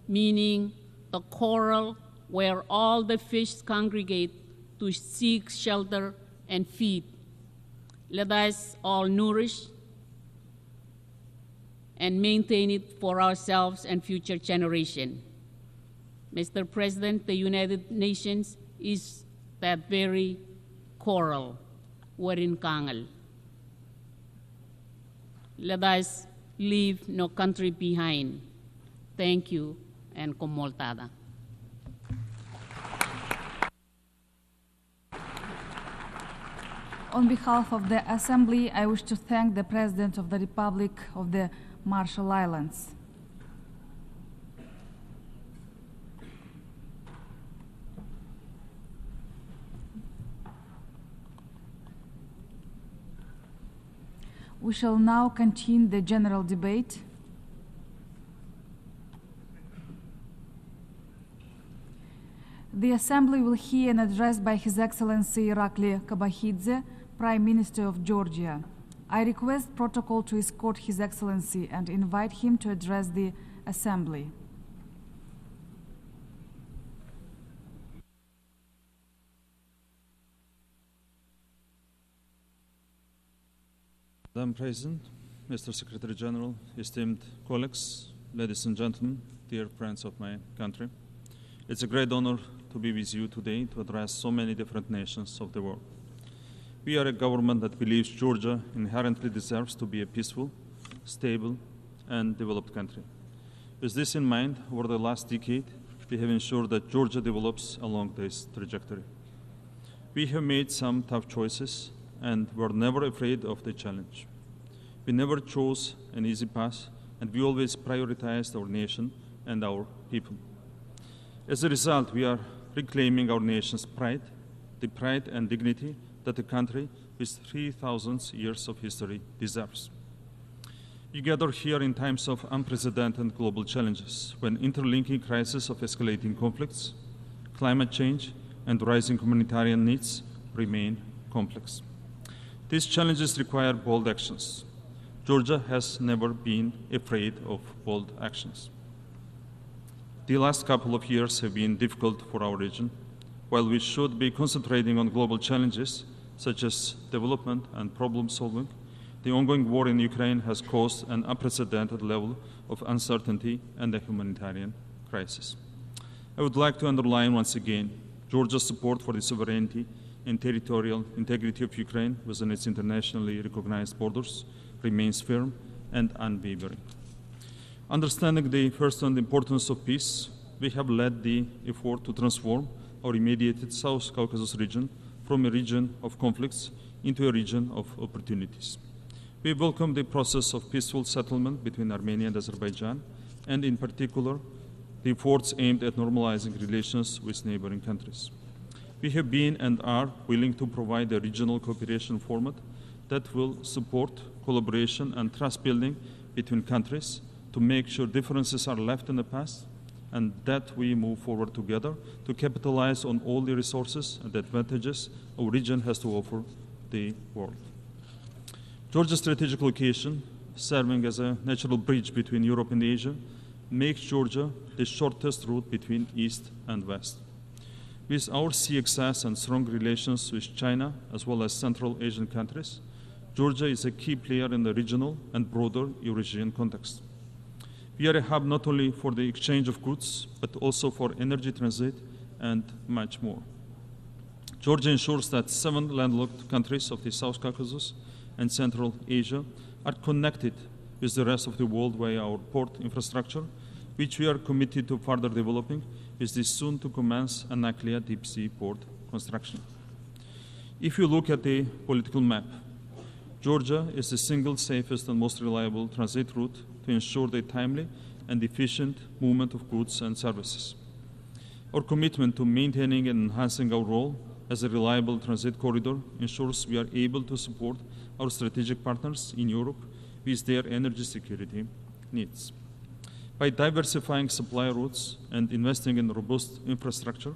meaning the coral where all the fish congregate to seek shelter and feed. Let us all nourish and maintain it for ourselves and future generations. Mr. President, the United Nations is that very coral, Warin kangal. Let us leave no country behind. Thank you, and komoltada. On behalf of the Assembly, I wish to thank the President of the Republic of the Marshall Islands. We shall now continue the general debate. The Assembly will hear an address by His Excellency Irakli Kabahidze, Prime Minister of Georgia. I request protocol to escort His Excellency and invite him to address the Assembly. Madam President, Mr. Secretary General, esteemed colleagues, ladies and gentlemen, dear friends of my country, It's a great honor to be with you today to address so many different nations of the world. We are a government that believes Georgia inherently deserves to be a peaceful, stable, and developed country. With this in mind, over the last decade, we have ensured that Georgia develops along this trajectory. We have made some tough choices and were never afraid of the challenge. We never chose an easy path, and we always prioritized our nation and our people. As a result, we are reclaiming our nation's pride, the pride and dignity that a country with 3,000 years of history deserves. We gather here in times of unprecedented global challenges, when interlinking crises of escalating conflicts, climate change, and rising humanitarian needs remain complex. These challenges require bold actions. Georgia has never been afraid of bold actions. The last couple of years have been difficult for our region. While we should be concentrating on global challenges such as development and problem solving, the ongoing war in Ukraine has caused an unprecedented level of uncertainty and a humanitarian crisis. I would like to underline once again Georgia's support for the sovereignty and territorial integrity of Ukraine within its internationally recognized borders remains firm and unwavering. Understanding the first-hand importance of peace, we have led the effort to transform our immediate South Caucasus region from a region of conflicts into a region of opportunities. We welcome the process of peaceful settlement between Armenia and Azerbaijan, and in particular, the efforts aimed at normalizing relations with neighboring countries. We have been and are willing to provide a regional cooperation format that will support collaboration and trust building between countries to make sure differences are left in the past and that we move forward together to capitalize on all the resources and advantages our region has to offer the world. Georgia's strategic location, serving as a natural bridge between Europe and Asia, makes Georgia the shortest route between East and West. With our sea access and strong relations with China, as well as Central Asian countries, Georgia is a key player in the regional and broader Eurasian context. We are a hub not only for the exchange of goods, but also for energy transit and much more. Georgia ensures that 7 landlocked countries of the South Caucasus and Central Asia are connected with the rest of the world via our port infrastructure, which we are committed to further developing with the soon-to-commence Anaklia deep-sea port construction. If you look at the political map, Georgia is the single safest and most reliable transit route to ensure the timely and efficient movement of goods and services. Our commitment to maintaining and enhancing our role as a reliable transit corridor ensures we are able to support our strategic partners in Europe with their energy security needs. By diversifying supply routes and investing in robust infrastructure,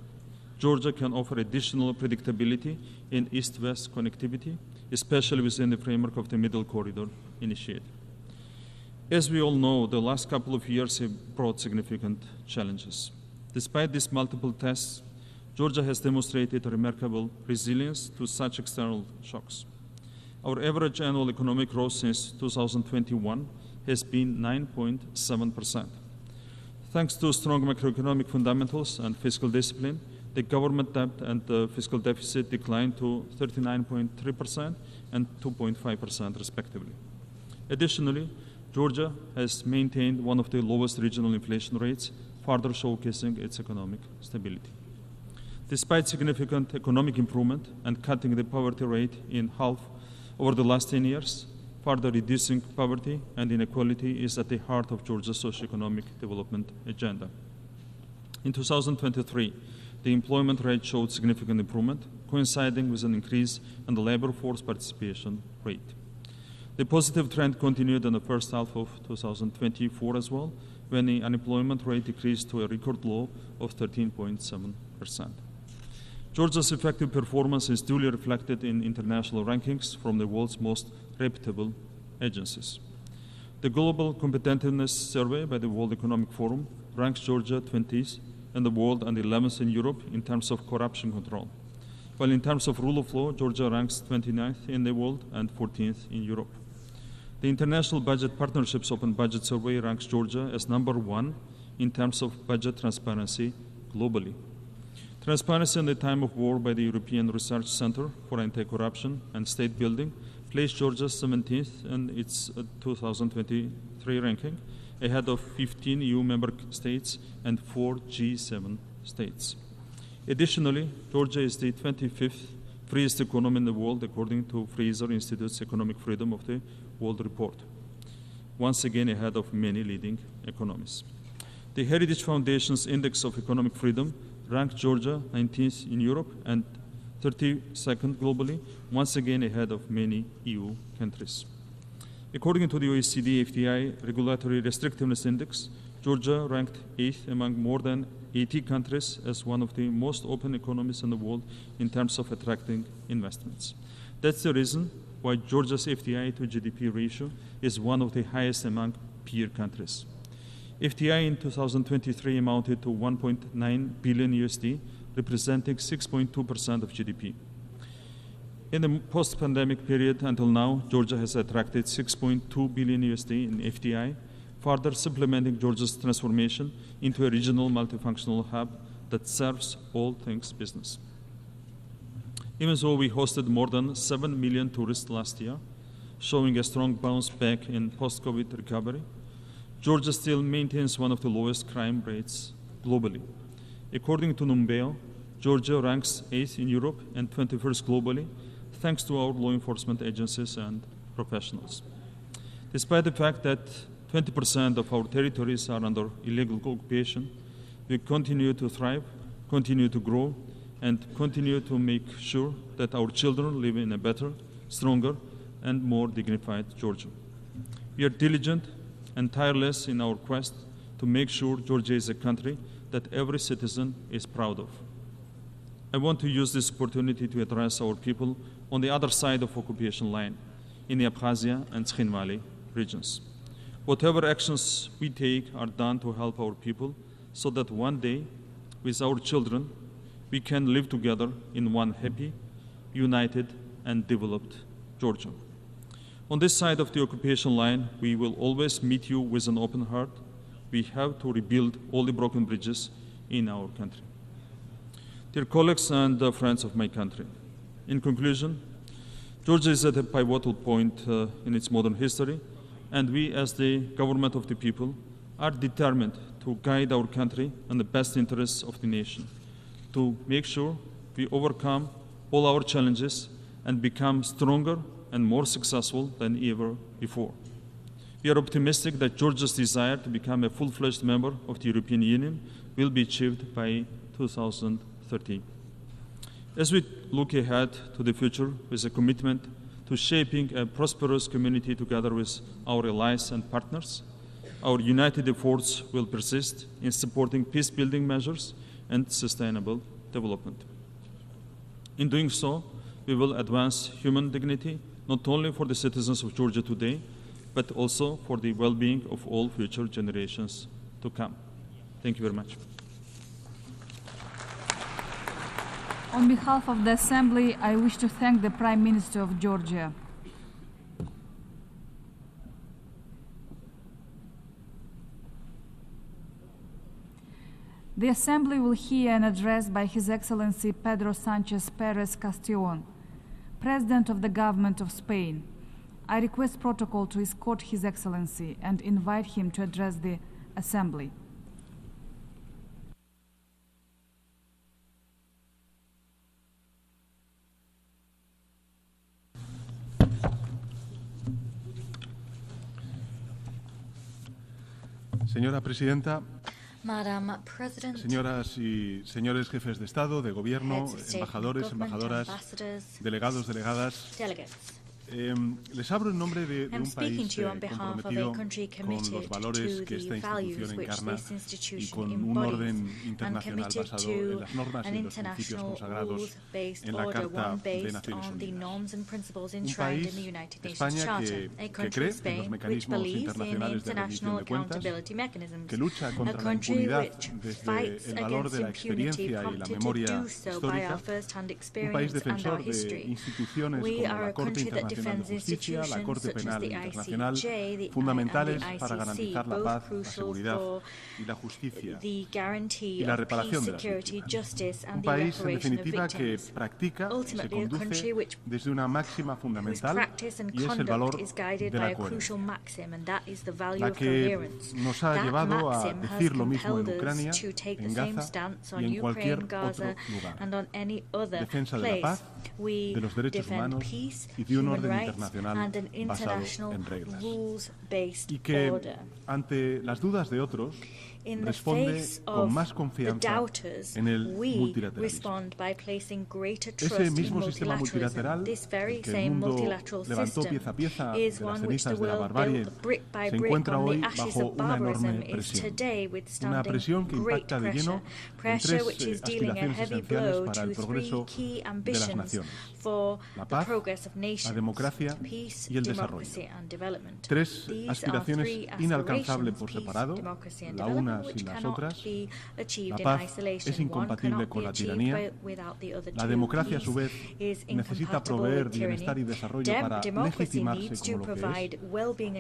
Georgia can offer additional predictability in east-west connectivity, especially within the framework of the Middle Corridor initiative. As we all know, the last couple of years have brought significant challenges. Despite these multiple tests, Georgia has demonstrated a remarkable resilience to such external shocks. Our average annual economic growth since 2021 has been 9.7%. Thanks to strong macroeconomic fundamentals and fiscal discipline, the government debt and the fiscal deficit declined to 39.3% and 2.5% respectively. Additionally, Georgia has maintained one of the lowest regional inflation rates, further showcasing its economic stability. Despite significant economic improvement and cutting the poverty rate in half over the last 10 years, further reducing poverty and inequality is at the heart of Georgia's socioeconomic development agenda. In 2023, the employment rate showed significant improvement, coinciding with an increase in the labor force participation rate. The positive trend continued in the first half of 2024 as well, when the unemployment rate decreased to a record low of 13.7%. Georgia's effective performance is duly reflected in international rankings from the world's most reputable agencies. The Global Competitiveness Survey by the World Economic Forum ranks Georgia 20th in the world and 11th in Europe in terms of corruption control, while in terms of rule of law, Georgia ranks 29th in the world and 14th in Europe. The International Budget Partnership's Open Budget Survey ranks Georgia as #1 in terms of budget transparency globally. Transparency in the time of war by the European Research Center for Anti-Corruption and State Building placed Georgia 17th in its 2023 ranking, ahead of 15 EU member states and 4 G7 states. Additionally, Georgia is the 25th freest economy in the world, according to Fraser Institute's Economic Freedom of the World report, once again ahead of many leading economies. The Heritage Foundation's Index of Economic Freedom ranked Georgia 19th in Europe and 32nd globally, once again ahead of many EU countries. According to the OECD FDI Regulatory Restrictiveness Index, Georgia ranked 8th among more than 80 countries as one of the most open economies in the world in terms of attracting investments. That's the reason why Georgia's FDI to GDP ratio is one of the highest among peer countries. FDI in 2023 amounted to 1.9 billion USD, representing 6.2% of GDP. In the post-pandemic period until now, Georgia has attracted 6.2 billion USD in FDI, further supplementing Georgia's transformation into a regional multifunctional hub that serves all things business. Even though we hosted more than 7 million tourists last year, showing a strong bounce back in post-COVID recovery, Georgia still maintains one of the lowest crime rates globally. According to Numbeo, Georgia ranks 8th in Europe and 21st globally, thanks to our law enforcement agencies and professionals. Despite the fact that 20% of our territories are under illegal occupation, we continue to thrive, continue to grow, and continue to make sure that our children live in a better, stronger, and more dignified Georgia. We are diligent and tireless in our quest to make sure Georgia is a country that every citizen is proud of. I want to use this opportunity to address our people on the other side of occupation line, in the Abkhazia and Skhin Valley regions. Whatever actions we take are done to help our people so that one day, with our children, we can live together in one happy, united, and developed Georgia. On this side of the occupation line, we will always meet you with an open heart. We have to rebuild all the broken bridges in our country. Dear colleagues and friends of my country, in conclusion, Georgia is at a pivotal point in its modern history, and we, as the government of the people, are determined to guide our country in the best interests of the nation, to make sure we overcome all our challenges and become stronger and more successful than ever before. We are optimistic that Georgia's desire to become a full-fledged member of the European Union will be achieved by 2030. As we look ahead to the future with a commitment to shaping a prosperous community together with our allies and partners, our united efforts will persist in supporting peace-building measures and sustainable development. In doing so, we will advance human dignity, not only for the citizens of Georgia today, but also for the well-being of all future generations to come. Thank you very much. On behalf of the Assembly, I wish to thank the Prime Minister of Georgia. The Assembly will hear an address by His Excellency Pedro Sanchez Perez Castellón, President of the Government of Spain. I request protocol to escort His Excellency and invite him to address the Assembly. Señora Presidenta, Madam President, señoras y señores jefes de Estado, de Gobierno, embajadores, embajadoras, delegados, delegadas, les hablo en nombre de un país comprometido con los valores que esta institución encarna y con un orden internacional basado en las normas y en los principios consagrados en la Carta de Naciones Unidas. Un país, España, que cree en los mecanismos internacionales de rendición de cuentas, que lucha contra la impunidad desde el valor de la experiencia y la memoria histórica, un país defensor de instituciones como la Corte Internacional Internacional de Justicia, la Corte Penal Internacional, fundamentales para garantizar la paz, la seguridad y la justicia y la reparación de las víctimas. Un país, en definitiva, que practica y se conduce desde una máxima fundamental y es el valor de la coherencia, la que nos ha llevado a decir lo mismo en Ucrania, en Gaza y en cualquier otro lugar. Defensa de la paz, de los derechos humanos y de un orden internacional basado en reglas. Y que, ante las dudas de otros, responde con más confianza en el multilateralismo. Ese mismo sistema multilateral que el mundo levantó pieza a pieza de las cenizas de la barbarie se encuentra hoy bajo una enorme presión. Una presión que impacta de lleno en tres aspiraciones esenciales para el progreso de las naciones: la paz, la democracia y el desarrollo. Tres aspiraciones inalcanzables por separado, la una sin las otras. La paz es incompatible con la tiranía. La democracia, a su vez, necesita proveer bienestar y desarrollo para legitimarse como lo que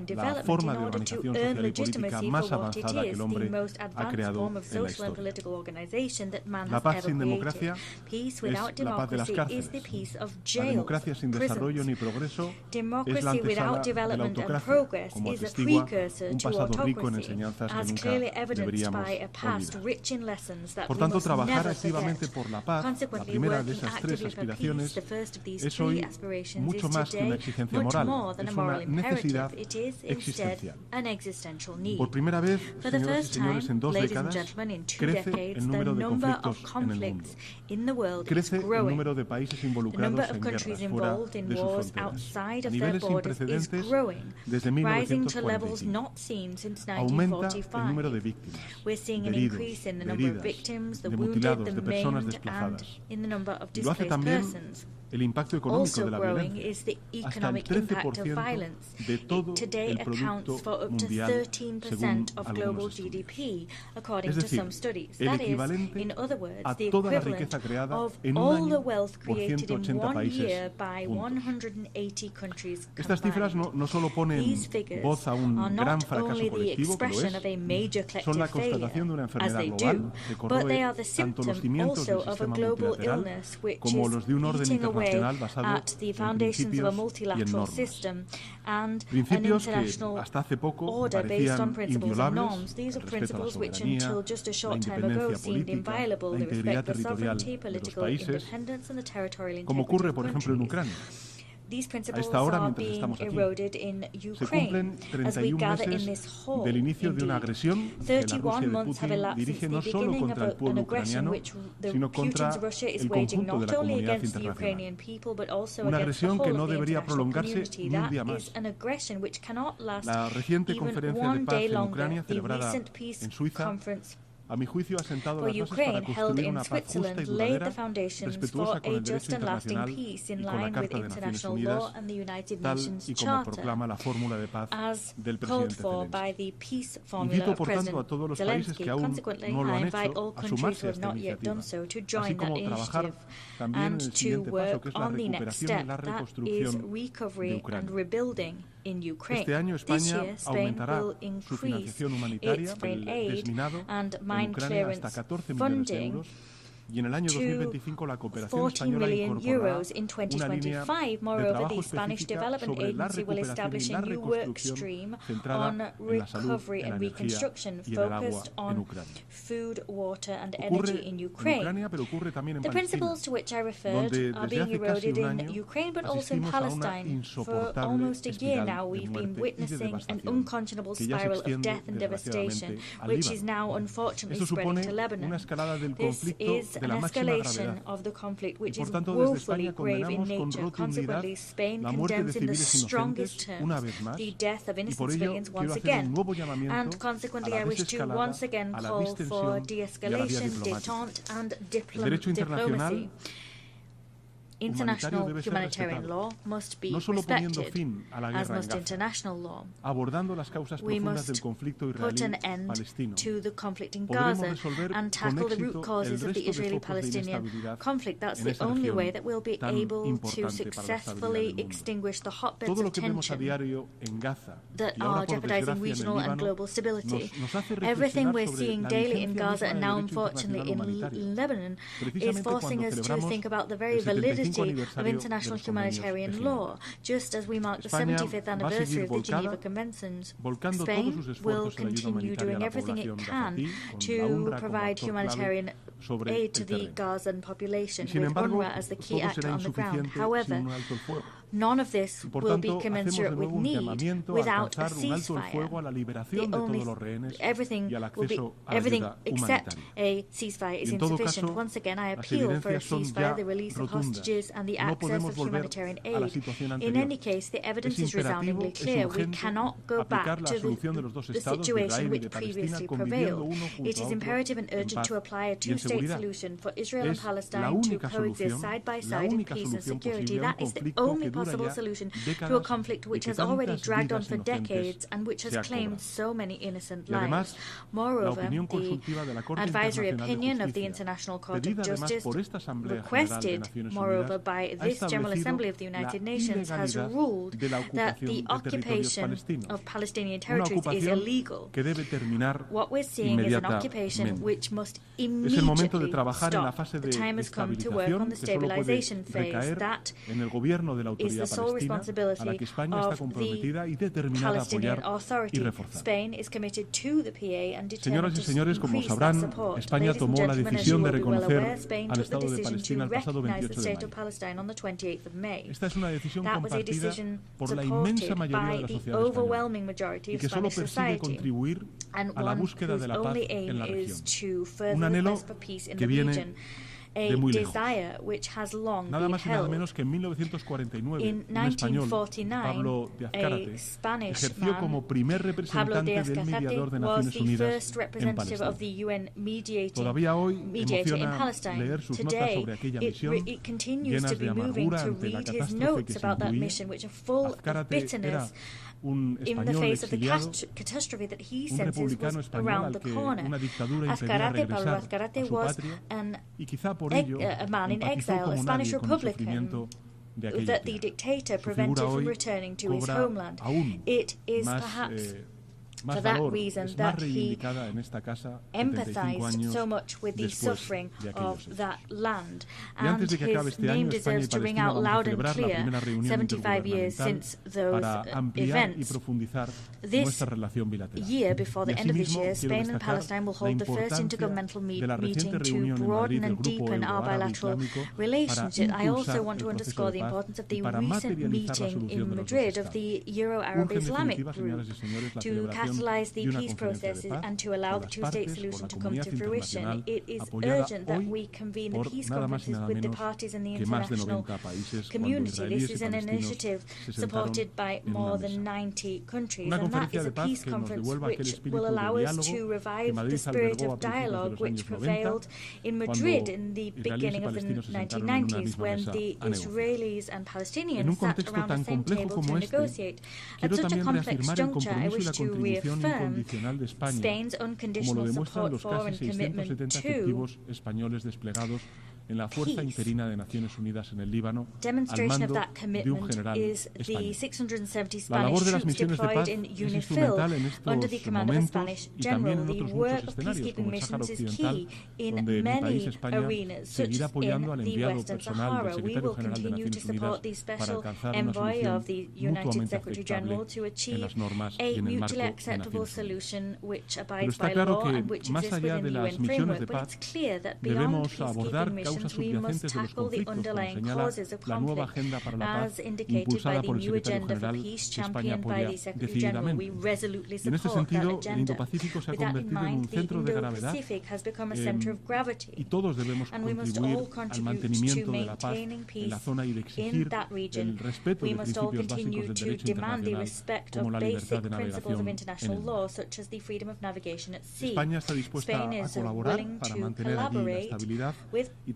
es, la forma de organización social y política más avanzada que el hombre ha creado en la historia. La paz sin democracia es la paz de las cárceles. La democracia sin desarrollo ni progreso es la antesala de la autocracia, como atestigua un pasado rico en enseñanzas que nunca deberíamos olvidar. Por tanto, trabajar activamente por la paz, la primera de esas tres aspiraciones, es hoy mucho más que una exigencia moral, es una necesidad existencial. Por primera vez, señoras y señores, en 2 décadas, crece el número de conflictos en el mundo. Crece el número de países involucrados en guerras fuera de sus fronteras. A niveles sin precedentes desde 1945. Aumenta el número de víctimas, de heridos, de heridas, de mutilados, de personas desplazadas. Y lo hace también el impacto económico de la violencia. Hasta el 13% de todo el Producto Mundial, según algunos estudios. Es decir, el equivalente a toda la riqueza creada en un año por 180 países juntos. Estas cifras no solo ponen voz a un gran fracaso colectivo, que lo es, son la constatación de una enfermedad global que corroe tanto los cimientos del sistema multilateral como los de un orden internacional basado en principios y en normas. Principios que hasta hace poco parecían inviolables: el respeto a la soberanía, la independencia política, la integridad territorial de los países, como ocurre, por ejemplo, en Ucrania. A esta hora, mientras estamos aquí, se cumplen 31 meses del inicio de una agresión que la Rusia de Putin dirige no solo contra el pueblo ucraniano, sino contra el conjunto de la comunidad internacional. Una agresión que no debería prolongarse ni un día más. La reciente conferencia de paz en Ucrania, celebrada en Suiza, a mi juicio, ha sentado las bases para construir una paz justa y duradera, respetuosa con el derecho internacional y con la Carta de Naciones Unidas, tal y como proclama la fórmula de paz del presidente Zelenskyy. Invito, por tanto, a todos los países que aún no lo han hecho a sumarse a esta iniciativa, así como trabajar también en el siguiente paso, que es la recuperación y la reconstrucción de Ucrania. Este año España aumentará su financiación humanitaria, el desminado en Ucrania, hasta 14 millones de euros. Y en el año 2025 la cooperación española incorporará una línea de trabajo específica sobre la recuperación y la reconstrucción centrada en la salud, en la energía y en el agua en Ucrania. Ocurre en Ucrania, pero ocurre también en Palestina, donde desde hace casi un año asistimos a una insoportable espiral de muerte y de devastación que ya se extiende desgraciadamente al Líbano. Esto supone una escalada del conflicto de la máxima gravedad. Y por tanto, desde España condenamos con rotundidad la muerte de civiles inocentes una vez más, y por ello quiero hacer un nuevo llamamiento a la desescalada, a la distensión y a la vía diplomática. El derecho internacional international humanitarian law must be respected, as must international law. We must put an end to the conflict in Gaza and tackle the root causes of the Israeli-Palestinian conflict. That's the only way that we'll be able to successfully extinguish the hotbeds of tension that are jeopardizing regional and global stability. Everything we're seeing daily in Gaza and now, unfortunately, in Lebanon is forcing us to think about the very validity of international humanitarian law. Just as we mark the 75th anniversary of the Geneva Conventions, Spain will continue doing everything it can to provide humanitarian aid to the Gazan population, with UNRWA as the key actor on the ground. However, none of this will be commensurate with need without a ceasefire. Everything except a ceasefire is insufficient. Once again, I appeal for a ceasefire, the release of hostages, and the access of humanitarian aid. In any case, the evidence is resoundingly clear. We cannot go back to the situation which previously prevailed. It is imperative and urgent to apply a two-state solution for Israel and Palestine to coexist side by side in peace and security. That is the only possible solution to a conflict which has already dragged on for decades and which has claimed so many innocent lives. Moreover, the advisory opinion of the International Court of Justice, requested, moreover, by this General Assembly of the United Nations, has ruled that the occupation of Palestinian territories is illegal. What we're seeing is an occupation which must immediately stop. The time has come to work on the stabilization phase. That is the sole responsibility of the Palestinian Authority. Spain is committed to the PA and determined to increase that support. Ladies and gentlemen, as you will be well aware, Spain took the decision to recognize the State of Palestine on the 28th of May. That was a decision supported by the overwhelming majority of Spanish society, and one whose only aim is to further the quest for peace in the region. A desire which has long been held. In 1949, a Spanish man, Pablo Díaz-Casate, was the first representative of the UN mediator in Palestine. Today, it continues to be moving to read his notes about that mission, which are full of bitterness in the face of the catastrophe that he senses was around the corner. Pablo Azcárate was a man in exile, a Spanish Republican, that the dictator prevented from returning to his homeland. It is perhaps for that reason that he empathized so much with the suffering of that land. And his name deserves to ring out loud and clear 75 years since those events. This year, before the end of this year, Spain and Palestine will hold the first intergovernmental meeting to broaden and deepen our bilateral relationship. I also want to underscore the importance of the recent meeting in Madrid of the Euro-Arab Islamic Group to catalyze the peace processes and to allow the two-state solution to come to fruition. It is urgent that we convene the peace conferences with the parties in the international community. This is an initiative supported by more than 90 countries, and that is a peace conference which will allow us to revive the spirit of dialogue which prevailed in Madrid in the beginning of the 1990s, when the Israelis and Palestinians sat around the same table to negotiate. At such a complex juncture, I wish to reaffirm Spain's unconditional support for and commitment to en la Fuerza Interina de Naciones Unidas en el Líbano, demonstration of that commitment is the 670 Spanish troops deployed in UNIFIL under the command of a Spanish general. The work of peacekeeping missions is key in many arenas, such as in the Western Sahara. We will continue to support the special envoy of the United Secretary General to achieve a mutually acceptable solution which abides by law and which exists within the UN framework. But it's clear that beyond peacekeeping missions, we must tackle the underlying causes of conflict, as indicated by the new agenda for peace championed by the Secretary General. We resolutely support that agenda. With that in mind, the Indo-Pacific has become a center of gravity, and we must all contribute to maintaining peace in that region. We must all continue to demand the respect of basic principles of international law, such as the freedom of navigation at sea. Spain is willing to collaborate with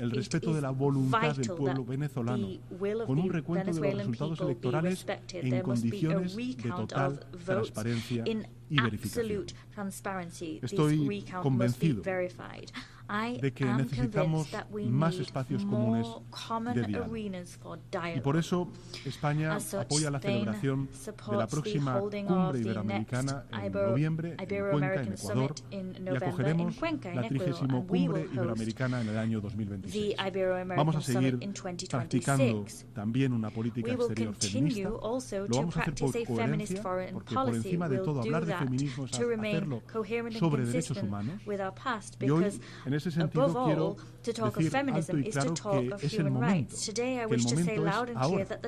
el respeto de la voluntad del pueblo venezolano, con un recuento de los resultados electorales en condiciones de total transparencia y verificación. Estoy convencido de que necesitamos más espacios comunes de diálogo. Y por eso España apoya la celebración de la próxima cumbre iberoamericana en noviembre en Cuenca, en Ecuador, y acogeremos la 30ª cumbre iberoamericana en el año 2026. Vamos a seguir practicando también una política exterior feminista. Lo vamos a hacer por coherencia, porque por encima de todo hablar de feminismo es hacerlo sobre derechos humanos. Y hoy, en ese sentido, quiero decir alto y claro que es el momento, que el momento es ahora.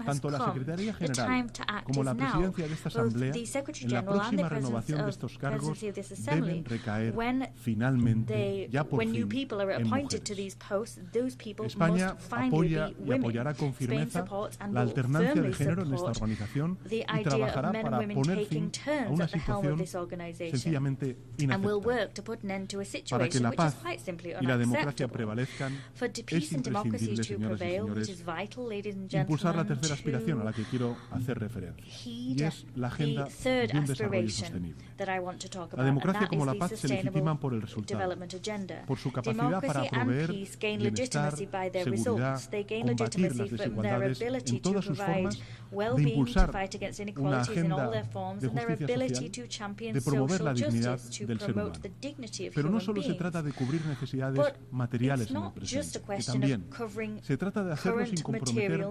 Tanto la Secretaría General como la presidencia de esta Asamblea, en la próxima renovación de estos cargos, deben recaer finalmente, ya por fin, en mujeres. España apoya y apoyará con firmeza la alternancia de género en esta organización y trabajará para poner fin a una situación sencillamente inaceptable. Para que la paz paz y la democracia prevalezcan, es imprescindible, señoras y señores, impulsar la tercera aspiración a la que quiero hacer referencia, y es la agenda de un desarrollo sostenible. La democracia como la paz se legitiman por el resultado, por su capacidad para proveer bienestar, seguridad, combatir las desigualdades en todas sus formas, de impulsar una agenda de justicia social, de promover la dignidad del ser humano. Pero no solo se trata de cubrir necesidades materiales en el presente, que también se trata de hacerlo sin comprometer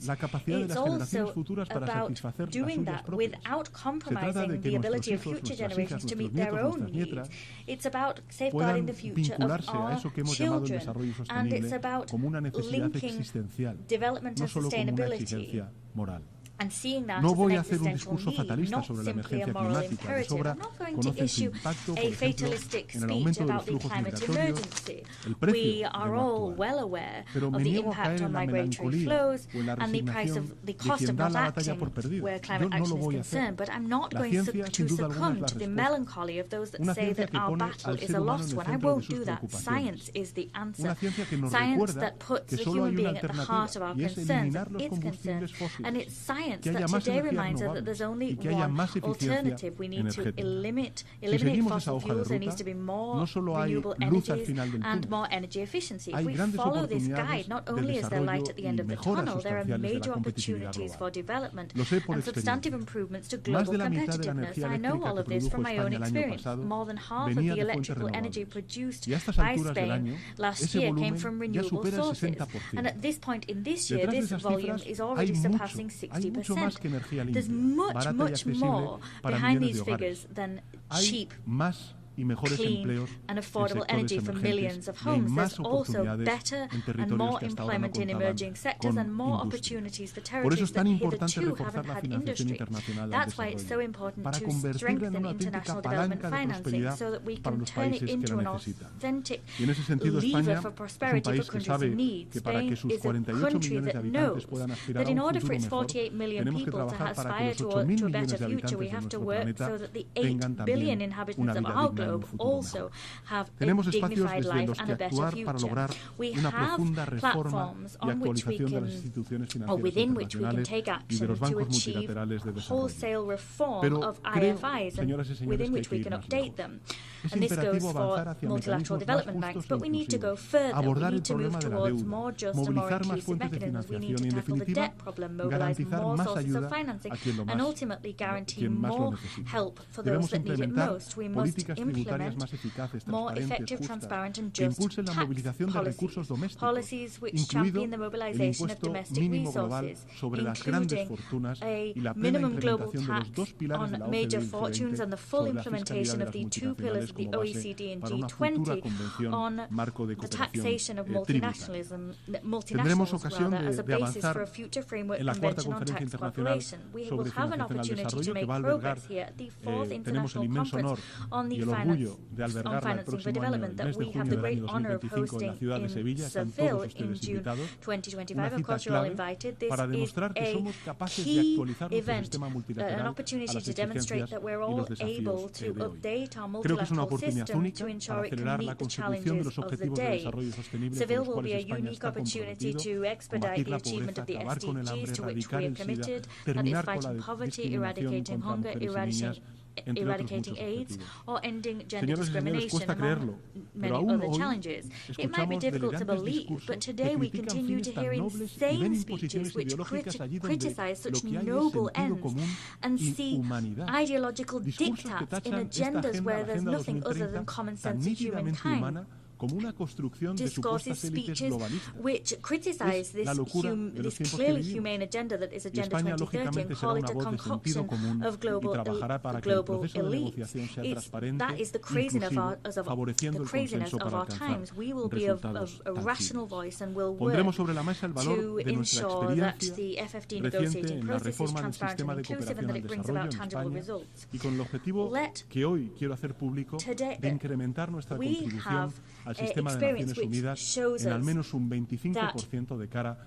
la capacidad de las generaciones futuras para satisfacer las suyas propias. Se trata de que nuestros hijos, nuestras hijas, nuestros nietos, nuestras nietas puedan vincularse a eso que hemos llamado el desarrollo sostenible como una necesidad existencial, no solo como una exigencia moral. No voy a hacer un discurso fatalista sobre la emergencia climática. De sobra conocen su impacto, por ejemplo, en el aumento de los flujos migratorios, el precio de no actuar. Pero me niego a caer en la melancolía o en la resignación de quien da la batalla por perdido. Yo no lo voy a hacer. La ciencia, sin duda alguna, es la respuesta. Una ciencia que pone al ser humano en el centro de sus preocupaciones. Una ciencia que nos recuerda que solo hay una alternativa, y es eliminar los combustibles fósiles. Que haya más energías renovables y que haya más eficiencia energética. Si seguimos esa hoja de ruta, no solo hay luz al final del túnel, hay grandes oportunidades de desarrollo y mejoras sustanciales de la competitividad global. Lo sé por experiencia. Más de la mitad de la energía eléctrica que produjo España el año pasado venía de fuentes renovables. Y a estas alturas del año, ese volumen ya supera el 60%. Detrás de esas cifras hay mucho más que energía limpia, barata y accesible para millones de hogares. Hay más y mejores empleos en sectores emergentes y hay más oportunidades en territorios que hasta ahora no contaban con industria. Por eso es tan importante reforzar la financiación internacional al desarrollo, para convertirla en una auténtica palanca de prosperidad para los países que la necesitan. Y en ese sentido España es un país que sabe que para que sus 48 millones de habitantes puedan aspirar a un futuro mejor, tenemos que trabajar para que los 8.000 millones de habitantes de nuestro planeta tengan también una vida digna. Tenemos espacios desde los que actuar para lograr una profunda reforma y actualización de las instituciones financieras internacionales y de los bancos multilaterales de desarrollo. Pero creo, señoras y señores, que hay que ir más lejos. Es imperativo avanzar hacia mecanismos más justos e inclusivos, abordar el problema de la deuda, movilizar más fuentes de financiación y, en definitiva, garantizar más ayuda a quien más lo necesita. Debemos implementar políticas tributarias más eficaces, transparentes, justas, que impulsen la movilización de recursos domésticos, incluido el impuesto mínimo global sobre las grandes fortunas y la plena implementación de los dos pilares de la OCDE sobre la fiscalidad de las multinacionales como base para una futura convención marco de cooperación tributaria. Tendremos ocasión de avanzar en la cuarta conferencia internacional sobre financiación al desarrollo que va a albergar, tenemos el inmenso honor y el orgullo de albergarla el próximo año, el mes de junio del año 2025 en la ciudad de Sevilla. Están todos ustedes invitados. Una cita clave para demostrar que somos capaces de actualizar nuestro sistema multilateral a las exigencias y los desafíos de hoy. Creo que es una oportunidad única para acelerar la consecución de los objetivos de desarrollo sostenible con los cuales España está comprometido, combatir la pobreza, acabar con el hambre, erradicar el SIDA, terminar con la discriminación contra mujeres y niñas, entre otros muchos objetivos. Señoras y señores, cuesta creerlo, pero aún hoy escuchamos delirantes discursos que critican fines tan nobles y ven imposiciones ideológicas allí donde lo que hay es sentido común y humanidad. Discursos que tachan esta agenda, la Agenda 2030, tan nítidamente humana, como una construcción de supuestas élites globalistas. Es la locura de los tiempos que vivimos. Y España, lógicamente, será una voz de sentido común y trabajará para que el proceso de negociación sea transparente, inclusivo, favoreciendo el consenso para alcanzar resultados tangibles. Pondremos sobre la mesa el valor de nuestra experiencia reciente en la reforma del sistema de cooperación al desarrollo en España y con el objetivo que hoy quiero hacer público de incrementar nuestra contribución al sistema de Naciones Unidas en al menos un 25% de cara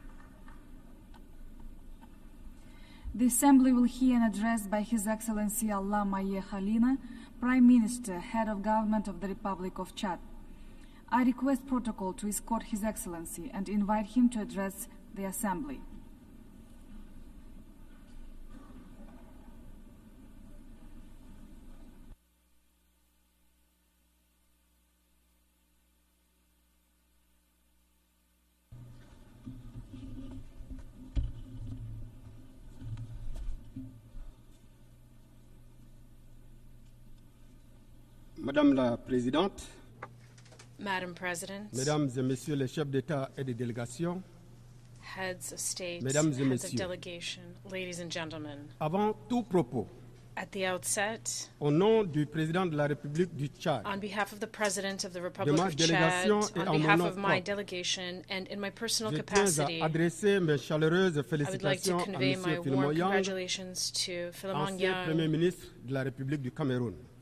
The Assembly will hear an address by His Excellency Allah Maye Khalina, Prime Minister, Head of Government of the Republic of Chad. I request protocol to escort His Excellency and invite him to address the Assembly. Madame la Présidente, Madam President, Mesdames et Messieurs les chefs d'État et de délégation, heads of state, Mesdames et heads of Messieurs, delegation, ladies and gentlemen, avant tout propos, at the outset, au nom du président de la République du Tchad, on behalf of the President of the de Republic ma of Chad, délégation et on en mon behalf nom of my propre, delegation and in my personal je tiens capacity, à adresser mes chaleureuses I would like to félicitations à convey my Monsieur warm Philemon Yang, congratulations to Philemon ancien Premier Yang, ministre de la République du Cameroun.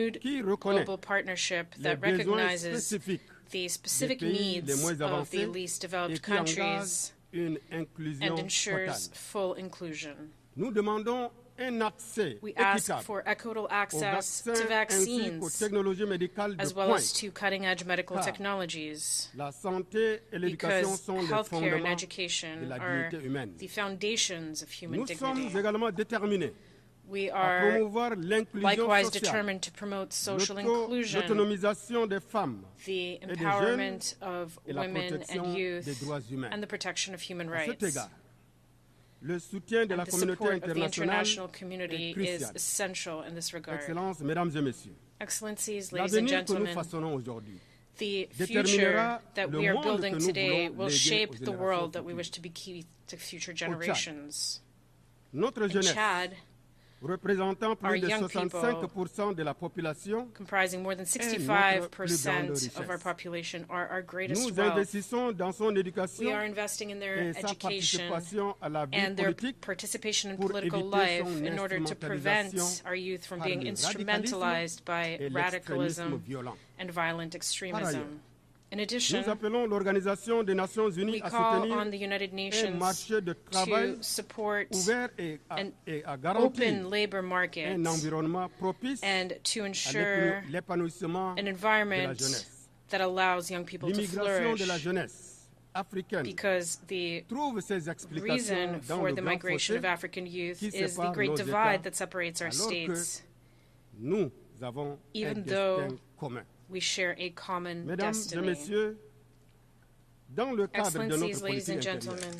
renewed global partnership that recognizes the specific needs of the least developed countries and ensures full inclusion. Nous demandons un accès We ask for equitable access to vaccines as well as to cutting-edge medical technologies, because healthcare and education are the foundations of human dignity. We are likewise determined to promote social inclusion, the empowerment of women and youth, and the protection of human rights. Le soutien de la the communauté support of the international internationale community est is essential in this regard. Excellences, mesdames et messieurs, Excellencies, ladies and l'avenir que nous gentlemen, façonnons aujourd'hui the future that we are building today will shape the world that we wish to bequeath to future generations. Notre In jeunesse, Chad, représentant our plus de young 65% de la population, comprising more than 65% of our population, are our greatest nous wealth. investissons dans son éducation We are investing in their et sa education participation à la vie and their politique participation in pour political éviter life son in order to prevent instrumentalisation our youth from par being le instrumentalized by et l'extrémisme radicalism violent. and violent extremism. In addition, Nous appelons l'Organisation des Nations Unies we à call soutenir on the United un Nations marché de travail to support ouvert et an à garantir open labor market un environnement propice and to à ensure l'épanouissement an de la environment jeunesse. that allows young people to L'immigration de la flourish, jeunesse africaine because the trouve ses explications reason dans for le the grand migration fossé of African youth qui is the sépare great nos divide États, that separates our alors que states, nous avons un even destin though commun. we share a common Mesdames et destiny. messieurs, dans le cadre de notre Excellencies, ladies politique and intérieure, gentlemen,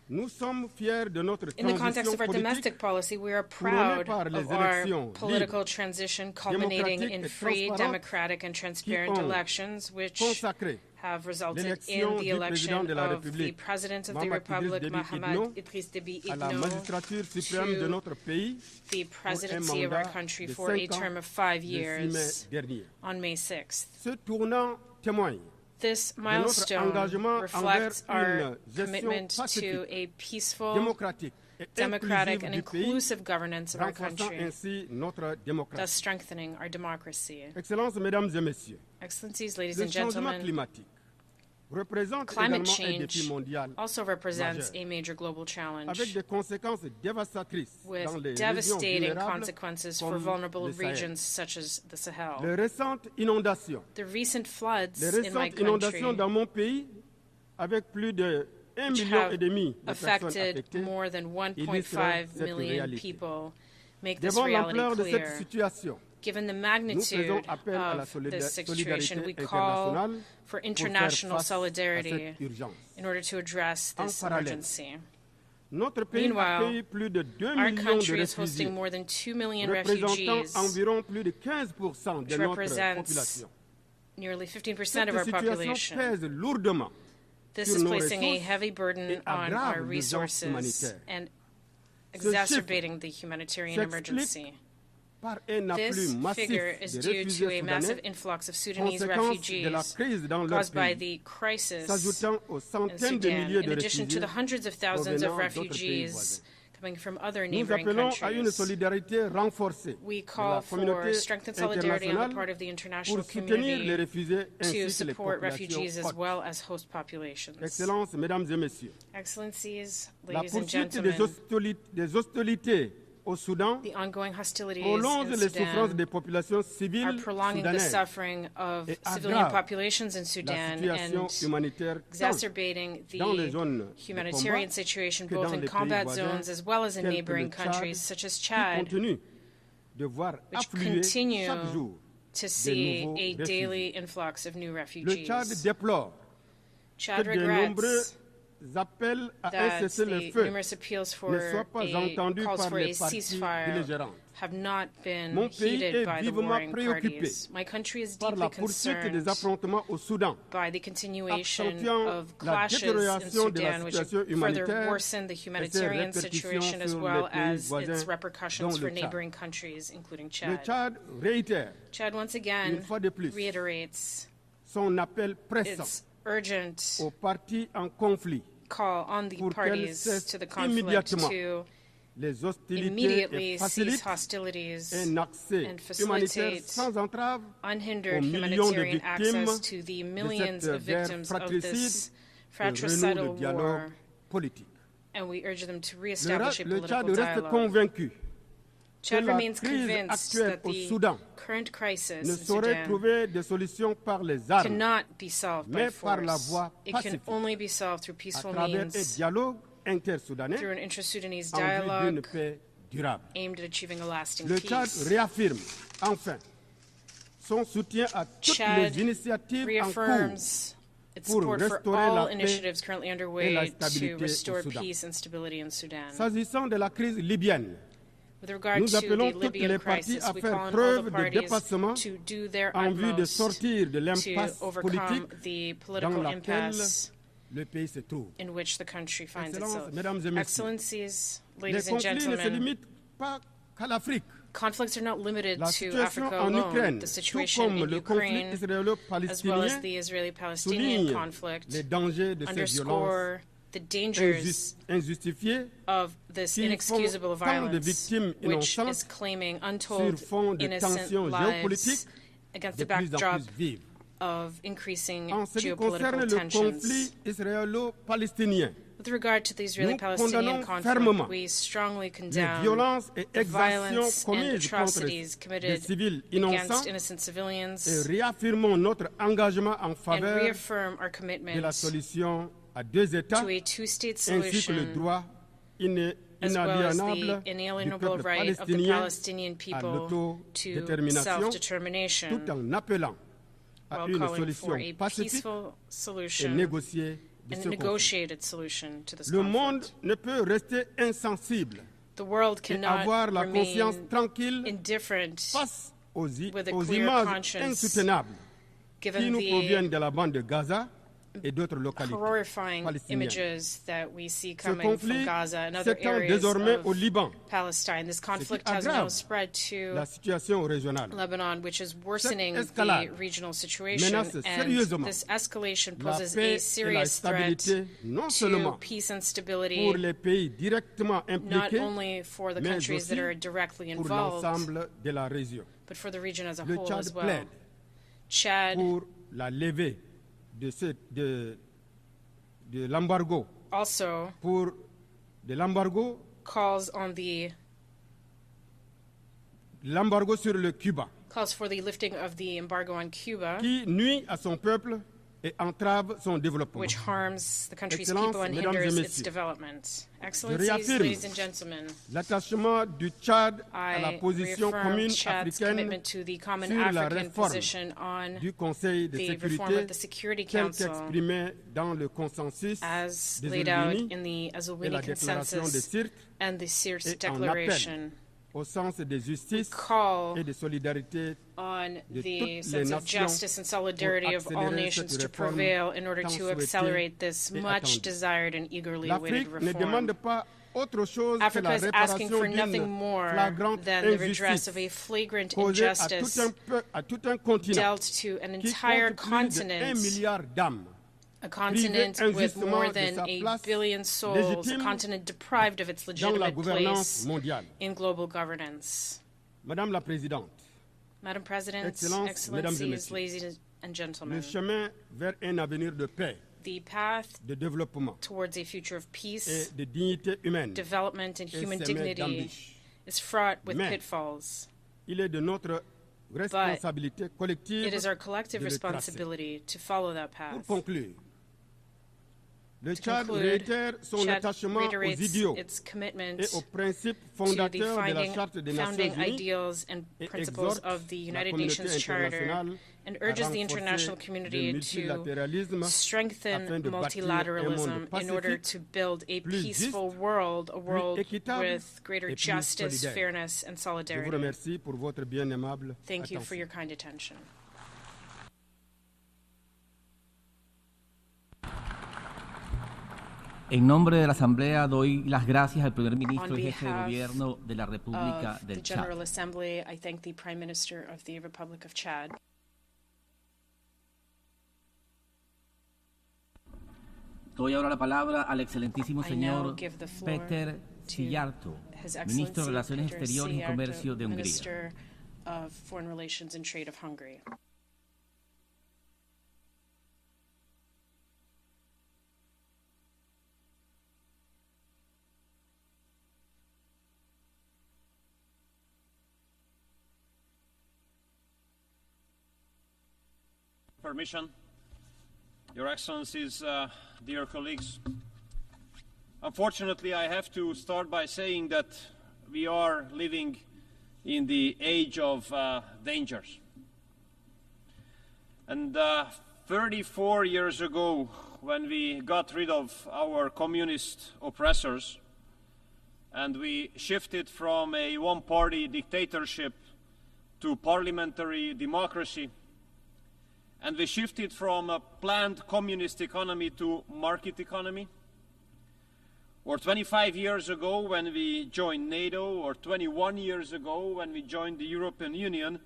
nous sommes fiers de notre in the context transition of our politique domestic policy, we are couronnée proud par les of our élections political libres, transition culminating démocratiques in et free, transparentes democratic, and qui transparent ont elections, which consacré have resulted l'élection in the du election président de la of the République, President of the Mohamed Republic, Idriss Déby Mohamed Idriss Déby à la Itno, magistrature suprême de to notre pays the presidency of our mandat country de for a 5 ans term of 5 le 6 years mai dernier. on May 6th. Ce tournant témoigne This de notre milestone engagement reflects envers our une gestion commitment to pacifique, a peaceful, démocratique et democratic, inclusive and du pays, inclusive governance of our renforçant country, ainsi notre thus démocratie. strengthening our democracy. Excellences, mesdames et messieurs, Excellencies, ladies le and changement gentlemen, climatique représente climate également un défi change mondial also represents majeur, a major global avec challenge des conséquences dévastatrices dans with les régions devastating vulnérables consequences for comme vulnerable le Sahel. regions such as the Sahel. Les récentes inondations, The recent floods les in my récentes inondations country dans mon pays, avec plus de 1,5 which million have de personnes affected affectées, more than illustrent 1.5 cette million réalité. people make this Devant reality l'ampleur de cette clear. situation, Given the nous magnitude faisons appel à la of this situation, we solidarité call internationale for pour faire international face à solidarity cette urgence. in order to address En this parallèle, emergency. Notre pays Meanwhile, accueille plus de 2 Our millions de country is réfugiés, hosting more than 2 million représentant refugees, environ plus de 15% de which notre represents population. nearly 15% Cette of our situation population. pèse lourdement This sur is nos placing a ressources heavy burden et on aggrave our l'urgence resources humanitaire. and Ce exacerbating the humanitarian s'explique emergency. par un afflux This massif figure is de due to réfugiés a massive soudanais, influx of Sudanese conséquence de la refugees crise dans leur caused by pays, the crisis s'ajoutant aux in centaines de Sudan, milliers in de addition to réfugiés the hundreds of thousands of provenant d'autres pays refugees voisins. coming from other Nous neighboring appelons à une countries. solidarité renforcée We de la call for communauté strengthened solidarity on the part internationale of the international pour soutenir les community réfugiés to ainsi que les support refugees populations as hôtes. well as host populations. Excellences, mesdames et messieurs, Excellencies, la ladies and poursuite gentlemen, des hostilités au Soudan the ongoing hostilities prolonge in les souffrances Sudan des populations are civiles prolonging the soudanaises suffering of et civilian aggrave populations in la Sudan situation and humanitaire tant exacerbating dans les the zones de humanitarian combat situation que both dans in les combat pays voisins zones as well as in tels que neighboring le Tchad, countries such as qui Chad, continue de voir which affluer continue chaque jour to de see nouveaux a réfugiés. daily influx of new Le refugees. Tchad déplore Chad que de nombreux regrets appels à un that the cessez-le-feu numerous appeals ne for soient pas a entendus calls par for les a parties ceasefire belligérantes. have not been Mon pays heeded est by the vivement warring préoccupé parties. My country is par deeply la poursuite des concerned affrontements au Soudan, by the continuation accentuant of la clashes in détérioration de la Sudan, which situation further humanitaire worsen the et ses humanitarian répercussions situation as sur well les pays as voisins, its repercussions dont for le Tchad. neighboring countries, including Le Chad. Tchad réitère Chad once une again fois de plus reiterates son appel pressant its urgent aux parties en conflit call on the pour qu'elles parties cessent to the conflict immédiatement to immediately cease hostilities and facilitate unhindered humanitarian access to the millions of victims of this fratricidal war, and we urge them to reestablish a political dialogue. Chad remains convinced that the current crisis in Sudan cannot be solved by force. It can only be solved through peaceful means, through an inter-Sudanese dialogue aimed at achieving a lasting peace. Chad reaffirms its support for all initiatives currently underway to restore peace and stability in Sudan. With regard to the Libyan crisis, we call on all the parties to do their utmost to overcome the political impasse in which the country finds itself. Excellencies, ladies and gentlemen, conflicts are not limited to Africa alone. The situation in Ukraine, as well as the Israeli-Palestinian conflict, underscore the dangers of this inexcusable violence, which is claiming untold innocent lives against the backdrop of increasing geopolitical tensions. With regard to the Israeli-Palestinian conflict, we strongly condemn the violence and atrocities committed against innocent civilians and reaffirm our commitment to a two-state solution, as well as the inalienable right of the Palestinian people to self-determination, while calling for a peaceful solution and a negotiated solution to this conflict. The world cannot remain indifferent with a clear conscience, given the horrifying images that we see coming from Gaza and other areas of Palestine. This conflict has now spread to Lebanon, which is worsening the regional situation, and this escalation poses a serious threat to peace and stability, not only for the countries that are directly involved, but for the region as a whole as well. Chad de l'embargo also calls on l'embargo sur le Cuba, calls for the lifting of the embargo on Cuba, qui nuit à son peuple et entrave son développement, which harms the country's people and hinders its development. Excellencies, ladies and gentlemen, l'attachement du Tchad à la position commune africaine to the common African position on the reform of the Security Council, dans le consensus as laid out in the Azulwini Consensus and the Sirte Declaration, au sens de justice et de solidarité on the sense of justice and solidarity of all nations to prevail in order to accelerate this much desired and eagerly awaited reform. Africa is asking for nothing more than the redress of a flagrant injustice dealt to an entire continent, a continent with more than 1 billion souls, a continent deprived of its legitimate place in global governance. Madame la Présidente, Madam President, Excellencies, ladies and gentlemen, the path towards a future of peace, development, and human dignity is fraught with pitfalls. But it is our collective responsibility to follow that path. Le Tchad réitère son attachement aux idéaux et aux principes fondateurs de la Charte des Nations Unies et exhorte la communauté internationale and urges the international community to strengthen multilateralism in order to build a peaceful world, a world with greater justice, fairness, and solidarity. Thank you for your kind attention. En nombre de la Asamblea doy las gracias al primer ministro y jefe de gobierno de la República del Chad. General Assembly, I thank the Prime Minister of the Republic of Chad. Doy ahora la palabra al excelentísimo señor Peter Szijjártó, ministro de Relaciones Exteriores y Comercio de Hungría. Minister of Foreign Relations and Trade of Hungary. Permission, Your Excellencies, dear colleagues. Unfortunately, I have to start by saying that we are living in the age of dangers. And 34 years ago, when we got rid of our communist oppressors and we shifted from a one-party dictatorship to parliamentary democracy, and we shifted from a planned communist economy to market economy, or 25 years ago when we joined NATO, or 21 years ago when we joined the European Union,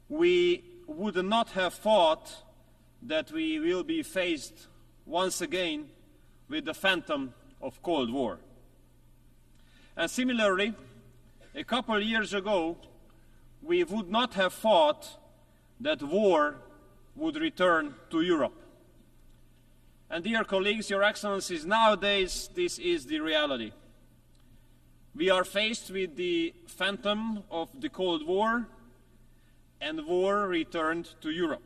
we would not have thought that we will be faced once again with the phantom of Cold War. And similarly, a couple of years ago, we would not have thought that war would return to Europe. And dear colleagues, Your Excellencies, nowadays this is the reality. We are faced with the phantom of the Cold War, and war returned to Europe.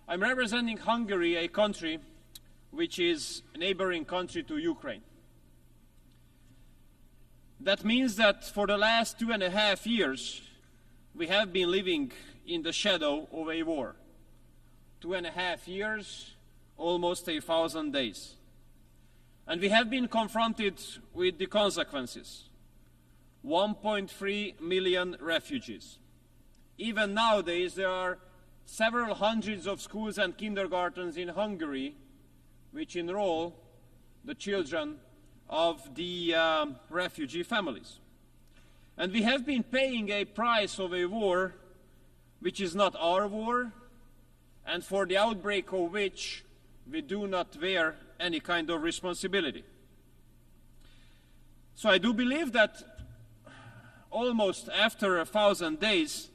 I'm representing Hungary, a country which is a neighboring country to Ukraine. That means that for the last 2.5 years, we have been living in the shadow of a war. 2.5 years, almost 1,000 days. And we have been confronted with the consequences. 1.3 million refugees. Even nowadays, there are several hundreds of schools and kindergartens in Hungary which enroll the children of the refugee families. And we have been paying a price of a war which is not our war, and for the outbreak of which we do not bear any kind of responsibility. So I do believe that almost after 1,000 days,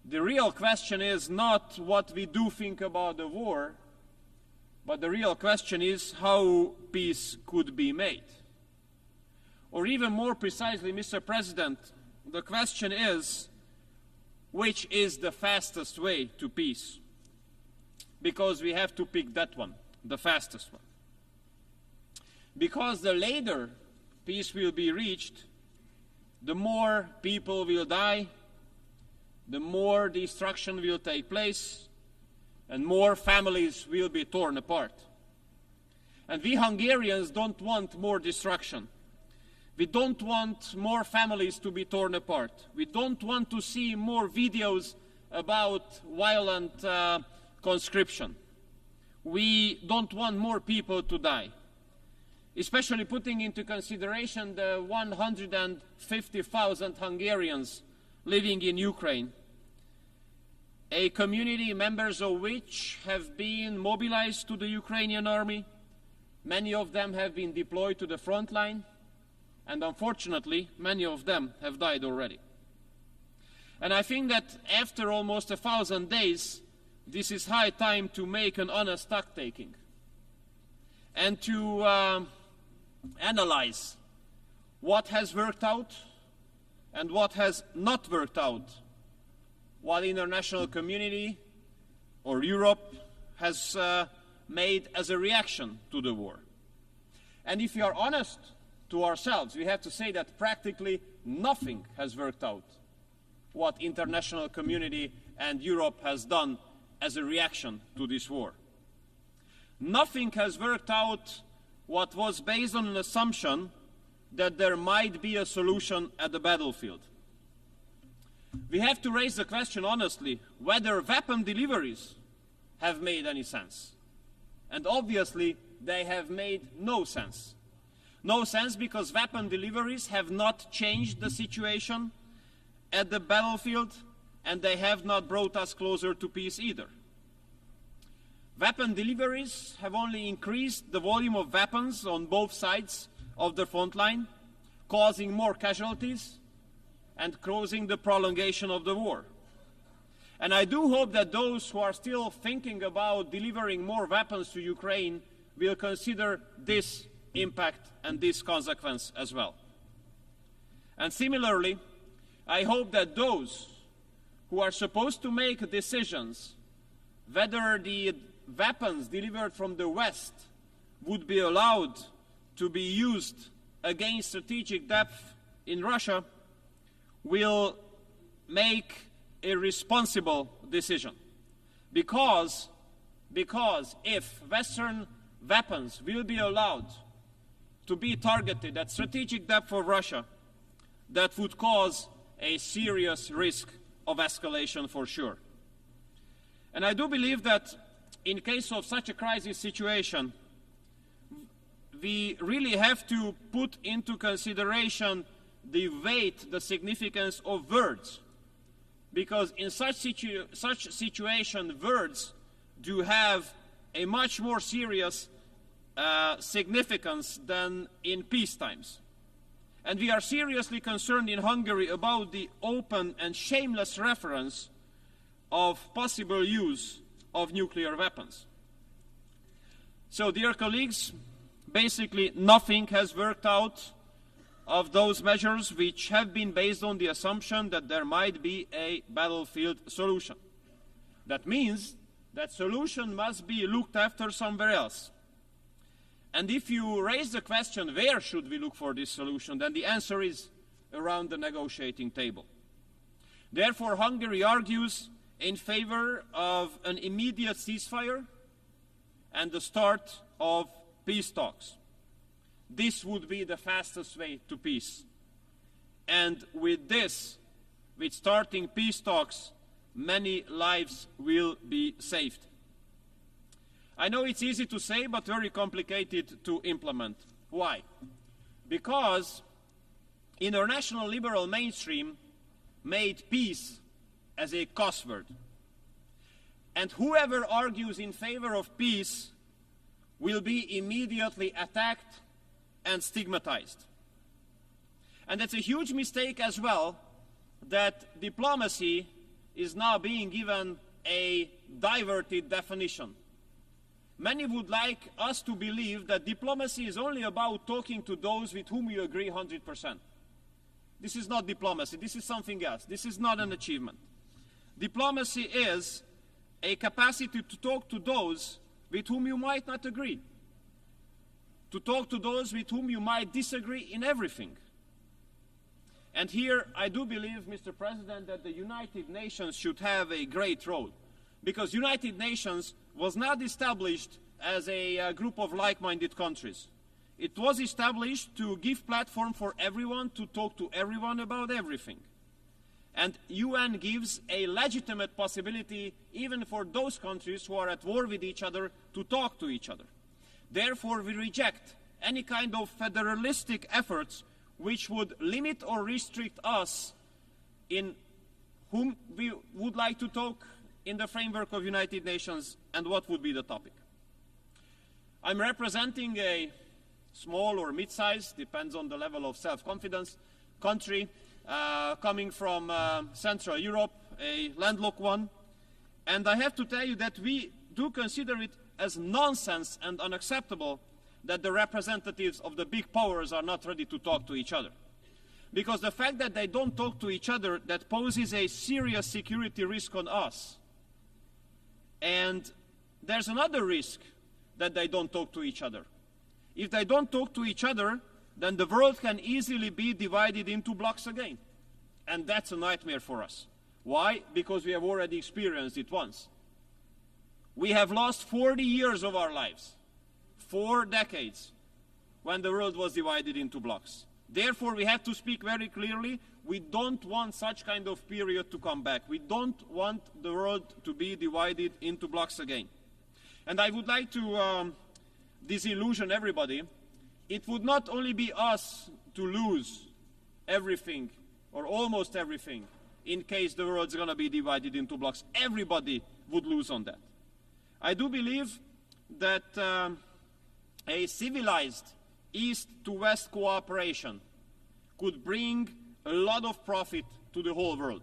the real question is not what we do think about the war, but the real question is how peace could be made. Or even more precisely, Mr. President, the question is, which is the fastest way to peace? Because we have to pick that one, the fastest one. Because the later peace will be reached, the more people will die, the more destruction will take place, and more families will be torn apart. And we Hungarians don't want more destruction. We don't want more families to be torn apart. We don't want to see more videos about violent conscription. We don't want more people to die, especially putting into consideration the 150,000 Hungarians living in Ukraine, a community members of which have been mobilized to the Ukrainian army. Many of them have been deployed to the front line, and unfortunately, many of them have died already. And I think that after almost 1,000 days, this is high time to make an honest stock-taking and to analyze what has worked out and what has not worked out, what the international community or Europe has made as a reaction to the war. And if we are honest to ourselves, we have to say that practically nothing has worked out what international community and Europe has done as a reaction to this war. Nothing has worked out what was based on an assumption that there might be a solution at the battlefield. We have to raise the question honestly whether weapon deliveries have made any sense. And obviously they have made no sense. No sense because weapon deliveries have not changed the situation at the battlefield, and they have not brought us closer to peace either. Weapon deliveries have only increased the volume of weapons on both sides of the front line, causing more casualties and causing the prolongation of the war. And I do hope that those who are still thinking about delivering more weapons to Ukraine will consider this impact and this consequence as well. And similarly, I hope that those who are supposed to make decisions whether the weapons delivered from the West would be allowed to be used against strategic depth in Russia will make a responsible decision. Because if Western weapons will be allowed to be targeted at strategic depth for Russia, that would cause a serious risk of escalation for sure. And I do believe that in case of such a crisis situation, we really have to put into consideration the weight, the significance of words. Because in such situation, words do have a much more serious significance than in peace times. And we are seriously concerned in Hungary about the open and shameless reference of possible use of nuclear weapons. So, dear colleagues, basically nothing has worked out of those measures which have been based on the assumption that there might be a battlefield solution. That means that solution must be looked after somewhere else. And if you raise the question, where should we look for this solution, then the answer is around the negotiating table. Therefore, Hungary argues in favor of an immediate ceasefire and the start of peace talks. This would be the fastest way to peace. And with this, with starting peace talks, many lives will be saved. I know it's easy to say, but very complicated to implement. Why? Because international liberal mainstream made peace as a cuss word. And whoever argues in favor of peace will be immediately attacked and stigmatized. And that's a huge mistake as well, that diplomacy is now being given a diverted definition. Many would like us to believe that diplomacy is only about talking to those with whom you agree 100%. This is not diplomacy, this is something else. This is not an achievement. Diplomacy is a capacity to talk to those with whom you might not agree, to talk to those with whom you might disagree in everything. And here I do believe, Mr. President, that the United Nations should have a great role, because United Nations was not established as a group of like-minded countries. It was established to give platform for everyone to talk to everyone about everything. And UN gives a legitimate possibility even for those countries who are at war with each other to talk to each other. Therefore, we reject any kind of federalistic efforts which would limit or restrict us in whom we would like to talk in the framework of United Nations and what would be the topic. I'm representing a small or mid-size, depends on the level of self-confidence, country coming from Central Europe, a landlocked one. And I have to tell you that we do consider it as nonsense and unacceptable that the representatives of the big powers are not ready to talk to each other. Because the fact that they don't talk to each other, that poses a serious security risk on us. And there's another risk that they don't talk to each other. If they don't talk to each other, then the world can easily be divided into blocks again. And that's a nightmare for us. Why? Because we have already experienced it once. We have lost 40 years of our lives, 4 decades, when the world was divided into blocks. Therefore, we have to speak very clearly. We don't want such kind of period to come back. We don't want the world to be divided into blocks again. And I would like to disillusion everybody. It would not only be us to lose everything, or almost everything, in case the world is going to be divided into blocks. Everybody would lose on that. I do believe that a civilized East to West cooperation could bring a lot of profit to the whole world.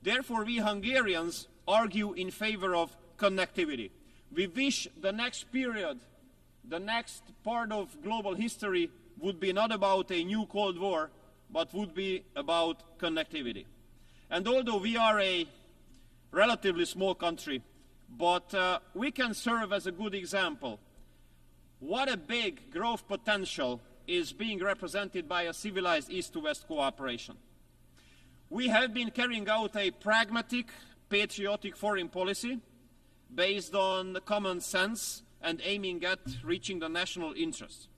Therefore, we Hungarians argue in favor of connectivity. We wish the next period, the next part of global history would be not about a new Cold War, but would be about connectivity. And although we are a relatively small country, but we can serve as a good example. What a big growth potential is being represented by a civilized East-to-West cooperation. We have been carrying out a pragmatic, patriotic foreign policy based on common sense and aiming at reaching the national interests.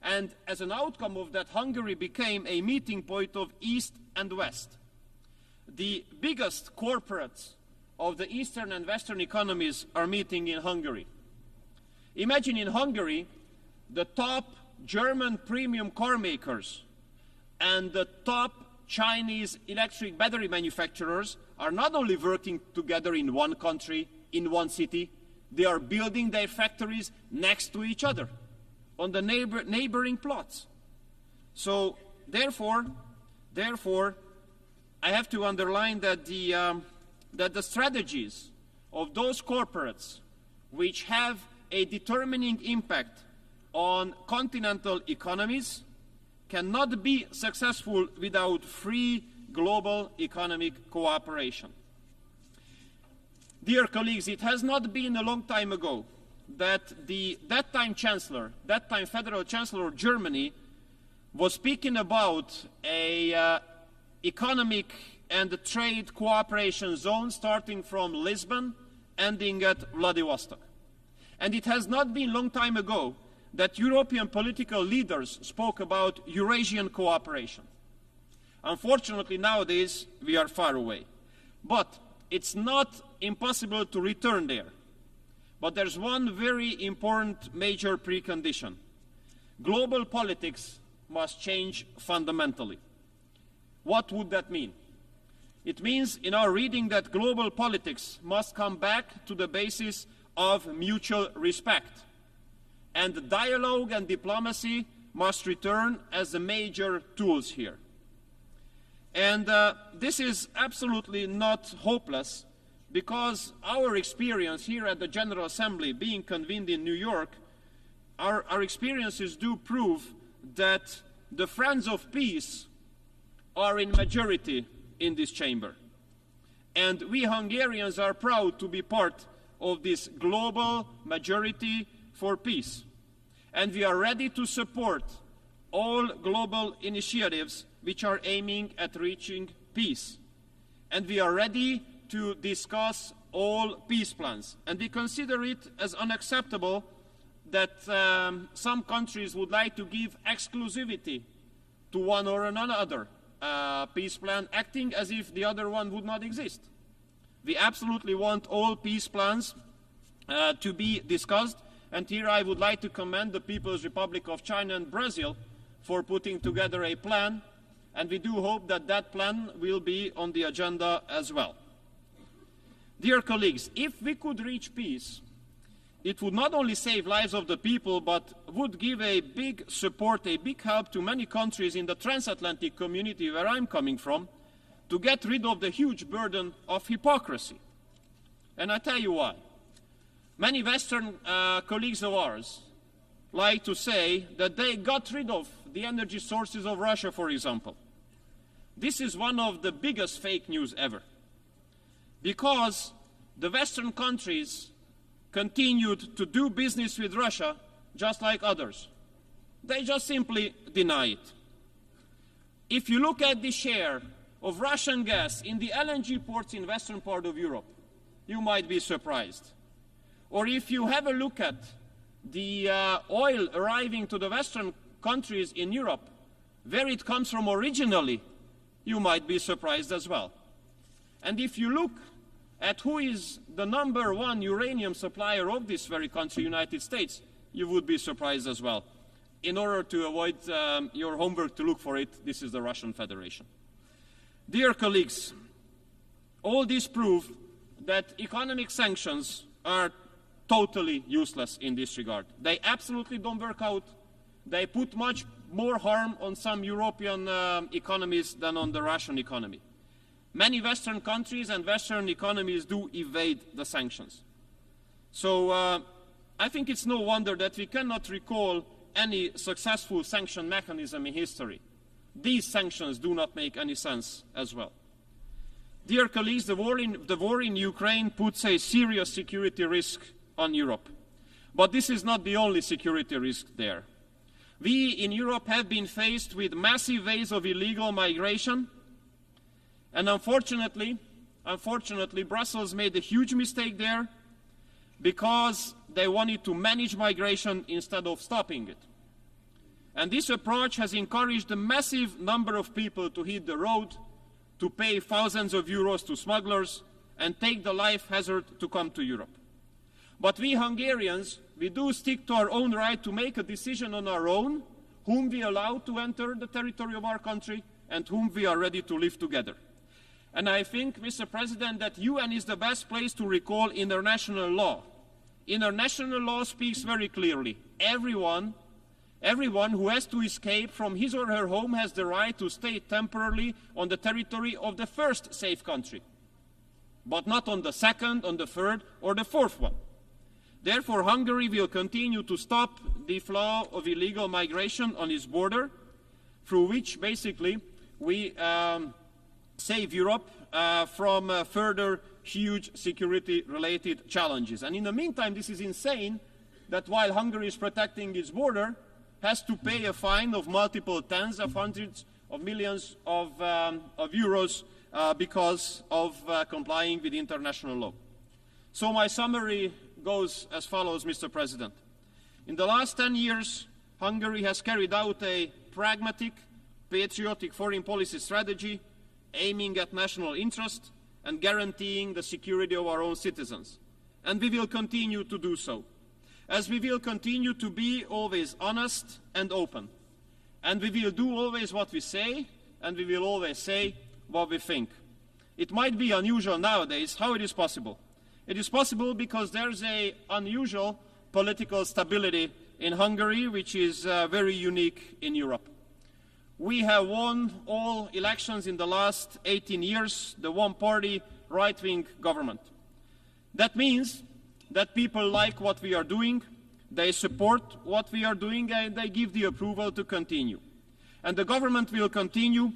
And as an outcome of that, Hungary became a meeting point of East and West. The biggest corporates of the Eastern and Western economies are meeting in Hungary. Imagine in Hungary, the top German premium car makers and the top Chinese electric battery manufacturers are not only working together in one country, in one city, they are building their factories next to each other on the neighboring plots. So therefore, I have to underline that the strategies of those corporates which have a determining impact on continental economies cannot be successful without free global economic cooperation. Dear colleagues, it has not been a long time ago that that time Federal Chancellor of Germany was speaking about a economic and trade cooperation zone starting from Lisbon, ending at Vladivostok. And it has not been a long time ago that European political leaders spoke about Eurasian cooperation. Unfortunately, nowadays, we are far away. But it's not impossible to return there. But there's one very important major precondition. Global politics must change fundamentally. What would that mean? It means, in our reading, that global politics must come back to the basis of mutual respect. And dialogue and diplomacy must return as the major tools here. And this is absolutely not hopeless, because our experience here at the General Assembly, being convened in New York, our experiences do prove that the friends of peace are in majority in this chamber. And we Hungarians are proud to be part of this global majority for peace. And we are ready to support all global initiatives which are aiming at reaching peace. And we are ready to discuss all peace plans. And we consider it as unacceptable that some countries would like to give exclusivity to one or another peace plan, acting as if the other one would not exist. We absolutely want all peace plans to be discussed. And here I would like to commend the People's Republic of China and Brazil for putting together a plan. And we do hope that that plan will be on the agenda as well. Dear colleagues, if we could reach peace, it would not only save lives of the people, but would give a big support, a big help to many countries in the transatlantic community where I'm coming from, to get rid of the huge burden of hypocrisy. And I tell you why. Many Western colleagues of ours like to say that they got rid of the energy sources of Russia, for example. This is one of the biggest fake news ever, because the Western countries continued to do business with Russia just like others. They just simply deny it. If you look at the share of Russian gas in the LNG ports in western part of Europe, you might be surprised. Or if you have a look at the oil arriving to the western countries in Europe, where it comes from originally, you might be surprised as well. And if you look at who is the #1 uranium supplier of this very country, United States, you would be surprised as well. In order to avoid your homework to look for it, this is the Russian Federation. Dear colleagues, all this proves that economic sanctions are totally useless in this regard. They absolutely don't work out. They put much more harm on some European economies than on the Russian economy. Many Western countries and Western economies do evade the sanctions. So I think it's no wonder that we cannot recall any successful sanction mechanism in history. These sanctions do not make any sense as well. Dear colleagues, the war in Ukraine puts a serious security risk on Europe. But this is not the only security risk there. We in Europe have been faced with massive waves of illegal migration, and unfortunately, Brussels made a huge mistake there because they wanted to manage migration instead of stopping it. And this approach has encouraged a massive number of people to hit the road, to pay thousands of euros to smugglers, and take the life hazard to come to Europe. But we Hungarians, we do stick to our own right to make a decision on our own, whom we allow to enter the territory of our country and whom we are ready to live together. And I think, Mr. President, that UN is the best place to recall international law. International law speaks very clearly. Everyone who has to escape from his or her home has the right to stay temporarily on the territory of the first safe country, but not on the second, on the third, or the fourth one. Therefore, Hungary will continue to stop the flow of illegal migration on its border, through which basically we save Europe from further huge security-related challenges. And in the meantime, this is insane that while Hungary is protecting its border, has to pay a fine of multiple tens of hundreds of millions of euros because of complying with international law. So my summary goes as follows, Mr. President. In the last 10 years, Hungary has carried out a pragmatic, patriotic foreign policy strategy aiming at national interest and guaranteeing the security of our own citizens. And we will continue to do so, as we will continue to be always honest and open. And we will do always what we say, and we will always say what we think. It might be unusual nowadays. How it is possible? It is possible because there's an unusual political stability in Hungary, which is very unique in Europe. We have won all elections in the last 18 years, the one-party right-wing government. That means that people like what we are doing, they support what we are doing, and they give the approval to continue. And the government will continue.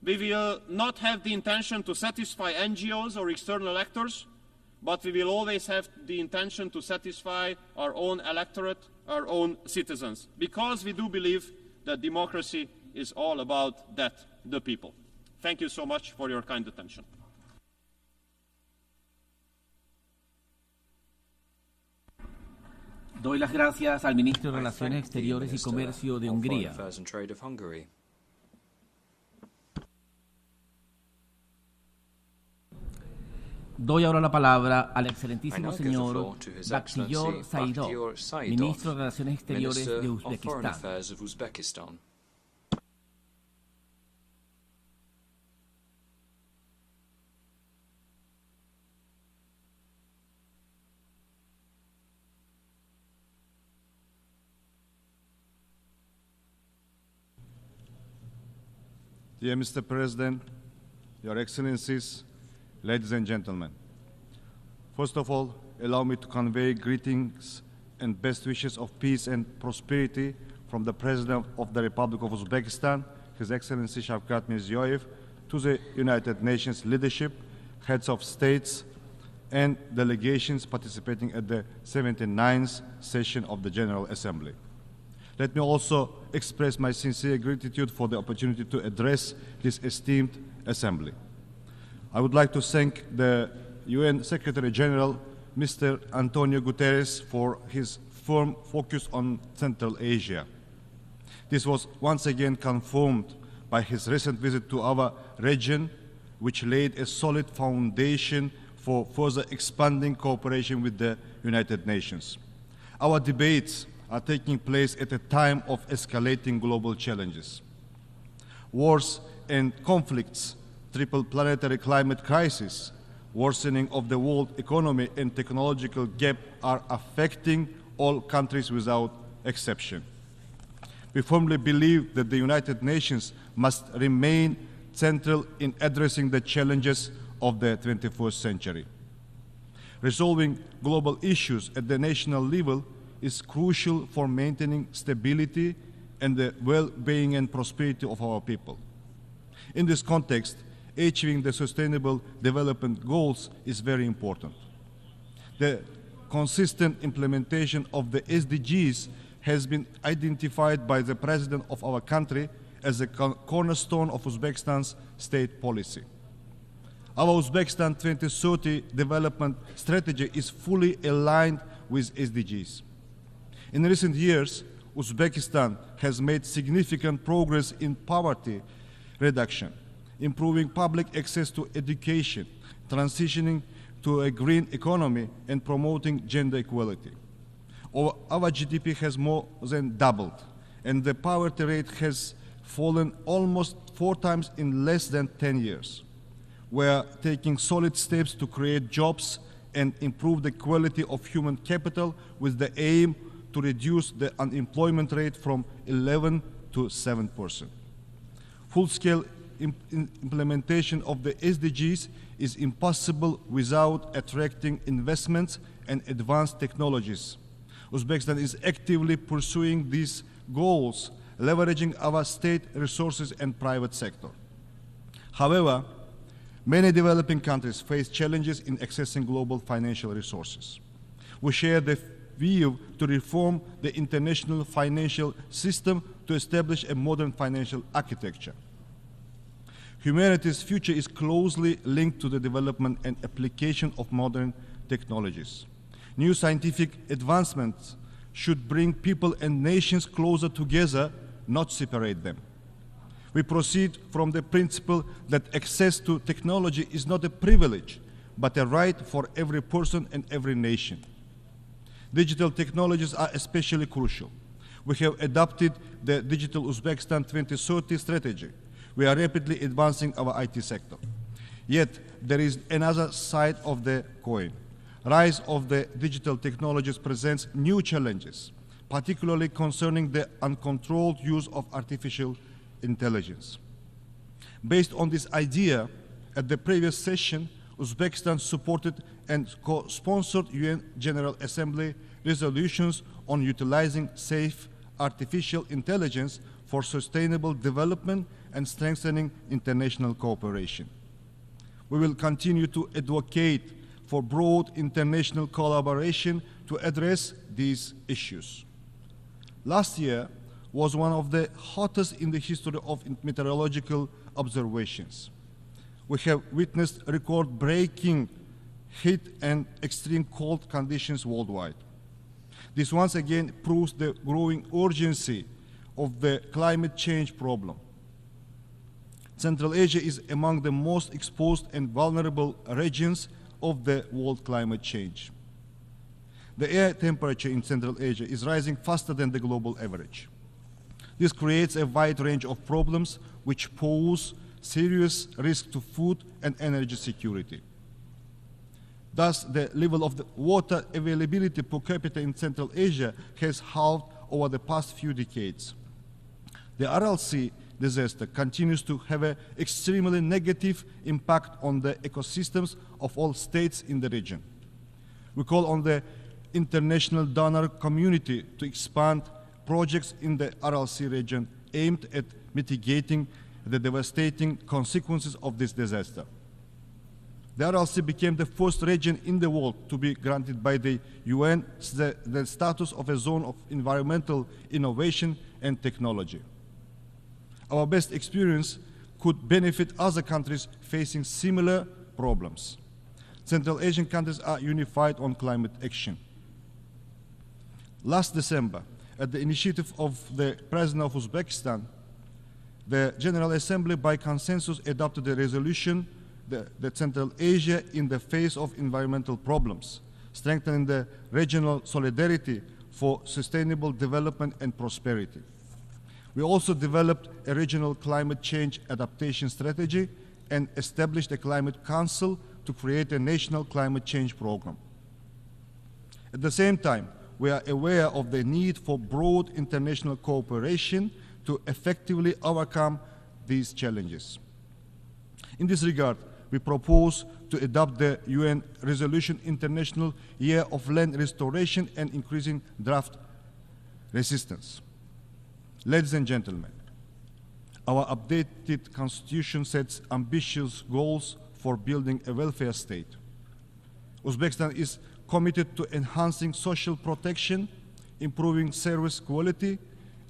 We will not have the intention to satisfy NGOs or external actors, but we will always have the intention to satisfy our own electorate, our own citizens, because we do believe that democracy is all about that, the people. Thank you so much for your kind attention. Doy las gracias al ministro de Relaciones Exteriores y Comercio de Hungría. Doy ahora la palabra al excelentísimo señor Bakhtiyor Saidov, ministro de Relaciones Exteriores de Uzbekistán. Dear Mr. President, Your Excellencies, ladies and gentlemen, first of all, allow me to convey greetings and best wishes of peace and prosperity from the President of the Republic of Uzbekistan, His Excellency Shavkat Mirziyoyev, to the United Nations leadership, heads of states, and delegations participating at the 79th session of the General Assembly. Let me also express my sincere gratitude for the opportunity to address this esteemed assembly. I would like to thank the UN Secretary General, Mr. Antonio Guterres, for his firm focus on Central Asia. This was once again confirmed by his recent visit to our region, which laid a solid foundation for further expanding cooperation with the United Nations. Our debates are taking place at a time of escalating global challenges. Wars and conflicts, triple planetary climate crisis, worsening of the world economy and technological gap are affecting all countries without exception. We firmly believe that the United Nations must remain central in addressing the challenges of the 21st century. Resolving global issues at the national level is crucial for maintaining stability and the well-being and prosperity of our people. In this context, achieving the Sustainable Development Goals is very important. The consistent implementation of the SDGs has been identified by the President of our country as a cornerstone of Uzbekistan's state policy. Our Uzbekistan 2030 development strategy is fully aligned with SDGs. In recent years, Uzbekistan has made significant progress in poverty reduction, improving public access to education, transitioning to a green economy, and promoting gender equality. Our GDP has more than doubled, and the poverty rate has fallen almost 4 times in less than 10 years. We are taking solid steps to create jobs and improve the quality of human capital with the aim to reduce the unemployment rate from 11 to 7%. Full-scale implementation of the SDGs is impossible without attracting investments and advanced technologies. Uzbekistan is actively pursuing these goals, leveraging our state resources and private sector. However, many developing countries face challenges in accessing global financial resources. We share the view to reform the international financial system to establish a modern financial architecture. Humanity's future is closely linked to the development and application of modern technologies. New scientific advancements should bring people and nations closer together, not separate them. We proceed from the principle that access to technology is not a privilege, but a right for every person and every nation. Digital technologies are especially crucial. We have adopted the Digital Uzbekistan 2030 strategy. We are rapidly advancing our IT sector. Yet, there is another side of the coin. Rise of the digital technologies presents new challenges, particularly concerning the uncontrolled use of artificial intelligence. Based on this idea, at the previous session, Uzbekistan supported and co-sponsored UN General Assembly resolutions on utilizing safe artificial intelligence for sustainable development and strengthening international cooperation. We will continue to advocate for broad international collaboration to address these issues. Last year was one of the hottest in the history of meteorological observations. We have witnessed record-breaking heat and extreme cold conditions worldwide. This once again proves the growing urgency of the climate change problem. Central Asia is among the most exposed and vulnerable regions of the world climate change. The air temperature in Central Asia is rising faster than the global average. This creates a wide range of problems which pose serious risk to food and energy security. Thus, the level of the water availability per capita in Central Asia has halved over the past few decades. The Aral Sea disaster continues to have an extremely negative impact on the ecosystems of all states in the region. We call on the international donor community to expand projects in the Aral Sea region aimed at mitigating the devastating consequences of this disaster. The Aral Sea became the first region in the world to be granted by the UN the status of a zone of environmental innovation and technology. Our best experience could benefit other countries facing similar problems. Central Asian countries are unified on climate action. Last December, at the initiative of the President of Uzbekistan, the General Assembly by consensus adopted a resolution that Central Asia in the face of environmental problems, strengthening the regional solidarity for sustainable development and prosperity. We also developed a regional climate change adaptation strategy and established a climate council to create a national climate change program. At the same time, we are aware of the need for broad international cooperation to effectively overcome these challenges. In this regard, we propose to adopt the UN Resolution International Year of Land Restoration and Increasing Drought Resistance. Ladies and gentlemen, our updated constitution sets ambitious goals for building a welfare state. Uzbekistan is committed to enhancing social protection, improving service quality,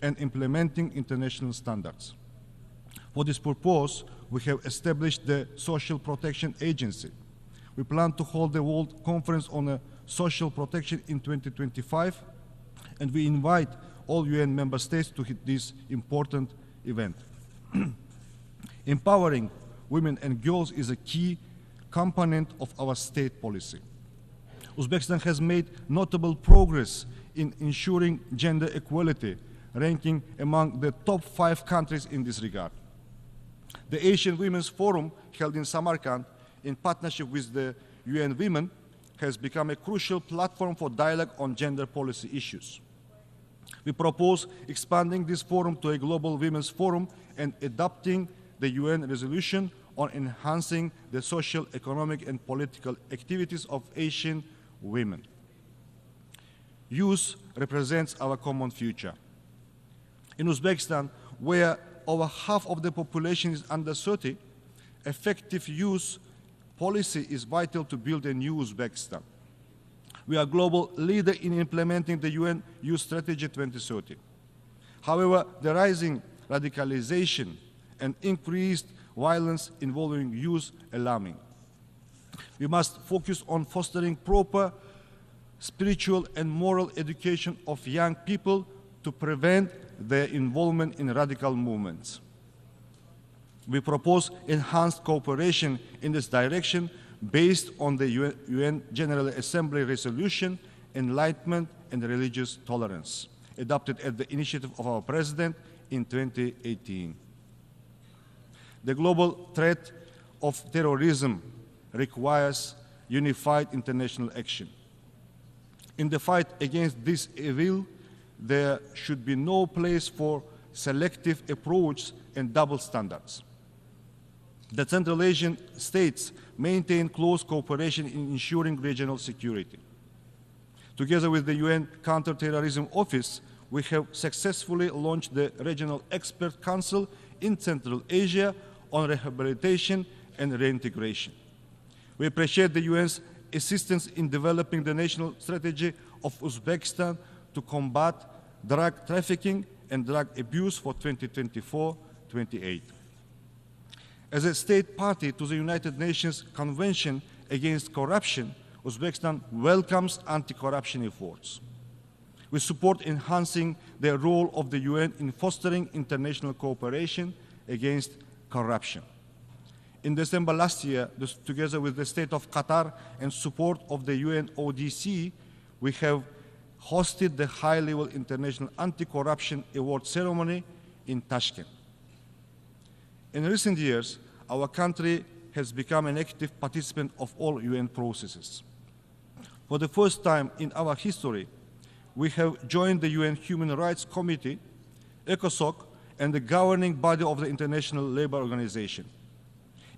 and implementing international standards. For this purpose, we have established the Social Protection Agency. We plan to hold the World Conference on Social Protection in 2025, and we invite all UN member states to this important event. Empowering women and girls is a key component of our state policy. Uzbekistan has made notable progress in ensuring gender equality, ranking among the top 5 countries in this regard. The Asian Women's Forum, held in Samarkand in partnership with the UN Women, has become a crucial platform for dialogue on gender policy issues. We propose expanding this forum to a global women's forum and adopting the UN resolution on enhancing the social, economic, and political activities of Asian women. Youth represents our common future. In Uzbekistan, where over half of the population is under 30, effective youth policy is vital to build a new Uzbekistan. We are a global leader in implementing the UN Youth Strategy 2030. However, the rising radicalization and increased violence involving youth alarming. We must focus on fostering proper spiritual and moral education of young people to prevent their involvement in radical movements. We propose enhanced cooperation in this direction based on the UN General Assembly Resolution, Enlightenment and Religious Tolerance, adopted at the initiative of our President in 2018. The global threat of terrorism requires unified international action. In the fight against this evil, there should be no place for selective approach and double standards. The Central Asian states maintain close cooperation in ensuring regional security. Together with the UN Counterterrorism Office, we have successfully launched the Regional Expert Council in Central Asia on rehabilitation and reintegration. We appreciate the UN's assistance in developing the national strategy of Uzbekistan to combat drug trafficking and drug abuse for 2024-28. As a state party to the United Nations Convention Against Corruption, Uzbekistan welcomes anti-corruption efforts. We support enhancing the role of the UN in fostering international cooperation against corruption. In December last year, together with the state of Qatar and support of the UN ODC, we have hosted the high-level International Anti-Corruption Award ceremony in Tashkent. In recent years, our country has become an active participant of all UN processes. For the first time in our history, we have joined the UN Human Rights Committee, ECOSOC, and the governing body of the International Labour Organization.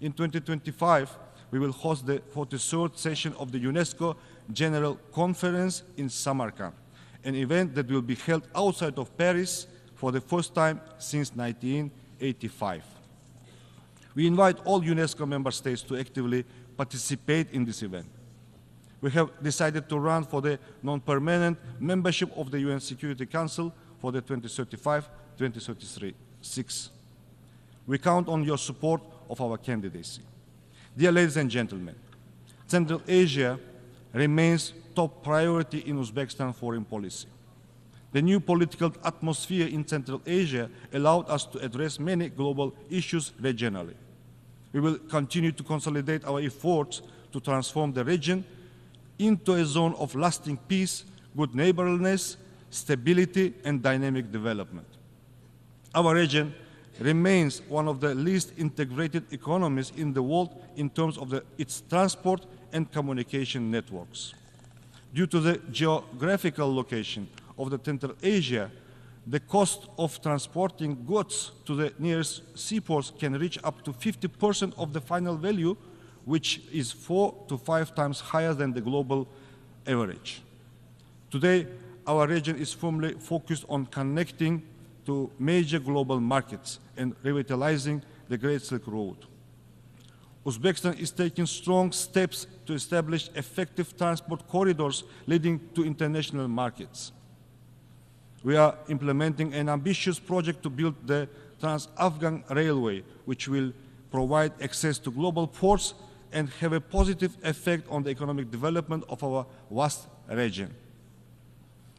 In 2025, we will host the 43rd session of the UNESCO General Conference in Samarkand, an event that will be held outside of Paris for the first time since 1985. We invite all UNESCO member states to actively participate in this event. We have decided to run for the non-permanent membership of the UN Security Council for the 2035-2036. We count on your support of our candidacy. Dear ladies and gentlemen, Central Asia remains top priority in Uzbekistan foreign policy. The new political atmosphere in Central Asia allowed us to address many global issues regionally. We will continue to consolidate our efforts to transform the region into a zone of lasting peace, good neighborliness, stability, and dynamic development. Our region remains one of the least integrated economies in the world in terms of its transport and communication networks. Due to the geographical location of the Central Asia, the cost of transporting goods to the nearest seaports can reach up to 50% of the final value, which is 4 to 5 times higher than the global average. Today, our region is firmly focused on connecting to major global markets and revitalizing the Great Silk Road. Uzbekistan is taking strong steps to establish effective transport corridors leading to international markets. We are implementing an ambitious project to build the Trans-Afghan Railway, which will provide access to global ports and have a positive effect on the economic development of our vast region.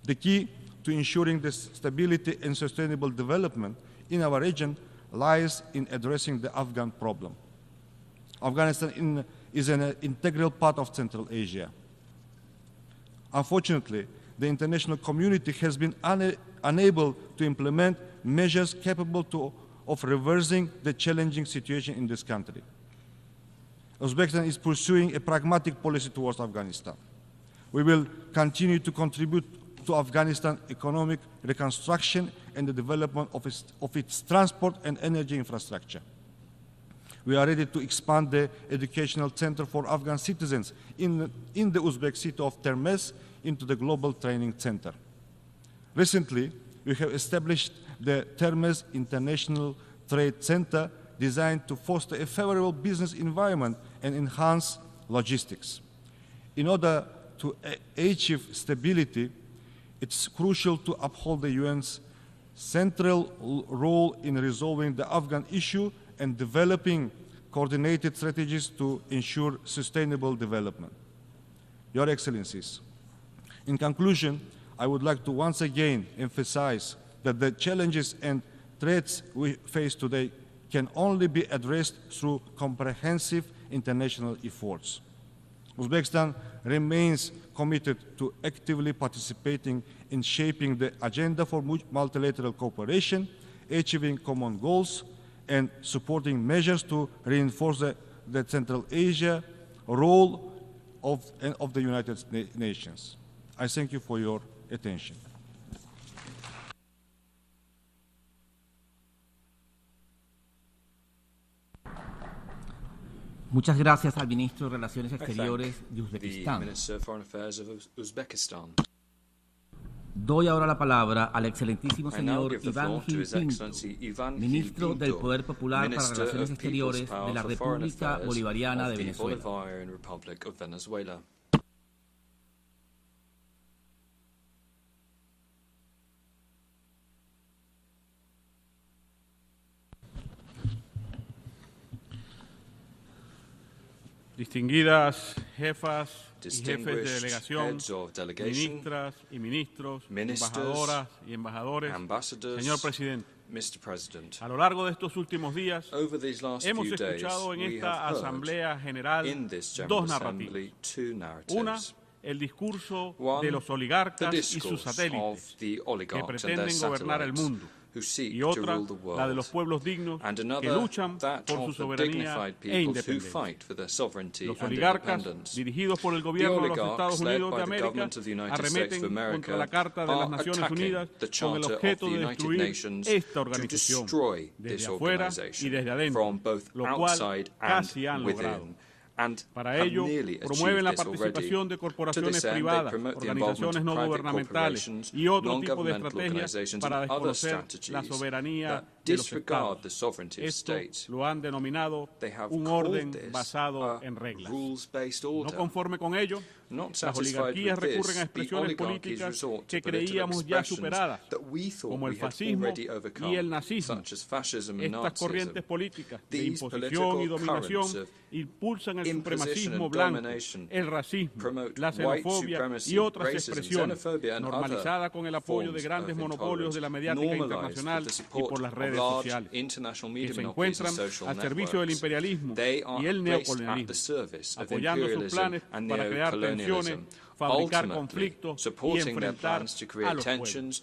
The key to ensuring the stability and sustainable development in our region lies in addressing the Afghan problem. Afghanistan is an integral part of Central Asia. Unfortunately, the international community has been unable to implement measures capable of reversing the challenging situation in this country. Uzbekistan is pursuing a pragmatic policy towards Afghanistan. We will continue to contribute to Afghanistan's economic reconstruction and the development of its transport and energy infrastructure. We are ready to expand the educational center for Afghan citizens in the Uzbek city of Termez into the global training center. Recently, we have established the Termez International Trade Center, designed to foster a favorable business environment and enhance logistics. In order to achieve stability, it's crucial to uphold the UN's central role in resolving the Afghan issue and developing coordinated strategies to ensure sustainable development. Your Excellencies, in conclusion, I would like to once again emphasize that the challenges and threats we face today can only be addressed through comprehensive international efforts. Uzbekistan remains committed to actively participating in shaping the agenda for multilateral cooperation, achieving common goals, and supporting measures to reinforce the Central Asia role of the United Nations. I thank you for your attention. Muchas gracias al ministro de Relaciones Exteriores de Uzbekistán. Doy ahora la palabra al excelentísimo señor Iván Gil Pinto, ministro del Poder Popular para Relaciones Exteriores de la República Bolivariana de Venezuela. Distinguidas jefas y jefes de delegación, ministras y ministros, embajadoras y embajadores, señor presidente, a lo largo de estos últimos días hemos escuchado en esta Asamblea General dos narrativas. Una, el discurso de los oligarcas y sus satélites que pretenden gobernar el mundo, y otra, la de los pueblos dignos que luchan por su soberanía e independencia. Los oligarcas, dirigidos por el gobierno de los Estados Unidos de América, arremeten contra la Carta de las Naciones Unidas con el objeto de destruir esta organización desde afuera y desde adentro, lo cual casi han logrado. Para ello, promueven la participación de corporaciones privadas, organizaciones no gubernamentales y otro tipo de estrategias para desconocer la soberanía de los estados. Esto lo han denominado un orden basado en reglas. No conforme con ello, las oligarquías recurren a expresiones políticas que creíamos ya superadas, como el fascismo y el nazismo. Estas corrientes políticas de imposición y dominación impulsan el supremacismo blanco, el racismo, la xenofobia y otras expresiones, normalizadas con el apoyo de grandes monopolios de la mediática internacional y por las redes sociales, que se encuentran al servicio del imperialismo y el neocolonialismo, apoyando sus planes para crear tensiones, fabricar conflictos y enfrentar a los pueblos.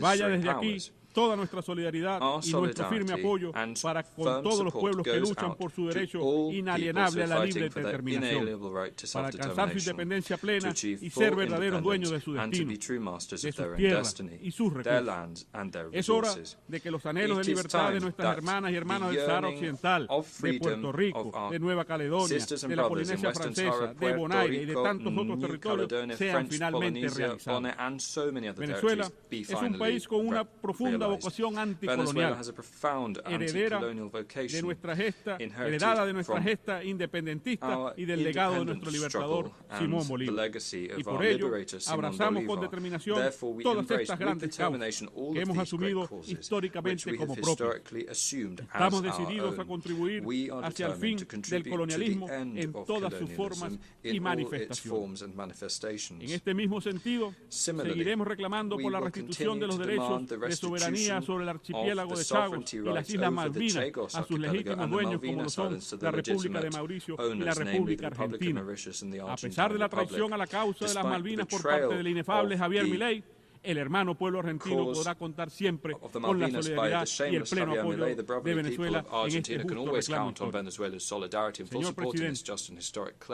Vaya desde aquí toda nuestra solidaridad y nuestro firme apoyo para con todos los pueblos que luchan por su derecho inalienable a la libre determinación, para alcanzar su independencia plena y ser verdaderos dueños de su destino, de sus tierras y sus recursos. Es hora de que los anhelos de libertad de nuestras hermanas y hermanos del Sahara Occidental, de Puerto Rico, de Nueva Caledonia, de la Polinesia Francesa, de Bonaire y de tantos otros territorios sean finalmente realizados. Venezuela es un país con una profunda vocación anticolonial, heredada de nuestra gesta independentista y del legado de nuestro libertador Simón Bolívar. Y por ello abrazamos con determinación todas estas grandes causas que hemos asumido históricamente como propias. Estamos decididos a contribuir hacia el fin del colonialismo en todas sus formas y manifestaciones. En este mismo sentido, seguiremos reclamando por la restitución de los derechos de soberanía soberanía sobre el archipiélago de Chagos y las Islas Malvinas a sus legítimos dueños como lo son la República de Mauricio y la República Argentina. A pesar de la traición a la causa de las Malvinas por parte del inefable Javier Milei, el hermano pueblo argentino podrá contar siempre con la solidaridad y el pleno apoyo de Venezuela en este justo reclamo histórico. Señor presidente,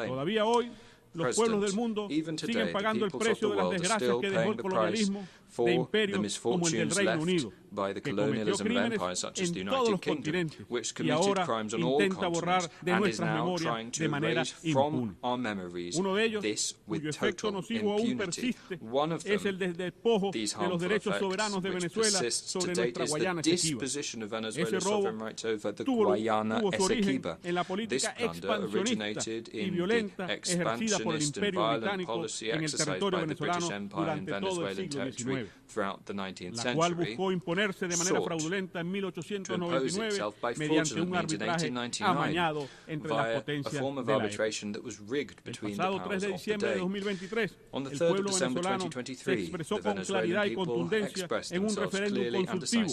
todavía hoy los pueblos del mundo siguen pagando el precio de las desgracias que dejó el colonialismo de imperios como el del Reino Unido, que cometió crímenes en todos los continentes y ahora intenta borrar de nuestras memorias de manera impune. Uno de ellos, cuyo efecto nocivo aún persiste, es el despojo de los derechos soberanos de Venezuela sobre nuestra Guayana Esequiba. Ese robo tuvo su origen en la política expansionista y violenta ejercida por el Imperio Británico en el territorio venezolano durante todo el siglo XIX, la cual buscó imponerse de manera fraudulenta en 1899 mediante un arbitraje amañado entre las potencias de la época. El pasado 3 de diciembre de 2023, el pueblo venezolano se expresó con claridad y contundencia en un referéndum consultivo,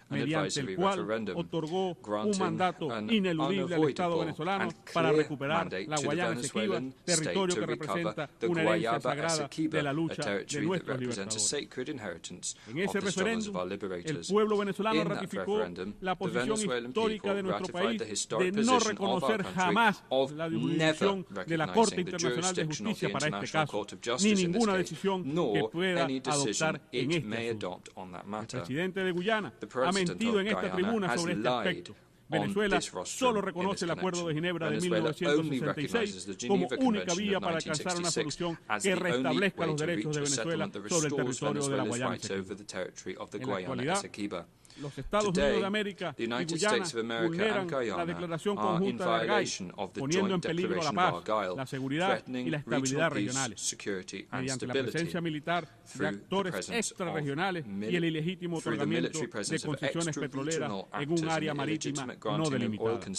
mediante el cual otorgó un mandato ineludible al Estado venezolano para recuperar la Guayana Esequiba, territorio que representa una herencia sagrada de la lucha de nuestros libertadores. En ese referéndum, el pueblo venezolano ratificó la posición histórica de nuestro país de no reconocer jamás la jurisdicción de la Corte Internacional de Justicia para este caso, ni ninguna decisión que pueda adoptar en este asunto. El presidente de Guyana ha mentido en esta tribuna sobre este aspecto. Venezuela solo reconoce el Acuerdo de Ginebra de 1966 como única vía para alcanzar una solución que restablezca los derechos de Venezuela sobre el territorio de la Guayana Esequiba. En la actualidad, los Estados Unidos de América y Guyana vulneran la declaración conjunta de Argyle, poniendo en peligro la paz, la seguridad y la estabilidad regionales, mediante la presencia militar de actores extrarregionales y el ilegítimo otorgamiento de concesiones petroleras en un área marítima no delimitada. En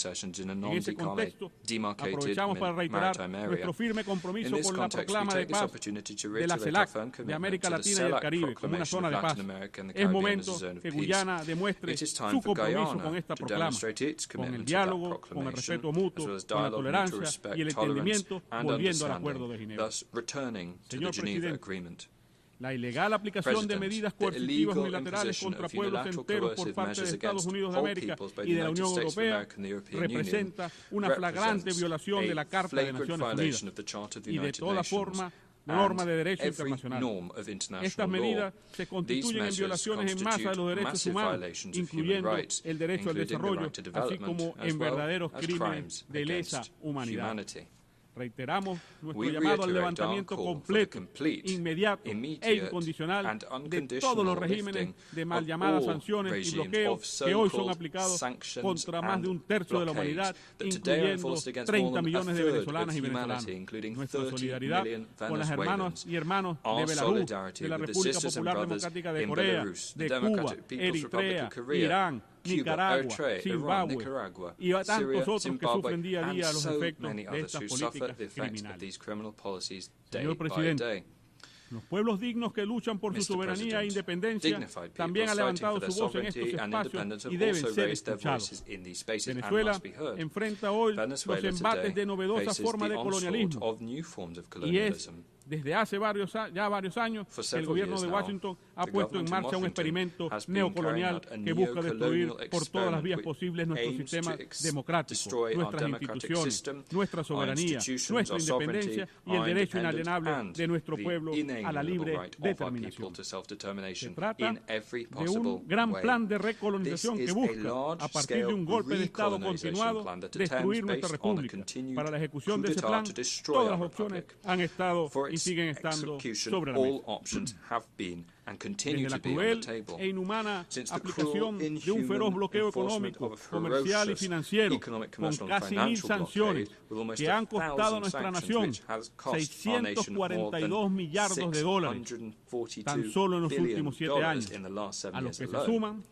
ese contexto, aprovechamos para reiterar nuestro firme compromiso con la proclama de paz de la CELAC de América Latina y el Caribe como una zona de paz. Es momento que Guyana demuestre su compromiso con esta proclama, con el diálogo, con el respeto mutuo, con la tolerancia y el entendimiento, volviendo al Acuerdo de Ginebra. Señor presidente, la ilegal aplicación de medidas coercitivas unilaterales contra pueblos enteros por parte de Estados Unidos de América y de la Unión Europea representa una flagrante violación de la Carta de Naciones Unidas y de toda forma norma de derecho internacional. Estas medidas se constituyen en violaciones en masa de los derechos humanos, incluyendo el derecho al desarrollo, así como en verdaderos crímenes de lesa humanidad. Reiteramos nuestro llamado al levantamiento completo, inmediato e incondicional de todos los regímenes de mal llamadas sanciones y bloqueos que hoy son aplicados contra más de un tercio de la humanidad, incluyendo 30 millones de venezolanas y venezolanos. Nuestra solidaridad con las hermanas y hermanos de Belarus, de la República Popular Democrática de Corea, de Cuba, Eritrea, Irán, Nicaragua, Zimbabue y a tantos otros que sufren día a día los efectos de estas políticas criminales. Señor presidente, los pueblos dignos que luchan por su soberanía e independencia también han levantado su voz en estos espacios y deben ser escuchados. Venezuela enfrenta hoy los embates de novedosa forma de colonialismo y es desde hace varios años, el gobierno de Washington ha puesto en marcha un experimento neocolonial que busca destruir por todas las vías posibles nuestro sistema democrático, nuestras instituciones, nuestra soberanía, nuestra independencia y el derecho inalienable de nuestro pueblo a la libre determinación. Se trata de un gran plan de recolonización que busca, a partir de un golpe de Estado continuado, destruir nuestra república. Para la ejecución de ese plan, todas las opciones han estado y siguen estando sobre la mesa. Desde la cruel e inhumana aplicación de un feroz bloqueo económico, comercial y financiero, con casi 1.000 sanciones que han costado a nuestra nación 642 millardos de dólares, tan solo en los últimos 7 años, a los que se suman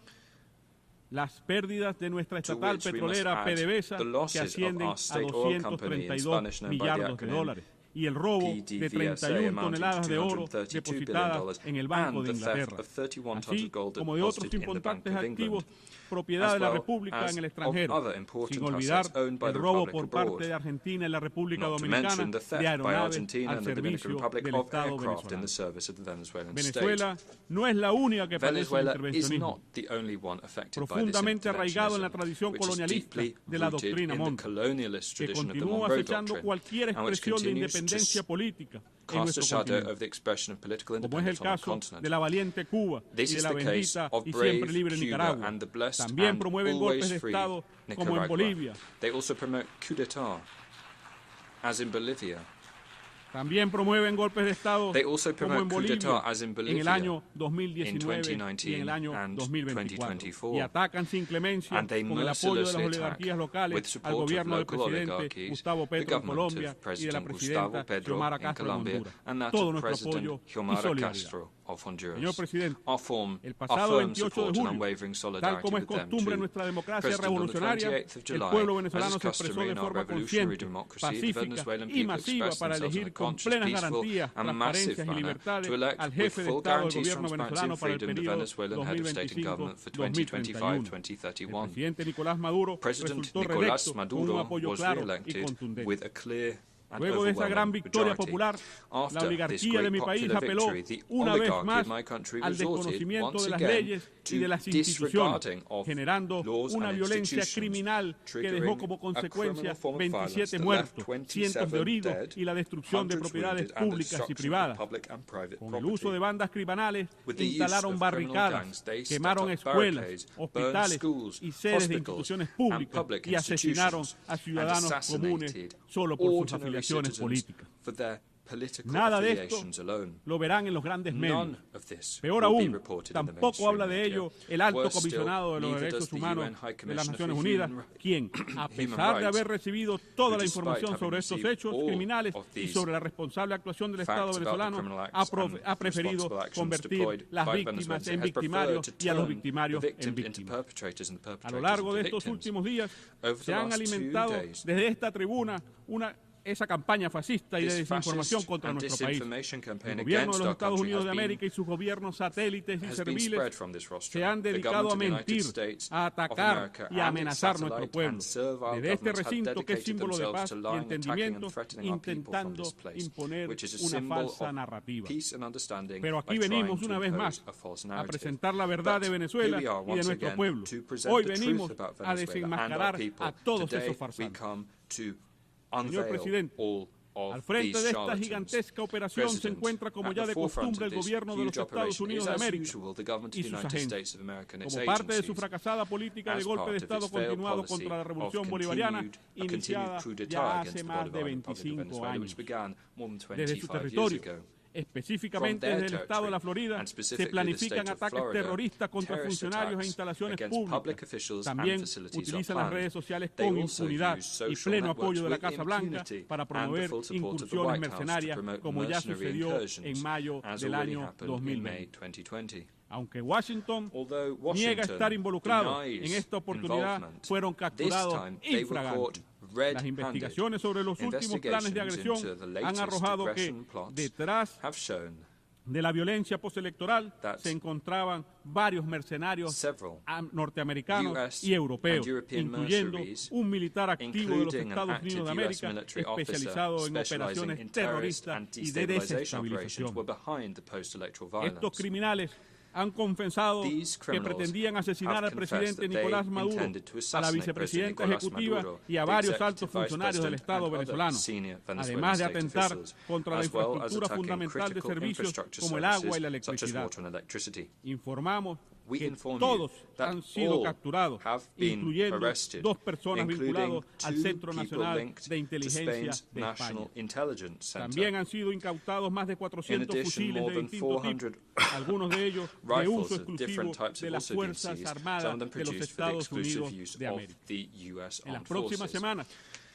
las pérdidas de nuestra estatal petrolera PDVSA, que ascienden a 232 millardos de dólares, y el robo de 31 toneladas de oro depositadas en el Banco de Inglaterra, así como de otros importantes activos propiedad de la República en el extranjero, sin olvidar el robo por parte de Argentina y la República Dominicana de aeronaves al servicio del Estado venezolano. Venezuela no es la única que padece el intervencionismo, profundamente arraigado en la tradición colonialista de la doctrina Monroe, que continúa acechando cualquier expresión de independencia política en nuestro continente, como es el caso de la valiente Cuba y de la bendita y siempre libre Nicaragua. También promueven golpes de Estado como en Bolivia. También promueven golpes de Estado como en Bolivia en el año 2019 y en el año 2024. Y atacan sin clemencia con el apoyo de las oligarquías locales al gobierno del presidente Gustavo Petro en Colombia y de la presidenta Xiomara Castro en Honduras. Todo nuestro apoyo y solidaridad. Señor presidente, el pasado 28 de julio, tal como es costumbre en nuestra democracia revolucionaria, el pueblo venezolano se expresó de forma consciente, pacífica y masiva para elegir con plenas garantías, transparencias y libertades al jefe de Estado del gobierno venezolano para el periodo 2025-2031. El presidente Nicolás Maduro resultó reelecto con un apoyo claro y contundente. Luego de esa gran victoria popular, la oligarquía de mi país apeló una vez más al desconocimiento de las leyes y de las instituciones, generando una violencia criminal que dejó como consecuencia 27 muertos, cientos de heridos y la destrucción de propiedades públicas y privadas. Con el uso de bandas criminales, instalaron barricadas, quemaron escuelas, hospitales y sedes de instituciones públicas y asesinaron a ciudadanos comunes solo por sus afiliaciones políticas. Nada de esto lo verán en los grandes medios. Peor aún, tampoco habla de ello el alto comisionado de los derechos humanos de las Naciones Unidas, quien, a pesar de haber recibido toda la información sobre estos hechos criminales y sobre la responsable actuación del Estado venezolano, ha preferido convertir las víctimas en victimarios y a los victimarios en víctimas. A lo largo de estos últimos días se han alimentado desde esta tribuna esa campaña fascista y de desinformación contra nuestro país. El gobierno de los Estados Unidos de América y sus gobiernos satélites y serviles se han dedicado a mentir, a atacar y a amenazar nuestro pueblo. Desde este recinto, que es símbolo de paz y entendimiento, intentando imponer una falsa narrativa. Pero aquí venimos una vez más a presentar la verdad de Venezuela y de nuestro pueblo. Hoy venimos a desenmascarar a todos esos farsantes. Señor presidente, al frente de esta gigantesca operación se encuentra, como ya de costumbre, el gobierno de los Estados Unidos de América y sus agentes. Como parte de su fracasada política de golpe de Estado continuado contra la revolución bolivariana, iniciada ya hace más de 25 años. Desde su territorio, específicamente desde el estado de la Florida, se planifican ataques terroristas contra funcionarios e instalaciones públicas. También utilizan las redes sociales con impunidad y pleno apoyo de la Casa Blanca para promover incursiones mercenarias, como ya sucedió en mayo del año 2020. Aunque Washington niega estar involucrado en esta oportunidad, fueron capturados infraganti. Las investigaciones sobre los últimos planes de agresión han arrojado que detrás de la violencia postelectoral se encontraban varios mercenarios norteamericanos y europeos, incluyendo un militar activo de los Estados Unidos de América especializado en operaciones terroristas y de desestabilización. Estos criminales han confesado que pretendían asesinar al presidente Nicolás Maduro, a la vicepresidenta ejecutiva y a varios altos funcionarios del Estado venezolano, además de atentar contra la infraestructura fundamental de servicios como el agua y la electricidad. Informamos que todos han sido capturados, incluyendo 2 personas vinculadas al Centro Nacional de Inteligencia de España. También han sido incautados más de 400 fusiles de distinto tipo, algunos de ellos de uso exclusivo de las Fuerzas Armadas de los Estados Unidos de América. En las próximas semanas,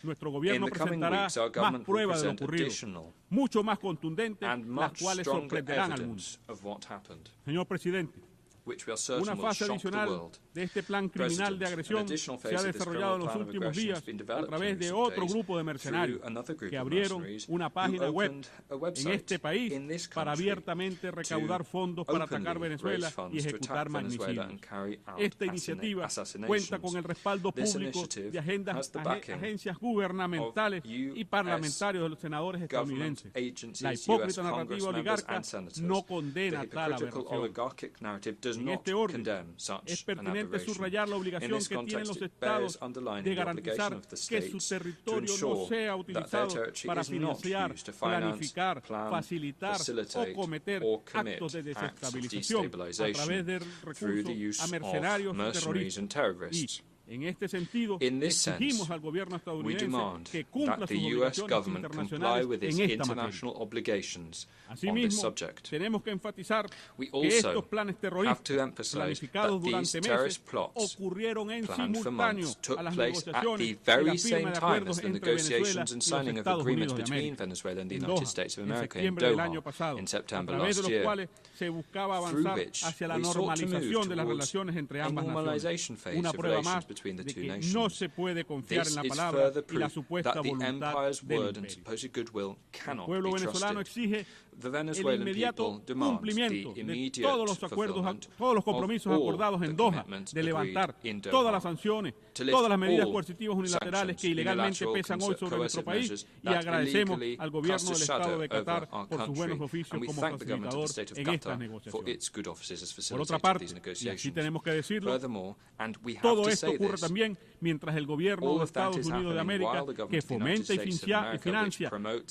nuestro gobierno presentará más pruebas de lo ocurrido, mucho más contundentes, las cuales sorprenderán al mundo. Señor presidente, Una fase adicional de este plan criminal de agresión se ha desarrollado en los últimos días a través de otro grupo de mercenarios que abrieron una página web en este país para abiertamente recaudar fondos para atacar Venezuela y ejecutar magnicidios. Esta iniciativa cuenta con el respaldo público de agencias gubernamentales y parlamentarios de los senadores estadounidenses. La hipócrita narrativa oligarca no condena tal aberración. En este orden, es pertinente subrayar la obligación que tienen los estados de garantizar que su territorio no sea utilizado para financiar, planificar, facilitar o cometer actos de desestabilización a través de recursos a mercenarios y terroristas. En este sentido, exigimos al gobierno estadounidense que cumpla sus obligaciones internacionales en esta materia. Asimismo, tenemos que enfatizar que estos planes terroristas planificados durante meses ocurrieron en simultáneo a las negociaciones y la firma de acuerdos entre Venezuela y los Estados Unidos de América en Doha, en septiembre del año pasado, a través de los cuales se buscaba avanzar hacia la normalización de las relaciones entre ambas naciones. Una prueba más de que no se puede confiar en la palabra y la supuesta voluntad del imperio. El pueblo venezolano exige el inmediato cumplimiento de todos los acuerdos, todos los compromisos acordados en Doha, de levantar todas las sanciones, todas las medidas coercitivas unilaterales que ilegalmente pesan hoy sobre nuestro país, y agradecemos al gobierno del Estado de Qatar por sus buenos oficios como facilitador en estas negociaciones. Por otra parte, y aquí tenemos que decirlo, todo esto ocurre también mientras el gobierno de los Estados Unidos de América, que fomenta y financia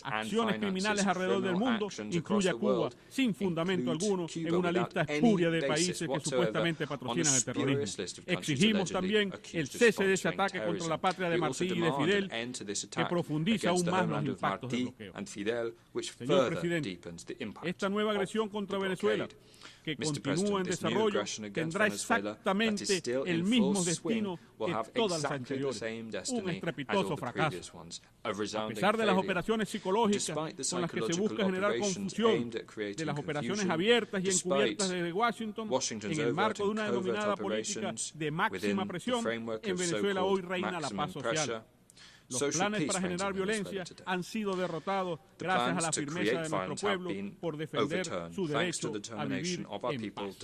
acciones criminales alrededor del mundo, incluye a Cuba sin fundamento alguno en una lista espuria de países que supuestamente patrocinan el terrorismo. Exigimos también el cese de ese ataque contra la patria de Martí y de Fidel, que profundiza aún más los impactos del bloqueo. Señor presidente, esta nueva agresión contra Venezuela, que continúa en desarrollo, tendrá exactamente el mismo destino que todas las anteriores, un estrepitoso fracaso. A pesar de las operaciones psicológicas con las que se busca generar confusión, de las operaciones abiertas y encubiertas desde Washington, en el marco de una denominada política de máxima presión, en Venezuela hoy reina la paz social. Los planes para generar violencia han sido derrotados gracias a la firmeza de nuestro pueblo por defender su derecho a vivir en paz.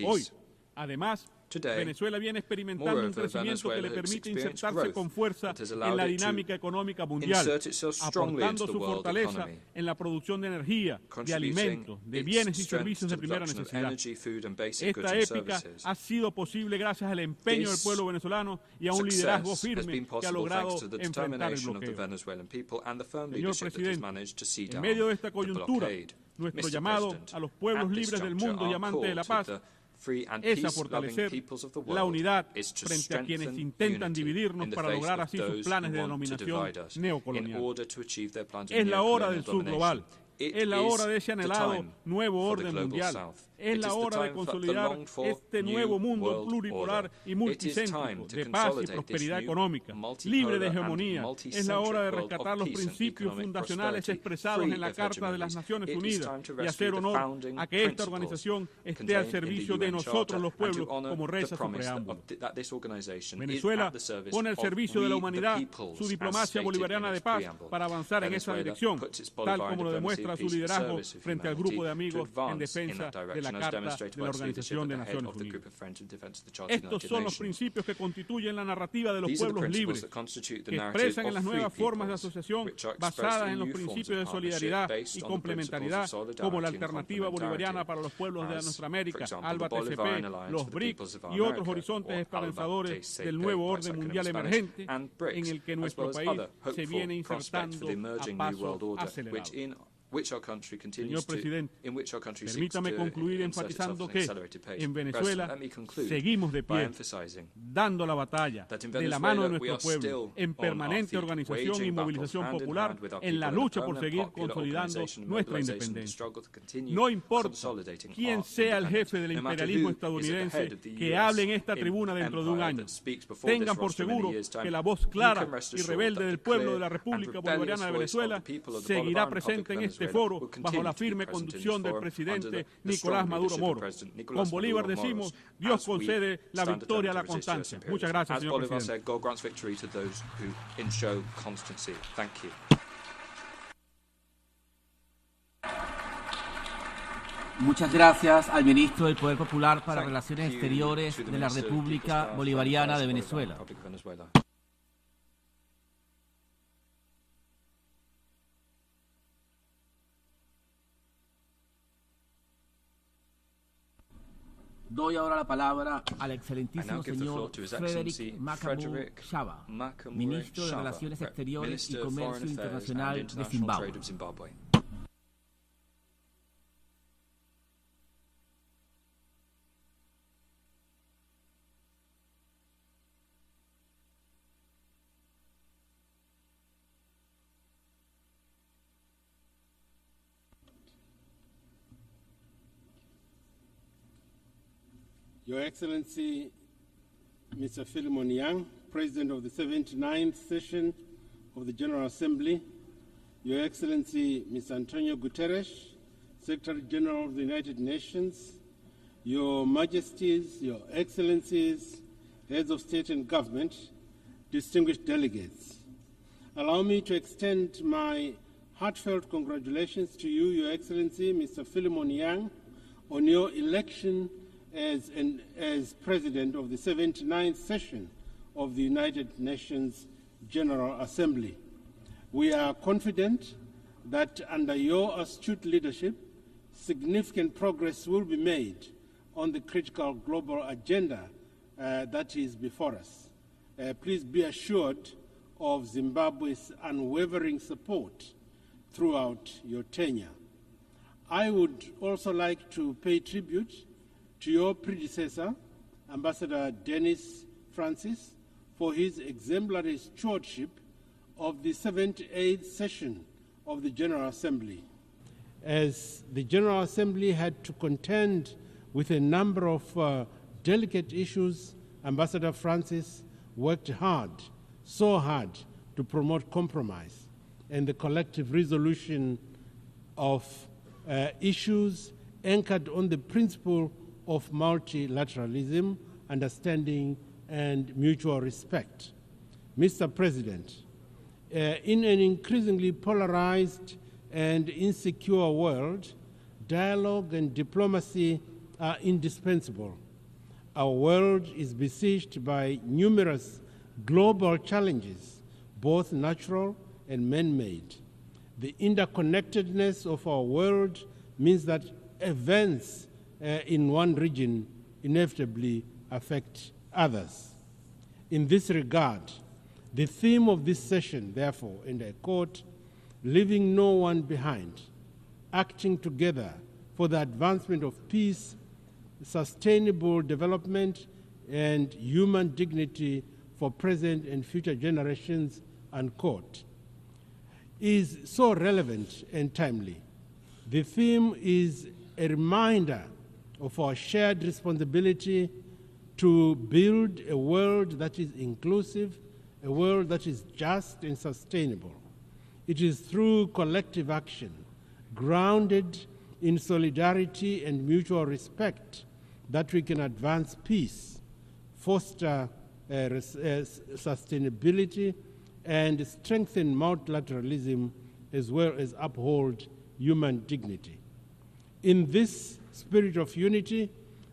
Hoy, además, Venezuela viene experimentando un crecimiento que le permite insertarse con fuerza en la dinámica económica mundial, aportando su fortaleza en la producción de energía, de alimentos, de bienes y servicios de primera necesidad. Esta épica ha sido posible gracias al empeño del pueblo venezolano y a un liderazgo firme que ha logrado enfrentar el bloqueo. Señor presidente, en medio de esta coyuntura, nuestro llamado a los pueblos libres del mundo y amantes de la paz es a fortalecer la unidad frente a quienes intentan dividirnos para lograr así sus planes de dominación neocolonial. Es la hora del sur global. Es la hora de ese anhelado nuevo orden mundial. Es la hora de consolidar este nuevo mundo pluripolar y multicéntrico de paz y prosperidad económica, libre de hegemonía. Es la hora de rescatar los principios fundacionales expresados en la Carta de las Naciones Unidas y hacer honor a que esta organización esté al servicio de nosotros los pueblos, como reza su preámbulo. Venezuela pone al servicio de la humanidad su diplomacia bolivariana de paz para avanzar en esa dirección, tal como lo demuestra su liderazgo frente al grupo de amigos en defensa de la Carta de la Organización de Naciones Unidas. Estos son los principios que constituyen la narrativa de los pueblos libres, que expresan en las nuevas formas de asociación basadas en los principios de solidaridad y complementariedad, como la alternativa bolivariana para los pueblos de nuestra América, ALBA-TCP, los BRIC y otros horizontes esperanzadores del nuevo orden mundial emergente en el que nuestro país se viene insertando a paso acelerado. Señor presidente, permítame concluir enfatizando que en Venezuela seguimos de pie, dando la batalla de la mano de nuestro pueblo, en permanente organización y movilización popular, en la lucha por seguir consolidando nuestra independencia. No importa quién sea el jefe del imperialismo estadounidense que hable en esta tribuna dentro de un año, tengan por seguro que la voz clara y rebelde del pueblo de la República Bolivariana de Venezuela seguirá presente en esta este foro bajo la firme conducción del presidente Nicolás Maduro Moro. Con Bolívar decimos, Dios concede la victoria a la constancia. Muchas gracias, señor presidente. Muchas gracias al ministro del Poder Popular para Relaciones Exteriores de la República Bolivariana de Venezuela. Doy ahora la palabra al excelentísimo señor Macron, ministro de Relaciones Exteriores y Comercio Internacional de Zimbabue. Your Excellency, Mr. Philemon Yang, President of the 79th session of the General Assembly, Your Excellency, Mr. Antonio Guterres, Secretary General of the United Nations, Your Majesties, Your Excellencies, Heads of State and Government, distinguished delegates. Allow me to extend my heartfelt congratulations to you, Your Excellency, Mr. Philemon Yang, on your election as President of the 79th session of the United Nations General Assembly. We are confident that under your astute leadership, significant progress will be made on the critical global agenda that is before us. Please be assured of Zimbabwe's unwavering support throughout your tenure. I would also like to pay tribute to your predecessor, Ambassador Dennis Francis, for his exemplary stewardship of the 78th session of the General Assembly. As the General Assembly had to contend with a number of delicate issues, Ambassador Francis worked hard, so hard, to promote compromise and the collective resolution of issues anchored on the principle of multilateralism, understanding, and mutual respect. Mr. President, in an increasingly polarized and insecure world, dialogue and diplomacy are indispensable. Our world is besieged by numerous global challenges, both natural and man-made. The interconnectedness of our world means that events in one region inevitably affect others. In this regard, the theme of this session, therefore, and I quote, leaving no one behind, acting together for the advancement of peace, sustainable development, and human dignity for present and future generations, unquote, is so relevant and timely. The theme is a reminder of our shared responsibility to build a world that is inclusive, a world that is just and sustainable. It is through collective action, grounded in solidarity and mutual respect, that we can advance peace, foster sustainability, and strengthen multilateralism, as well as uphold human dignity. In this spirit of unity,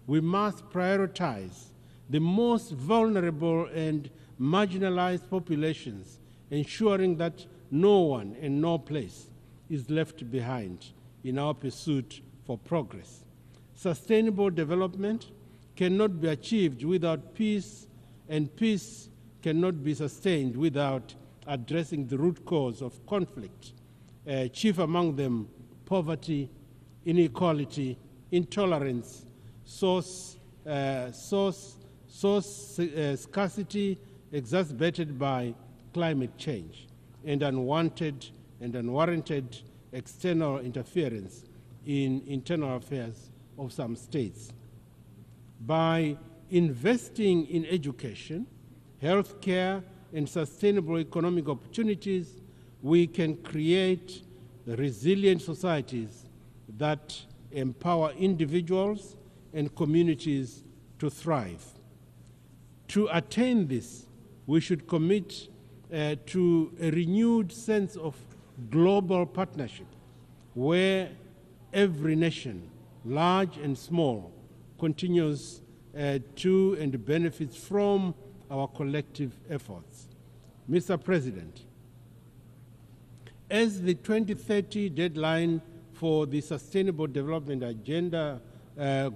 we must prioritize the most vulnerable and marginalized populations, ensuring that no one and no place is left behind in our pursuit for progress. Sustainable development cannot be achieved without peace, and peace cannot be sustained without addressing the root cause of conflict, chief among them poverty, inequality, intolerance, scarcity exacerbated by climate change, and unwanted and unwarranted external interference in internal affairs of some states. By investing in education, healthcare, and sustainable economic opportunities, we can create resilient societies that empower individuals and communities to thrive. To attain this, we should commit to a renewed sense of global partnership where every nation, large and small, continues to and benefits from our collective efforts. Mr. President, as the 2030 deadline for the Sustainable Development Agenda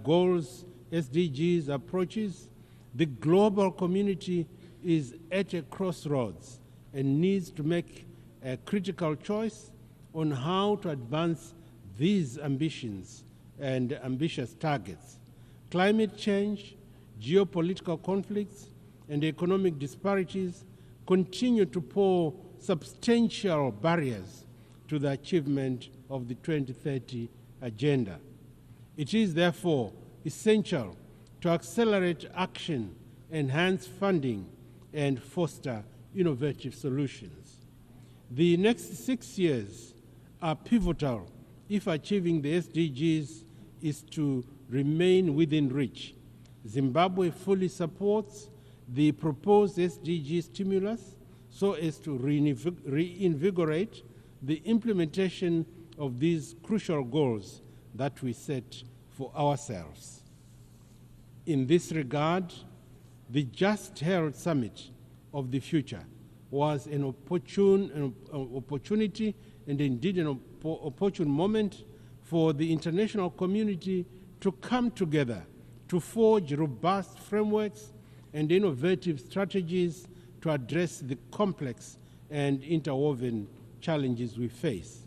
goals, SDGs, approaches, the global community is at a crossroads and needs to make a critical choice on how to advance these ambitions and ambitious targets. Climate change, geopolitical conflicts, and economic disparities continue to pose substantial barriers to the achievement of the 2030 agenda. It is therefore essential to accelerate action, enhance funding, and foster innovative solutions. The next 6 years are pivotal if achieving the SDGs is to remain within reach. Zimbabwe fully supports the proposed SDG stimulus so as to reinvigorate the implementation of these crucial goals that we set for ourselves. In this regard, the just held summit of the future was an opportunity and indeed an opportune moment for the international community to come together to forge robust frameworks and innovative strategies to address the complex and interwoven challenges we face.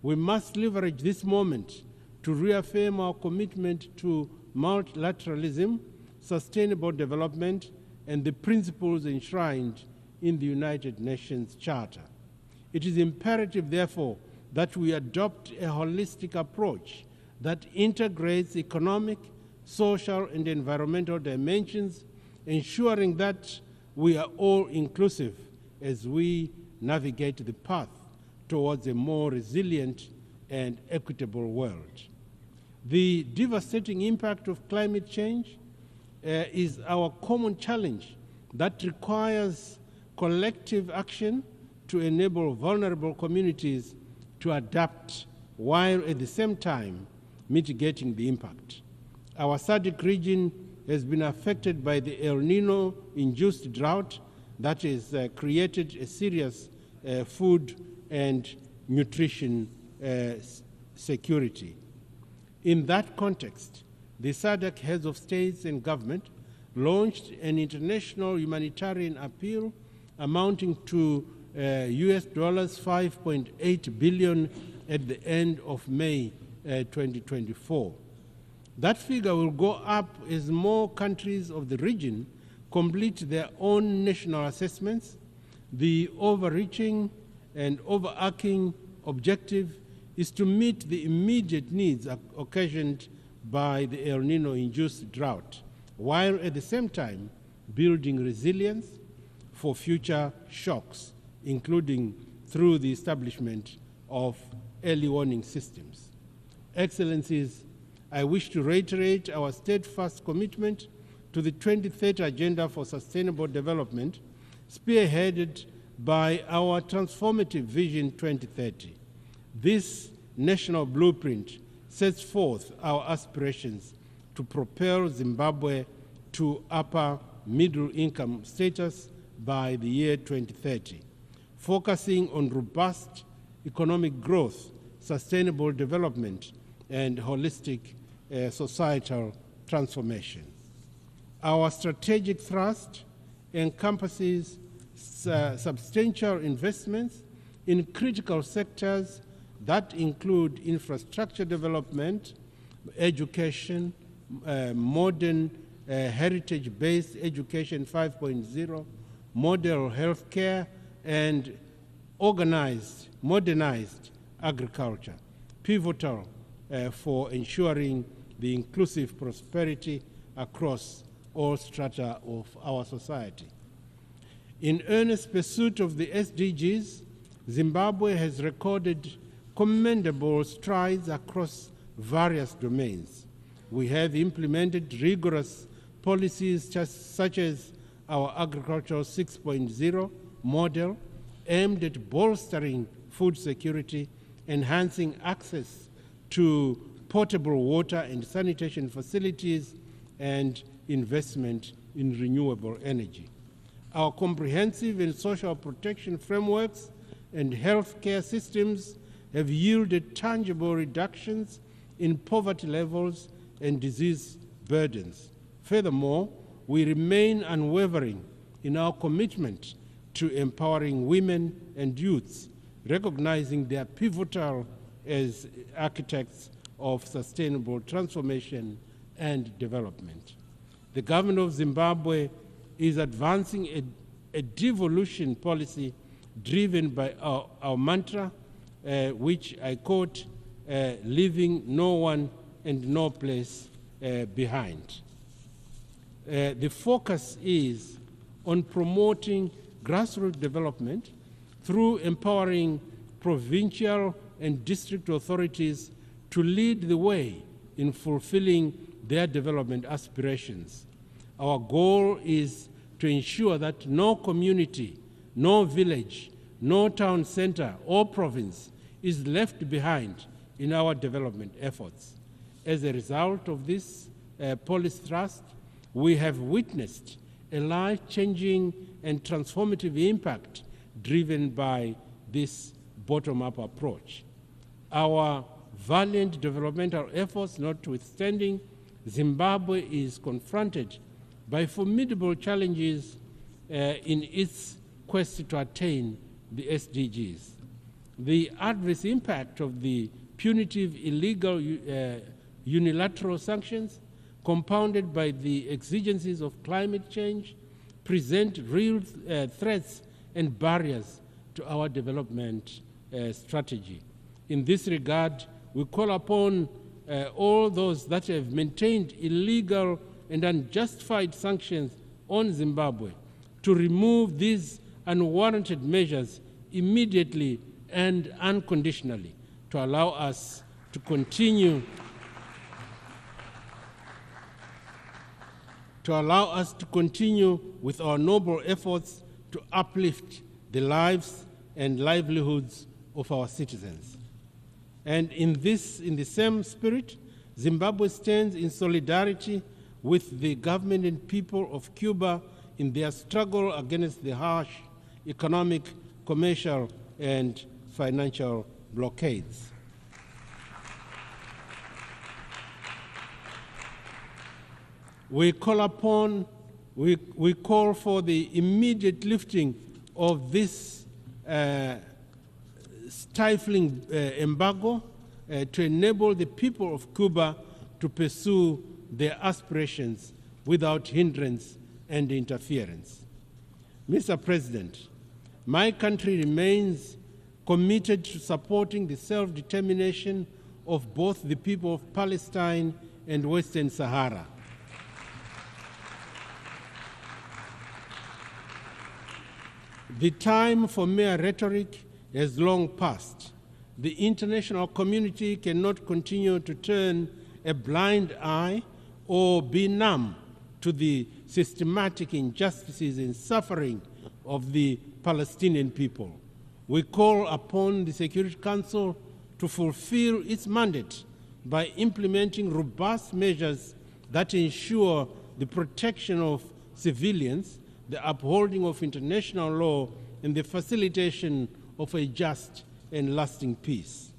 We must leverage this moment to reaffirm our commitment to multilateralism, sustainable development, and the principles enshrined in the United Nations Charter. It is imperative, therefore, that we adopt a holistic approach that integrates economic, social, and environmental dimensions, ensuring that we are all inclusive as we navigate the path towards a more resilient and equitable world. The devastating impact of climate change is our common challenge that requires collective action to enable vulnerable communities to adapt while at the same time mitigating the impact. Our SADC region has been affected by the El Nino-induced drought that has created a serious food and nutrition security. In that context, the SADC heads of states and government launched an international humanitarian appeal amounting to US $5.8 billion at the end of May 2024. That figure will go up as more countries of the region complete their own national assessments. The overreaching and overarching objective is to meet the immediate needs occasioned by the El Nino-induced drought, while at the same time building resilience for future shocks, including through the establishment of early warning systems. Excellencies, I wish to reiterate our steadfast commitment to the 2030 Agenda for Sustainable Development, spearheaded by our transformative Vision 2030. This national blueprint sets forth our aspirations to propel Zimbabwe to upper middle income status by the year 2030, focusing on robust economic growth, sustainable development, and holistic societal transformation. Our strategic thrust encompasses substantial investments in critical sectors that include infrastructure development, education, modern heritage-based education 5.0, model healthcare, and modernized agriculture, pivotal for ensuring the inclusive prosperity across all strata of our society. In earnest pursuit of the SDGs, Zimbabwe has recorded commendable strides across various domains. We have implemented rigorous policies such as our Agricultural 6.0 model aimed at bolstering food security, enhancing access to potable water and sanitation facilities, and investment in renewable energy. Our comprehensive and social protection frameworks and healthcare systems have yielded tangible reductions in poverty levels and disease burdens. Furthermore, we remain unwavering in our commitment to empowering women and youths, recognizing their pivotal as architects of sustainable transformation and development. The government of Zimbabwe is advancing a devolution policy driven by our mantra, which I quote, leaving no one and no place behind. The focus is on promoting grassroots development through empowering provincial and district authorities to lead the way in fulfilling their development aspirations. Our goal is to ensure that no community, no village, no town center or province is left behind in our development efforts. As a result of this policy thrust, we have witnessed a life-changing and transformative impact driven by this bottom-up approach. Our valiant developmental efforts notwithstanding, Zimbabwe is confronted by formidable challenges in its quest to attain the SDGs. The adverse impact of the punitive, illegal, unilateral sanctions, compounded by the exigencies of climate change, present real threats and barriers to our development strategy. In this regard, we call upon all those that have maintained illegal and unjustified sanctions on Zimbabwe to remove these unwarranted measures immediately and unconditionally to allow us to continue with our noble efforts to uplift the lives and livelihoods of our citizens. And in the same spirit, Zimbabwe stands in solidarity with the government and people of Cuba in their struggle against the harsh economic, commercial, and financial blockades. We call for the immediate lifting of this stifling embargo to enable the people of Cuba to pursue their aspirations without hindrance and interference. Mr. President, my country remains committed to supporting the self-determination of both the people of Palestine and Western Sahara. The time for mere rhetoric has long passed. The international community cannot continue to turn a blind eye or be numb to the systematic injustices and suffering of the Palestinian people. We call upon the Security Council to fulfill its mandate by implementing robust measures that ensure the protection of civilians, the upholding of international law, and the facilitation of a just and lasting peace.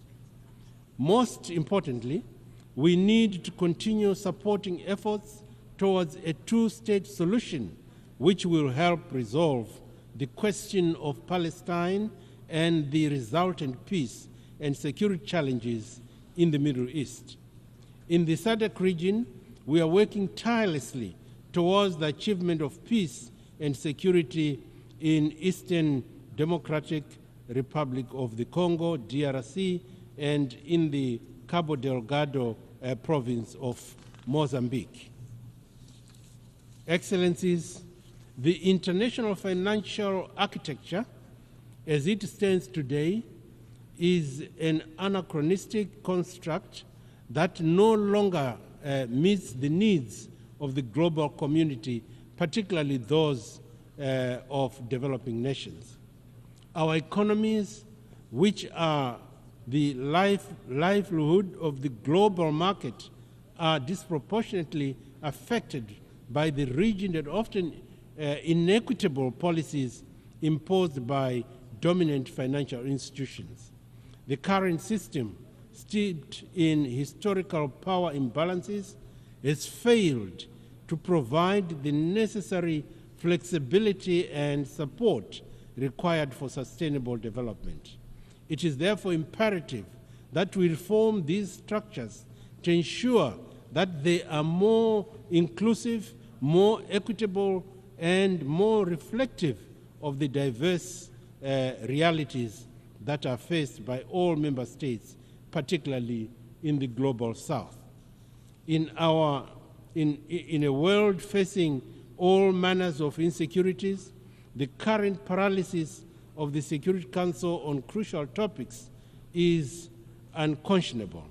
Most importantly, we need to continue supporting efforts towards a two-state solution which will help resolve the question of Palestine and the resultant peace and security challenges in the Middle East. In the SADC region, we are working tirelessly towards the achievement of peace and security in Eastern Democratic Republic of the Congo, DRC, and in the Cabo Delgado province of Mozambique. Excellencies, the international financial architecture as it stands today is an anachronistic construct that no longer meets the needs of the global community, particularly those of developing nations. Our economies, which are the livelihood of the global market, are disproportionately affected by the rigid and often inequitable policies imposed by dominant financial institutions. The current system, steeped in historical power imbalances, has failed to provide the necessary flexibility and support required for sustainable development. It is therefore imperative that we reform these structures to ensure that they are more inclusive, more equitable, and more reflective of the diverse realities that are faced by all member states, particularly in the global south. In a world facing all manners of insecurities, the current paralysis of the Security Council on crucial topics is unconscionable,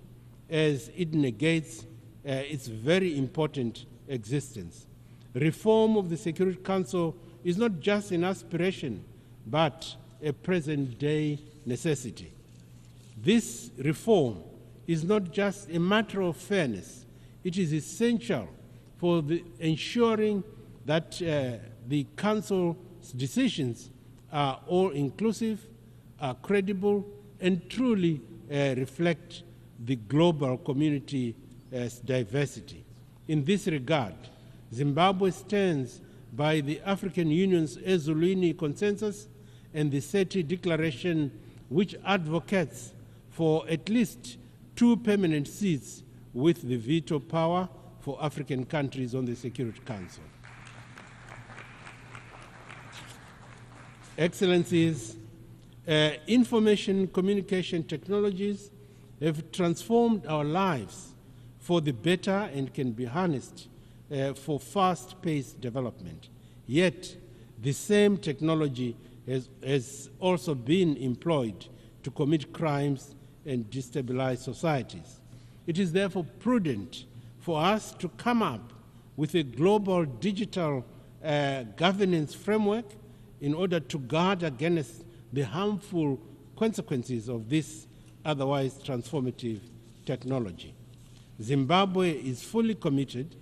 as it negates its very important existence. Reform of the Security Council is not just an aspiration, but a present-day necessity. This reform is not just a matter of fairness. It is essential for ensuring that the Council's decisions are all-inclusive, are credible, and truly reflect the global community's diversity. In this regard, Zimbabwe stands by the African Union's Ezulwini Consensus and the SETI Declaration, which advocates for at least 2 permanent seats with the veto power for African countries on the Security Council. Excellencies, information communication technologies have transformed our lives for the better and can be harnessed for fast-paced development. Yet, the same technology has also been employed to commit crimes and destabilize societies. It is therefore prudent for us to come up with a global digital governance framework in order to guard against the harmful consequences of this otherwise transformative technology. Zimbabwe is fully committed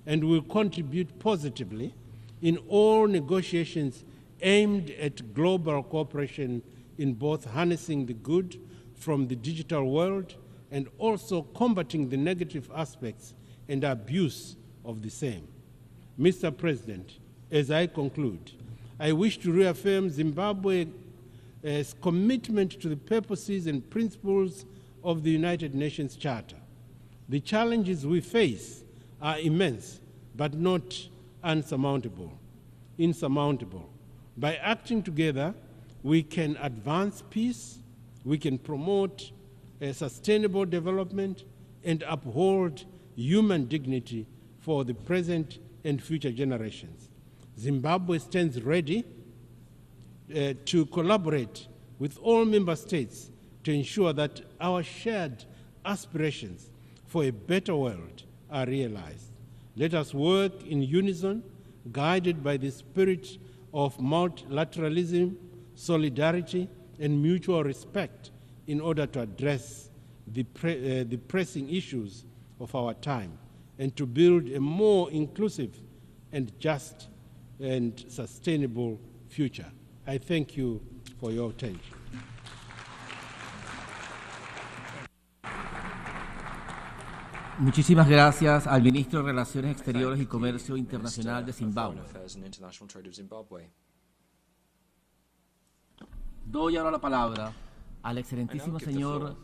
and will contribute positively in all negotiations aimed at global cooperation in both harnessing the good from the digital world and also combating the negative aspects and abuse of the same. Mr. President, as I conclude, I wish to reaffirm Zimbabwe's commitment to the purposes and principles of the United Nations Charter. The challenges we face are immense, but not insurmountable. By acting together, we can advance peace, we can promote sustainable development, and uphold human dignity for the present and future generations. Zimbabwe stands ready to collaborate with all member states to ensure that our shared aspirations for a better world are realized. Let us work in unison, guided by the spirit of multilateralism, solidarity, and mutual respect in order to address the pressing issues of our time and to build a more inclusive and just and sustainable future. I thank you for your attention. Muchísimas gracias al ministro de Relaciones Exteriores y Comercio Internacional de Zimbabue. Doy ahora la palabra al excelentísimo señor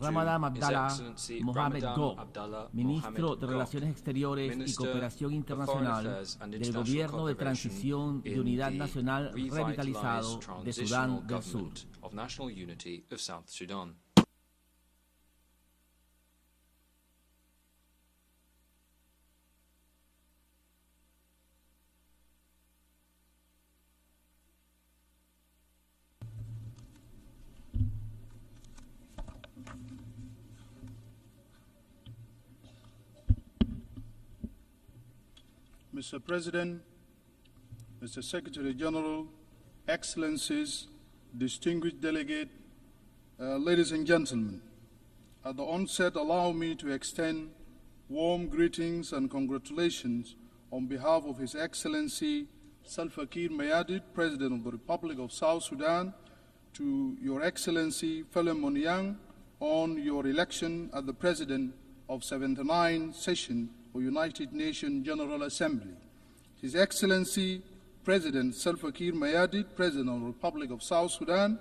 Ramadhan Abdallah Mohamed Go, ministro de Relaciones Exteriores y Cooperación Internacional del Gobierno de Transición y Unidad Nacional Revitalizado de Sudán del Sur. Mr. President, Mr. Secretary General, Excellencies, distinguished delegate, ladies and gentlemen, at the onset, allow me to extend warm greetings and congratulations on behalf of His Excellency Salva Kiir Mayardit, President of the Republic of South Sudan, to Your Excellency Philemon Yang on your election as the President of 79th Session of United Nations General Assembly. His Excellency President Salva Kiir Mayardit, President of the Republic of South Sudan,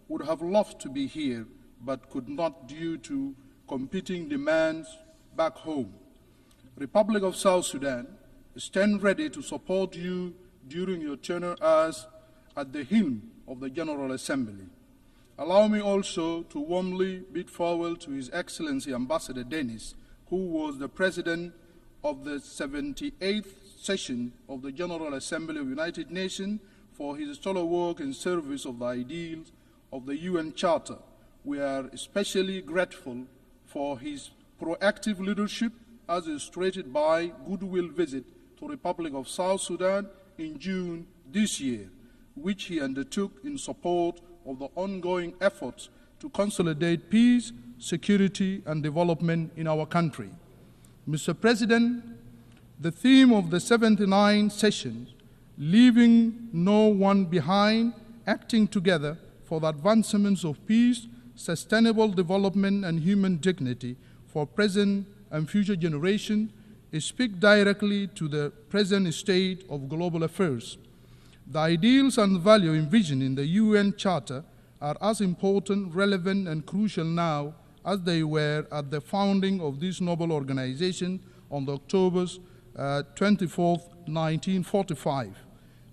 would have loved to be here, but could not due to competing demands back home. Republic of South Sudan stand ready to support you during your tenure as at the helm of the General Assembly. Allow me also to warmly bid farewell to His Excellency Ambassador Dennis, who was the President of the 78th Session of the General Assembly of the United Nations, for his stellar work in service of the ideals of the UN Charter. We are especially grateful for his proactive leadership as illustrated by goodwill visit to the Republic of South Sudan in June this year, which he undertook in support of the ongoing efforts to consolidate peace, security, and development in our country. Mr. President, the theme of the 79th session, leaving no one behind, acting together for the advancements of peace, sustainable development, and human dignity for present and future generations, speak directly to the present state of global affairs. The ideals and values envisioned in the UN Charter are as important, relevant, and crucial now as they were at the founding of this noble organization on October 24, 1945.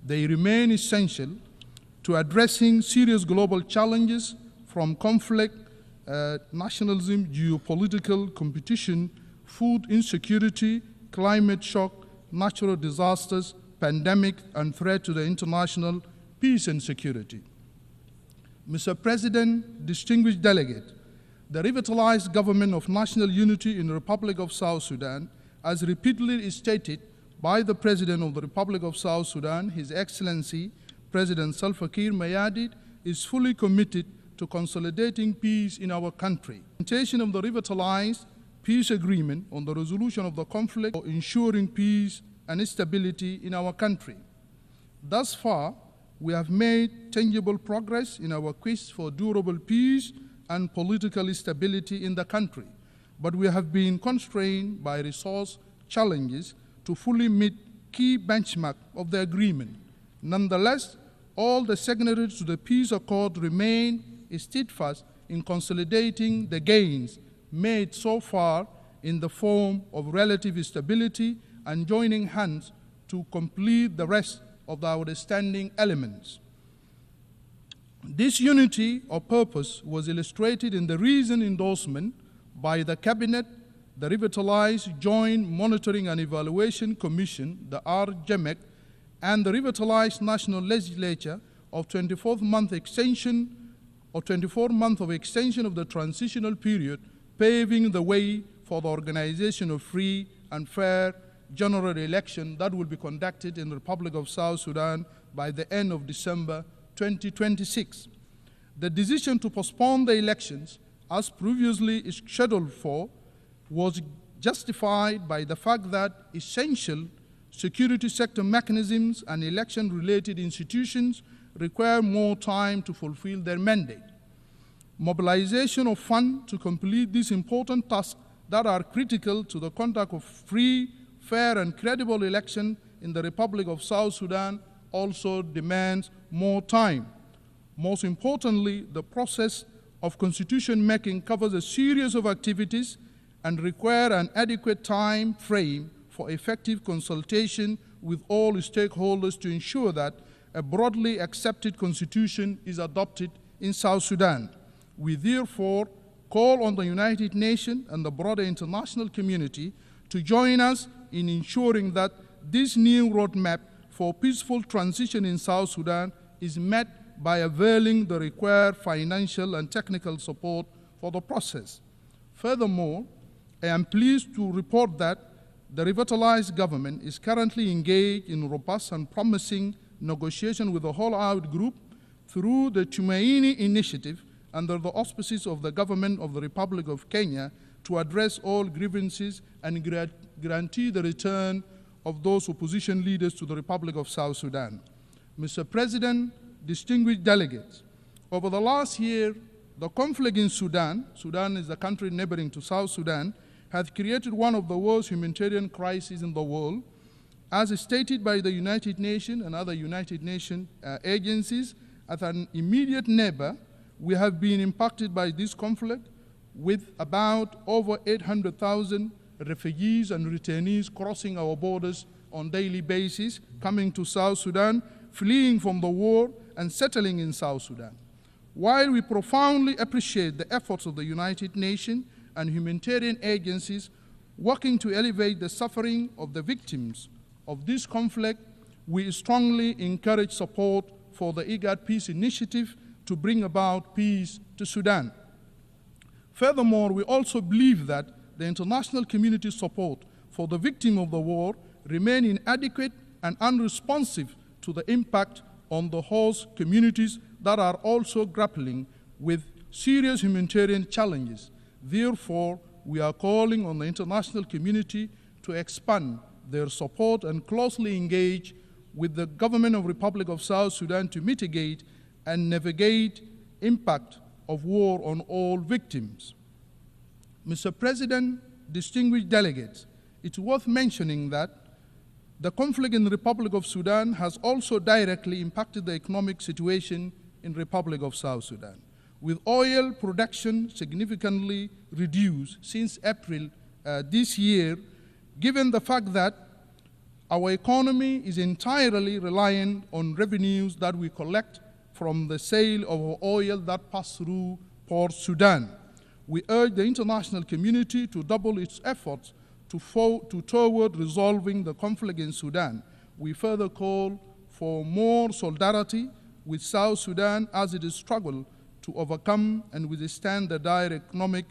They remain essential to addressing serious global challenges from conflict, nationalism, geopolitical competition, food insecurity, climate shock, natural disasters, pandemic, and threat to the international peace and security. Mr. President, distinguished delegate, the revitalized government of national unity in the Republic of South Sudan, as repeatedly stated by the President of the Republic of South Sudan, His Excellency President Salva Kiir Mayardit, is fully committed to consolidating peace in our country. The implementation of the revitalized peace agreement on the resolution of the conflict for ensuring peace and stability in our country. Thus far, we have made tangible progress in our quest for durable peace and political stability in the country, but we have been constrained by resource challenges to fully meet key benchmarks of the agreement. Nonetheless, all the signatories to the peace accord remain steadfast in consolidating the gains made so far in the form of relative stability and joining hands to complete the rest of the outstanding elements. This unity of purpose was illustrated in the recent endorsement by the Cabinet, the Revitalized Joint Monitoring and Evaluation Commission, the RJMEC, and the Revitalized National Legislature of 24 month of extension of the transitional period, paving the way for the organization of free and fair general election that will be conducted in the Republic of South Sudan by the end of December 2026. The decision to postpone the elections, as previously scheduled for, was justified by the fact that essential security sector mechanisms and election-related institutions require more time to fulfill their mandate. Mobilization of funds to complete these important tasks that are critical to the conduct of free, fair, and credible election in the Republic of South Sudan also demands more time. Most importantly, the process of constitution making covers a series of activities and require an adequate time frame for effective consultation with all stakeholders to ensure that a broadly accepted constitution is adopted in South Sudan. We therefore call on the United Nations and the broader international community to join us in ensuring that this new roadmap for peaceful transition in South Sudan is met by availing the required financial and technical support for the process. Furthermore, I am pleased to report that the revitalized government is currently engaged in robust and promising negotiation with the All-Out Group through the Tumaini Initiative under the auspices of the government of the Republic of Kenya to address all grievances and guarantee the return of those opposition leaders to the Republic of South Sudan. Mr. President, distinguished delegates, over the last year, the conflict in Sudan is the country neighboring to South Sudan, has created one of the worst humanitarian crises in the world. As stated by the United Nations and other United Nations agencies, as an immediate neighbor, we have been impacted by this conflict with about over 800,000 refugees and returnees crossing our borders on a daily basis, coming to South Sudan, fleeing from the war and settling in South Sudan. While we profoundly appreciate the efforts of the United Nations and humanitarian agencies working to elevate the suffering of the victims of this conflict, we strongly encourage support for the IGAD Peace Initiative to bring about peace to Sudan. Furthermore, we also believe that the international community's support for the victim of the war remain inadequate and unresponsive to the impact on the host communities that are also grappling with serious humanitarian challenges. Therefore, we are calling on the international community to expand their support and closely engage with the government of Republic of South Sudan to mitigate and navigate impact of war on all victims. Mr. President, distinguished delegates, it's worth mentioning that the conflict in the Republic of Sudan has also directly impacted the economic situation in the Republic of South Sudan, with oil production significantly reduced since April this year, given the fact that our economy is entirely reliant on revenues that we collect from the sale of oil that pass through Port Sudan. We urge the international community to double its efforts toward resolving the conflict in Sudan. We further call for more solidarity with South Sudan as it struggles to overcome and withstand the dire economic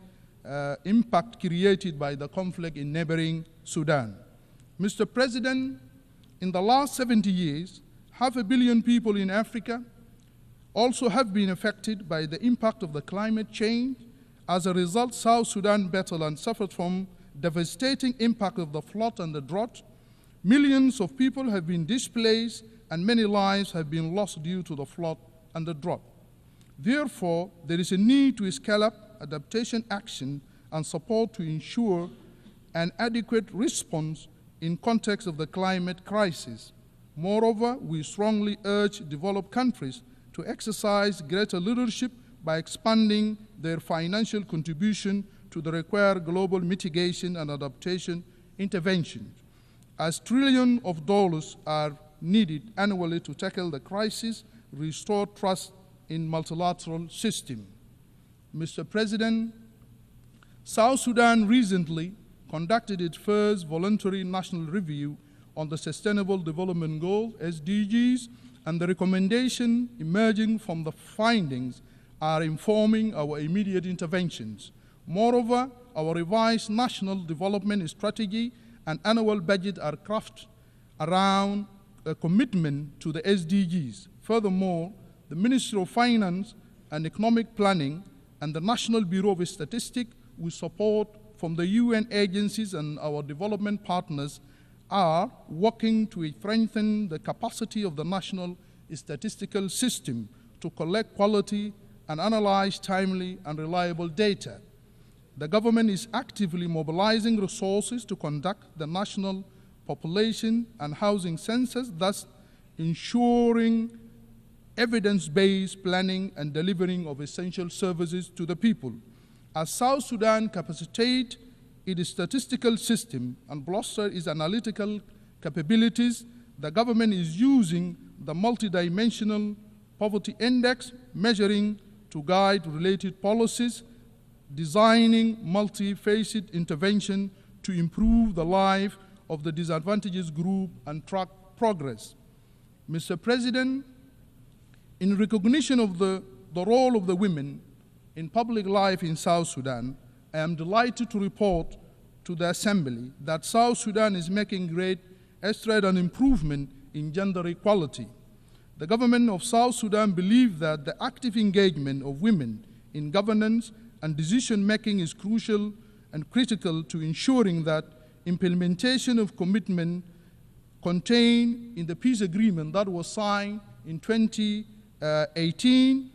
impact created by the conflict in neighboring Sudan. Mr. President, in the last 70 years, 500 million people in Africa also have been affected by the impact of the climate change. As a result, South Sudan battled and suffered from devastating impact of the flood and the drought. Millions of people have been displaced and many lives have been lost due to the flood and the drought. Therefore, there is a need to scale up adaptation action and support to ensure an adequate response in context of the climate crisis. Moreover, we strongly urge developed countries to exercise greater leadership by expanding their financial contribution to the required global mitigation and adaptation interventions, as trillions of dollars are needed annually to tackle the crisis, restore trust in multilateral system. Mr. President, South Sudan recently conducted its first voluntary national review on the Sustainable Development Goals, SDGs, and the recommendation emerging from the findings are informing our immediate interventions. Moreover, our revised national development strategy and annual budget are crafted around a commitment to the SDGs. Furthermore, the Ministry of Finance and Economic Planning and the National Bureau of Statistics, with support from the UN agencies and our development partners, are working to strengthen the capacity of the national statistical system to collect quality and analyze timely and reliable data. The government is actively mobilizing resources to conduct the national population and housing census, thus ensuring evidence-based planning and delivering of essential services to the people. As South Sudan capacitates its statistical system and bolsters its analytical capabilities, the government is using the multidimensional poverty index measuring to guide related policies, designing multi-faceted intervention to improve the life of the disadvantaged group and track progress. Mr. President, in recognition of the role of the women in public life in South Sudan, I am delighted to report to the Assembly that South Sudan is making great stride and improvement in gender equality. The government of South Sudan believes that the active engagement of women in governance and decision-making is crucial and critical to ensuring that implementation of commitment contained in the peace agreement that was signed in 2018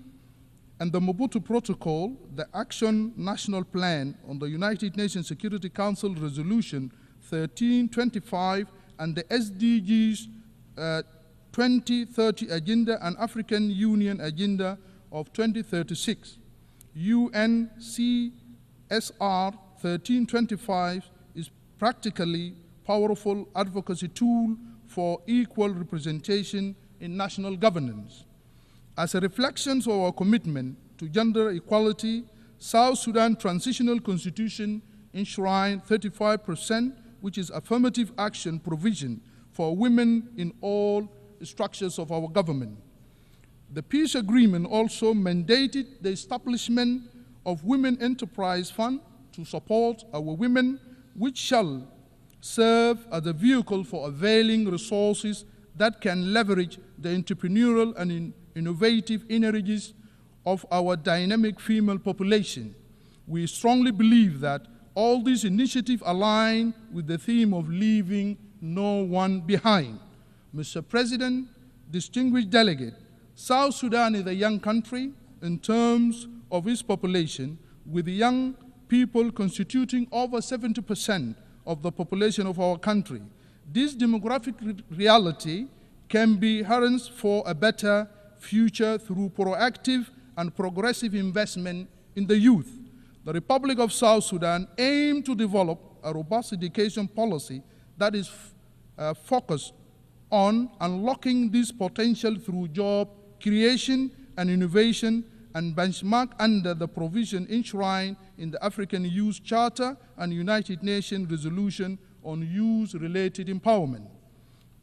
and the Mobutu Protocol, the Action National Plan on the United Nations Security Council Resolution 1325 and the SDGs 2030 Agenda and African Union Agenda of 2036. UNCSR 1325 is practically powerful advocacy tool for equal representation in national governance. As a reflection of our commitment to gender equality, South Sudan Transitional Constitution enshrined 35%, which is affirmative action provision for women in all structures of our government. The peace agreement also mandated the establishment of Women Enterprise Fund to support our women, which shall serve as a vehicle for availing resources that can leverage the entrepreneurial and innovative energies of our dynamic female population. We strongly believe that all these initiatives align with the theme of leaving no one behind. Mr. President, distinguished delegate, South Sudan is a young country in terms of its population, with young people constituting over 70% of the population of our country. This demographic reality can be harnessed for a better future through proactive and progressive investment in the youth. The Republic of South Sudan aims to develop a robust education policy that is focused on unlocking this potential through job creation and innovation, and benchmark under the provision enshrined in the African Youth Charter and United Nations Resolution on Youth-Related Empowerment.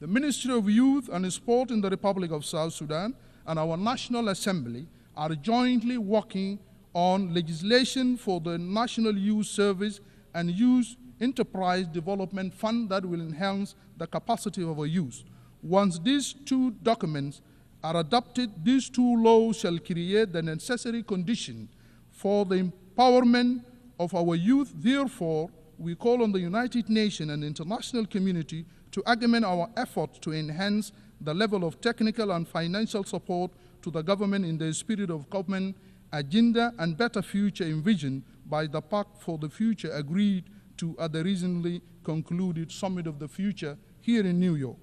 The Ministry of Youth and Sport in the Republic of South Sudan and our National Assembly are jointly working on legislation for the National Youth Service and Youth Enterprise Development Fund that will enhance the capacity of our youth. Once these two documents are adopted, these two laws shall create the necessary condition for the empowerment of our youth. Therefore, we call on the United Nations and international community to augment our efforts to enhance the level of technical and financial support to the government in the spirit of common agenda and better future envisioned by the Pact for the Future agreed to at the recently concluded Summit of the Future here in New York.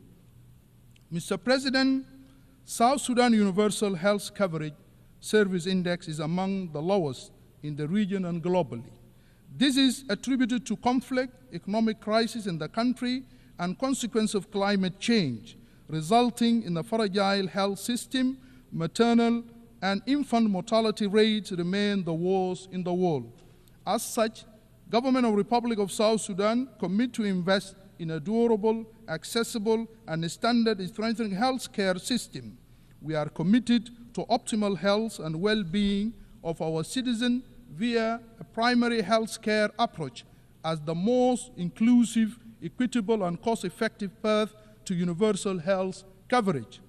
Mr. President, South Sudan Universal Health Coverage Service Index is among the lowest in the region and globally. This is attributed to conflict, economic crisis in the country, and consequence of climate change, resulting in a fragile health system. Maternal and infant mortality rates remain the worst in the world. As such, Government of Republic of South Sudan commit to invest in a durable, accessible, and standard strengthening health care system. We are committed to optimal health and well-being of our citizens via a primary health care approach as the most inclusive, equitable, and cost-effective path to universal health coverage.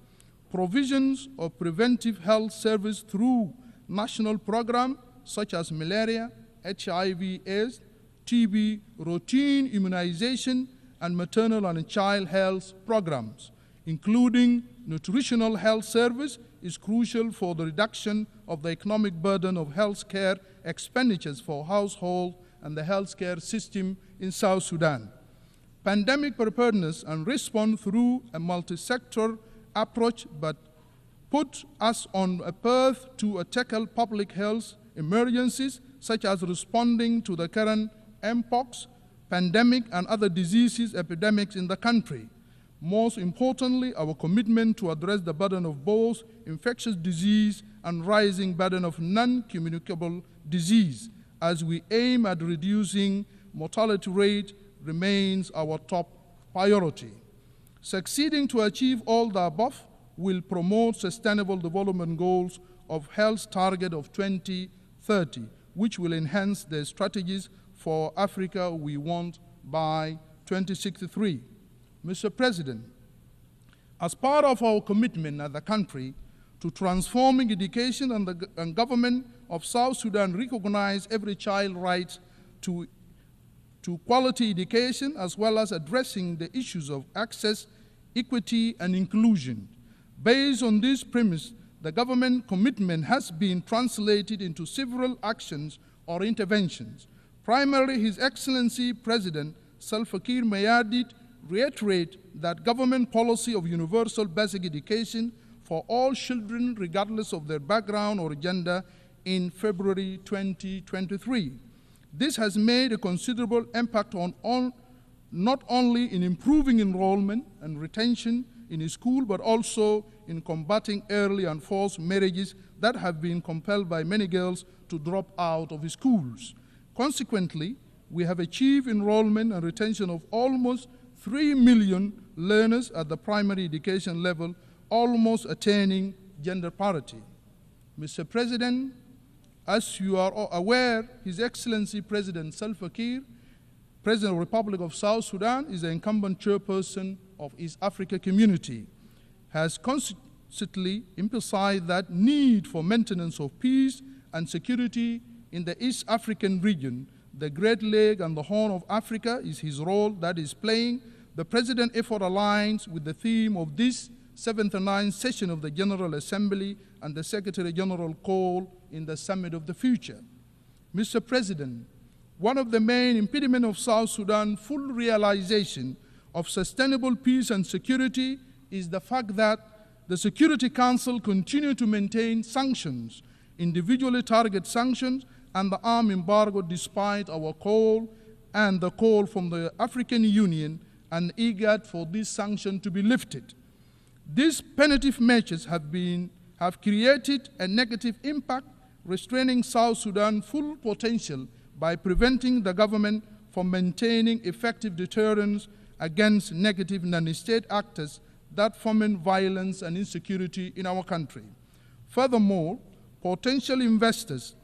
Provisions of preventive health service through national programs such as malaria, HIV/AIDS, TB, routine immunization, and maternal and child health programs, including nutritional health service, is crucial for the reduction of the economic burden of health care expenditures for households and the healthcare system in South Sudan. Pandemic preparedness and response through a multi-sector approach but put us on a path to tackle public health emergencies such as responding to the current mpox pandemic and other diseases epidemics in the country. Most importantly, our commitment to address the burden of both infectious disease and rising burden of non-communicable disease as we aim at reducing mortality rate remains our top priority. Succeeding to achieve all the above will promote sustainable development goals of health target of 2030, which will enhance the strategies for Africa we want by 2063. Mr. President, as part of our commitment as a country to transforming education and government of South Sudan recognize every child's right to quality education, as well as addressing the issues of access, equity, and inclusion. Based on this premise, the government commitment has been translated into several actions or interventions. Primarily, His Excellency President Salva Kiir Mayardit reiterate that government policy of universal basic education for all children regardless of their background or gender in February 2023. This has made a considerable impact on not only in improving enrollment and retention in school, but also in combating early and forced marriages that have been compelled by many girls to drop out of schools. Consequently, we have achieved enrollment and retention of almost 3 million learners at the primary education level, almost attaining gender parity. Mr. President, as you are aware, His Excellency President Salva Kiir, President of the Republic of South Sudan, is the incumbent chairperson of East Africa Community, has consistently emphasized that need for maintenance of peace and security in the East African region. The Great Lake and the Horn of Africa is his role that is playing. The President effort aligns with the theme of this 79th session of the General Assembly and the Secretary General call in the Summit of the Future. Mr. President, one of the main impediments of South Sudan's full realization of sustainable peace and security is the fact that the Security Council continues to maintain sanctions, individually targeted sanctions, and the arms embargo despite our call and the call from the African Union and IGAD for this sanction to be lifted. These punitive measures have created a negative impact, restraining South Sudan's full potential by preventing the government from maintaining effective deterrence against negative non-state actors that foment violence and insecurity in our country. Furthermore, potential investors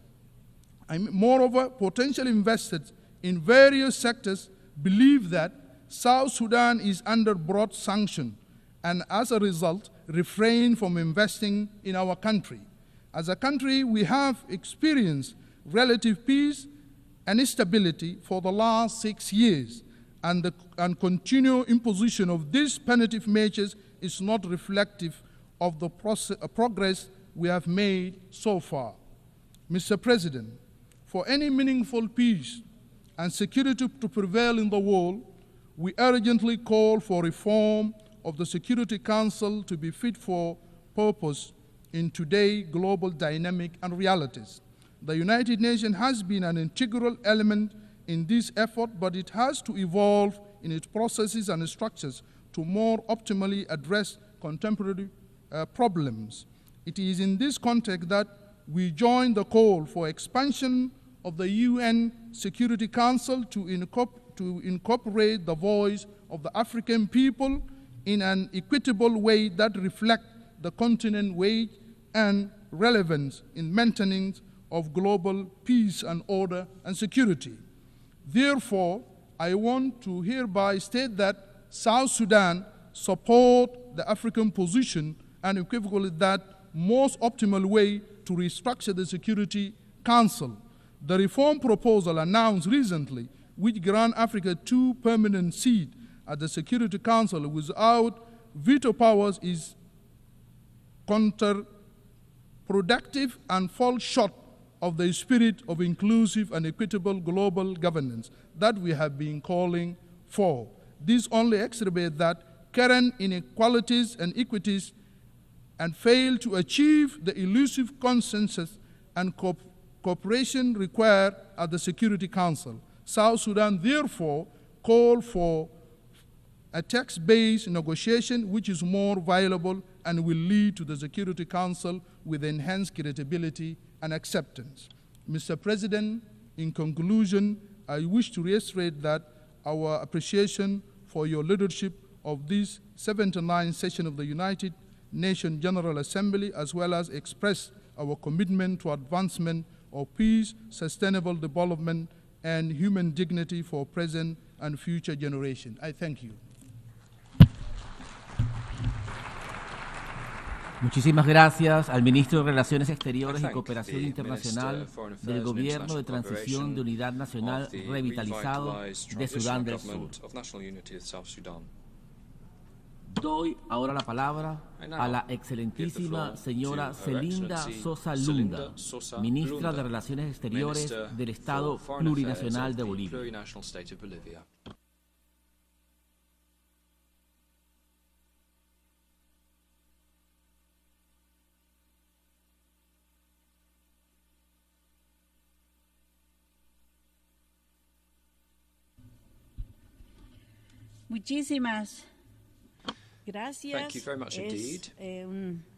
in various sectors believe that South Sudan is under broad sanction and as a result refrain from investing in our country. As a country, we have experienced relative peace and stability for the last 6 years, and continued imposition of these punitive measures is not reflective of the progress we have made so far. Mr. President, for any meaningful peace and security to prevail in the world, we urgently call for reform of the Security Council to be fit for purpose in today's global dynamic and realities. The United Nations has been an integral element in this effort, but it has to evolve in its processes and structures to more optimally address contemporary problems. It is in this context that we join the call for expansion of the UN Security Council to incorporate the voice of the African people in an equitable way that reflects the continent's weight and relevance in maintaining of global peace and order and security. Therefore, I want to hereby state that South Sudan supports the African position and equivocally that most optimal way to restructure the Security Council. The reform proposal announced recently, which grants Africa 2 permanent seats at the Security Council without veto powers, is counterproductive and falls short of the spirit of inclusive and equitable global governance that we have been calling for. This only exacerbates that current inequalities and equities and fail to achieve the elusive consensus and cooperation required at the Security Council. South Sudan therefore called for a text-based negotiation which is more viable and will lead to the Security Council with enhanced credibility and acceptance. Mr. President, in conclusion, I wish to reiterate that our appreciation for your leadership of this 79th session of the United Nations General Assembly, as well as express our commitment to advancement of peace, sustainable development, and human dignity for present and future generations. I thank you. Muchísimas gracias al Ministro de Relaciones Exteriores y Cooperación Internacional del Gobierno de Transición de Unidad Nacional revitalizado de Sudán del Sur. Doy ahora la palabra a la excelentísima señora Zelinda Sosa Lunda, Ministra de Relaciones Exteriores del Estado Plurinacional de Bolivia. Muchísimas gracias. Es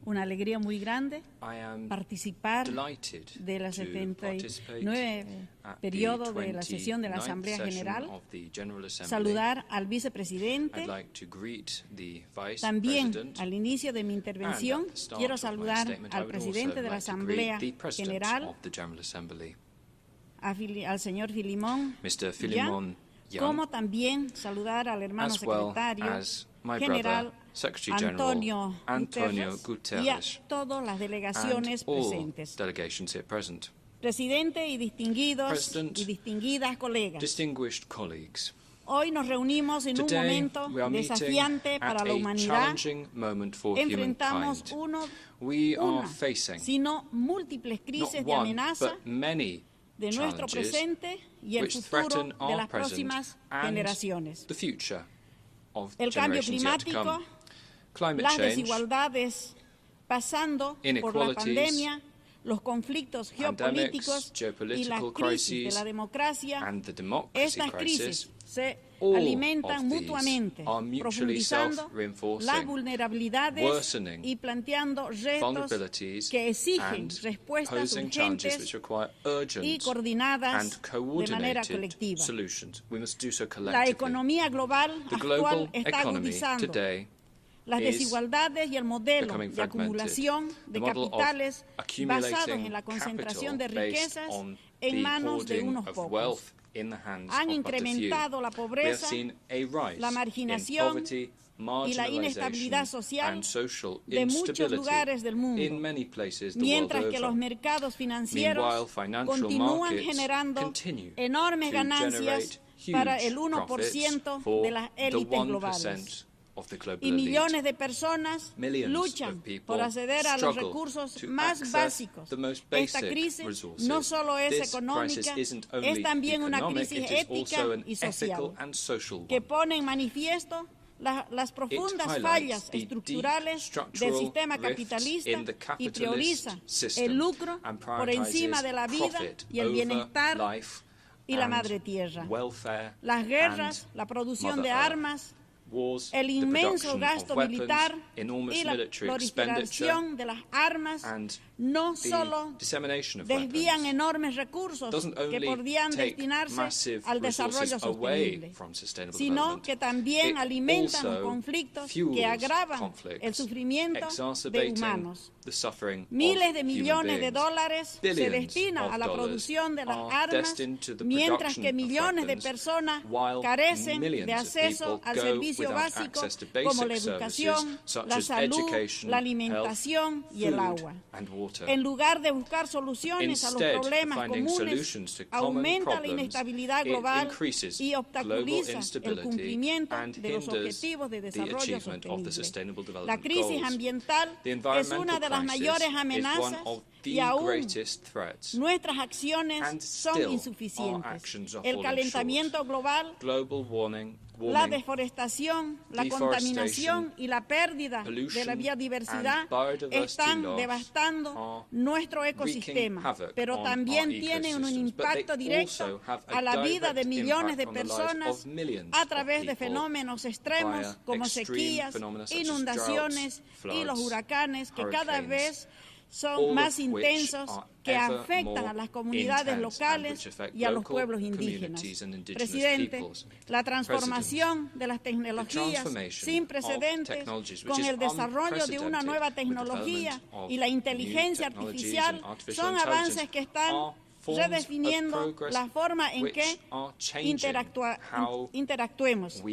una alegría muy grande participar de la 79 periodo de la sesión de la Asamblea General, saludar al vicepresidente. También al inicio de mi intervención quiero saludar al presidente de la Asamblea General, al señor Filimón, como también saludar al hermano secretario general Antonio Guterres y a todas las delegaciones presentes. Presidente y distinguidos y distinguidas colegas, hoy nos reunimos en un momento desafiante para la humanidad. Enfrentamos una, sino múltiples crisis de amenaza de nuestro presente y el futuro de las próximas generaciones. El cambio climático, las desigualdades, pasando por la pandemia, los conflictos geopolíticos y la crisis de la democracia. Estas crisis se alimentan mutuamente, profundizando las vulnerabilidades y planteando retos que exigen respuestas urgentes y coordinadas de manera colectiva. La economía global actual está agudizando las desigualdades y el modelo de acumulación de capitales basados en la concentración de riquezas en manos de unos pocos. Han incrementado la pobreza, la marginación y la inestabilidad social de muchos lugares del mundo, mientras que los mercados financieros continúan generando enormes ganancias para el 1% de las élites globales. Y millones de personas luchan por acceder a los recursos más básicos. Esta crisis no solo es económica, es también una crisis ética y social que pone en manifiesto las profundas fallas estructurales del sistema capitalista y prioriza el lucro por encima de la vida y el bienestar y la madre tierra. Las guerras, la producción de armas, el inmenso gasto militar y la proliferación de las armas no solo desvían enormes recursos que podrían destinarse al desarrollo sostenible, sino que también alimentan los conflictos que agravan el sufrimiento de humanos. Miles de millones de dólares se destinan a la producción de las armas, mientras que millones de personas carecen de acceso al servicio básico como la educación, la salud, la alimentación y el agua. En lugar de buscar soluciones a los problemas comunes, aumenta la inestabilidad global y obstaculiza el cumplimiento de los objetivos de desarrollo sostenible. La crisis ambiental es una de las mayores amenazas y aún nuestras acciones son insuficientes. El calentamiento global, la deforestación, la contaminación y la pérdida de la biodiversidad están devastando nuestro ecosistema, pero también tienen un impacto directo a la vida de millones de personas a través de fenómenos extremos como sequías, inundaciones y los huracanes que cada vez son más intensos, que afectan a las comunidades locales y a los pueblos indígenas. Presidente, la transformación de las tecnologías sin precedentes con el desarrollo de una nueva tecnología y la inteligencia artificial son avances que están redefiniendo la forma en que interactuemos,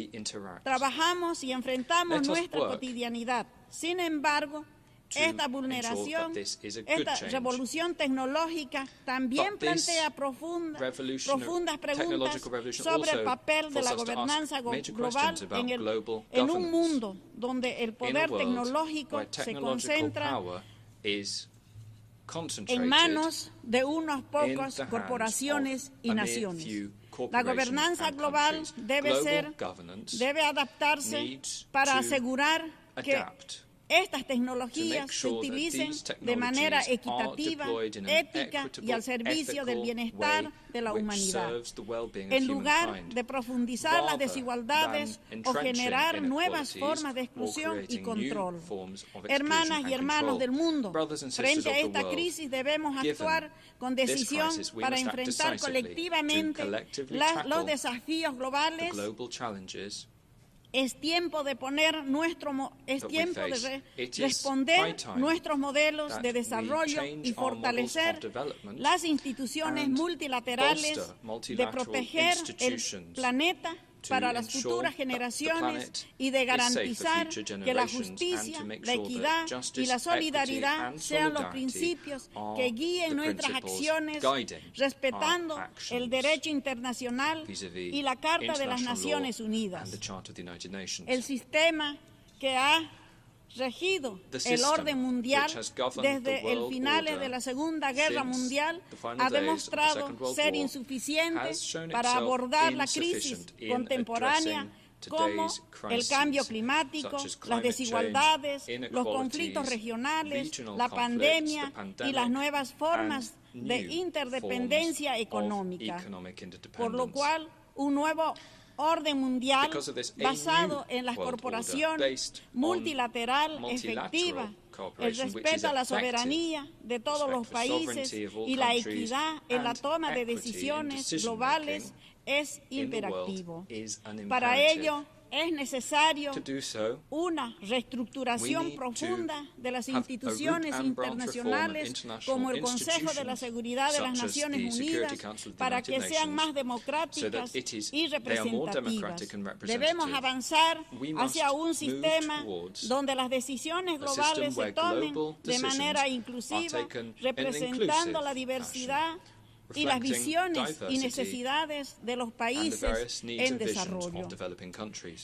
trabajamos y enfrentamos nuestra cotidianidad. Sin embargo, esta vulneración, esta revolución tecnológica también plantea profundas preguntas sobre el papel de la gobernanza global en un mundo donde el poder tecnológico se concentra en manos de unas pocas corporaciones y naciones. La gobernanza global debe adaptarse para asegurar que estas tecnologías se utilicen de manera equitativa, ética y al servicio del bienestar de la humanidad, en lugar de profundizar las desigualdades o generar nuevas formas de exclusión y control. Hermanas y hermanos del mundo, frente a esta crisis debemos actuar con decisión para enfrentar colectivamente los desafíos globales. Es tiempo de responder nuestros modelos de desarrollo y fortalecer las instituciones multilaterales, de proteger el planeta para las futuras generaciones y de garantizar que la justicia, la equidad y la solidaridad sean los principios que guíen nuestras acciones, respetando el derecho internacional y la Carta de las Naciones Unidas. El sistema que ha regido el orden mundial desde el final de la Segunda Guerra Mundial ha demostrado ser insuficiente para abordar la crisis contemporánea como el cambio climático, las desigualdades, los conflictos regionales, la pandemia y las nuevas formas de interdependencia económica, por lo cual un nuevo orden mundial basado en las corporaciones multilateral efectiva, el respeto a la soberanía de todos los países y la equidad en la toma de decisiones globales es imperativo. Para ello es necesario una reestructuración profunda de las instituciones internacionales como el Consejo de la Seguridad de las Naciones Unidas para que sean más democráticas y representativas. Debemos avanzar hacia un sistema donde las decisiones globales se tomen de manera inclusiva, representando la diversidad y las visiones y necesidades de los países en desarrollo.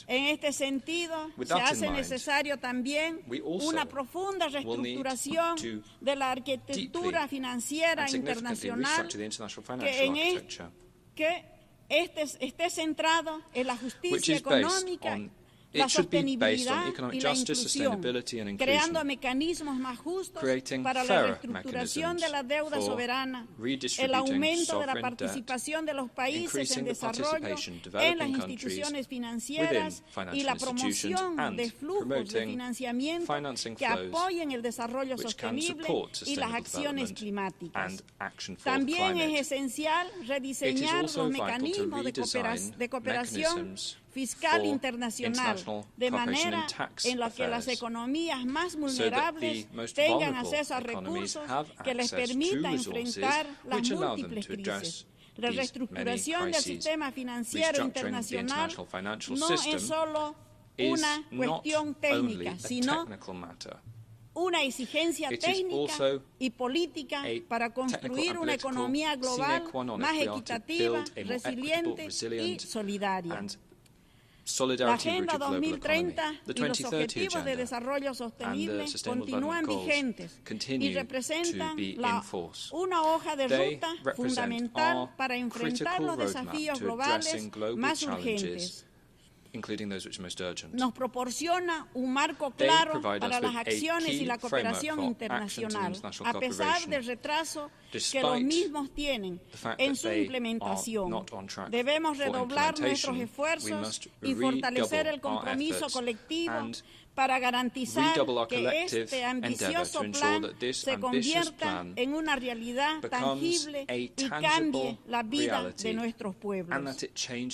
En este sentido, se hace necesario también una profunda reestructuración de la arquitectura financiera internacional que esté centrado en la justicia económica, la sostenibilidad y la inclusión, creando mecanismos más justos para la reestructuración de la deuda soberana, el aumento de la participación de los países en desarrollo en las instituciones financieras y la promoción de flujos de financiamiento que apoyen el desarrollo sostenible y las acciones climáticas. También es esencial rediseñar los mecanismos de cooperación fiscal internacional, de manera en la que las economías más vulnerables tengan acceso a recursos que les permita enfrentar las múltiples crisis. La reestructuración del sistema financiero internacional no es solo una cuestión técnica, sino una exigencia técnica y política para construir una economía global más equitativa, resiliente y solidaria. La Agenda 2030 y los Objetivos de Desarrollo Sostenible continúan vigentes y representan una hoja de ruta fundamental para enfrentar los desafíos globales más urgentes. Nos proporciona un marco claro para las acciones y la cooperación internacional, a pesar del retraso que los mismos tienen en su implementación. Debemos redoblar nuestros esfuerzos y fortalecer el compromiso colectivo para garantizar que este ambicioso plan se convierta en una realidad tangible y cambie la vida de nuestros pueblos.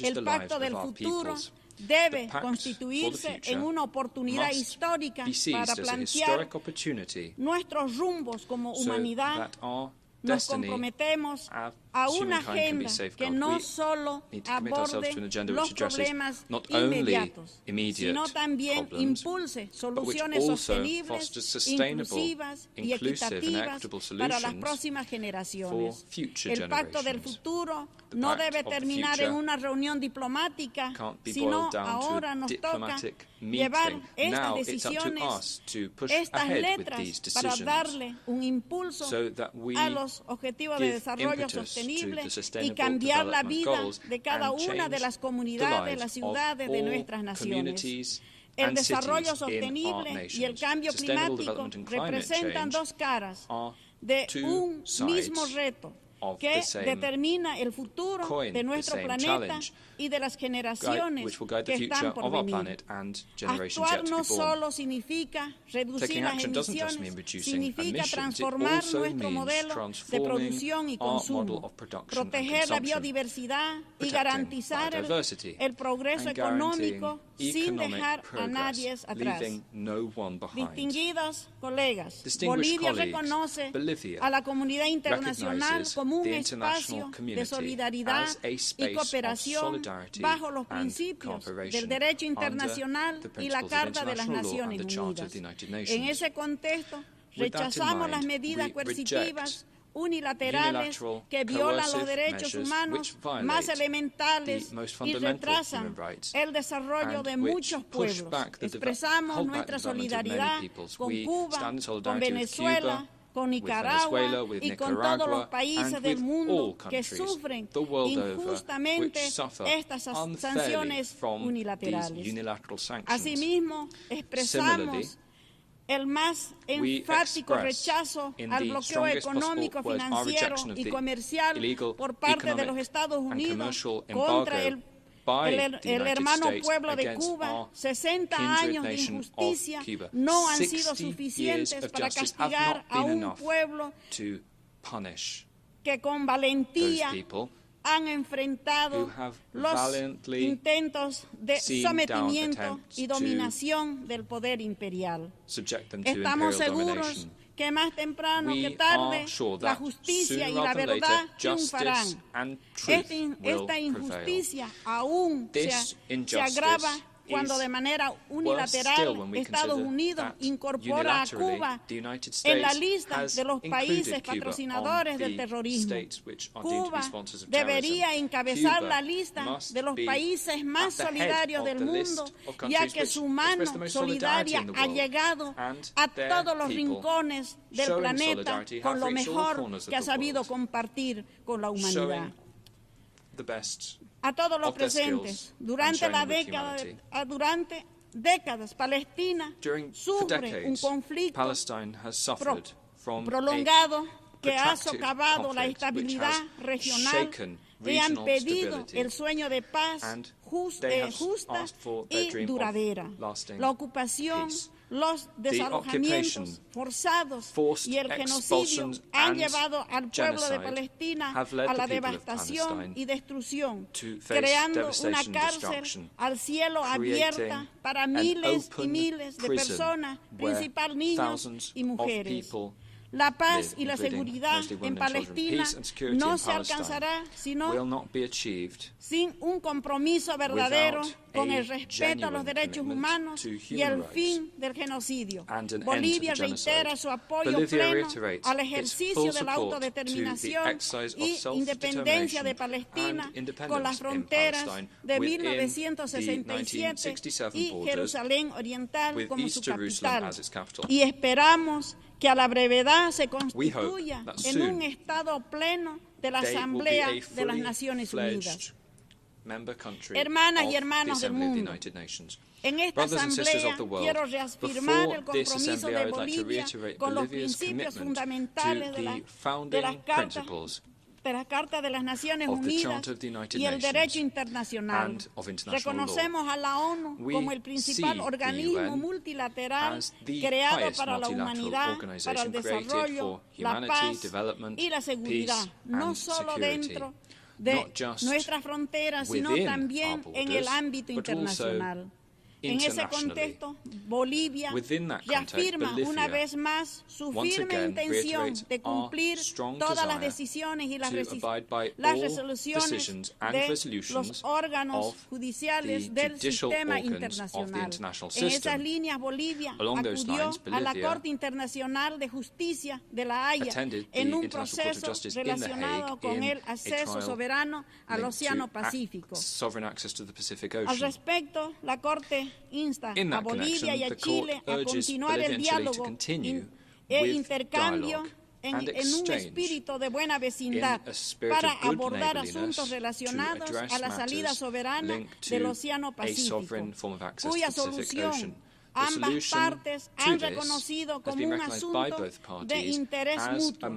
El Pacto del Futuro debe constituirse en una oportunidad histórica para plantear nuestros rumbos como humanidad nos comprometemos a una agenda que no solo aborde los problemas inmediatos, sino también impulse soluciones sostenibles, inclusivas y equitativas para las próximas generaciones. El Pacto del Futuro no debe terminar en una reunión diplomática, sino ahora nos toca llevar estas decisiones, estas letras, para darle un impulso a los objetivos de desarrollo sostenible y cambiar la vida de cada una de las comunidades, las ciudades de nuestras naciones. El desarrollo sostenible y el cambio climático representan dos caras de un mismo reto que determina el futuro de nuestro planeta y de las generaciones que están por venir. Actuar no solo significa reducir las emisiones, significa transformar nuestro modelo de producción y consumo, proteger la biodiversidad y garantizar el progreso económico sin dejar a nadie atrás. Distinguidos colegas, Bolivia reconoce a la comunidad internacional como un espacio de solidaridad y cooperación bajo los principios del derecho internacional y la Carta de las Naciones Unidas. En ese contexto, rechazamos las medidas coercitivas unilaterales que violan los derechos humanos más elementales y retrasan el desarrollo de muchos pueblos. Expresamos nuestra solidaridad con Cuba, con Venezuela, con Nicaragua y con todos los países del mundo que sufren injustamente estas sanciones unilaterales. Asimismo, expresamos el más enfático rechazo al bloqueo económico, financiero y comercial por parte de los Estados Unidos contra el hermano pueblo de Cuba. 60 años de injusticia no han sido suficientes para castigar a un pueblo que con valentía han enfrentado los intentos de sometimiento y dominación del poder imperial. Estamos seguros que más temprano que tarde la justicia y la verdad triunfarán. Esta injusticia aún se agrava cuando de manera unilateral Estados Unidos incorpora a Cuba en la lista de los países patrocinadores del terrorismo. Cuba debería encabezar la lista de los países más solidarios del mundo, ya que su mano solidaria ha llegado a todos los rincones del planeta con lo mejor que ha sabido compartir con la humanidad. A todos los presentes, durante décadas, Palestina sufre un conflicto prolongado que ha socavado la estabilidad regional y han pedido el sueño de paz justa y duradera. La ocupación, los desalojamientos forzados y el genocidio han llevado al pueblo de Palestina a la devastación y destrucción, creando una cárcel al cielo abierta para miles y miles de personas, principalmente niños y mujeres. La paz y la seguridad en Palestina no se alcanzará sino sin un compromiso verdadero con el respeto a los derechos humanos y el fin del genocidio. Bolivia reitera su apoyo pleno al ejercicio de la autodeterminación y independencia de Palestina con las fronteras de 1967 y Jerusalén Oriental como su capital. Y esperamos que a la brevedad se constituya en un Estado pleno de la Asamblea de las Naciones Unidas. Hermanas y hermanos del mundo, en esta Asamblea quiero reafirmar el compromiso de Bolivia con los principios fundamentales de la Carta de las Naciones Unidas y el derecho internacional. Reconocemos a la ONU como el principal organismo multilateral creado para la humanidad, para el desarrollo, la paz y la seguridad, no solo dentro de nuestras fronteras, sino también en el ámbito internacional. En ese contexto, Bolivia reafirma una vez más su firme intención de cumplir todas las decisiones y las resoluciones de los órganos judiciales del sistema internacional. En esas líneas, Bolivia acudió a la Corte Internacional de Justicia de La Haya en un proceso relacionado con el acceso soberano al Océano Pacífico. Al respecto, la Corte insta a Bolivia y a Chile a continuar el diálogo e intercambio en un espíritu de buena vecindad para abordar asuntos relacionados a la salida soberana del Océano Pacífico, cuya solución ambas partes han reconocido como un asunto de interés mutuo.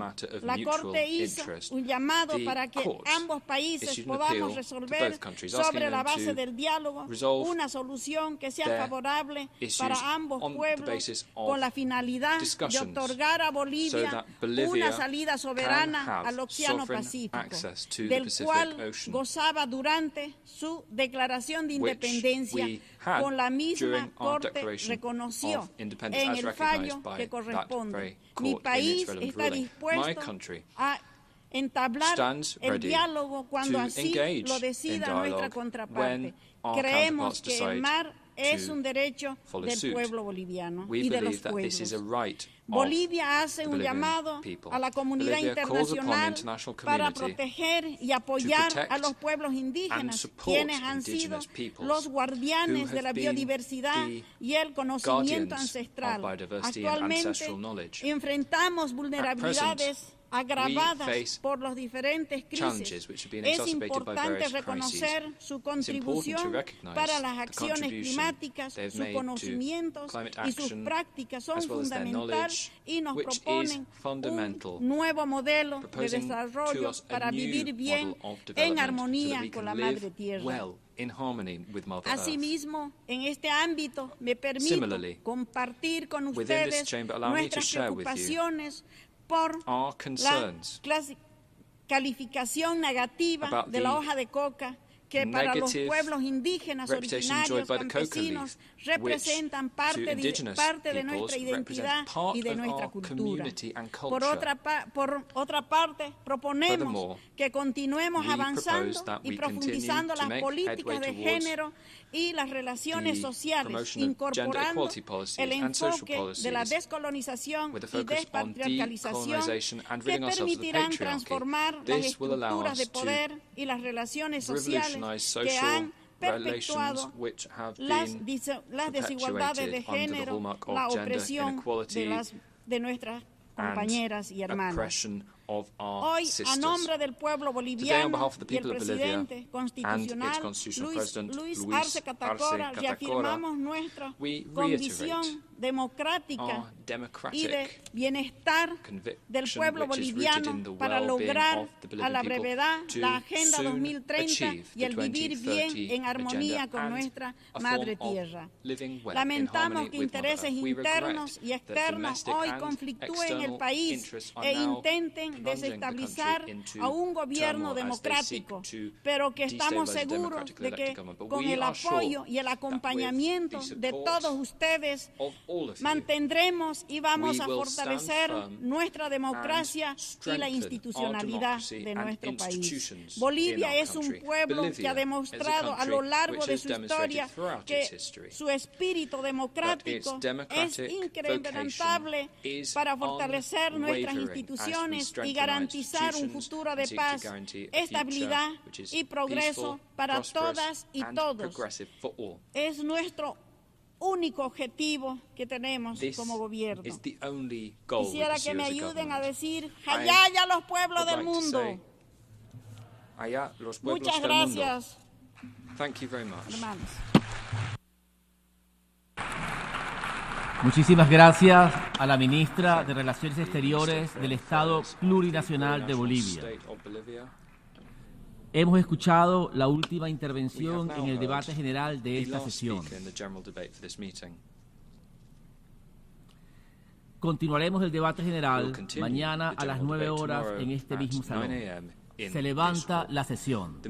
La Corte hizo un llamado para que ambos países podamos resolver sobre la base del diálogo una solución que sea favorable para ambos pueblos con la finalidad de otorgar a Bolivia una salida soberana al Océano Pacífico, del cual gozaba durante su declaración de independencia, con la misma Corte reconoció en el fallo que corresponde. Mi país está dispuesto a entablar el diálogo cuando así lo decida nuestra contraparte. Creemos que el mar es un derecho del pueblo boliviano y de los pueblos. Bolivia hace un llamado a la comunidad internacional para proteger y apoyar a los pueblos indígenas, quienes han sido los guardianes de la biodiversidad y el conocimiento ancestral. Actualmente enfrentamos vulnerabilidades agravadas por las diferentes crisis. Es importante reconocer su contribución para las acciones climáticas, sus conocimientos y sus prácticas son fundamentales y nos proponen un nuevo modelo de desarrollo para vivir bien en armonía con la Madre Tierra. Asimismo, en este ámbito me permito compartir con ustedes nuestras preocupaciones por la calificación negativa de la hoja de coca, que para los pueblos indígenas originarios campesinos representan parte de nuestra identidad y de nuestra cultura. Por otra parte, proponemos que continuemos avanzando y profundizando las políticas de género y las relaciones sociales, incorporando el enfoque de la descolonización y despatriarcalización que permitirán transformar las estructuras de poder y las relaciones sociales que han perpetuado las desigualdades de género, la opresión de nuestras compañeras y hermanas. Hoy, a nombre del pueblo boliviano y el presidente constitucional Luis Arce Catacora, reafirmamos nuestra convicción democrática y de bienestar del pueblo boliviano para lograr a la brevedad la Agenda 2030 y el vivir bien en armonía con nuestra Madre Tierra. Lamentamos que intereses internos y externos hoy conflictúen en el país e intenten desestabilizar a un gobierno democrático, pero que estamos seguros de que con el apoyo y el acompañamiento de todos ustedes mantendremos y vamos a fortalecer nuestra democracia y la institucionalidad de nuestro país. Bolivia es un pueblo que ha demostrado a lo largo de su historia que su espíritu democrático es incrementable para fortalecer nuestras instituciones y garantizar un futuro de paz, estabilidad y progreso para todas y todos. Es nuestro único objetivo que tenemos como gobierno. Quisiera que me ayuden a decir ¡Hayaya los pueblos del mundo! Muchas gracias. Hermanos. Muchísimas gracias a la ministra de Relaciones Exteriores del Estado Plurinacional de Bolivia. Hemos escuchado la última intervención en el debate general de esta sesión. Continuaremos el debate general mañana a las 9 horas en este mismo salón. Se levanta la sesión.